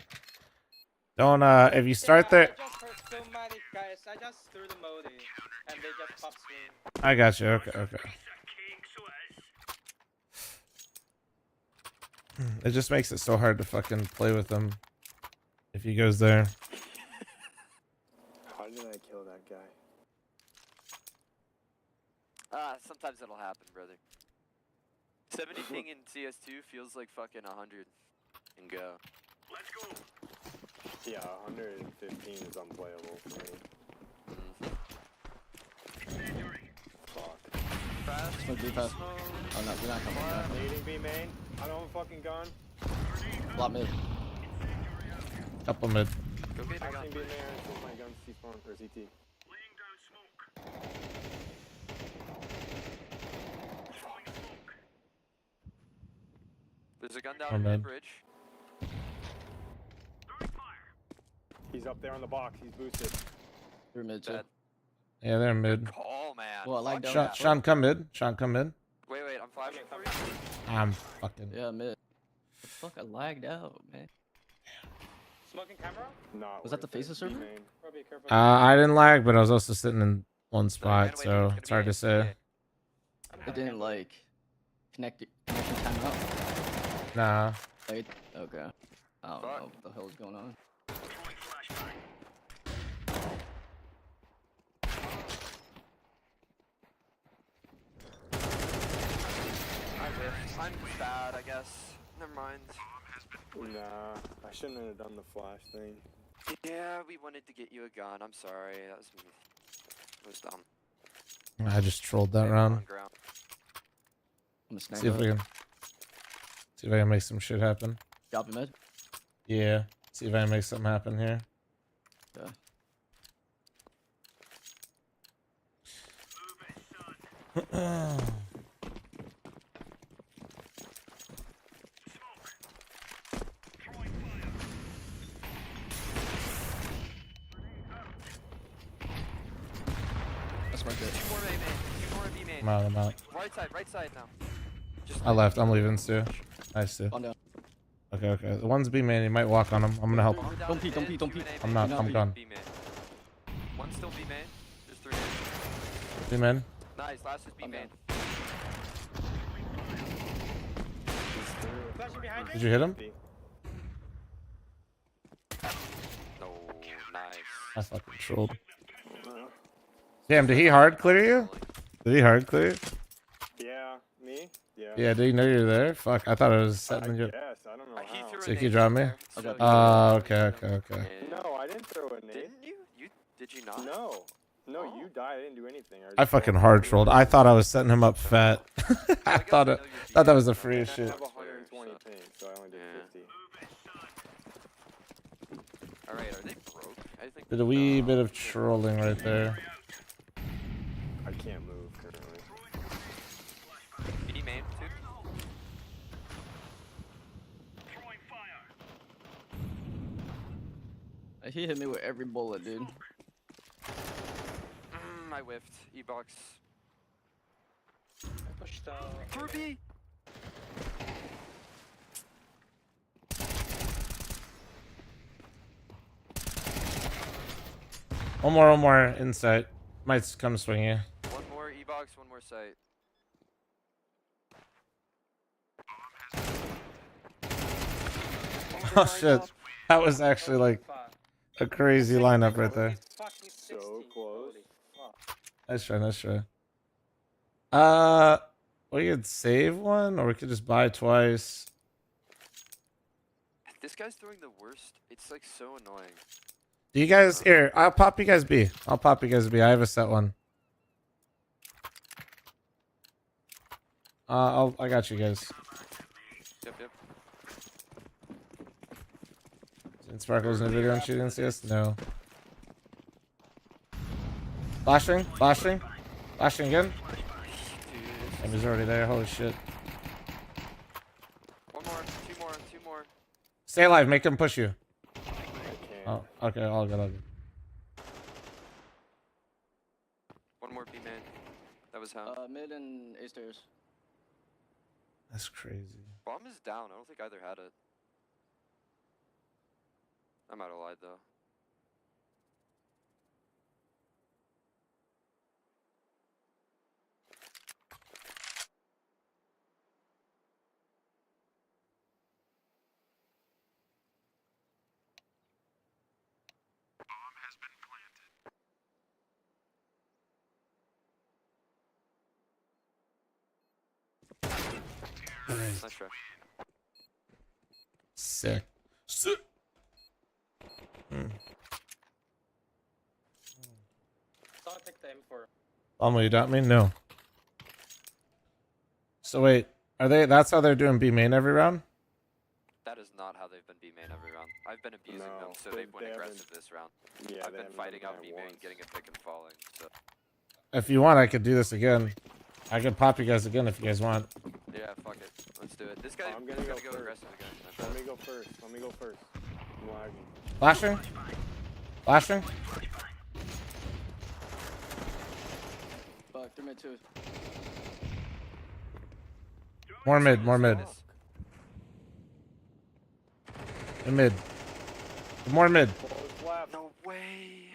Speaker 3: Don't, if you start there.
Speaker 6: I just heard so many guys. I just threw the mode and they just pop swing.
Speaker 3: I got you. Okay. It just makes it so hard to fucking play with him if he goes there.
Speaker 15: How did I kill that guy?
Speaker 8: Sometimes it'll happen, brother. 70 ping in CS2 feels like fucking 100 and go.
Speaker 9: Let's go.
Speaker 15: Yeah, 115 is unplayable for me. Fuck.
Speaker 8: Fast.
Speaker 7: Smoke B fast. Oh no, you're not coming back.
Speaker 15: Leading B main. I don't have a fucking gun.
Speaker 7: Lot mid.
Speaker 3: Couple mid.
Speaker 8: Go get
Speaker 15: I've
Speaker 8: a gun.
Speaker 15: seen B main since my gun C spawn or CT.
Speaker 9: Laying down smoke.
Speaker 8: There's a gun down
Speaker 3: Oh,
Speaker 8: in
Speaker 3: man.
Speaker 8: mid bridge.
Speaker 15: He's up there on the box. He's boosted.
Speaker 7: Through mid too.
Speaker 8: Dead.
Speaker 3: Yeah, they're mid.
Speaker 8: Call, man.
Speaker 7: Well, I like
Speaker 8: Fuck
Speaker 7: down.
Speaker 8: yeah.
Speaker 3: Sean, come mid.
Speaker 8: Wait, I'm flashing for you.
Speaker 3: I'm fucking.
Speaker 7: Yeah, mid. Fuck, I lagged out, man.
Speaker 6: Smoking camera?
Speaker 15: Not
Speaker 7: Was that the
Speaker 15: worth it.
Speaker 7: face of server?
Speaker 15: B main.
Speaker 6: Probably careful.
Speaker 3: I didn't lag, but I was also sitting in one spot,
Speaker 8: Anyway,
Speaker 3: so
Speaker 8: dude,
Speaker 3: it's hard to say.
Speaker 7: It didn't like connection time out.
Speaker 3: Nah.
Speaker 7: Like, okay. I don't know what the hell is going on.
Speaker 8: I'm bad, I guess. Never mind.
Speaker 15: Nah, I shouldn't have done the flash thing.
Speaker 8: Yeah, we wanted to get you a gun. I'm sorry. That was me. It was dumb.
Speaker 3: I just trolled that round.
Speaker 8: On ground.
Speaker 7: I'm gonna
Speaker 3: See if I can make some shit happen.
Speaker 7: Drop him mid.
Speaker 3: Yeah. See if I can make something happen here.
Speaker 7: Yeah. That's my good.
Speaker 8: Two more A main. Two more B main.
Speaker 3: I'm out.
Speaker 8: Right side now. Just
Speaker 3: I left. I'm leaving, Stu. Nice, Stu.
Speaker 7: On down.
Speaker 3: Okay. The one's B man. He might walk on him. I'm gonna help.
Speaker 7: Don't peek.
Speaker 3: I'm not. I'm gone.
Speaker 8: B main. One still B main. There's 3 main.
Speaker 3: B man.
Speaker 8: Nice. Last is B main.
Speaker 6: Flashing behind
Speaker 3: Did you hit him?
Speaker 8: No. Nice.
Speaker 3: I fucking trolled. Damn, did he hard clear you? Did he hard clear you?
Speaker 15: Yeah, me? Yeah.
Speaker 3: Yeah, did he know you're there? Fuck, I thought I was setting you.
Speaker 15: Yes, I don't know how.
Speaker 3: So you drop me?
Speaker 8: Okay.
Speaker 3: Okay.
Speaker 15: No, I didn't throw a nade.
Speaker 8: Didn't you? Did you not?
Speaker 15: No, you died. I didn't do anything.
Speaker 3: I fucking hard trolled. I thought I was setting him up fat. I thought that was the freest shit.
Speaker 15: I have 120 ping, so I only did 50.
Speaker 8: Alright, are they broke? I think.
Speaker 3: Did a wee bit of trolling right there.
Speaker 15: I can't move currently.
Speaker 8: B main too.
Speaker 7: He hit me with every bullet, dude.
Speaker 8: I whiffed. E-box.
Speaker 20: I pushed
Speaker 8: Through B.
Speaker 3: One more insight. Might come swing you.
Speaker 8: One more E-box, one more sight.
Speaker 3: Oh shit. That was actually like a crazy lineup right there.
Speaker 15: So close.
Speaker 3: Nice try. We could save one, or we could just buy twice.
Speaker 8: This guy's throwing the worst. It's like so annoying.
Speaker 3: Do you guys here? I'll pop you guys B. I have a set one. I got you guys.
Speaker 8: Yep.
Speaker 3: And Sparkle's in the video on shooting CS? No. Flashing again. And he's already there. Holy shit.
Speaker 8: One more, two more.
Speaker 3: Stay alive. Make him push you. Oh, okay. All good.
Speaker 8: One more B man. That was how.
Speaker 7: Mid and A stairs.
Speaker 3: That's crazy.
Speaker 8: Bomb is down. I don't think either had it. I might have lied though. Nice try.
Speaker 3: Sick.
Speaker 20: So I'll take the M4.
Speaker 3: You doubt me? No. So wait, are they? That's how they're doing B main every round?
Speaker 8: That is not how they've been B main every round. I've been abusing them, so they went aggressive this round.
Speaker 15: Yeah,
Speaker 8: I've been fighting out B main, getting a pick and falling. So.
Speaker 3: If you want, I could do this again. I could pop you guys again if you guys want.
Speaker 8: Yeah, fuck it. Let's do it. This guy
Speaker 15: I'm gonna
Speaker 8: is
Speaker 15: go
Speaker 8: gonna go aggressive again.
Speaker 15: Let me go first. I'm lagging.
Speaker 3: Flashing.
Speaker 7: Fuck, 3 mid 2.
Speaker 3: More mid. And mid. More mid.
Speaker 8: No way.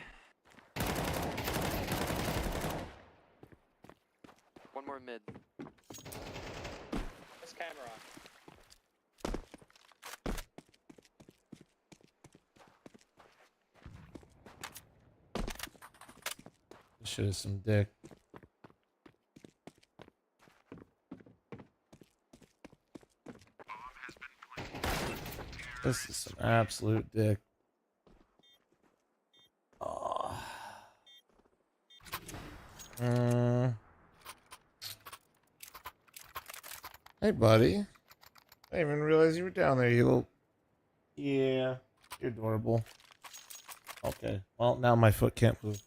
Speaker 8: One more mid.
Speaker 20: This camera.
Speaker 3: This shit is some dick. This is some absolute dick. Oh. Hey, buddy. I didn't even realize you were down there, you little... Yeah, you're adorable. Okay, well, now my foot can't move.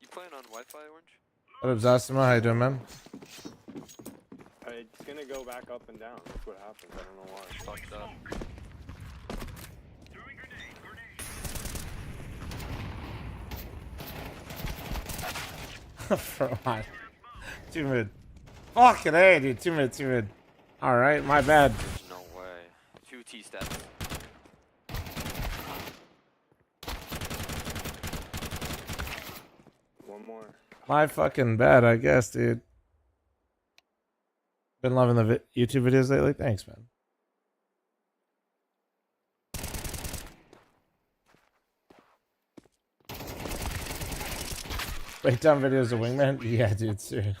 Speaker 8: You playing on Wi-Fi, Orange?
Speaker 3: What up, Zosima? How you doing, man?
Speaker 15: It's gonna go back up and down. That's what happens. I don't know why.
Speaker 8: Fucked up.
Speaker 3: For what? 2 mid. Fucking A, dude. 2 mid. Alright, my bad.
Speaker 8: There's no way. 2 T-steps.
Speaker 15: One more.
Speaker 3: My fucking bad, I guess, dude. Been loving the YouTube videos lately? Thanks, man. Breakdown videos of Wingman? Yeah, dude, sir.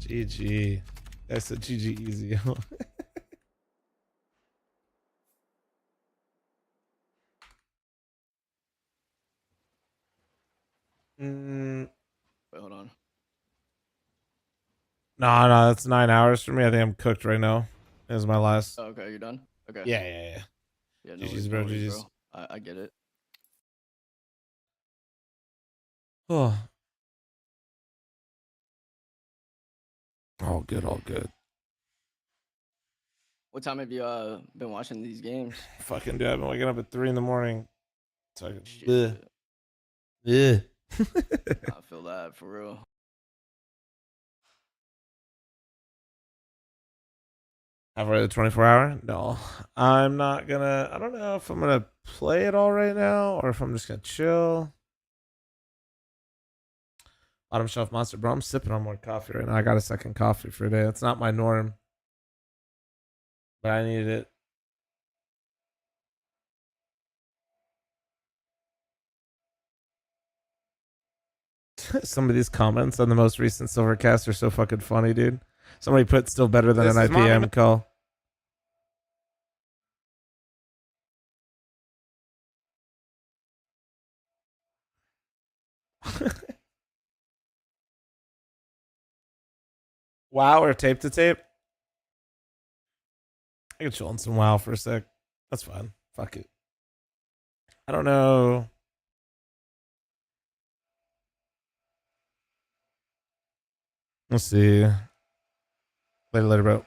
Speaker 3: GG. That's a GG easy.
Speaker 7: Wait, hold on.
Speaker 3: No, that's 9 hours for me. I think I'm cooked right now. This is my last.
Speaker 7: Oh, okay, you're done? Okay.
Speaker 3: Yeah.
Speaker 7: Yeah,
Speaker 3: GG's, bro. GG's.
Speaker 7: I get it.
Speaker 3: Oh. All good.
Speaker 7: What time have you been watching these games?
Speaker 3: Fucking dude, I've been waking up at 3 a.m. So I can.
Speaker 7: Shit.
Speaker 3: Yeah.
Speaker 7: I feel that for real.
Speaker 3: Have I the 24-hour? No. I'm not gonna. I don't know if I'm gonna play it all right now or if I'm just gonna chill. Bottom shelf monster, bro. I'm sipping on more coffee right now. I got a second coffee for today. It's not my norm, but I needed it. Some of these comments on the most recent Silvercast are so fucking funny, dude. Somebody put still better than an IPM call. WoW or tape to tape? I could chill on some WoW for a sec. That's fine. Fuck it. I don't know. Let's see. Later, bro.
Speaker 7: All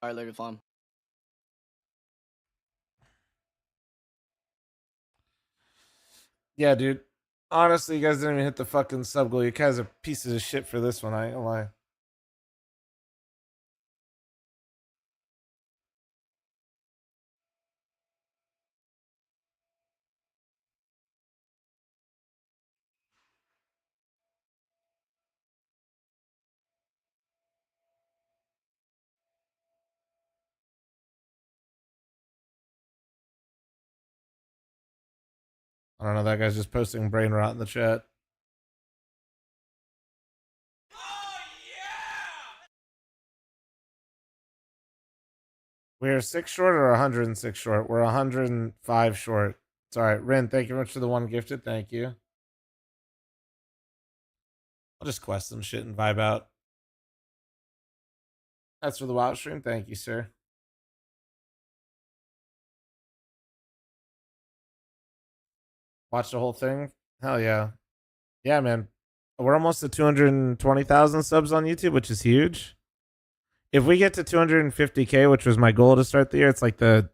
Speaker 7: right, later, Flom.
Speaker 3: Yeah, dude. Honestly, you guys didn't even hit the fucking sub goal. You guys are pieces of shit for this one. I ain't gonna lie. I don't know. That guy's just posting brain rot in the chat. We're 6 short or 106 short? We're 105 short. It's all right. Rin, thank you very much for the one gifted. Thank you. I'll just quest some shit and vibe out. That's for the WoW stream. Thank you, sir. Watch the whole thing? Hell yeah. Yeah, man. We're almost at 220,000 subs on YouTube, which is huge. If we get to 250K, which was my goal to start the year, it's like it's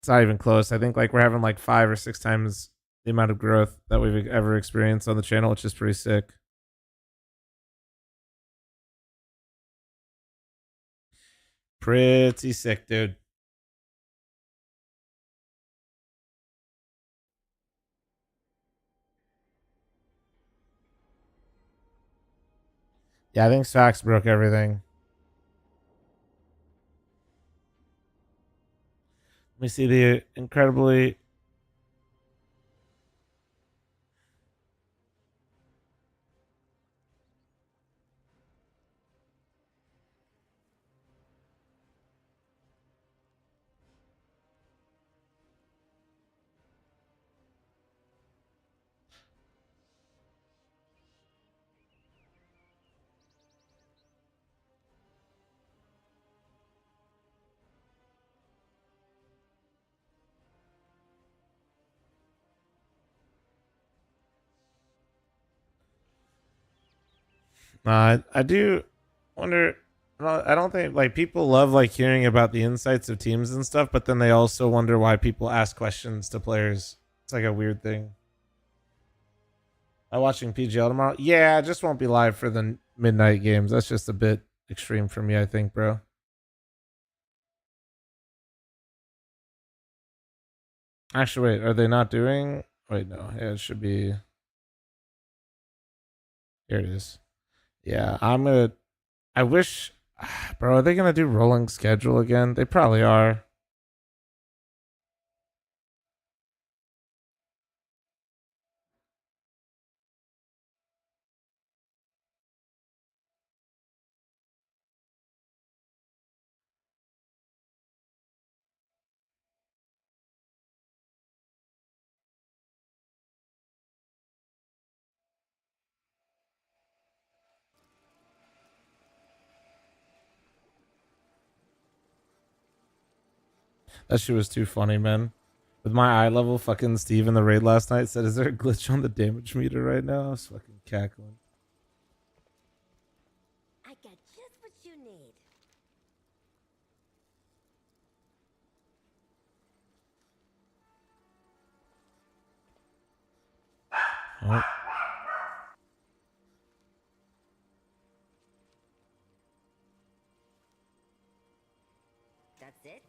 Speaker 3: not even close. I think like we're having like 5 or 6 times the amount of growth that we've ever experienced on the channel, which is pretty sick. Pretty sick, dude. Yeah, I think Sfax broke everything. Let me see the incredibly... I do wonder... I don't think like people love like hearing about the insights of teams and stuff, but then they also wonder why people ask questions to players. It's like a weird thing. Am I watching PGL tomorrow? Yeah, I just won't be live for the midnight games. That's just a bit extreme for me, I think, bro. Actually, wait, are they not doing... Wait, no. Yeah, it should be... Here it is. Yeah, I'm gonna... I wish... Bro, are they gonna do rolling schedule again? They probably are. That shit was too funny, man. With my eye level, fucking Steve in the raid last night said, "Is there a glitch on the damage meter right now?" I was fucking cackling.
Speaker 14: I got just what you need.
Speaker 3: Oh.
Speaker 14: That's it?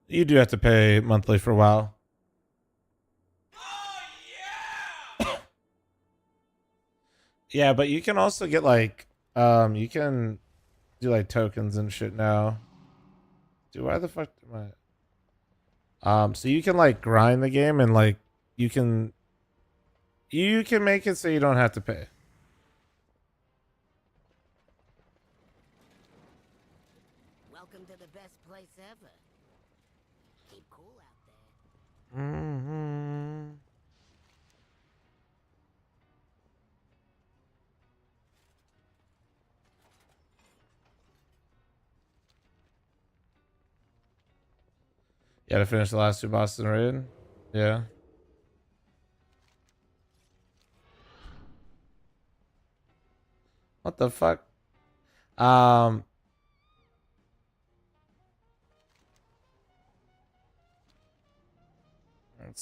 Speaker 3: You do have to pay monthly for a while. Yeah, but you can also get like, you can do like tokens and shit now. Dude, why the fuck am I? So you can like grind the game and like you can make it so you don't have to pay.
Speaker 14: Welcome to the best place ever. Keep cool out there.
Speaker 3: Mm-hmm. Yeah, to finish the last two bosses in raid. Yeah. What the fuck? Let's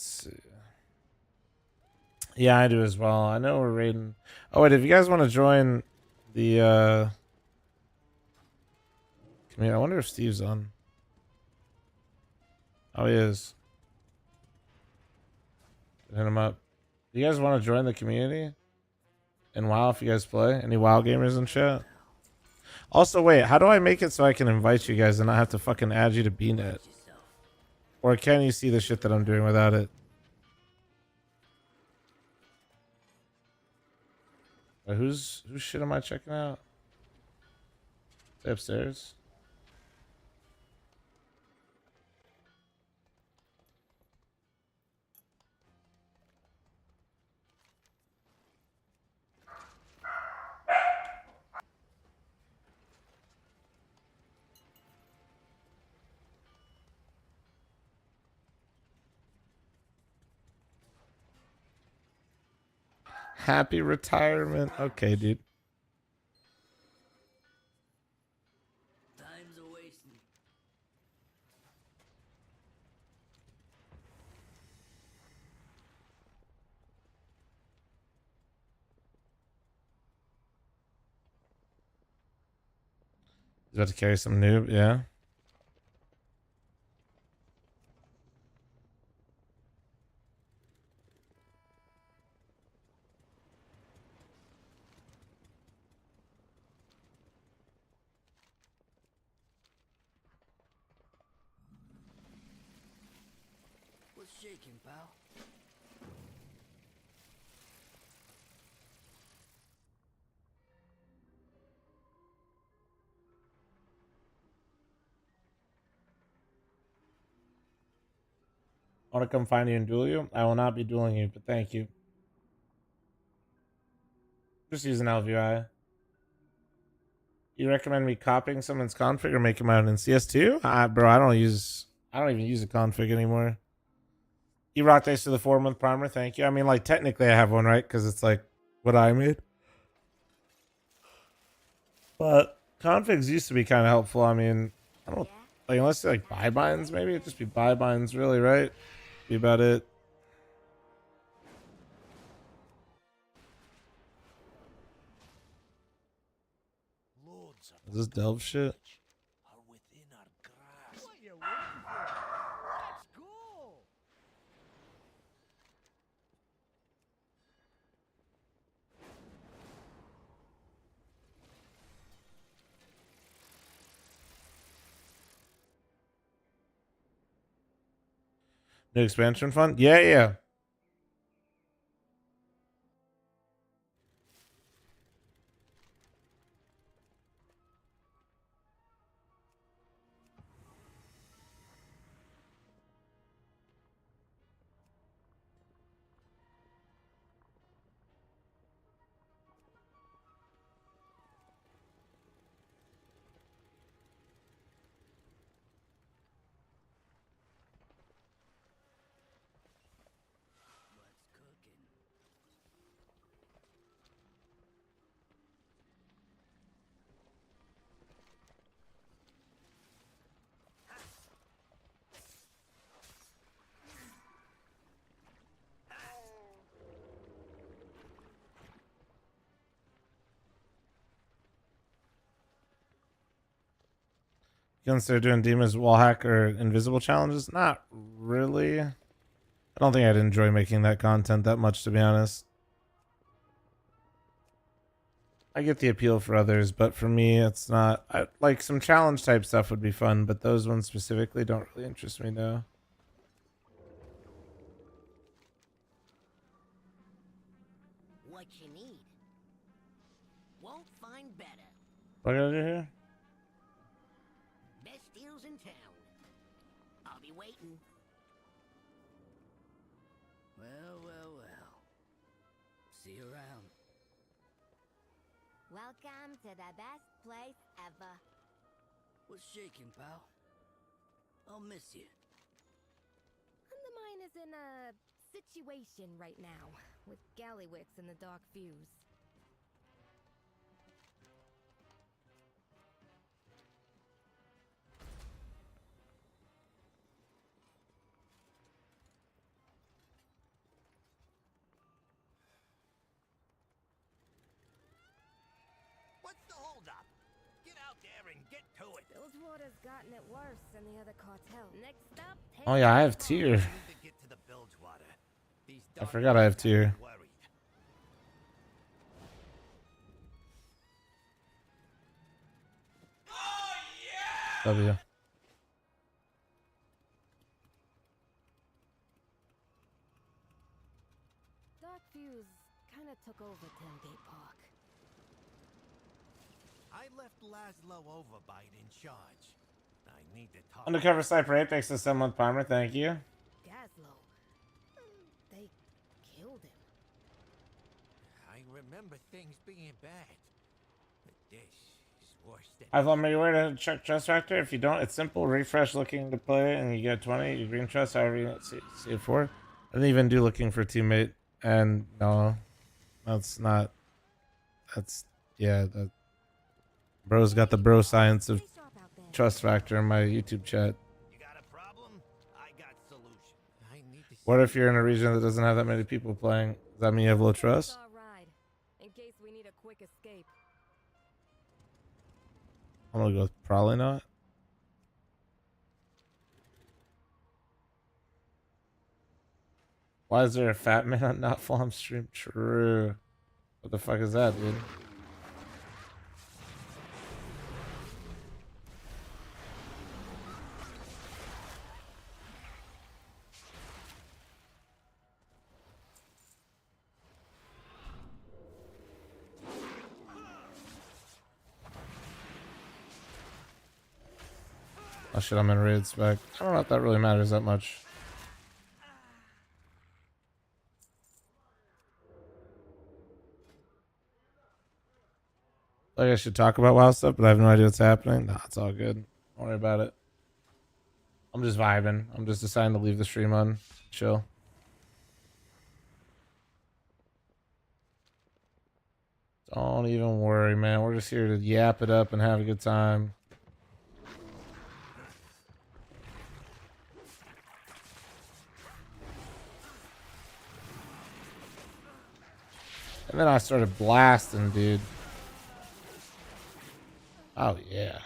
Speaker 3: see. Yeah, I do as well. I know we're raiding. Oh wait, if you guys want to join the community, I wonder if Steve's on. Oh, he is. Hit him up. Do you guys want to join the community? And WoW, if you guys play. Any WoW gamers in chat? Also, wait, how do I make it so I can invite you guys and not have to fucking add you to BNet? Or can you see the shit that I'm doing without it? Wait, whose shit am I checking out? Is it upstairs? Happy retirement. Okay, dude.
Speaker 14: Time's a wasting.
Speaker 3: He's about to carry some noob, yeah.
Speaker 14: What's shaking, pal?
Speaker 3: Want to come find you and duel you? I will not be dueling you, but thank you. Just using LVI. You recommend me copying someone's config or making my own in CS2? Bro, I don't even use a config anymore. You rock dice to the 4-month primer, thank you. I mean, like, technically I have one, right? Because it's like what I made. But configs used to be kind of helpful. I mean, I don't like, unless like buy binds, maybe it'd just be buy binds, really, right? Be about it. Is this delve shit?
Speaker 10: What you waiting for? Let's go!
Speaker 3: New expansion fund? Yeah, yeah. Consider doing demons, wall hack, or invisible challenges? Not really. I don't think I'd enjoy making that content that much, to be honest. I get the appeal for others, but for me, it's not. Like some challenge type stuff would be fun, but those ones specifically don't really interest me now.
Speaker 14: What you need. Won't find better.
Speaker 3: What I gotta do here?
Speaker 14: Best deals in town. I'll be waiting.
Speaker 10: Well, well, well. See you around.
Speaker 14: Welcome to the best place ever.
Speaker 10: What's shaking, pal? I'll miss you.
Speaker 11: Undermine is in a situation right now, with Gallywicks and the Dark Fuse.
Speaker 10: What's the holdup? Get out there and get to it.
Speaker 11: Bilgewater's gotten it worse than the other cartel. Next up,
Speaker 3: Oh yeah, I have tier.
Speaker 10: Get to the Bilgewater. These
Speaker 3: I forgot I have tier. W.
Speaker 11: Dark Fuse kind of took over Tailgate Park.
Speaker 10: I left Laszlo Overbite in charge. I need to talk.
Speaker 3: Undercover Sniper Apex is 7-month primer. Thank you.
Speaker 11: Gazlo. They killed him.
Speaker 10: I remember things being bad. But this is worse than...
Speaker 3: I've learned my way to check trust factor. If you don't, it's simple. Refresh looking to play and you get 20. You green trust, however you see it for. I didn't even do looking for teammate. And no, that's not. That's, yeah, that. Bro's got the bro science of trust factor in my YouTube chat.
Speaker 10: You got a problem? I got solution. I need to...
Speaker 3: What if you're in a region that doesn't have that many people playing? Does that mean you have low trust?
Speaker 11: In case we need a quick escape.
Speaker 3: I'm gonna go with probably not. Why is there a fat man on Not Flom stream? True. What the fuck is that, dude? Oh shit, I'm in raid spec. I don't know if that really matters that much. Like I should talk about WoW stuff, but I have no idea what's happening. Nah, it's all good. Don't worry about it. I'm just vibing. I'm just deciding to leave the stream on. Chill. Don't even worry, man. We're just here to yap it up and have a good time. And then I started blasting, dude. Oh, yeah.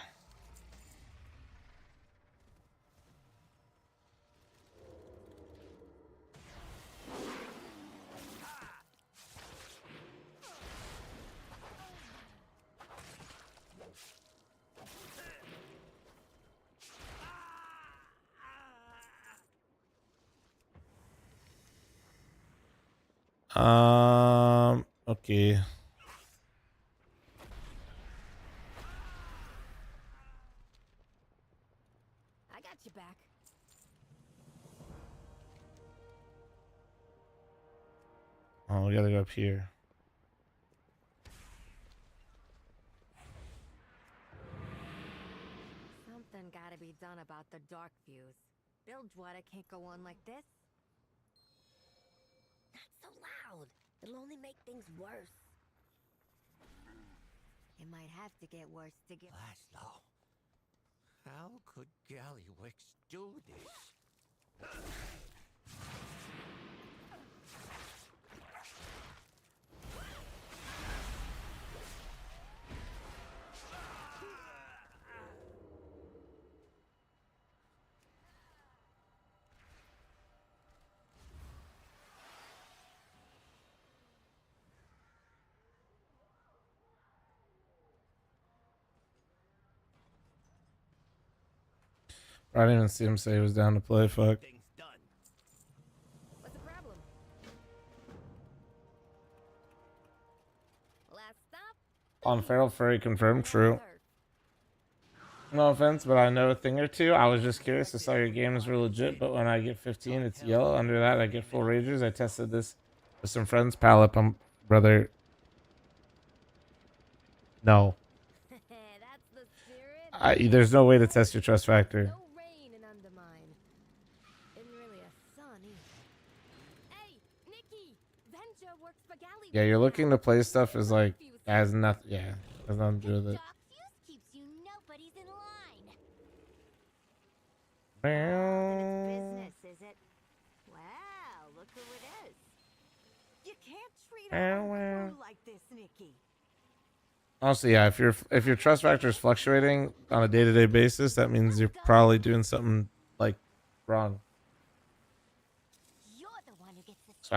Speaker 3: Okay.
Speaker 11: I got you back.
Speaker 3: Oh, we gotta go up here.
Speaker 11: Something gotta be done about the Dark Fuse. Bilgewater can't go on like this.
Speaker 14: Not so loud. It'll only make things worse. It might have to get worse to get...
Speaker 10: Laszlo, how could Gallywicks do this?
Speaker 3: I didn't even see him say he was down to play. Fuck.
Speaker 11: What's the problem? Last stop.
Speaker 3: On Feral Furry confirmed. True. No offense, but I know a thing or two. I was just curious. I saw your games were legit, but when I get 15, it's yellow. Under that, I get full ragers. I tested this with some friends. Palette pump, brother. No.
Speaker 11: That's the spirit.
Speaker 3: There's no way to test your trust factor.
Speaker 11: No rain and undermine. Isn't really a sun either. Hey, Nikki, Venture works for Galley.
Speaker 3: Yeah, you're looking to play stuff is like has nothing. Yeah, has nothing to do with it.
Speaker 14: Keeps you nobody's in line.
Speaker 11: Business, is it? Wow, look who it is. You can't treat a whole crew like this, Nikki.
Speaker 3: Honestly, yeah, if your trust factor is fluctuating on a day-to-day basis, that means you're probably doing something like wrong.
Speaker 14: You're the one who gets the
Speaker 3: So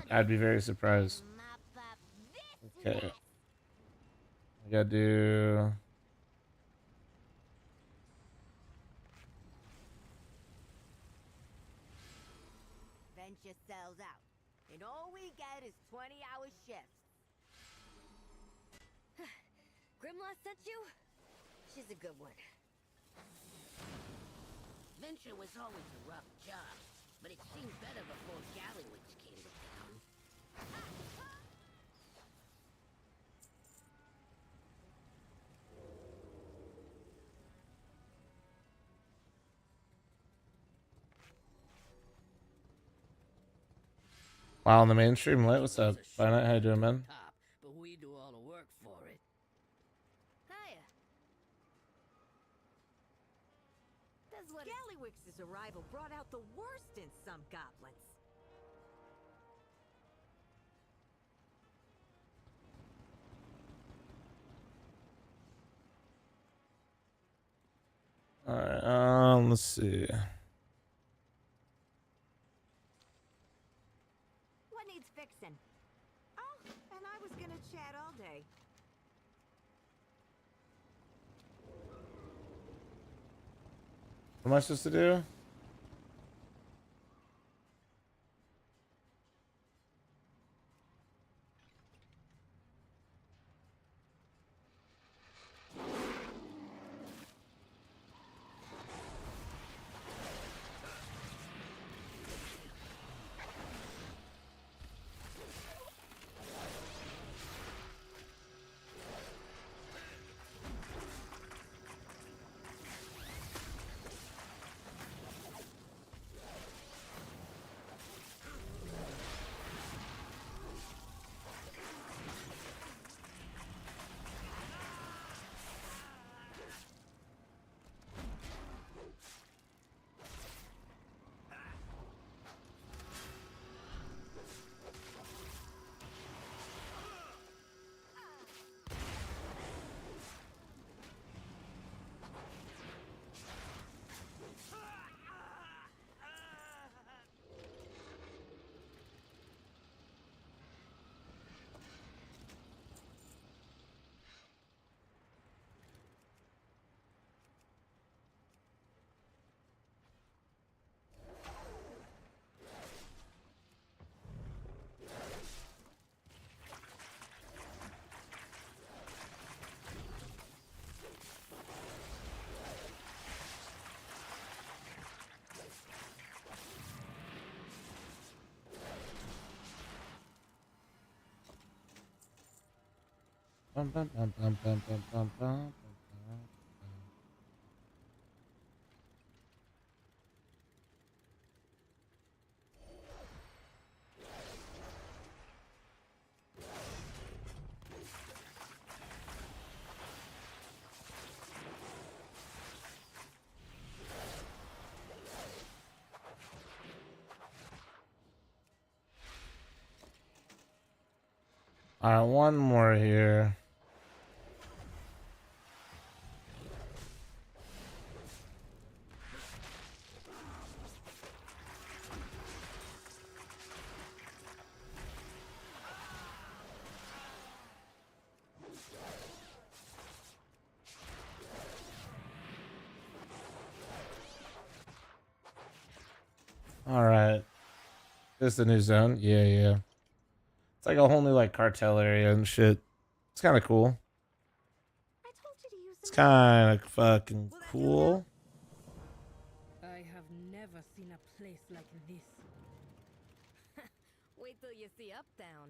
Speaker 3: I'd be very surprised. Okay. I gotta do.
Speaker 11: Venture sells out, and all we get is 20-hour shifts. Grimlaw sent you? She's a good one.
Speaker 14: Venture was always a rough job, but it seemed better before Gallywix came to town.
Speaker 3: Wow, on the mainstream lit. What's up? Finite, how you doing, man?
Speaker 14: But we do all the work for it.
Speaker 11: Hiya. That's what Gallywix's arrival brought out the worst in some goblins.
Speaker 3: All right, let's see.
Speaker 11: What needs fixing? Oh, and I was gonna chat all day.
Speaker 3: What am I supposed to do? Bum, bum, bum, bum, bum, bum, bum, bum. All right, one more here. All right. This is the new zone. Yeah, yeah. It's like a whole new like cartel area and shit. It's kind of cool. It's kind of fucking cool.
Speaker 14: I have never seen a place like this. Wait till you see Uptown.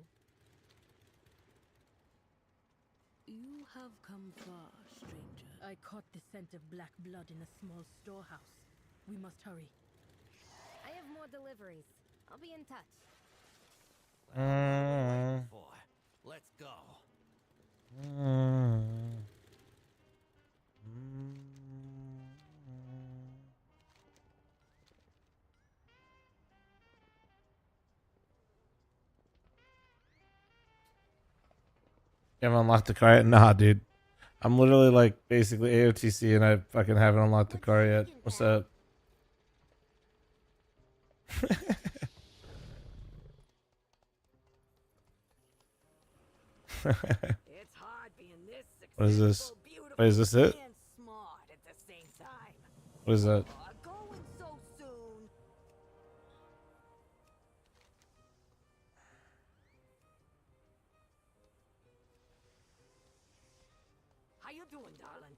Speaker 14: You have come far, stranger. I caught the scent of black blood in a small storehouse. We must hurry. I have more deliveries. I'll be in touch.
Speaker 10: Let's go.
Speaker 3: You haven't unlocked the car yet? Nah, dude. I'm literally like basically AOTC and I fucking haven't unlocked the car yet. What's up?
Speaker 14: It's hard being this
Speaker 3: What is this?
Speaker 14: successful, beautiful,
Speaker 3: Wait, is this it?
Speaker 14: and smart at the same time.
Speaker 3: What is that?
Speaker 14: Going so soon. How you doing, darling?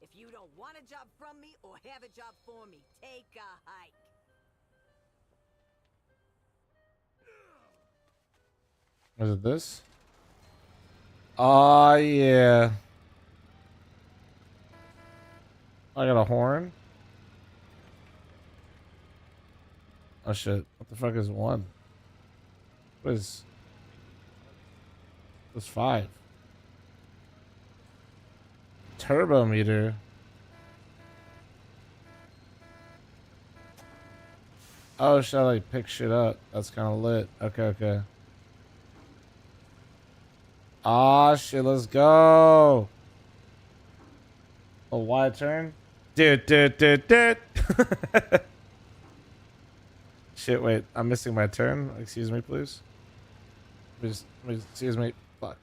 Speaker 14: If you don't want a job from me or have a job for me, take a hike.
Speaker 3: Was it this? Oh, yeah. I got a horn. Oh, shit. What the fuck is one? What is... What's 5? Turbo meter. Oh, should I like pick shit up? That's kind of lit. Okay, okay. Ah, shit, let's go. A wide turn. Dude. Shit, wait. I'm missing my turn. Excuse me, please. Excuse me. Fuck.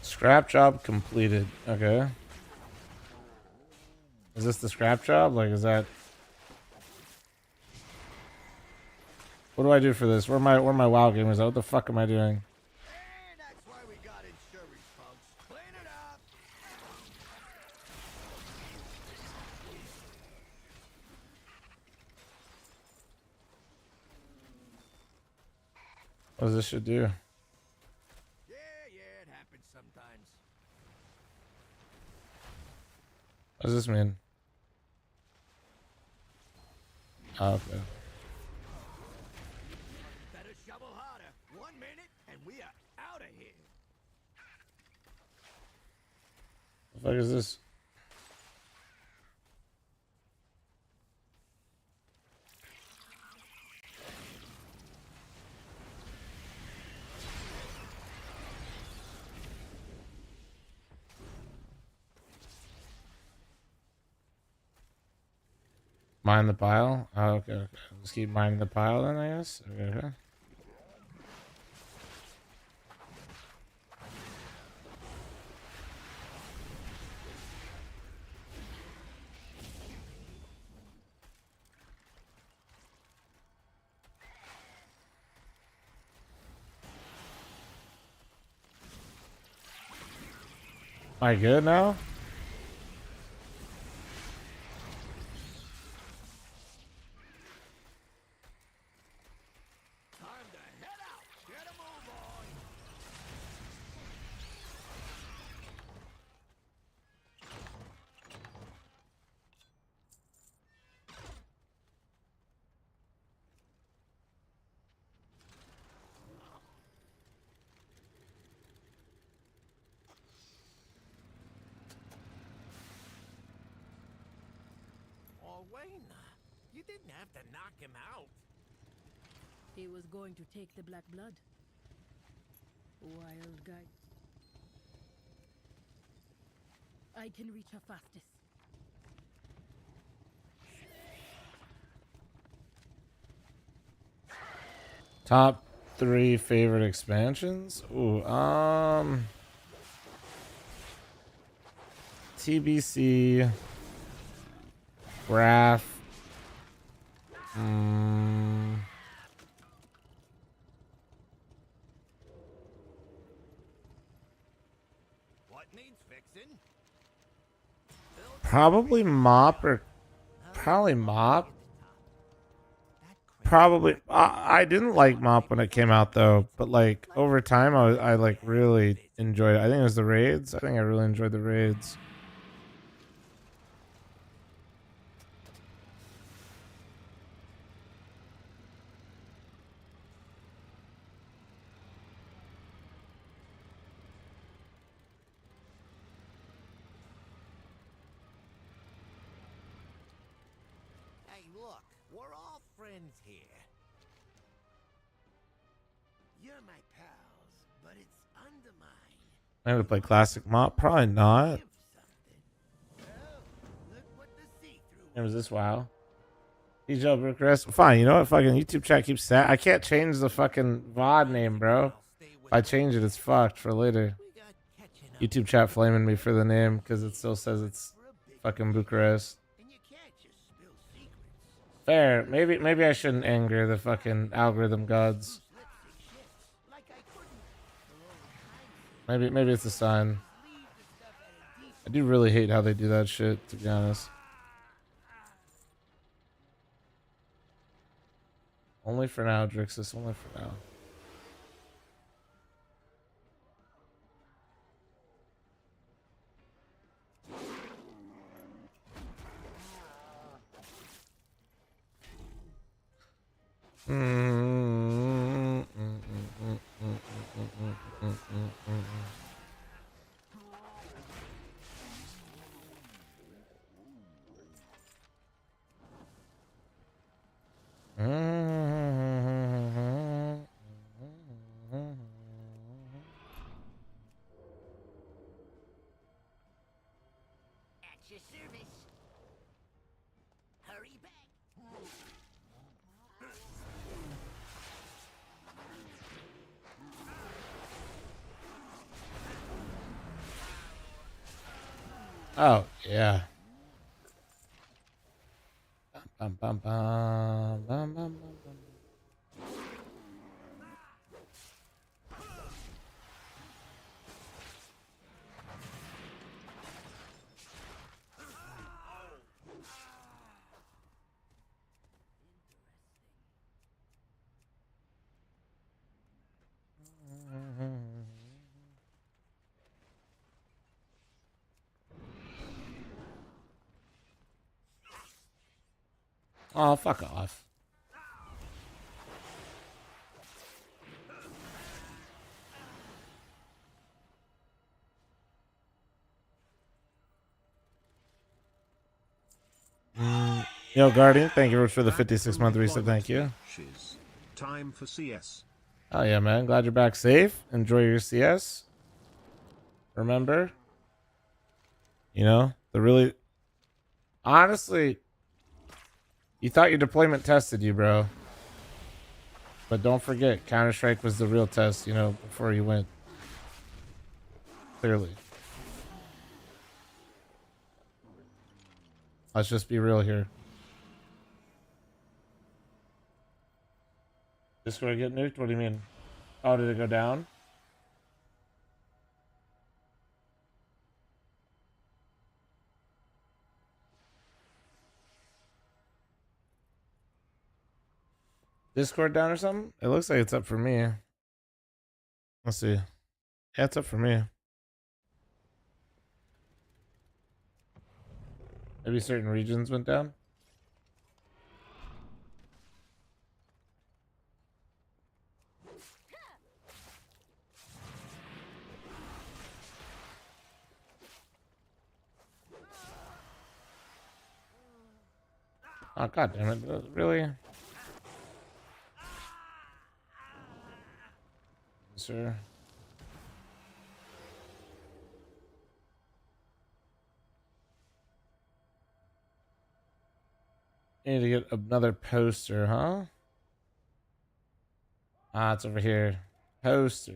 Speaker 3: Scrap job completed. Okay. Is this the scrap job? Like, is that... What do I do for this? Where are my WoW gamers at? What the fuck am I doing? What does this shit do?
Speaker 10: Yeah, it happens sometimes.
Speaker 3: What does this mean? Oh, okay.
Speaker 10: Better shovel harder. 1 minute and we are out of here.
Speaker 3: What the fuck is this? Mine the pile? Oh, okay, okay. Just keep mining the pile then, I guess. Okay, okay. Am I good now?
Speaker 10: buena. You didn't have to knock him out.
Speaker 14: He was going to take the black blood. Wild guy. I can reach her fastest.
Speaker 3: Top 3 favorite expansions? Ooh, TBC, Graph,
Speaker 10: What needs fixing?
Speaker 3: probably Mop or probably Mop. Probably I didn't like Mop when it came out though, but like over time I like really enjoyed it. I think it was the raids. I think I really enjoyed the raids.
Speaker 10: Hey, look, we're all friends here. You're my pals, but it's undermined.
Speaker 3: I would play classic Mop. Probably not. It was this WoW. PGL Bucharest. Fine, you know what? Fucking YouTube chat keeps saying I can't change the fucking VOD name, bro. If I change it, it's fucked for later. YouTube chat flaming me for the name because it still says it's fucking Bucharest. Fair. Maybe I shouldn't anger the fucking algorithm gods. Maybe it's a sign. I do really hate how they do that shit, to be honest. Only for now, Drixus. Only for now.
Speaker 10: At your service. Hurry back.
Speaker 3: Oh, yeah. Bum, bum, bum, bum, bum, bum, bum. Oh, fuck off. Yo, Guardian, thank you for the 56-month reset. Thank you.
Speaker 17: Time for CS.
Speaker 3: Oh, yeah, man. Glad you're back safe. Enjoy your CS. Remember, you know, honestly, you thought your deployment tested you, bro. But don't forget, Counter-Strike was the real test, you know, before you went. Clearly. Let's just be real here. Discord get nuked? What do you mean? Oh, did it go down? Discord down or something? It looks like it's up for me. Let's see. Yeah, it's up for me. Maybe certain regions went down. Oh, god damn it. Really? Sir. Need to get another poster, huh? Ah, it's over here. Poster.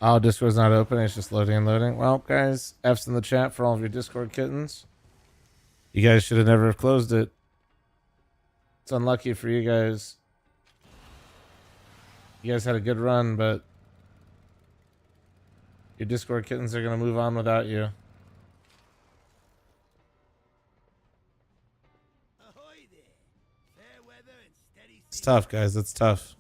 Speaker 3: Oh, Discord's not open. It's just loading and loading. Well, guys, F's in the chat for all of your Discord kittens. You guys should have never closed it. It's unlucky for you guys. You guys had a good run, but your Discord kittens are going to move on without you. It's tough, guys. It's tough.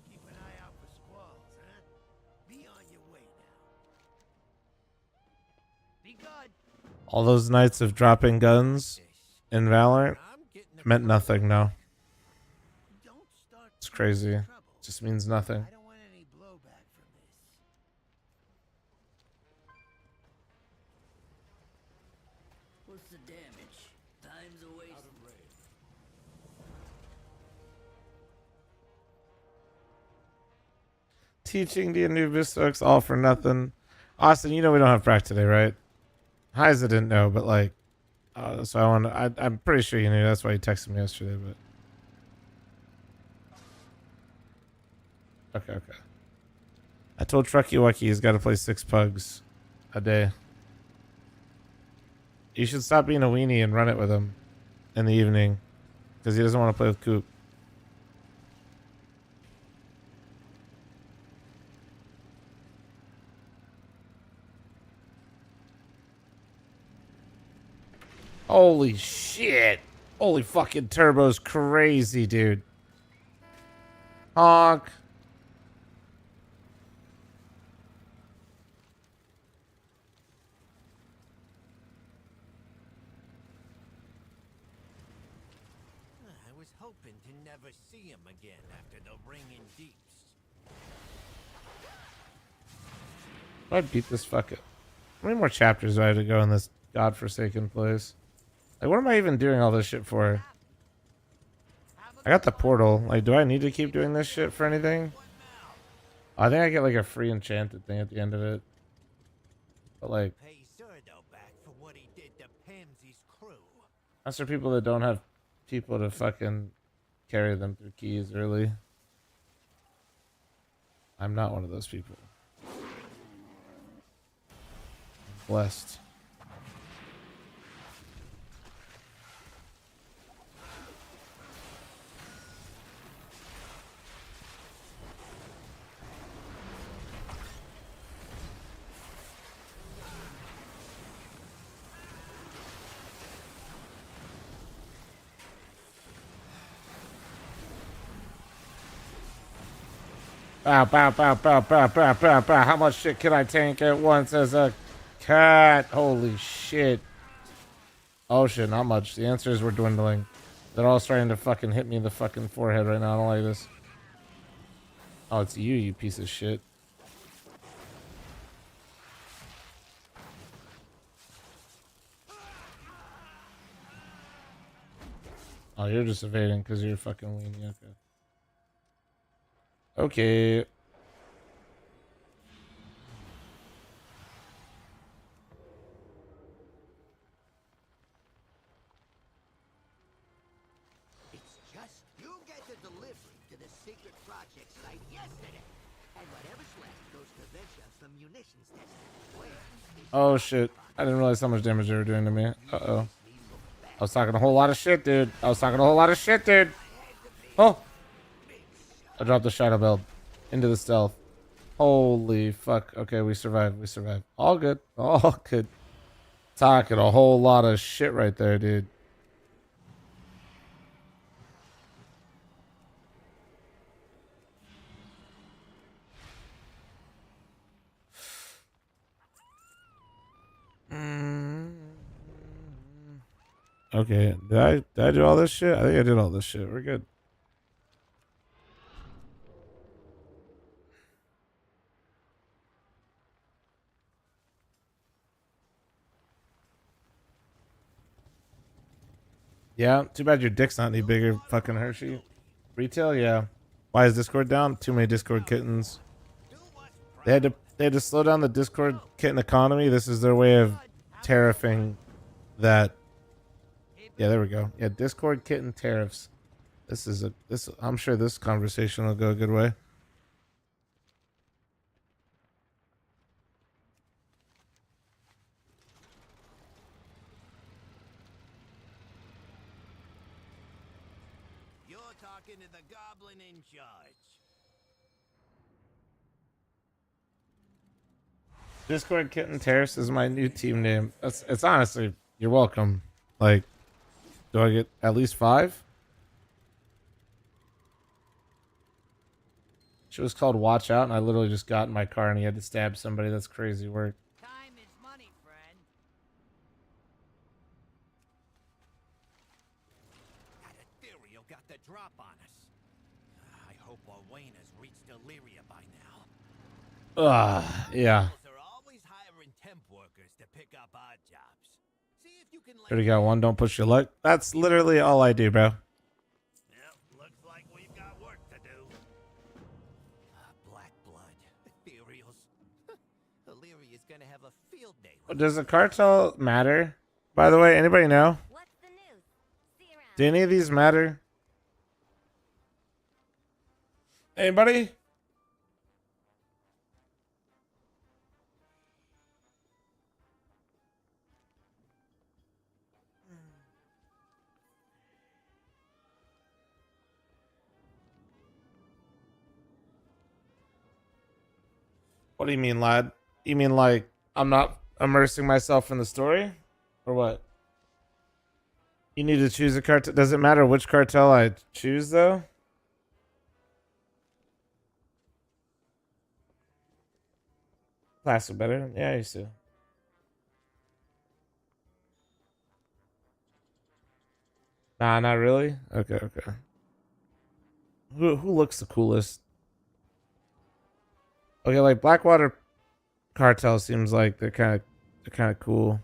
Speaker 3: All those nights of dropping guns in Valorant meant nothing now. It's crazy. It just means nothing.
Speaker 12: What's the damage? Time's a waste.
Speaker 3: Teaching the Anubis folks all for nothing. Austin, you know we don't have prac today, right? Heiza didn't know, but like, so I'm pretty sure you knew. That's why you texted me yesterday, but okay. I told Trucky Wucky he's got to play 6 pugs a day. You should stop being a weenie and run it with him in the evening because he doesn't want to play with Coop. Holy shit. Holy fucking turbo's crazy, dude. Honk.
Speaker 10: I was hoping to never see him again after the ringing deeps.
Speaker 3: I'd beat this fucker. How many more chapters do I have to go in this godforsaken place? Like, what am I even doing all this shit for? I got the portal. Like, do I need to keep doing this shit for anything? I think I get like a free enchanted thing at the end of it. But like, that's for people that don't have people to fucking carry them through keys early. I'm not one of those people. I'm blessed. Bow, bow, bow, bow, bow, bow, bow, bow. How much shit can I tank at once as a cat? Holy shit. Oh shit, not much. The answer is we're dwindling. They're all starting to fucking hit me in the fucking forehead right now. I don't like this. Oh, it's you, you piece of shit. Oh, you're just evading because you're fucking weenie. Okay. Okay.
Speaker 12: It's just you get the delivery to the secret project site yesterday, and whatever's left goes to venture some munitions testing.
Speaker 3: Oh shit. I didn't realize how much damage they were doing to me. Uh-oh. I was talking a whole lot of shit, dude. Oh! I dropped the shadow build into the stealth. Holy fuck. Okay, we survived. All good. Talking a whole lot of shit right there, dude. Okay, did I do all this shit? I think I did all this shit. We're good. Yeah, too bad your dick's not any bigger, fucking Hershey. Retail, yeah. Why is Discord down? Too many Discord kittens. They had to slow down the Discord kitten economy. This is their way of tariffing that. Yeah, there we go. Yeah, Discord kitten tariffs. I'm sure this conversation will go a good way.
Speaker 12: You're talking to the goblin in charge.
Speaker 3: Discord kitten tariffs is my new team name. It's honestly, you're welcome. Like, do I get at least 5? She was called Watch Out, and I literally just got in my car and he had to stab somebody. That's crazy work.
Speaker 12: Time is money, friend.
Speaker 10: That ethereal got the drop on us. I hope Wayne has reached Illyria by now.
Speaker 3: Yeah.
Speaker 10: Are always hiring temp workers to pick up odd jobs. See if you can
Speaker 3: Already got one. Don't push your luck. That's literally all I do, bro.
Speaker 10: looks like we've got work to do. Black blood, ethereals. Illyria's gonna have a field day.
Speaker 3: Does the cartel matter? By the way, anybody know? Do any of these matter? Anybody? What do you mean, lad? You mean like I'm not immersing myself in the story? Or what? You need to choose a cartel. Does it matter which cartel I choose, though? Classic better? Yeah, I used to. Nah, not really? Okay, okay. Who looks the coolest? Okay, like Blackwater Cartel seems like they're kind of cool.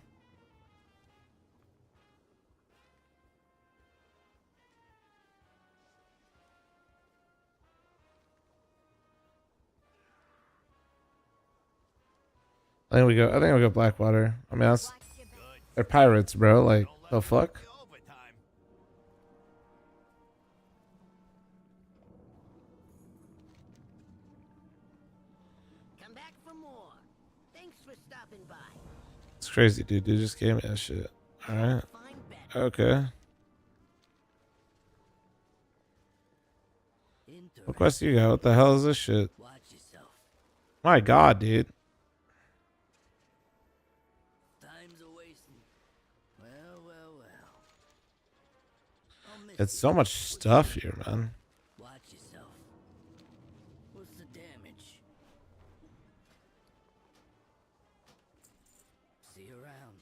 Speaker 3: I think we go Blackwater. I mean, they're pirates, bro. Like, the fuck?
Speaker 12: Come back for more. Thanks for stopping by.
Speaker 3: It's crazy, dude. You just gave me that shit. Alright. Okay. What quest you got? What the hell is this shit? My god, dude.
Speaker 12: Time's a wasting. Well.
Speaker 3: It's so much stuff here, man.
Speaker 12: Watch yourself. What's the damage? See you around.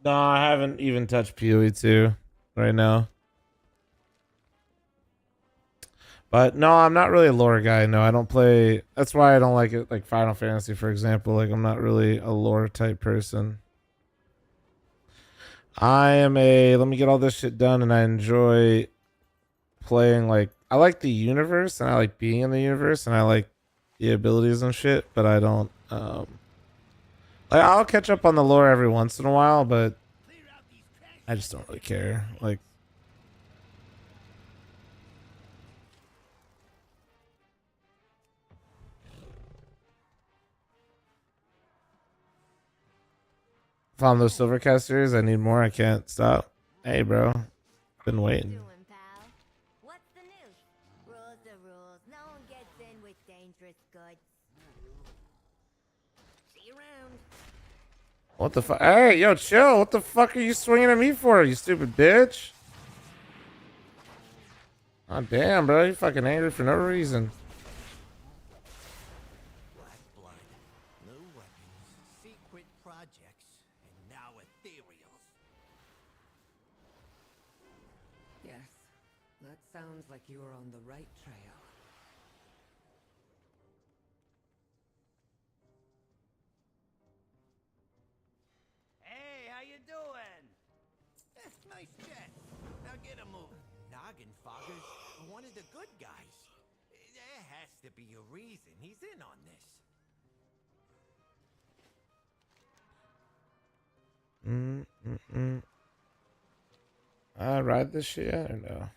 Speaker 3: No, I haven't even touched PoE 2 right now. But no, I'm not really a lore guy. No, I don't play. That's why I don't like it. Like Final Fantasy, for example. Like, I'm not really a lore type person. I am let me get all this shit done, and I enjoy playing. Like, I like the universe, and I like being in the universe, and I like the abilities and shit, but I don't, like, I'll catch up on the lore every once in a while, but I just don't really care. Like, found those Silvercast series. I need more. I can't stop. Hey, bro. Been waiting.
Speaker 11: What's the news? Rules are rules. No one gets in with dangerous goods. See you around.
Speaker 3: What the fuck? Hey, yo, chill. What the fuck are you swinging at me for, you stupid bitch? Oh, damn, bro. You fucking angry for no reason.
Speaker 10: New weapons, secret projects, and now ethereals.
Speaker 4: Yes, that sounds like you are on the right trail.
Speaker 12: Hey, how you doing?
Speaker 10: Dragon Fogger's one of the good guys. There has to be a reason he's in on this.
Speaker 3: I ride this shit or no?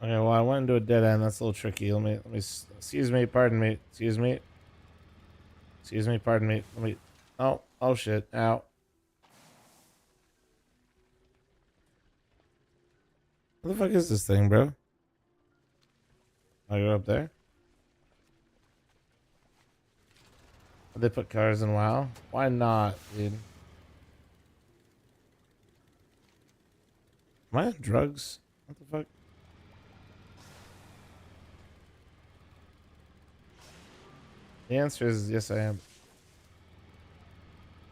Speaker 3: Okay, well, I went into a dead end. That's a little tricky. Let me. Excuse me. Pardon me. Excuse me. Excuse me. Pardon me. Let me. Oh shit. Ow. What the fuck is this thing, bro? I go up there. They put cars in WoW. Why not, dude? Am I on drugs? What the fuck? The answer is yes, I am.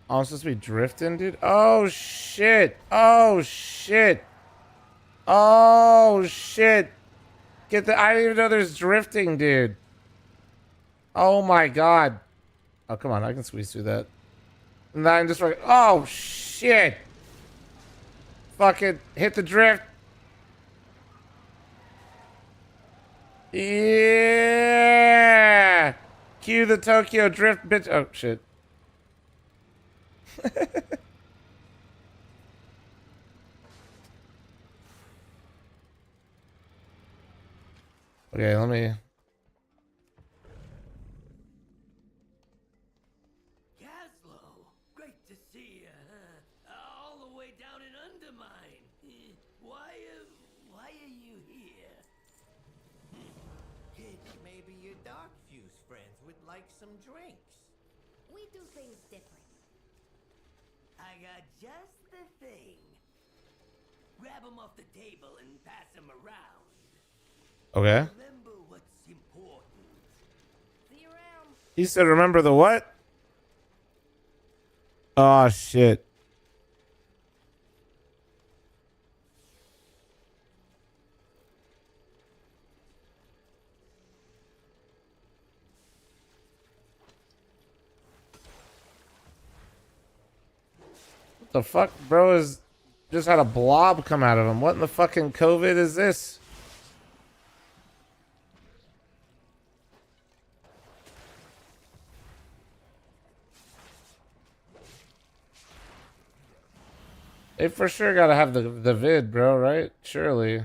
Speaker 3: Oh, I'm supposed to be drifting, dude? Oh, shit. Oh, shit. Oh, shit. I didn't even know there's drifting, dude. Oh, my God. Oh, come on. I can squeeze through that. And then I'm just like, oh, shit. Fucking hit the drift. Yeah. Cue the Tokyo drift, bitch. Oh, shit. Okay, let me.
Speaker 12: Caslow, great to see you, huh? All the way down in Undermine. Why are you here?
Speaker 10: Kid, maybe your Dark Fuse friends would like some drinks.
Speaker 14: We do things different.
Speaker 12: I got just the thing. Grab them off the table and pass them around.
Speaker 3: Okay.
Speaker 12: Remember what's important.
Speaker 14: See you around.
Speaker 3: He said, remember the what? Oh, shit. What the fuck, bro? Is just had a blob come out of him. What in the fucking COVID is this? They for sure gotta have the vid, bro, right? Surely.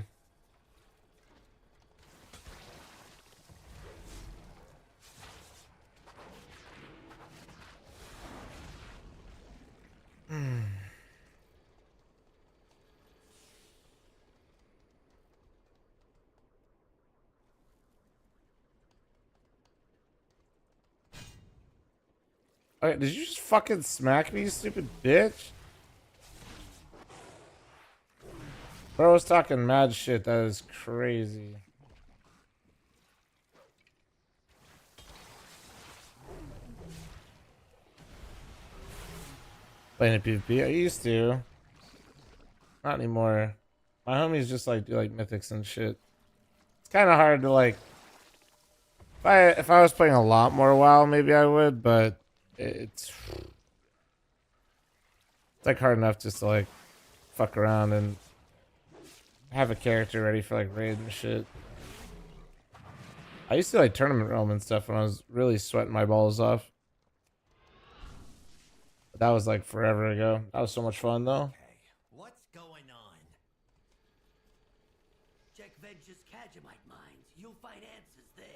Speaker 3: Okay, did you just fucking smack me, you stupid bitch? Bro was talking mad shit. That is crazy. Playing a PvP? I used to. Not anymore. My homies just like do like mythics and shit. It's kind of hard to like. If I was playing a lot more WoW, maybe I would, but it's like hard enough just to like fuck around and have a character ready for like raid and shit. I used to like tournament realm and stuff when I was really sweating my balls off. But that was like forever ago. That was so much fun though.
Speaker 10: What's going on?
Speaker 12: Check Venture's Kajamite mines. You'll find answers there.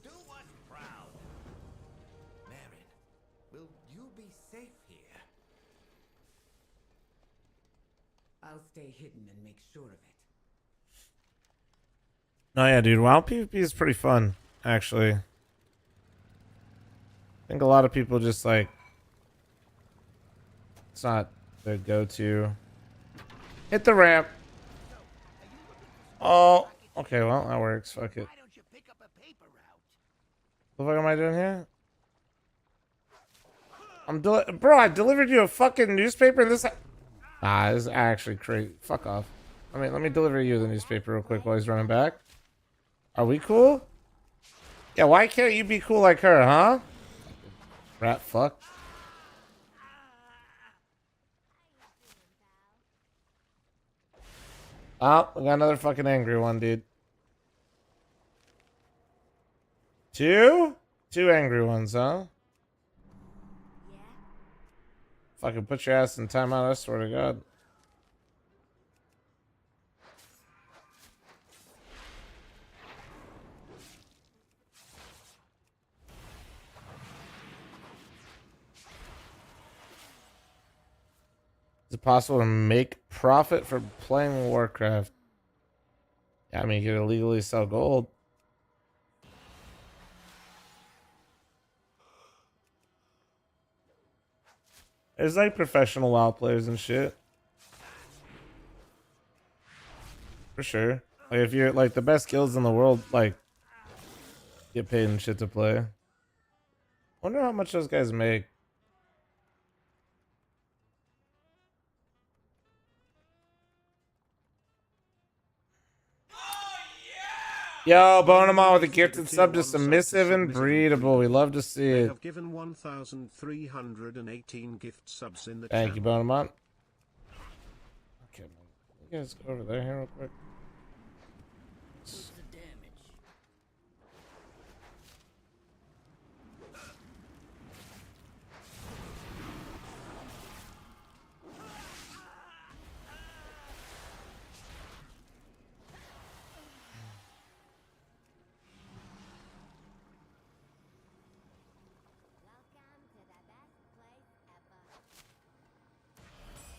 Speaker 10: Do us proud. Marin, will you be safe here?
Speaker 4: I'll stay hidden and make sure of it.
Speaker 3: Oh yeah, dude. WoW PvP is pretty fun. actually. I think a lot of people just like, it's not their go-to. Hit the ramp. Oh, okay, well, that works. Fuck it. What the fuck am I doing here? Bro, I delivered you a fucking newspaper and this... Ah, this is actually crazy. Fuck off. Let me deliver you the newspaper real quick while he's running back. Are we cool? Yeah, why can't you be cool like her, huh? Rat fuck. Oh, we got another fucking angry one, dude. Two angry ones, huh? Fucking put your ass in timeout, I swear to God. Is it possible to make profit for playing Warcraft? Yeah, I mean, you can illegally sell gold. There's like professional WoW players and shit. For sure. Like if you're like the best guilds in the world, like get paid and shit to play. Wonder how much those guys make. Yo, Bonamon with a gifted sub to Submissive and Breedable. We love to see
Speaker 17: They
Speaker 3: it.
Speaker 17: have given 1,318 gift subs in the
Speaker 3: Thank you,
Speaker 17: channel.
Speaker 3: Bonamon. Okay, you guys go over there here real quick.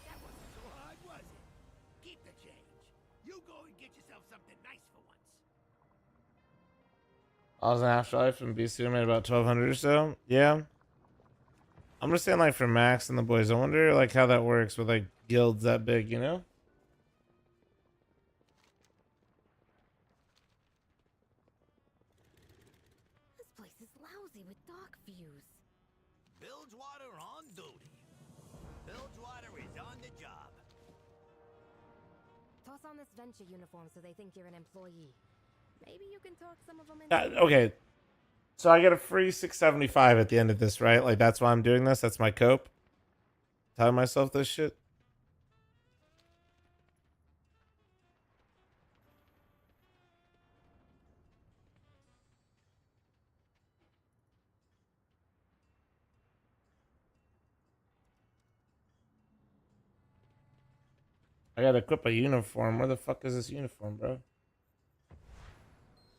Speaker 10: That wasn't so hard, was it? Keep the change. You go and get yourself something nice for once.
Speaker 3: I was in Afterlife and BC made about 1,200 or so. Yeah. I'm just saying, like, for Max and the boys, I wonder, like, how that works with, like, guilds that big, you know?
Speaker 14: This place is lousy with dock views.
Speaker 10: Bilgewater on duty. Bilgewater is on the job.
Speaker 14: Toss on this venture uniform so they think you're an employee. Maybe you can talk some of them into
Speaker 3: Okay. So I get a free 675 at the end of this, right? Like, that's why I'm doing this. That's my cope. Telling myself this shit. I gotta equip a uniform. Where the fuck is this uniform, bro?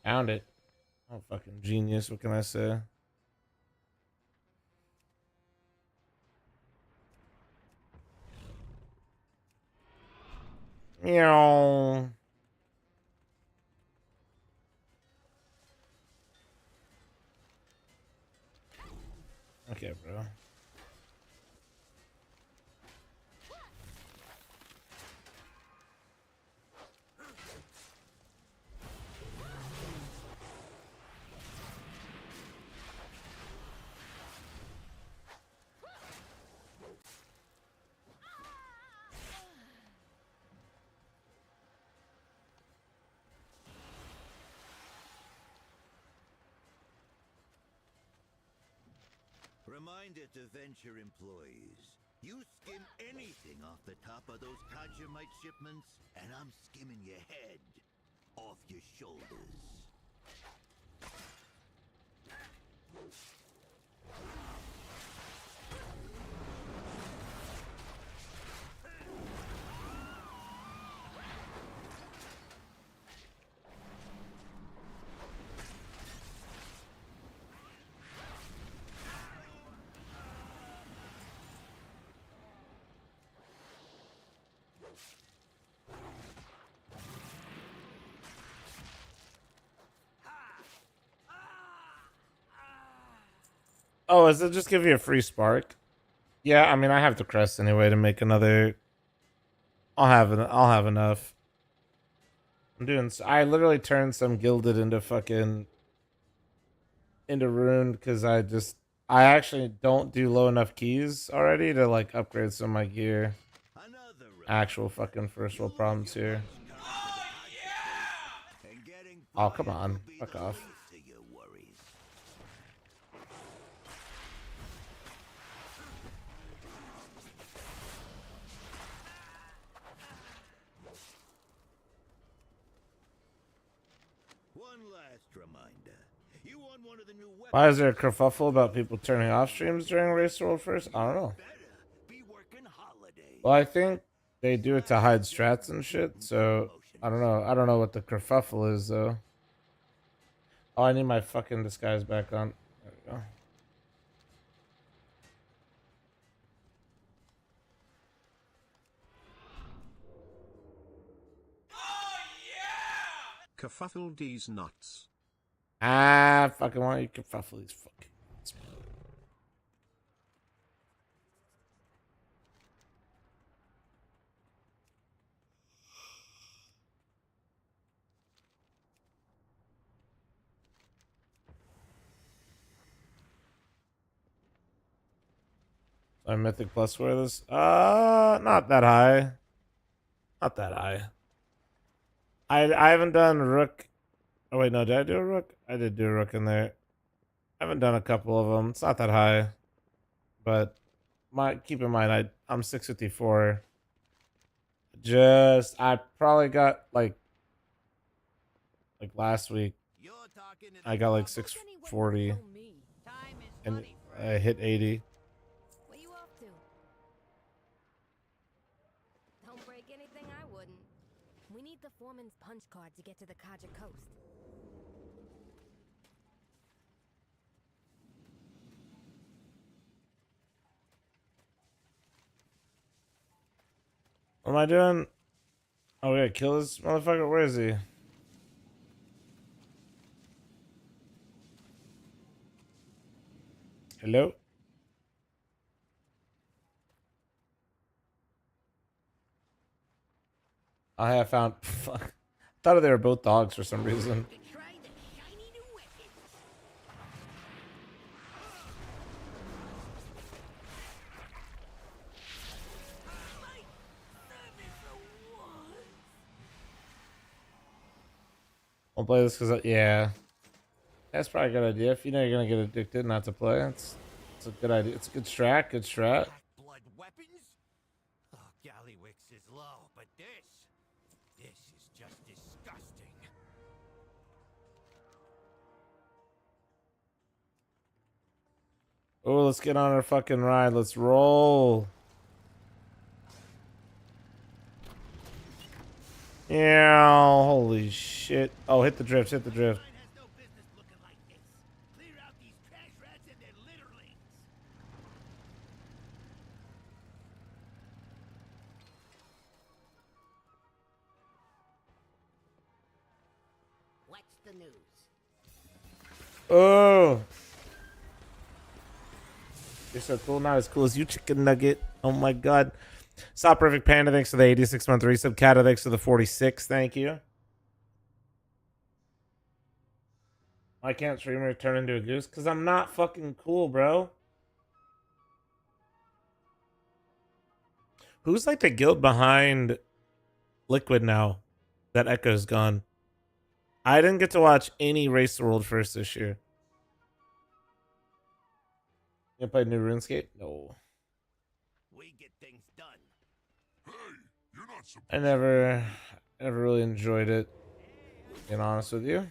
Speaker 3: Found it. Oh, fucking genius. What can I say? Meow. Okay, bro.
Speaker 12: Reminder to Venture employees. You skim anything off the top of those Kajamite shipments, and I'm skimming your head off your shoulders.
Speaker 3: Oh, does it just give you a free spark? Yeah, I mean, I have the crest anyway to make another. I'll have enough. I literally turned some gilded into fucking ruined because I actually don't do low enough keys already to like upgrade some of my gear. Actual fucking first world problems here. Oh, come on. Fuck off. Why is there a kerfuffle about people turning off streams during Race World first? I don't know. Well, I think they do it to hide strats and shit, so I don't know. I don't know what the kerfuffle is, though. Oh, I need my fucking disguise back on. There we go.
Speaker 17: Kerfuffle these nuts.
Speaker 3: Ah, fucking want you kerfuffle these fucking nuts. So Mythic Plus where this? Not that high. Not that high. I haven't done Rook. Oh wait, no, did I do a Rook? I did do a Rook in there. I haven't done a couple of them. It's not that high, but keep in mind I'm 654. I probably got like last week. I got like 640, and I hit 80.
Speaker 14: What you up to? Don't break anything I wouldn't. We need the foreman's punch card to get to the Kaja coast.
Speaker 3: What am I doing? Oh, we gotta kill this motherfucker? Where is he? Hello? I have found. Fuck. I thought they were both dogs for some reason. I'll play this because, yeah. That's probably a good idea. If you know you're going to get addicted not to play, it's a good idea. It's a good strat, good strat.
Speaker 10: Blood weapons? Oh, Gallywix is low, but this is just disgusting.
Speaker 3: Oh, let's get on our fucking ride. Let's roll. Yeah, holy shit. Oh, hit the drift, hit the drift.
Speaker 12: What's the news?
Speaker 3: Oh. You're so cool. Not as cool as you, chicken nugget. Oh my god. Stop Perfect Panda, thanks for the 86-month resub. Kata, thanks for the 46. Thank you. Why can't streamer turn into a goose? Because I'm not fucking cool, bro. Who's like the guild behind Liquid now that Echo's gone? I didn't get to watch any Race the World first this year. You play new RuneScape? No.
Speaker 10: We get things done.
Speaker 9: Hey, you're not supposed
Speaker 3: I never really enjoyed it, being honest with you.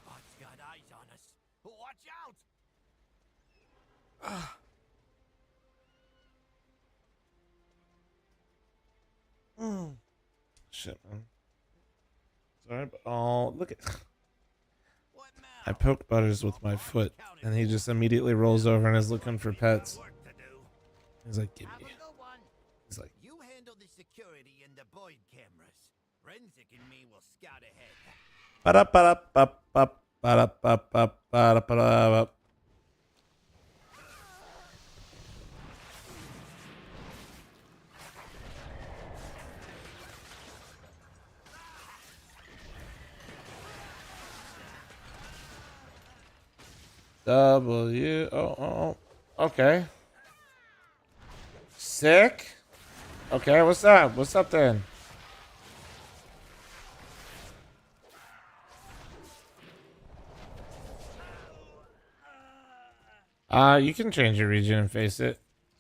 Speaker 10: God's got eyes on us. Watch out!
Speaker 3: Shit, man. Sorry, but oh, look at. I poke Butters with my foot, and he just immediately rolls over and is looking for pets. He's like, "Give me." He's like,
Speaker 10: You handle the security and the void cameras. Forensic and me will scout ahead.
Speaker 3: "Ba-da-ba-da-ba-ba." Ba-da-ba-ba-ba-da-ba-da-ba. W. Oh. Okay. Sick. Okay, what's up? What's up then? You can change your region and face it.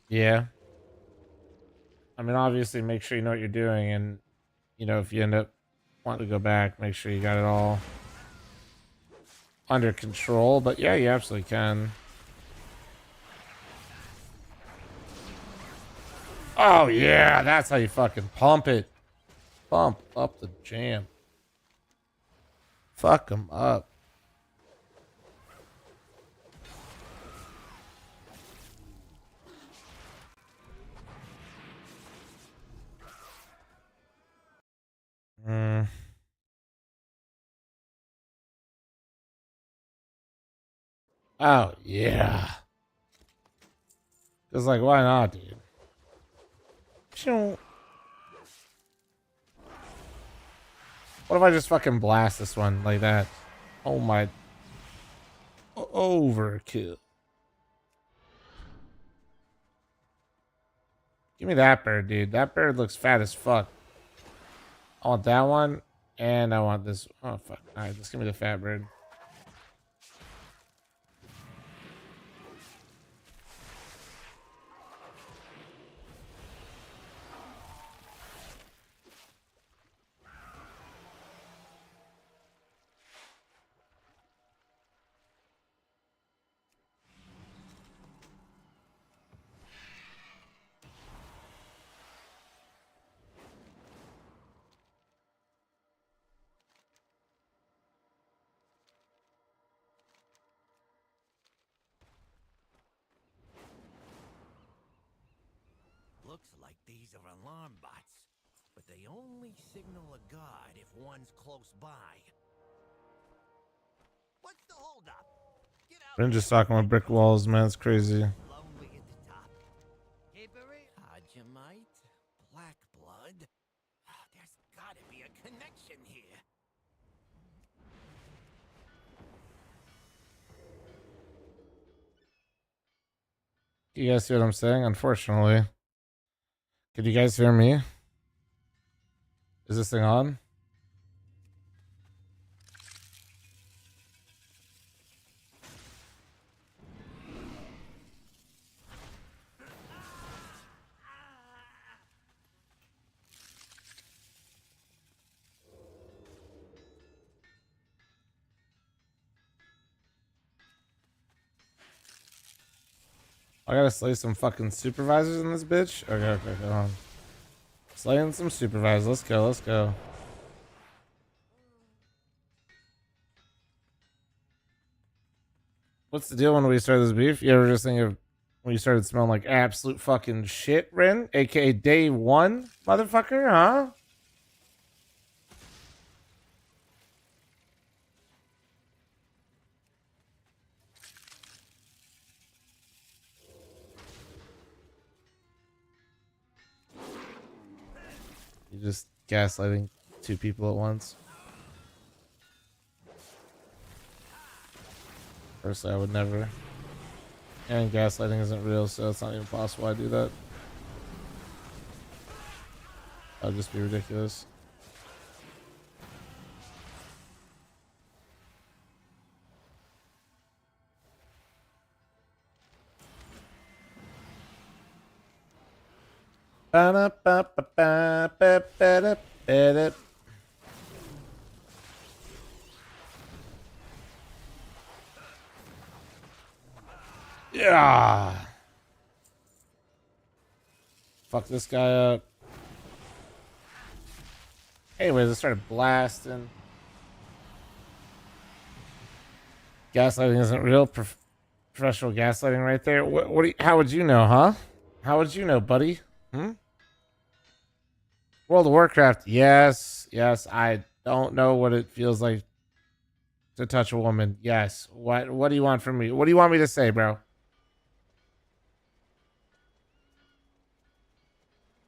Speaker 3: Yeah. I mean, obviously, make sure you know what you're doing, and you know if you end up wanting to go back, make sure you got it all under control. But yeah, you absolutely can. Oh yeah, that's how you fucking pump it. Pump up the jam. Fuck them up. Oh yeah. Cause like, why not, dude? What if I just fucking blast this one like that? Oh my. Overkill. Give me that bird, dude. That bird looks fat as fuck. I want that one, and I want this. Oh, fuck. Alright, just give me the fat bird.
Speaker 10: Looks like these are alarm bots, but they only signal a guard if one's close by. What's the holdup?
Speaker 3: Ren just talking about brick walls, man. It's crazy.
Speaker 10: Lonely at the top. Argemite, black blood. There's gotta be a connection here.
Speaker 3: You guys see what I'm saying? Unfortunately. Could you guys hear me? Is this thing on? I gotta slay some fucking supervisors in this bitch? Okay, hold on. Slaying some supervisors. Let's go. What's the deal when we start this beef? You ever just think of when you started smelling like absolute fucking shit, Ren? AKA day one, motherfucker, huh? You just gaslighting two people at once. Personally, I would never. And gaslighting isn't real, so it's not even possible I do that. That would just be ridiculous. Yeah. Fuck this guy up. Anyways, I started blasting. Gaslighting isn't real. Professional gaslighting right there. How would you know, huh? How would you know, buddy? World of Warcraft. Yes. I don't know what it feels like to touch a woman. Yes. What do you want from me? What do you want me to say, bro?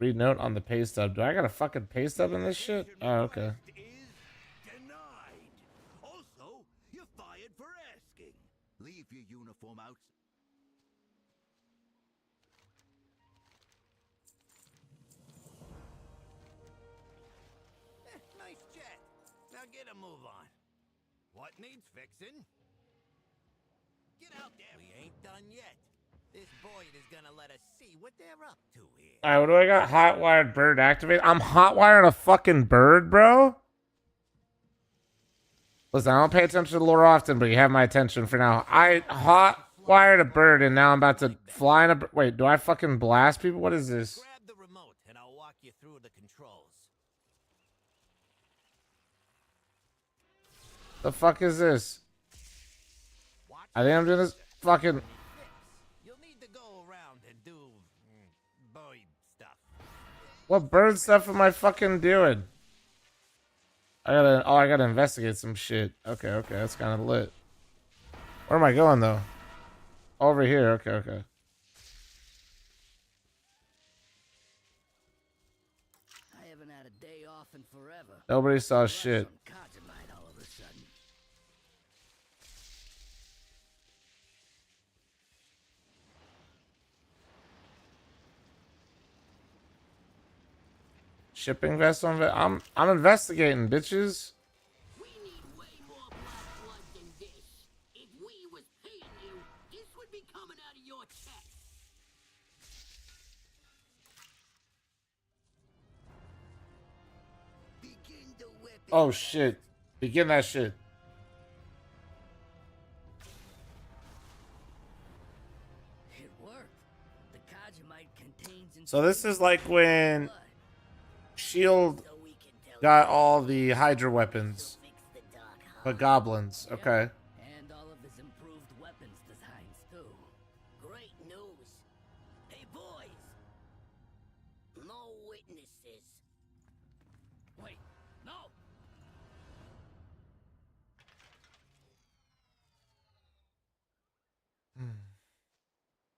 Speaker 3: Read note on the pay stub. Do I got a fucking pay stub in this shit? Oh, okay.
Speaker 12: Also, you're fired for asking. Leave your uniform out. Nice chat. Now get a move on. What needs fixing? Get out there. We ain't done yet. This Boyd is gonna let us see what they're up to here.
Speaker 3: All right, what do I got? Hotwired bird activated. I'm hotwiring a fucking bird, bro. Listen, I don't pay attention to the lore often, but you have my attention for now. I hotwired a bird, and now I'm about to fly in a... Wait, do I fucking blast people? What is this?
Speaker 12: Grab the remote, and I'll walk you through the controls.
Speaker 3: The fuck is this? I think I'm doing this fucking...
Speaker 12: You'll need to go around and do Boyd stuff.
Speaker 3: What bird stuff am I fucking doing? I gotta investigate some shit. Okay, that's kind of lit. Where am I going though? Over here. Okay.
Speaker 12: I haven't had a day off in forever.
Speaker 3: Nobody saw shit.
Speaker 12: All of a sudden.
Speaker 3: Shipping vessel. I'm investigating, bitches.
Speaker 12: We need way more black blood than this. If we was paying you, this would be coming out of your check. Begin the weapon.
Speaker 3: Oh shit! Begin that shit.
Speaker 12: It worked. The Kajamite contains.
Speaker 3: So this is like when Shield got all the Hydra weapons, but goblins. Okay.
Speaker 12: And all of his improved weapons designs too. Great news. Hey boys. No witnesses. Wait, no.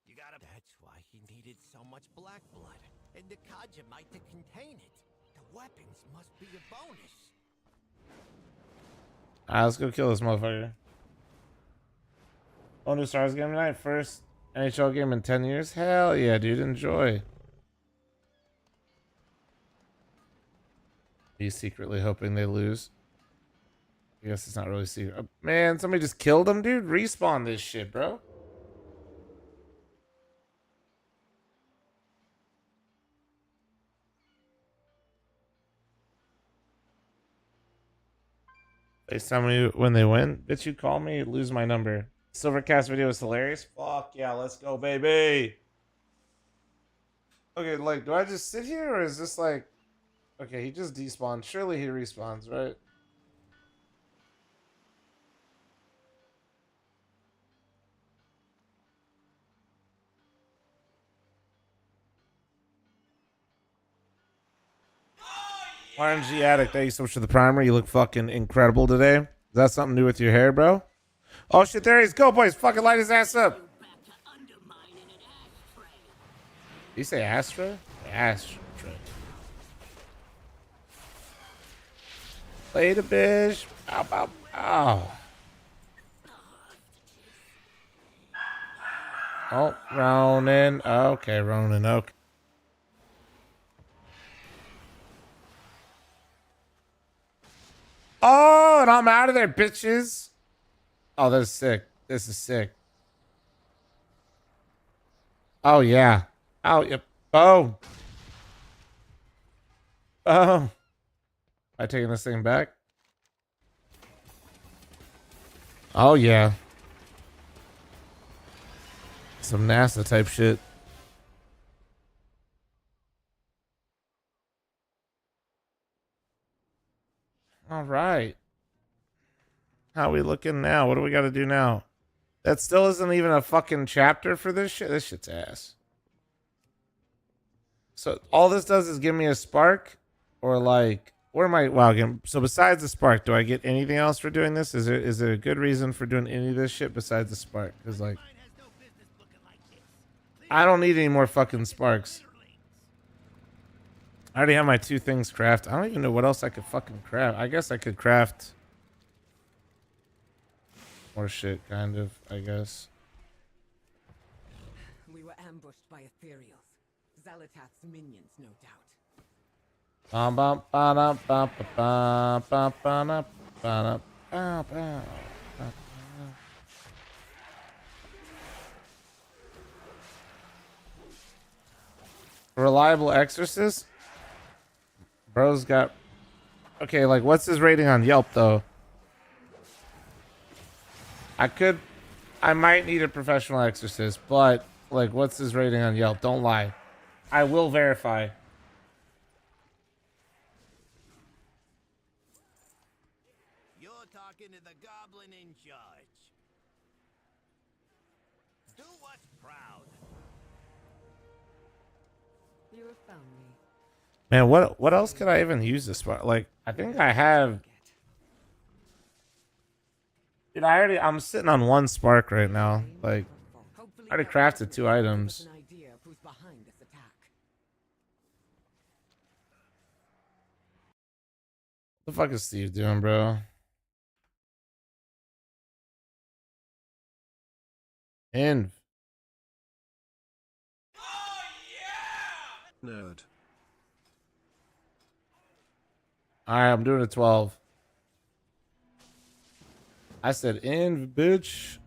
Speaker 12: You gotta. That's why he needed so much black blood. And the Kajamite to contain it. The weapons must be a bonus.
Speaker 3: Alright, let's go kill this motherfucker. Oh, new Stars game tonight. First NHL game in 10 years. Hell yeah, dude. Enjoy. He's secretly hoping they lose. I guess it's not really secret. Oh, man, somebody just killed him, dude. Respawn this shit, bro. FaceTime me when they win. Bitch, you call me, lose my number. Silvercast video is hilarious. Fuck yeah, let's go, baby. Okay, like, do I just sit here or is this like... Okay, he just despawned. Surely he respawns, right? RNG Addict, thank you so much for the primer. You look fucking incredible today. Is that something to do with your hair, bro? Oh shit, there he is. Go, boys. Fucking light his ass up. You say Astra? Astra. Later, bitch. Ow, ow, ow. Oh, Ronin. Okay, Ronin. Okay. Oh, and I'm out of there, bitches. Oh, this is sick. This is sick. Oh, yeah. Oh, yep. Boom. Oh. Am I taking this thing back? Oh, yeah. Some NASA type shit. All right. How we looking now? What do we got to do now? That still isn't even a fucking chapter for this shit. This shit's ass. So all this does is give me a spark or like where am I? Wow, again. So besides the spark, do I get anything else for doing this? Is there a good reason for doing any of this shit besides the spark? Because like, I don't need any more fucking sparks. I already have my 2 things craft. I don't even know what else I could fucking craft. I guess I could craft more shit, kind of, I guess.
Speaker 4: We were ambushed by ethereals. Zalatath's minions, no doubt.
Speaker 3: Bum bum ba dum bum ba bum ba dum ba dum ba ba. Reliable exorcist? Bro's got... Okay, like, what's his rating on Yelp, though? I might need a professional exorcist, but, like, what's his rating on Yelp? Don't lie. I will verify.
Speaker 12: You're talking to the goblin in charge. Do what's proud.
Speaker 4: You have found me.
Speaker 3: Man, what else could I even use this for? Like, I think I have... Dude, I'm sitting on 1 spark right now. Like, I already crafted 2 items. What the fuck is Steve doing, bro? Inv.
Speaker 17: Nerd.
Speaker 3: Alright, I'm doing a 12. I said inv, bitch.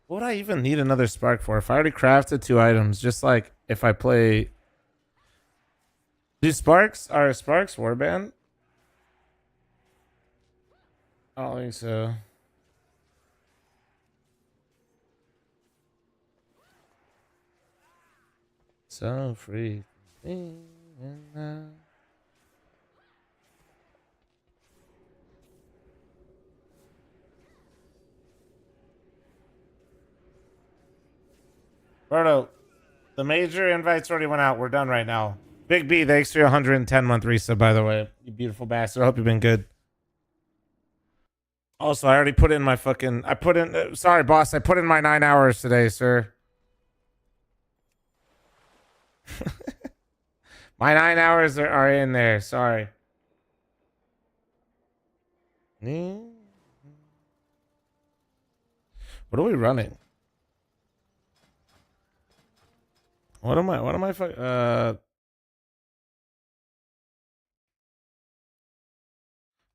Speaker 3: What would I even need another spark for? If I already crafted 2 items, just like if I play... Are sparks warband? I don't think so. So free. Berto, the major invites already went out. We're done right now. Big B, thanks for your 110-month resub, by the way. You beautiful bastard. I hope you've been good. Also, I already put in my fucking... sorry, boss. I put in my 9 hours today, sir. My 9 hours are in there. Sorry. What are we running? What am I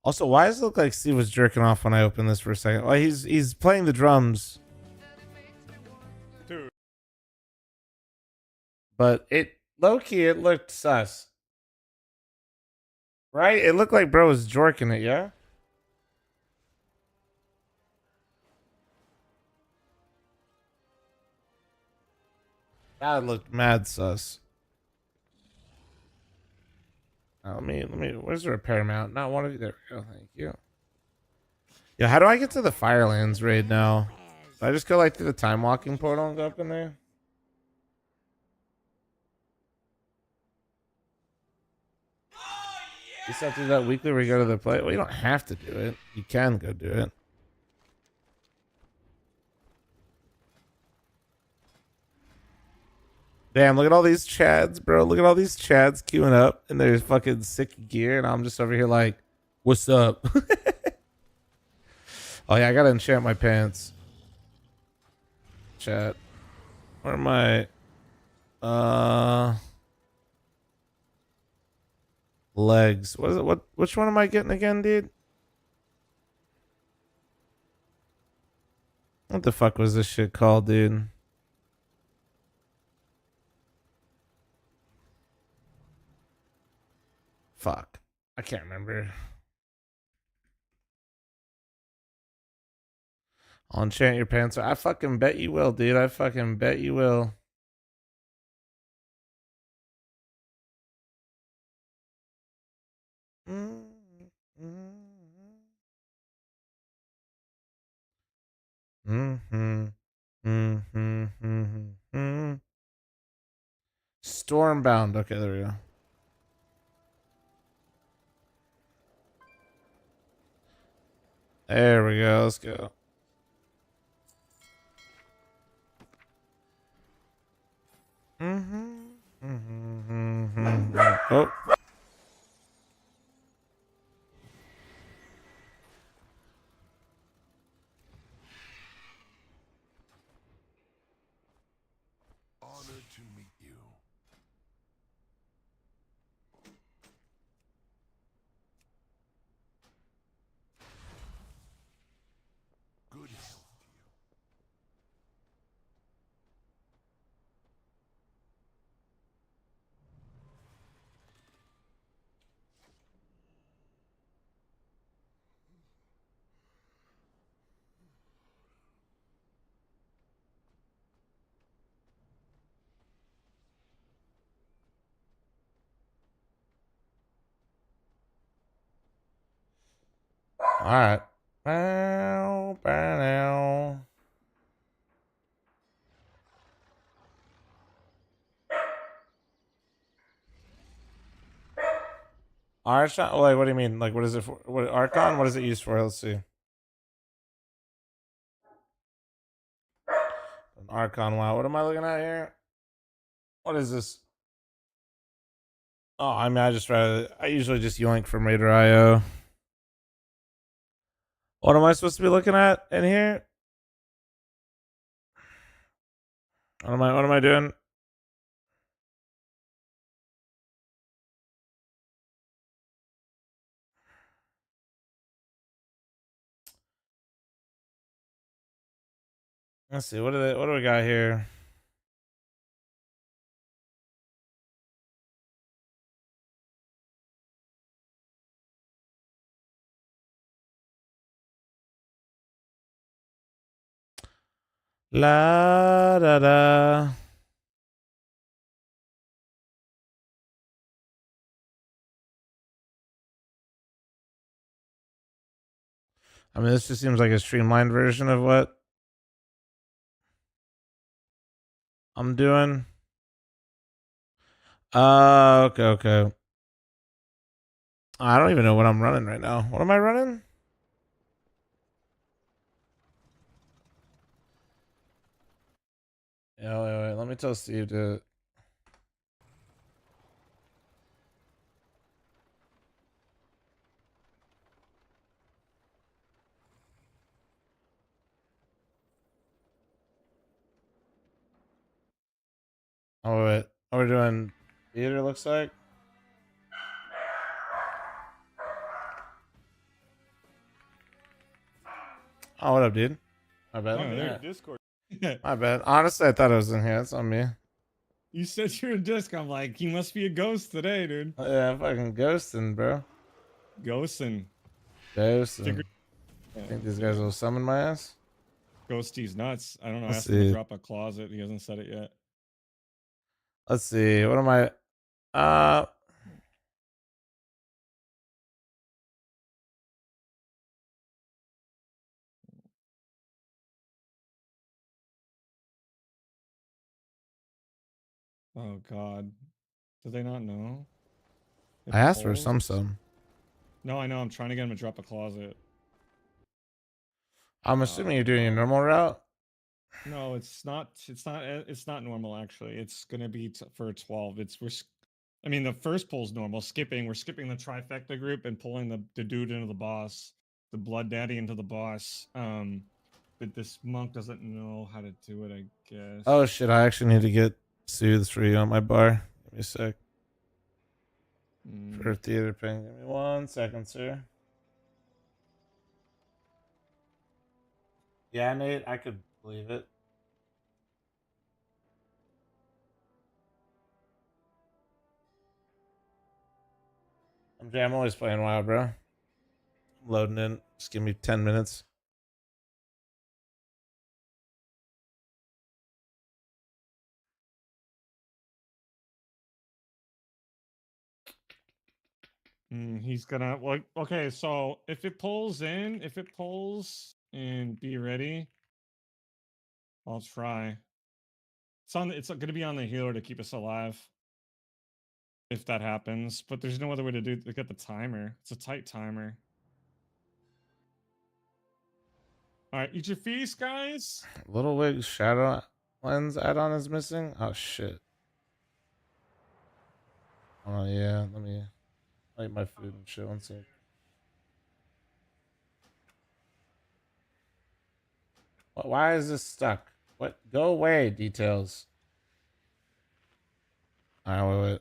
Speaker 3: Also, why does it look like Steve was jerking off when I opened this for a second? Well, he's playing the drums. Dude. But low-key, it looked sus. Right? It looked like bro was jorking it, yeah? That looked mad sus. Let me, where's the repair mount? Not one of you. There we go. Thank you. Yeah, how do I get to the Firelands raid now? Do I just go like through the time walking portal and go up in there? You just have to do that weekly where you go to the play. Well, you don't have to do it. You can go do it. Damn, look at all these chads, bro. Look at all these chads queuing up and there's fucking sick gear, and I'm just over here like, what's up? Oh yeah, I gotta enchant my pants. Chat. Where am I? Legs. What is it? Which one am I getting again, dude? What the fuck was this shit called, dude? Fuck. I can't remember. I'll enchant your pants. I fucking bet you will, dude. I fucking bet you will. Mm-hmm. Mm-hmm. Mm-hmm. Stormbound. Okay, there we go. There we go. Let's go. Mm-hmm. Mm-hmm. Mm-hmm. Oh.
Speaker 9: Honored to meet you. Good health to you.
Speaker 3: All right. Bow, bow. Archon? Like, what do you mean? Like, what is it for? What Archon? What is it used for? Let's see. An Archon. Wow. What am I looking at here? What is this? Oh, I mean, I usually just yoink from Raider IO. What am I supposed to be looking at in here? What am I doing? Let's see. What do we got here? La da da. I mean, this just seems like a streamlined version of what I'm doing. Okay, okay. I don't even know what I'm running right now. What am I running? Yeah, wait. Let me tell Steve to. Oh wait. Oh, we're doing theater. Looks like. Oh, what up, dude? My bad.
Speaker 19: Oh,
Speaker 3: Yeah.
Speaker 19: Discord.
Speaker 3: My bad. Honestly, I thought I was in here. That's on me.
Speaker 19: You said you're a disc. I'm like, you must be a ghost today, dude.
Speaker 3: Yeah, I'm fucking ghosting, bro.
Speaker 19: Ghosting.
Speaker 3: Ghosting. Think these guys will summon my ass?
Speaker 19: Ghosty's nuts. I don't know.
Speaker 3: Let's
Speaker 19: Ask him to
Speaker 3: see.
Speaker 19: drop a closet. He hasn't said it yet.
Speaker 3: Let's see. What am I?
Speaker 19: Oh God. Do they not know?
Speaker 3: I asked for some.
Speaker 19: No, I know. I'm trying to get him to drop a closet.
Speaker 3: I'm assuming you're doing your normal route.
Speaker 19: No, it's not. It's not normal. Actually, it's gonna be for 12. I mean, the first pull's normal. We're skipping the trifecta group and pulling the dude into the boss, the blood daddy into the boss. But this monk doesn't know how to do it. I guess.
Speaker 3: Oh shit! I actually need to get soothes for you on my bar. Give me a sec. For theater ping. Give me 1 second, sir. Yeah, Nate, I could believe it. I'm always playing WoW, bro. I'm loading in. Just give me 10 minutes.
Speaker 19: He's gonna like. Okay, so if it pulls and be ready. I'll try. It's gonna be on the healer to keep us alive. If that happens, but there's no other way to get the timer. It's a tight timer. All right, eat your feast, guys.
Speaker 3: Little Wig Shadow Lens add-on is missing. Oh shit. Oh yeah, let me eat my food and shit. One sec. Why is this stuck? What? Go away, details. Alright, wait.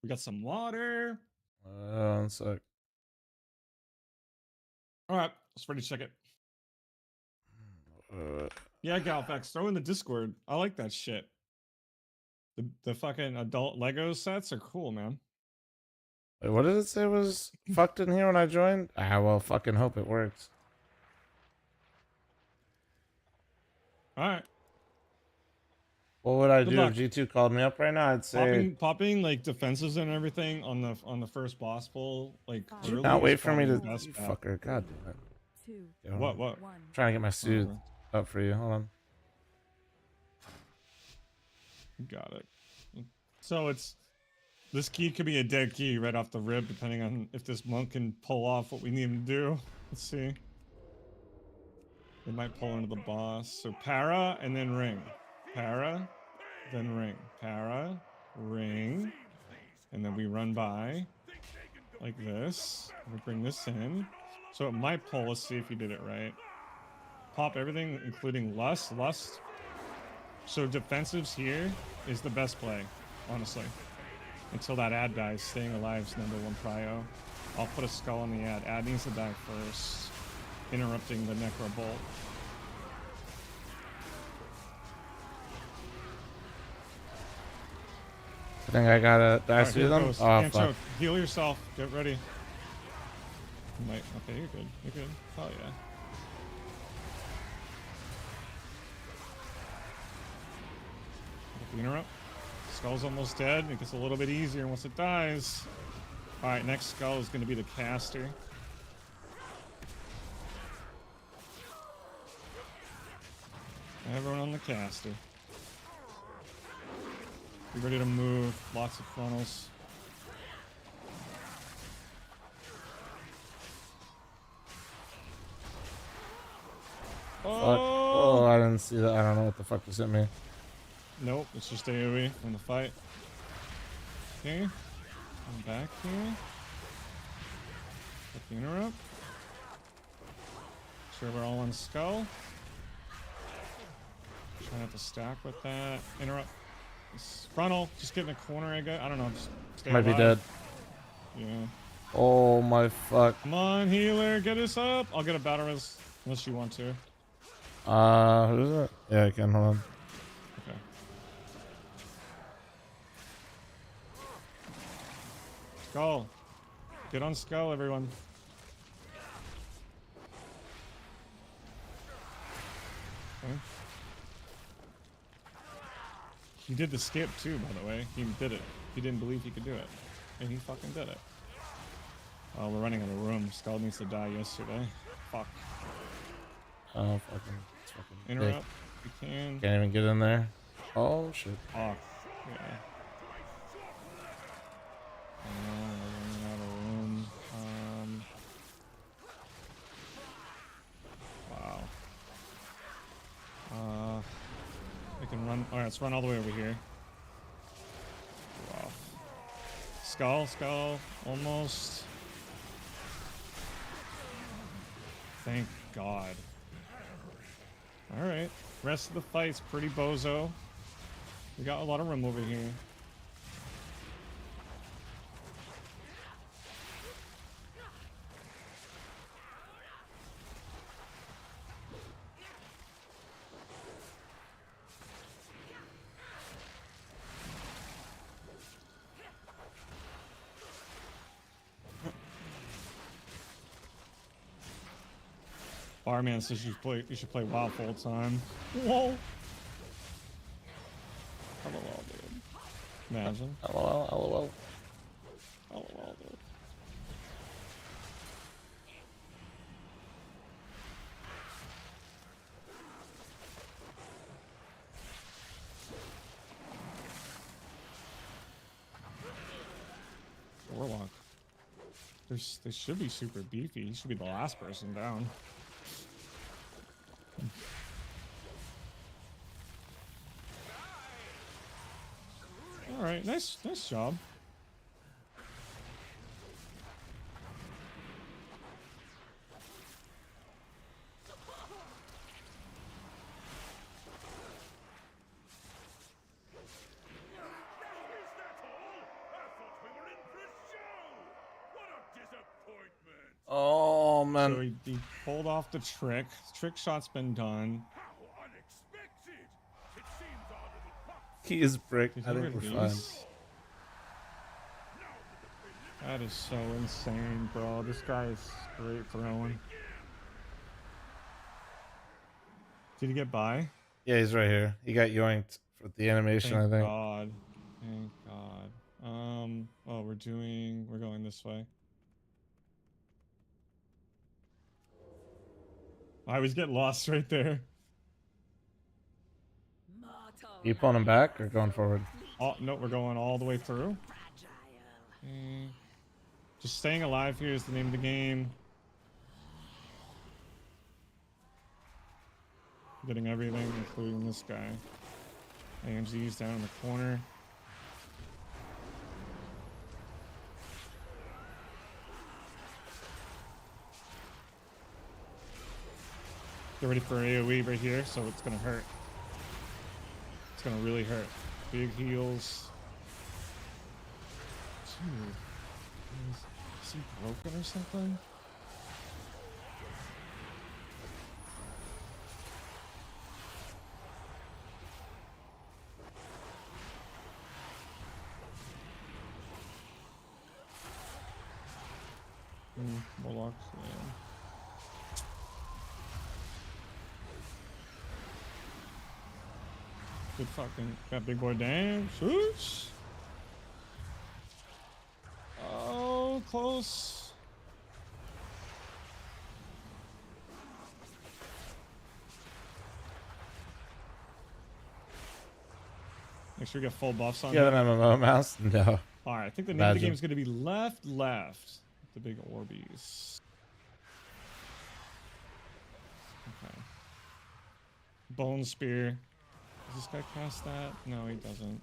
Speaker 19: We got some water.
Speaker 3: One sec.
Speaker 19: All right, let's ready to check it. Yeah, Galfax, throw in the Discord. I like that shit. The fucking adult Lego sets are cool, man.
Speaker 3: Wait, what did it say was fucked in here when I joined? Ah, well, fucking hope it works.
Speaker 19: All right.
Speaker 3: What would I
Speaker 19: Good
Speaker 3: do
Speaker 19: luck.
Speaker 3: if G2 called me up right now? I'd say
Speaker 19: popping like defenses and everything on the first boss pull, like early.
Speaker 3: not wait
Speaker 19: is
Speaker 3: for me to
Speaker 19: probably the best bet.
Speaker 3: fucker. God damn it. Yeah,
Speaker 19: What?
Speaker 3: Trying to get my suit up for you. Hold on.
Speaker 19: Got it. So this key could be a dead key right off the rib, depending on if this monk can pull off what we need him to do. Let's see. They might pull into the boss. So para and then ring. Para, then ring. Para, ring. And then we run by like this. We bring this in. So it might pull. Let's see if you did it right. Pop everything, including lust. So defensives here is the best play, honestly. Until that ad dies, staying alive is #1 prio. I'll put a skull on the ad. Ad needs to die first, interrupting the necro bolt.
Speaker 3: I think I gotta dice through them. Oh, fuck.
Speaker 19: Heal yourself. Get ready. Okay, you're good. You're good. Oh yeah. Interrupt. Skull's almost dead. It gets a little bit easier once it dies. Alright, next skull is going to be the caster. Everyone on the caster. Be ready to move. Lots of funnels.
Speaker 3: Oh, I didn't see that. I don't know what the fuck just hit me.
Speaker 19: Nope, it's just AoE from the fight. Okay, I'm back here. Put the interrupt. Sure, we're all on skull. Try not to stack with that. Interrupt. Frontal, just get in the corner, I guess. I don't know. Just stay
Speaker 3: Might
Speaker 19: alive.
Speaker 3: be dead.
Speaker 19: Yeah.
Speaker 3: Oh my fuck.
Speaker 19: Come on, healer, get us up. I'll get a battle res unless you want to.
Speaker 3: Who's it? Yeah, I can. Hold on.
Speaker 19: Okay. Skull. Get on skull, everyone. Okay. He did the skip too, by the way. He did it. He didn't believe he could do it. And he fucking did it. Oh, we're running out of room. Skull needs to die yesterday. Fuck.
Speaker 3: Oh, fucking. It's fucking
Speaker 19: interrupt.
Speaker 3: dick.
Speaker 19: We can.
Speaker 3: Can't even get in there. Oh, shit.
Speaker 19: Fuck. Yeah. We're running out of room. Wow. We can run. Alright, let's run all the way over here. Wow. Skull, almost. Thank God. Alright, rest of the fight's pretty bozo. We got a lot of room over here. Barman says you should play WoW full time. Whoa. LOL, dude. Imagine.
Speaker 3: LOL.
Speaker 19: LOL, dude. They should be super beefy. He should be the last person down. All right, nice job.
Speaker 3: Oh man.
Speaker 19: So he pulled off the trick. Trick shot's been done.
Speaker 3: He is brick.
Speaker 19: Did
Speaker 3: I
Speaker 19: he
Speaker 3: think we're fine.
Speaker 19: release? That is so insane, bro. This guy is straight throwing. Did he get by?
Speaker 3: Yeah, he's right here. He got yoinked for the animation,
Speaker 19: Thank
Speaker 3: I think.
Speaker 19: God. Thank God. Oh, we're going this way. I always get lost right there.
Speaker 3: Are you pulling him back or going forward?
Speaker 19: Oh, no, we're going all the way through. Okay. Just staying alive here is the name of the game. Getting everything, including this guy. AMZ's down in the corner. Get ready for AoE right here, so it's gonna hurt. It's gonna really hurt. Big heals. Dude, is he broken or something? Warlocks, yeah. Good fucking got big boy down. Shoots. Oh, close. Make sure you get full buffs on.
Speaker 3: You have an MMO mouse? No.
Speaker 19: All right, I think the name of the game is going to be left. The big Orbeez. Okay. Bone Spear. Does this guy cast that? No, he doesn't.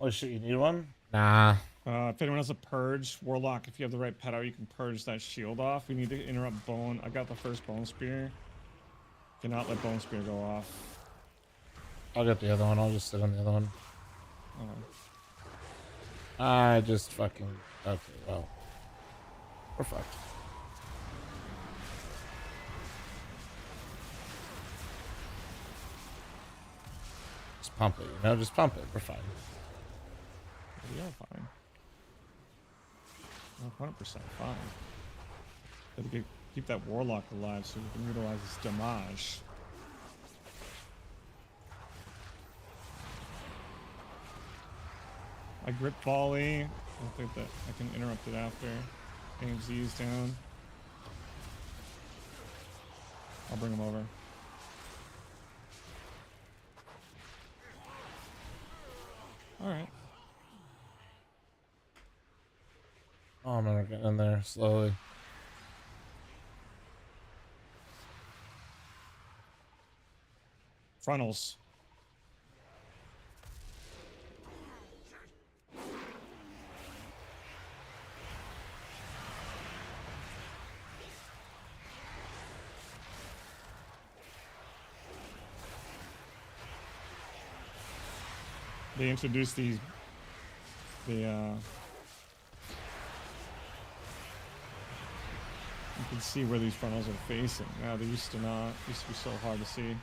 Speaker 3: Oh shit, you need one? Nah.
Speaker 19: If anyone has a purge, Warlock, if you have the right pet out, you can purge that shield off. We need to interrupt Bone. I got the first Bone Spear. Cannot let Bone Spear go off.
Speaker 3: I'll get the other one. I'll just sit on the other one.
Speaker 19: Oh.
Speaker 3: I just fucking... Okay, well. We're fucked. Just pump it, you know? Just pump it. We're fine.
Speaker 19: We are fine. 100% fine. Gotta keep that Warlock alive so we can utilize his damage. I grip volley. I think that I can interrupt it after. AMZ's down. I'll bring him over. Alright.
Speaker 3: Oh man, we're getting in there slowly.
Speaker 19: Frontals. They introduced you can see where these frontals are facing. Now they used to not. It used to be so hard to see.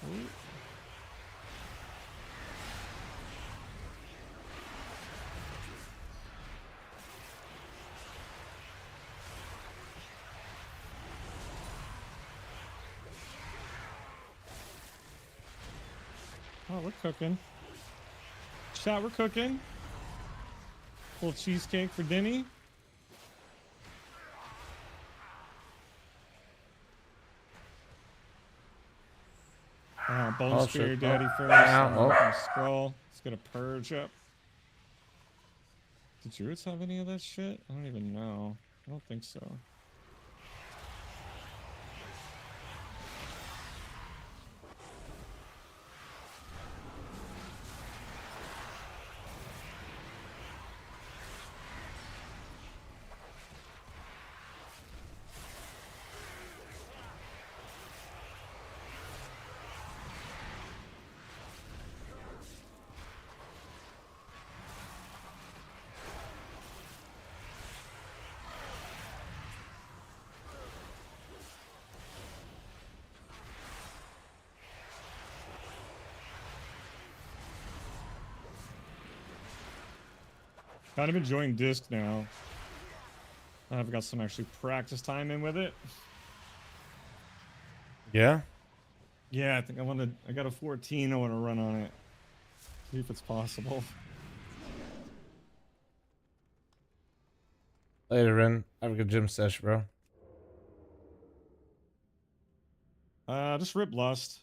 Speaker 19: Ooh. Oh, we're cooking. Chat, we're cooking. Little cheesecake for Denny. Bone Spear Daddy first. Scroll. Let's get a purge up. Did Druids have any of that shit? I don't even know. I don't think so. Kind of enjoying disc now. I've got some actually practice time in with it.
Speaker 3: Yeah?
Speaker 19: Yeah, I think I got a 14 I want to run on it. See if it's possible.
Speaker 3: Later, Ren. Have a good gym sesh, bro.
Speaker 19: Just rip Lust.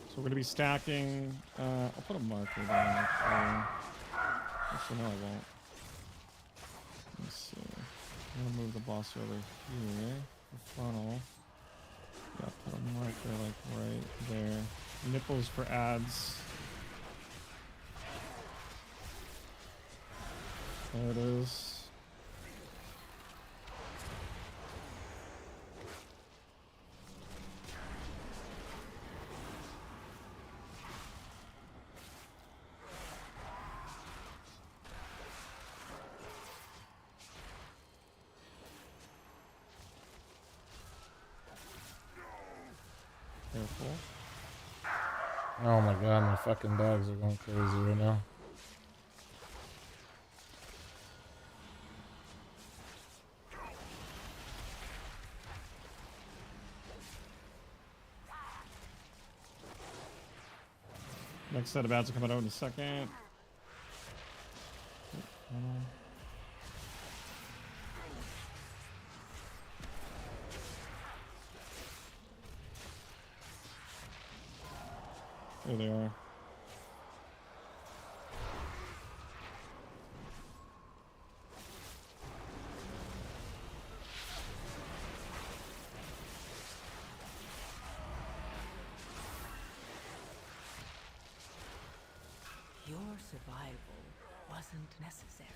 Speaker 19: So we're gonna be stacking. I'll put a marker down. Actually, no, I won't. Let's see. I'm gonna move the boss over here. The funnel. Yeah, put a marker like right there. Nipples for ads. There it is. Careful.
Speaker 3: Oh my god, my fucking dogs are going crazy right now.
Speaker 19: Next set of ads are coming out in a second. There they are.
Speaker 4: Your survival wasn't necessary.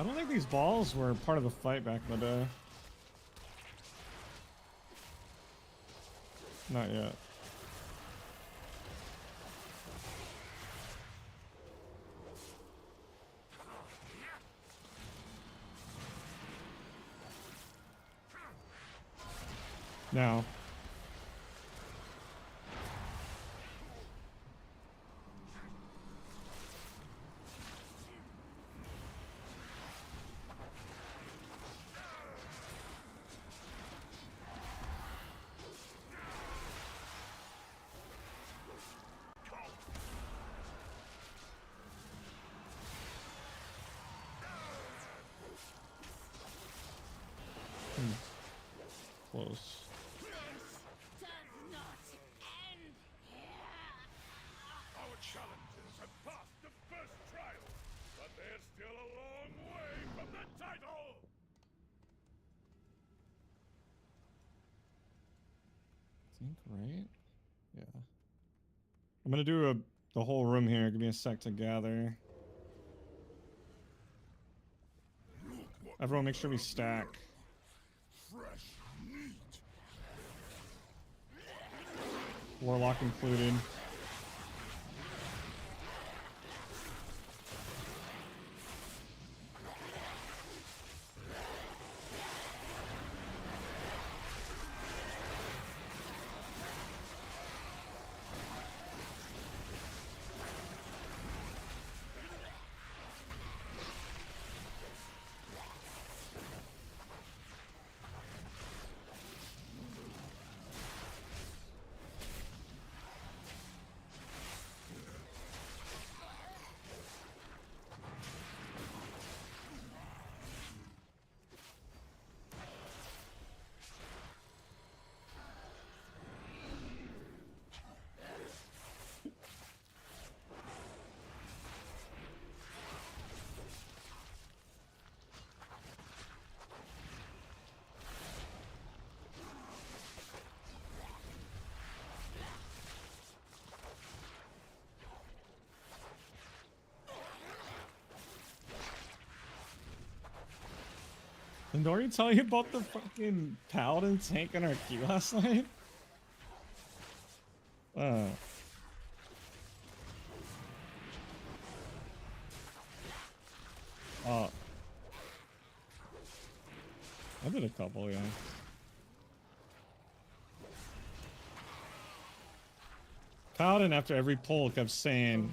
Speaker 19: I don't think these balls were part of the fight back in the day. Not yet. Now. Close.
Speaker 9: Our challengers have passed the first trial, but they're still a long way from the title!
Speaker 19: I think, right? Yeah. I'm gonna do the whole room here. Give me a sec to gather. Everyone make sure we stack.
Speaker 9: Fresh meat!
Speaker 19: Warlock included. Did Nori tell you about the fucking paladin tank in our queue last night? Oh. I did a couple, yeah. Paladin after every pull kept saying,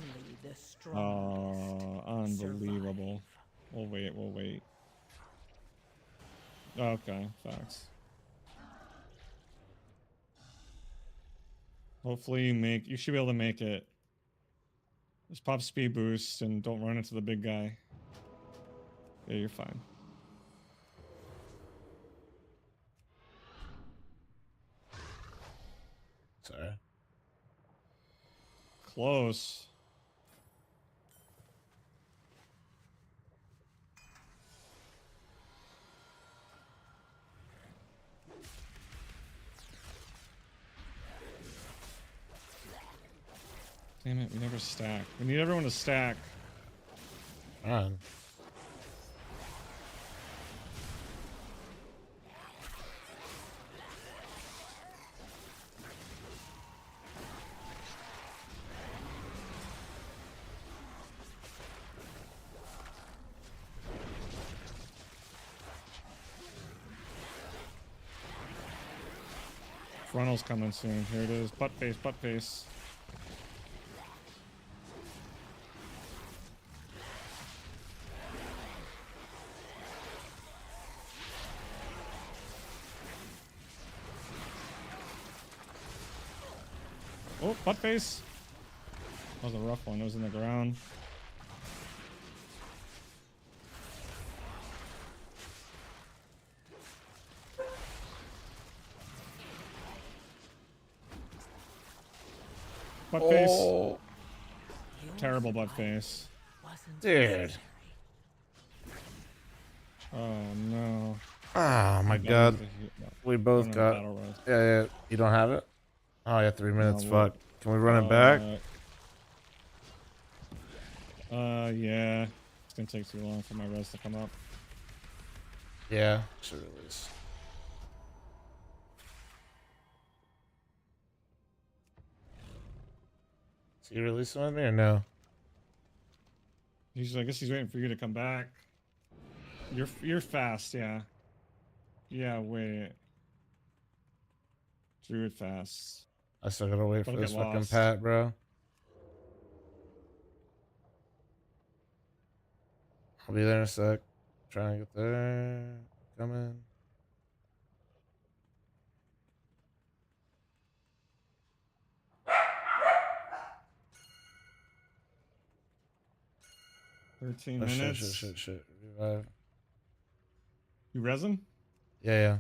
Speaker 19: "Oh, unbelievable." We'll wait. Okay, facts. Hopefully you should be able to make it. Just pop speed boost and don't run into the big guy. Yeah, you're fine.
Speaker 3: Sorry.
Speaker 19: Close. Damn it, we never stack. We need everyone to stack.
Speaker 3: On.
Speaker 19: Frontal's coming soon. Here it is. Butt face, butt face. Oh, butt face. That was a rough one. It was in the ground. Butt face. Terrible butt face.
Speaker 3: Dude.
Speaker 19: Oh no.
Speaker 3: Oh my god. We both got. Yeah. You don't have it? Oh yeah, 3 minutes.
Speaker 19: No,
Speaker 3: Fuck. Can we run it back?
Speaker 19: Yeah. It's gonna take too long for my res to come up.
Speaker 3: Yeah. Should release. Is he releasing with me or no?
Speaker 19: I guess he's waiting for you to come back. You're fast, yeah. Yeah, wait. Druid fast.
Speaker 3: I still gotta wait for
Speaker 19: Don't
Speaker 3: this
Speaker 19: get
Speaker 3: fucking
Speaker 19: lost.
Speaker 3: Pat, bro. I'll be there in a sec. Trying to get there. Coming.
Speaker 19: Thirteen minutes.
Speaker 3: Shit. Revive.
Speaker 19: You resin?
Speaker 3: Yeah.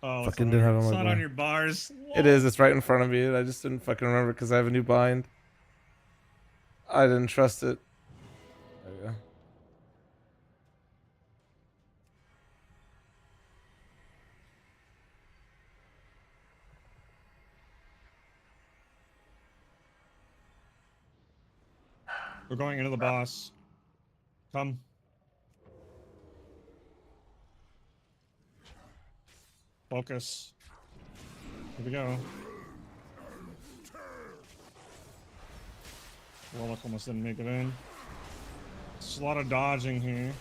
Speaker 19: Oh,
Speaker 3: Fucking didn't have it on
Speaker 19: it's
Speaker 3: my
Speaker 19: not
Speaker 3: bar.
Speaker 19: on your bars.
Speaker 3: It is. It's right in front of me. I just didn't fucking remember because I have a new bind. I didn't trust it. There we go.
Speaker 19: We're going into the boss. Come. Focus. Here we go. Warlock almost didn't make it in. There's a lot of dodging here.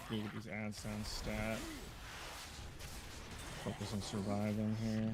Speaker 19: Dude, with these ads sound stat. Focus on surviving here.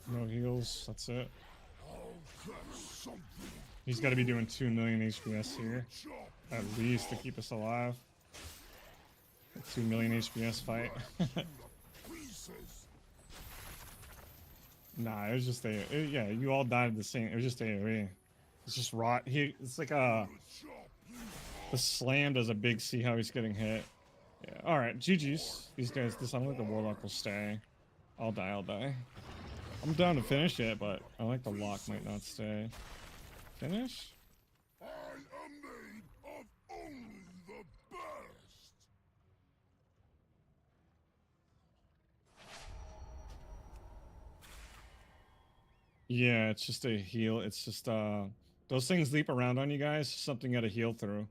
Speaker 19: No heals, that's it. He's got to be doing 2 million HPS here, at least, to keep us alive. A 2 million HPS fight. Nah, it was just yeah, you all died the same. It was just AoE. It's just rot. It's like the slam does a big. See how he's getting hit. Yeah. All right, GG's. These guys. This I don't think the warlock will stay. I'll die. I'm down to finish it, but I like the lock might not stay. Finish?
Speaker 9: I am made of only the best.
Speaker 19: Yeah, it's just a heal. It's just those things leap around on you guys. Something you gotta heal through.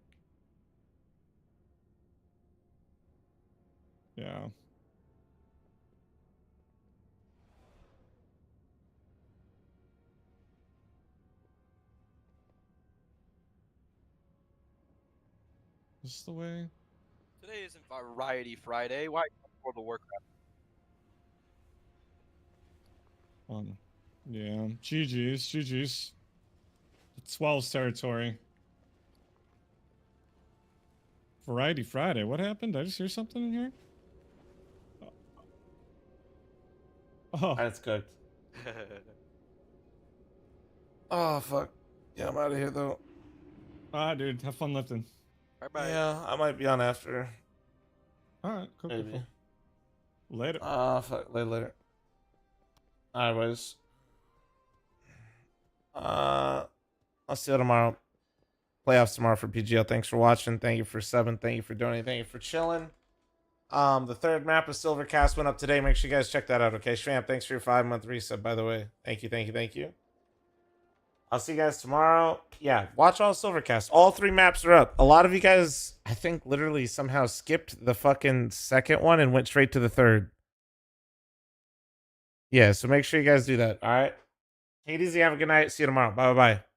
Speaker 19: Yeah. This is the way.
Speaker 8: Today isn't Variety Friday. Why World of Warcraft?
Speaker 19: Yeah. GG's. It's 12's territory. Variety Friday. What happened? Did I just hear something in here? Oh.
Speaker 3: That's cooked. Oh, fuck. Yeah, I'm out of here, though.
Speaker 19: Dude. Have fun lifting.
Speaker 8: Bye-bye.
Speaker 3: Yeah, I might be on after.
Speaker 19: Alright, cool.
Speaker 3: Maybe.
Speaker 19: Cool. Later.
Speaker 3: Fuck. Later. Alright, boys. I'll see you tomorrow. Playoffs tomorrow for PGL. Thanks for watching. Thank you for subbing. Thank you for donating. Thank you for chilling. The third map of Silvercast went up today. Make sure you guys check that out, okay? Shramp, thanks for your 5-month resub, by the way. Thank you. I'll see you guys tomorrow. Yeah, watch all Silvercast. All 3 maps are up. A lot of you guys, I think, literally somehow skipped the fucking second one and went straight to the third. Yeah, so make sure you guys do that, all right? Take it easy. Have a good night. See you tomorrow. Bye-bye.